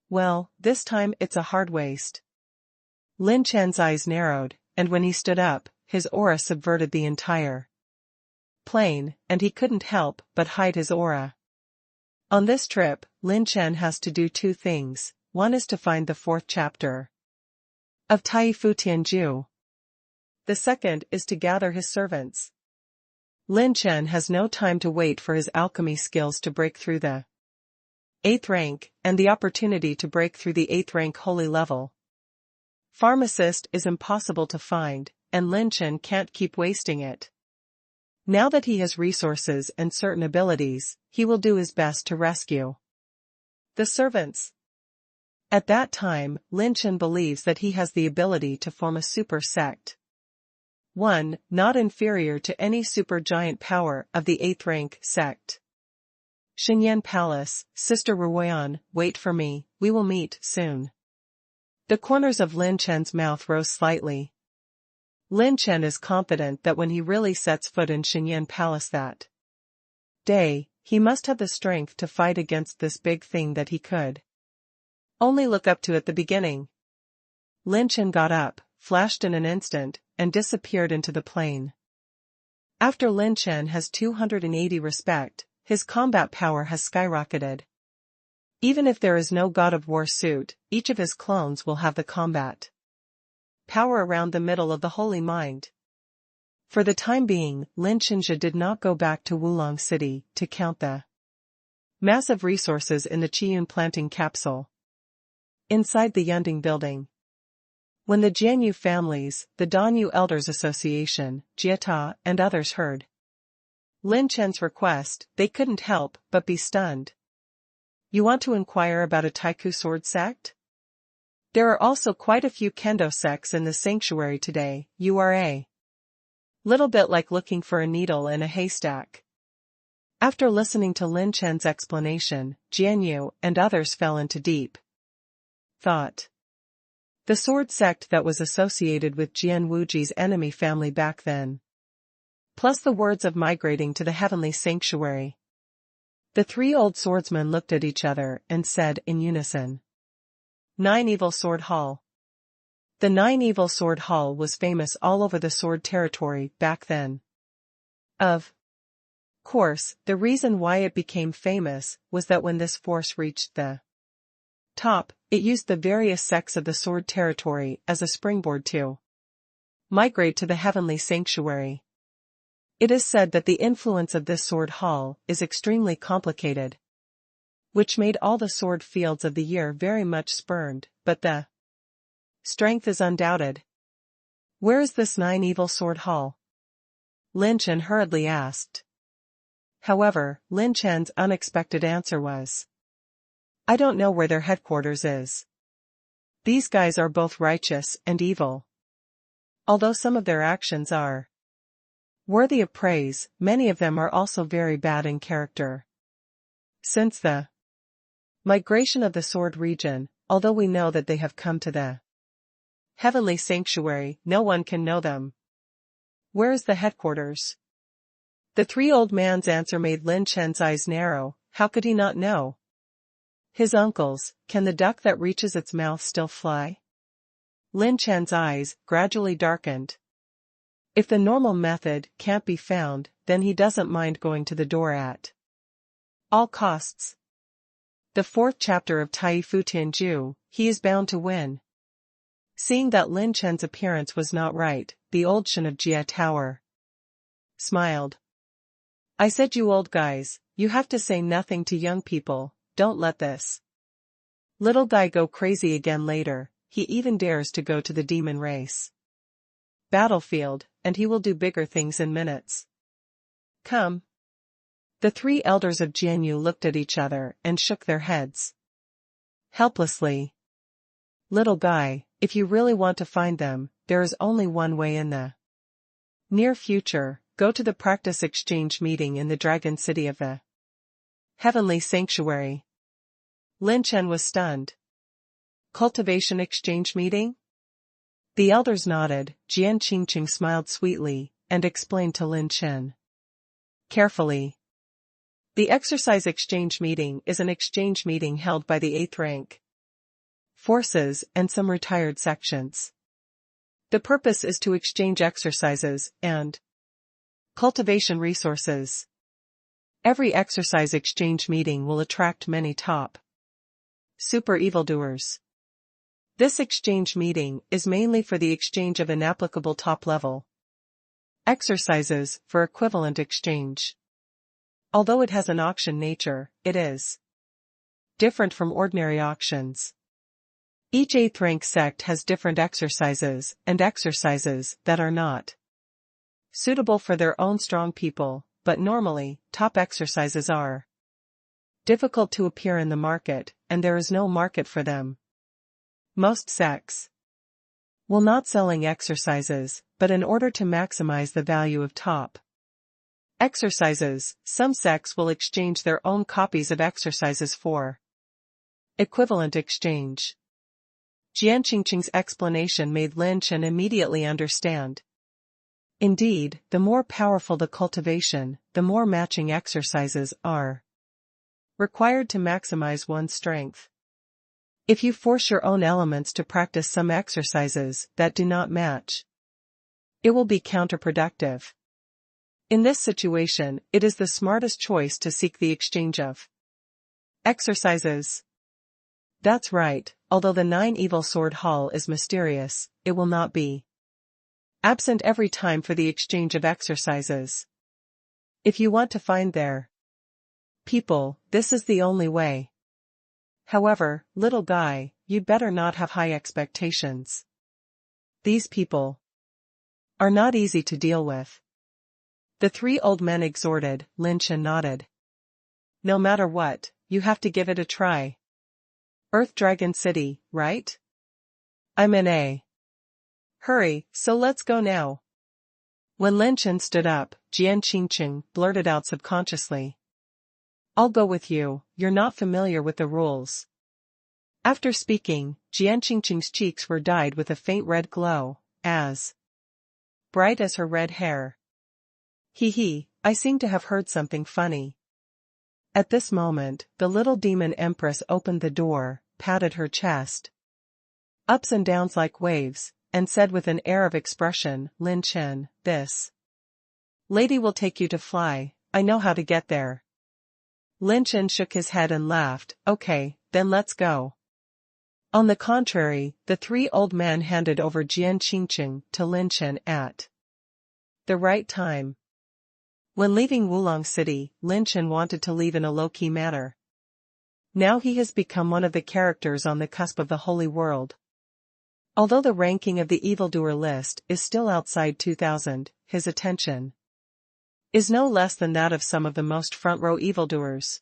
Well, this time it's a hard waste. Lin Chen's eyes narrowed, and when he stood up, his aura subverted the entire plane, and he couldn't help but hide his aura. On this trip, Lin Chen has to do 2 things. One is to find the 4th chapter of Tai Fu Tianju. The second is to gather his servants. Lin Chen has no time to wait for his alchemy skills to break through the 8th rank, and the opportunity to break through the 8th rank holy level. Pharmacist is impossible to find, and Lin Chen can't keep wasting it. Now that he has resources and certain abilities, he will do his best to rescue the servants. At that time, Lin Chen believes that he has the ability to form a super sect. One, not inferior to any super giant power of the 8th rank sect. Xinyan Palace, Sister Ruoyan, wait for me, we will meet soon. The corners of Lin Chen's mouth rose slightly. Lin Chen is confident that when he really sets foot in Xinyan Palace that day, he must have the strength to fight against this big thing that he could only look up to at the beginning. Lin Chen got up, flashed in an instant, and disappeared into the plane. After Lin Chen has 280 respect, his combat power has skyrocketed. Even if there is no God of War suit, each of his clones will have the combat power around the middle of the holy mind. For the time being, Lin Chenja did not go back to Wulong City to count the massive resources in the Qiyun planting capsule inside the Yunding building. When the Jianyu families, the Danyu Elders Association, Jieta, and others heard Lin Chen's request, they couldn't help but be stunned. You want to inquire about a Taiku sword sect? There are also quite a few kendo sects in the sanctuary today. You are a little bit like looking for a needle in a haystack. After listening to Lin Chen's explanation, Jianyu and others fell into deep thought. The sword sect that was associated with Jian Wuji's enemy family back then. plus the words of migrating to the heavenly sanctuary. The three old swordsmen looked at each other and said in unison, "Nine Evil Sword Hall." The Nine Evil Sword Hall was famous all over the sword territory back then. Of course, the reason why it became famous was that when this force reached the top, it used the various sects of the sword territory as a springboard to migrate to the heavenly sanctuary. It is said that the influence of this sword hall is extremely complicated, which made all the sword fields of the year very much spurned, but the strength is undoubted. Where is this Nine Evil Sword Hall? Lin Chen hurriedly asked. However, Lin Chen's unexpected answer was, "I don't know where their headquarters is. These guys are both righteous and evil. Although some of their actions are worthy of praise, many of them are also very bad in character. Since the migration of the sword region, although we know that they have come to the heavenly sanctuary, no one can know them. Where is the headquarters?" The three old man's answer made Lin Chen's eyes narrow. How could he not know? His uncles, can the duck that reaches its mouth still fly? Lin Chen's eyes gradually darkened. If the normal method can't be found, then he doesn't mind going to the door at all costs. The fourth chapter of Tai Fu Tianju, he is bound to win. Seeing that Lin Chen's appearance was not right, the old Shen of Jia Tower smiled. "I said, you old guys, you have to say nothing to young people, don't let this little guy go crazy again later. He even dares to go to the demon race battlefield, and he will do bigger things in minutes. Come." The three elders of Jianyu looked at each other and shook their heads helplessly. "Little guy, if you really want to find them, there is only one way in the near future. Go to the practice exchange meeting in the Dragon City of the heavenly sanctuary." Lin Chen was stunned. Cultivation exchange meeting? The elders nodded. Jian Qingqing smiled sweetly and explained to Lin Chen carefully. The exercise exchange meeting is an exchange meeting held by the 8th rank forces and some retired sections. The purpose is to exchange exercises and cultivation resources. Every exercise exchange meeting will attract many top super evildoers. This exchange meeting is mainly for the exchange of inapplicable top-level exercises for equivalent exchange. Although it has an auction nature, it is different from ordinary auctions. Each 8th rank sect has different exercises and exercises that are not suitable for their own strong people, but normally, top exercises are difficult to appear in the market, and there is no market for them. Most sects will not selling exercises, but in order to maximize the value of top exercises, some sects will exchange their own copies of exercises for equivalent exchange. Jian Qingqing's explanation made Lin Chen immediately understand. Indeed, the more powerful the cultivation, the more matching exercises are required to maximize one's strength. If you force your own elements to practice some exercises that do not match, it will be counterproductive. In this situation, it is the smartest choice to seek the exchange of exercises. That's right, although the Nine Evil Sword Hall is mysterious, it will not be absent every time for the exchange of exercises. If you want to find their people, this is the only way. However, little guy, you'd better not have high expectations. These people are not easy to deal with. The three old men exhorted. Lin Chen nodded. No matter what, you have to give it a try. Earth Dragon City, right? I'm in a hurry, so let's go now. When Lin Chen stood up, Jian Qingqing blurted out subconsciously. I'll go with you, you're not familiar with the rules. After speaking, Jian Qingqing's cheeks were dyed with a faint red glow, as bright as her red hair. Hee hee, I seem to have heard something funny. At this moment, the little demon empress opened the door, patted her chest, ups and downs like waves, and said with an air of expression, Lin Chen, this lady will take you to fly, I know how to get there. Lin Chen shook his head and laughed, okay, then let's go. On the contrary, the three old men handed over Jian Qingqing to Lin Chen at the right time. When leaving Wulong City, Lin Chen wanted to leave in a low-key manner. Now he has become one of the characters on the cusp of the holy world. Although the ranking of the evildoer list is still outside 2000, his attention is no less than that of some of the most front-row evildoers.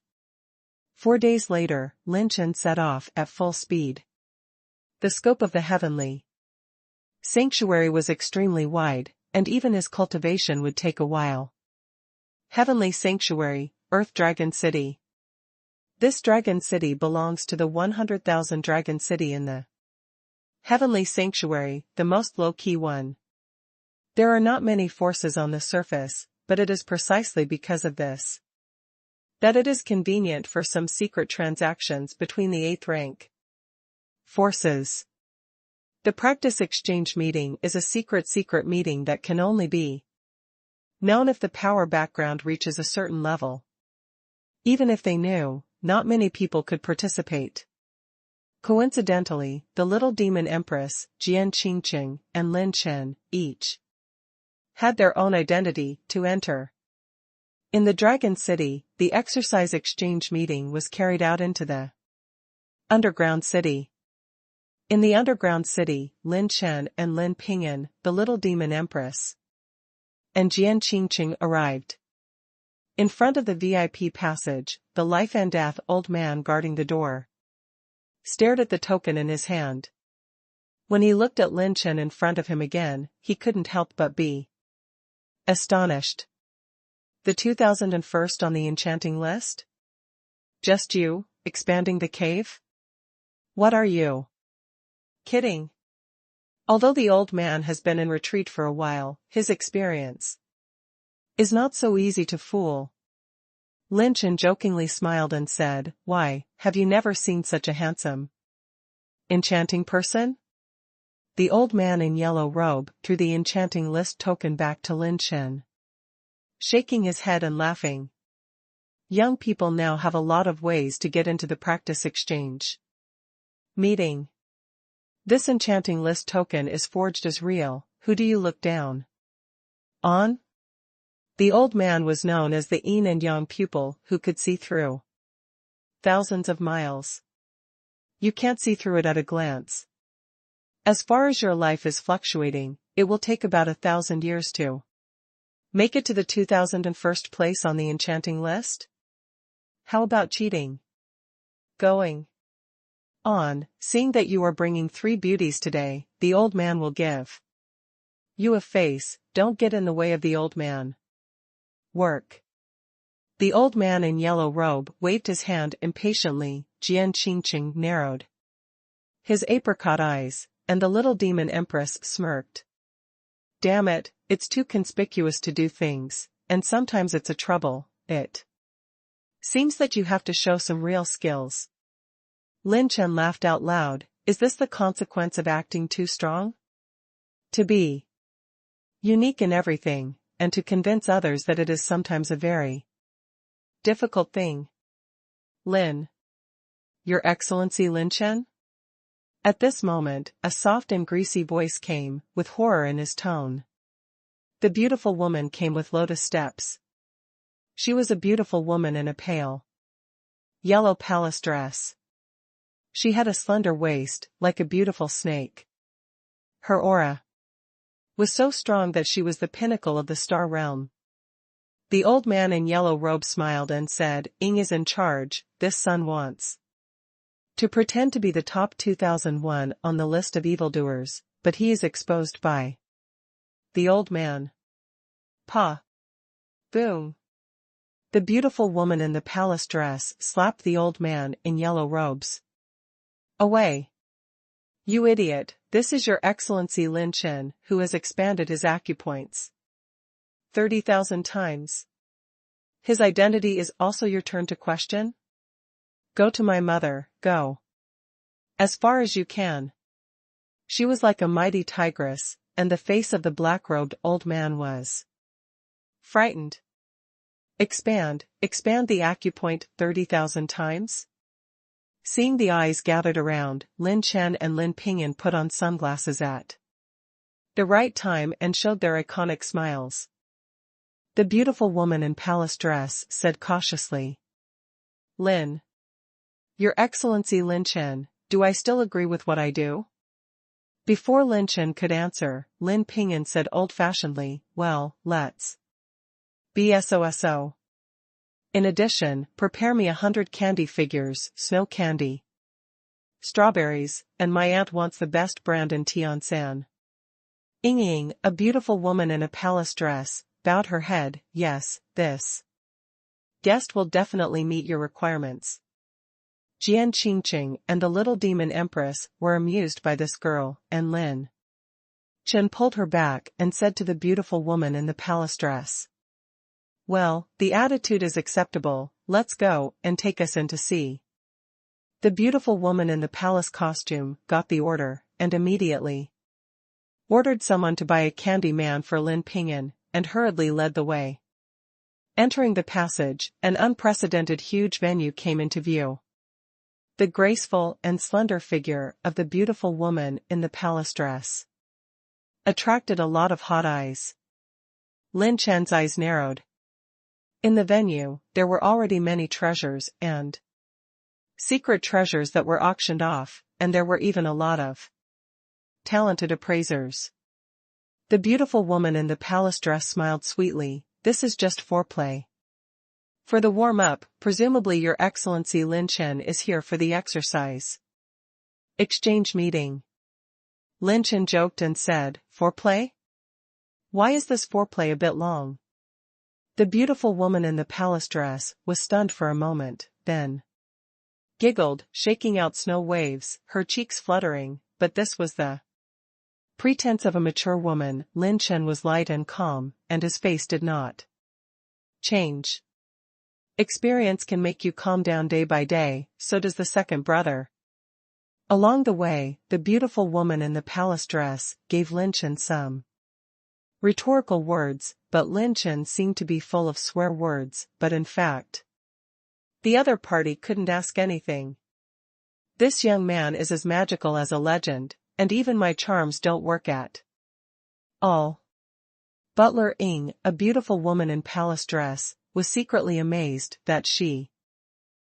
4 days later, Lin Chen set off at full speed. The scope of the heavenly sanctuary was extremely wide, and even his cultivation would take a while. Heavenly Sanctuary, Earth Dragon City. This dragon city belongs to the 100,000 dragon city in the Heavenly Sanctuary, the most low-key one. There are not many forces on the surface, but it is precisely because of this that it is convenient for some secret transactions between the 8th rank forces. The practice exchange meeting is a secret meeting that can only be known if the power background reaches a certain level. Even if they knew, not many people could participate. Coincidentally, the little demon empress, Jian Qingqing, and Lin Chen, each had their own identity to enter. In the Dragon City, the exercise exchange meeting was carried out into the underground city. In the underground city, Lin Chen and Lin Ping'an, the little demon empress, and Jian Qingqing arrived. In front of the VIP passage, the life and death old man guarding the door stared at the token in his hand. When he looked at Lin Chen in front of him again, he couldn't help but be astonished. The 2001st on the enchanting list? Just you, expanding the cave? What are you kidding? Although the old man has been in retreat for a while, his experience is not so easy to fool. Lin Chen jokingly smiled and said, why, have you never seen such a handsome, enchanting person? The old man in yellow robe threw the enchanting list token back to Lin Chen, shaking his head and laughing. Young people now have a lot of ways to get into the practice exchange meeting. This enchanting list token is forged as real. Who do you look down on? The old man was known as the yin and yang pupil who could see through thousands of miles. You can't see through it at a glance. As far as your life is fluctuating, it will take about 1,000 years to make it to the 2001st place on the enchanting list. How about cheating? Going on, seeing that you are bringing 3 beauties today, the old man will give you a face. Don't get in the way of the old man. Work. The old man in yellow robe waved his hand impatiently. Jian Qingqing narrowed his apricot eyes, and the little demon empress smirked. Damn it, it's too conspicuous to do things, and sometimes it's a trouble. It seems that you have to show some real skills. Lin Chen laughed out loud. Is this the consequence of acting too strong? To be unique in everything, and to convince others that it is sometimes a very difficult thing. Lin. Your Excellency Lin Chen? At this moment, a soft and greasy voice came, with horror in his tone. The beautiful woman came with lotus steps. She was a beautiful woman in a pale yellow palace dress. She had a slender waist, like a beautiful snake. Her aura was so strong that she was the pinnacle of the star realm. The old man in yellow robe smiled and said, Ying is in charge. This son wants to pretend to be the top 2001 on the list of evildoers, but he is exposed by the old man. Pa. Boom. The beautiful woman in the palace dress slapped the old man in yellow robes. Away. You idiot, this is your Excellency Lin Chen, who has expanded his acupoints. 30,000 times. His identity is also your turn to question? Go to my mother, go. As far as you can. She was like a mighty tigress, and the face of the black-robed old man was frightened. Expand the acupoint 30,000 times? Seeing the eyes gathered around, Lin Chen and Lin Pingyan put on sunglasses at the right time and showed their iconic smiles. The beautiful woman in palace dress said cautiously, Lin. Your Excellency Lin Chen, do I still agree with what I do? Before Lin Chen could answer, Lin Pingyan said old-fashionedly, well, let's be SOSO. In addition, prepare me 100 candy figures, snow candy, strawberries, and my aunt wants the best brand in Tiansan. Ying, a beautiful woman in a palace dress, bowed her head, yes, this guest will definitely meet your requirements. Jian Qingqing and the little demon empress were amused by this girl, and Lin Chen pulled her back and said to the beautiful woman in the palace dress, well, the attitude is acceptable, let's go, and take us in to see. The beautiful woman in the palace costume got the order, and immediately ordered someone to buy a candy man for Lin Pingyan, and hurriedly led the way. Entering the passage, an unprecedented huge venue came into view. The graceful and slender figure of the beautiful woman in the palace dress attracted a lot of hot eyes. Lin Chen's eyes narrowed. In the venue, there were already many treasures and secret treasures that were auctioned off, and there were even a lot of talented appraisers. The beautiful woman in the palace dress smiled sweetly, this is just foreplay. For the warm-up, presumably Your Excellency Lin Chen is here for the exercise exchange meeting. Lin Chen joked and said, foreplay? Why is this foreplay a bit long? The beautiful woman in the palace dress was stunned for a moment, then giggled, shaking out snow waves, her cheeks fluttering, but this was the pretense of a mature woman. Lin Chen was light and calm, and his face did not change. Experience can make you calm down day by day, so does the second brother. Along the way, the beautiful woman in the palace dress gave Lin Chen some rhetorical words, but Lin Chen seemed to be full of swear words, but in fact, the other party couldn't ask anything. This young man is as magical as a legend, and even my charms don't work at all. Butler Ying, a beautiful woman in palace dress, was secretly amazed that she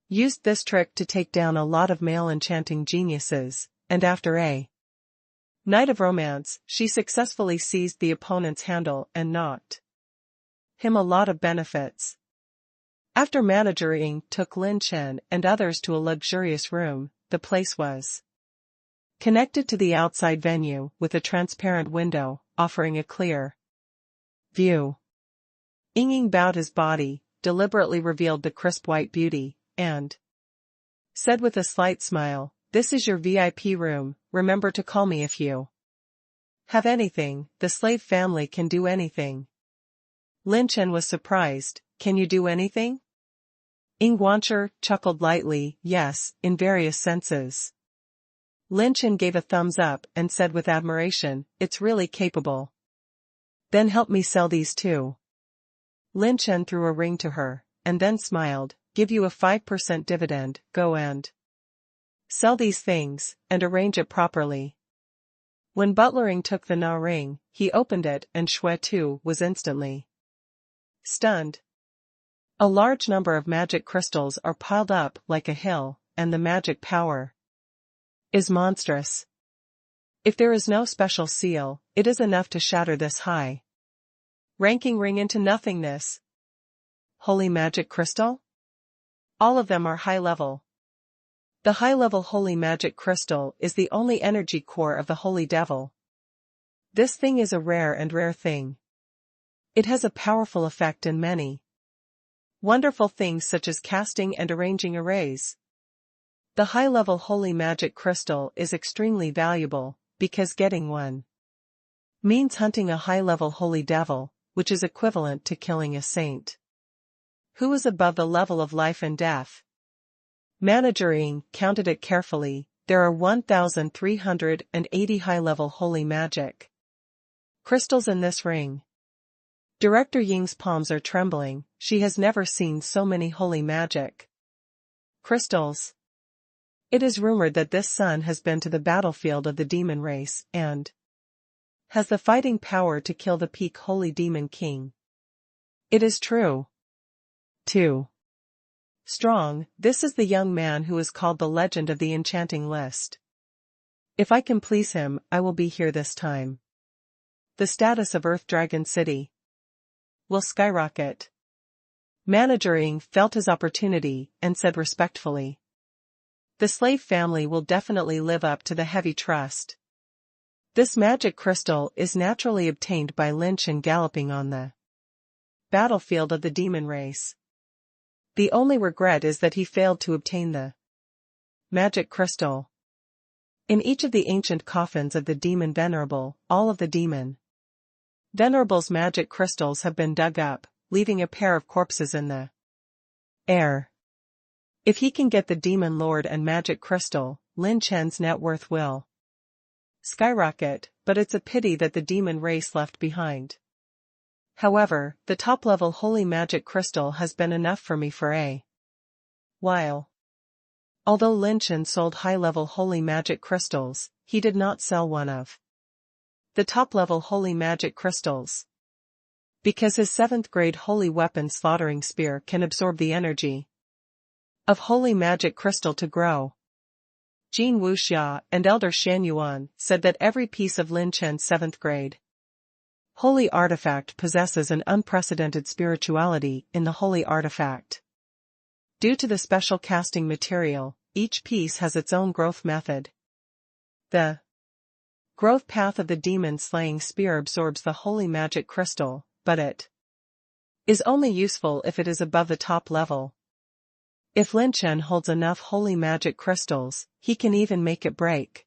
used this trick to take down a lot of male enchanting geniuses, and after a night of romance, she successfully seized the opponent's handle and knocked him a lot of benefits. After Manager Ying took Lin Chen and others to a luxurious room, the place was connected to the outside venue with a transparent window, offering a clear view. Ying bowed his body, deliberately revealed the crisp white beauty, and said with a slight smile, this is your VIP room, remember to call me if you have anything, the slave family can do anything. Lin Chen was surprised, can you do anything? Ying Guancher chuckled lightly, yes, in various senses. Lin Chen gave a thumbs up and said with admiration, it's really capable. Then help me sell these too. Lin Chen threw a ring to her, and then smiled, give you a 5% dividend, go and sell these things, and arrange it properly. When Butler Ying took the Na ring, he opened it and Xue Tu was instantly stunned. A large number of magic crystals are piled up like a hill, and the magic power is monstrous. If there is no special seal, it is enough to shatter this high ranking ring into nothingness. Holy magic crystal? All of them are high level. The high-level holy magic crystal is the only energy core of the holy devil. This thing is a rare thing. It has a powerful effect in many wonderful things such as casting and arranging arrays. The high-level holy magic crystal is extremely valuable, because getting one means hunting a high-level holy devil, which is equivalent to killing a saint. Who is above the level of life and death? Manager Ying counted it carefully. There are 1,380 high-level holy magic crystals in this ring. Director Ying's palms are trembling. She has never seen so many holy magic crystals. It is rumored that this son has been to the battlefield of the demon race and has the fighting power to kill the peak holy demon king. It is true. 2. Strong, this is the young man who is called the legend of the enchanting list. If I can please him, I will be here this time. The status of Earth Dragon City will skyrocket. Manager Ying felt his opportunity and said respectfully, the slave family will definitely live up to the heavy trust. This magic crystal is naturally obtained by Lin Chen galloping on the battlefield of the demon race. The only regret is that he failed to obtain the magic crystal. In each of the ancient coffins of the demon venerable, all of the demon venerable's magic crystals have been dug up, leaving a pair of corpses in the air. If he can get the demon lord and magic crystal, Lin Chen's net worth will skyrocket, but it's a pity that the demon race left behind. However, the top-level holy magic crystal has been enough for me for a while. Although Lin Chen sold high-level holy magic crystals, he did not sell one of the top-level holy magic crystals. Because his 7th-grade holy weapon slaughtering spear can absorb the energy of holy magic crystal to grow. Jin Wuxia and Elder Shan Yuan said that every piece of Lin Chen's 7th-grade holy artifact possesses an unprecedented spirituality in the holy artifact. Due to the special casting material, each piece has its own growth method. The growth path of the demon-slaying spear absorbs the holy magic crystal, but it is only useful if it is above the top level. If Lin Chen holds enough holy magic crystals, he can even make it break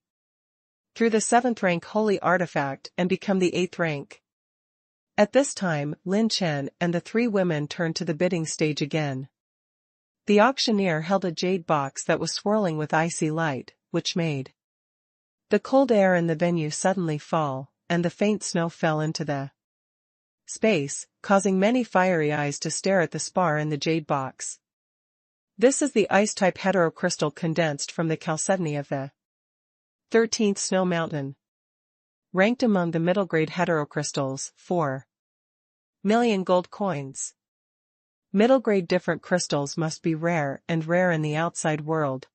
through the 7th rank holy artifact and become the 8th rank. At this time, Lin Chen and the 3 women turned to the bidding stage again. The auctioneer held a jade box that was swirling with icy light, which made the cold air in the venue suddenly fall, and the faint snow fell into the space, causing many fiery eyes to stare at the spar in the jade box. This is the ice-type heterocrystal condensed from the chalcedony of the 13th snow mountain. Ranked among the middle-grade heterocrystals, 4 million gold coins. Middle-grade different crystals must be rare and rare in the outside world.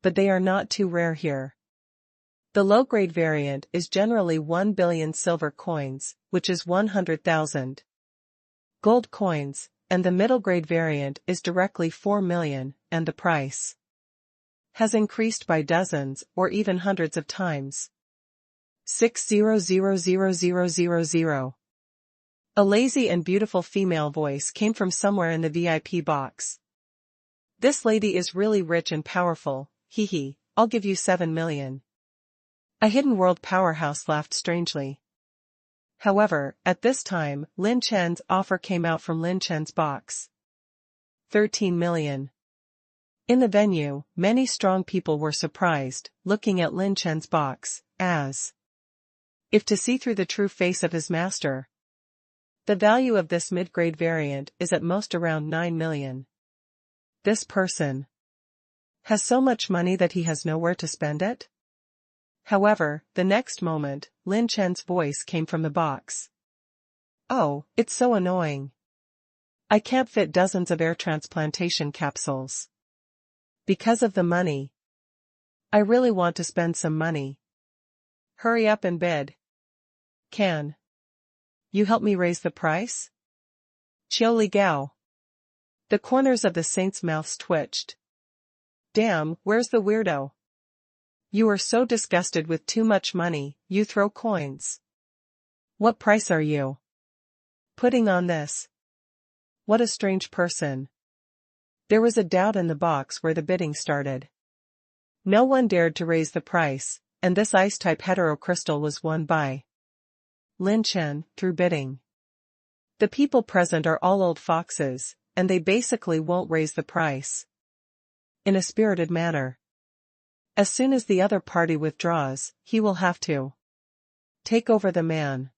But they are not too rare here. The low-grade variant is generally 1 billion silver coins, which is 100,000 gold coins, and the middle-grade variant is directly 4 million, and the price has increased by dozens or even hundreds of times. 6000000. A lazy and beautiful female voice came from somewhere in the VIP box. This lady is really rich and powerful, hee, I'll give you 7 million. A hidden world powerhouse laughed strangely. However, at this time, Lin Chen's offer came out from Lin Chen's box. 13 million. In the venue, many strong people were surprised, looking at Lin Chen's box, as if to see through the true face of his master. The value of this mid-grade variant is at most around 9 million. This person has so much money that he has nowhere to spend it? However, the next moment, Lin Chen's voice came from the box. Oh, it's so annoying. I can't fit dozens of air transplantation capsules. Because of the money. I really want to spend some money. Hurry up and bid. Can you help me raise the price? Qiu Li Gao. The corners of the saint's mouths twitched. Damn, where's the weirdo? You are so disgusted with too much money, you throw coins. What price are you putting on this? What a strange person. There was a doubt in the box where the bidding started. No one dared to raise the price, and this ice-type heterocrystal was won by Lin Chen, through bidding. The people present are all old foxes, and they basically won't raise the price. In a spirited manner. As soon as the other party withdraws, he will have to take over the man.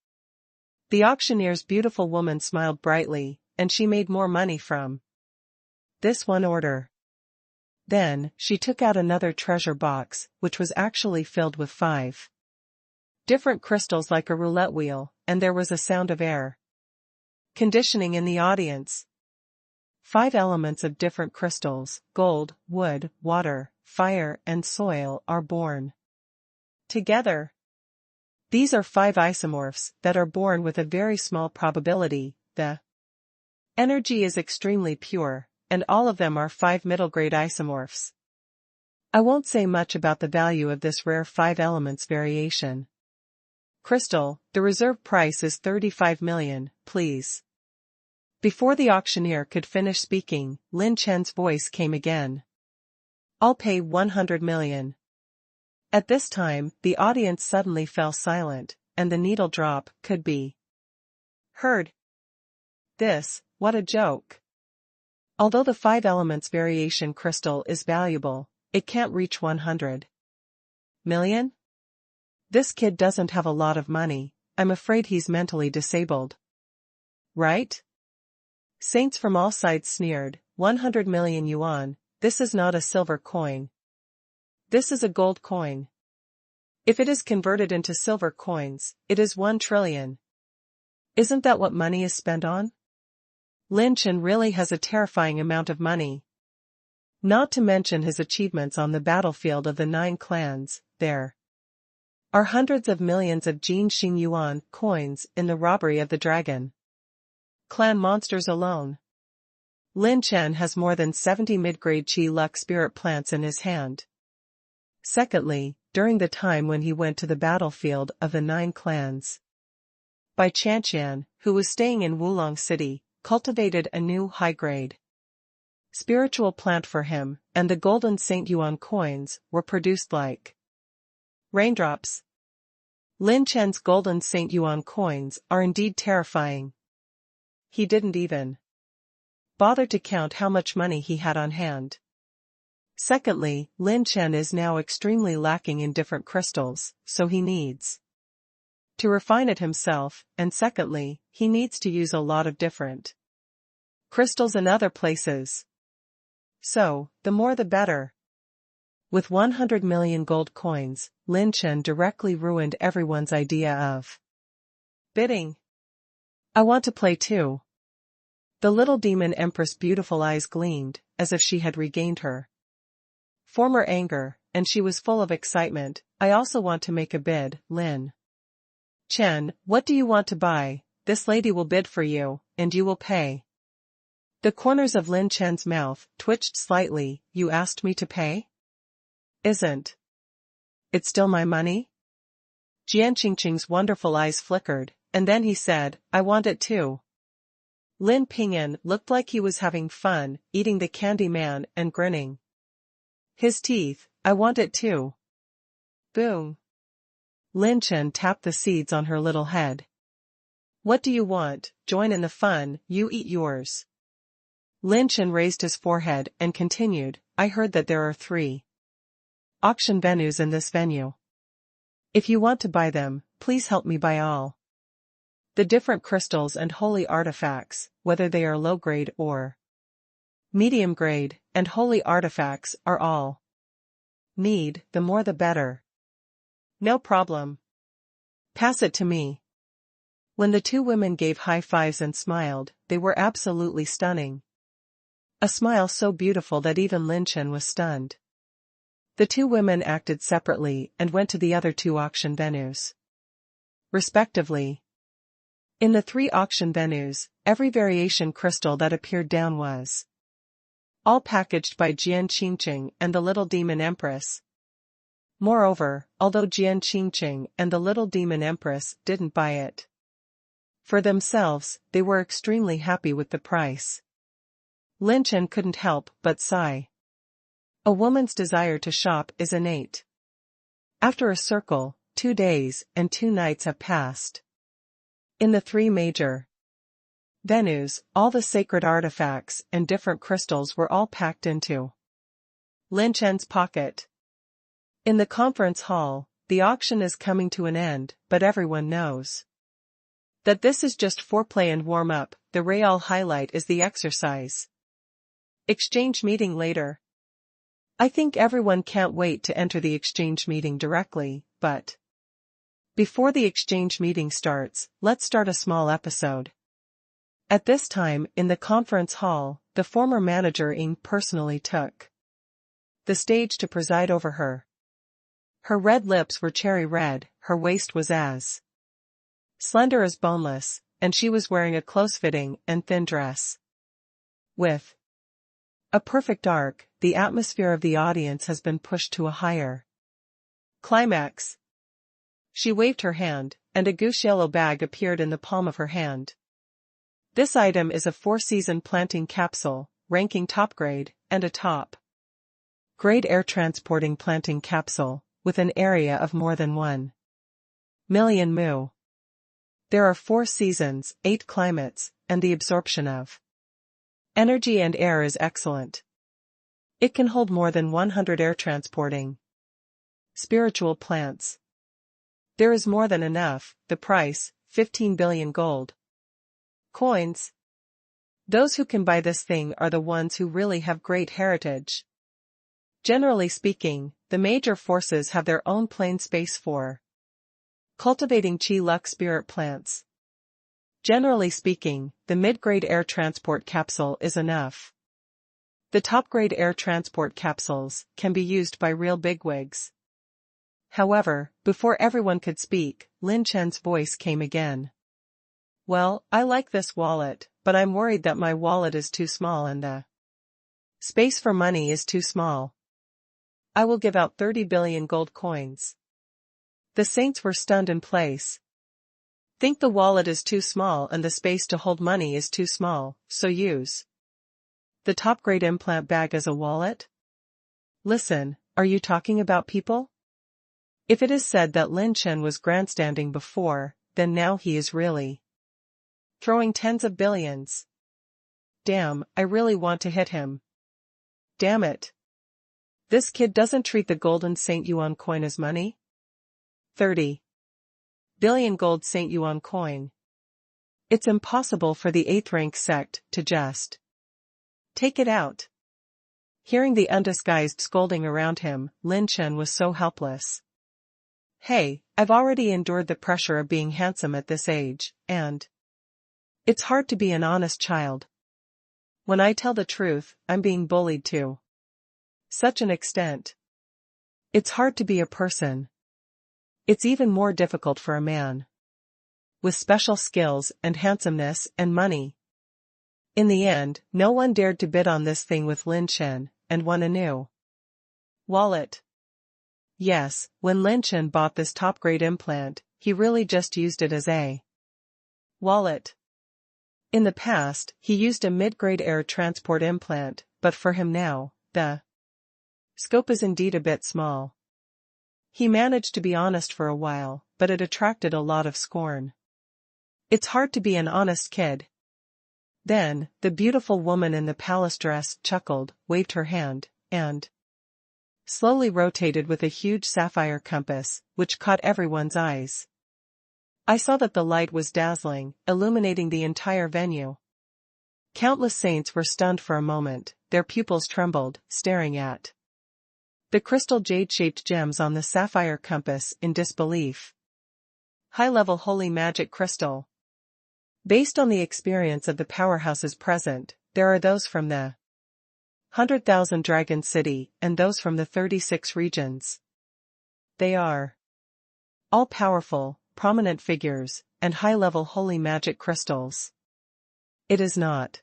The auctioneer's beautiful woman smiled brightly, and she made more money from this one order. Then, she took out another treasure box, which was actually filled with 5 different crystals like a roulette wheel, and there was a sound of air conditioning in the audience. 5 elements of different crystals, gold, wood, water, fire, and soil, are born together. These are 5 isomorphs that are born with a very small probability. The energy is extremely pure, and all of them are 5 middle-grade isomorphs. I won't say much about the value of this rare 5 elements variation crystal. The reserve price is 35 million, please. Before the auctioneer could finish speaking, Lin Chen's voice came again. I'll pay 100 million. At this time, the audience suddenly fell silent, and the needle drop could be heard. What a joke. Although the 5 elements variation crystal is valuable, it can't reach 100 million? This kid doesn't have a lot of money. I'm afraid he's mentally disabled. Right? Saints from all sides sneered. 100 million yuan, this is not a silver coin. This is a gold coin. If it is converted into silver coins, it is 1 trillion. Isn't that what money is spent on? Lin Chen really has a terrifying amount of money. Not to mention his achievements on the battlefield of the 9 clans. There are hundreds of millions of Jin Xing Yuan coins in the robbery of the dragon clan monsters alone. Lin Chen has more than 70 mid-grade Qi Luck spirit plants in his hand. Secondly, during the time when he went to the battlefield of the 9 clans, Bai Chanqian, who was staying in Wulong City, cultivated a new high-grade spiritual plant for him, and the golden Saint Yuan coins were produced like raindrops. Lin Chen's golden Saint Yuan coins are indeed terrifying. He didn't even bother to count how much money he had on hand. Secondly, Lin Chen is now extremely lacking in different crystals, so he needs to refine it himself, and secondly, he needs to use a lot of different crystals in other places. So, the more the better. With 100 million gold coins, Lin Chen directly ruined everyone's idea of bidding. I want to play too. The little demon empress' beautiful eyes gleamed, as if she had regained her former anger, and she was full of excitement. I also want to make a bid, Lin Chen, what do you want to buy? This lady will bid for you, and you will pay. The corners of Lin Chen's mouth twitched slightly. You asked me to pay? Isn't it still my money? Jian Qingqing's wonderful eyes flickered, and then he said, I want it too. Lin Pingyan looked like he was having fun, eating the candy man and grinning his teeth. I want it too. Boom. Lin Chen tapped the seeds on her little head. What do you want? Join in the fun, you eat yours. Lin Chen raised his forehead and continued, I heard that there are 3 auction venues in this venue. If you want to buy them, please help me buy all the different crystals and holy artifacts, whether they are low grade or medium grade, and holy artifacts are all need, the more the better. No problem. Pass it to me. When the 2 women gave high fives and smiled, they were absolutely stunning. A smile so beautiful that even Lin Chen was stunned. The 2 women acted separately and went to the other 2 auction venues, respectively. In the 3 auction venues, every variation crystal that appeared down was all packaged by Jian Qingqing and the Little Demon Empress. Moreover, although Jian Qingqing and the Little Demon Empress didn't buy it for themselves, they were extremely happy with the price. Lin Chen couldn't help but sigh. A woman's desire to shop is innate. After a circle, 2 days and 2 nights have passed. In the 3 major Venus, all the sacred artifacts and different crystals were all packed into Lin Chen's pocket. In the conference hall, the auction is coming to an end, but everyone knows that this is just foreplay and warm-up. The real highlight is the exercise exchange meeting later. I think everyone can't wait to enter the exchange meeting directly, but before the exchange meeting starts, let's start a small episode. At this time, in the conference hall, the former manager Ying personally took the stage to preside over her. Her red lips were cherry red, her waist was as slender as boneless, and she was wearing a close-fitting and thin dress. With a perfect arc, the atmosphere of the audience has been pushed to a higher climax. She waved her hand, and a goose yellow bag appeared in the palm of her hand. This item is a 4-season planting capsule, ranking top grade, and a top grade air transporting planting capsule, with an area of more than 1 million mu. There are 4 seasons, 8 climates, and the absorption of energy and air is excellent. It can hold more than 100 air transporting spiritual plants. There is more than enough. The price, 15 billion gold coins. Those who can buy this thing are the ones who really have great heritage. Generally speaking, the major forces have their own plane space for cultivating Chi Luck spirit plants. Generally speaking, the mid-grade air transport capsule is enough. The top-grade air transport capsules can be used by real bigwigs. However, before everyone could speak, Lin Chen's voice came again. Well, I like this wallet, but I'm worried that my wallet is too small and the space for money is too small. I will give out 30 billion gold coins. The saints were stunned in place. Think the wallet is too small and the space to hold money is too small, so use the top-grade implant bag as a wallet? Listen, are you talking about people? If it is said that Lin Chen was grandstanding before, then now he is really throwing tens of billions. Damn, I really want to hit him. Damn it. This kid doesn't treat the golden Saint Yuan coin as money? 30 billion gold Saint Yuan coin. It's impossible for the 8th rank sect to just take it out. Hearing the undisguised scolding around him, Lin Chen was so helpless. Hey, I've already endured the pressure of being handsome at this age, and it's hard to be an honest child. When I tell the truth, I'm being bullied to such an extent. It's hard to be a person. It's even more difficult for a man with special skills and handsomeness and money. In the end, no one dared to bid on this thing with Lin Chen, and won a new wallet. Yes, when Lin Chen bought this top-grade implant, he really just used it as a wallet. In the past, he used a mid-grade air transport implant, but for him now, the scope is indeed a bit small. He managed to be honest for a while, but it attracted a lot of scorn. It's hard to be an honest kid. Then, the beautiful woman in the palace dress chuckled, waved her hand, and slowly rotated with a huge sapphire compass, which caught everyone's eyes. I saw that the light was dazzling, illuminating the entire venue. Countless saints were stunned for a moment, their pupils trembled, staring at the crystal jade-shaped gems on the sapphire compass in disbelief. High-level holy magic crystal. Based on the experience of the powerhouses present, there are those from the 100,000 Dragon City and those from the 36 regions. They are all powerful, prominent figures, and high-level holy magic crystals. It is not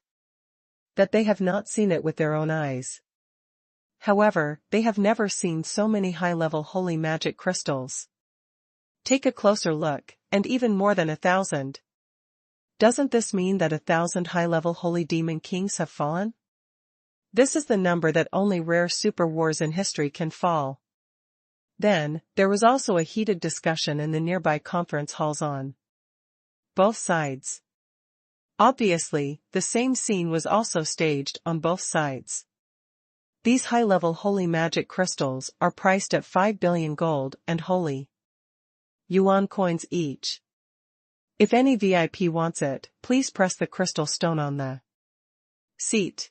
that they have not seen it with their own eyes. However, they have never seen so many high-level holy magic crystals. Take a closer look, and even more than 1,000. Doesn't this mean that 1,000 high-level holy demon kings have fallen? This is the number that only rare super wars in history can fall. Then, there was also a heated discussion in the nearby conference halls on both sides. Obviously, the same scene was also staged on both sides. These high-level holy magic crystals are priced at 5 billion gold and holy yuan coins each. If any VIP wants it, please press the crystal stone on the seat.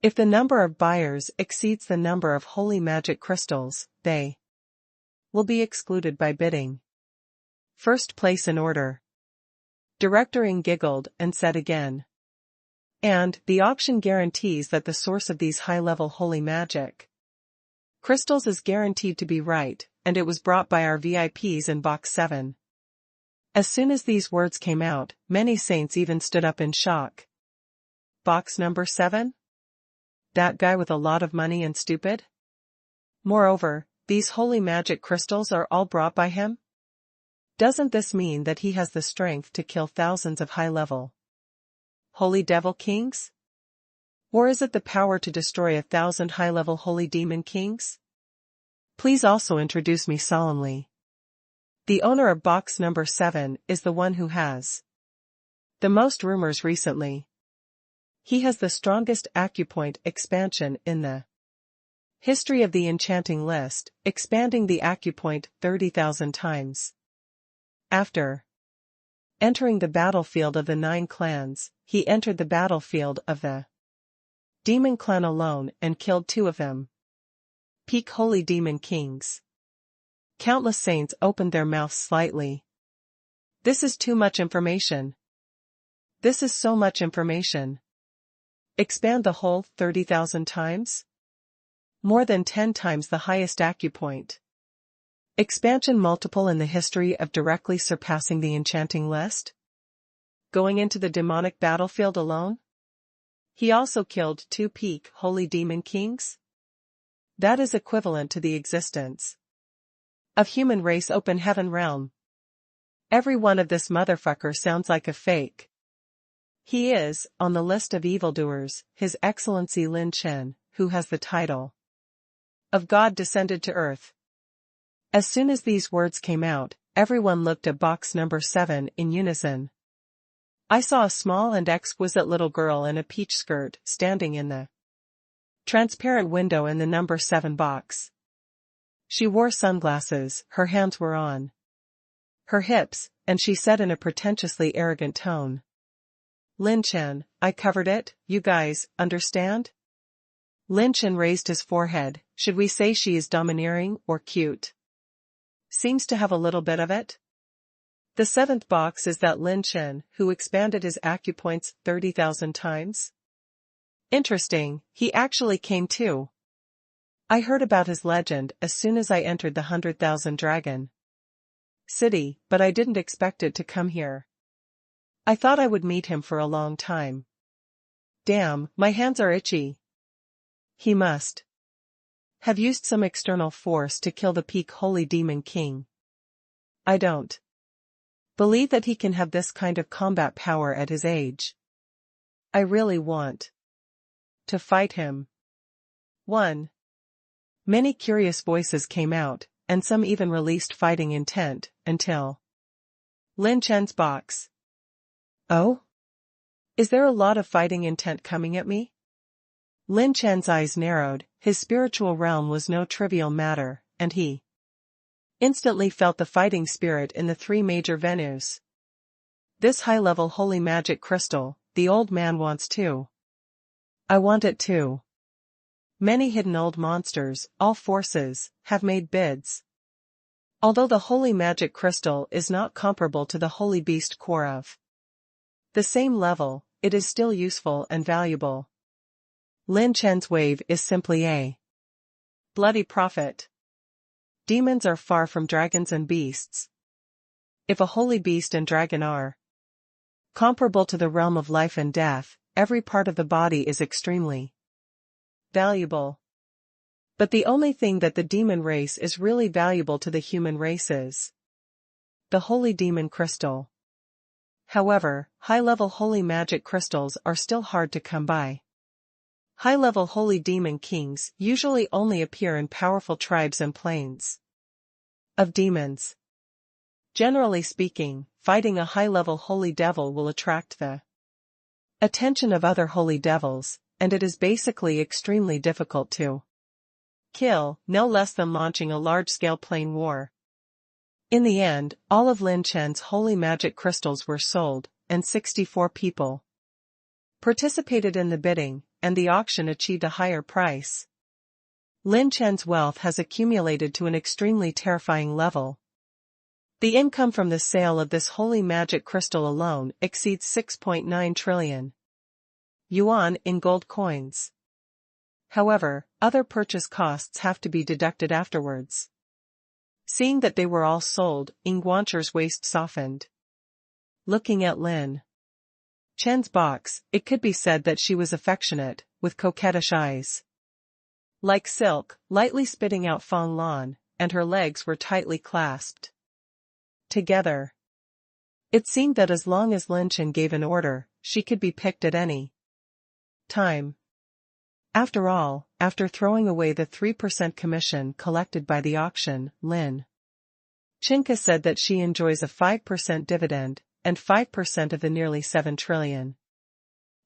If the number of buyers exceeds the number of holy magic crystals, they will be excluded by bidding. First place in order. Director Ng giggled and said again. And the auction guarantees that the source of these high-level holy magic crystals is guaranteed to be right, and it was brought by our VIPs in box 7. As soon as these words came out, many saints even stood up in shock. Box number 7? That guy with a lot of money and stupid? Moreover, these holy magic crystals are all brought by him? Doesn't this mean that he has the strength to kill thousands of high-level holy devil kings? Or is it the power to destroy 1,000 high-level holy demon kings? Please also introduce me solemnly. The owner of box number 7 is the one who has the most rumors recently. He has the strongest acupoint expansion in the history of the enchanting list, expanding the acupoint 30,000 times. After entering the battlefield of the 9 clans, he entered the battlefield of the demon clan alone and killed 2 of them. Peak holy demon kings. Countless saints opened their mouths slightly. This is too much information. This is so much information. Expand the whole 30,000 times? More than 10 times the highest acupoint. Expansion multiple in the history of directly surpassing the enchanting list? Going into the demonic battlefield alone? He also killed 2 peak holy demon kings? That is equivalent to the existence of human race open heaven realm. Every one of this motherfucker sounds like a fake. He is, on the list of evildoers, His Excellency Lin Chen, who has the title of God descended to earth. As soon as these words came out, everyone looked at box number 7 in unison. I saw a small and exquisite little girl in a peach skirt standing in the transparent window in the number 7 box. She wore sunglasses, her hands were on her hips, and she said in a pretentiously arrogant tone, Lin Chen, I covered it, you guys, understand? Lin Chen raised his forehead. Should we say she is domineering or cute? Seems to have a little bit of it. The 7th box is that Lin Chen, who expanded his acupoints 30,000 times. Interesting, he actually came too. I heard about his legend as soon as I entered the 100,000 dragon city, but I didn't expect it to come here. I thought I would meet him for a long time. Damn, my hands are itchy. He must have used some external force to kill the peak holy demon king. I don't believe that he can have this kind of combat power at his age. I really want to fight him. 1. Many curious voices came out, and some even released fighting intent, until Lin Chen's box. Oh? Is there a lot of fighting intent coming at me? Lin Chen's eyes narrowed. His spiritual realm was no trivial matter, and he instantly felt the fighting spirit in the 3 major venues. This high-level holy magic crystal, the old man wants too. I want it too. Many hidden old monsters, all forces, have made bids. Although the holy magic crystal is not comparable to the holy beast core of the same level, it is still useful and valuable. Lin Chen's wave is simply a bloody profit. Demons are far from dragons and beasts. If a holy beast and dragon are comparable to the realm of life and death, every part of the body is extremely valuable. But the only thing that the demon race is really valuable to the human race is the holy demon crystal. However, high-level holy magic crystals are still hard to come by. High-level holy demon kings usually only appear in powerful tribes and planes of demons. Generally speaking, fighting a high-level holy devil will attract the attention of other holy devils, and it is basically extremely difficult to kill, no less than launching a large-scale plane war. In the end, all of Lin Chen's holy magic crystals were sold, and 64 people participated in the bidding, and the auction achieved a higher price. Lin Chen's wealth has accumulated to an extremely terrifying level. The income from the sale of this holy magic crystal alone exceeds 6.9 trillion yuan in gold coins. However, other purchase costs have to be deducted afterwards. Seeing that they were all sold, Ying Guancher's waist softened. Looking at Lin Chen's box, it could be said that she was affectionate, with coquettish eyes like silk, lightly spitting out fang lan, and her legs were tightly clasped together. It seemed that as long as Lin Chen gave an order, she could be picked at any time. After all, after throwing away the 3% commission collected by the auction, Lin Chen said that she enjoys a 5% dividend, and 5% of the nearly 7 trillion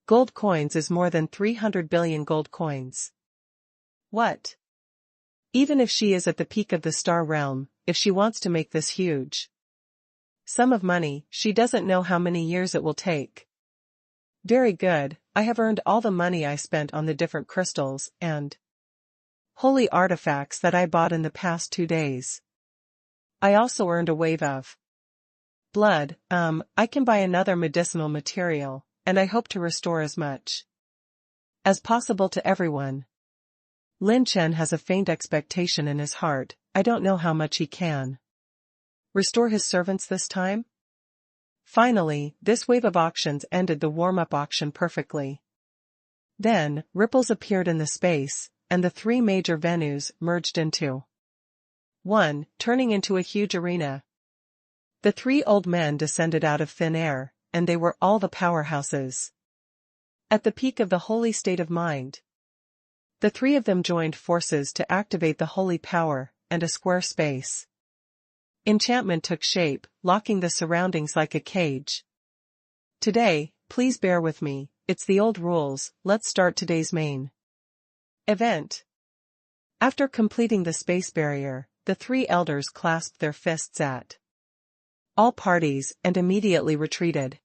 gold coins is more than 300 billion gold coins. What? Even if she is at the peak of the star realm, if she wants to make this huge sum of money, she doesn't know how many years it will take. Very good, I have earned all the money I spent on the different crystals and holy artifacts that I bought in the past 2 days. I also earned a wave of blood. I can buy another medicinal material, and I hope to restore as much as possible to everyone. Lin Chen has a faint expectation in his heart. I don't know how much he can restore his servants this time. Finally, this wave of auctions ended the warm-up auction perfectly. Then, ripples appeared in the space, and the 3 major venues merged into one, turning into a huge arena. The 3 old men descended out of thin air, and they were all the powerhouses at the peak of the holy state of mind. The 3 of them joined forces to activate the holy power, and a square space enchantment took shape, locking the surroundings like a cage. Today, please bear with me, it's the old rules. Let's start today's main event. After completing the space barrier, the 3 elders clasped their fists at all parties and immediately retreated.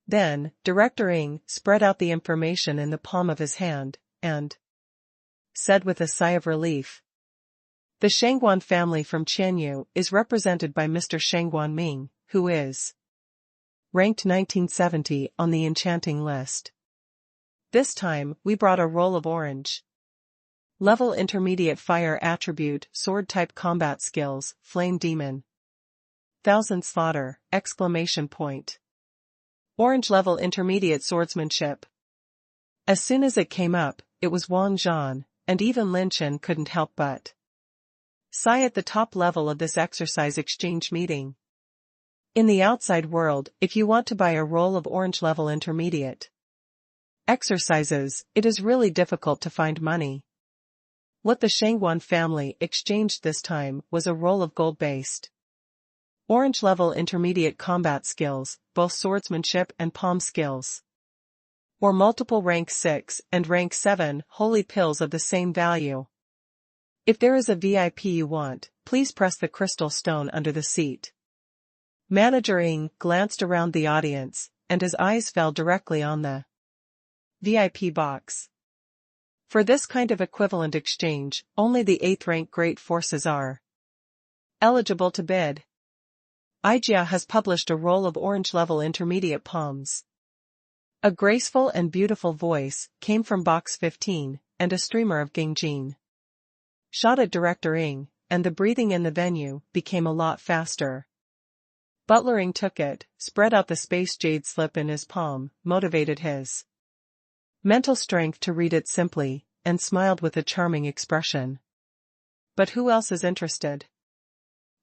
Then, Director Ying spread out the information in the palm of his hand, and said with a sigh of relief, "The Shangguan family from Qianyu is represented by Mr. Shangguan Ming, who is ranked 1970 on the enchanting list. This time, we brought a roll of orange level intermediate fire attribute, sword type combat skills, flame demon, 1000 slaughter, exclamation point. Orange level intermediate swordsmanship." As soon as it came up, it was Wang Zhan, and even Lin Chen couldn't help but sigh at the top level of this exercise exchange meeting. In the outside world, if you want to buy a roll of orange level intermediate exercises, it is really difficult to find money. What the Shangguan family exchanged this time was a roll of gold-based orange level intermediate combat skills, both swordsmanship and palm skills, or multiple rank 6 and rank 7 holy pills of the same value. If there is a VIP you want, please press the crystal stone under the seat. Manager Ying glanced around the audience, and his eyes fell directly on the VIP box. For this kind of equivalent exchange, only the 8th rank great forces are eligible to bid. Ijia has published a roll of orange level intermediate palms. A graceful and beautiful voice came from box 15, and a streamer of Gengjin shot at Director Ying, and the breathing in the venue became a lot faster. Butler Ying took it, spread out the space jade slip in his palm, motivated his mental strength to read it simply, and smiled with a charming expression. But who else is interested?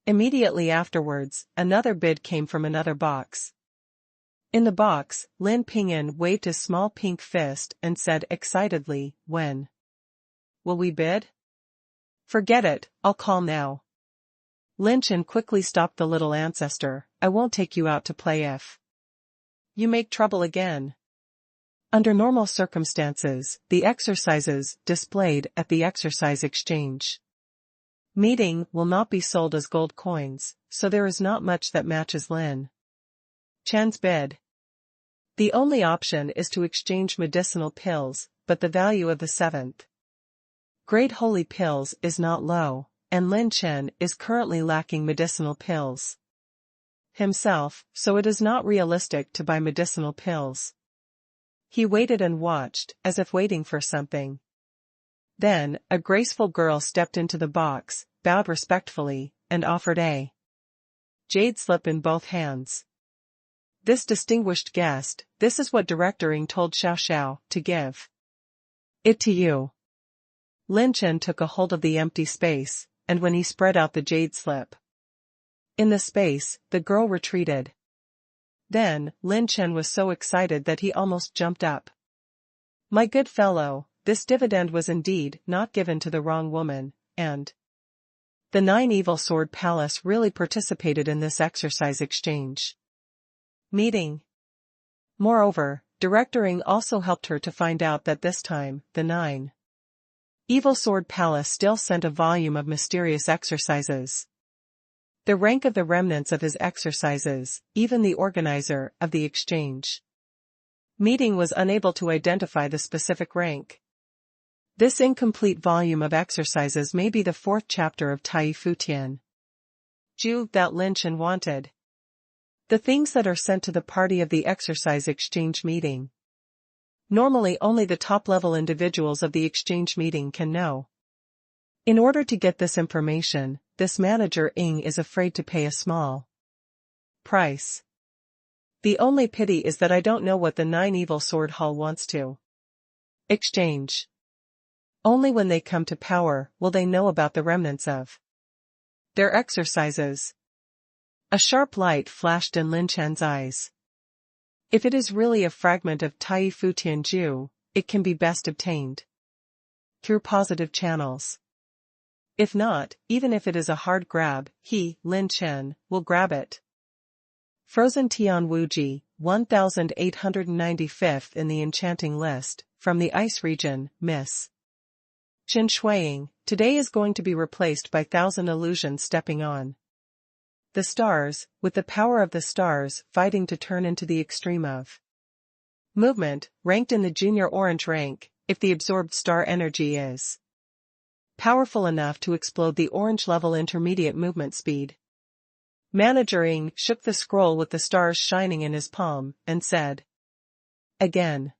Immediately afterwards, another bid came from another box. In the box, Lin Pingyan waved his small pink fist and said excitedly, "When will we bid?" "Forget it, I'll call now." Lin Chen quickly stopped the little ancestor. "I won't take you out to play if you make trouble again." Under normal circumstances, the exercises displayed at the exercise exchange meeting will not be sold as gold coins, so there is not much that matches Lin Chen's bid. The only option is to exchange medicinal pills, but the value of the 7th grade holy pills is not low, and Lin Chen is currently lacking medicinal pills himself, so it is not realistic to buy medicinal pills. He waited and watched, as if waiting for something. Then, a graceful girl stepped into the box, bowed respectfully, and offered a jade slip in both hands. This distinguished guest, this is what Director Ying told Xiao Xiao to give it to you. Lin Chen took a hold of the empty space, and when he spread out the jade slip in the space, the girl retreated. Then, Lin Chen was so excited that he almost jumped up. My good fellow, this dividend was indeed not given to the wrong woman, and the 9 Evil Sword Palace really participated in this exercise exchange meeting. Moreover, Director Ying also helped her to find out that this time, the 9 Evil Sword Palace still sent a volume of mysterious exercises. The rank of the remnants of his exercises, even the organizer of the exchange meeting was unable to identify the specific rank. This incomplete volume of exercises may be the 4th chapter of Tai Fu Tian Ju that Lin Chen wanted. The things that are sent to the party of the exercise exchange meeting. Normally only the top-level individuals of the exchange meeting can know. In order to get this information, this manager Ying is afraid to pay a small price. The only pity is that I don't know what the 9 Evil Sword Hall wants to exchange. Only when they come to power will they know about the remnants of their exercises. A sharp light flashed in Lin Chen's eyes. If it is really a fragment of Tai Fu Tianju, it can be best obtained through positive channels. If not, even if it is a hard grab, he, Lin Chen, will grab it. Frozen Tian Wuji, 1895th in the enchanting list, from the ice region, Miss Qin Shuiying, today is going to be replaced by 1,000 illusions stepping on the stars, with the power of the stars fighting to turn into the extreme of movement, ranked in the junior orange rank, if the absorbed star energy is powerful enough to explode the orange level intermediate movement speed. Manager Ying shook the scroll with the stars shining in his palm, and said, again.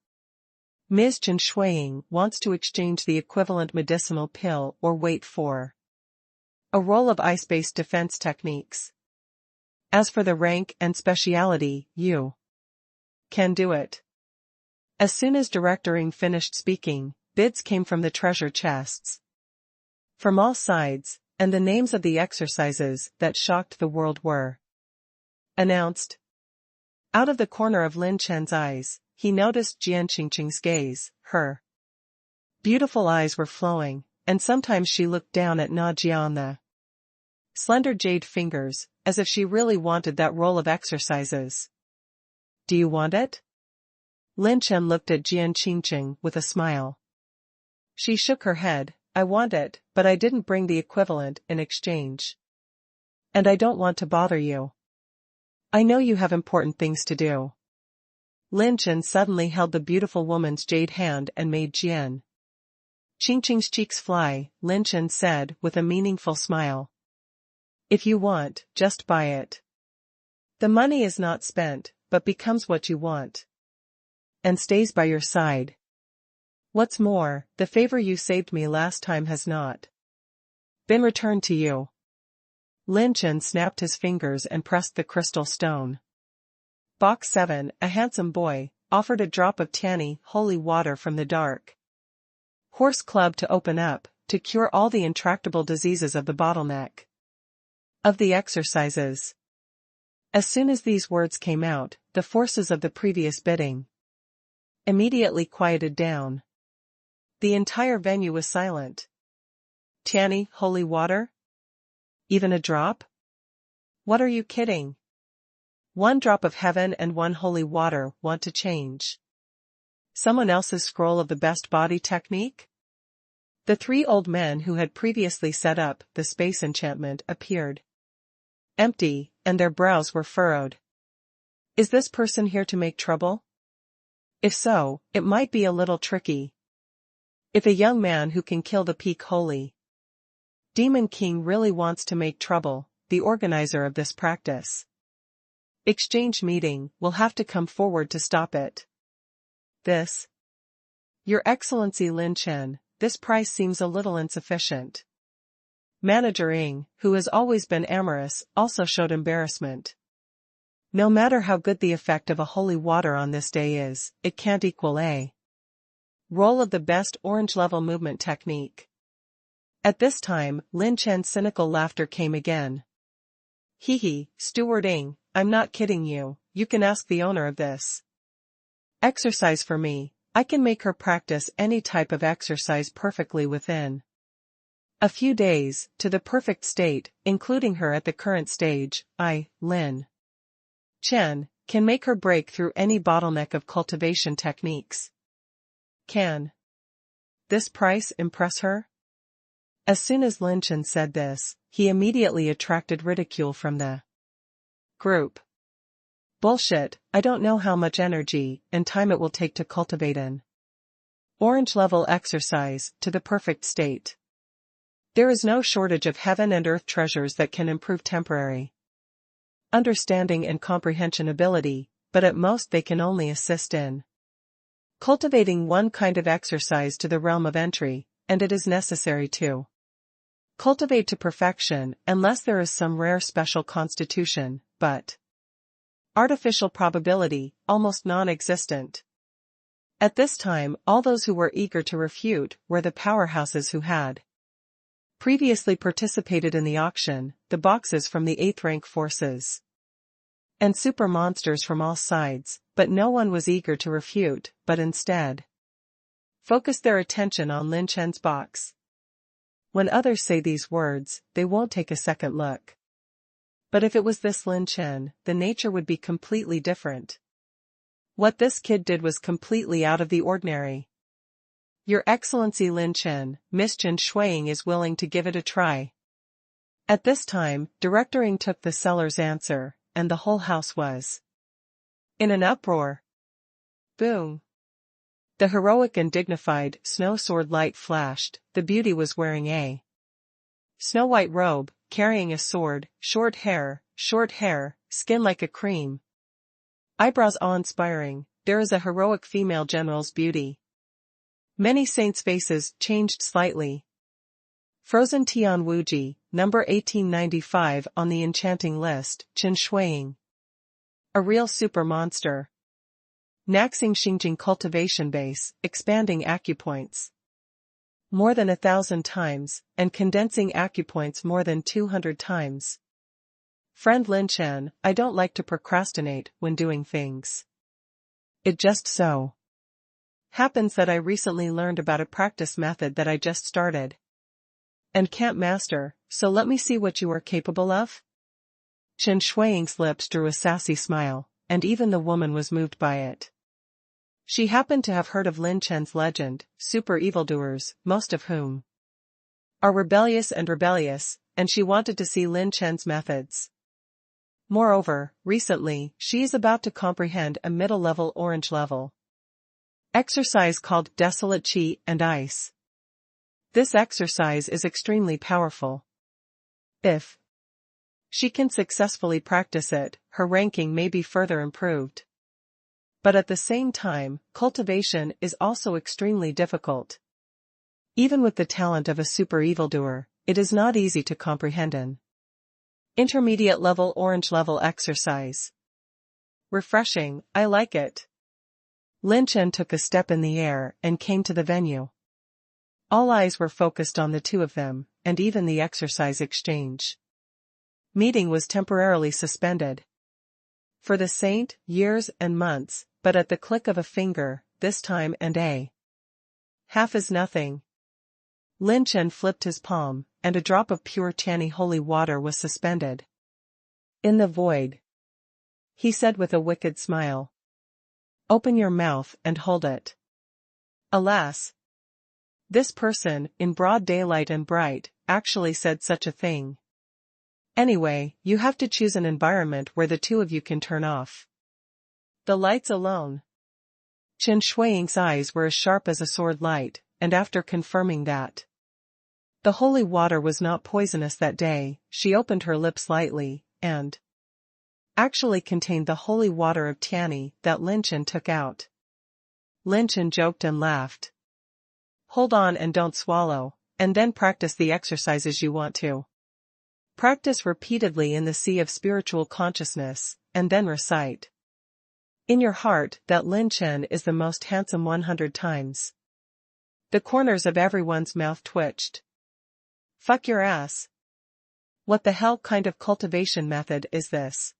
Ms. Qin Shuiying wants to exchange the equivalent medicinal pill or wait for a roll of ice-based defense techniques. As for the rank and speciality, you can do it. As soon as Director Ying finished speaking, bids came from the treasure chests from all sides, and the names of the exercises that shocked the world were announced. Out of the corner of Lin Chen's eyes, he noticed Jian Qingqing's gaze. Her beautiful eyes were flowing, and sometimes she looked down at Na Jia on the slender jade fingers, as if she really wanted that roll of exercises. Do you want it? Lin Chen looked at Jian Qingqing with a smile. She shook her head. I want it, but I didn't bring the equivalent in exchange. And I don't want to bother you. I know you have important things to do. Lin Chen suddenly held the beautiful woman's jade hand and made Jian Qingqing's cheeks fly. Lin Chen said with a meaningful smile. If you want, just buy it. The money is not spent, but becomes what you want. And stays by your side. What's more, the favor you saved me last time has not been returned to you. Lin Chen snapped his fingers and pressed the crystal stone. Box 7, a handsome boy, offered a drop of Tiani, holy water from the dark horse club to open up, to cure all the intractable diseases of the bottleneck of the exercises. As soon as these words came out, the forces of the previous bidding immediately quieted down. The entire venue was silent. Tiani, holy water? Even a drop? What are you kidding? 1 drop of heaven and 1 holy water want to change Someone else's scroll of the best body technique? The three old men who had previously set up the space enchantment appeared. Empty, and their brows were furrowed. Is this person here to make trouble? If so, it might be a little tricky. If a young man who can kill the peak holy Demon King really wants to make trouble, the organizer of this practice exchange meeting will have to come forward to stop it. This, Your Excellency Lin Chen, this price seems a little insufficient. Manager Ng, who has always been amorous, also showed embarrassment. No matter how good the effect of a holy water on this day is, it can't equal a roll of the best orange level movement technique. At this time, Lin Chen's cynical laughter came again. Hee, Steward Ng, I'm not kidding you, you can ask the owner of this exercise for me. I can make her practice any type of exercise perfectly within a few days, to the perfect state, including her at the current stage. Lin Chen, can make her break through any bottleneck of cultivation techniques. Can this price impress her? As soon as Lin Chen said this, he immediately attracted ridicule from the group. Bullshit, I don't know how much energy and time it will take to cultivate an orange level exercise to the perfect state. There is no shortage of heaven and earth treasures that can improve temporary understanding and comprehension ability, but at most they can only assist in cultivating one kind of exercise to the realm of entry, and it is necessary to cultivate to perfection unless there is some rare special constitution, but artificial probability, almost non-existent. At this time, all those who were eager to refute were the powerhouses who had previously participated in the auction, the boxes from the 8th rank forces, and super monsters from all sides, but no one was eager to refute, but instead focused their attention on Lin Chen's box. When others say these words, they won't take a second look. But if it was this Lin Chen, the nature would be completely different. What this kid did was completely out of the ordinary. Your Excellency Lin Chen, Miss Chen Shuiying is willing to give it a try. At this time, Director Ng took the seller's answer, and the whole house was in an uproar. Boom. The heroic and dignified snow sword light flashed. The beauty was wearing a snow-white robe, carrying a sword, short hair, skin like a cream. Eyebrows awe-inspiring, there is a heroic female general's beauty. Many saints' faces changed slightly. Frozen Tian Wuji, number 1895 on the enchanting list, Chen Shuiying. A real super monster. Naxing Xingjing cultivation base, expanding acupoints more than 1,000 times, and condensing acupoints more than 200 times. Friend Lin Chen, I don't like to procrastinate when doing things. It just so happens that I recently learned about a practice method that I just started and can't master, so let me see what you are capable of. Chen Shuiying's lips drew a sassy smile, and even the woman was moved by it. She happened to have heard of Lin Chen's legend, super evildoers, most of whom are rebellious, and she wanted to see Lin Chen's methods. Moreover, recently, she is about to comprehend a middle-level orange level exercise called Desolate Qi and Ice. This exercise is extremely powerful. If she can successfully practice it, her ranking may be further improved. But at the same time, cultivation is also extremely difficult. Even with the talent of a super evildoer, it is not easy to comprehend an intermediate level orange level exercise. Refreshing, I like it. Lin Chen took a step in the air and came to the venue. All eyes were focused on the two of them, and even the exercise exchange meeting was temporarily suspended. For the saint, years and months, but at the click of a finger, this time and a half is nothing. Lin Chen flipped his palm, and a drop of pure Chani holy water was suspended in the void. He said with a wicked smile, "Open your mouth and hold it." Alas! This person, in broad daylight and bright, actually said such a thing. Anyway, you have to choose an environment where the two of you can turn off the lights alone. Chen Shuiying's eyes were as sharp as a sword light, and after confirming that the holy water was not poisonous that day, she opened her lips lightly, and actually contained the holy water of Tianyi that Lin Chen took out. Lin Chen joked and laughed. Hold on and don't swallow, and then practice the exercises you want to. Practice repeatedly in the sea of spiritual consciousness, and then recite in your heart that Lin Chen is the most handsome 100 times. The corners of everyone's mouth twitched. Fuck your ass. What the hell kind of cultivation method is this?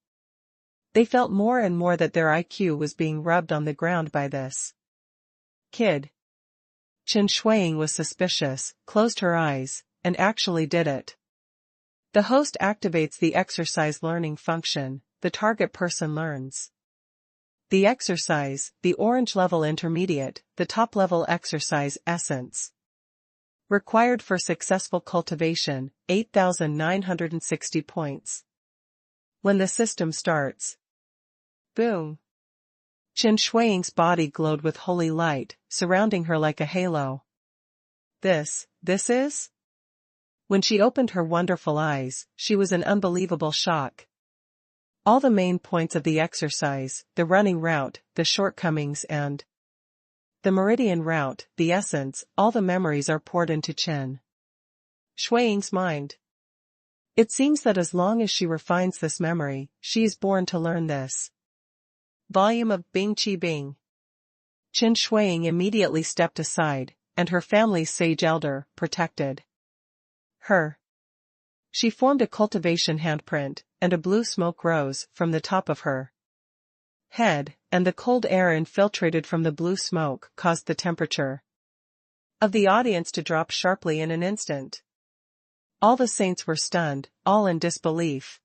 They felt more and more that their IQ was being rubbed on the ground by this kid. Chen Shuiying was suspicious, closed her eyes, and actually did it. The host activates the exercise learning function, the target person learns the exercise, the orange level intermediate, the top level exercise essence. Required for successful cultivation, 8,960 points. When the system starts. Boom. Chen Shuiying's body glowed with holy light, surrounding her like a halo. This is? When she opened her wonderful eyes, she was in unbelievable shock. All the main points of the exercise, the running route, the shortcomings and the meridian route, the essence, all the memories are poured into Chen Shuiying's mind. It seems that as long as she refines this memory, she is born to learn this volume of Bing Qi Bing. Chen Shuiying immediately stepped aside, and her family's sage elder protected her. She formed a cultivation handprint, and a blue smoke rose from the top of her head, and the cold air infiltrated from the blue smoke caused the temperature of the audience to drop sharply in an instant. All the saints were stunned, all in disbelief.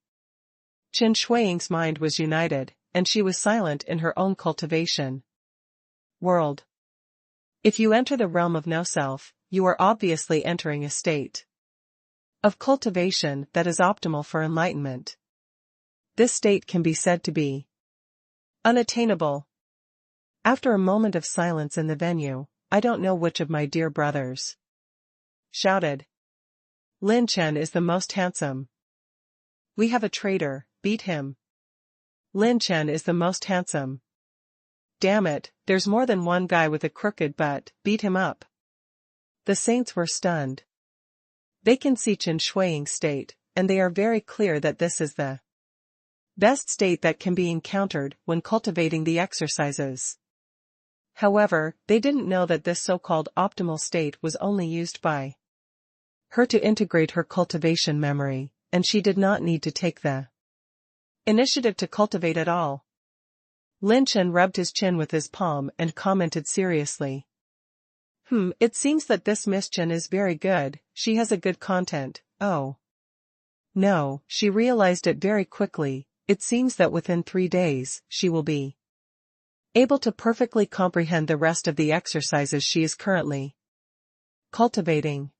Chen Shuiying's mind was united, and she was silent in her own cultivation world. If you enter the realm of no-self, you are obviously entering a state of cultivation that is optimal for enlightenment. This state can be said to be unattainable. After a moment of silence in the venue, I don't know which of my dear brothers shouted. Lin Chen is the most handsome. We have a traitor, beat him. Lin Chen is the most handsome. Damn it, there's more than one guy with a crooked butt, beat him up. The saints were stunned. They can see Chen Shuiying's state, and they are very clear that this is the best state that can be encountered when cultivating the exercises. However, they didn't know that this so-called optimal state was only used by her to integrate her cultivation memory, and she did not need to take the initiative to cultivate at all. Lin Chen rubbed his chin with his palm and commented seriously. It seems that this Miss Chen is very good, she has a good content. Oh. No, she realized it very quickly. It seems that within 3 days, she will be able to perfectly comprehend the rest of the exercises she is currently cultivating.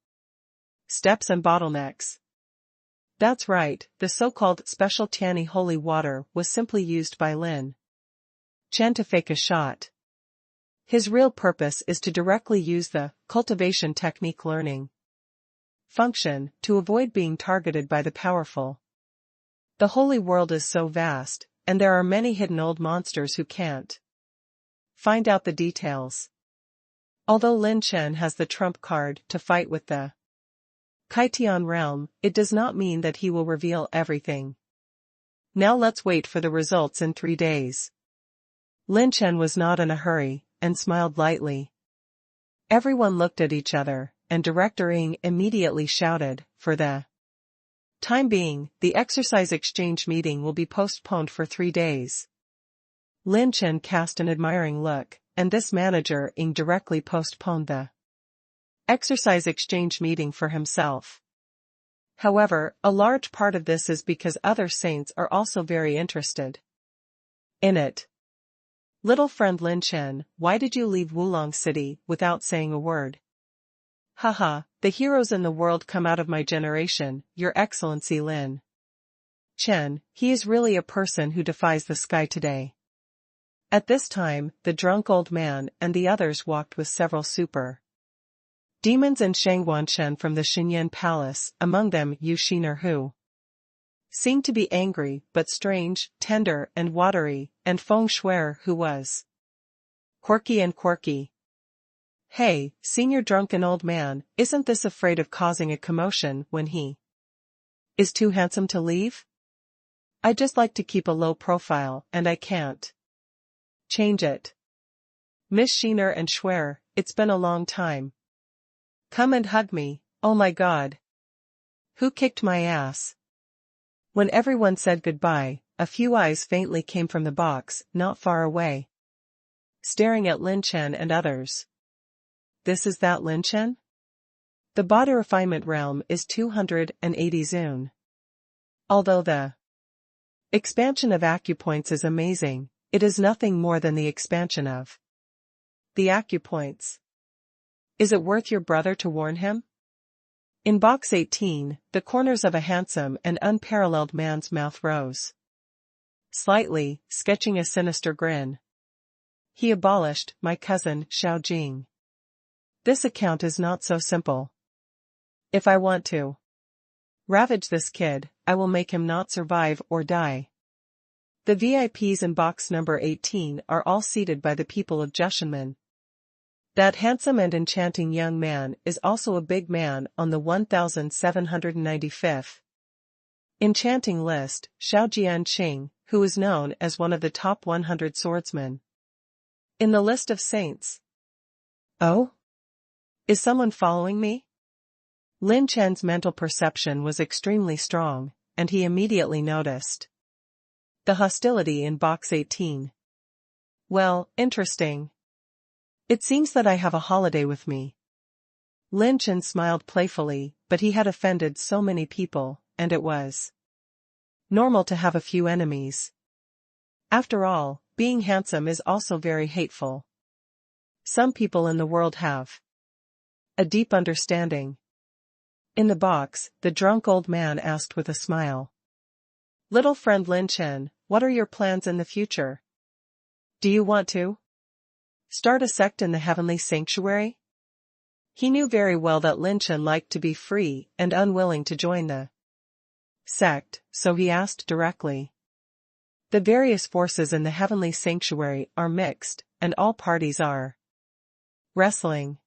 Steps and bottlenecks. That's right, the so-called special Tianyi holy water was simply used by Lin Chen to fake a shot. His real purpose is to directly use the cultivation technique learning function to avoid being targeted by the powerful. The holy world is so vast, and there are many hidden old monsters who can't find out the details. Although Lin Chen has the trump card to fight with the Kaitian realm, it does not mean that he will reveal everything. Now let's wait for the results in 3 days. Lin Chen was not in a hurry, and smiled lightly. Everyone looked at each other, and Director Ng immediately shouted, for the time being, the exercise exchange meeting will be postponed for 3 days. Lin Chen cast an admiring look, and this manager Ng directly postponed the exercise exchange meeting for himself. However, a large part of this is because other saints are also very interested in it. Little friend Lin Chen, why did you leave Wulong City without saying a word? Haha, the heroes in the world come out of my generation, Your Excellency Lin Chen, he is really a person who defies the sky today. At this time, the drunk old man and the others walked with several super demons and Shangguan Shen from the Xinyan Palace, among them Yu Xiner who seemed to be angry but strange, tender and watery, and Feng Shuer who was quirky. Hey, senior drunken old man, isn't this afraid of causing a commotion when he is too handsome to leave? I just like to keep a low profile, and I can't change it. Miss Xiner and Shuer, it's been a long time. Come and hug me, oh my god. Who kicked my ass? When everyone said goodbye, a few eyes faintly came from the box, not far away, staring at Lin Chen and others. This is that Lin Chen? The body refinement realm is 280 zun. Although the expansion of acupoints is amazing, it is nothing more than the expansion of the acupoints. Is it worth your brother to warn him? In box 18, the corners of a handsome and unparalleled man's mouth rose slightly, sketching a sinister grin. He abolished my cousin Xiao Jing. This account is not so simple. If I want to ravage this kid, I will make him not survive or die. The VIPs in box number 18 are all seated by the people of Jushinmen. That handsome and enchanting young man is also a big man on the 1795th enchanting list, Xiao Jianqing, who is known as one of the top 100 swordsmen in the list of saints. Oh? Is someone following me? Lin Chen's mental perception was extremely strong, and he immediately noticed the hostility in box 18. Well, interesting. It seems that I have a holiday with me. Lin Chen smiled playfully, but he had offended so many people, and it was normal to have a few enemies. After all, being handsome is also very hateful. Some people in the world have a deep understanding. In the box, the drunk old man asked with a smile. Little friend Lin Chen, what are your plans in the future? Do you want to start a sect in the Heavenly Sanctuary? He knew very well that Lin Chen liked to be free and unwilling to join the sect, so he asked directly. The various forces in the Heavenly Sanctuary are mixed, and all parties are wrestling.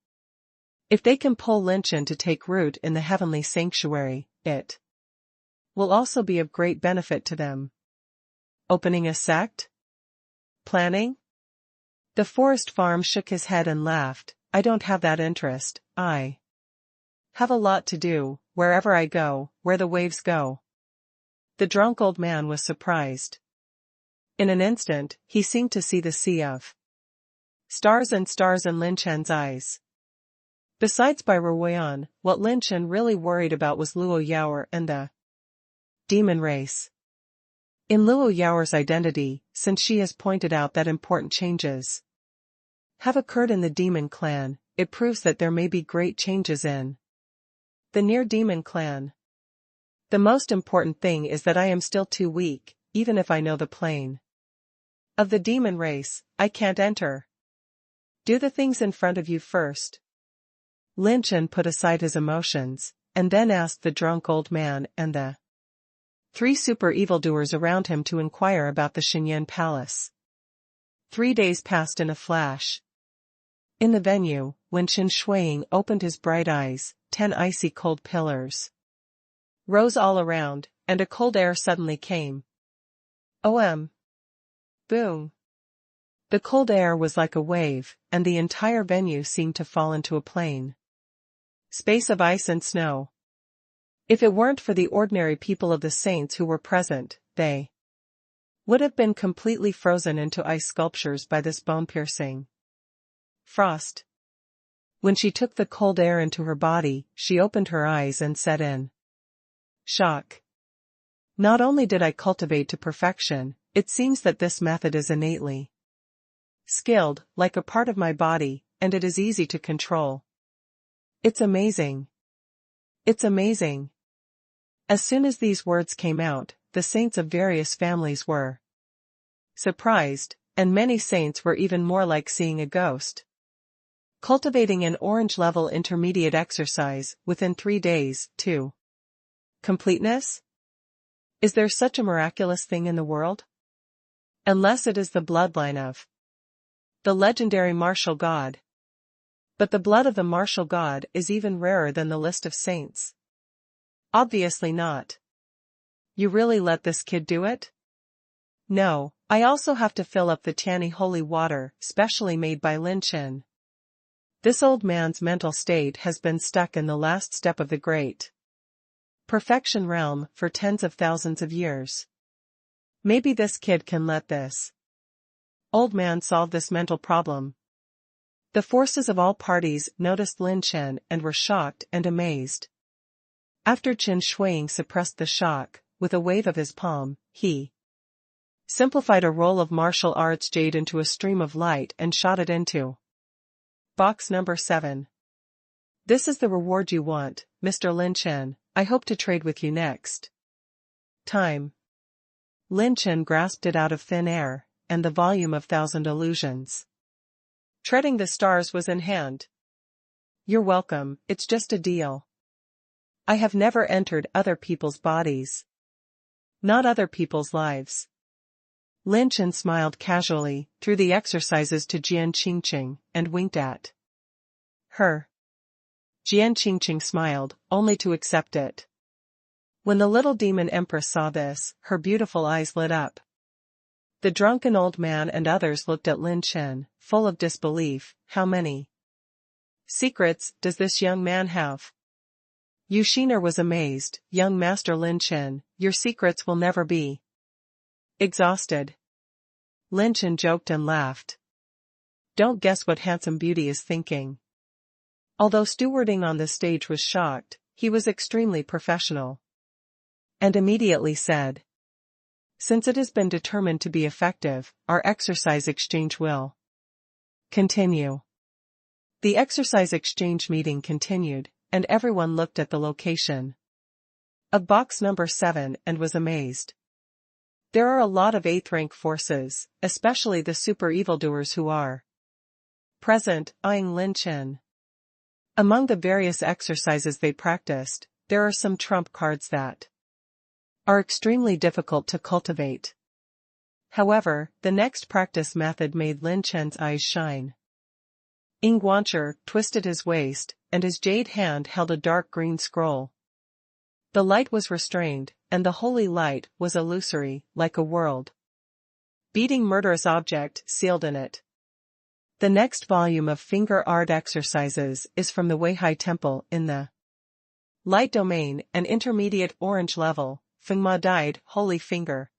If they can pull Lin Chen to take root in the Heavenly Sanctuary, it will also be of great benefit to them. Opening a sect? Planning? The forest farm shook his head and laughed. I don't have that interest. I have a lot to do, wherever I go, where the waves go. The drunk old man was surprised. In an instant, he seemed to see the sea of stars in Lin Chen's eyes. Besides Bai Ruoyan, what Lin Chen really worried about was Luo Yaoer and the demon race. In Luo Yaoer's identity, since she has pointed out that important changes have occurred in the demon clan, it proves that there may be great changes in the near demon clan. The most important thing is that I am still too weak, even if I know the plane of the demon race, I can't enter. Do the things in front of you first. Lin Chen put aside his emotions, and then asked the drunk old man and the 3 super evildoers around him to inquire about the Xinyan Palace. 3 days passed in a flash. In the venue, when Qin Shuiying opened his bright eyes, 10 icy cold pillars rose all around, and a cold air suddenly came. Boom! The cold air was like a wave, and the entire venue seemed to fall into a plain space of ice and snow. If it weren't for the ordinary people of the saints who were present, they would have been completely frozen into ice sculptures by this bone-piercing frost. When she took the cold air into her body, she opened her eyes and said in shock. Not only did I cultivate to perfection, it seems that this method is innately skilled, like a part of my body, and it is easy to control. It's amazing. It's amazing. As soon as these words came out, the saints of various families were surprised, and many saints were even more like seeing a ghost. Cultivating an orange-level intermediate exercise within 3 days, too. Completeness? Is there such a miraculous thing in the world? Unless it is the bloodline of the legendary martial god. But the blood of the martial god is even rarer than the list of saints. Obviously not. You really let this kid do it? No, I also have to fill up the Tiani holy water, specially made by Lin Chen. This old man's mental state has been stuck in the last step of the great perfection realm for tens of thousands of years. Maybe this kid can let this old man solve this mental problem. The forces of all parties noticed Lin Chen and were shocked and amazed. After Chen Shuiying suppressed the shock, with a wave of his palm, he simplified a roll of martial arts jade into a stream of light and shot it into box number 7. This is the reward you want, Mr. Lin Chen. I hope to trade with you next time. Lin Chen grasped it out of thin air, and the volume of 1,000 illusions treading the stars was in hand. You're welcome, it's just a deal. I have never entered other people's bodies. Not other people's lives. Lin Chen smiled casually, threw the exercises to Jian Qingqing, and winked at her. Jian Qingqing smiled, only to accept it. When the little demon empress saw this, her beautiful eyes lit up. The drunken old man and others looked at Lin Chen, full of disbelief. How many secrets does this young man have? Yu Xiner was amazed. Young Master Lin Chen, your secrets will never be exhausted. Lin Chen joked and laughed. Don't guess what handsome beauty is thinking. Although stewarding on the stage was shocked, he was extremely professional. And immediately said, since it has been determined to be effective, our exercise exchange will continue. The exercise exchange meeting continued, and everyone looked at the location of box number 7 and was amazed. There are a lot of 8th rank forces, especially the super evildoers who are present, eyeing Lin Chen. Among the various exercises they practiced, there are some trump cards that are extremely difficult to cultivate. However, the next practice method made Lin Chen's eyes shine. Ing Guancher twisted his waist, and his jade hand held a dark green scroll. The light was restrained, and the holy light was illusory, like a world beating murderous object sealed in it. The next volume of finger art exercises is from the Weihai Temple in the light domain, an intermediate orange level, Fengma dyed holy finger.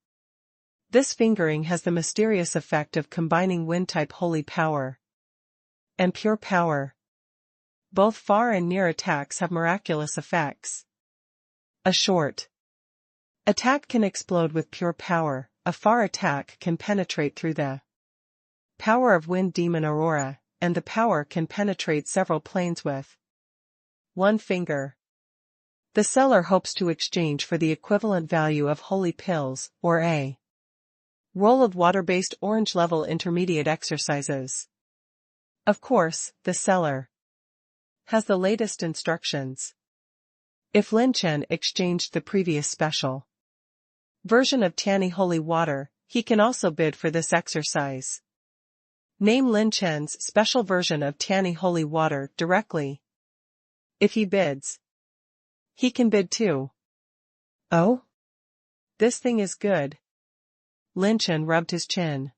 This fingering has the mysterious effect of combining wind-type holy power and pure power. Both far and near attacks have miraculous effects. A short attack can explode with pure power, a far attack can penetrate through the power of wind demon aurora, and the power can penetrate several planes with one finger. The seller hopes to exchange for the equivalent value of holy pills, or a roll of water-based orange-level intermediate exercises. Of course, the seller has the latest instructions. If Lin Chen exchanged the previous special version of Tiani holy water, he can also bid for this exercise. Name Lin Chen's special version of Tiani holy water directly. If he bids, he can bid too. Oh? This thing is good. Lin Chen rubbed his chin.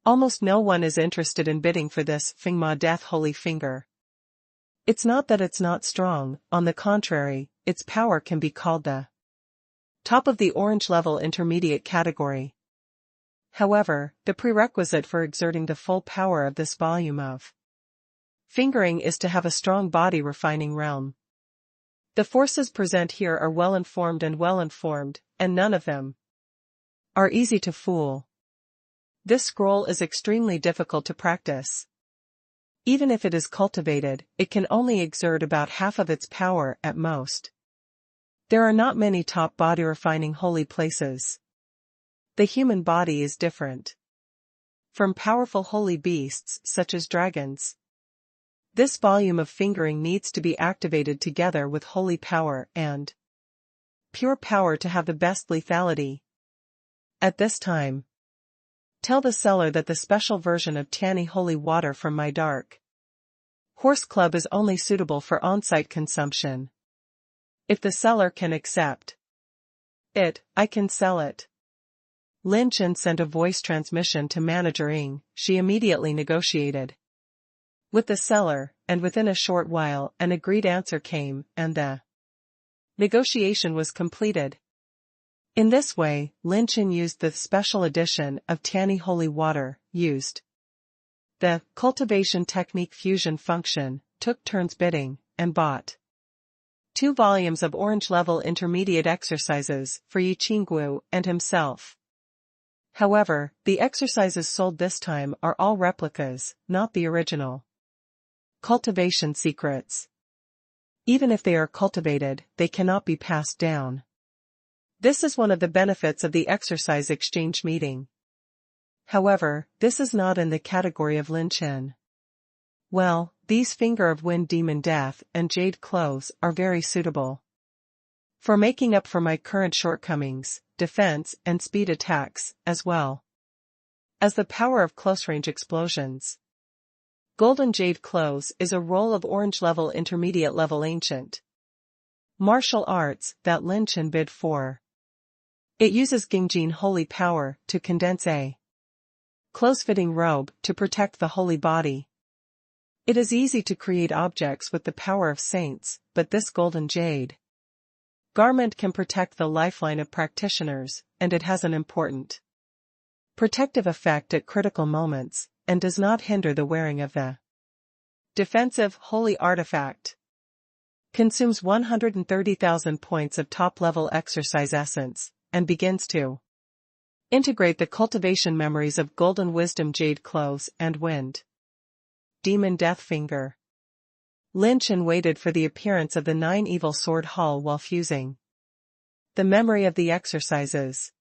Almost no one is interested in bidding for this Fengma death holy finger. It's not that it's not strong, on the contrary, its power can be called the top of the orange level intermediate category. However, the prerequisite for exerting the full power of this volume of fingering is to have a strong body refining realm. The forces present here are well-informed, and none of them are easy to fool. This scroll is extremely difficult to practice. Even if it is cultivated, it can only exert about half of its power at most. There are not many top body refining holy places. The human body is different from powerful holy beasts such as dragons. This volume of fingering needs to be activated together with holy power and pure power to have the best lethality. At this time, tell the seller that the special version of Tanny holy water from my dark horse club is only suitable for on-site consumption. If the seller can accept it, I can sell it. Lin Chen sent a voice transmission to manager Ng. She immediately negotiated with the seller, and within a short while an agreed answer came, and the negotiation was completed. In this way, Lin Chen used the special edition of Tanny Holy Water, used the cultivation technique fusion function, took turns bidding, and bought 2 volumes of orange-level intermediate exercises for Yi Qinggu and himself. However, the exercises sold this time are all replicas, not the original. Cultivation secrets. Even if they are cultivated, they cannot be passed down. This is one of the benefits of the exercise exchange meeting. However, this is not in the category of Lin Chen. Well, these Finger of Wind Demon Death and Jade Clothes are very suitable for making up for my current shortcomings, defense and speed attacks, as well as the power of close-range explosions. Golden Jade Clothes is a roll of orange-level intermediate-level ancient martial arts that Lin Chen bid for. It uses Gingjin holy power to condense a close-fitting robe to protect the holy body. It is easy to create objects with the power of saints, but this golden jade garment can protect the lifeline of practitioners, and it has an important protective effect at critical moments, and does not hinder the wearing of the defensive holy artifact. Consumes 130,000 points of top-level exercise essence, and begins to integrate the cultivation memories of Golden Wisdom Jade Clothes and Wind Demon Death Finger. Lin Chen waited for the appearance of the 9 Evil Sword Hall while fusing the memory of the exercises.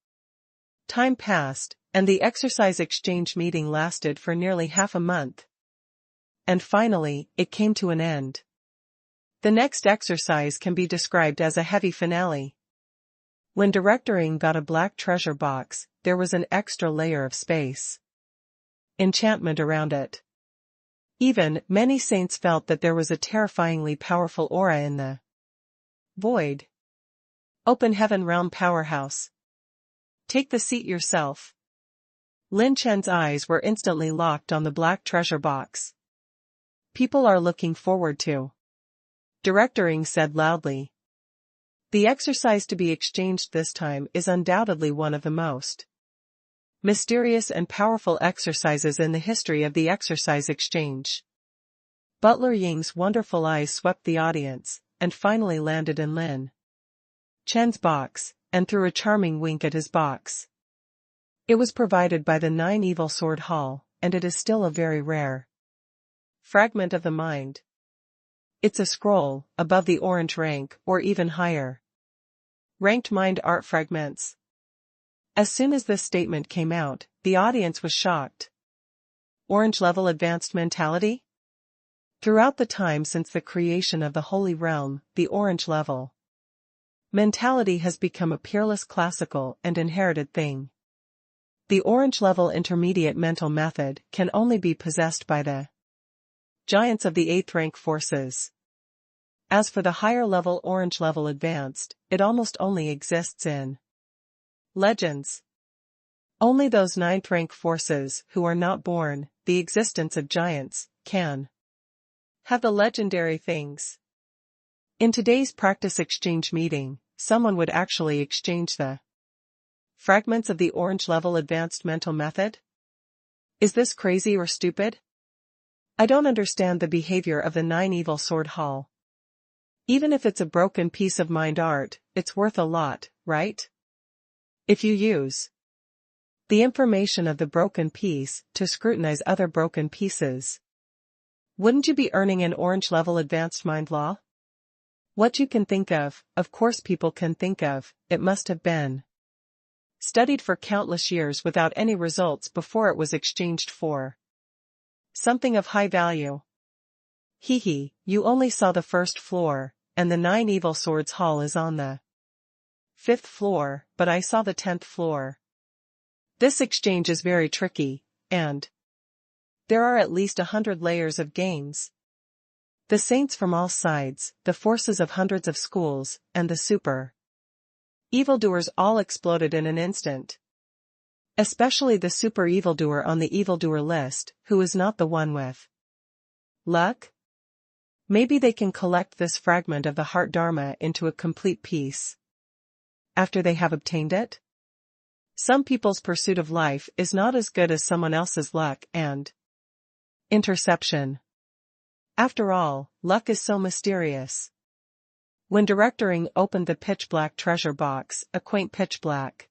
Time passed, and the exercise exchange meeting lasted for nearly half a month. And finally, it came to an end. The next exercise can be described as a heavy finale. When Director Ng got a black treasure box, there was an extra layer of space enchantment around it. Even, many saints felt that there was a terrifyingly powerful aura in the void. Open Heaven Realm Powerhouse. Take the seat yourself. Lin Chen's eyes were instantly locked on the black treasure box. People are looking forward to. Director Ng said loudly. The exercise to be exchanged this time is undoubtedly one of the most mysterious and powerful exercises in the history of the exercise exchange. Butler Ying's wonderful eyes swept the audience, and finally landed in Lin Chen's box, and threw a charming wink at his box. It was provided by the 9 Evil Sword Hall, and it is still a very rare fragment of the mind. It's a scroll, above the orange rank, or even higher ranked mind art fragments. As soon as this statement came out, the audience was shocked. Orange level advanced mentality? Throughout the time since the creation of the Holy Realm, the orange level mentality has become a peerless classical and inherited thing. The orange level intermediate mental method can only be possessed by the giants of the 8th rank forces. As for the higher level orange level advanced, it almost only exists in legends. Only those 9th rank forces who are not born the existence of giants can have the legendary things. In today's practice exchange meeting, someone would actually exchange the fragments of the orange level advanced mental method? Is this crazy or stupid? I don't understand the behavior of the 9 Evil Sword Hall. Even if it's a broken piece of mind art, it's worth a lot, right? If you use the information of the broken piece to scrutinize other broken pieces. Wouldn't you be earning an orange level advanced mind law? What you can think of course people can think of, it must have been studied for countless years without any results before it was exchanged for something of high value. You only saw the first floor, and the 9 Evil Swords Hall is on the 5th floor, but I saw the 10th floor. This exchange is very tricky, and there are at least 100 layers of games. The saints from all sides, the forces of hundreds of schools, and the super evildoers all exploded in an instant. Especially the super evildoer on the evildoer list, who is not the one with luck. Maybe they can collect this fragment of the heart dharma into a complete piece after they have obtained it. Some people's pursuit of life is not as good as someone else's luck and interception. After all, luck is so mysterious. When Directoring opened the pitch-black treasure box, a quaint pitch-black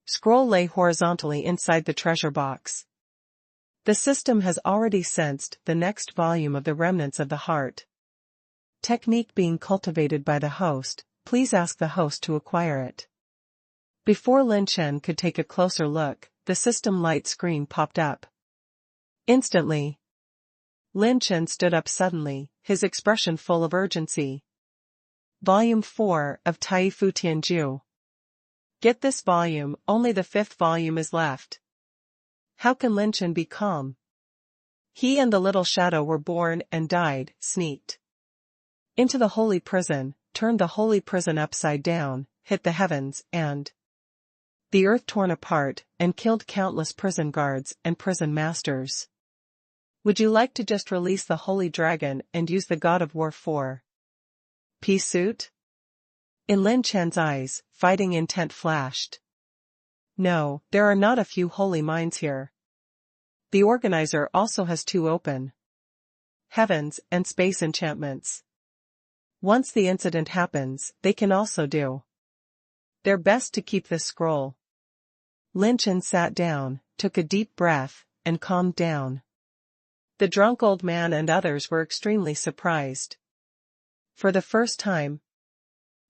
scroll lay horizontally inside the treasure box. The system has already sensed the next volume of the remnants of the heart technique being cultivated by the host. Please ask the host to acquire it. Before Lin Chen could take a closer look, the system light screen popped up. Instantly, Lin Chen stood up suddenly, his expression full of urgency. Volume 4 of Tai Fu Tianju. Get this volume, only the 5th volume is left. How can Lin Chen be calm? He and the little shadow were born and died, sneaked into the holy prison, turned the holy prison upside down, hit the heavens and the earth torn apart, and killed countless prison guards and prison masters. Would you like to just release the holy dragon and use the god of war for peace suit? In Lin Chen's eyes, fighting intent flashed. No, there are not a few holy minds here. The organizer also has 2 open heavens and space enchantments. Once the incident happens, they can also do their best to keep this scroll. Lin Chen sat down, took a deep breath, and calmed down. The drunk old man and others were extremely surprised. For the first time,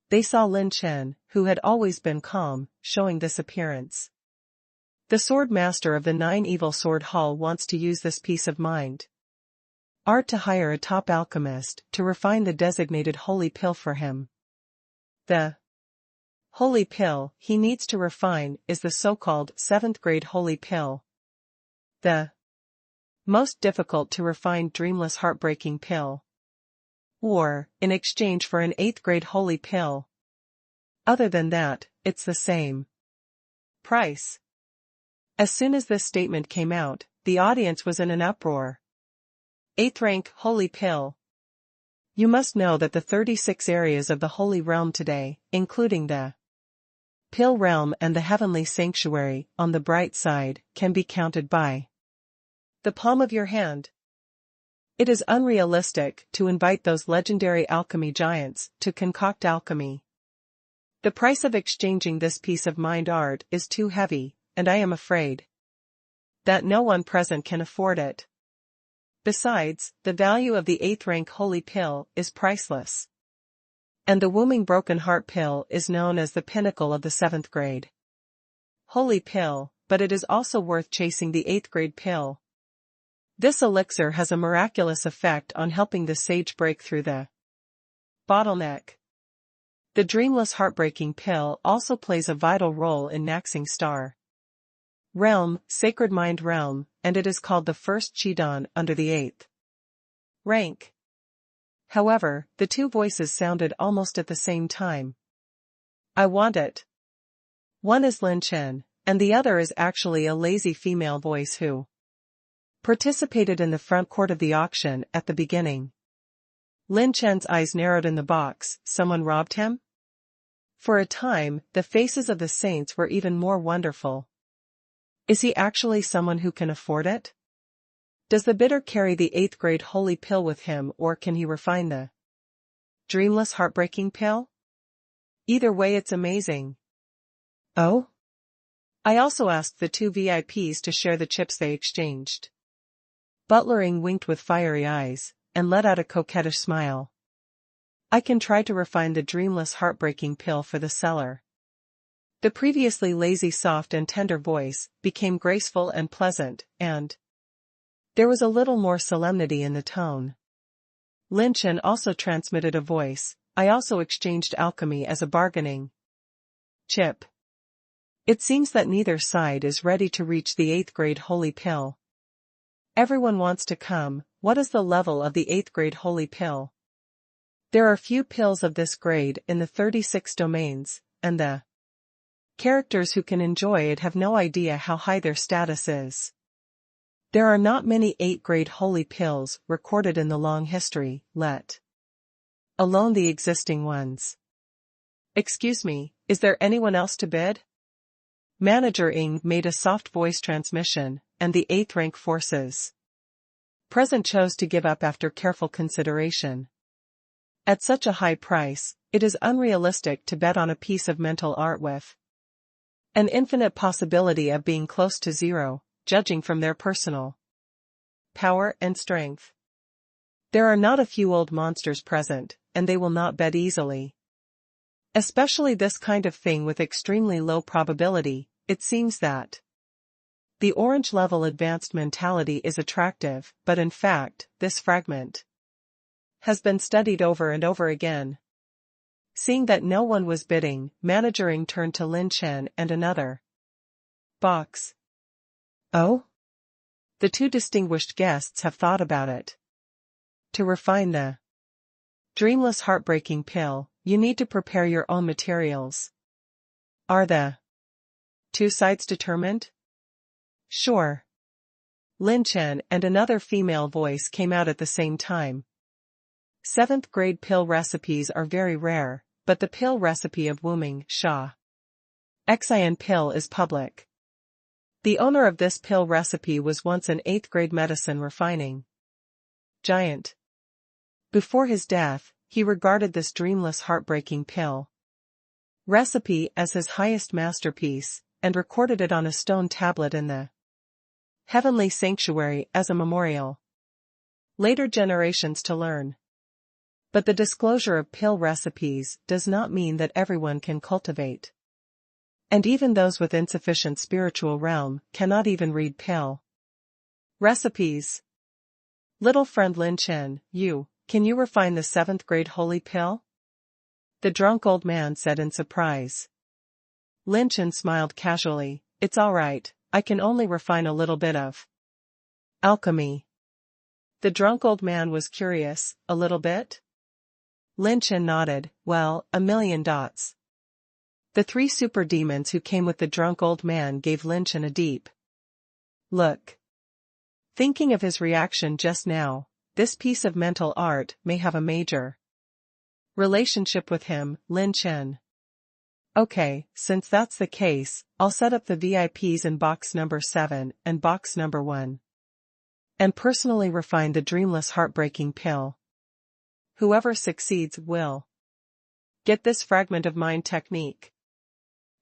they saw Lin Chen, who had always been calm, showing this appearance. The sword master of the 9 Evil Sword Hall wants to use this peace of mind art to hire a top alchemist to refine the designated holy pill for him. The holy pill he needs to refine is the so-called 7th grade holy pill. The most difficult to refine dreamless heartbreaking pill. Or, in exchange for an 8th grade holy pill. Other than that, it's the same price. As soon as this statement came out, the audience was in an uproar. 8th rank holy pill. You must know that the 36 areas of the holy realm today, including the pill realm and the heavenly sanctuary, on the bright side, can be counted by the palm of your hand. It is unrealistic to invite those legendary alchemy giants to concoct alchemy. The price of exchanging this piece of mind art is too heavy, and I am afraid that no one present can afford it. Besides, the value of the 8th rank holy pill is priceless. And the wombing broken heart pill is known as the pinnacle of the 7th grade holy pill, but it is also worth chasing the 8th grade pill. This elixir has a miraculous effect on helping the sage break through the bottleneck. The dreamless heartbreaking pill also plays a vital role in maxing star realm, sacred mind realm, and it is called the first Qidong under the 8th rank. However, the 2 voices sounded almost at the same time. I want it. One is Lin Chen, and the other is actually a lazy female voice who participated in the front court of the auction at the beginning. Lin Chen's eyes narrowed in the box. Someone robbed him? For a time, the faces of the saints were even more wonderful. Is he actually someone who can afford it? Does the bidder carry the 8th grade holy pill with him, or can he refine the dreamless heartbreaking pill? Either way, it's amazing. Oh? I also asked the two VIPs to share the chips they exchanged. Butler Ing winked with fiery eyes, and let out a coquettish smile. I can try to refine the dreamless heartbreaking pill for the seller. The previously lazy soft and tender voice became graceful and pleasant, and there was a little more solemnity in the tone. Lin Chen also transmitted a voice. I also exchanged alchemy as a bargaining chip. It seems that neither side is ready to reach the 8th grade holy pill. Everyone wants to come. What is the level of the 8th grade holy pill? There are few pills of this grade in the 36 domains, and the characters who can enjoy it have no idea how high their status is. There are not many 8th grade holy pills recorded in the long history, let alone the existing ones. Excuse me, is there anyone else to bid? Manager Ing made a soft voice transmission, and the 8th rank forces present chose to give up after careful consideration. At such a high price, it is unrealistic to bet on a piece of mental art with an infinite possibility of being close to zero, judging from their personal power and strength. There are not a few old monsters present, and they will not bet easily. Especially this kind of thing with extremely low probability. It seems that the orange level advanced mentality is attractive, but in fact, this fragment has been studied over and over again. Seeing that no one was bidding, Manager Ing turned to Lin Chen and another box. Oh? The two distinguished guests have thought about it. To refine the dreamless heartbreaking pill, you need to prepare your own materials. Are the two sides determined? Sure. Lin Chen and another female voice came out at the same time. 7th grade pill recipes are very rare, but the pill recipe of Wuming Sha Xian pill is public. The owner of this pill recipe was once an 8th grade medicine refining giant. Before his death, he regarded this dreamless heartbreaking pill recipe as his highest masterpiece, and recorded it on a stone tablet in the Heavenly Sanctuary as a memorial. Later generations to learn. But the disclosure of pill recipes does not mean that everyone can cultivate. And even those with insufficient spiritual realm cannot even read pill recipes. Little friend Lin Chen, can you refine the 7th grade holy pill? The drunk old man said in surprise. Lin Chen smiled casually. It's all right, I can only refine a little bit of alchemy. The drunk old man was curious. A little bit? Lin Chen nodded. Well, $1 million. The 3 super demons who came with the drunk old man gave Lin Chen a deep look. Thinking of his reaction just now, this piece of mental art may have a major relationship with him, Lin Chen. Okay, since that's the case, I'll set up the VIPs in box number 7 and box number 1. And personally refine the dreamless heartbreaking pill. Whoever succeeds will get this fragment of mind technique.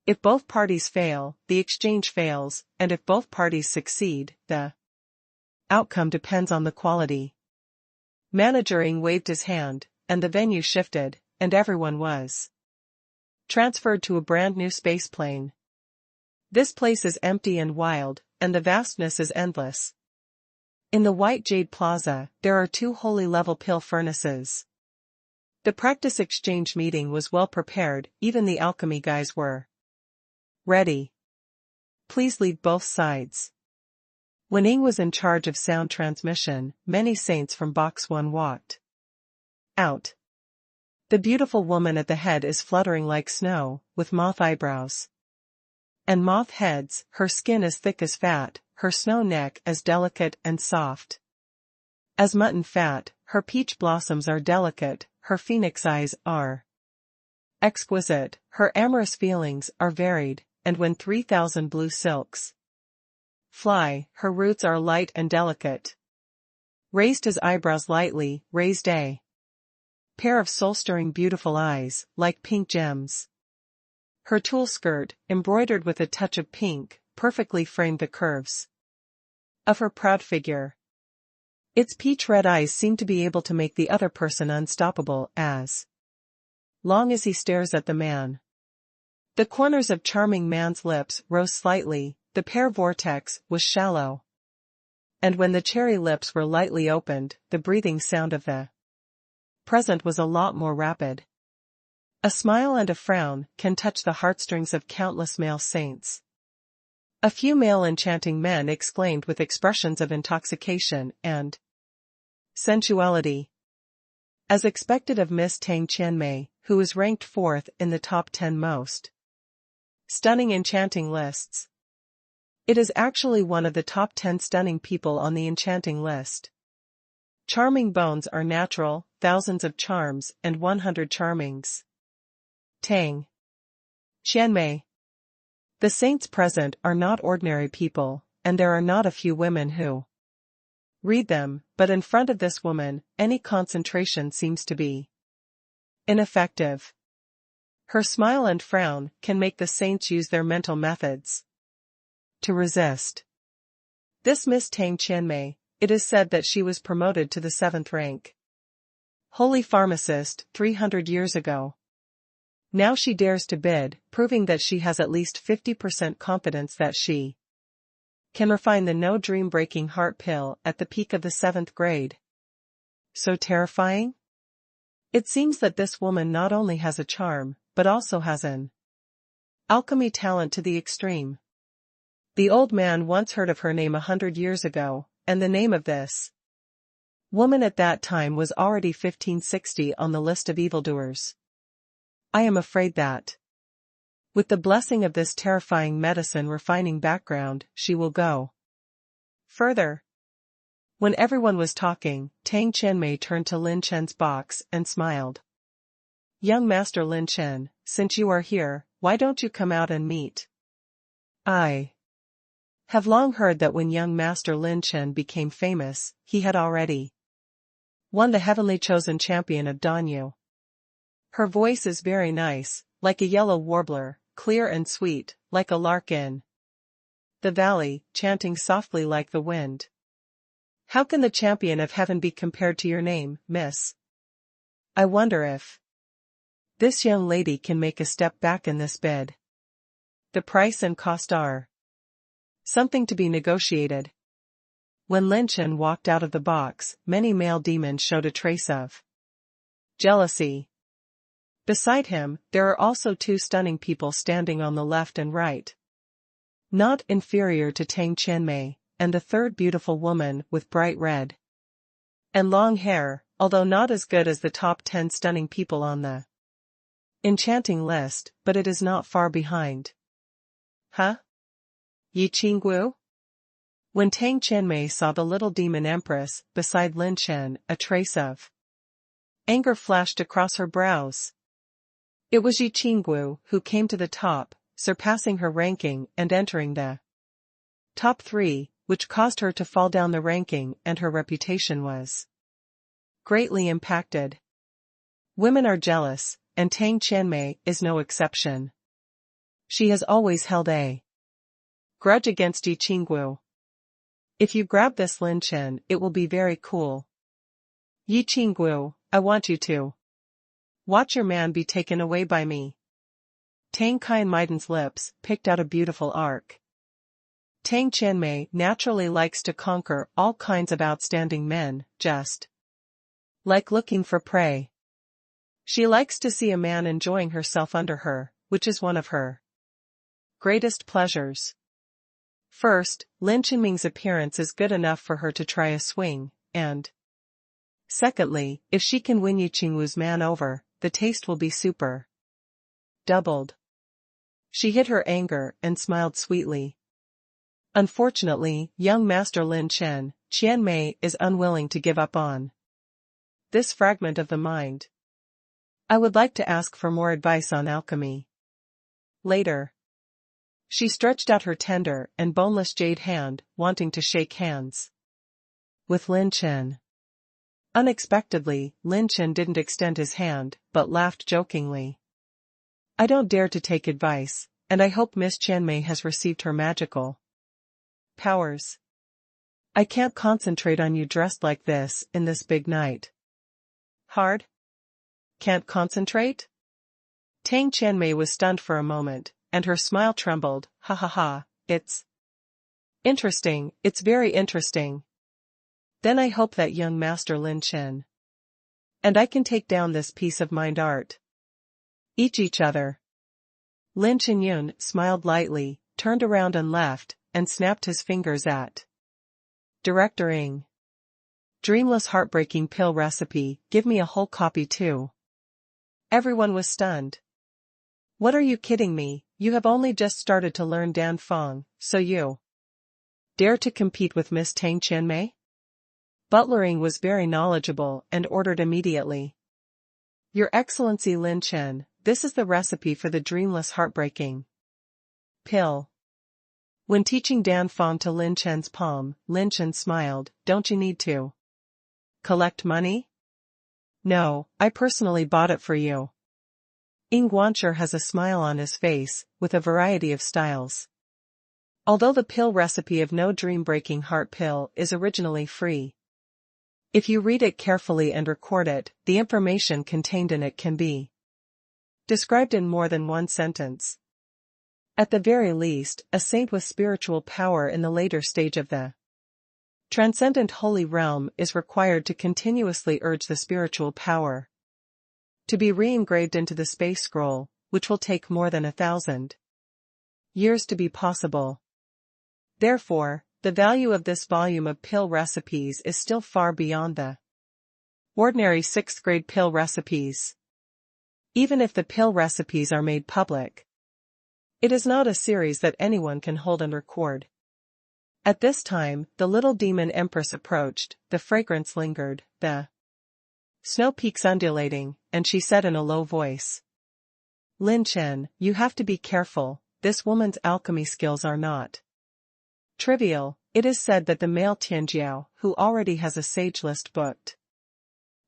If both parties fail, the exchange fails, and if both parties succeed, the outcome depends on the quality. Manager Ing waved his hand, and the venue shifted, and everyone was transferred to a brand new space plane. This place is empty and wild, and the vastness is endless. In the White Jade Plaza, there are 2 holy level pill furnaces. The practice exchange meeting was well prepared, even the alchemy guys were ready. Please leave both sides. When Ing was in charge of sound transmission, many saints from box 1 walked out. The beautiful woman at the head is fluttering like snow, with moth eyebrows and moth heads, her skin as thick as fat, her snow neck as delicate and soft as mutton fat, her peach blossoms are delicate, her phoenix eyes are exquisite, her amorous feelings are varied, and when 3,000 blue silks fly, her roots are light and delicate. Raised his eyebrows lightly, raised a pair of soul-stirring beautiful eyes, like pink gems. Her tulle skirt, embroidered with a touch of pink, perfectly framed the curves of her proud figure. Its peach-red eyes seem to be able to make the other person unstoppable as long as he stares at the man. The corners of charming man's lips rose slightly, the pear vortex was shallow. And when the cherry lips were lightly opened, the breathing sound of the present was a lot more rapid. A smile and a frown can touch the heartstrings of countless male saints. A few male enchanting men exclaimed with expressions of intoxication and sensuality. As expected of Miss Tang Qianmei, who was ranked 4th in the top 10 most stunning enchanting lists. It is actually one of the top 10 stunning people on the enchanting list. Charming bones are natural, thousands of charms and 100 charmings. Tang Qianmei. The saints present are not ordinary people, and there are not a few women who read them, but in front of this woman, any concentration seems to be ineffective. Her smile and frown can make the saints use their mental methods to resist. This Miss Tang Qianmei, it is said that she was promoted to the 7th rank. Holy pharmacist 300 years ago. Now she dares to bid, proving that she has at least 50% confidence that she can refine the no dream-breaking heart pill at the peak of the 7th grade. So terrifying? It seems that this woman not only has a charm, but also has an alchemy talent to the extreme. The old man once heard of her name 100 years ago, and the name of this woman at that time was already 1560 on the list of evildoers. I am afraid that, with the blessing of this terrifying medicine refining background, she will go further. When everyone was talking, Tang Qianmei turned to Lin Chen's box and smiled. Young Master Lin Chen, since you are here, why don't you come out and meet? I have long heard that when young Master Lin Chen became famous, he had already won the heavenly chosen champion of Danyu. Her voice is very nice, like a yellow warbler, clear and sweet, like a lark in the valley, chanting softly like the wind. How can the champion of heaven be compared to your name, miss? I wonder if this young lady can make a step back in this bid. The price and cost are something to be negotiated. When Lin Chen walked out of the box, many male demons showed a trace of jealousy. Beside him, there are also 2 stunning people standing on the left and right, not inferior to Tang Qianmei, and a third beautiful woman with bright red and long hair, although not as good as the top 10 stunning people on the enchanting list, but it is not far behind. Huh? Yi Qingguo? When Tang Qianmei saw the little demon empress beside Lin Chen, a trace of anger flashed across her brows. It was Yi Qingguo who came to the top, surpassing her ranking and entering the top 3, which caused her to fall down the ranking, and her reputation was greatly impacted. Women are jealous, and Tang Qianmei is no exception. She has always held a grudge against Yi Qingguo. If you grab this Lin Chen, it will be very cool. Yi Qingguo, I want you to watch your man be taken away by me. Tang Qianmeiden's lips picked out a beautiful arc. Tang Qianmei naturally likes to conquer all kinds of outstanding men, just like looking for prey. She likes to see a man enjoying herself under her, which is one of her greatest pleasures. First, Lin Chenming's appearance is good enough for her to try a swing, and secondly, if she can win Yi Qingguo's man over, the taste will be super doubled. She hid her anger and smiled sweetly. Unfortunately, young Master Lin Chen, Qianmei is unwilling to give up on this fragment of the mind. I would like to ask for more advice on alchemy. Later. She stretched out her tender and boneless jade hand, wanting to shake hands with Lin Chen. Unexpectedly, Lin Chen didn't extend his hand, but laughed jokingly. I don't dare to take advice, and I hope Miss Chanmei has received her magical powers. I can't concentrate on you dressed like this in this big night. Hard? Can't concentrate? Tang Chanmei was stunned for a moment, and her smile trembled. Ha ha ha, it's interesting, it's very interesting. Then I hope that young master Lin Chen and I can take down this piece of mind art. Each other. Lin Chen smiled lightly, turned around and left, and snapped his fingers at Directoring. Dreamless heartbreaking pill recipe, give me a whole copy too. Everyone was stunned. What are you kidding me, you have only just started to learn Dan Feng, so you dare to compete with Miss Tang Chanmei? Butlering was very knowledgeable and ordered immediately. Your Excellency Lin Chen, this is the recipe for the dreamless heartbreaking pill. When teaching Dan Feng to Lin Chen's palm, Lin Chen smiled, don't you need to collect money? No, I personally bought it for you. Ying Guancher has a smile on his face, with a variety of styles. Although the pill recipe of no dream-breaking heart pill is originally free, if you read it carefully and record it, the information contained in it can be described in more than one sentence. At the very least, a saint with spiritual power in the later stage of the transcendent holy realm is required to continuously urge the spiritual power to be re-engraved into the space scroll, which will take more than 1,000 years to be possible. Therefore, the value of this volume of pill recipes is still far beyond the ordinary 6th grade pill recipes. Even if the pill recipes are made public, it is not a series that anyone can hold and record. At this time, the little demon empress approached, the fragrance lingered, the snow peaks undulating, and she said in a low voice, Lin Chen, you have to be careful, this woman's alchemy skills are not trivial. It is said that the male Tianjiao, who already has a sage list booked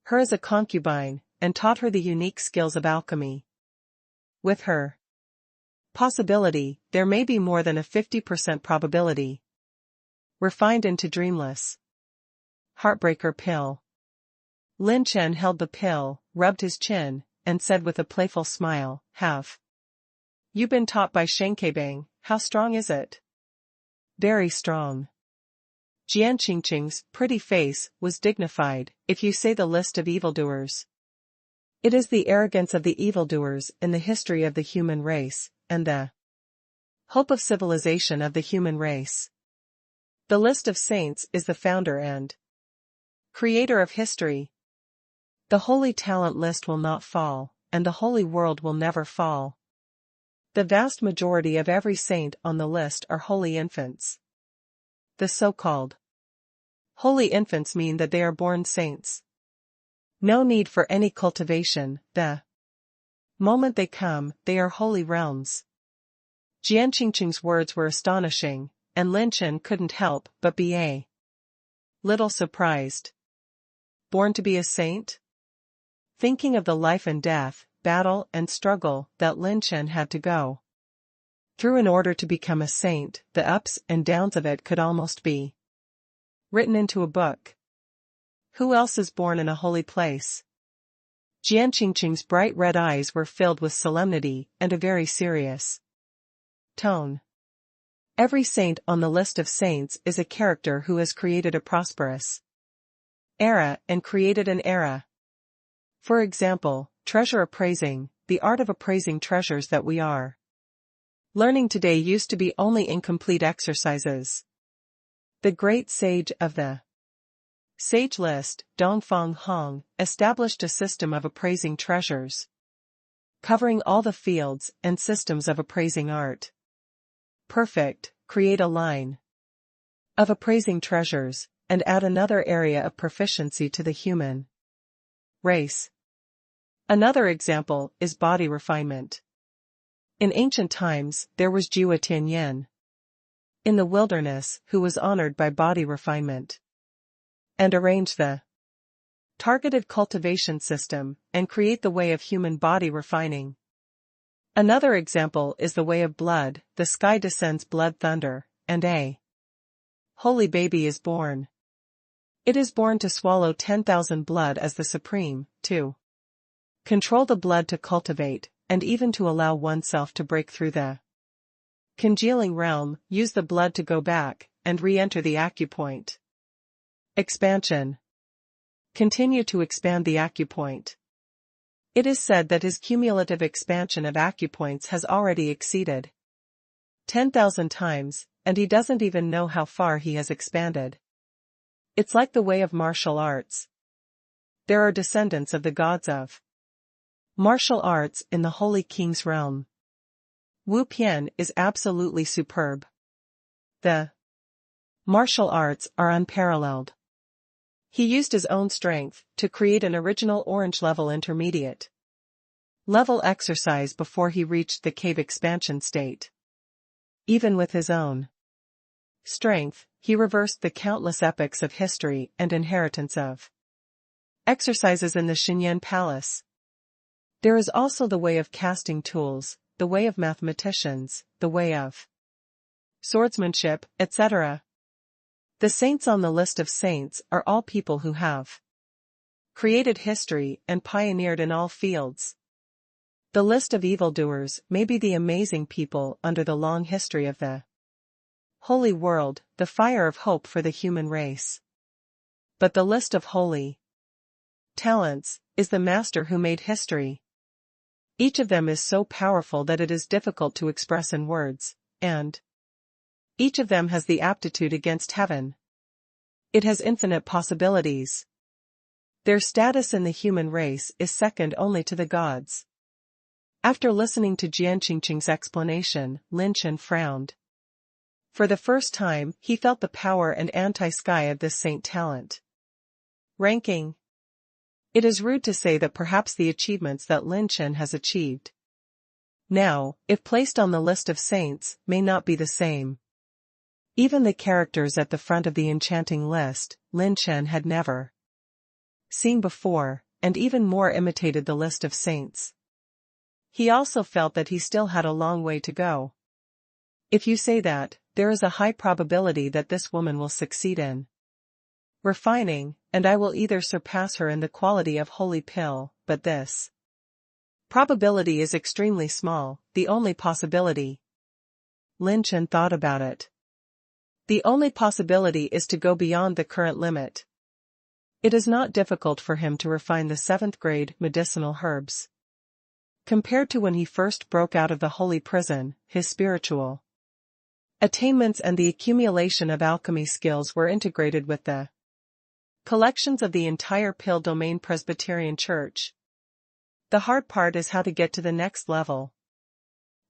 her as a concubine, and taught her the unique skills of alchemy. With her possibility, there may be more than a 50% probability refined into dreamless heartbreaker pill. Lin Chen held the pill, rubbed his chin, and said with a playful smile, have you been taught by Shenkebang? How strong is it? Very strong. Jian Qingqing's pretty face was dignified. If you say the list of evildoers, it is the arrogance of the evildoers in the history of the human race, and the hope of civilization of the human race. The list of saints is the founder and creator of history. The holy talent list will not fall, and the holy world will never fall. The vast majority of every saint on the list are holy infants. The so-called holy infants mean that they are born saints. No need for any cultivation, the moment they come, they are holy realms. Jian Qingqing's words were astonishing, and Lin Chen couldn't help but be a little surprised. Born to be a saint? Thinking of the life and death, battle and struggle that Lin Chen had to go through in order to become a saint, the ups and downs of it could almost be written into a book. Who else is born in a holy place? Jian Qingqing's bright red eyes were filled with solemnity and a very serious tone. Every saint on the list of saints is a character who has created a prosperous era and created an era. For example, treasure appraising, the art of appraising treasures that we are learning today used to be only incomplete exercises. The great sage of the sage list, Dongfang Hong, established a system of appraising treasures, covering all the fields and systems of appraising art. Perfect, create a line of appraising treasures, and add another area of proficiency to the human race. Another example is body refinement. In ancient times, there was Jua Tianyan in the wilderness who was honored by body refinement and arrange the targeted cultivation system and create the way of human body refining. Another example is the way of blood, the sky descends blood thunder, and a holy baby is born. It is born to swallow 10,000 blood as the supreme, to control the blood to cultivate, and even to allow oneself to break through the congealing realm, use the blood to go back, and re-enter the acupoint. Expansion. Continue to expand the acupoint. It is said that his cumulative expansion of acupoints has already exceeded 10,000 times, and he doesn't even know how far he has expanded. It's like the way of martial arts. There are descendants of the gods of martial arts in the Holy King's realm. Wu Pian is absolutely superb. The martial arts are unparalleled. He used his own strength to create an original orange-level intermediate level exercise before he reached the cave expansion state. Even with his own strength, he reversed the countless epics of history and inheritance of exercises in the Xinyan Palace. There is also the way of casting tools, the way of mathematicians, the way of swordsmanship, etc. The saints on the list of saints are all people who have created history and pioneered in all fields. The list of evildoers may be the amazing people under the long history of the holy world, the fire of hope for the human race. But the list of holy talents is the master who made history. Each of them is so powerful that it is difficult to express in words, and each of them has the aptitude against heaven. It has infinite possibilities. Their status in the human race is second only to the gods. After listening to Jian Qingqing's explanation, Lin Chen frowned. For the first time, he felt the power and anti-sky of this saint talent. Ranking. It is rude to say that perhaps the achievements that Lin Chen has achieved now, if placed on the list of saints, may not be the same. Even the characters at the front of the enchanting list, Lin Chen had never seen before, and even more imitated the list of saints. He also felt that he still had a long way to go. If you say that, there is a high probability that this woman will succeed in refining, and I will either surpass her in the quality of holy pill, but this probability is extremely small, the only possibility. Lin Chen thought about it. The only possibility is to go beyond the current limit. It is not difficult for him to refine the 7th grade medicinal herbs. Compared to when he first broke out of the holy prison, his spiritual attainments and the accumulation of alchemy skills were integrated with the collections of the entire Pill Domain Presbyterian Church. The hard part is how to get to the next level.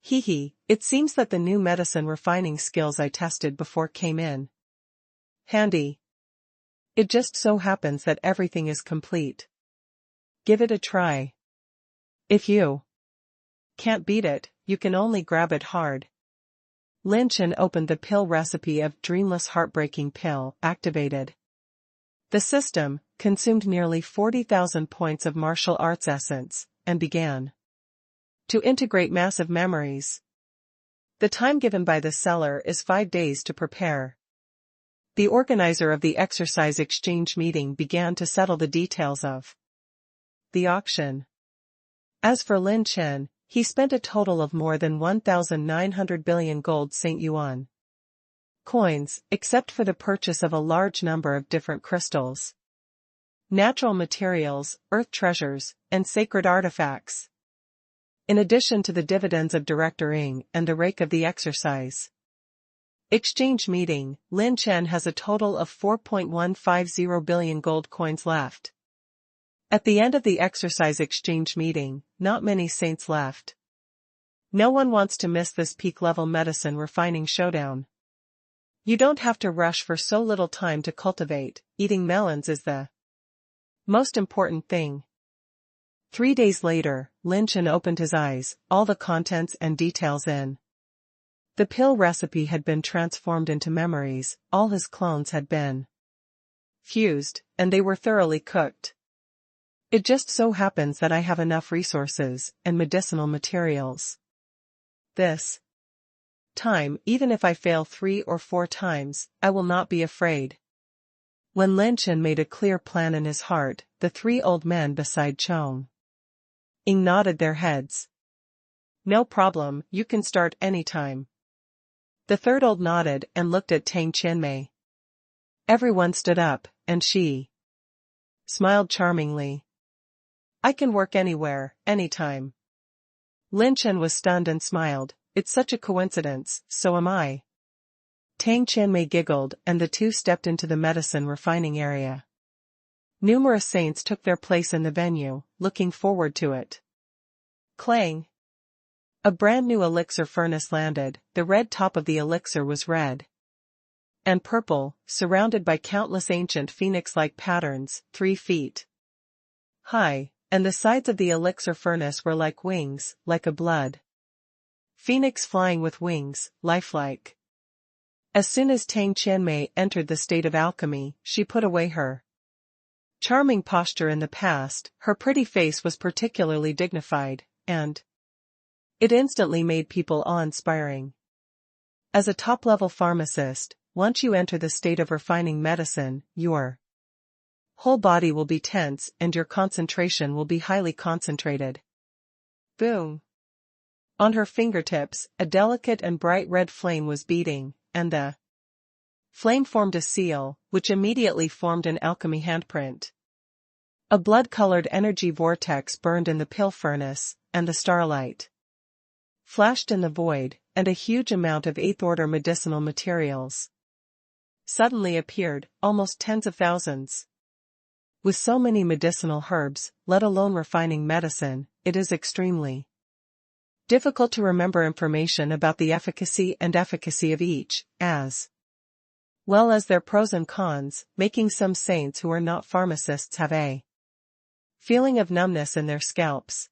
It seems that the new medicine refining skills I tested before came in handy. It just so happens that everything is complete. Give it a try. If you can't beat it, you can only grab it hard. Lin Chen opened the pill recipe of Dreamless Heartbreaking Pill, activated the system, consumed nearly 40,000 points of martial arts essence, and began to integrate massive memories. The time given by the seller is 5 days to prepare. The organizer of the exercise exchange meeting began to settle the details of the auction. As for Lin Chen, he spent a total of more than 1,900 billion gold St. Yuan coins, except for the purchase of a large number of different crystals, natural materials, earth treasures, and sacred artifacts. In addition to the dividends of Director Ng and the rake of the exercise exchange meeting, Lin Chen has a total of 4.150 billion gold coins left. At the end of the exercise exchange meeting, not many saints left. No one wants to miss this peak-level medicine refining showdown. You don't have to rush for so little time to cultivate. Eating melons is the most important thing. 3 days later, Lin Chen opened his eyes, all the contents and details in the pill recipe had been transformed into memories, all his clones had been fused, and they were thoroughly cooked. It just so happens that I have enough resources and medicinal materials This time, even if I fail 3 or 4 times, I will not be afraid. When Lin Chen made a clear plan in his heart, the 3 old men beside Chong Ying nodded their heads. No problem, you can start anytime. The third old nodded and looked at Tang Qianmei. Everyone stood up, and she smiled charmingly. I can work anywhere, anytime. Lin Chen was stunned and smiled. It's such a coincidence, so am I. Tang Qianmei giggled and the two stepped into the medicine refining area. Numerous saints took their place in the venue, looking forward to it. Clang! A brand new elixir furnace landed. The red top of the elixir was red and purple, surrounded by countless ancient phoenix-like patterns, 3 feet high, and the sides of the elixir furnace were like wings, like a blood phoenix flying with wings, lifelike. As soon as Tang Qianmei entered the state of alchemy, she put away her charming posture in the past. Her pretty face was particularly dignified, and it instantly made people awe-inspiring. As a top-level pharmacist, once you enter the state of refining medicine, your whole body will be tense and your concentration will be highly concentrated. Boom! On her fingertips, a delicate and bright red flame was beating, and the flame formed a seal, which immediately formed an alchemy handprint. A blood-colored energy vortex burned in the pill furnace, and the starlight flashed in the void, and a huge amount of 8th-order medicinal materials suddenly appeared, almost tens of thousands. With so many medicinal herbs, let alone refining medicine, it is extremely difficult to remember information about the efficacy of each, as well as their pros and cons, making some saints who are not pharmacists have a feeling of numbness in their scalps.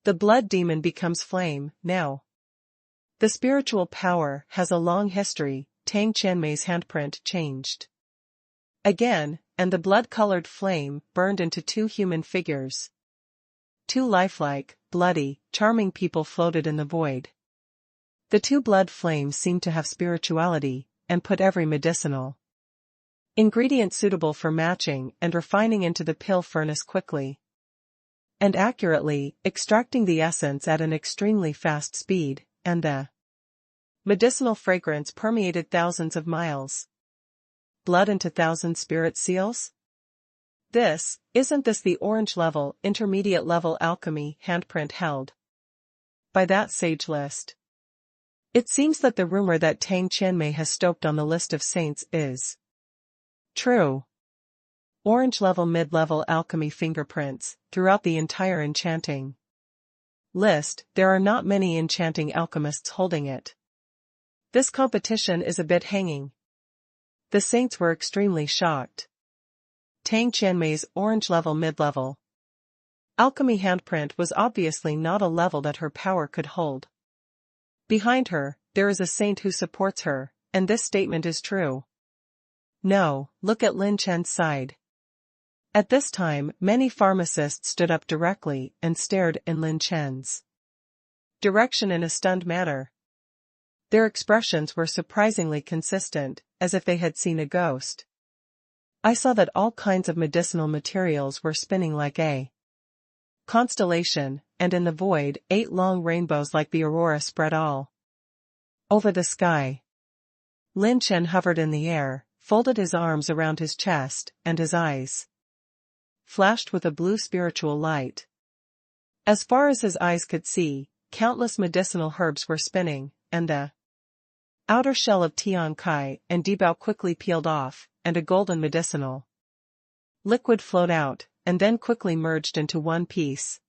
The blood demon becomes flame, now. The spiritual power has a long history. Tang Qianmei's handprint changed again, and the blood-colored flame burned into 2 human figures. 2 lifelike, bloody, charming people floated in the void. The 2 blood flames seemed to have spirituality, and put every medicinal ingredient suitable for matching and refining into the pill furnace quickly and accurately, extracting the essence at an extremely fast speed, and the medicinal fragrance permeated thousands of miles. Blood into 1,000 spirit seals? Isn't this the orange level, intermediate level alchemy handprint held by that sage list? It seems that the rumor that Tang Qianmei has stoked on the list of saints is true. Orange level mid-level alchemy fingerprints, throughout the entire enchanting list. There are not many enchanting alchemists holding it. This competition is a bit hanging. The saints were extremely shocked. Tang Qianmei's orange level mid-level alchemy handprint was obviously not a level that her power could hold. Behind her, there is a saint who supports her, and this statement is true. No, look at Lin Chen's side. At this time, many pharmacists stood up directly and stared in Lin Chen's direction in a stunned manner. Their expressions were surprisingly consistent, as if they had seen a ghost. I saw that all kinds of medicinal materials were spinning like a constellation, and in the void, 8 long rainbows like the aurora spread all over the sky. Lin Chen hovered in the air, folded his arms around his chest, and his eyes flashed with a blue spiritual light. As far as his eyes could see, countless medicinal herbs were spinning, and the outer shell of Tian Kai and Dibao quickly peeled off, and a golden medicinal liquid flowed out, and then quickly merged into one piece.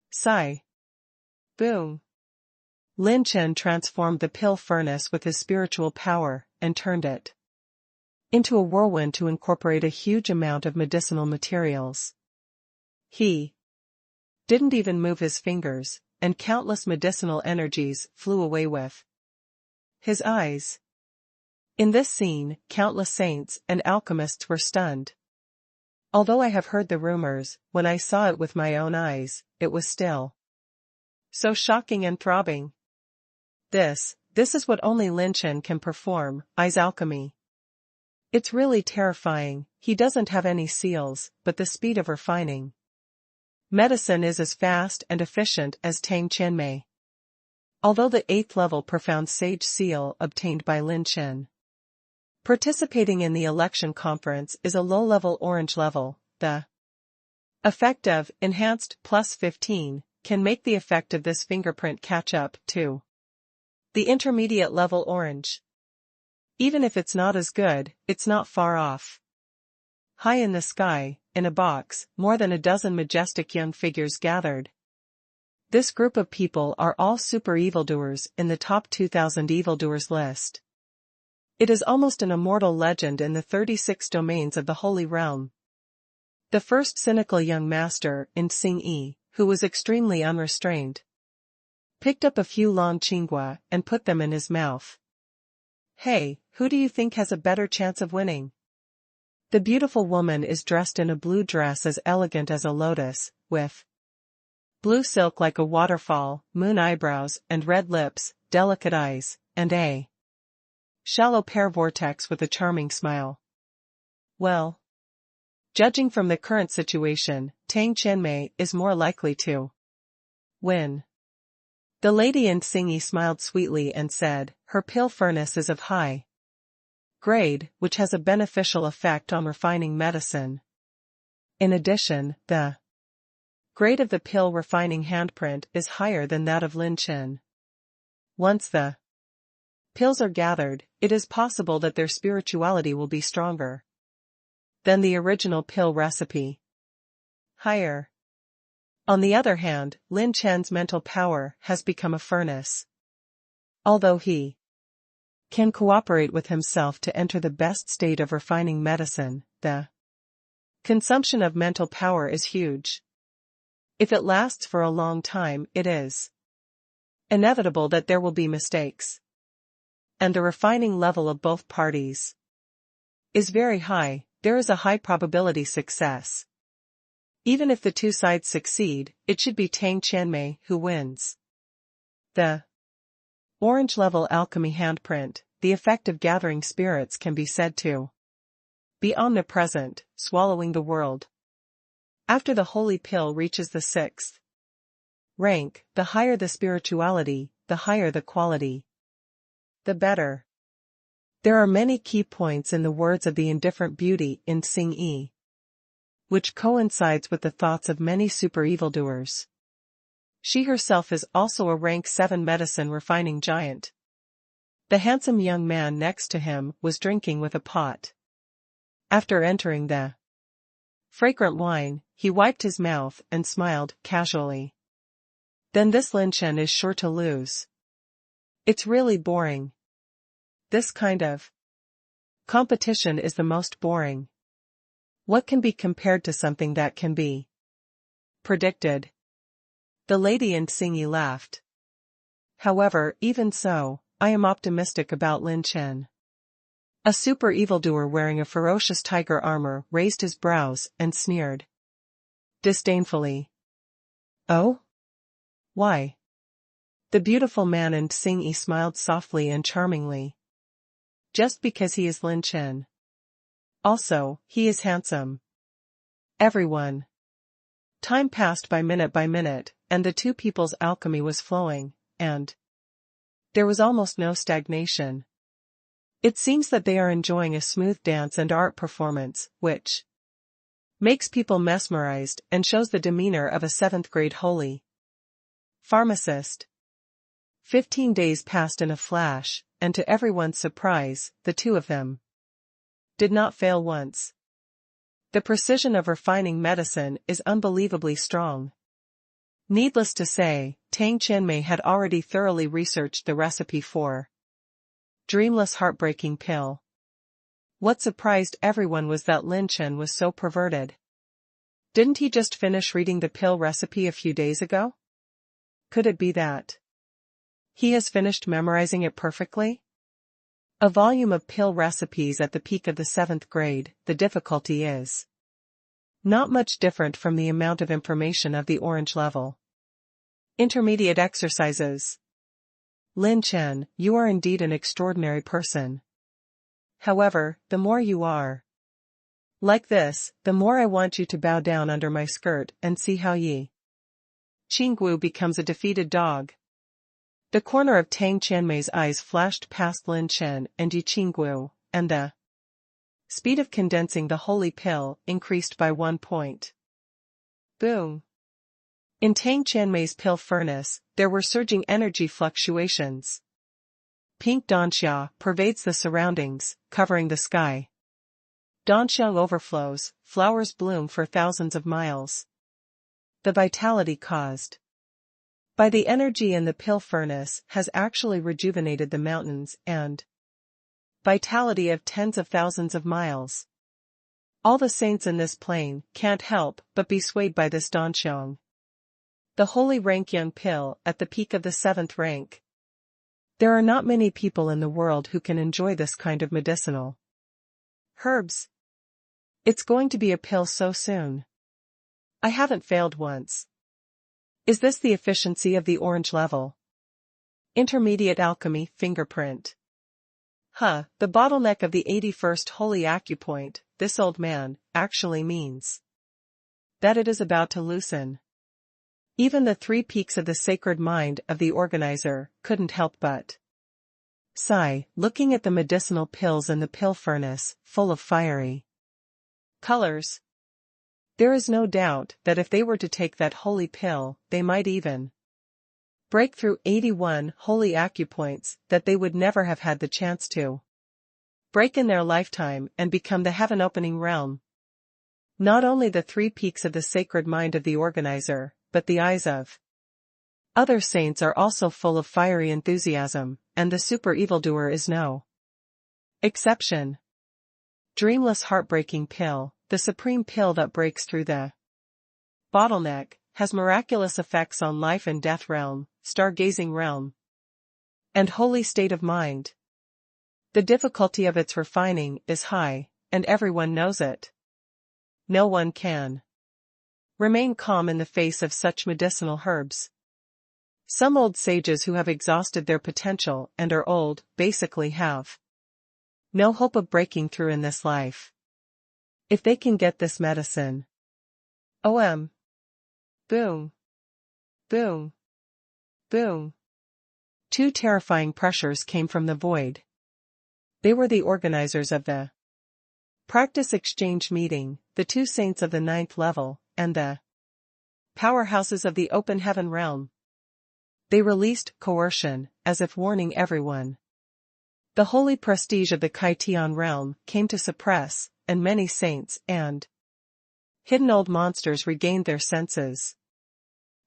Sigh. Boom. Lin Chen transformed the pill furnace with his spiritual power, and turned it into a whirlwind to incorporate a huge amount of medicinal materials. He didn't even move his fingers, and countless medicinal energies flew away with his eyes. In this scene, countless saints and alchemists were stunned. Although I have heard the rumors, when I saw it with my own eyes, it was still so shocking and throbbing. This is what only Lin Chen can perform, eyes alchemy. It's really terrifying. He doesn't have any seals, but the speed of refining medicine is as fast and efficient as Tang Qianmei. Although the 8th level Profound Sage seal obtained by Lin Chen participating in the election conference is a low-level orange level, the effect of enhanced plus 15 can make the effect of this fingerprint catch up to the intermediate level orange. Even if it's not as good, it's not far off. High in the sky, in a box, more than a dozen majestic young figures gathered. This group of people are all super evildoers in the top 2,000 evildoers list. It is almost an immortal legend in the 36 domains of the Holy Realm. The first cynical young master in Xingyi, who was extremely unrestrained, picked up a few long qinghua and put them in his mouth. Hey, who do you think has a better chance of winning? The beautiful woman is dressed in a blue dress as elegant as a lotus, with blue silk like a waterfall, moon eyebrows and red lips, delicate eyes, and a shallow pear vortex with a charming smile. Well, judging from the current situation, Tang Qianmei is more likely to win. The lady in Xingyi smiled sweetly and said, her pill furnace is of high grade, which has a beneficial effect on refining medicine. In addition, the grade of the pill refining handprint is higher than that of Lin Chen. Once the pills are gathered, it is possible that their spirituality will be stronger than the original pill recipe. Higher. On the other hand, Lin Chen's mental power has become a furnace. Although he can cooperate with himself to enter the best state of refining medicine, the consumption of mental power is huge. If it lasts for a long time, it is inevitable that there will be mistakes. And the refining level of both parties is very high. There is a high probability success. Even if the two sides succeed, it should be Tang Qianmei who wins. The orange level alchemy handprint, the effect of gathering spirits can be said to be omnipresent, swallowing the world. After the holy pill reaches the 6th rank, the higher the spirituality, the higher the quality, the better. There are many key points in the words of the indifferent beauty in Xingyi, which coincides with the thoughts of many super evildoers. She herself is also a rank 7 medicine refining giant. The handsome young man next to him was drinking with a pot. After entering the fragrant wine, he wiped his mouth and smiled casually. Then this Lin Chen is sure to lose. It's really boring. This kind of competition is the most boring. What can be compared to something that can be predicted? The lady in Xingyi laughed. However, even so, I am optimistic about Lin Chen. A super evildoer wearing a ferocious tiger armor raised his brows and sneered disdainfully. Oh? Why? The beautiful man in Xingyi smiled softly and charmingly. Just because he is Lin Chen. Also, he is handsome. Everyone. Time passed by minute, and the two people's alchemy was flowing, and there was almost no stagnation. It seems that they are enjoying a smooth dance and art performance, which makes people mesmerized and shows the demeanor of a 7th grade holy pharmacist. 15 days passed in a flash, and to everyone's surprise, the two of them did not fail once. The precision of refining medicine is unbelievably strong. Needless to say, Tang Qianmei had already thoroughly researched the recipe for dreamless heartbreaking pill. What surprised everyone was that Lin Chen was so perverted. Didn't he just finish reading the pill recipe a few days ago? Could it be that he has finished memorizing it perfectly? A volume of pill recipes at the peak of the 7th grade, the difficulty is not much different from the amount of information of the orange level. Intermediate exercises. Lin Chen, you are indeed an extraordinary person. However, the more you are like this, the more I want you to bow down under my skirt and see how Yi Qinggu becomes a defeated dog. The corner of Tang Qianmei's eyes flashed past Lin Chen and Yi Qinggu, and the speed of condensing the holy pill increased by 1 point. Boom. In Tang Qianmei's pill furnace, there were surging energy fluctuations. Pink danxia pervades the surroundings, covering the sky. Danxia overflows, flowers bloom for thousands of miles. The vitality caused by the energy in the pill furnace has actually rejuvenated the mountains and vitality of tens of thousands of miles. All the saints in this plane can't help but be swayed by this danxiang. The holy rank young pill at the peak of the 7th rank. There are not many people in the world who can enjoy this kind of medicinal herbs. It's going to be a pill so soon. I haven't failed once. Is this the efficiency of the orange level? Intermediate alchemy fingerprint. The bottleneck of the 81st holy acupoint, this old man, actually means that it is about to loosen. Even the 3 peaks of the sacred mind of the organizer couldn't help but sigh, looking at the medicinal pills in the pill furnace, full of fiery colors. There is no doubt that if they were to take that holy pill, they might even break through 81 holy acupoints that they would never have had the chance to break in their lifetime and become the heaven-opening realm. Not only the 3 peaks of the sacred mind of the organizer, but the eyes of other saints are also full of fiery enthusiasm, and the super evildoer is no exception. Dreamless heartbreaking pill, the supreme pill that breaks through the bottleneck, has miraculous effects on life and death realm, stargazing realm, and holy state of mind. The difficulty of its refining is high, and everyone knows it. No one can remain calm in the face of such medicinal herbs. Some old sages who have exhausted their potential and are old, basically have no hope of breaking through in this life. If they can get this medicine. Boom. Boom. Boom. 2 terrifying pressures came from the void. They were the organizers of the practice exchange meeting, the 2 saints of the 9th level, and the powerhouses of the open heaven realm. They released coercion, as if warning everyone. The holy prestige of the Kaitian realm came to suppress, and many saints and hidden old monsters regained their senses.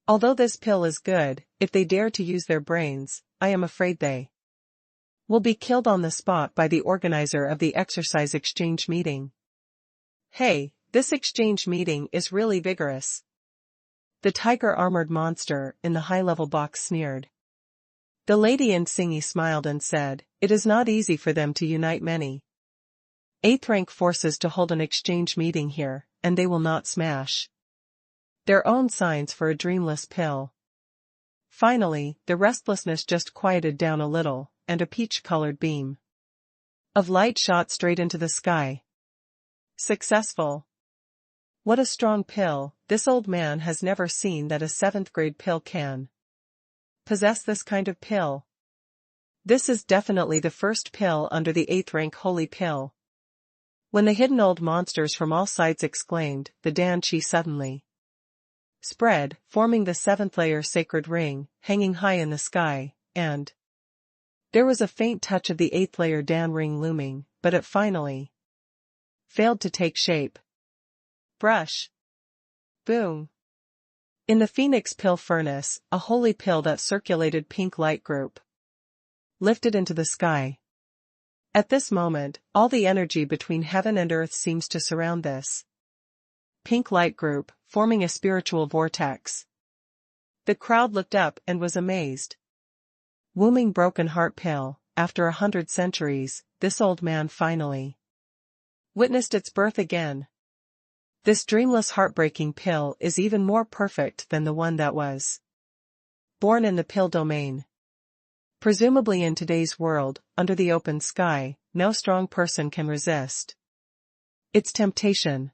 Although this pill is good, if they dare to use their brains, I am afraid they will be killed on the spot by the organizer of the exercise exchange meeting. Hey, this exchange meeting is really vigorous. The tiger-armored monster in the high-level box sneered. The lady in Singy smiled and said, it is not easy for them to unite many 8th rank forces to hold an exchange meeting here, and they will not smash their own signs for a dreamless pill. Finally, the restlessness just quieted down a little, and a peach-colored beam of light shot straight into the sky. Successful. What a strong pill. This old man has never seen that a 7th grade pill can possess this kind of pill. This is definitely the first pill under the 8th rank holy pill. When the hidden old monsters from all sides exclaimed, the Dan Qi suddenly spread, forming the 7th layer sacred ring, hanging high in the sky, and there was a faint touch of the 8th layer Dan ring looming, but it finally failed to take shape. Brush. Boom. In the Phoenix pill furnace, a holy pill that circulated pink light group lifted into the sky. At this moment, all the energy between heaven and earth seems to surround this pink light group, forming a spiritual vortex. The crowd looked up and was amazed. Wombing broken heart pill, after 100 centuries, this old man finally witnessed its birth again. This dreamless heartbreaking pill is even more perfect than the one that was born in the pill domain. Presumably in today's world, under the open sky, no strong person can resist its temptation.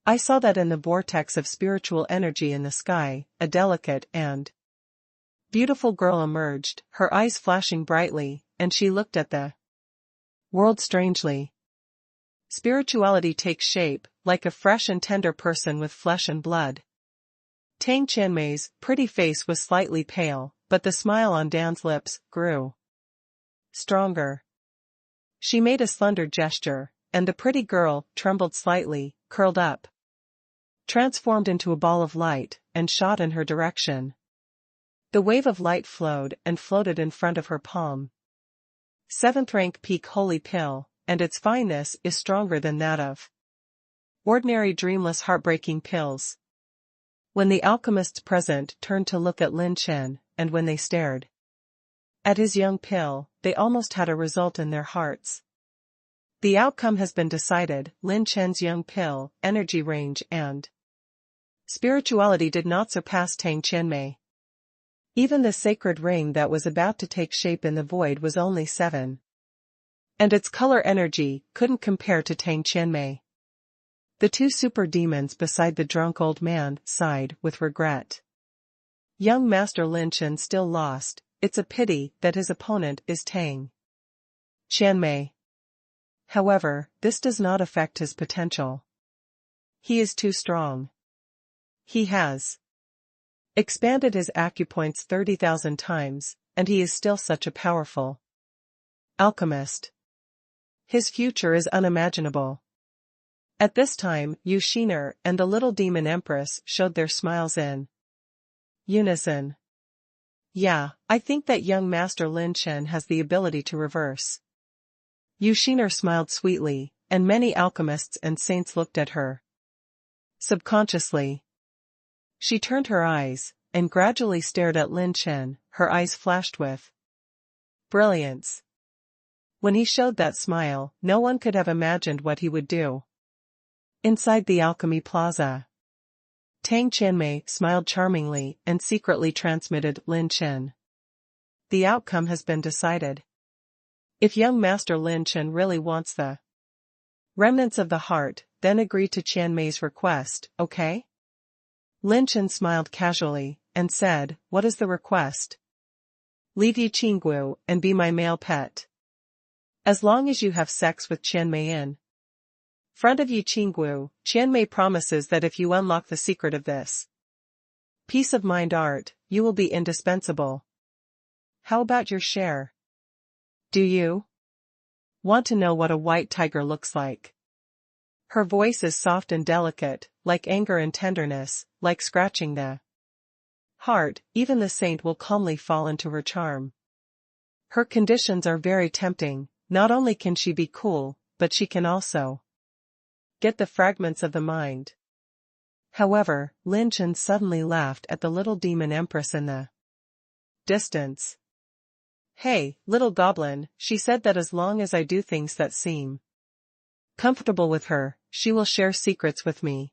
I saw that in the vortex of spiritual energy in the sky, a delicate and beautiful girl emerged, her eyes flashing brightly, and she looked at the world strangely. Spirituality takes shape, like a fresh and tender person with flesh and blood. Tang Qianmei's pretty face was slightly pale, but the smile on Dan's lips grew stronger. She made a slender gesture, and the pretty girl trembled slightly, curled up, transformed into a ball of light, and shot in her direction. The wave of light flowed and floated in front of her palm. 7th rank peak holy pill, and its fineness is stronger than that of ordinary dreamless heartbreaking pills. When the alchemists present turned to look at Lin Chen, and when they stared at his young pill, they almost had a result in their hearts. The outcome has been decided. Lin Chen's young pill, energy range and spirituality did not surpass Tang Qianmei. Even the sacred ring that was about to take shape in the void was only 7. And its color energy couldn't compare to Tang Qianmei. The two super demons beside the drunk old man sighed with regret. Young Master Lin Chen still lost. It's a pity that his opponent is Tang Qianmei. However, this does not affect his potential. He is too strong. He has expanded his acupoints 30,000 times, and he is still such a powerful alchemist. His future is unimaginable. At this time, Yu Shiner and the little demon empress showed their smiles in unison. Yeah, I think that young Master Lin Chen has the ability to reverse. Yu Shiner smiled sweetly, and many alchemists and saints looked at her. Subconsciously, she turned her eyes, and gradually stared at Lin Chen. Her eyes flashed with brilliance. When he showed that smile, no one could have imagined what he would do. Inside the Alchemy Plaza, Tang Qianmei smiled charmingly and secretly transmitted Lin Chen. The outcome has been decided. If young Master Lin Chen really wants the remnants of the heart, then agree to Qianmei's request, okay? Lin Chen smiled casually, and said, what is the request? Leave Yi Qinggu and be my male pet. As long as you have sex with Qianmei in front of Yi Qinggu, Qianmei promises that if you unlock the secret of this piece of mind art, you will be indispensable. How about your share? Do you want to know what a white tiger looks like? Her voice is soft and delicate, like anger and tenderness, like scratching the heart. Even the saint will calmly fall into her charm. Her conditions are very tempting. Not only can she be cool, but she can also get the fragments of the mind. However, Lin Chen suddenly laughed at the little demon empress in the distance. Hey, little goblin, she said that as long as I do things that seem comfortable with her, she will share secrets with me.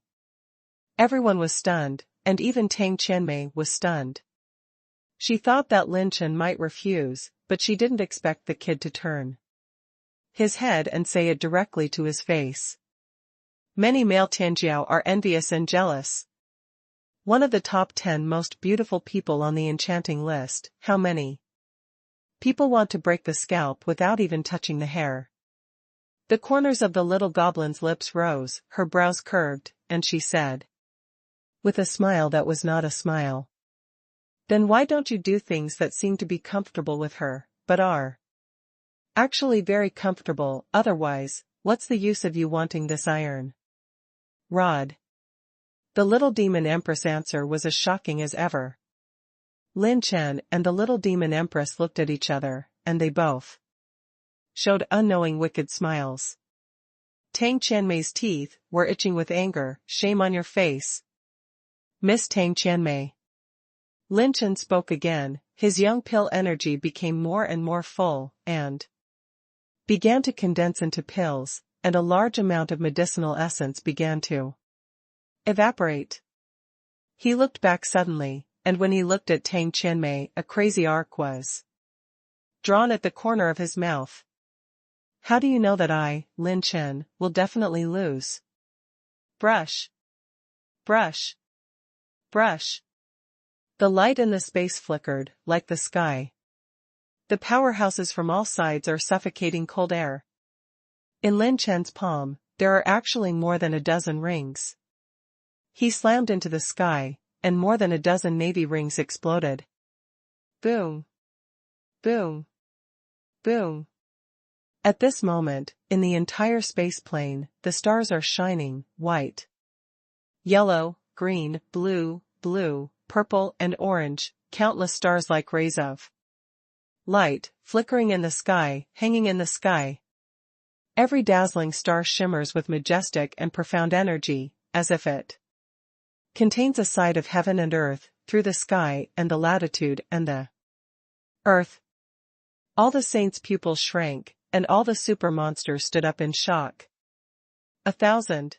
Everyone was stunned, and even Tang Qianmei was stunned. She thought that Lin Chen might refuse, but she didn't expect the kid to turn his head and say it directly to his face. Many male Tianjiao are envious and jealous. One of the top 10 most beautiful people on the enchanting list. How many people want to break the scalp without even touching the hair? The corners of the little goblin's lips rose, her brows curved, and she said, with a smile that was not a smile, then why don't you do things that seem to be comfortable with her, but are actually very comfortable? Otherwise, what's the use of you wanting this iron rod? The little demon empress' answer was as shocking as ever. Lin Chen and the little demon empress looked at each other, and they both showed unknowing wicked smiles. Tang Qianmei's teeth were itching with anger. Shame on your face, Miss Tang Qianmei. Lin Chen spoke again. His young pill energy became more and more full, and began to condense into pills, and a large amount of medicinal essence began to evaporate. He looked back suddenly, and when he looked at Tang Qianmei, a crazy arc was drawn at the corner of his mouth. How do you know that I, Lin Chen, will definitely lose? Brush. Brush. Brush. The light in the space flickered, like the sky. The powerhouses from all sides are suffocating cold air. In Lin Chen's palm, there are actually more than a dozen rings. He slammed into the sky, and more than a dozen navy rings exploded. Boom. Boom. Boom. At this moment, in the entire space plane, the stars are shining, white, yellow, green, blue, purple and orange, countless stars like rays of light, flickering in the sky, hanging in the sky. Every dazzling star shimmers with majestic and profound energy, as if it contains a side of heaven and earth, through the sky and the latitude and the earth. All the saints' pupils shrank, and all the super monsters stood up in shock. 1,000.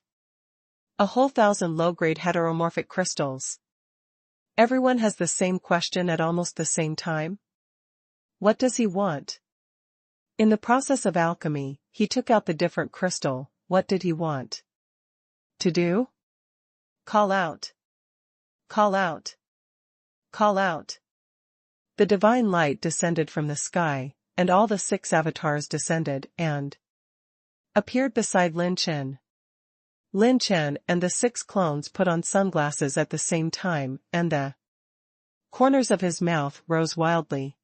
A whole 1,000 low-grade heteromorphic crystals. Everyone has the same question at almost the same time. What does he want? In the process of alchemy, he took out the different crystal. What did he want to do? Call out. Call out. Call out. The divine light descended from the sky, and all the 6 avatars descended and appeared beside Lin Chen. Lin Chen and the 6 clones put on sunglasses at the same time, and the corners of his mouth rose wildly.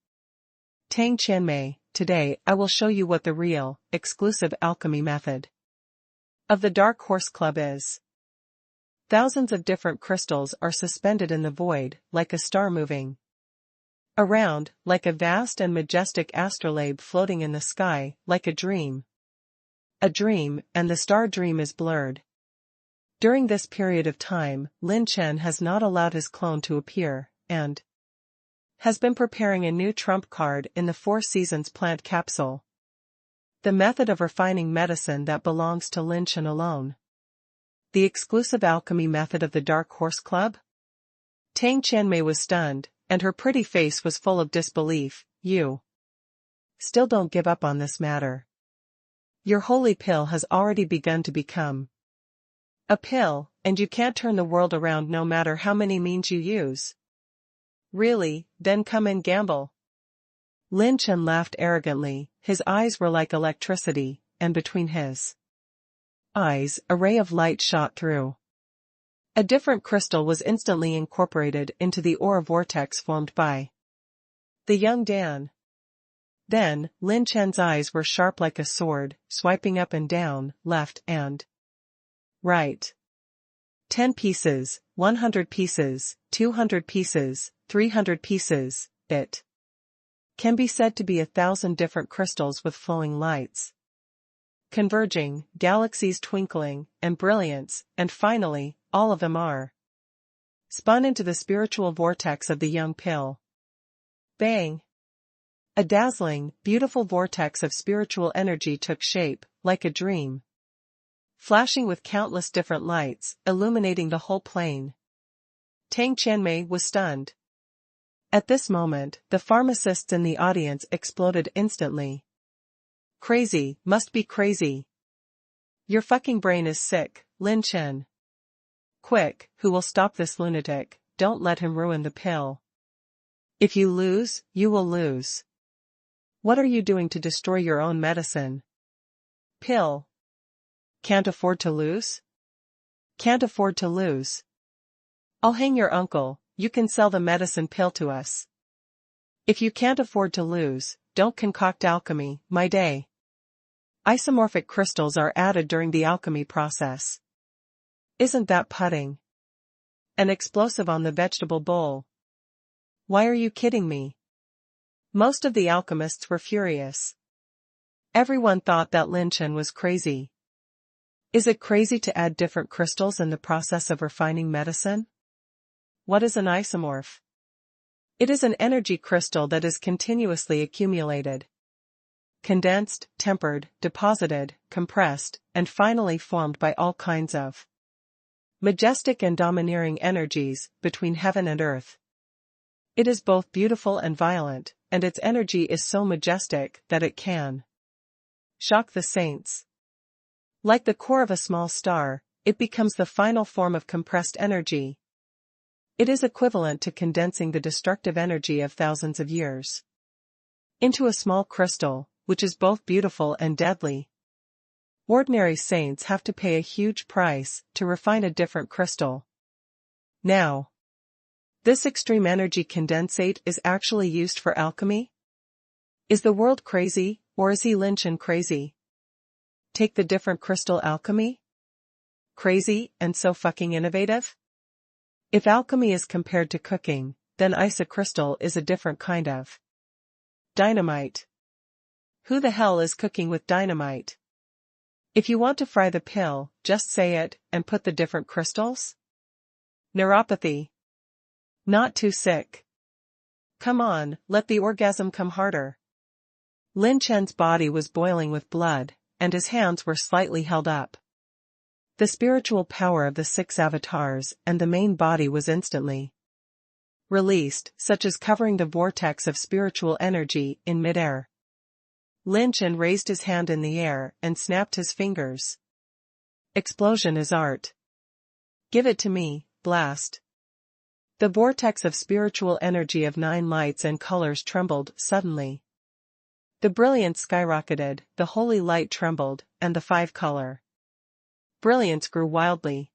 Tang Qianmei, today I will show you what the real, exclusive alchemy method of the Dark Horse Club is. Thousands of different crystals are suspended in the void, like a star moving around, like a vast and majestic astrolabe floating in the sky, like a dream. A dream, and the star dream is blurred. During this period of time, Lin Chen has not allowed his clone to appear, and has been preparing a new trump card in the 4 Seasons plant capsule. The method of refining medicine that belongs to Lin Chen alone. The exclusive alchemy method of the Dark Horse Club? Tang Qianmei was stunned, and her pretty face was full of disbelief. You still don't give up on this matter. Your holy pill has already begun to become a pill, and you can't turn the world around no matter how many means you use. Really, then come and gamble. Lin Chen laughed arrogantly. His eyes were like electricity, and between his eyes a ray of light shot through. A different crystal was instantly incorporated into the aura vortex formed by the young Dan. Then, Lin Chen's eyes were sharp like a sword, swiping up and down, left and right. 10 pieces, 100 pieces, 200 pieces, 300 pieces. It can be said to be 1,000 different crystals with flowing lights converging, galaxies twinkling, and brilliance, and finally, all of them are spun into the spiritual vortex of the young pill. Bang! A dazzling, beautiful vortex of spiritual energy took shape, like a dream, flashing with countless different lights, illuminating the whole plane. Tang Qianmei was stunned. At this moment, the pharmacists in the audience exploded instantly. Crazy, must be crazy. Your fucking brain is sick, Lin Chen. Quick, who will stop this lunatic? Don't let him ruin the pill. If you lose, you will lose. What are you doing to destroy your own medicine? Pill. Can't afford to lose? Can't afford to lose. I'll hang your uncle, you can sell the medicine pill to us. If you can't afford to lose, don't concoct alchemy, my day. Isomorphic crystals are added during the alchemy process. Isn't that putting an explosive on the vegetable bowl? Why are you kidding me? Most of the alchemists were furious. Everyone thought that Lin Chen was crazy. Is it crazy to add different crystals in the process of refining medicine? What is an isomorph? It is an energy crystal that is continuously accumulated, condensed, tempered, deposited, compressed, and finally formed by all kinds of majestic and domineering energies between heaven and earth. It is both beautiful and violent, and its energy is so majestic that it can shock the saints. Like the core of a small star, it becomes the final form of compressed energy. It is equivalent to condensing the destructive energy of thousands of years into a small crystal, which is both beautiful and deadly. Ordinary saints have to pay a huge price to refine a different crystal. Now, this extreme energy condensate is actually used for alchemy? Is the world crazy, or is Lin Chen crazy? Take the different crystal alchemy? Crazy, and so fucking innovative? If alchemy is compared to cooking, then isocrystal is a different kind of dynamite. Who the hell is cooking with dynamite? If you want to fry the pill, just say it, and put the different crystals? Neuropathy. Not too sick. Come on, let the orgasm come harder. Lin Chen's body was boiling with blood, and his hands were slightly held up. The spiritual power of the 6 avatars and the main body was instantly released, such as covering the vortex of spiritual energy in midair. Lin Chen raised his hand in the air and snapped his fingers. Explosion is art. Give it to me, blast. The vortex of spiritual energy of 9 lights and colors trembled suddenly. The brilliance skyrocketed, the holy light trembled, and the 5-color brilliance grew wildly.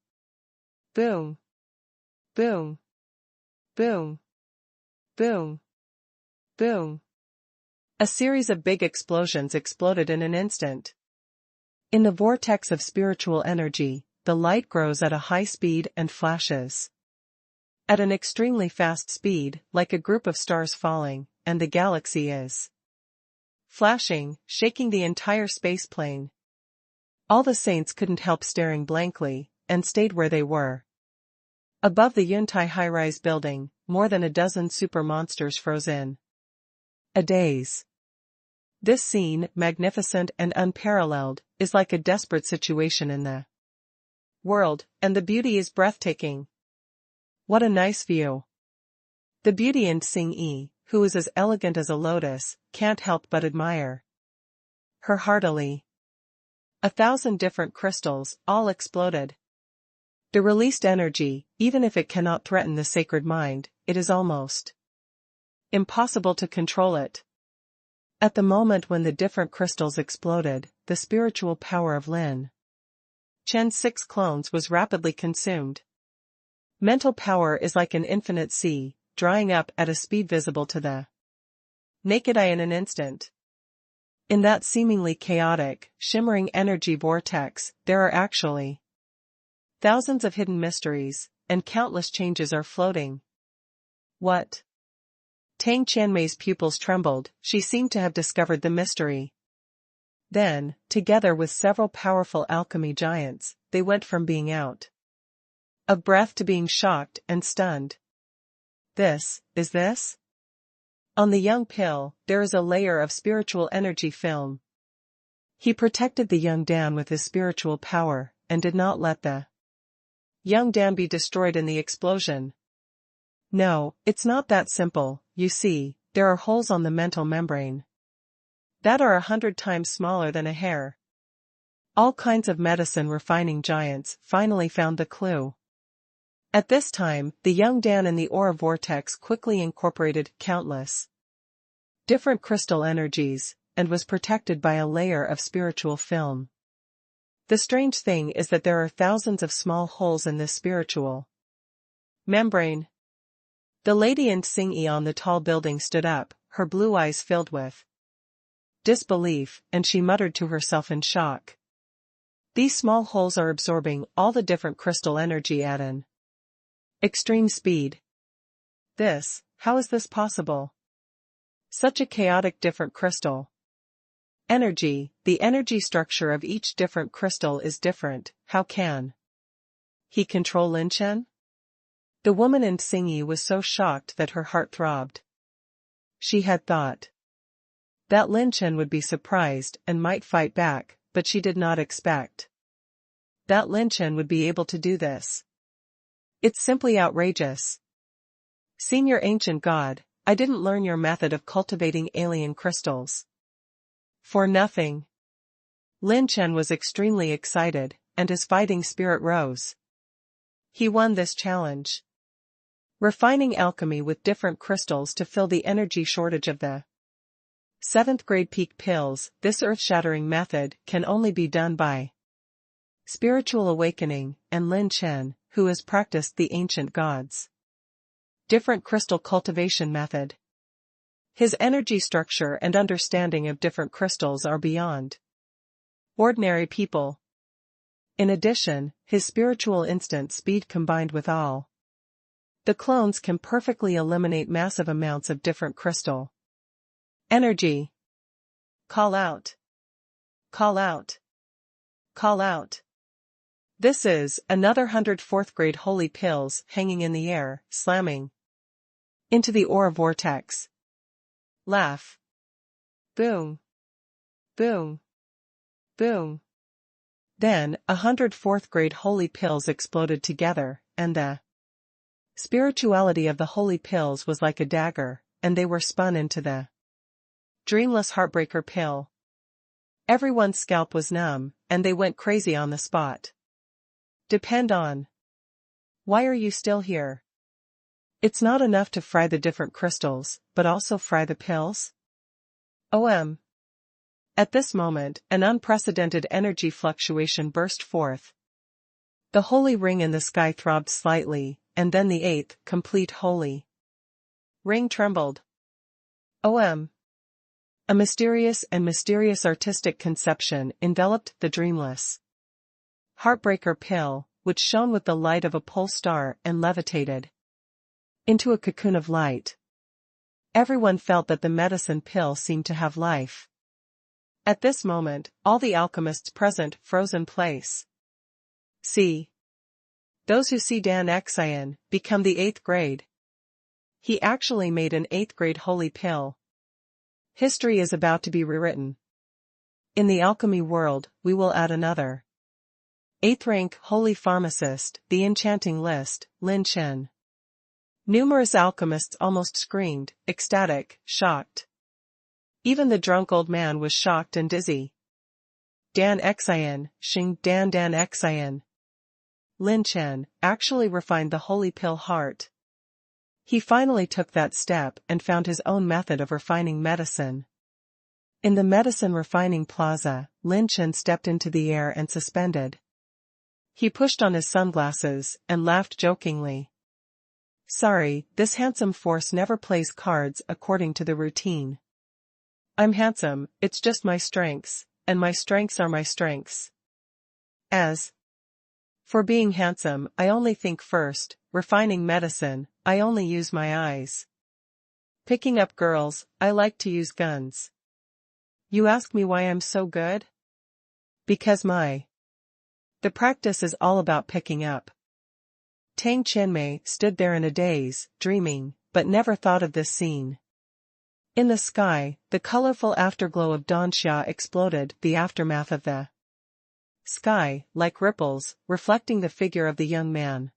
Boom. Boom. Boom. Boom. Boom. A series of big explosions exploded in an instant. In the vortex of spiritual energy, the light grows at a high speed and flashes at an extremely fast speed, like a group of stars falling, and the galaxy is flashing, shaking the entire spaceplane. All the saints couldn't help staring blankly, and stayed where they were. Above the Yuntai high-rise building, more than a dozen super monsters froze in a daze. This scene, magnificent and unparalleled, is like a desperate situation in the world, and the beauty is breathtaking. What a nice view. The beauty in Xing, who is as elegant as a lotus, can't help but admire her heartily. 1,000 different crystals, all exploded. The released energy, even if it cannot threaten the sacred mind, it is almost impossible to control it. At the moment when the different crystals exploded, the spiritual power of Lin Chen's 6 clones was rapidly consumed. Mental power is like an infinite sea, drying up at a speed visible to the naked eye in an instant. In that seemingly chaotic, shimmering energy vortex, there are actually thousands of hidden mysteries, and countless changes are floating. What? Tang Qianmei's pupils trembled, she seemed to have discovered the mystery. Then, together with several powerful alchemy giants, they went from being out of breath to being shocked and stunned. This? On the young pill, there is a layer of spiritual energy film. He protected the young Dan with his spiritual power, and did not let the young Dan be destroyed in the explosion. No, it's not that simple, you see, there are holes on the mental membrane that are 100 times smaller than a hair. All kinds of medicine refining giants finally found the clue. At this time, the young Dan in the aura vortex quickly incorporated countless different crystal energies, and was protected by a layer of spiritual film. The strange thing is that there are thousands of small holes in this spiritual membrane. The lady in Xing on the tall building stood up, her blue eyes filled with disbelief, and she muttered to herself in shock. These small holes are absorbing all the different crystal energy at an extreme speed. How is this possible? Such a chaotic different crystal energy, the energy structure of each different crystal is different. How can he control Lin Chen? The woman in Xing was so shocked that her heart throbbed. She had thought that Lin Chen would be surprised and might fight back, but she did not expect that Lin Chen would be able to do this. It's simply outrageous. Senior ancient god, I didn't learn your method of cultivating alien crystals. For nothing. Lin Chen was extremely excited, and his fighting spirit rose. He won this challenge. Refining alchemy with different crystals to fill the energy shortage of the 7th grade peak pills. This earth-shattering method can only be done by spiritual awakening, and Lin Chen, who has practiced the ancient gods' different crystal cultivation method. His energy structure and understanding of different crystals are beyond ordinary people. In addition, his spiritual instant speed combined with all the clones can perfectly eliminate massive amounts of different crystal energy. Call out. Call out. Call out. This is another 104th grade holy pills hanging in the air, slamming into the aura vortex. Laugh. Boom. Boom. Boom. Then, 104th grade holy pills exploded together, and the spirituality of the holy pills was like a dagger, and they were spun into the dreamless heartbreaker pill. Everyone's scalp was numb, and they went crazy on the spot. Depend on. Why are you still here? It's not enough to fry the different crystals, but also fry the pills? At this moment, an unprecedented energy fluctuation burst forth. The holy ring in the sky throbbed slightly, and then the 8th, complete holy ring trembled. A mysterious artistic conception enveloped the dreamless heartbreaker pill, which shone with the light of a pole star and levitated into a cocoon of light. Everyone felt that the medicine pill seemed to have life. At this moment, all the alchemists present froze in place. See. Those who see Dan Xian become the 8th grade. He actually made an 8th grade holy pill. History is about to be rewritten. In the alchemy world, we will add another 8th rank holy pharmacist, the enchanting list, Lin Chen. Numerous alchemists almost screamed, ecstatic, shocked. Even the drunk old man was shocked and dizzy. Dan Xian, Xing Dan Xian. Lin Chen actually refined the holy pill heart. He finally took that step and found his own method of refining medicine. In the medicine refining plaza, Lin Chen stepped into the air and suspended. He pushed on his sunglasses and laughed jokingly. Sorry, this handsome force never plays cards according to the routine. I'm handsome, it's just my strengths, and my strengths are my strengths. As for being handsome, I only think first, refining medicine, I only use my eyes. Picking up girls, I like to use guns. You ask me why I'm so good? Because the practice is all about picking up. Tang Qianmei stood there in a daze, dreaming, but never thought of this scene. In the sky, the colorful afterglow of Danxia exploded, the aftermath of the sky, like ripples, reflecting the figure of the young man.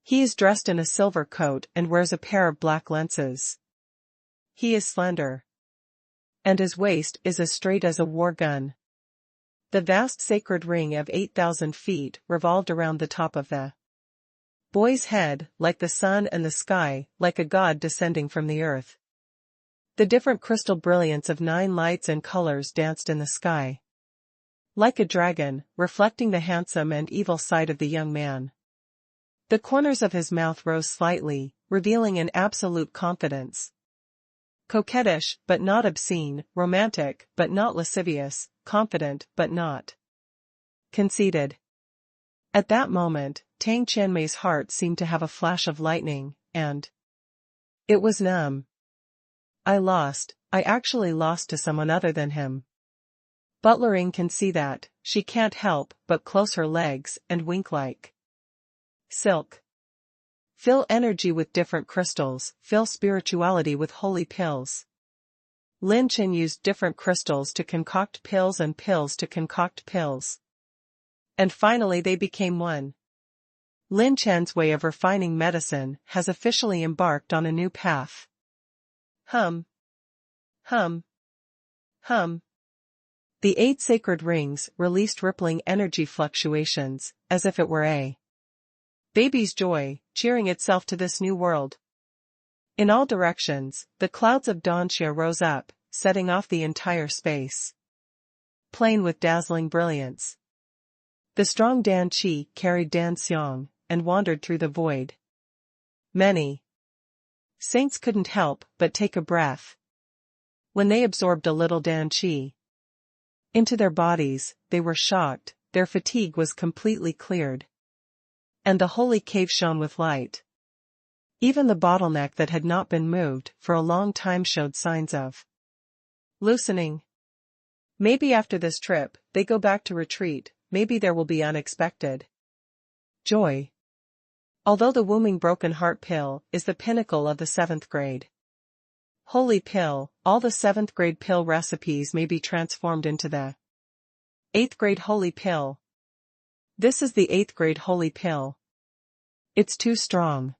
He is dressed in a silver coat and wears a pair of black lenses. He is slender. And his waist is as straight as a war gun. The vast sacred ring of 8,000 feet revolved around the top of the boy's head, like the sun and the sky, like a god descending from the earth. The different crystal brilliance of 9 lights and colors danced in the sky. Like a dragon, reflecting the handsome and evil side of the young man. The corners of his mouth rose slightly, revealing an absolute confidence. Coquettish, but not obscene, romantic, but not lascivious, confident, but not conceited. At that moment, Tang Qianmei's heart seemed to have a flash of lightning, and it was numb. I actually lost to someone other than him. Butlering can see that, she can't help but close her legs and wink like silk. Fill energy with different crystals, fill spirituality with holy pills. Lin Chen used different crystals to concoct pills and pills to concoct pills. And finally they became one. Lin Chen's way of refining medicine has officially embarked on a new path. Hum. Hum. Hum. The 8 sacred rings released rippling energy fluctuations, as if it were a baby's joy, cheering itself to this new world. In all directions, the clouds of Danxia rose up, setting off the entire space plane with dazzling brilliance. The strong Dan Qi carried Dan Xiang, and wandered through the void. Many saints couldn't help but take a breath when they absorbed a little Dan Qi into their bodies. They were shocked, their fatigue was completely cleared, and the holy cave shone with light. Even the bottleneck that had not been moved for a long time showed signs of loosening. Maybe after this trip, they go back to retreat, maybe there will be unexpected joy. Although the Wombing Broken Heart pill is the pinnacle of the 7th grade holy pill, all the 7th grade pill recipes may be transformed into the 8th grade holy pill. This is the 8th grade holy pill. It's too strong.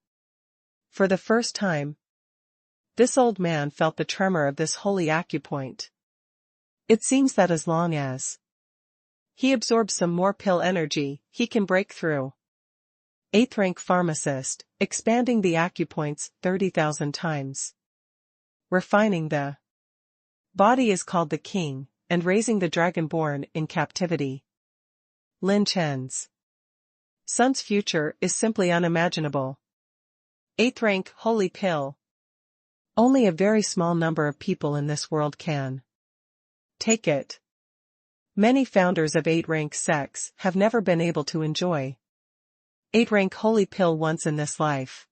For the first time, this old man felt the tremor of this holy acupoint. It seems that as long as he absorbs some more pill energy, he can break through. 8th rank pharmacist, expanding the acupoints 30,000 times. Refining the body is called the king, and raising the dragonborn in captivity. Lin Chen's son's future is simply unimaginable. 8th rank holy pill. Only a very small number of people in this world can take it. Many founders of 8 rank sects have never been able to enjoy 8 rank holy pill once in this life.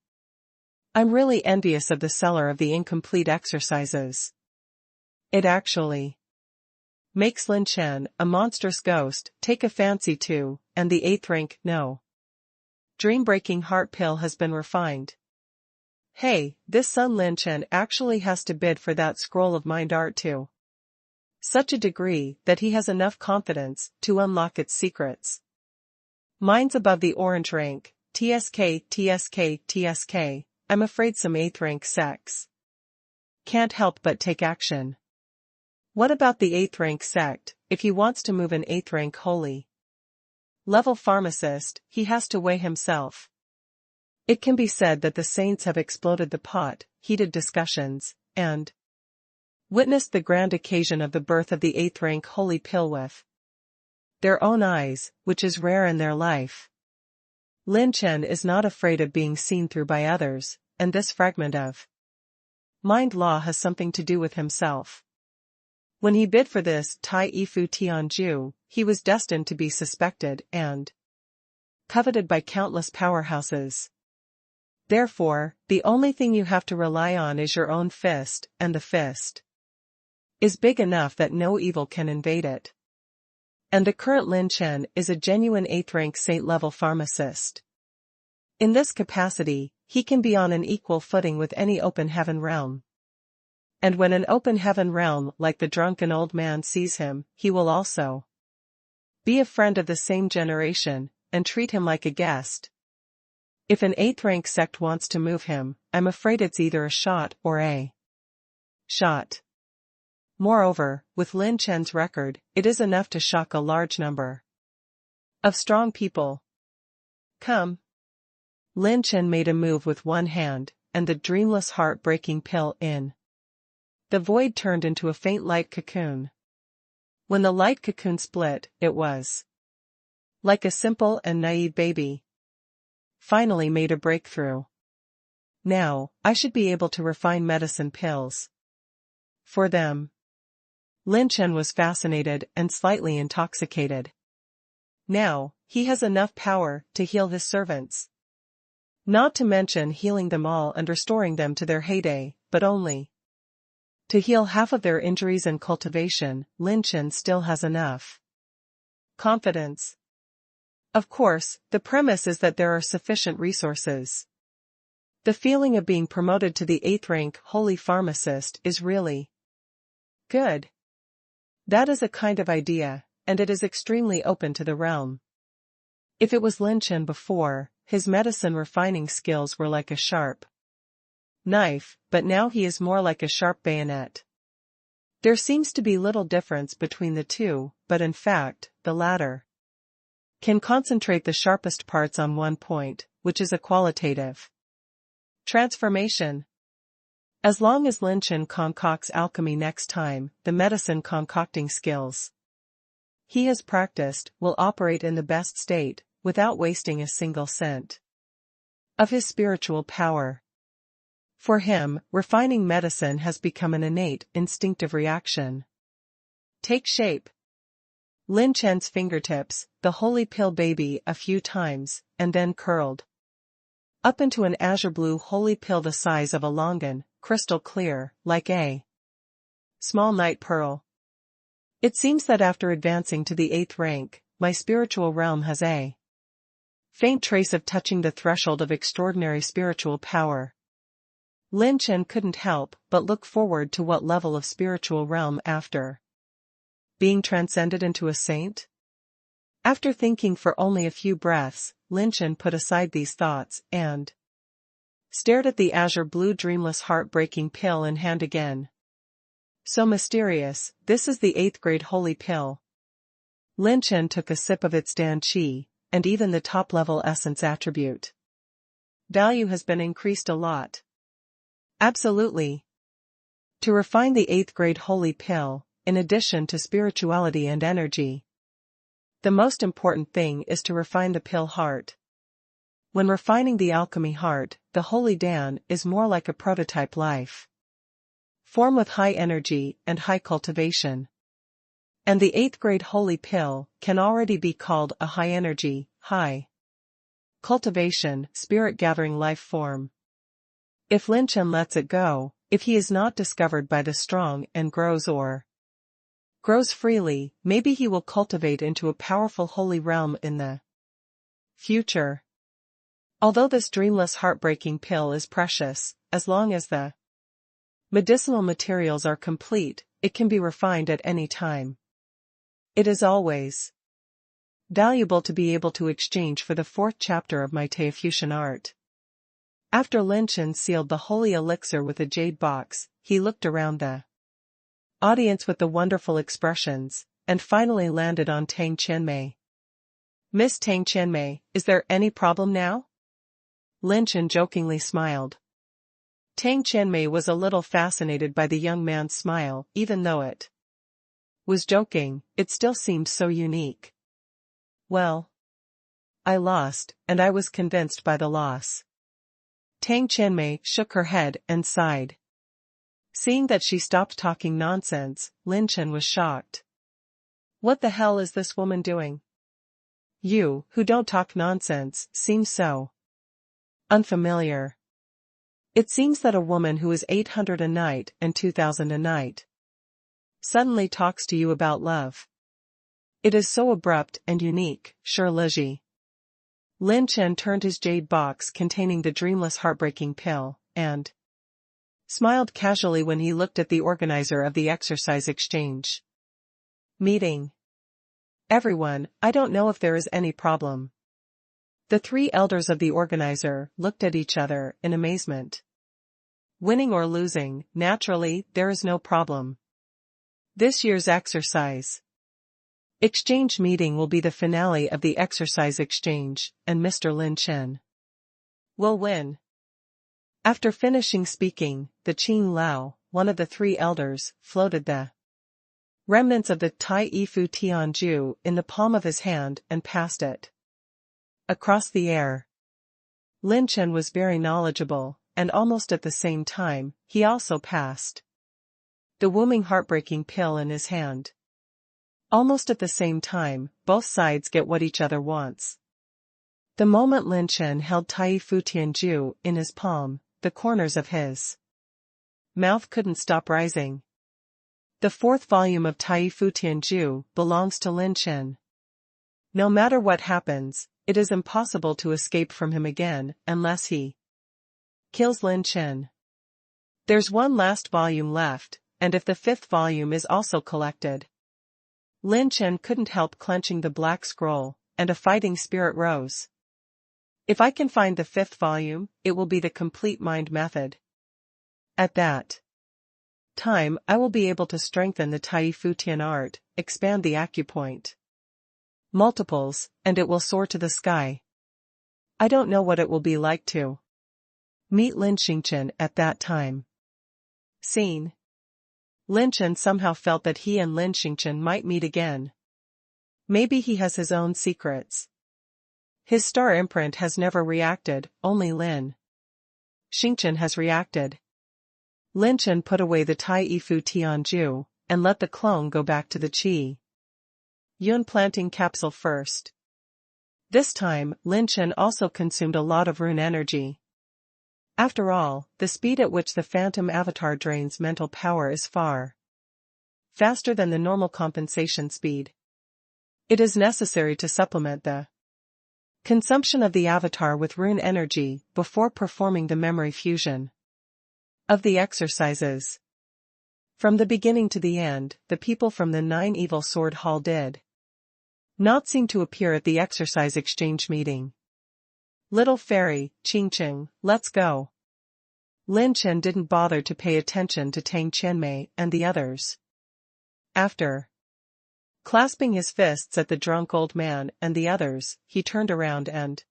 I'm really envious of the seller of the incomplete exercises. It actually makes Lin Chen, a monstrous ghost, take a fancy to, and the 8th rank no dream-breaking heart pill has been refined. Hey, this son Lin Chen actually has to bid for that scroll of mind art to such a degree that he has enough confidence to unlock its secrets. Minds above the orange rank, TSK, TSK, TSK, I'm afraid some 8th rank sects can't help but take action. What about the 8th rank sect? If he wants to move an 8th rank holy level pharmacist, he has to weigh himself. It can be said that the saints have exploded the pot, heated discussions, and witnessed the grand occasion of the birth of the 8th rank holy pill with their own eyes, which is rare in their life. Lin Chen is not afraid of being seen through by others, and this fragment of mind law has something to do with himself. When he bid for this Tai Ifu Tianju, he was destined to be suspected and coveted by countless powerhouses. Therefore, the only thing you have to rely on is your own fist, and the fist is big enough that no evil can invade it. And the current Lin Chen is a genuine 8th rank saint-level pharmacist. In this capacity, he can be on an equal footing with any open heaven realm. And when an open heaven realm like the drunken old man sees him, he will also be a friend of the same generation, and treat him like a guest. If an 8th rank sect wants to move him, I'm afraid it's either a shot or a shot. Moreover, with Lin Chen's record, it is enough to shock a large number of strong people. Come. Lin Chen made a move with one hand, and the dreamless heart-breaking pill in the void turned into a faint light cocoon. When the light cocoon split, it was like a simple and naive baby finally made a breakthrough. Now, I should be able to refine medicine pills for them. Lin Chen was fascinated and slightly intoxicated. Now, he has enough power to heal his servants. Not to mention healing them all and restoring them to their heyday, but only to heal half of their injuries and cultivation. Lin Chen still has enough confidence. Of course, the premise is that there are sufficient resources. The feeling of being promoted to the 8th rank holy pharmacist is really good. That is a kind of idea, and it is extremely open to the realm. If it was Lin Chen before, his medicine refining skills were like a sharp knife, but now he is more like a sharp bayonet. There seems to be little difference between the two, but in fact, the latter can concentrate the sharpest parts on one point, which is a qualitative transformation. As long as Lin Chen concocts alchemy next time, the medicine concocting skills he has practiced will operate in the best state, without wasting a single cent of his spiritual power. For him, refining medicine has become an innate, instinctive reaction. Take shape. Lin Chen's fingertips, the holy pill baby a few times, and then curled up into an azure blue holy pill the size of a longan, crystal clear, like a small night pearl. It seems that after advancing to the 8th rank, my spiritual realm has a faint trace of touching the threshold of extraordinary spiritual power. Lin Chen couldn't help but look forward to what level of spiritual realm after being transcended into a saint. After thinking for only a few breaths, Lin Chen put aside these thoughts and stared at the azure blue dreamless heartbreaking pill in hand again. So mysterious, this is the 8th grade holy pill. Lin Chen took a sip of its Dan Qi, and even the top-level essence attribute value has been increased a lot. Absolutely. To refine the 8th grade holy pill, in addition to spirituality and energy, the most important thing is to refine the pill heart. When refining the alchemy heart, the holy Dan is more like a prototype life form with high energy and high cultivation. And the 8th grade holy pill can already be called a high energy, high cultivation, spirit gathering life form. If Lin Chen lets it go, if he is not discovered by the strong and grows freely, maybe he will cultivate into a powerful holy realm in the future. Although this dreamless heartbreaking pill is precious, as long as the medicinal materials are complete, it can be refined at any time. It is always valuable to be able to exchange for the 4th chapter of my Teofusion art. After Lin Chen sealed the holy elixir with a jade box, he looked around the audience with the wonderful expressions, and finally landed on Tang Qianmei. Miss Tang Qianmei, is there any problem now? Lin Chen jokingly smiled. Tang Qianmei was a little fascinated by the young man's smile, even though it was joking, it still seemed so unique. Well, I lost, and I was convinced by the loss. Tang Qianmei shook her head and sighed. Seeing that she stopped talking nonsense, Lin Chen was shocked. What the hell is this woman doing? You, who don't talk nonsense, seem so unfamiliar. It seems that a woman who is 800 a night and 2000 a night suddenly talks to you about love. It is so abrupt and unique, sure Lizzie. Lin Chen turned his jade box containing the dreamless heartbreaking pill, and smiled casually when he looked at the organizer of the exercise exchange meeting. Everyone, I don't know if there is any problem. The 3 elders of the organizer looked at each other in amazement. Winning or losing, naturally, there is no problem. This year's exercise exchange meeting will be the finale of the exercise exchange, and Mr. Lin Chen will win. After finishing speaking, the Qing Lao, one of the 3 elders, floated the remnants of the Tai Ifu Tianju in the palm of his hand and passed it across the air. Lin Chen was very knowledgeable, and almost at the same time, he also passed the wombing heartbreaking pill in his hand. Almost at the same time, both sides get what each other wants. The moment Lin Chen held Tai Fu Tianju in his palm, the corners of his mouth couldn't stop rising. The 4th volume of Tai Fu Tianju belongs to Lin Chen. No matter what happens, it is impossible to escape from him again, unless he kills Lin Chen. There's one last volume left, and if the 5th volume is also collected. Lin Chen couldn't help clenching the black scroll, and a fighting spirit rose. If I can find the 5th volume, it will be the complete mind method. At that time, I will be able to strengthen the Tai Fu Tian art, expand the acupoint multiples, and it will soar to the sky. I don't know what it will be like to meet Lin Chen at that time. Scene. Lin Chen somehow felt that he and Lin Chen might meet again. Maybe he has his own secrets. His star imprint has never reacted, only Lin Chen has reacted. Lin Chen put away the Tai Fu Tianju, and let the clone go back to the Qi Yun planting capsule first. This time, Lin Chen also consumed a lot of rune energy. After all, the speed at which the phantom avatar drains mental power is far faster than the normal compensation speed. It is necessary to supplement the consumption of the avatar with rune energy before performing the memory fusion of the exercises. From the beginning to the end, the people from the 9 Evil Sword Hall did not seem to appear at the exercise exchange meeting. Little fairy, Qingqing, let's go. Lin Chen didn't bother to pay attention to Tang Qianmei and the others. After clasping his fists at the drunk old man and the others, he turned around and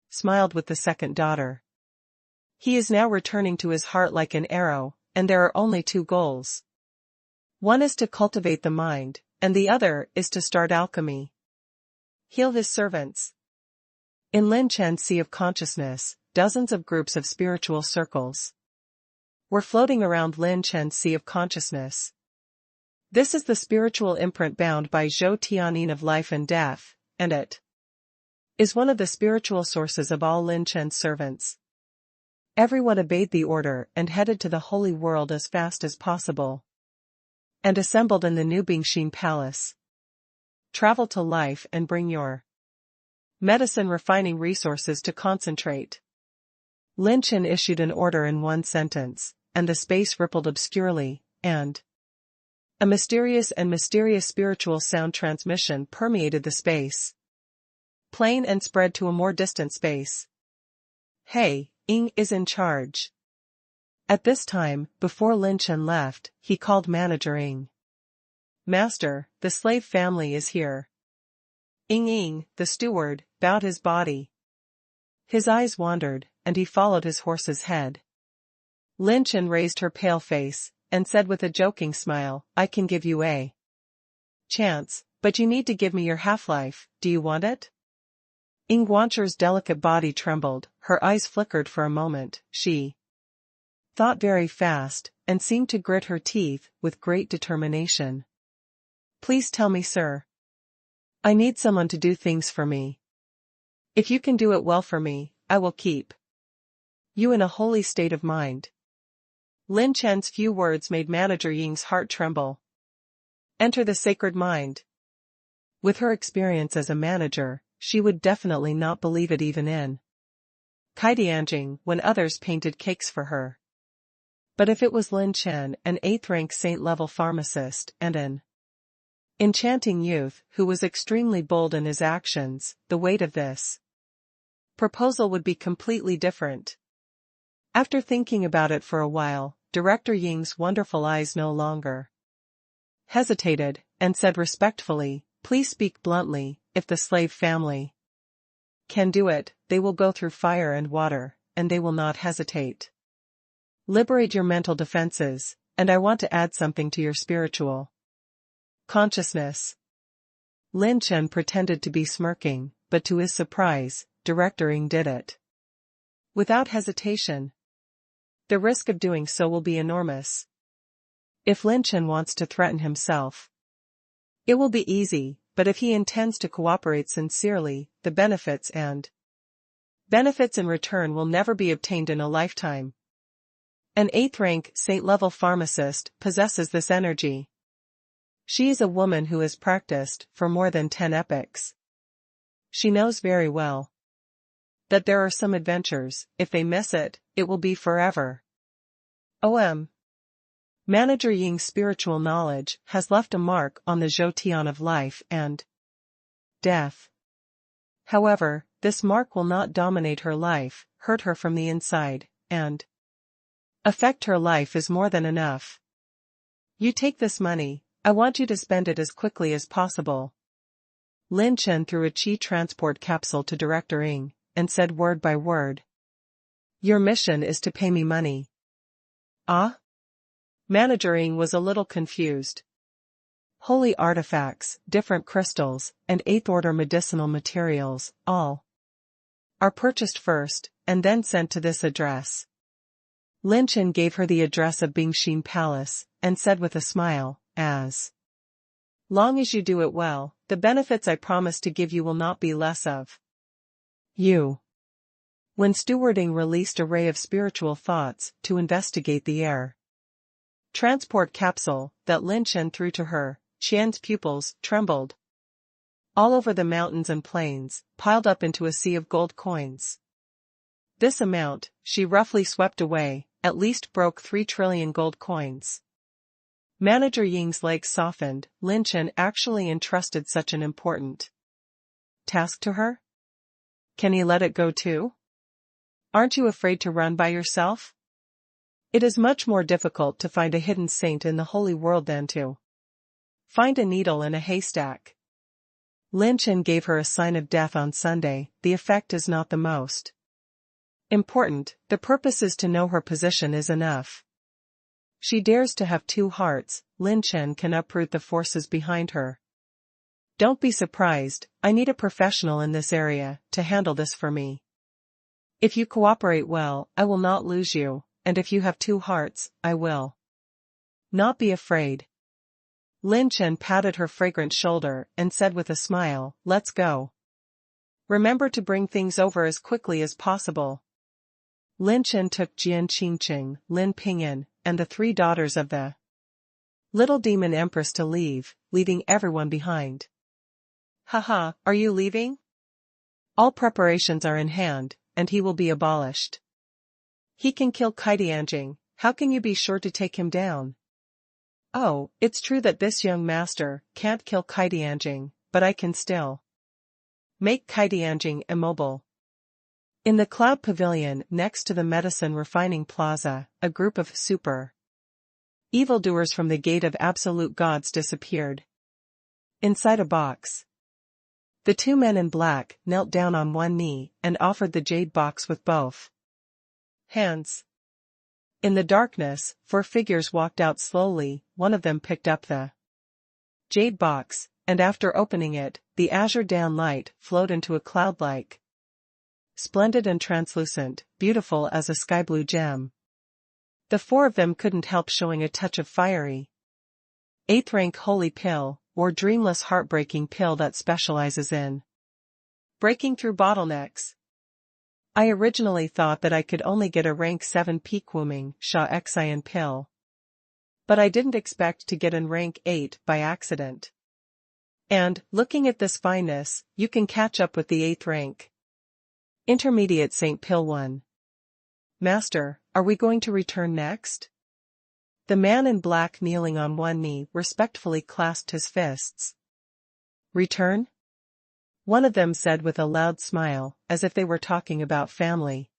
smiled with the second daughter. He is now returning to his heart like an arrow, and there are only 2 goals. One is to cultivate the mind, and the other is to start alchemy. Heal his servants. In Lin Chen's sea of consciousness, dozens of groups of spiritual circles were floating around Lin Chen's sea of consciousness. This is the spiritual imprint bound by Zhou Tianyin of life and death, and it is one of the spiritual sources of all Lin Chen's servants. Everyone obeyed the order and headed to the holy world as fast as possible, and assembled in the new Bingxin Palace. Travel to life and bring your medicine refining resources to concentrate. Lin Chen issued an order in one sentence, and the space rippled obscurely, and a mysterious spiritual sound transmission permeated the space plane and spread to a more distant space. Hey, Ying is in charge. At this time, before Lin Chen left, he called Manager Ying. Master, the slave family is here. Ying, the steward, bowed his body. His eyes wandered, and he followed his horse's head. Lin Chen raised her pale face, and said with a joking smile, I can give you a chance, but you need to give me your half-life, do you want it? Ying Guancher's delicate body trembled, her eyes flickered for a moment, she thought very fast, and seemed to grit her teeth with great determination. Please tell me, sir. I need someone to do things for me. If you can do it well for me, I will keep you in a holy state of mind. Lin Chen's few words made Manager Ying's heart tremble. Enter the sacred mind. With her experience as a manager, she would definitely not believe it even in Kaidianjing when others painted cakes for her. But if it was Lin Chen, an 8th-rank saint-level pharmacist and an enchanting youth who was extremely bold in his actions, the weight of this proposal would be completely different. After thinking about it for a while, Director Ying's wonderful eyes no longer hesitated, and said respectfully, please speak bluntly, if the slave family can do it, they will go through fire and water, and they will not hesitate. Liberate your mental defenses, and I want to add something to your spiritual consciousness. Lin Chen pretended to be smirking, but to his surprise, Director Ying did it without hesitation. The risk of doing so will be enormous. If Lin Chen wants to threaten himself, it will be easy, but if he intends to cooperate sincerely, the benefits in return will never be obtained in a lifetime. An 8th-rank saint-level pharmacist possesses this energy. She is a woman who has practiced for more than 10 epochs. She knows very well that there are some adventures, if they miss it, it will be forever. Manager Ying's spiritual knowledge has left a mark on the Zhou Tian of life and death. However, this mark will not dominate her life, hurt her from the inside, and affect her life is more than enough. You take this money, I want you to spend it as quickly as possible. Lin Chen threw a chi transport capsule to Director Ng, and said word by word. Your mission is to pay me money. Ah? Manager Ng was a little confused. Holy artifacts, different crystals, and 8th order medicinal materials, all are purchased first, and then sent to this address. Lin Chen gave her the address of Bingshin Palace, and said with a smile, as long as you do it well, the benefits I promise to give you will not be less of you. When stewarding released a ray of spiritual thoughts to investigate the air transport capsule that Lin Chen threw to her, Qian's pupils trembled. All over the mountains and plains, piled up into a sea of gold coins. This amount, she roughly swept away, at least broke 3 trillion gold coins. Manager Ying's legs softened. Lin Chen actually entrusted such an important task to her? Can he let it go too? Aren't you afraid to run by yourself? It is much more difficult to find a hidden saint in the holy world than to find a needle in a haystack. Lin Chen gave her a sign of death on Sunday. The effect is not the most important, the purpose is to know her position is enough. She dares to have 2 hearts, Lin Chen can uproot the forces behind her. Don't be surprised, I need a professional in this area to handle this for me. If you cooperate well, I will not lose you, and if you have 2 hearts, I will not be afraid. Lin Chen patted her fragrant shoulder and said with a smile, let's go. Remember to bring things over as quickly as possible. Lin Chen took Jian Qingqing, Lin Pingyan, and the 3 daughters of the little demon empress to leave, leaving everyone behind. Haha, are you leaving? All preparations are in hand, and he will be abolished. He can kill Kaidianjing, how can you be sure to take him down? Oh, it's true that this young master can't kill Kaidianjing, but I can still make Kaidianjing immobile. In the Cloud Pavilion next to the Medicine Refining Plaza, a group of super evildoers from the Gate of Absolute Gods disappeared. Inside a box, the 2 men in black knelt down on one knee and offered the jade box with both hands. In the darkness, 4 figures walked out slowly. One of them picked up the jade box, and after opening it, the azure down light flowed into a cloud-like, splendid and translucent, beautiful as a sky-blue gem. The 4 of them couldn't help showing a touch of fiery 8th rank holy pill, or dreamless heartbreaking pill that specializes in breaking through bottlenecks. I originally thought that I could only get a rank 7 peak Wuming Sha Xian pill. But I didn't expect to get in rank 8 by accident. And, looking at this fineness, you can catch up with the 8th rank Intermediate Saint Pill 1. Master, are we going to return next? The man in black kneeling on one knee respectfully clasped his fists. Return? One of them said with a loud smile, as if they were talking about family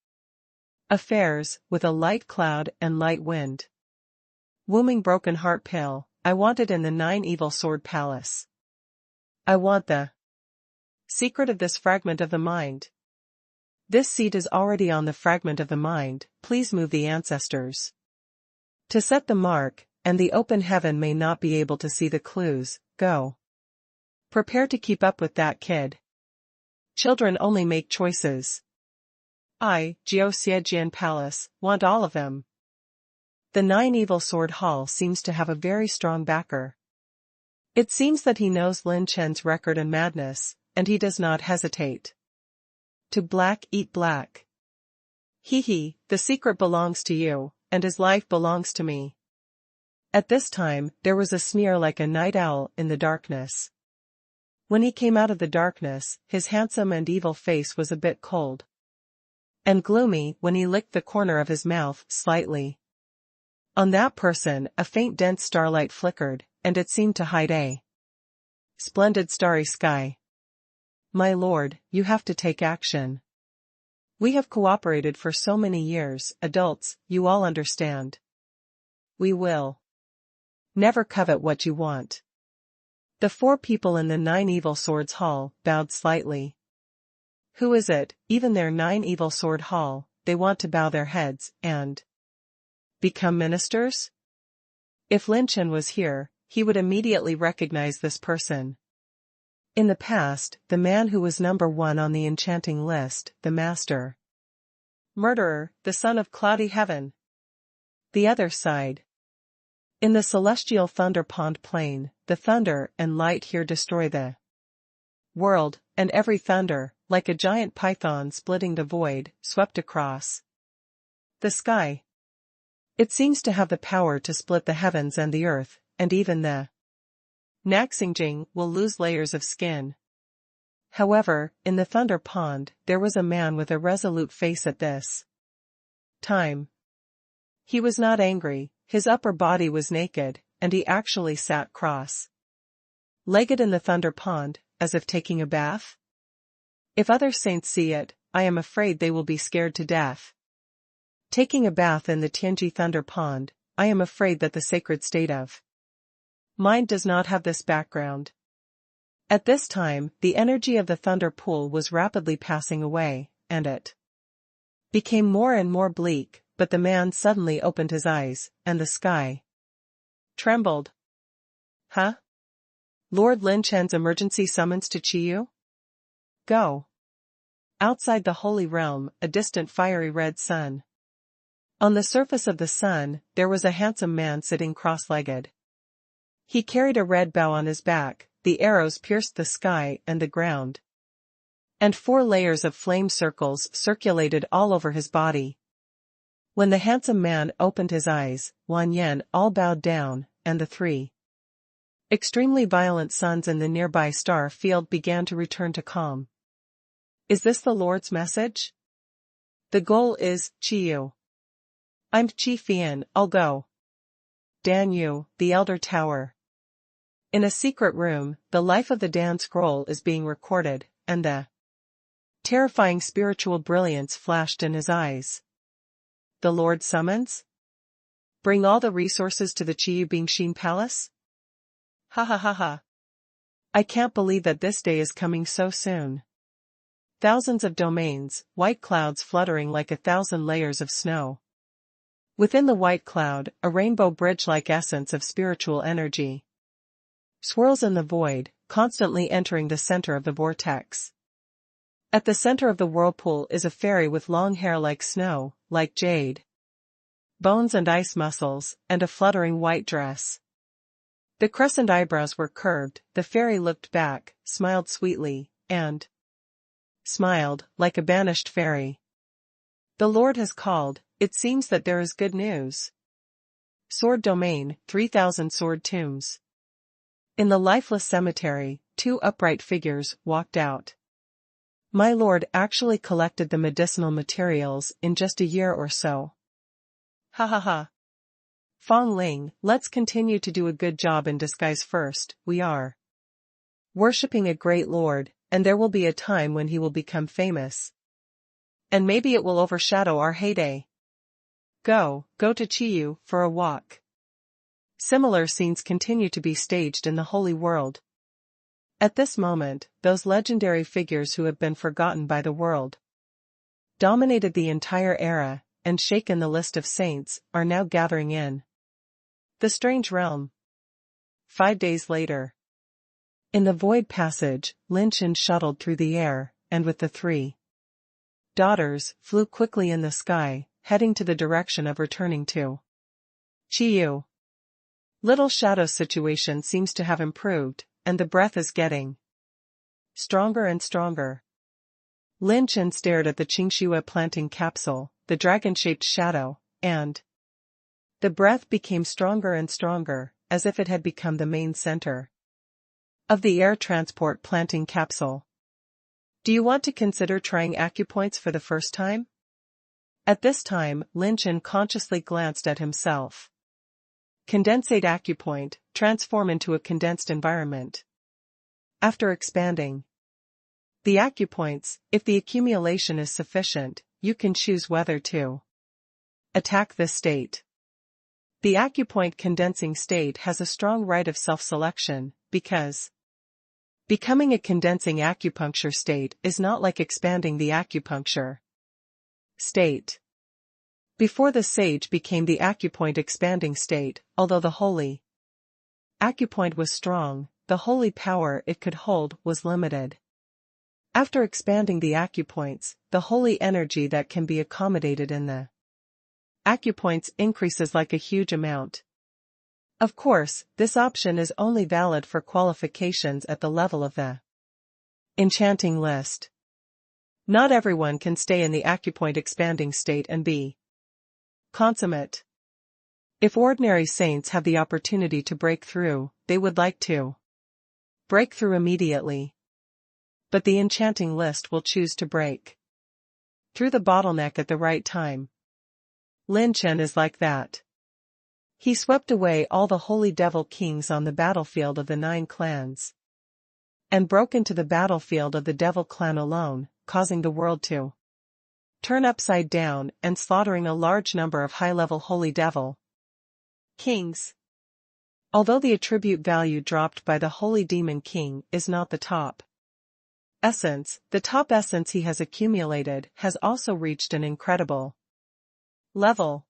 affairs, with a light cloud and light wind. Wombing broken heart pill, I want it in the 9 evil sword palace. I want the secret of this fragment of the mind. This seed is already on the fragment of the mind, please move the ancestors to set the mark, and the open heaven may not be able to see the clues. Go. Prepare to keep up with that kid. Children only make choices. I, Jiao Xiejian Palace, want all of them. The 9 Evil Sword Hall seems to have a very strong backer. It seems that he knows Lin Chen's record and madness, and he does not hesitate. To black eat black. Hee, the secret belongs to you, and his life belongs to me. At this time, there was a sneer like a night owl in the darkness. When he came out of the darkness, his handsome and evil face was a bit cold and gloomy when he licked the corner of his mouth slightly. On that person, a faint dense starlight flickered, and it seemed to hide a splendid starry sky. My lord, you have to take action. We have cooperated for so many years, adults, you all understand. We will never covet what you want. The 4 people in the 9 Evil Swords Hall bowed slightly. Who is it, even their 9 Evil Sword Hall, they want to bow their heads, and become ministers? If Lin Chen was here, he would immediately recognize this person. In the past, the man who was number 1 on the enchanting list, the master. Murderer, the son of cloudy heaven. The other side. In the celestial thunder pond plain, the thunder and light here destroy the world, and every thunder, like a giant python splitting the void, swept across the sky. It seems to have the power to split the heavens and the earth, and even the Naxingjing will lose layers of skin. However, in the thunder pond, there was a man with a resolute face at this time. He was not angry, his upper body was naked, and he actually sat cross-legged in the thunder pond, as if taking a bath. If other saints see it, I am afraid they will be scared to death. Taking a bath in the Tianji thunder pond, I am afraid that the sacred state of mind does not have this background. At this time, the energy of the thunder pool was rapidly passing away, and it became more and more bleak, but the man suddenly opened his eyes, and the sky trembled. Huh? Lord Lin Chen's emergency summons to Chiyu? Go. Outside the holy realm, a distant fiery red sun. On the surface of the sun, there was a handsome man sitting cross-legged. He carried a red bow on his back, the arrows pierced the sky and the ground. And 4 layers of flame circles circulated all over his body. When the handsome man opened his eyes, Wan Yan all bowed down, and the 3 extremely violent suns in the nearby star field began to return to calm. Is this the Lord's message? The goal is, Chiyu. I'm Chi Fian, I'll go. Dan Yu, the Elder Tower. In a secret room, the life of the Dan scroll is being recorded, and the terrifying spiritual brilliance flashed in his eyes. The Lord summons? Bring all the resources to the Chiyu Bingshin Palace? Ha ha ha ha. I can't believe that this day is coming so soon. Thousands of domains, white clouds fluttering like 1,000 layers of snow. Within the white cloud, a rainbow bridge-like essence of spiritual energy swirls in the void, constantly entering the center of the vortex. At the center of the whirlpool is a fairy with long hair like snow, like jade, bones and ice muscles, and a fluttering white dress. The crescent eyebrows were curved, the fairy looked back, smiled sweetly, and smiled, like a banished fairy. The Lord has called, it seems that there is good news. Sword Domain, 3,000 sword tombs. In the lifeless cemetery, 2 upright figures walked out. My lord actually collected the medicinal materials in just a year or so. Ha ha ha. Fong Ling, let's continue to do a good job in disguise first, we are worshipping a great lord, and there will be a time when he will become famous. And maybe it will overshadow our heyday. Go to Chiyu, for a walk. Similar scenes continue to be staged in the holy world. At this moment, those legendary figures who have been forgotten by the world, dominated the entire era, and shaken the list of saints, are now gathering in the strange realm. 5 days later. In the void passage, Lin Chen shuttled through the air, and with the 3 daughters, flew quickly in the sky, heading to the direction of returning to Chiyu. Little Shadow's situation seems to have improved, and the breath is getting stronger and stronger. Lin Chen stared at the Qingxue planting capsule, the dragon-shaped shadow, and the breath became stronger and stronger, as if it had become the main center of the air transport planting capsule. Do you want to consider trying acupoints for the first time? At this time, Lin Chen consciously glanced at himself. Condensate acupoint, transform into a condensed environment. After expanding, The acupoints, if the accumulation is sufficient, you can choose whether to attack this state. The acupoint condensing state has a strong right of self-selection, because becoming a condensing acupuncture state is not like expanding the acupuncture state. Before the sage became the acupoint expanding state, although the holy acupoint was strong, the holy power it could hold was limited. After expanding the acupoints, the holy energy that can be accommodated in the acupoints increases like a huge amount. Of course, this option is only valid for qualifications at the level of the enchanting list. Not everyone can stay in the acupoint expanding state and be consummate. If ordinary saints have the opportunity to break through, they would like to break through immediately. But the enchanting list will choose to break through the bottleneck at the right time. Lin Chen is like that. He swept away all the holy devil kings on the battlefield of the 9 clans and broke into the battlefield of the devil clan alone, causing the world to turn upside down and slaughtering a large number of high-level holy devil kings. Although the attribute value dropped by the holy demon king is not the top essence, the top essence he has accumulated has also reached an incredible level.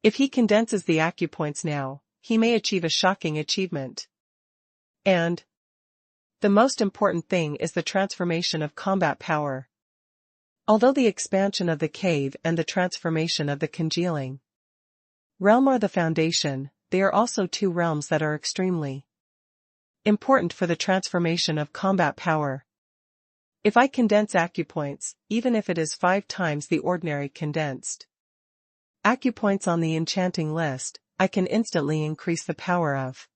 If he condenses the acupoints now, he may achieve a shocking achievement. And the most important thing is the transformation of combat power. Although the expansion of the cave and the transformation of the congealing realm are the foundation, they are also 2 realms that are extremely important for the transformation of combat power. If I condense acupoints, even if it is 5 times the ordinary condensed acupoints on the enchanting list, I can instantly increase the power of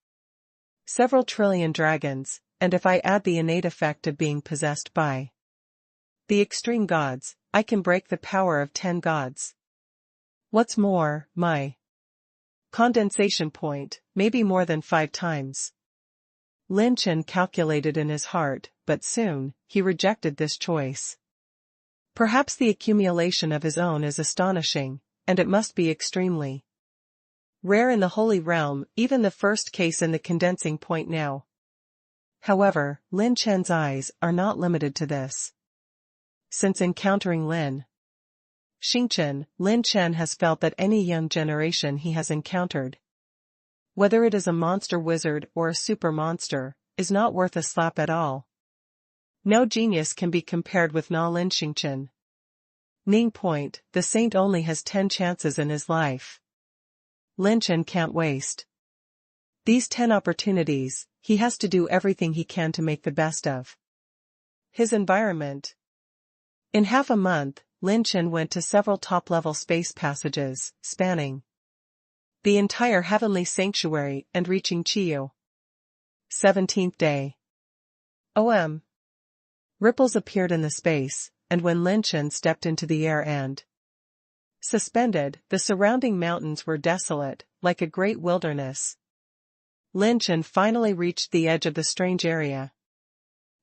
several trillion dragons, and if I add the innate effect of being possessed by the extreme gods, I can break the power of 10 gods. What's more, my condensation point may be more than 5 times. Lin Chen calculated in his heart, but soon, he rejected this choice. Perhaps the accumulation of his own is astonishing, and it must be extremely rare in the holy realm, even the first case in the condensing point now. However, Lin Chen's eyes are not limited to this. Since encountering Lin Chen, Lin Chen has felt that any young generation he has encountered, whether it is a monster wizard or a super monster, is not worth a slap at all. No genius can be compared with Lin Chen. Ning Point, the saint only has 10 chances in his life. Lin Chen can't waste these 10 opportunities. He has to do everything he can to make the best of his environment. In half a month, Lin Chen went to several top-level space passages, spanning the entire heavenly sanctuary and reaching Chiyu. 17th day. OM. Ripples appeared in the space, and when Lin Chen stepped into the air and suspended, the surrounding mountains were desolate, like a great wilderness. Lin Chen finally reached the edge of the strange area.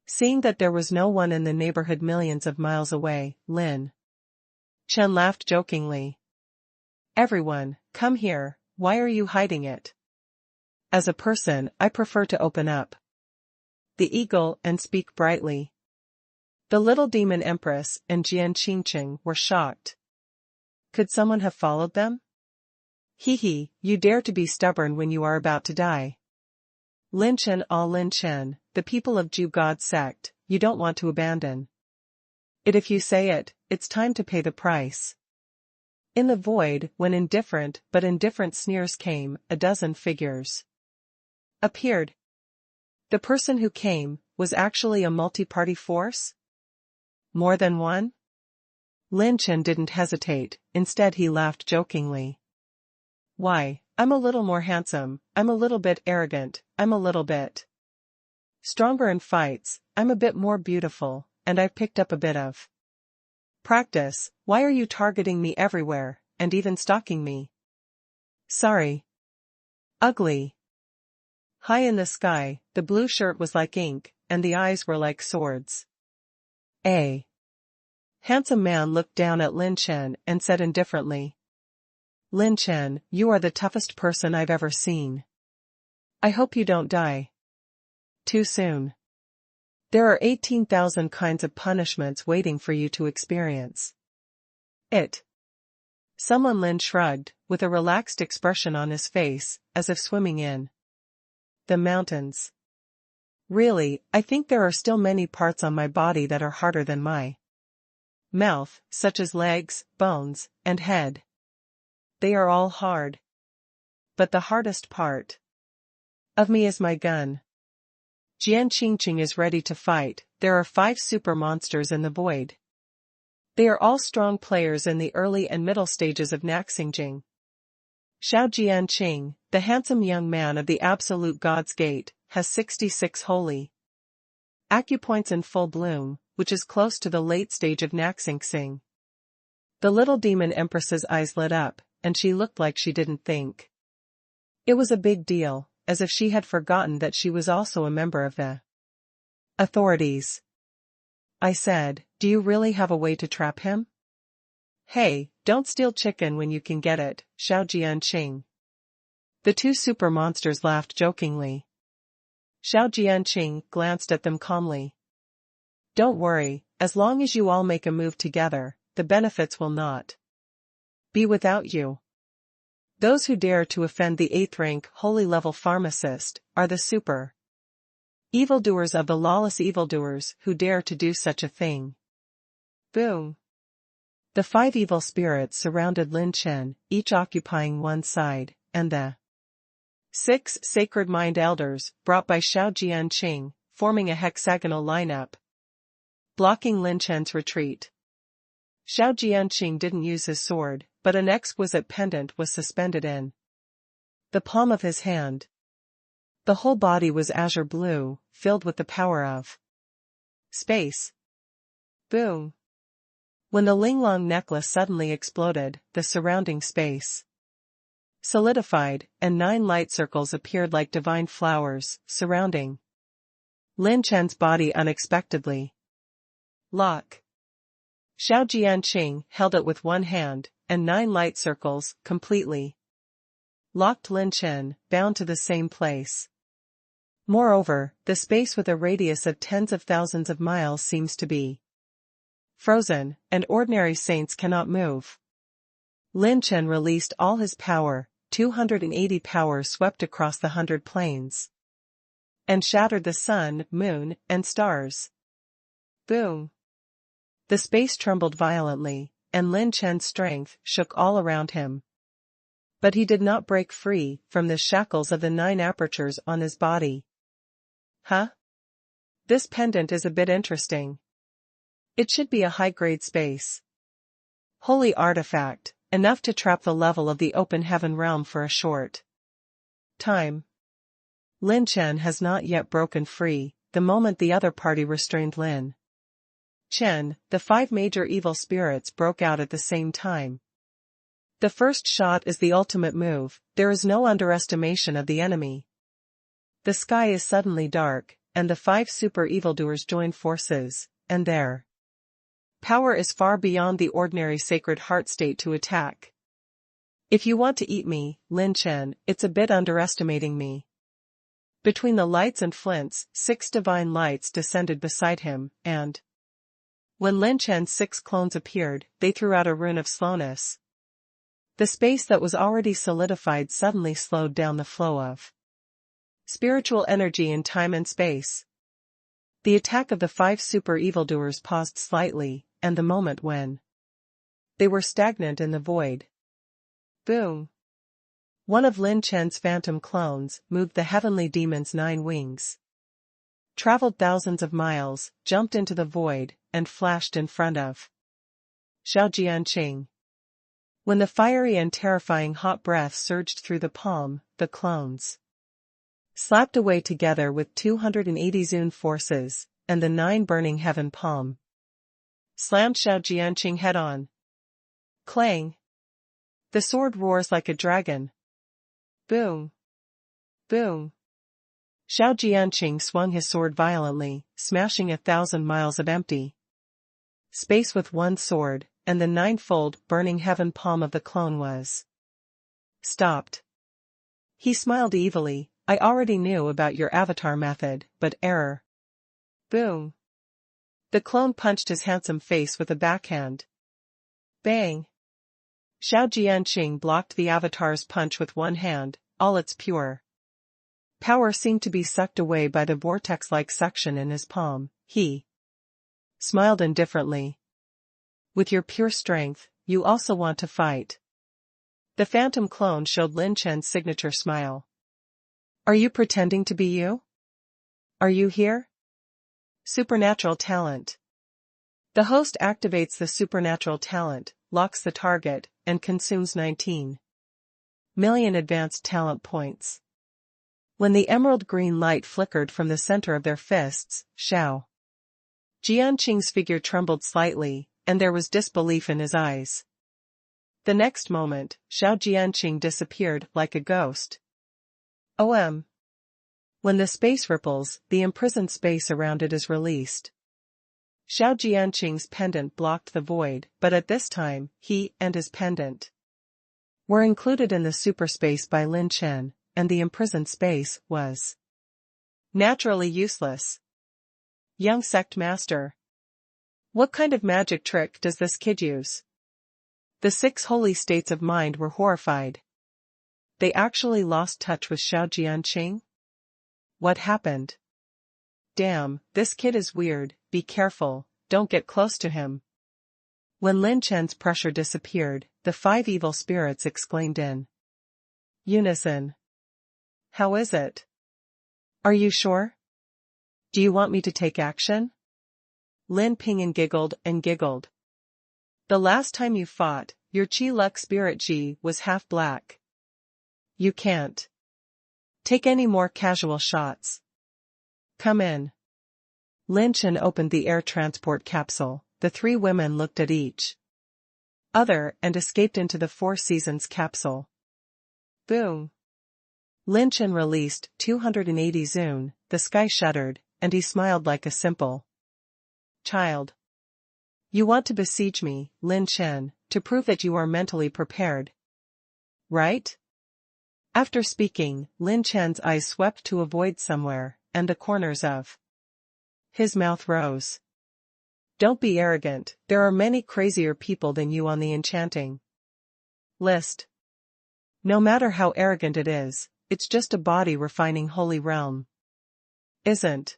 Seeing that there was no one in the neighborhood millions of miles away, Lin Chen laughed jokingly. Everyone, come here, why are you hiding it? As a person, I prefer to open up the eagle and speak brightly. The little demon empress and Jian Qingqing were shocked. Could someone have followed them? Hee, you dare to be stubborn when you are about to die. Lin Chen, the people of Ju God sect, you don't want to abandon it. If you say it, it's time to pay the price. In the void, when indifferent sneers came, a dozen figures appeared. The person who came was actually a multi-party force? More than one? Lin Chen didn't hesitate, instead he laughed jokingly. Why, I'm a little more handsome, I'm a little bit arrogant, I'm a little bit stronger in fights, I'm a bit more beautiful, and I've picked up a bit of practice. Why are you targeting me everywhere, and even stalking me? Sorry. Ugly. High in the sky, the blue shirt was like ink, and the eyes were like swords. A handsome man looked down at Lin Chen and said indifferently, Lin Chen, you are the toughest person I've ever seen. I hope you don't die too soon. There are 18,000 kinds of punishments waiting for you to experience. Someone Lin shrugged, with a relaxed expression on his face, as if swimming in the mountains. Really, I think there are still many parts on my body that are harder than my mouth, such as legs, bones, and head. They are all hard. But the hardest part of me is my gun. Jian Qingqing is ready to fight. There are 5 super monsters in the void. They are all strong players in the early and middle stages of Naxingjing. Xiao Jianqing, the handsome young man of the Absolute God's Gate, has 66 holy acupoints in full bloom, which is close to the late stage of Naxingxing. The little demon empress's eyes lit up, and she looked like she didn't think it was a big deal, as if she had forgotten that she was also a member of the authorities. I said, do you really have a way to trap him? Hey, don't steal chicken when you can get it, Xiao Jianqing. The 2 super monsters laughed jokingly. Xiao Jianqing glanced at them calmly. Don't worry, as long as you all make a move together, the benefits will not be without you. Those who dare to offend the 8th rank holy level pharmacist are the super evildoers of the lawless evildoers who dare to do such a thing. Boom. The 5 evil spirits surrounded Lin Chen, each occupying one side, and the 6 sacred mind elders, brought by Xiao Jianqing, forming a hexagonal lineup, blocking Lin Chen's retreat. Xiao Jianqing didn't use his sword, but an exquisite pendant was suspended in the palm of his hand. The whole body was azure blue, filled with the power of space. Boom. When the Linglong necklace suddenly exploded, the surrounding space solidified, and 9 light circles appeared like divine flowers, surrounding Lin Chen's body unexpectedly. Lock. Xiao Jianqing held it with one hand, and 9 light circles, completely locked Lin Chen, bound to the same place. Moreover, the space with a radius of tens of thousands of miles seems to be frozen, and ordinary saints cannot move. Lin Chen released all his power, 280 power swept across the 100 planes, and shattered the sun, moon, and stars. Boom. The space trembled violently, and Lin Chen's strength shook all around him. But he did not break free from the shackles of the 9 apertures on his body. Huh? This pendant is a bit interesting. It should be a high-grade space holy artifact, enough to trap the level of the open heaven realm for a short time. Lin Chen has not yet broken free. The moment the other party restrained Lin Chen, the 5 major evil spirits broke out at the same time. The first shot is the ultimate move. There is no underestimation of the enemy. The sky is suddenly dark, and the 5 super evildoers join forces, and their power is far beyond the ordinary sacred heart state to attack. If you want to eat me, Lin Chen, it's a bit underestimating me. Between the lights and flints, 6 divine lights descended beside him, and when Lin Chen's 6 clones appeared, they threw out a rune of slowness. The space that was already solidified suddenly slowed down the flow of spiritual energy in time and space. The attack of the 5 super evildoers paused slightly, and the moment when they were stagnant in the void. Boom. One of Lin Chen's phantom clones moved the heavenly demon's 9 wings, traveled thousands of miles, jumped into the void, and flashed in front of Xiao Jianqing. When the fiery and terrifying hot breath surged through the palm, the clones slapped away together with 280 Zun forces, and the 9 burning heaven palm slammed Xiao Jianqing head-on. Clang! The sword roars like a dragon. Boom! Boom! Xiao Jianqing swung his sword violently, smashing 1,000 miles of empty space with one sword, and the ninefold burning heaven palm of the clone was stopped. He smiled evilly. I already knew about your avatar method, but error. Boom. The clone punched his handsome face with a backhand. Bang. Xiao Jianqing blocked the avatar's punch with one hand, all its pure power seemed to be sucked away by the vortex-like suction in his palm. He smiled indifferently. With your pure strength, you also want to fight. The phantom clone showed Lin Chen's signature smile. Are you pretending to be you? Are you here? Supernatural talent. The host activates the supernatural talent, locks the target, and consumes 19 million advanced talent points. When the emerald green light flickered from the center of their fists, Xiao Jianqing's figure trembled slightly, and there was disbelief in his eyes. The next moment, Xiao Jianqing disappeared like a ghost. When the space ripples, the imprisoned space around it is released. Xiao Jianqing's pendant blocked the void, but at this time, he and his pendant were included in the superspace by Lin Chen, and the imprisoned space was naturally useless. Young sect master. What kind of magic trick does this kid use? The 6 holy states of mind were horrified. They actually lost touch with Xiao Jianqing? What happened? Damn, this kid is weird, be careful, don't get close to him. When Lin Chen's pressure disappeared, the 5 evil spirits exclaimed in unison. How is it? Are you sure? Do you want me to take action? Lin Ping'an giggled and giggled. The last time you fought, your Qi Luck spirit Ji was half black. You can't take any more casual shots. Come in. Lin Chen opened the air transport capsule. The 3 women looked at each other and escaped into the 4 Seasons capsule. Boom. Lin Chen released 280 Zune, the sky shuddered, and he smiled like a simple child. You want to besiege me, Lin Chen, to prove that you are mentally prepared. Right? After speaking, Lin Chen's eyes swept to a void somewhere, and the corners of his mouth rose. Don't be arrogant, there are many crazier people than you on the enchanting list. No matter how arrogant it is, it's just a body refining holy realm. Isn't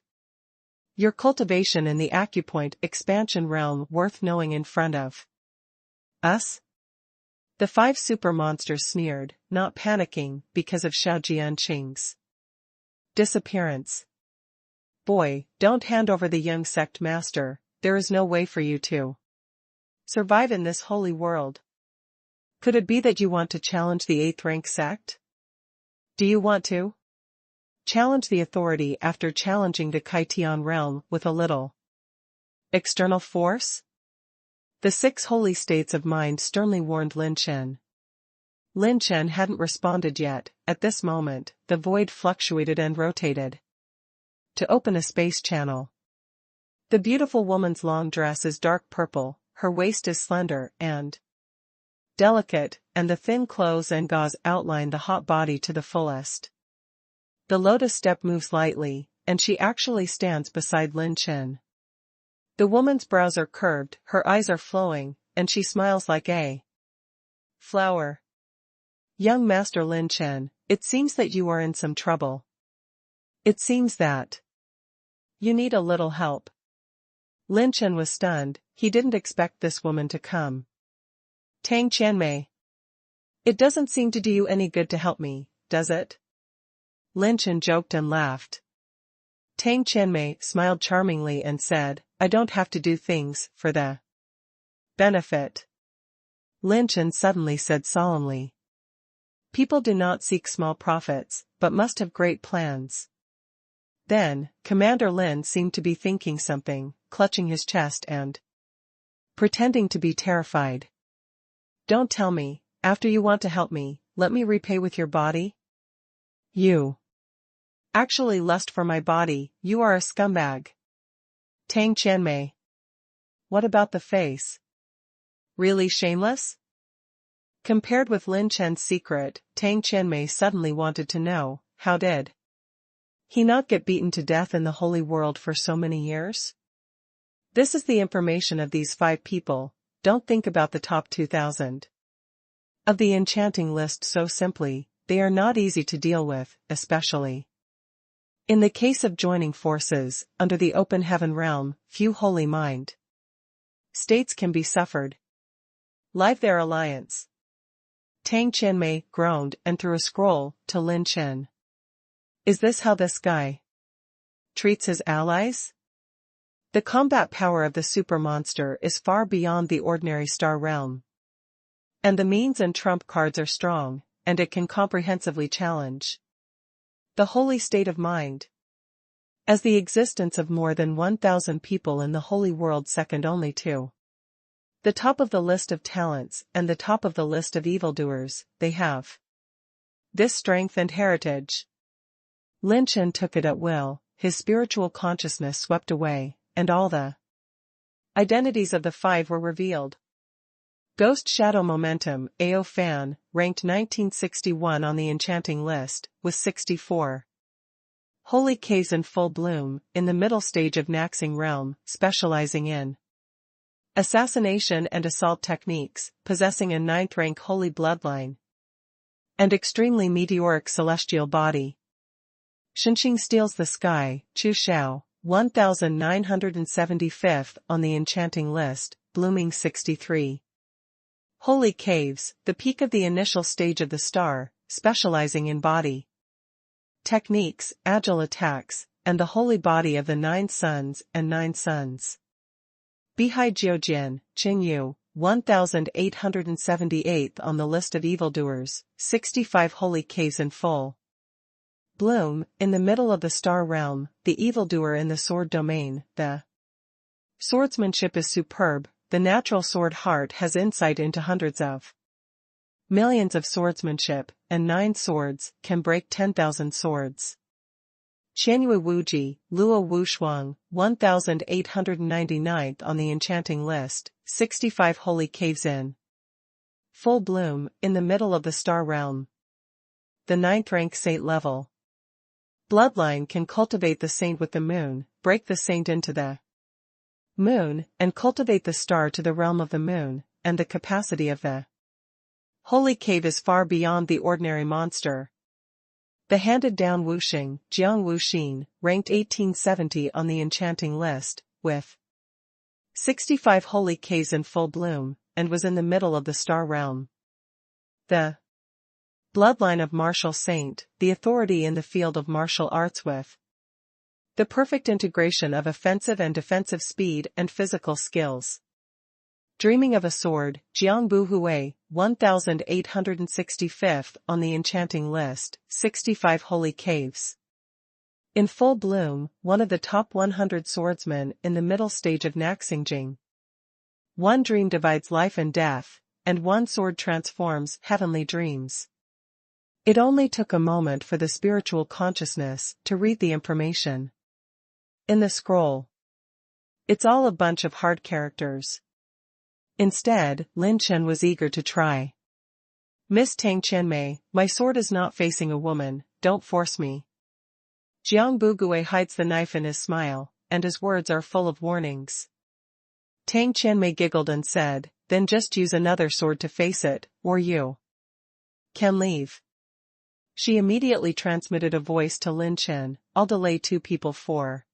your cultivation in the acupoint expansion realm worth knowing in front of us? The 5 super monsters sneered, not panicking because of Xiao Jianqing's disappearance. Boy, don't hand over the young sect master, there is no way for you to survive in this holy world. Could it be that you want to challenge the 8th rank sect? Do you want to challenge the authority after challenging the Kaitian realm with a little external force? The 6 holy states of mind sternly warned Lin Chen. Lin Chen hadn't responded yet. At this moment, the void fluctuated and rotated to open a space channel. The beautiful woman's long dress is dark purple, her waist is slender and delicate, and the thin clothes and gauze outline the hot body to the fullest. The lotus step moves lightly, and she actually stands beside Lin Chen. The woman's brows are curved, her eyes are flowing, and she smiles like a flower. Young Master Lin Chen, it seems that you are in some trouble. It seems that you need a little help. Lin Chen was stunned, he didn't expect this woman to come. Tang Qianmei. It doesn't seem to do you any good to help me, does it? Lin Chen joked and laughed. Tang Qianmei smiled charmingly and said, I don't have to do things for the benefit. Lin Chen suddenly said solemnly. People do not seek small profits, but must have great plans. Then, Commander Lin seemed to be thinking something, clutching his chest and pretending to be terrified. Don't tell me, after you want to help me, let me repay with your body? You actually lust for my body, you are a scumbag. Tang Qianmei. what about the face? Really shameless? Compared with Lin Chen's secret, Tang Qianmei suddenly wanted to know, how did he not get beaten to death in the holy world for so many years? This is the information of these 5 people. Don't think about the top 2,000 of the enchanting list so simply. They are not easy to deal with, especially in the case of joining forces under the open heaven realm. Few holy mind states can be suffered. Live their alliance. Tang Qianmei groaned and threw a scroll to Lin Chen. Is this how this guy treats his allies? The combat power of the super monster is far beyond the ordinary star realm. And the means and trump cards are strong, and it can comprehensively challenge the holy state of mind. As the existence of more than 1,000 people in the holy world second only to the top of the list of talents and the top of the list of evildoers, they have this strength and heritage. Lin Chen took it at will, his spiritual consciousness swept away, and all the identities of the 5 were revealed. Ghost Shadow Momentum, AO Fan, ranked 1961 on the enchanting list, with 64 holy caves in full bloom, in the middle stage of Naxing realm, specializing in assassination and assault techniques, possessing a 9th rank holy bloodline and extremely meteoric celestial body. Shenxing steals the sky, Chu Xiao, 1975th on the enchanting list, blooming 63 holy caves, the peak of the initial stage of the star, specializing in body techniques, agile attacks, and the holy body of the 9 suns and 9 suns. Bihai Jiujian, Qingyu, 1878th on the list of evildoers, 65 holy caves in full bloom, in the middle of the star realm, the evildoer in the sword domain. The swordsmanship is superb. The natural sword heart has insight into hundreds of millions of swordsmanship, and 9 swords can break 10,000 swords. Qianyue Wuji, Luo Wushuang, 1899th on the enchanting list, 65 holy caves in full bloom, in the middle of the star realm. The 9th rank saint level bloodline can cultivate the saint with the moon, break the saint into the moon, and cultivate the star to the realm of the moon, and the capacity of the holy cave is far beyond the ordinary monster. The handed-down Wuxing, Jiang Wuxin, ranked 1870 on the enchanting list, with 65 holy caves in full bloom, and was in the middle of the star realm. The bloodline of martial saint, the authority in the field of martial arts with the perfect integration of offensive and defensive speed and physical skills. Dreaming of a sword, Jiang Buhui, 1865th on the enchanting list, 65 holy caves in full bloom, one of the top 100 swordsmen in the middle stage of Naxingjing. One dream divides life and death, and one sword transforms heavenly dreams. It only took a moment for the spiritual consciousness to read the information in the scroll. It's all a bunch of hard characters. Instead, Lin Chen was eager to try. Miss Tang Qianmei, my sword is not facing a woman, don't force me. Jiang Bugui hides the knife in his smile, and his words are full of warnings. Tang Qianmei giggled and said, then just use another sword to face it, or you can leave. She immediately transmitted a voice to Lin Chen, I'll delay 2 people for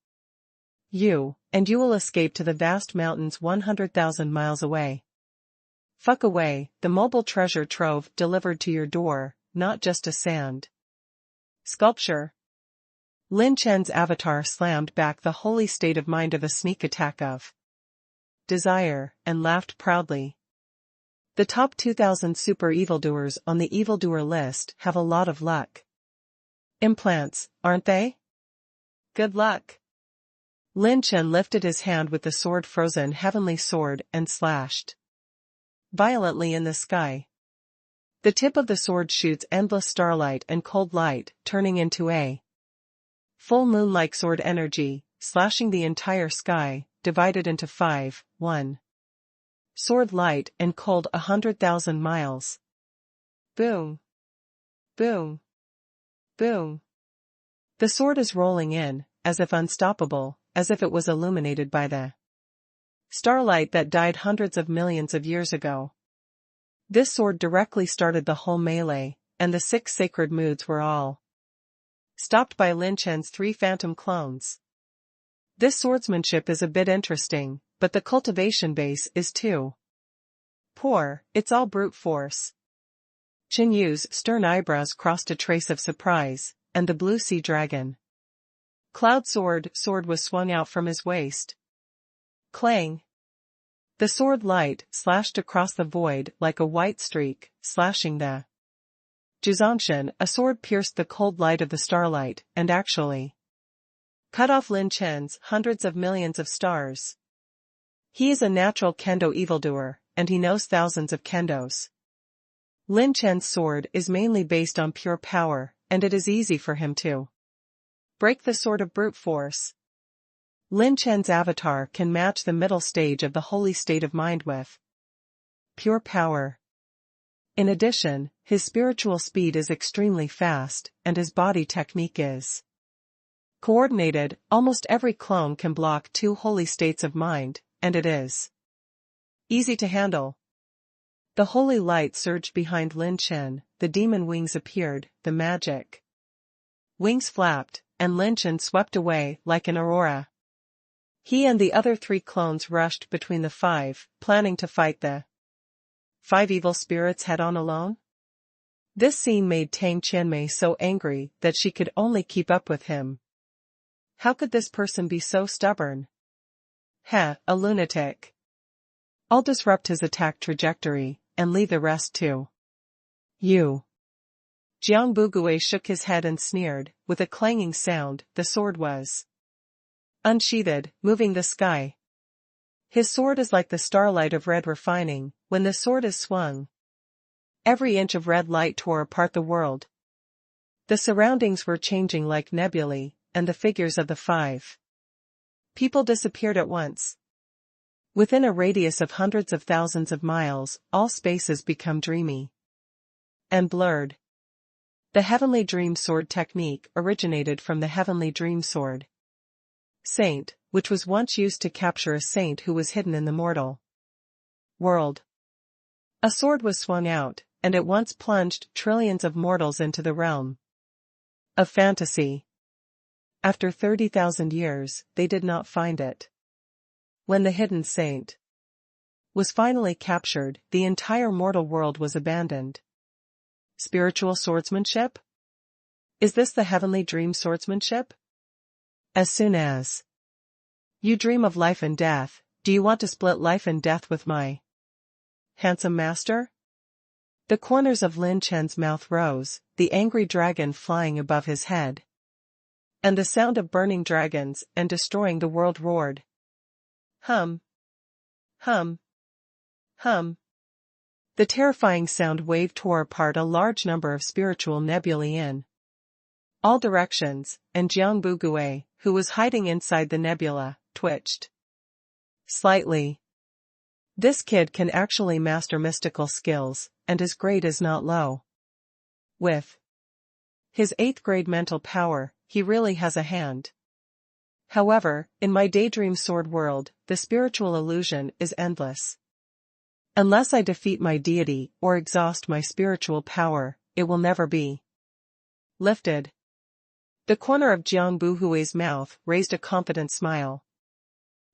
you, and you will escape to the vast mountains 100,000 miles away. Fuck away, the mobile treasure trove delivered to your door, not just a sand sculpture. Lin Chen's avatar slammed back the holy state of mind of a sneak attack of desire, and laughed proudly. The top 2,000 super evildoers on the evildoer list have a lot of luck. Implants, aren't they? Good luck. Lin Chen lifted his hand with the sword frozen heavenly sword and slashed violently in the sky. The tip of the sword shoots endless starlight and cold light, turning into a full moon-like sword energy, slashing the entire sky, divided into 5, 1. Sword light and cold 100,000 miles. Boom. Boom. Boom. The sword is rolling in, as if unstoppable, as if it was illuminated by the starlight that died hundreds of millions of years ago. This sword directly started the whole melee, and the 6 sacred moods were all stopped by Lin Chen's 3 phantom clones. This swordsmanship is a bit interesting, but the cultivation base is too poor. It's all brute force. Qin Yu's stern eyebrows crossed a trace of surprise, and the blue sea dragon cloud sword was swung out from his waist. Clang! The sword light slashed across the void like a white streak, slashing the Juzanshan. A sword pierced the cold light of the starlight, and actually cut off Lin Chen's hundreds of millions of stars. He is a natural kendo evildoer, and he knows thousands of kendos. Lin Chen's sword is mainly based on pure power, and it is easy for him to break the sword of brute force. Lin Chen's avatar can match the middle stage of the holy state of mind with pure power. In addition, his spiritual speed is extremely fast, and his body technique is coordinated. Almost every clone can block 2 holy states of mind, and it is easy to handle. The holy light surged behind Lin Chen, the demon wings appeared, the magic wings flapped, and Lin Chen swept away like an aurora. He and the other 3 clones rushed between the 5, planning to fight the 5 evil spirits head-on alone. This scene made Tang Qianmei so angry that she could only keep up with him. How could this person be so stubborn? Heh, a lunatic. I'll disrupt his attack trajectory, and leave the rest to you. Jiang Bugui shook his head and sneered. With a clanging sound, the sword was unsheathed, moving the sky. His sword is like the starlight of red refining. When the sword is swung, every inch of red light tore apart the world. The surroundings were changing like nebulae, and the figures of the 5 people disappeared at once. Within a radius of hundreds of thousands of miles, all spaces become dreamy and blurred. The Heavenly Dream Sword technique originated from the Heavenly Dream Sword Saint, which was once used to capture a saint who was hidden in the mortal world. A sword was swung out, and at once plunged trillions of mortals into the realm of fantasy. After 30,000 years, they did not find it. When the hidden saint was finally captured, the entire mortal world was abandoned. Spiritual swordsmanship? Is this the heavenly dream swordsmanship? As soon as you dream of life and death, do you want to split life and death with my handsome master? The corners of Lin Chen's mouth rose, the angry dragon flying above his head. And the sound of burning dragons and destroying the world roared. Hum. Hum. Hum. The terrifying sound wave tore apart a large number of spiritual nebulae in all directions, and Jiang Bugui, who was hiding inside the nebula, twitched slightly. This kid can actually master mystical skills, and his grade is not low. With his 8th grade mental power, he really has a hand. However, in my daydream sword world, the spiritual illusion is endless. Unless I defeat my deity or exhaust my spiritual power, it will never be lifted. The corner of Jiang Buhui's mouth raised a confident smile.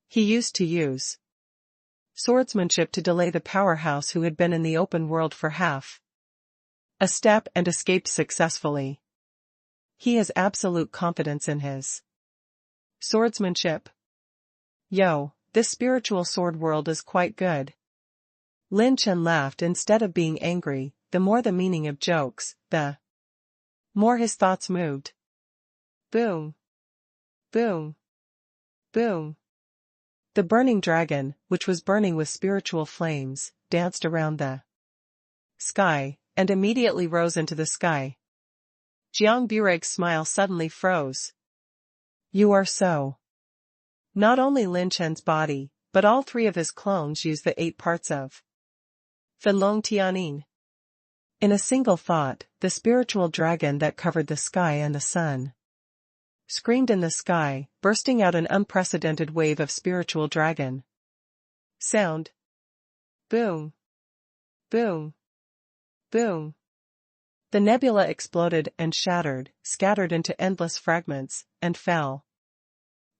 He used to use swordsmanship to delay the powerhouse who had been in the open world for half a step and escaped successfully. He has absolute confidence in his swordsmanship. Yo, this spiritual sword world is quite good. Lin Chen laughed instead of being angry. The more the meaning of jokes, the more his thoughts moved. Boom. Boom. Boom. The burning dragon, which was burning with spiritual flames, danced around the sky, and immediately rose into the sky. Jiang Bureg's smile suddenly froze. You are so Not only Lin Chen's body, but all three of his clones use the 8 parts of Fenlong Tianin. In a single thought, the spiritual dragon that covered the sky and the sun screamed in the sky, bursting out an unprecedented wave of spiritual dragon sound. Boom. Boom. Boom. The nebula exploded and shattered, scattered into endless fragments, and fell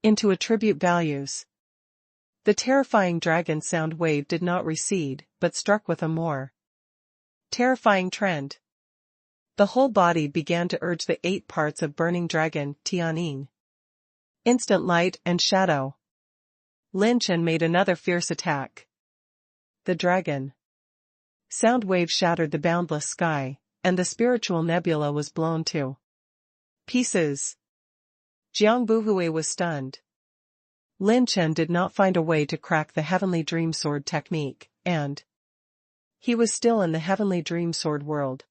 into attribute values. The terrifying dragon sound wave did not recede, but struck with a more terrifying trend. The whole body began to urge the 8 parts of burning dragon, Tianin. Instant light and shadow. Lin Chen made another fierce attack. The dragon sound wave shattered the boundless sky, and the spiritual nebula was blown to pieces. Jiang Buhui was stunned. Lin Chen did not find a way to crack the Heavenly Dream Sword technique, and he was still in the Heavenly Dream Sword world.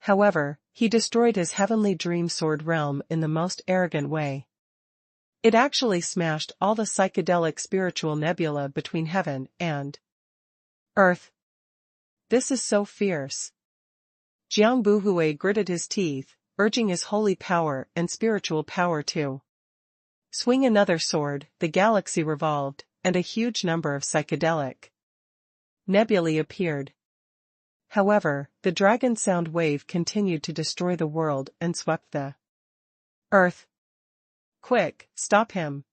However, he destroyed his Heavenly Dream Sword realm in the most arrogant way. It actually smashed all the psychedelic spiritual nebula between heaven and earth. This is so fierce. Jiang Buhui gritted his teeth, urging his holy power and spiritual power to swing another sword. The galaxy revolved, and a huge number of psychedelic nebulae appeared. However, the dragon sound wave continued to destroy the world and swept the earth. Quick, stop him.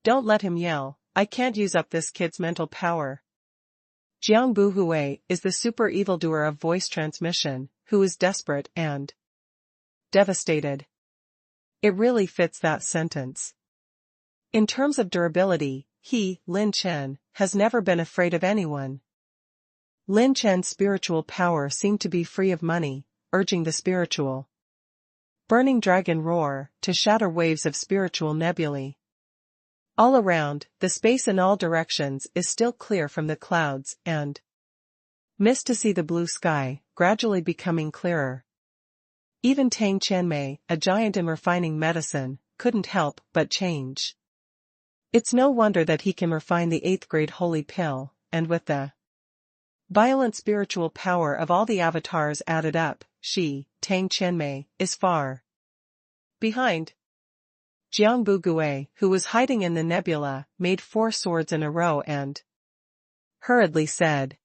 Don't let him yell. I can't use up this kid's mental power. Jiang Buhui is the super evildoer of voice transmission, who is desperate and devastated. It really fits that sentence. In terms of durability, he, Lin Chen, has never been afraid of anyone. Lin Chen's spiritual power seemed to be free of money, urging the spiritual burning dragon roar to shatter waves of spiritual nebulae. All around, the space in all directions is still clear from the clouds and mist to see the blue sky, gradually becoming clearer. Even Tang Qianmei, a giant in refining medicine, couldn't help but change. It's no wonder that he can refine the 8th grade holy pill, and with the violent spiritual power of all the avatars added up, she, Tang Qianmei, is far behind. Jiang Buhui, who was hiding in the nebula, made 4 swords in a row and hurriedly said,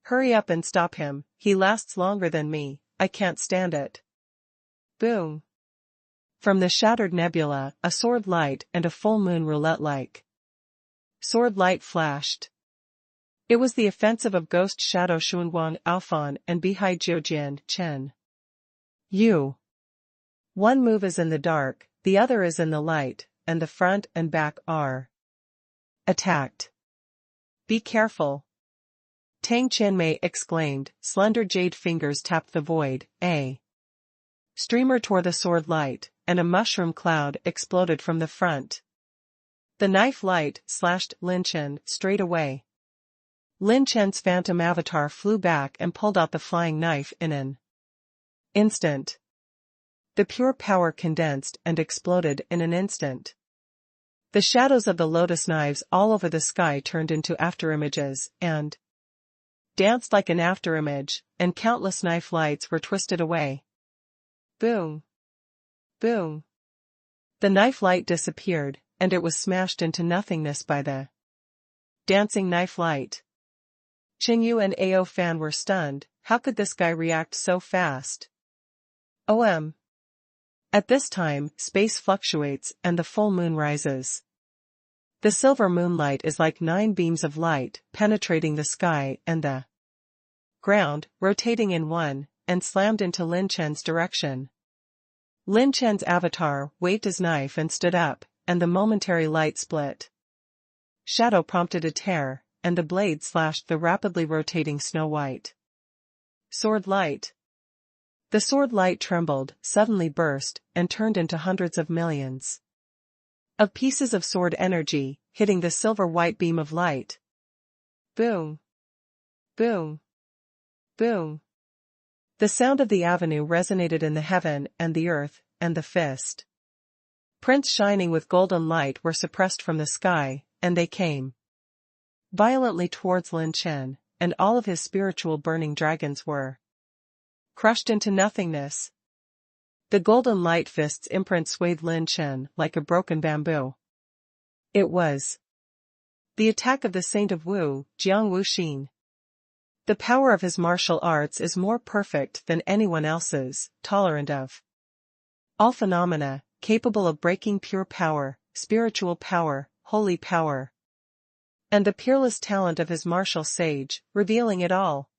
"Hurry up and stop him, he lasts longer than me, I can't stand it." Boom. From the shattered nebula, a sword light and a full moon roulette-like sword light flashed. It was the offensive of Ghost Shadow Xuanguang Alfan and Bihai Jiujian Chen. One move is in the dark, the other is in the light, and the front and back are attacked. Be careful. Tang Qianmei exclaimed, slender jade fingers tapped the void, a streamer tore the sword light, and a mushroom cloud exploded from the front. The knife light slashed Lin Chen straight away. Lin Chen's phantom avatar flew back and pulled out the flying knife in an instant. The pure power condensed and exploded in an instant. The shadows of the lotus knives all over the sky turned into afterimages and danced like an afterimage, and countless knife lights were twisted away. Boom. Boom. The knife light disappeared, and it was smashed into nothingness by the dancing knife light. Qingyu and Ao Fan were stunned. How could this guy react so fast? At this time, space fluctuates and the full moon rises. The silver moonlight is like 9 beams of light, penetrating the sky and the ground, rotating in one, and slammed into Lin Chen's direction. Lin Chen's avatar waved his knife and stood up, and the momentary light split. Shadow prompted a tear, and the blade slashed the rapidly rotating Snow White sword light. The sword light trembled, suddenly burst, and turned into hundreds of millions of pieces of sword energy, hitting the silver white beam of light. Boom. Boom. Boom. The sound of the avenue resonated in the heaven and the earth, and the fist Prints shining with golden light were suppressed from the sky, and they came violently towards Lin Chen, and all of his spiritual burning dragons were crushed into nothingness. The golden light fist's imprint swayed Lin Chen like a broken bamboo. It was the attack of the Saint of Wu, Jiang Wuxin. The power of his martial arts is more perfect than anyone else's, tolerant of all phenomena, capable of breaking pure power, spiritual power, holy power, and the peerless talent of his martial sage, revealing it all.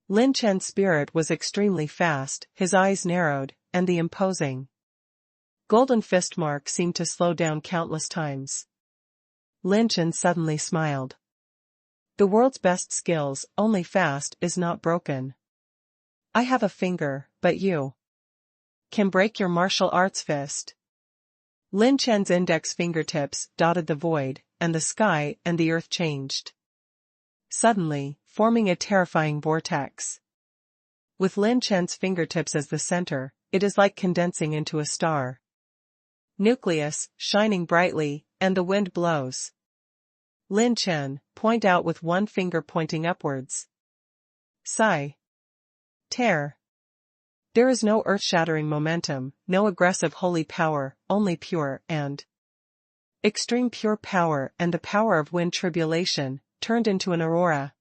Lin Chen's spirit was extremely fast, his eyes narrowed, and the imposing golden fist mark seemed to slow down countless times. Lin Chen suddenly smiled. The world's best skills, only fast, is not broken. I have a finger, but you can break your martial arts fist. Lin Chen's index fingertips dotted the void, and the sky and the earth changed, suddenly, forming a terrifying vortex. With Lin Chen's fingertips as the center, it is like condensing into a star nucleus, shining brightly, and the wind blows. Lin Chen, point out with one finger pointing upwards. Sigh. Tear. There is no earth-shattering momentum, no aggressive holy power, only pure and extreme pure power, and the power of wind tribulation, turned into an aurora.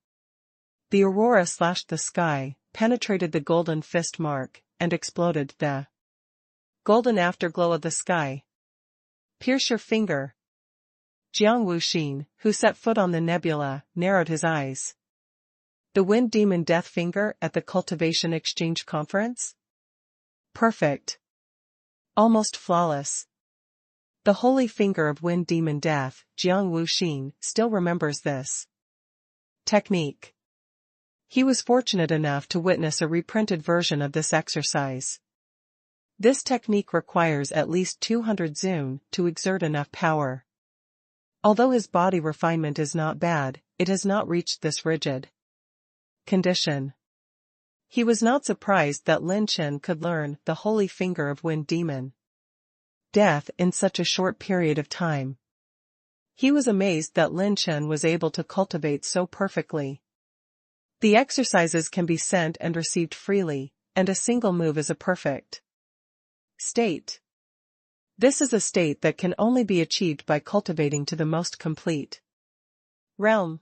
The aurora slashed the sky, penetrated the golden fist mark, and exploded the golden afterglow of the sky. Pierce your finger. Jiang Wuxin, who set foot on the nebula, narrowed his eyes. The wind demon death finger at the cultivation exchange conference? Perfect. Almost flawless. The holy finger of wind demon death, Jiang Wuxin, still remembers this technique. He was fortunate enough to witness a reprinted version of this exercise. This technique requires at least 200 zun to exert enough power. Although his body refinement is not bad, it has not reached this rigid condition. He was not surprised that Lin Chen could learn the holy finger of wind demon death in such a short period of time. He was amazed that Lin Chen was able to cultivate so perfectly. The exercises can be sent and received freely, and a single move is a perfect state. This is a state that can only be achieved by cultivating to the most complete realm.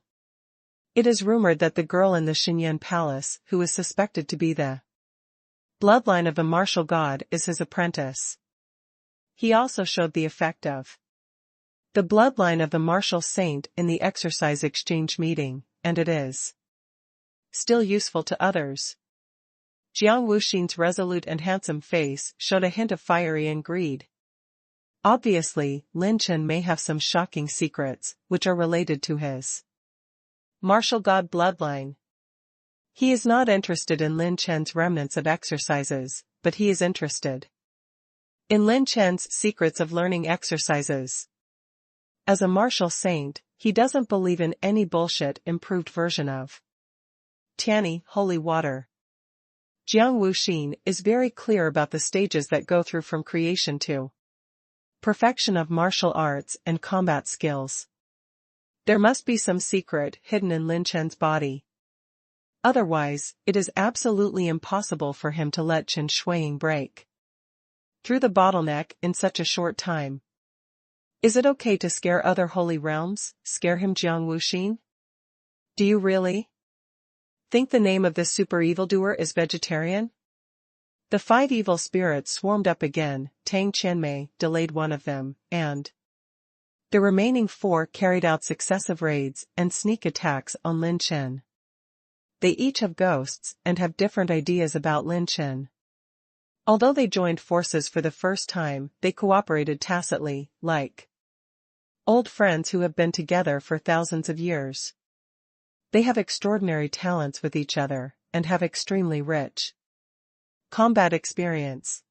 It is rumored that the girl in the Xinyan palace, who is suspected to be the bloodline of the martial god, is his apprentice. He also showed the effect of the bloodline of the martial saint in the exercise exchange meeting, and it is still useful to others. Jiang Wuxin's resolute and handsome face showed a hint of fiery and greed. Obviously, Lin Chen may have some shocking secrets, which are related to his martial god bloodline. He is not interested in Lin Chen's remnants of exercises, but he is interested in Lin Chen's secrets of learning exercises. As a martial saint, he doesn't believe in any bullshit improved version of Tianyi, holy water. Jiang Wuxin is very clear about the stages that go through from creation to perfection of martial arts and combat skills. There must be some secret hidden in Lin Chen's body. Otherwise, it is absolutely impossible for him to let Chen Shuiying break through the bottleneck in such a short time. Is it okay to scare other holy realms, scare him, Jiang Wuxin? Do you really think the name of this super evildoer is vegetarian? The 5 evil spirits swarmed up again. Tang Qianmei delayed one of them, and the remaining 4 carried out successive raids and sneak attacks on Lin Chen. They each have ghosts and have different ideas about Lin Chen. Although they joined forces for the first time, they cooperated tacitly, like old friends who have been together for thousands of years. They have extraordinary talents with each other, and have extremely rich combat experience.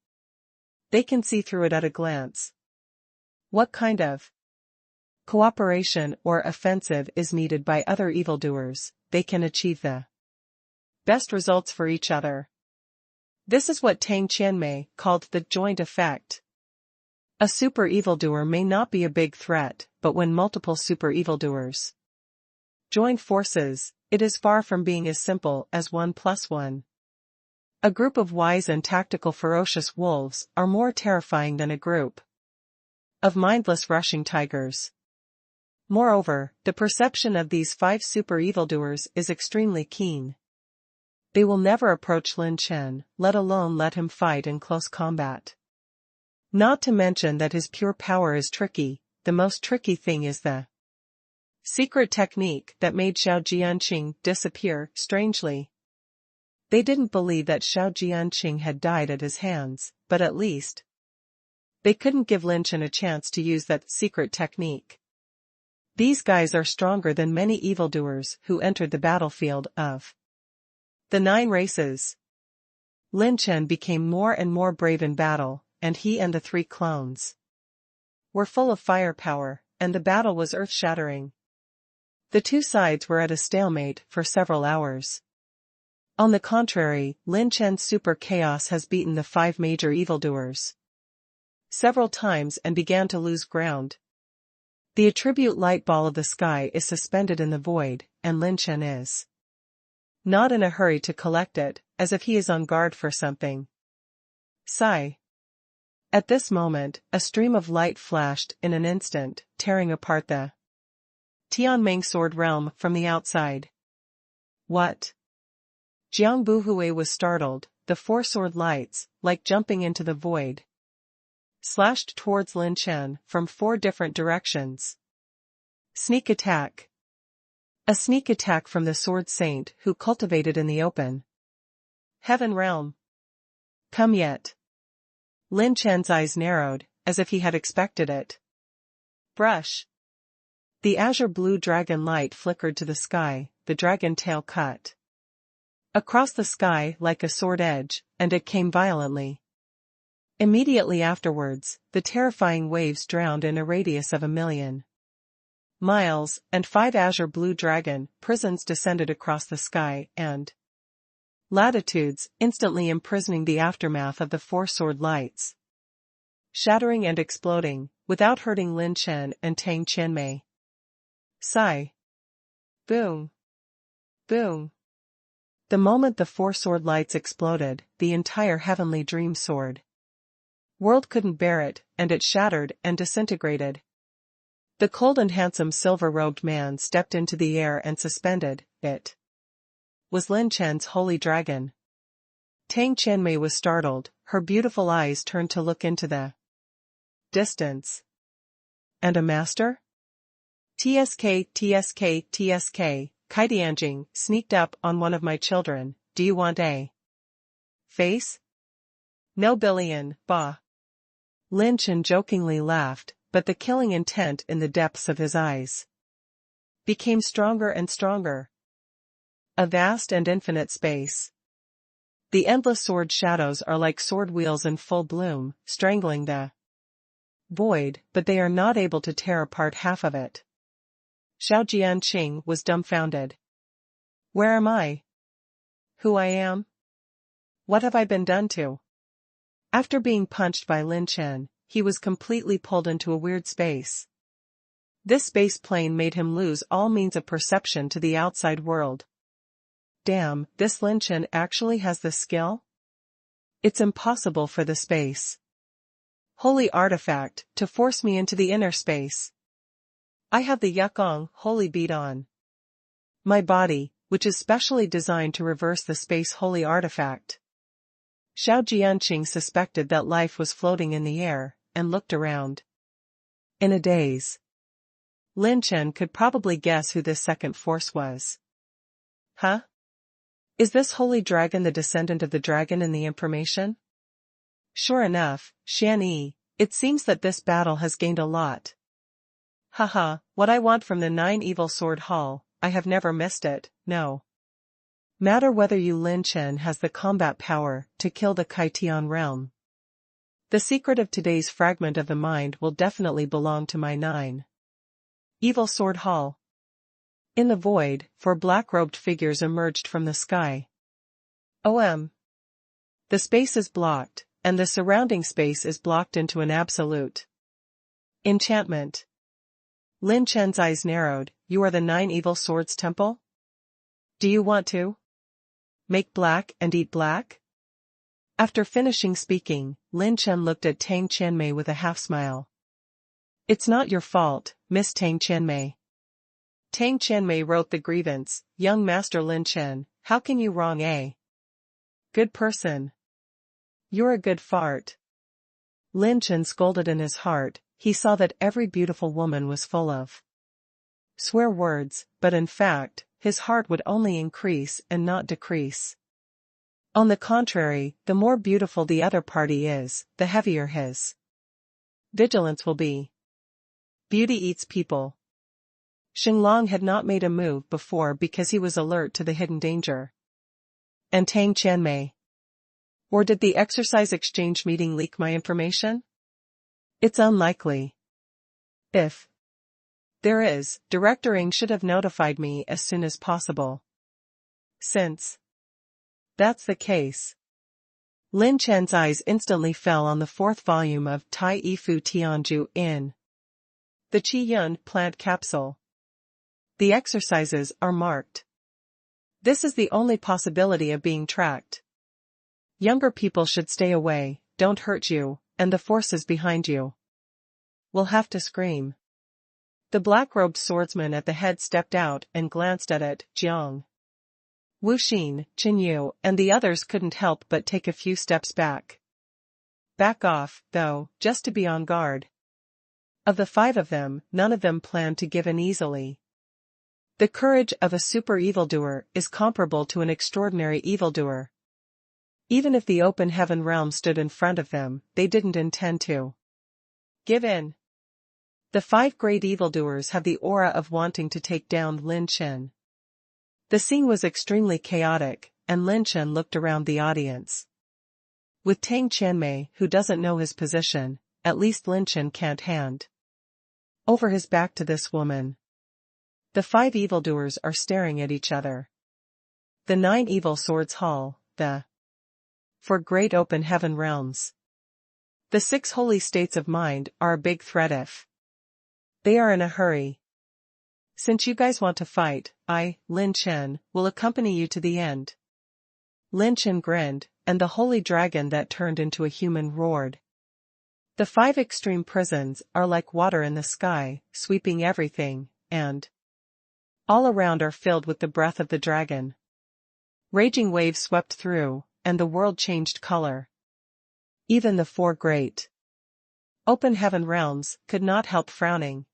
They can see through it at a glance. What kind of cooperation or offensive is needed by other evildoers? They can achieve the best results for each other. This is what Tang Qianmei called the joint effect. A super evildoer may not be a big threat, but when multiple super evildoers join forces, it is far from being as simple as 1 + 1. A group of wise and tactical ferocious wolves are more terrifying than a group of mindless rushing tigers. Moreover, the perception of these 5 super evildoers is extremely keen. They will never approach Lin Chen, let alone let him fight in close combat. Not to mention that his pure power is tricky. The most tricky thing is the secret technique that made Xiao Jianqing disappear strangely. They didn't believe that Xiao Jianqing had died at his hands, but at least they couldn't give Lin Chen a chance to use that secret technique. These guys are stronger than many evildoers who entered the battlefield of the 9 races. Lin Chen became more and more brave in battle, and he and the 3 clones were full of firepower, and the battle was earth-shattering. The 2 sides were at a stalemate for several hours. On the contrary, Lin Chen's super chaos has beaten the 5 major evildoers several times and began to lose ground. The attribute light ball of the sky is suspended in the void, and Lin Chen is not in a hurry to collect it, as if he is on guard for something. Sigh. At this moment, a stream of light flashed in an instant, tearing apart the Tianming sword realm from the outside. What? Jiang Buhui was startled. The 4 sword lights, like jumping into the void, slashed towards Lin Chen from 4 different directions. Sneak attack. A sneak attack from the sword saint who cultivated in the open heaven realm. Come yet. Lin Chen's eyes narrowed, as if he had expected it. Brush. The azure blue dragon light flickered to the sky, the dragon tail cut across the sky like a sword edge, and it came violently. Immediately afterwards, the terrifying waves drowned in a radius of 1,000,000 miles, and 5 azure blue dragon prisons descended across the sky and latitudes, instantly imprisoning the aftermath of the 4 sword lights, shattering and exploding, without hurting Lin Chen and Tang Qianmei. Sigh. Boom. Boom. The moment the 4 sword lights exploded, the entire heavenly dream sword world couldn't bear it, and it shattered and disintegrated. The cold and handsome silver-robed man stepped into the air and suspended it. Was Lin Chen's holy dragon. Tang Qianmei was startled, her beautiful eyes turned to look into the distance. And a master? TSK, TSK, TSK, Kaidianjing sneaked up on one of my children. Do you want a face? No billion, bah. Lin Chen jokingly laughed, but the killing intent in the depths of his eyes became stronger and stronger. A vast and infinite space. The endless sword shadows are like sword wheels in full bloom, strangling the void, but they are not able to tear apart half of it. Xiao Jianqing was dumbfounded. Where am I? Who I am? What have I been done to? After being punched by Lin Chen, he was completely pulled into a weird space. This space plane made him lose all means of perception to the outside world. Damn, this Lin Chen actually has the skill? It's impossible for the space holy artifact to force me into the inner space. I have the Yukong holy bead on my body, which is specially designed to reverse the space holy artifact. Xiao Jianqing suspected that life was floating in the air, and looked around. In a daze. Lin Chen could probably guess who this second force was. Huh? Is this holy dragon the descendant of the dragon in the information? Sure enough, Xian Yi, it seems that this battle has gained a lot. Haha, what I want from the 9 Evil Sword Hall, I have never missed it, no matter whether you Lin Chen has the combat power to kill the Kaitian realm. The secret of today's fragment of the mind will definitely belong to my 9 Evil Sword Hall. In the void, 4 black-robed figures emerged from the sky. OM. The space is blocked, and the surrounding space is blocked into an absolute Enchantment. Lin Chen's eyes narrowed. You are the Nine Evil Swords Temple? Do you want to make black and eat black? After finishing speaking, Lin Chen looked at Tang Qianmei with a half-smile. It's not your fault, Miss Tang Qianmei. Tang Qianmei wrote the grievance. Young Master Lin Chen, how can you wrong a good person? You're a good fart. Lin Chen scolded in his heart. He saw that every beautiful woman was full of swear words, but in fact, his heart would only increase and not decrease. On the contrary, the more beautiful the other party is, the heavier his vigilance will be. Beauty eats people. Xinglong had not made a move before because he was alert to the hidden danger. And Tang Qianmei? Or did the exercise exchange meeting leak my information? It's unlikely. If there is, Director Ng should have notified me as soon as possible. Since that's the case. Lin Chen's eyes instantly fell on the fourth volume of Tai Ifu Tianju in the Qi Yun plant capsule. The exercises are marked. This is the only possibility of being tracked. Younger people should stay away, don't hurt you, and the forces behind you will have to scream. The black-robed swordsman at the head stepped out and glanced at it. Jiang, Wu Xin, Qin Yu, and the others couldn't help but take a few steps back. Back off, though, just to be on guard. Of the five of them, none of them planned to give in easily. The courage of a super evildoer is comparable to an extraordinary evildoer. Even if the open heaven realm stood in front of them, they didn't intend to give in. The five great evildoers have the aura of wanting to take down Lin Chen. The scene was extremely chaotic, and Lin Chen looked around the audience. With Tang Qianmei, who doesn't know his position, at least Lin Chen can't hand over his back to this woman. The five evildoers are staring at each other. The Nine Evil Swords Hall, the four great open heaven realms. The six holy states of mind are a big threat if they are in a hurry. Since you guys want to fight, I, Lin Chen, will accompany you to the end. Lin Chen grinned, and the holy dragon that turned into a human roared. The five extreme prisons are like water in the sky, sweeping everything, and all around are filled with the breath of the dragon. Raging waves swept through, and the world changed color. Even the four great open heaven realms could not help frowning.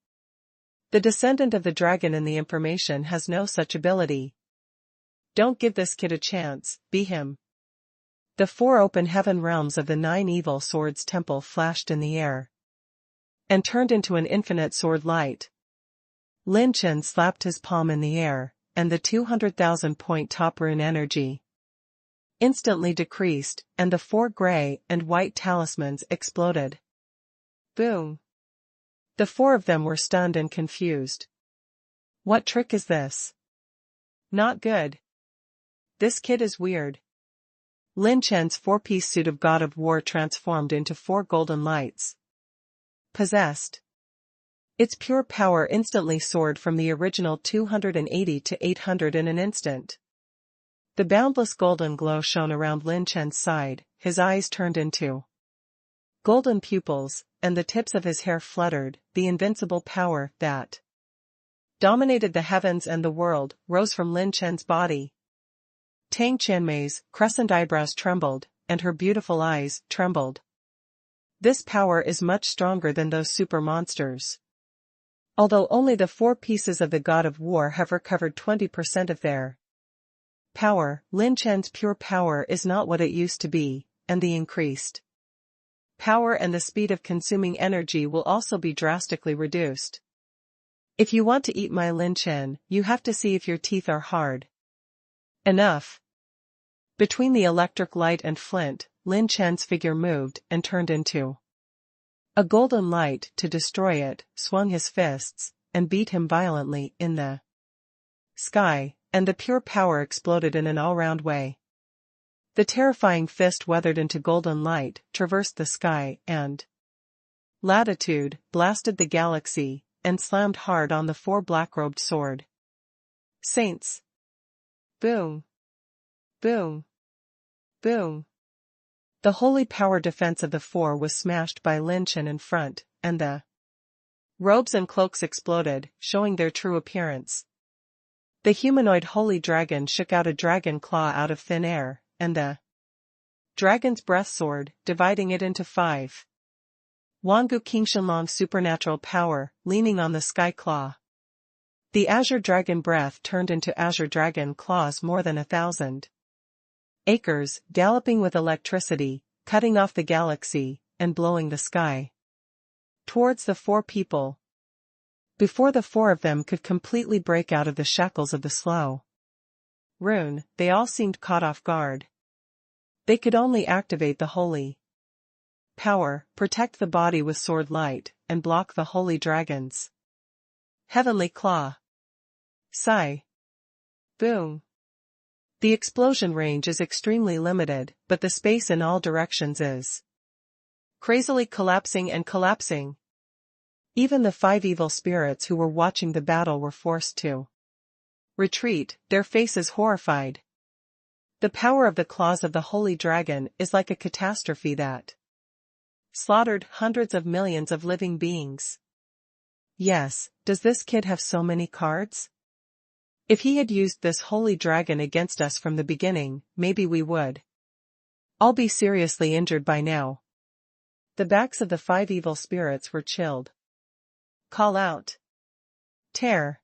The descendant of the dragon in the information has no such ability. Don't give this kid a chance, be him. The four open heaven realms of the Nine Evil Swords Temple flashed in the air and turned into an infinite sword light. Lin Chen slapped his palm in the air, and the 200,000 point top rune energy instantly decreased, and the four gray and white talismans exploded. Boom! The four of them were stunned and confused. What trick is this? Not good. This kid is weird. Lin Chen's four-piece suit of God of War transformed into four golden lights. Possessed. Its pure power instantly soared from the original 280 to 800 in an instant. The boundless golden glow shone around Lin Chen's side, his eyes turned into golden pupils, and the tips of his hair fluttered. The invincible power that dominated the heavens and the world rose from Lin Chen's body. Tang Qianmei's crescent eyebrows trembled, and her beautiful eyes trembled. This power is much stronger than those super monsters. Although only the four pieces of the God of War have recovered 20% of their power, Lin Chen's pure power is not what it used to be, and the increased power and the speed of consuming energy will also be drastically reduced. If you want to eat my Lin Chen, you have to see if your teeth are hard enough. Between the electric light and flint, Lin Chen's figure moved and turned into a golden light. To destroy it, swung his fists, and beat him violently in the sky, and the pure power exploded in an all-round way. The terrifying fist weathered into golden light, traversed the sky, and latitude, blasted the galaxy, and slammed hard on the four black-robed sword saints. Boom. Boom. Boom. The holy power defense of the four was smashed by Lin Chen in front, and the robes and cloaks exploded, showing their true appearance. The humanoid holy dragon shook out a dragon claw out of thin air, and the dragon's breath sword, dividing it into 5. Wangu Qingshenlong's supernatural power, leaning on the sky claw. The azure dragon breath turned into azure dragon claws more than 1,000 acres, galloping with electricity, cutting off the galaxy, and blowing the sky towards the 4 people. Before the 4 of them could completely break out of the shackles of the slow rune, they all seemed caught off guard. They could only activate the holy power, protect the body with sword light, and block the holy dragon's heavenly claw. Sigh. Boom. The explosion range is extremely limited, but the space in all directions is crazily collapsing and collapsing. Even the 5 evil spirits who were watching the battle were forced to retreat, their faces horrified. The power of the claws of the holy dragon is like a catastrophe that slaughtered hundreds of millions of living beings. Yes, does this kid have so many cards? If he had used this holy dragon against us from the beginning, maybe we would all be seriously injured by now. The backs of the 5 evil spirits were chilled. Call out. Tear.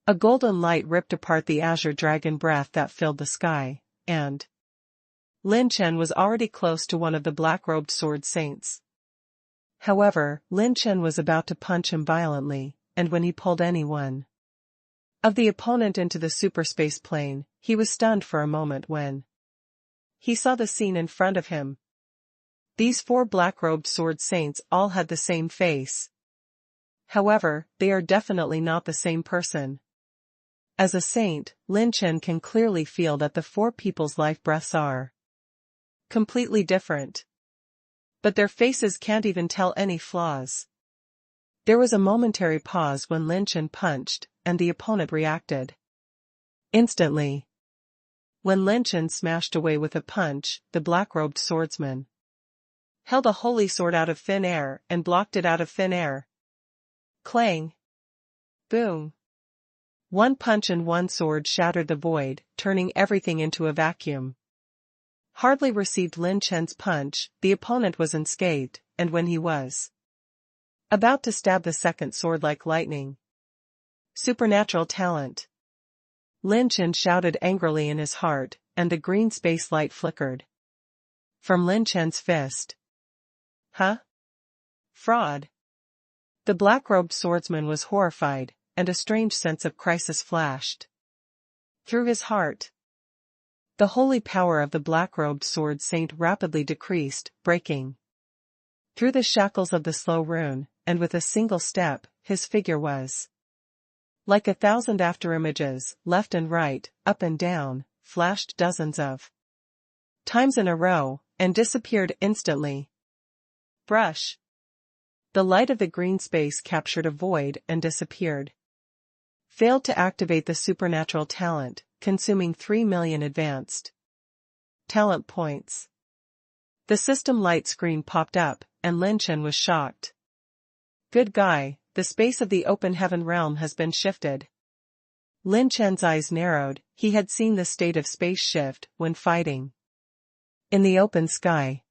A golden light ripped apart the azure dragon breath that filled the sky, and Lin Chen was already close to one of the black-robed sword saints. However, Lin Chen was about to punch him violently, and when he pulled any one of the opponent into the superspace plane, he was stunned for a moment when he saw the scene in front of him. These 4 black-robed sword saints all had the same face. However, they are definitely not the same person. As a saint, Lin Chen can clearly feel that the 4 people's life breaths are completely different. But their faces can't even tell any flaws. There was a momentary pause when Lin Chen punched, and the opponent reacted instantly. When Lin Chen smashed away with a punch, the black-robed swordsman held a holy sword out of thin air and blocked it out of thin air. Clang. Boom. One punch and one sword shattered the void, turning everything into a vacuum. Hardly received Lin Chen's punch, the opponent was unscathed, and when he was about to stab the second sword like lightning. Supernatural talent. Lin Chen shouted angrily in his heart, and the green space light flickered from Lin Chen's fist. Huh? Fraud. The black-robed swordsman was horrified, and a strange sense of crisis flashed through his heart. The holy power of the black-robed sword saint rapidly decreased, breaking through the shackles of the slow rune, and with a single step, his figure was like 1,000 afterimages, left and right, up and down, flashed dozens of times in a row, and disappeared instantly. Brush. The light of the green space captured a void and disappeared. Failed to activate the supernatural talent, consuming 3 million advanced talent points. The system light screen popped up, and Lin Chen was shocked. Good guy, the space of the open heaven realm has been shifted. Lin Chen's eyes narrowed, he had seen the state of space shift when fighting in the open sky.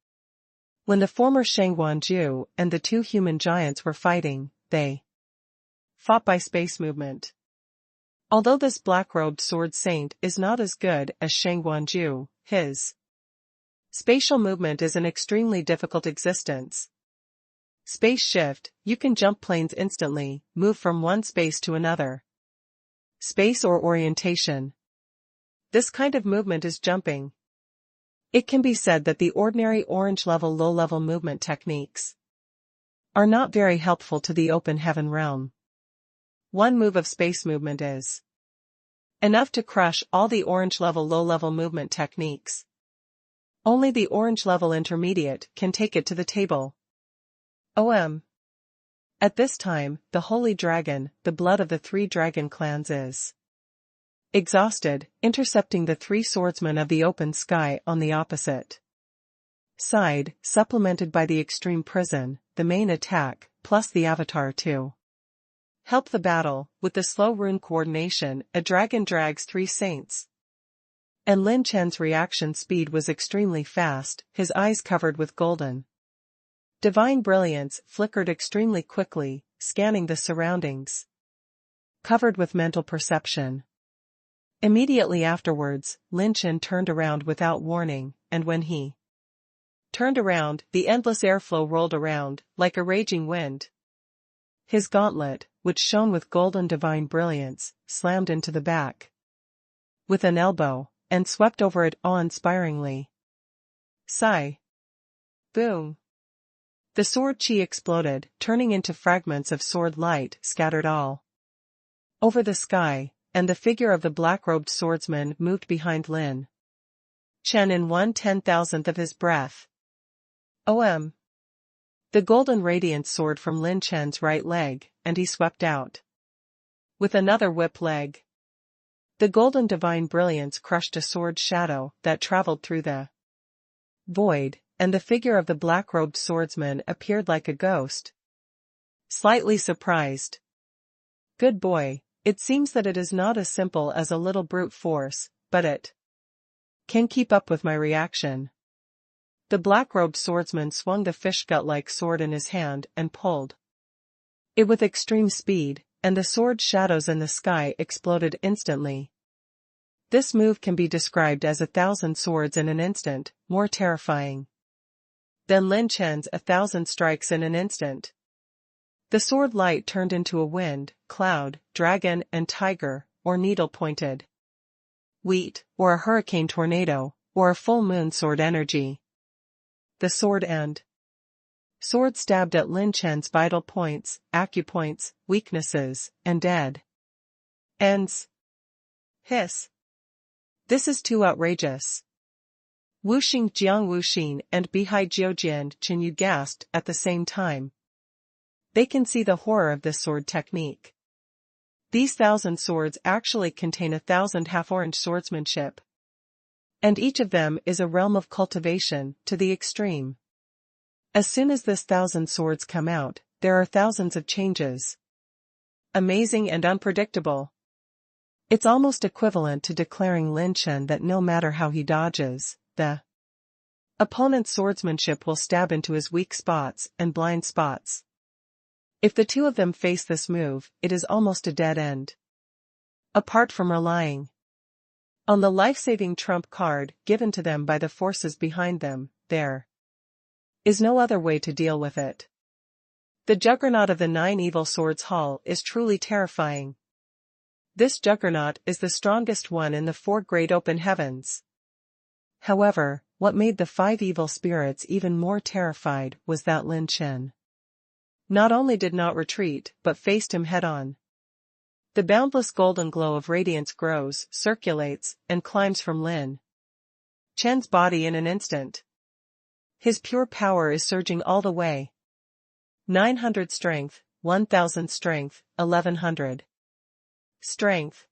When the former Shang Wanju and the 2 human giants were fighting, they fought by space movement. Although this black-robed sword saint is not as good as Shang Wanju, his spatial movement is an extremely difficult existence. Space shift, you can jump planes instantly, move from one space to another. Space or orientation. This kind of movement is jumping. It can be said that the ordinary orange-level low-level movement techniques are not very helpful to the open heaven realm. One move of space movement is enough to crush all the orange-level low-level movement techniques. Only the orange-level intermediate can take it to the table. At this time, the holy dragon, the blood of the 3 dragon clans is exhausted, intercepting the 3 swordsmen of the open sky on the opposite side, supplemented by the extreme prison, the main attack, plus the avatar to help the battle. With the slow rune coordination, a dragon drags 3 saints. And Lin Chen's reaction speed was extremely fast, his eyes covered with golden divine brilliance flickered extremely quickly, scanning the surroundings. Covered with mental perception. Immediately afterwards, Lin Chen turned around without warning, and when he turned around, the endless airflow rolled around, like a raging wind. His gauntlet, which shone with golden divine brilliance, slammed into the back with an elbow, and swept over it awe-inspiringly. Sigh. Boom. The sword chi exploded, turning into fragments of sword light scattered all over the sky, and the figure of the black-robed swordsman moved behind Lin Chen in 1/10,000th of his breath. The golden radiant soared from Lin Chen's right leg, and he swept out with another whip leg. The golden divine brilliance crushed a sword shadow that traveled through the void, and the figure of the black-robed swordsman appeared like a ghost. Slightly surprised. Good boy, it seems that it is not as simple as a little brute force, but it can keep up with my reaction. The black-robed swordsman swung the fish-gut-like sword in his hand and pulled it with extreme speed, and the sword shadows in the sky exploded instantly. This move can be described as 1,000 swords in an instant, more terrifying than Lin Chen's 1,000 strikes in an instant. The sword light turned into a wind, cloud, dragon and tiger, or needle-pointed wheat, or a hurricane tornado, or a full moon sword energy. The sword and sword stabbed at Lin Chen's vital points, acupoints, weaknesses, and dead ends. Hiss. This is too outrageous. Wuxing Jiang Wuxin and Bihai Jiujian Qinyu gasped at the same time. They can see the horror of this sword technique. These 1,000 swords actually contain 1,000 half-orange swordsmanship. And each of them is a realm of cultivation, to the extreme. As soon as this 1,000 swords come out, there are thousands of changes. Amazing and unpredictable. It's almost equivalent to declaring Lin Chen that no matter how he dodges, the opponent's swordsmanship will stab into his weak spots and blind spots. If the two of them face this move, it is almost a dead end. Apart from relying on the life-saving trump card given to them by the forces behind them, there is no other way to deal with it. The juggernaut of the 9 evil swords hall is truly terrifying. This juggernaut is the strongest one in the 4 great open heavens. However, what made the 5 evil spirits even more terrified was that Lin Chen not only did not retreat, but faced him head-on. The boundless golden glow of radiance grows, circulates, and climbs from Lin Chen's body in an instant. His pure power is surging all the way. 900 strength, 1,000 strength, 1,100 strength.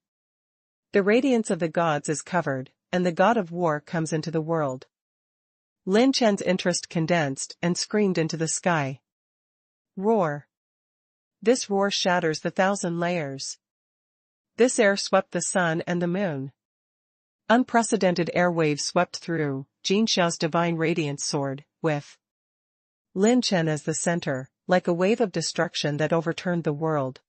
The radiance of the gods is covered, and the god of war comes into the world. Lin Chen's interest condensed and screamed into the sky. Roar. This roar shatters the 1,000 layers. This air swept the sun and the moon. Unprecedented air waves swept through Jin Xiao's divine radiance sword, with Lin Chen as the center, like a wave of destruction that overturned the world,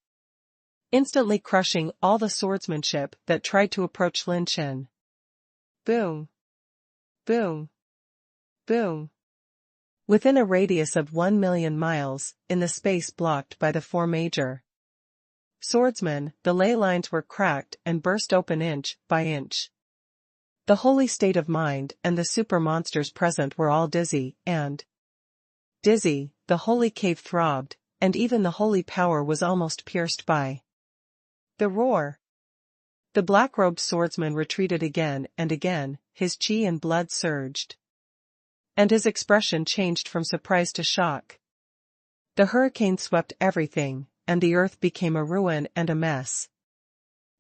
instantly crushing all the swordsmanship that tried to approach Lin Chen. Boom. Boom. Boom. Within a radius of 1,000,000 miles, in the space blocked by the 4 major swordsmen, the ley lines were cracked and burst open inch by inch. The holy state of mind and the super monsters present were all dizzy, and dizzy, the holy cave throbbed, and even the holy power was almost pierced by the roar. The black-robed swordsman retreated again and again, his chi and blood surged, and his expression changed from surprise to shock. The hurricane swept everything, and the earth became a ruin and a mess.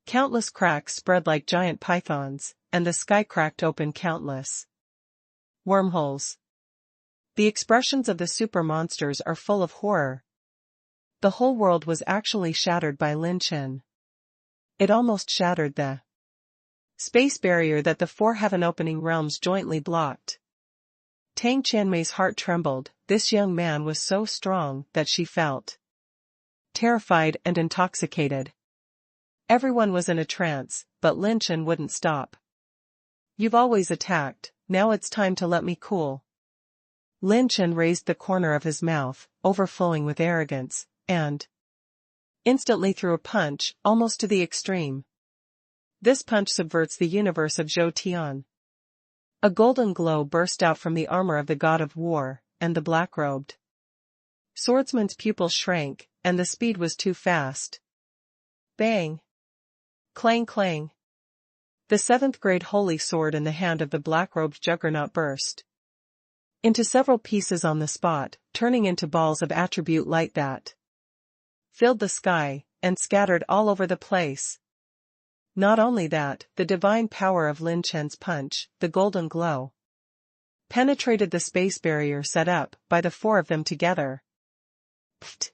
Countless cracks spread like giant pythons, and the sky cracked open countless wormholes. The expressions of the super monsters are full of horror. The whole world was actually shattered by Lin Chen. It almost shattered the space barrier that the four heaven-opening realms jointly blocked. Tang Qianmei's heart trembled. This young man was so strong that she felt terrified and intoxicated. Everyone was in a trance, but Lin Chen wouldn't stop. "You've always attacked, now it's time to let me cool." Lin Chen raised the corner of his mouth, overflowing with arrogance, and instantly threw a punch, almost to the extreme. This punch subverts the universe of Zhou Tian. A golden glow burst out from the armor of the god of war, and the black-robed swordsman's pupils shrank, and the speed was too fast. Bang! Clang clang! The seventh-grade holy sword in the hand of the black-robed juggernaut burst into several pieces on the spot, turning into balls of attribute light that filled the sky, and scattered all over the place. Not only that, the divine power of Lin Chen's punch, the golden glow, penetrated the space barrier set up by the four of them together. Pfft!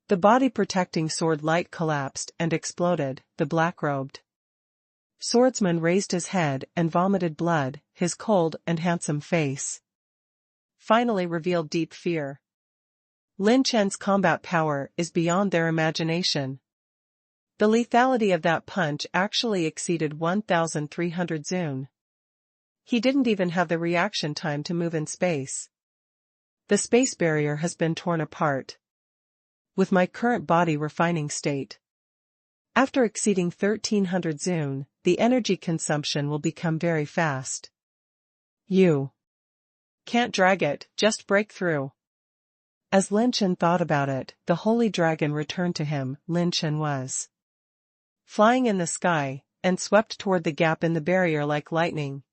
The body-protecting sword light collapsed and exploded. The black-robed swordsman raised his head and vomited blood. His cold and handsome face finally revealed deep fear. Lin Chen's combat power is beyond their imagination. The lethality of that punch actually exceeded 1,300 zun. He didn't even have the reaction time to move in space. The space barrier has been torn apart. With my current body refining state, after exceeding 1,300 zun, the energy consumption will become very fast. You can't drag it, just break through. As Lin Chen thought about it, the holy dragon returned to him. Lin Chen was flying in the sky, and swept toward the gap in the barrier like lightning.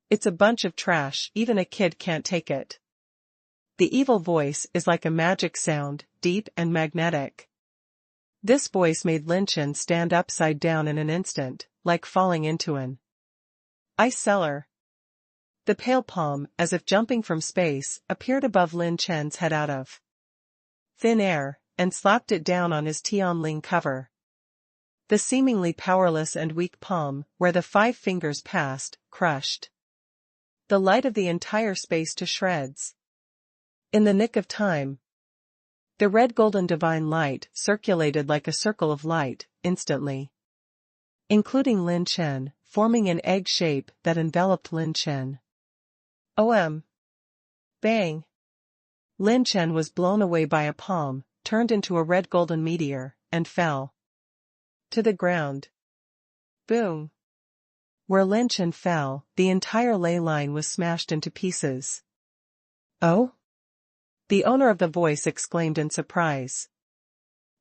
"It's a bunch of trash, even a kid can't take it." The evil voice is like a magic sound, deep and magnetic. This voice made Lin Chen stand upside down in an instant, like falling into an ice cellar. The pale palm, as if jumping from space, appeared above Lin Chen's head out of thin air, and slapped it down on his Tianling cover. The seemingly powerless and weak palm, where the 5 fingers passed, crushed the light of the entire space to shreds. In the nick of time, the red golden divine light circulated like a circle of light, instantly including Lin Chen, forming an egg shape that enveloped Lin Chen. Bang! Lin Chen was blown away by a palm, turned into a red golden meteor, and fell to the ground. Boom! Where Lin Chen fell, the entire ley line was smashed into pieces. "Oh?" the owner of the voice exclaimed in surprise.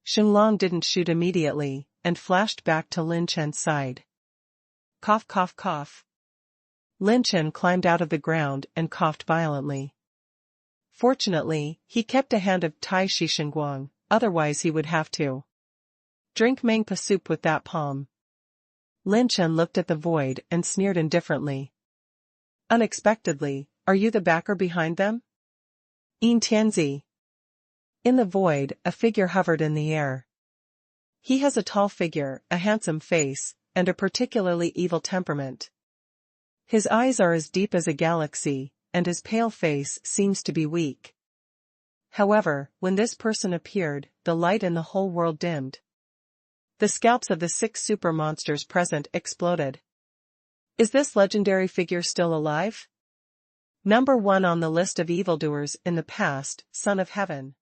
Xinglong didn't shoot immediately, and flashed back to Lin Chen's side. Cough cough cough. Lin Chen climbed out of the ground and coughed violently. Fortunately, he kept a hand of Tai Shi Xinguang, otherwise he would have to drink mangpa soup with that palm. Lin Chen looked at the void and sneered indifferently. Unexpectedly, "Are you the backer behind them?" "Yin Tianzi." In the void, a figure hovered in the air. He has a tall figure, a handsome face, and a particularly evil temperament. His eyes are as deep as a galaxy, and his pale face seems to be weak. However, when this person appeared, the light in the whole world dimmed. The scalps of the 6 super monsters present exploded. Is this legendary figure still alive? Number 1 on the list of evildoers in the past, Son of Heaven.